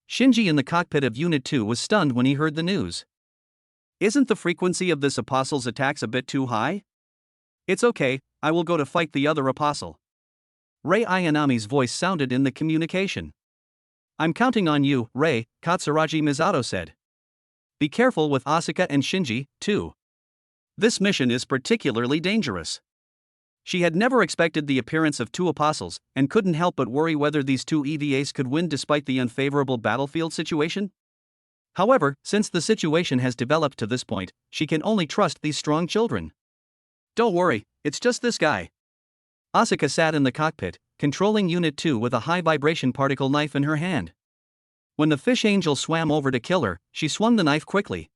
Shinji in the cockpit of Unit 2 was stunned when he heard the news. Isn't the frequency of this apostle's attacks a bit too high? It's okay, I will go to fight the other apostle. Rei Ayanami's voice sounded in the communication. I'm counting on you, Rei, Katsuragi Misato said. Be careful with Asuka and Shinji, too. This mission is particularly dangerous. She had never expected the appearance of 2 apostles, and couldn't help but worry whether these 2 EVAs could win despite the unfavorable battlefield situation. However, since the situation has developed to this point, she can only trust these strong children. Don't worry, it's just this guy. Asuka sat in the cockpit, controlling Unit 2 with a high-vibration particle knife in her hand. When the fish angel swam over to kill her, she swung the knife quickly.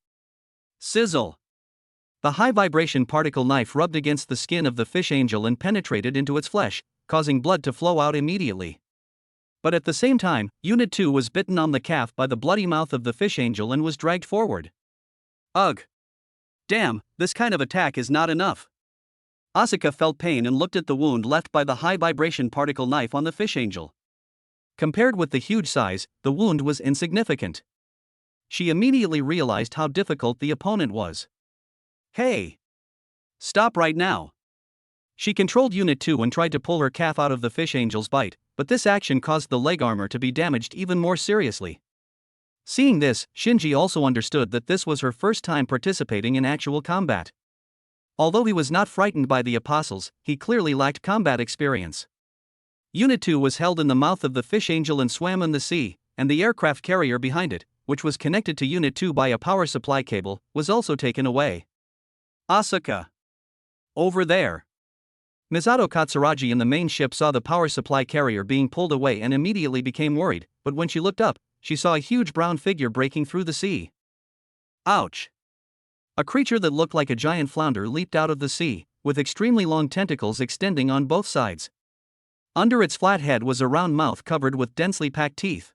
Sizzle! The high-vibration particle knife rubbed against the skin of the fish angel and penetrated into its flesh, causing blood to flow out immediately. But at the same time, Unit 2 was bitten on the calf by the bloody mouth of the fish angel and was dragged forward. Ugh! Damn, this kind of attack is not enough. Asuka felt pain and looked at the wound left by the high-vibration particle knife on the fish angel. Compared with the huge size, the wound was insignificant. She immediately realized how difficult the opponent was. Hey! Stop right now! She controlled Unit 2 and tried to pull her calf out of the fish angel's bite, but this action caused the leg armor to be damaged even more seriously. Seeing this, Shinji also understood that this was her first time participating in actual combat. Although he was not frightened by the apostles, he clearly lacked combat experience. Unit 2 was held in the mouth of the fish angel and swam in the sea, and the aircraft carrier behind it, which was connected to Unit 2 by a power supply cable, was also taken away. Asuka! Over there! Misato Katsuragi in the main ship saw the power supply carrier being pulled away and immediately became worried, but when she looked up, she saw a huge brown figure breaking through the sea. Ouch! A creature that looked like a giant flounder leaped out of the sea, with extremely long tentacles extending on both sides. Under its flat head was a round mouth covered with densely packed teeth.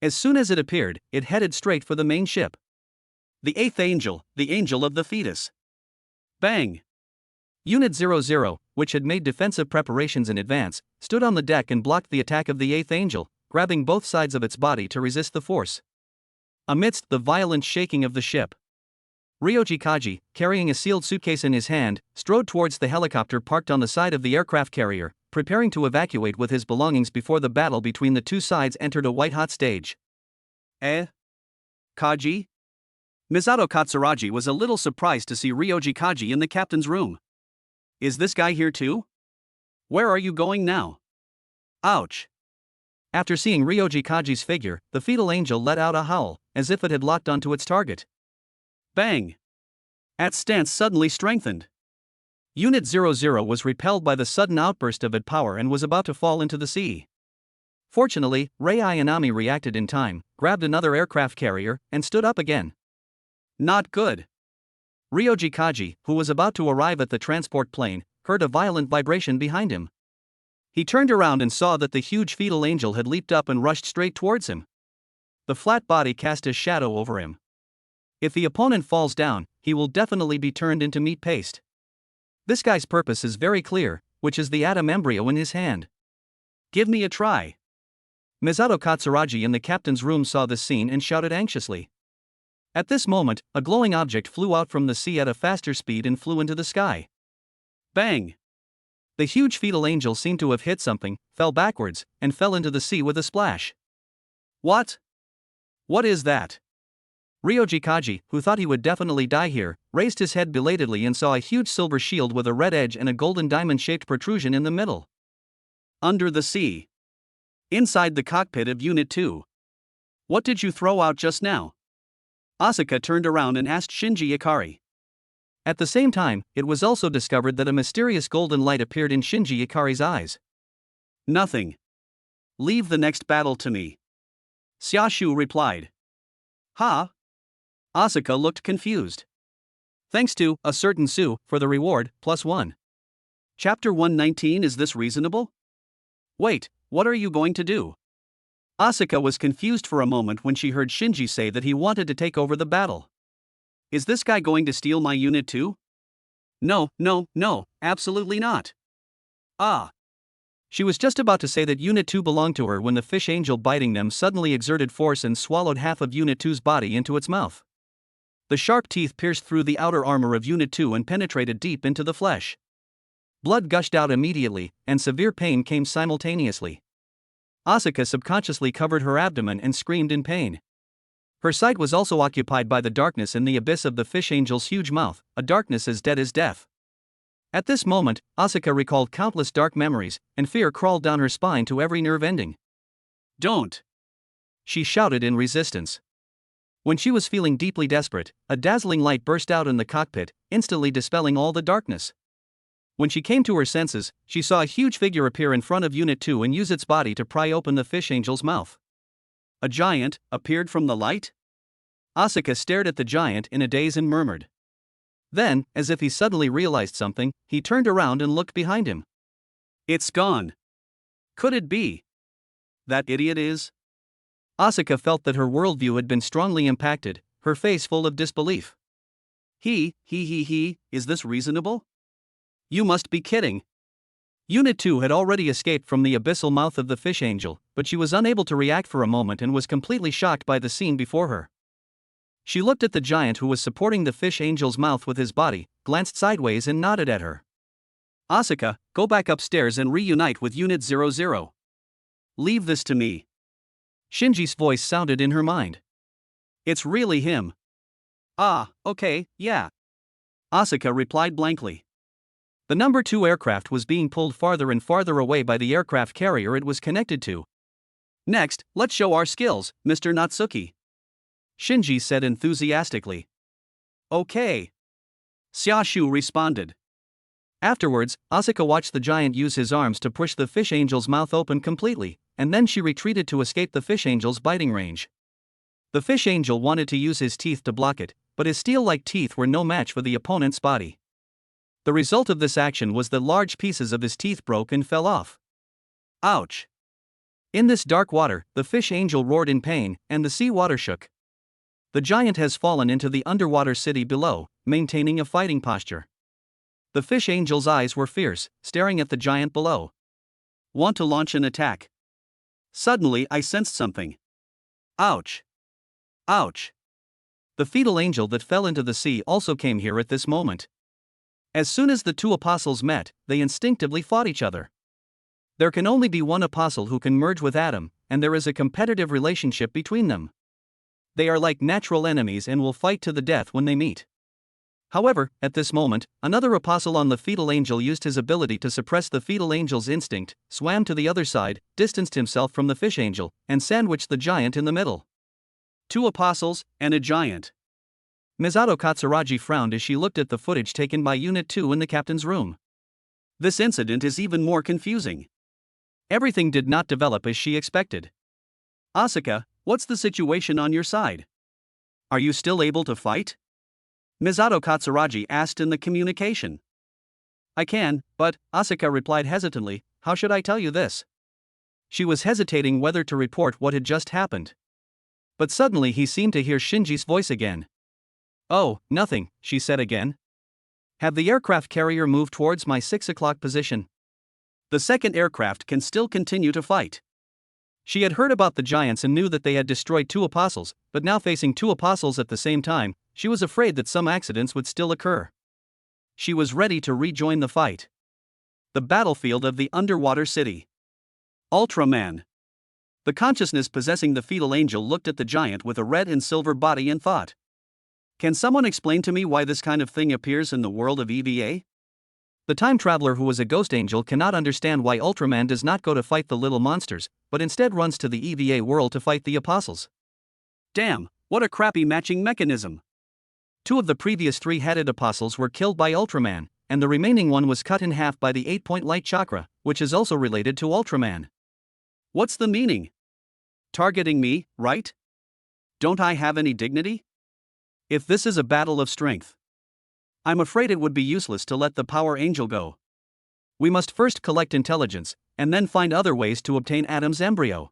As soon as it appeared, it headed straight for the main ship. The eighth angel, the angel of the fetus. Bang! Unit 00, which had made defensive preparations in advance, stood on the deck and blocked the attack of the eighth angel, grabbing both sides of its body to resist the force. Amidst the violent shaking of the ship, Ryoji Kaji, carrying a sealed suitcase in his hand, strode towards the helicopter parked on the side of the aircraft carrier, preparing to evacuate with his belongings before the battle between the two sides entered a white-hot stage. Kaji? Misato Katsuragi was a little surprised to see Ryoji Kaji in the captain's room. Is this guy here too? Where are you going now? Ouch! After seeing Ryoji Kaji's figure, the fetal angel let out a howl, as if it had locked onto its target. Bang! At's stance suddenly strengthened. Unit 00 was repelled by the sudden outburst of its power and was about to fall into the sea. Fortunately, Rei Ayanami reacted in time, grabbed another aircraft carrier, and stood up again. Not good. Ryoji Kaji, who was about to arrive at the transport plane, heard a violent vibration behind him. He turned around and saw that the huge fetal angel had leaped up and rushed straight towards him. The flat body cast a shadow over him. If the opponent falls down, he will definitely be turned into meat paste. This guy's purpose is very clear, which is the atom embryo in his hand. Give me a try. Misato Katsuragi in the captain's room saw this scene and shouted anxiously. At this moment, a glowing object flew out from the sea at a faster speed and flew into the sky. Bang! The huge fetal angel seemed to have hit something, fell backwards, and fell into the sea with a splash. What? What is that? Ryoji Kaji, who thought he would definitely die here, raised his head belatedly and saw a huge silver shield with a red edge and a golden diamond-shaped protrusion in the middle. Under the sea. Inside the cockpit of Unit 2. What did you throw out just now? Asuka turned around and asked Shinji Ikari. At the same time, it was also discovered that a mysterious golden light appeared in Shinji Ikari's eyes. Nothing. Leave the next battle to me. Xiaoshu replied. Huh? Asuka looked confused. Thanks to a certain Su for the reward, +1. Chapter 119. Is this reasonable? Wait, what are you going to do? Asuka was confused for a moment when she heard Shinji say that he wanted to take over the battle. Is this guy going to steal my unit too? No, absolutely not. Ah. She was just about to say that Unit 2 belonged to her when the fish angel biting them suddenly exerted force and swallowed half of Unit 2's body into its mouth. The sharp teeth pierced through the outer armor of Unit 2 and penetrated deep into the flesh. Blood gushed out immediately, and severe pain came simultaneously. Asuka subconsciously covered her abdomen and screamed in pain. Her sight was also occupied by the darkness in the abyss of the fish angel's huge mouth, a darkness as dead as death. At this moment, Asuka recalled countless dark memories, and fear crawled down her spine to every nerve ending. Don't! She shouted in resistance. When she was feeling deeply desperate, a dazzling light burst out in the cockpit, instantly dispelling all the darkness. When she came to her senses, she saw a huge figure appear in front of Unit 2 and use its body to pry open the fish angel's mouth. A giant appeared from the light? Asuka stared at the giant in a daze and murmured. Then, as if he suddenly realized something, he turned around and looked behind him. It's gone. Could it be? That idiot is? Asuka felt that her worldview had been strongly impacted, her face full of disbelief. Is this reasonable? You must be kidding. Unit 2 had already escaped from the abyssal mouth of the fish angel, but she was unable to react for a moment and was completely shocked by the scene before her. She looked at the giant who was supporting the fish angel's mouth with his body, glanced sideways and nodded at her. Asuka, go back upstairs and reunite with Unit 00. Leave this to me. Shinji's voice sounded in her mind. It's really him. Ah, okay, yeah. Asuka replied blankly. The number 2 aircraft was being pulled farther and farther away by the aircraft carrier it was connected to. Next, let's show our skills, Mr. Natsuki. Shinji said enthusiastically. Okay. Xiaoshu responded. Afterwards, Asuka watched the giant use his arms to push the fish angel's mouth open completely, and then she retreated to escape the fish angel's biting range. The fish angel wanted to use his teeth to block it, but his steel-like teeth were no match for the opponent's body. The result of this action was that large pieces of his teeth broke and fell off. Ouch! In this dark water, the fish angel roared in pain, and the sea water shook. The giant has fallen into the underwater city below, maintaining a fighting posture. The fish angel's eyes were fierce, staring at the giant below. Want to launch an attack? Suddenly I sensed something. Ouch! Ouch! The fetal angel that fell into the sea also came here at this moment. As soon as the two apostles met, they instinctively fought each other. There can only be one apostle who can merge with Adam, and there is a competitive relationship between them. They are like natural enemies and will fight to the death when they meet. However, at this moment, another apostle on the fetal angel used his ability to suppress the fetal angel's instinct, swam to the other side, distanced himself from the fish angel, and sandwiched the giant in the middle. 2 apostles, and a giant. Misato Katsuragi frowned as she looked at the footage taken by Unit 2 in the captain's room. This incident is even more confusing. Everything did not develop as she expected. Asuka, what's the situation on your side? Are you still able to fight? Misato Katsuragi asked in the communication. I can, but, Asuka replied hesitantly, how should I tell you this? She was hesitating whether to report what had just happened. But suddenly he seemed to hear Shinji's voice again. Oh, nothing, she said again. Have the aircraft carrier moved towards my 6 o'clock position? The second aircraft can still continue to fight. She had heard about the giants and knew that they had destroyed 2 apostles, but now facing 2 apostles at the same time, she was afraid that some accidents would still occur. She was ready to rejoin the fight. The battlefield of the underwater city. Ultraman. The consciousness possessing the fetal angel looked at the giant with a red and silver body and thought. Can someone explain to me why this kind of thing appears in the world of EVA? The time traveler who was a ghost angel cannot understand why Ultraman does not go to fight the little monsters, but instead runs to the EVA world to fight the apostles. Damn, what a crappy matching mechanism. 2 of the previous 3-headed apostles were killed by Ultraman, and the remaining one was cut in half by the 8-point light chakra, which is also related to Ultraman. What's the meaning? Targeting me, right? Don't I have any dignity? If this is a battle of strength, I'm afraid it would be useless to let the Power Angel go. We must first collect intelligence, and then find other ways to obtain Adam's embryo.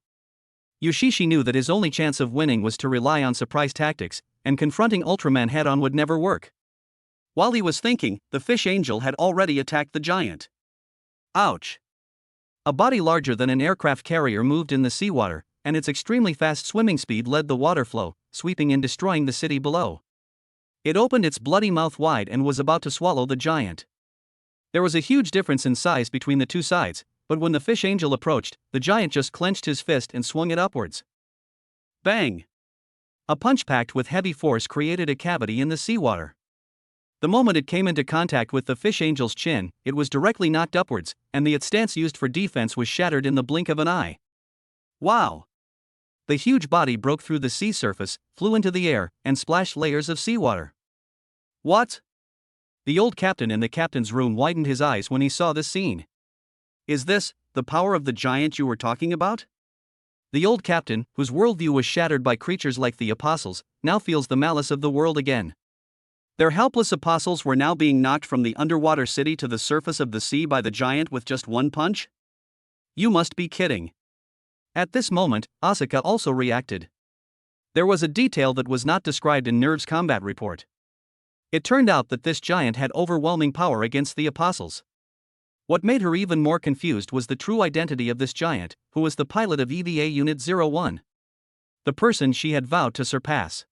Yoshishi knew that his only chance of winning was to rely on surprise tactics, and confronting Ultraman head-on would never work. While he was thinking, the fish angel had already attacked the giant. Ouch! A body larger than an aircraft carrier moved in the seawater, and its extremely fast swimming speed led the water flow, sweeping and destroying the city below. It opened its bloody mouth wide and was about to swallow the giant. There was a huge difference in size between the 2 sides, but when the fish angel approached, the giant just clenched his fist and swung it upwards. Bang! A punch packed with heavy force created a cavity in the seawater. The moment it came into contact with the fish angel's chin, it was directly knocked upwards, and the stance used for defense was shattered in the blink of an eye. Wow! The huge body broke through the sea surface, flew into the air, and splashed layers of seawater. What? The old captain in the captain's room widened his eyes when he saw this scene. Is this the power of the giant you were talking about? The old captain, whose worldview was shattered by creatures like the apostles, now feels the malice of the world again. Their helpless apostles were now being knocked from the underwater city to the surface of the sea by the giant with just one punch? You must be kidding. At this moment, Asuka also reacted. There was a detail that was not described in Nerve's combat report. It turned out that this giant had overwhelming power against the apostles. What made her even more confused was the true identity of this giant, who was the pilot of EVA Unit 01. The person she had vowed to surpass.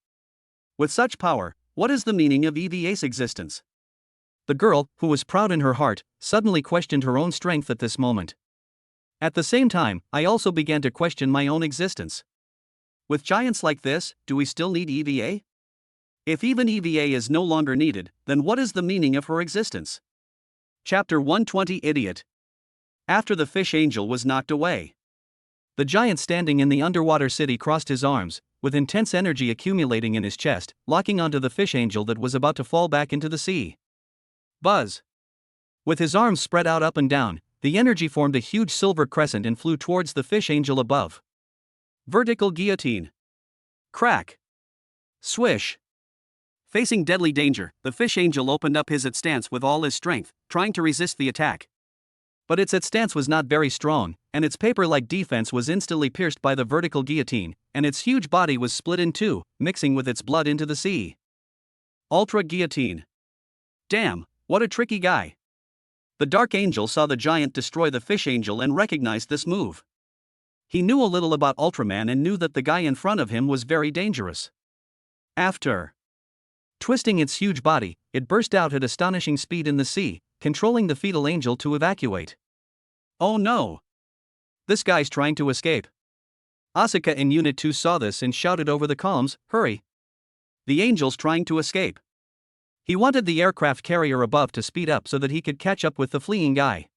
With such power, what is the meaning of EVA's existence? The girl, who was proud in her heart, suddenly questioned her own strength at this moment. At the same time, I also began to question my own existence. With giants like this, do we still need EVA? If even EVA is no longer needed, then what is the meaning of her existence? Chapter 120 Idiot. After the fish angel was knocked away, the giant standing in the underwater city crossed his arms, with intense energy accumulating in his chest, locking onto the fish angel that was about to fall back into the sea. Buzz! With his arms spread out up and down, the energy formed a huge silver crescent and flew towards the fish angel above. Vertical guillotine. Crack. Swish. Facing deadly danger, the fish angel opened up his stance with all his strength, trying to resist the attack. But its stance was not very strong, and its paper-like defense was instantly pierced by the vertical guillotine, and its huge body was split in two, mixing with its blood into the sea. Ultra guillotine. Damn, what a tricky guy. The Dark Angel saw the giant destroy the fish angel and recognized this move. He knew a little about Ultraman and knew that the guy in front of him was very dangerous. After twisting its huge body, it burst out at astonishing speed in the sea, controlling the fetal angel to evacuate. Oh no! This guy's trying to escape. Asuka in Unit 2 saw this and shouted over the comms, "Hurry! The angel's trying to escape." He wanted the aircraft carrier above to speed up so that he could catch up with the fleeing guy.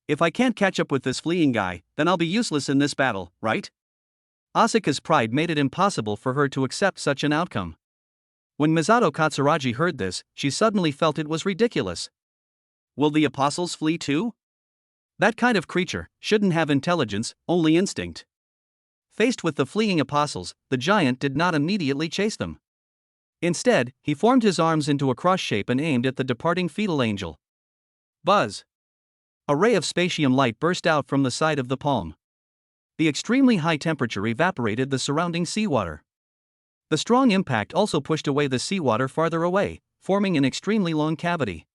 If I can't catch up with this fleeing guy, then I'll be useless in this battle, right? Asuka's pride made it impossible for her to accept such an outcome. When Misato Katsuragi heard this, she suddenly felt it was ridiculous. Will the apostles flee too? That kind of creature shouldn't have intelligence, only instinct. Faced with the fleeing apostles, the giant did not immediately chase them. Instead, he formed his arms into a cross shape and aimed at the departing fetal angel. Buzz! A ray of spatium light burst out from the side of the palm. The extremely high temperature evaporated the surrounding seawater. The strong impact also pushed away the seawater farther away, forming an extremely long cavity.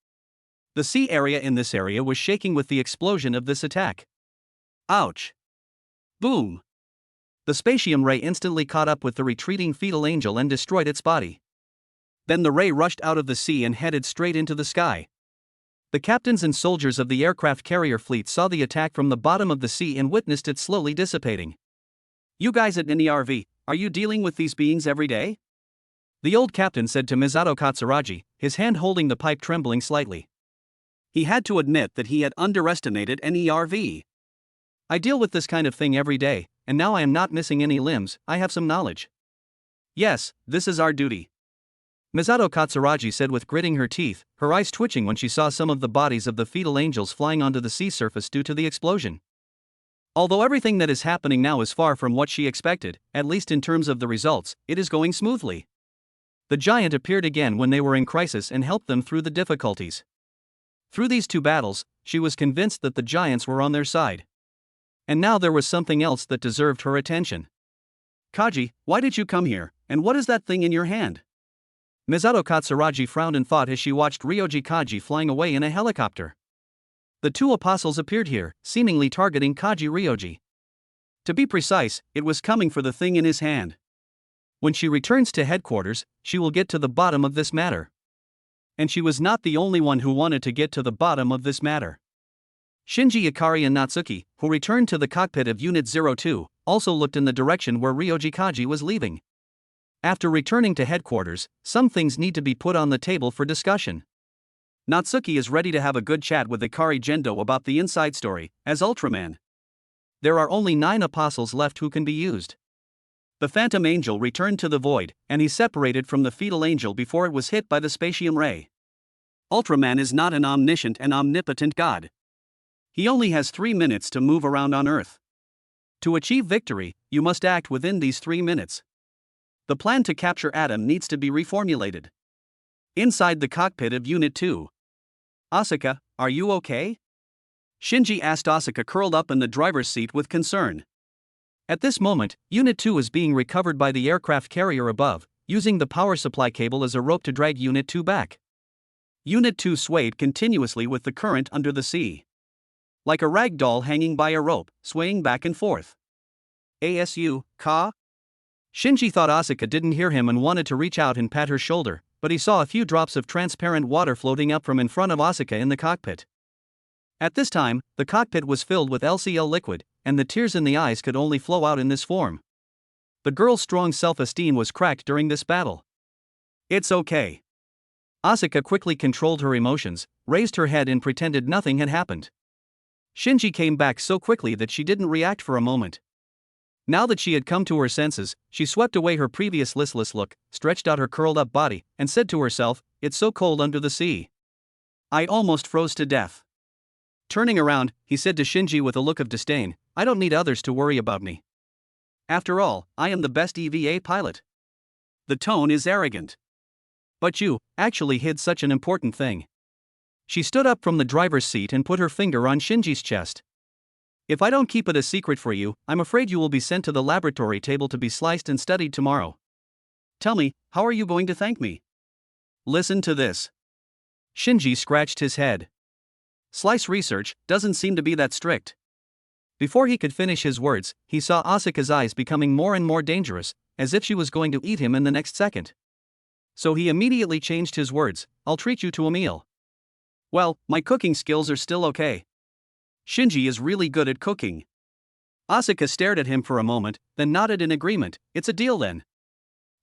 The sea area in this area was shaking with the explosion of this attack. Ouch! Boom! The spatium ray instantly caught up with the retreating fetal angel and destroyed its body. Then the ray rushed out of the sea and headed straight into the sky. The captains and soldiers of the aircraft carrier fleet saw the attack from the bottom of the sea and witnessed it slowly dissipating. You guys at NERV, are you dealing with these beings every day? The old captain said to Misato Katsuragi, his hand holding the pipe trembling slightly. He had to admit that he had underestimated NERV. I deal with this kind of thing every day, and now I am not missing any limbs, I have some knowledge. Yes, this is our duty. Misato Katsuragi said with gritting her teeth, her eyes twitching when she saw some of the bodies of the fetal angels flying onto the sea surface due to the explosion. Although everything that is happening now is far from what she expected, at least in terms of the results, it is going smoothly. The giant appeared again when they were in crisis and helped them through the difficulties. Through these two battles, she was convinced that the giants were on their side. And now there was something else that deserved her attention. Kaji, why did you come here, and what is that thing in your hand? Misato Katsuragi frowned in thought as she watched Ryoji Kaji flying away in a helicopter. The two apostles appeared here, seemingly targeting Kaji Ryoji. To be precise, it was coming for the thing in his hand. When she returns to headquarters, she will get to the bottom of this matter. And she was not the only one who wanted to get to the bottom of this matter. Shinji Ikari and Natsuki, who returned to the cockpit of Unit 02, also looked in the direction where Ryoji Kaji was leaving. After returning to headquarters, some things need to be put on the table for discussion. Natsuki is ready to have a good chat with Ikari Gendo about the inside story, as Ultraman. There are only 9 apostles left who can be used. The Phantom Angel returned to the void, and he separated from the fetal angel before it was hit by the spatium ray. Ultraman is not an omniscient and omnipotent god. He only has 3 minutes to move around on Earth. To achieve victory, you must act within these 3 minutes. The plan to capture Adam needs to be reformulated. Inside the cockpit of Unit 2. Asuka, are you okay? Shinji asked Asuka curled up in the driver's seat with concern. At this moment, Unit 2 is being recovered by the aircraft carrier above, using the power supply cable as a rope to drag Unit 2 back. Unit 2 swayed continuously with the current under the sea. Like a rag doll hanging by a rope, swaying back and forth. ASU, Ka? Shinji thought Asuka didn't hear him and wanted to reach out and pat her shoulder, but he saw a few drops of transparent water floating up from in front of Asuka in the cockpit. At this time, the cockpit was filled with LCL liquid, and the tears in the eyes could only flow out in this form. The girl's strong self-esteem was cracked during this battle. It's okay. Asuka quickly controlled her emotions, raised her head and pretended nothing had happened. Shinji came back so quickly that she didn't react for a moment. Now that she had come to her senses, she swept away her previous listless look, stretched out her curled-up body, and said to herself, "It's so cold under the sea. I almost froze to death." Turning around, he said to Shinji with a look of disdain, "I don't need others to worry about me. After all, I am the best EVA pilot." The tone is arrogant. But you actually hid such an important thing. She stood up from the driver's seat and put her finger on Shinji's chest. "If I don't keep it a secret for you, I'm afraid you will be sent to the laboratory table to be sliced and studied tomorrow. Tell me, how are you going to thank me?" Listen to this. Shinji scratched his head. Slice research doesn't seem to be that strict. Before he could finish his words, he saw Asuka's eyes becoming more and more dangerous, as if she was going to eat him in the next second. So he immediately changed his words, "I'll treat you to a meal." "Well, my cooking skills are still okay. Shinji is really good at cooking." Asuka stared at him for a moment, then nodded in agreement. "It's a deal then."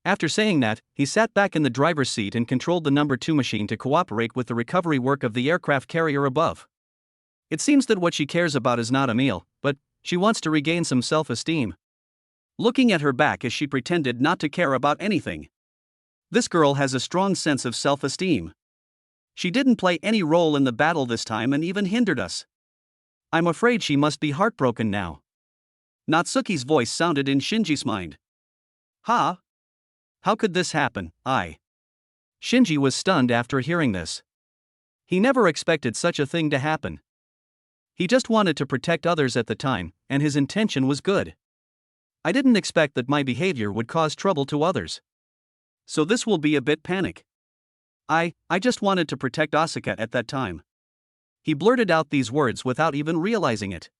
After saying that, he sat back in the driver's seat and controlled the number 2 machine to cooperate with the recovery work of the aircraft carrier above. It seems that what she cares about is not a meal, but she wants to regain some self-esteem. Looking at her back as she pretended not to care about anything. This girl has a strong sense of self-esteem. She didn't play any role in the battle this time and even hindered us. I'm afraid she must be heartbroken now. Natsuki's voice sounded in Shinji's mind. "Huh? How could this happen?" Shinji was stunned after hearing this. He never expected such a thing to happen. He just wanted to protect others at the time, and his intention was good. "I didn't expect that my behavior would cause trouble to others. So this will be a bit panic. I just wanted to protect Asuka at that time." He blurted out these words without even realizing it.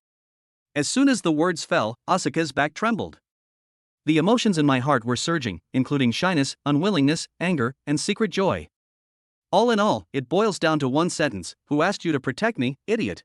As soon as the words fell, Asuka's back trembled. The emotions in my heart were surging, including shyness, unwillingness, anger, and secret joy. All in all, it boils down to one sentence: "Who asked you to protect me, idiot?"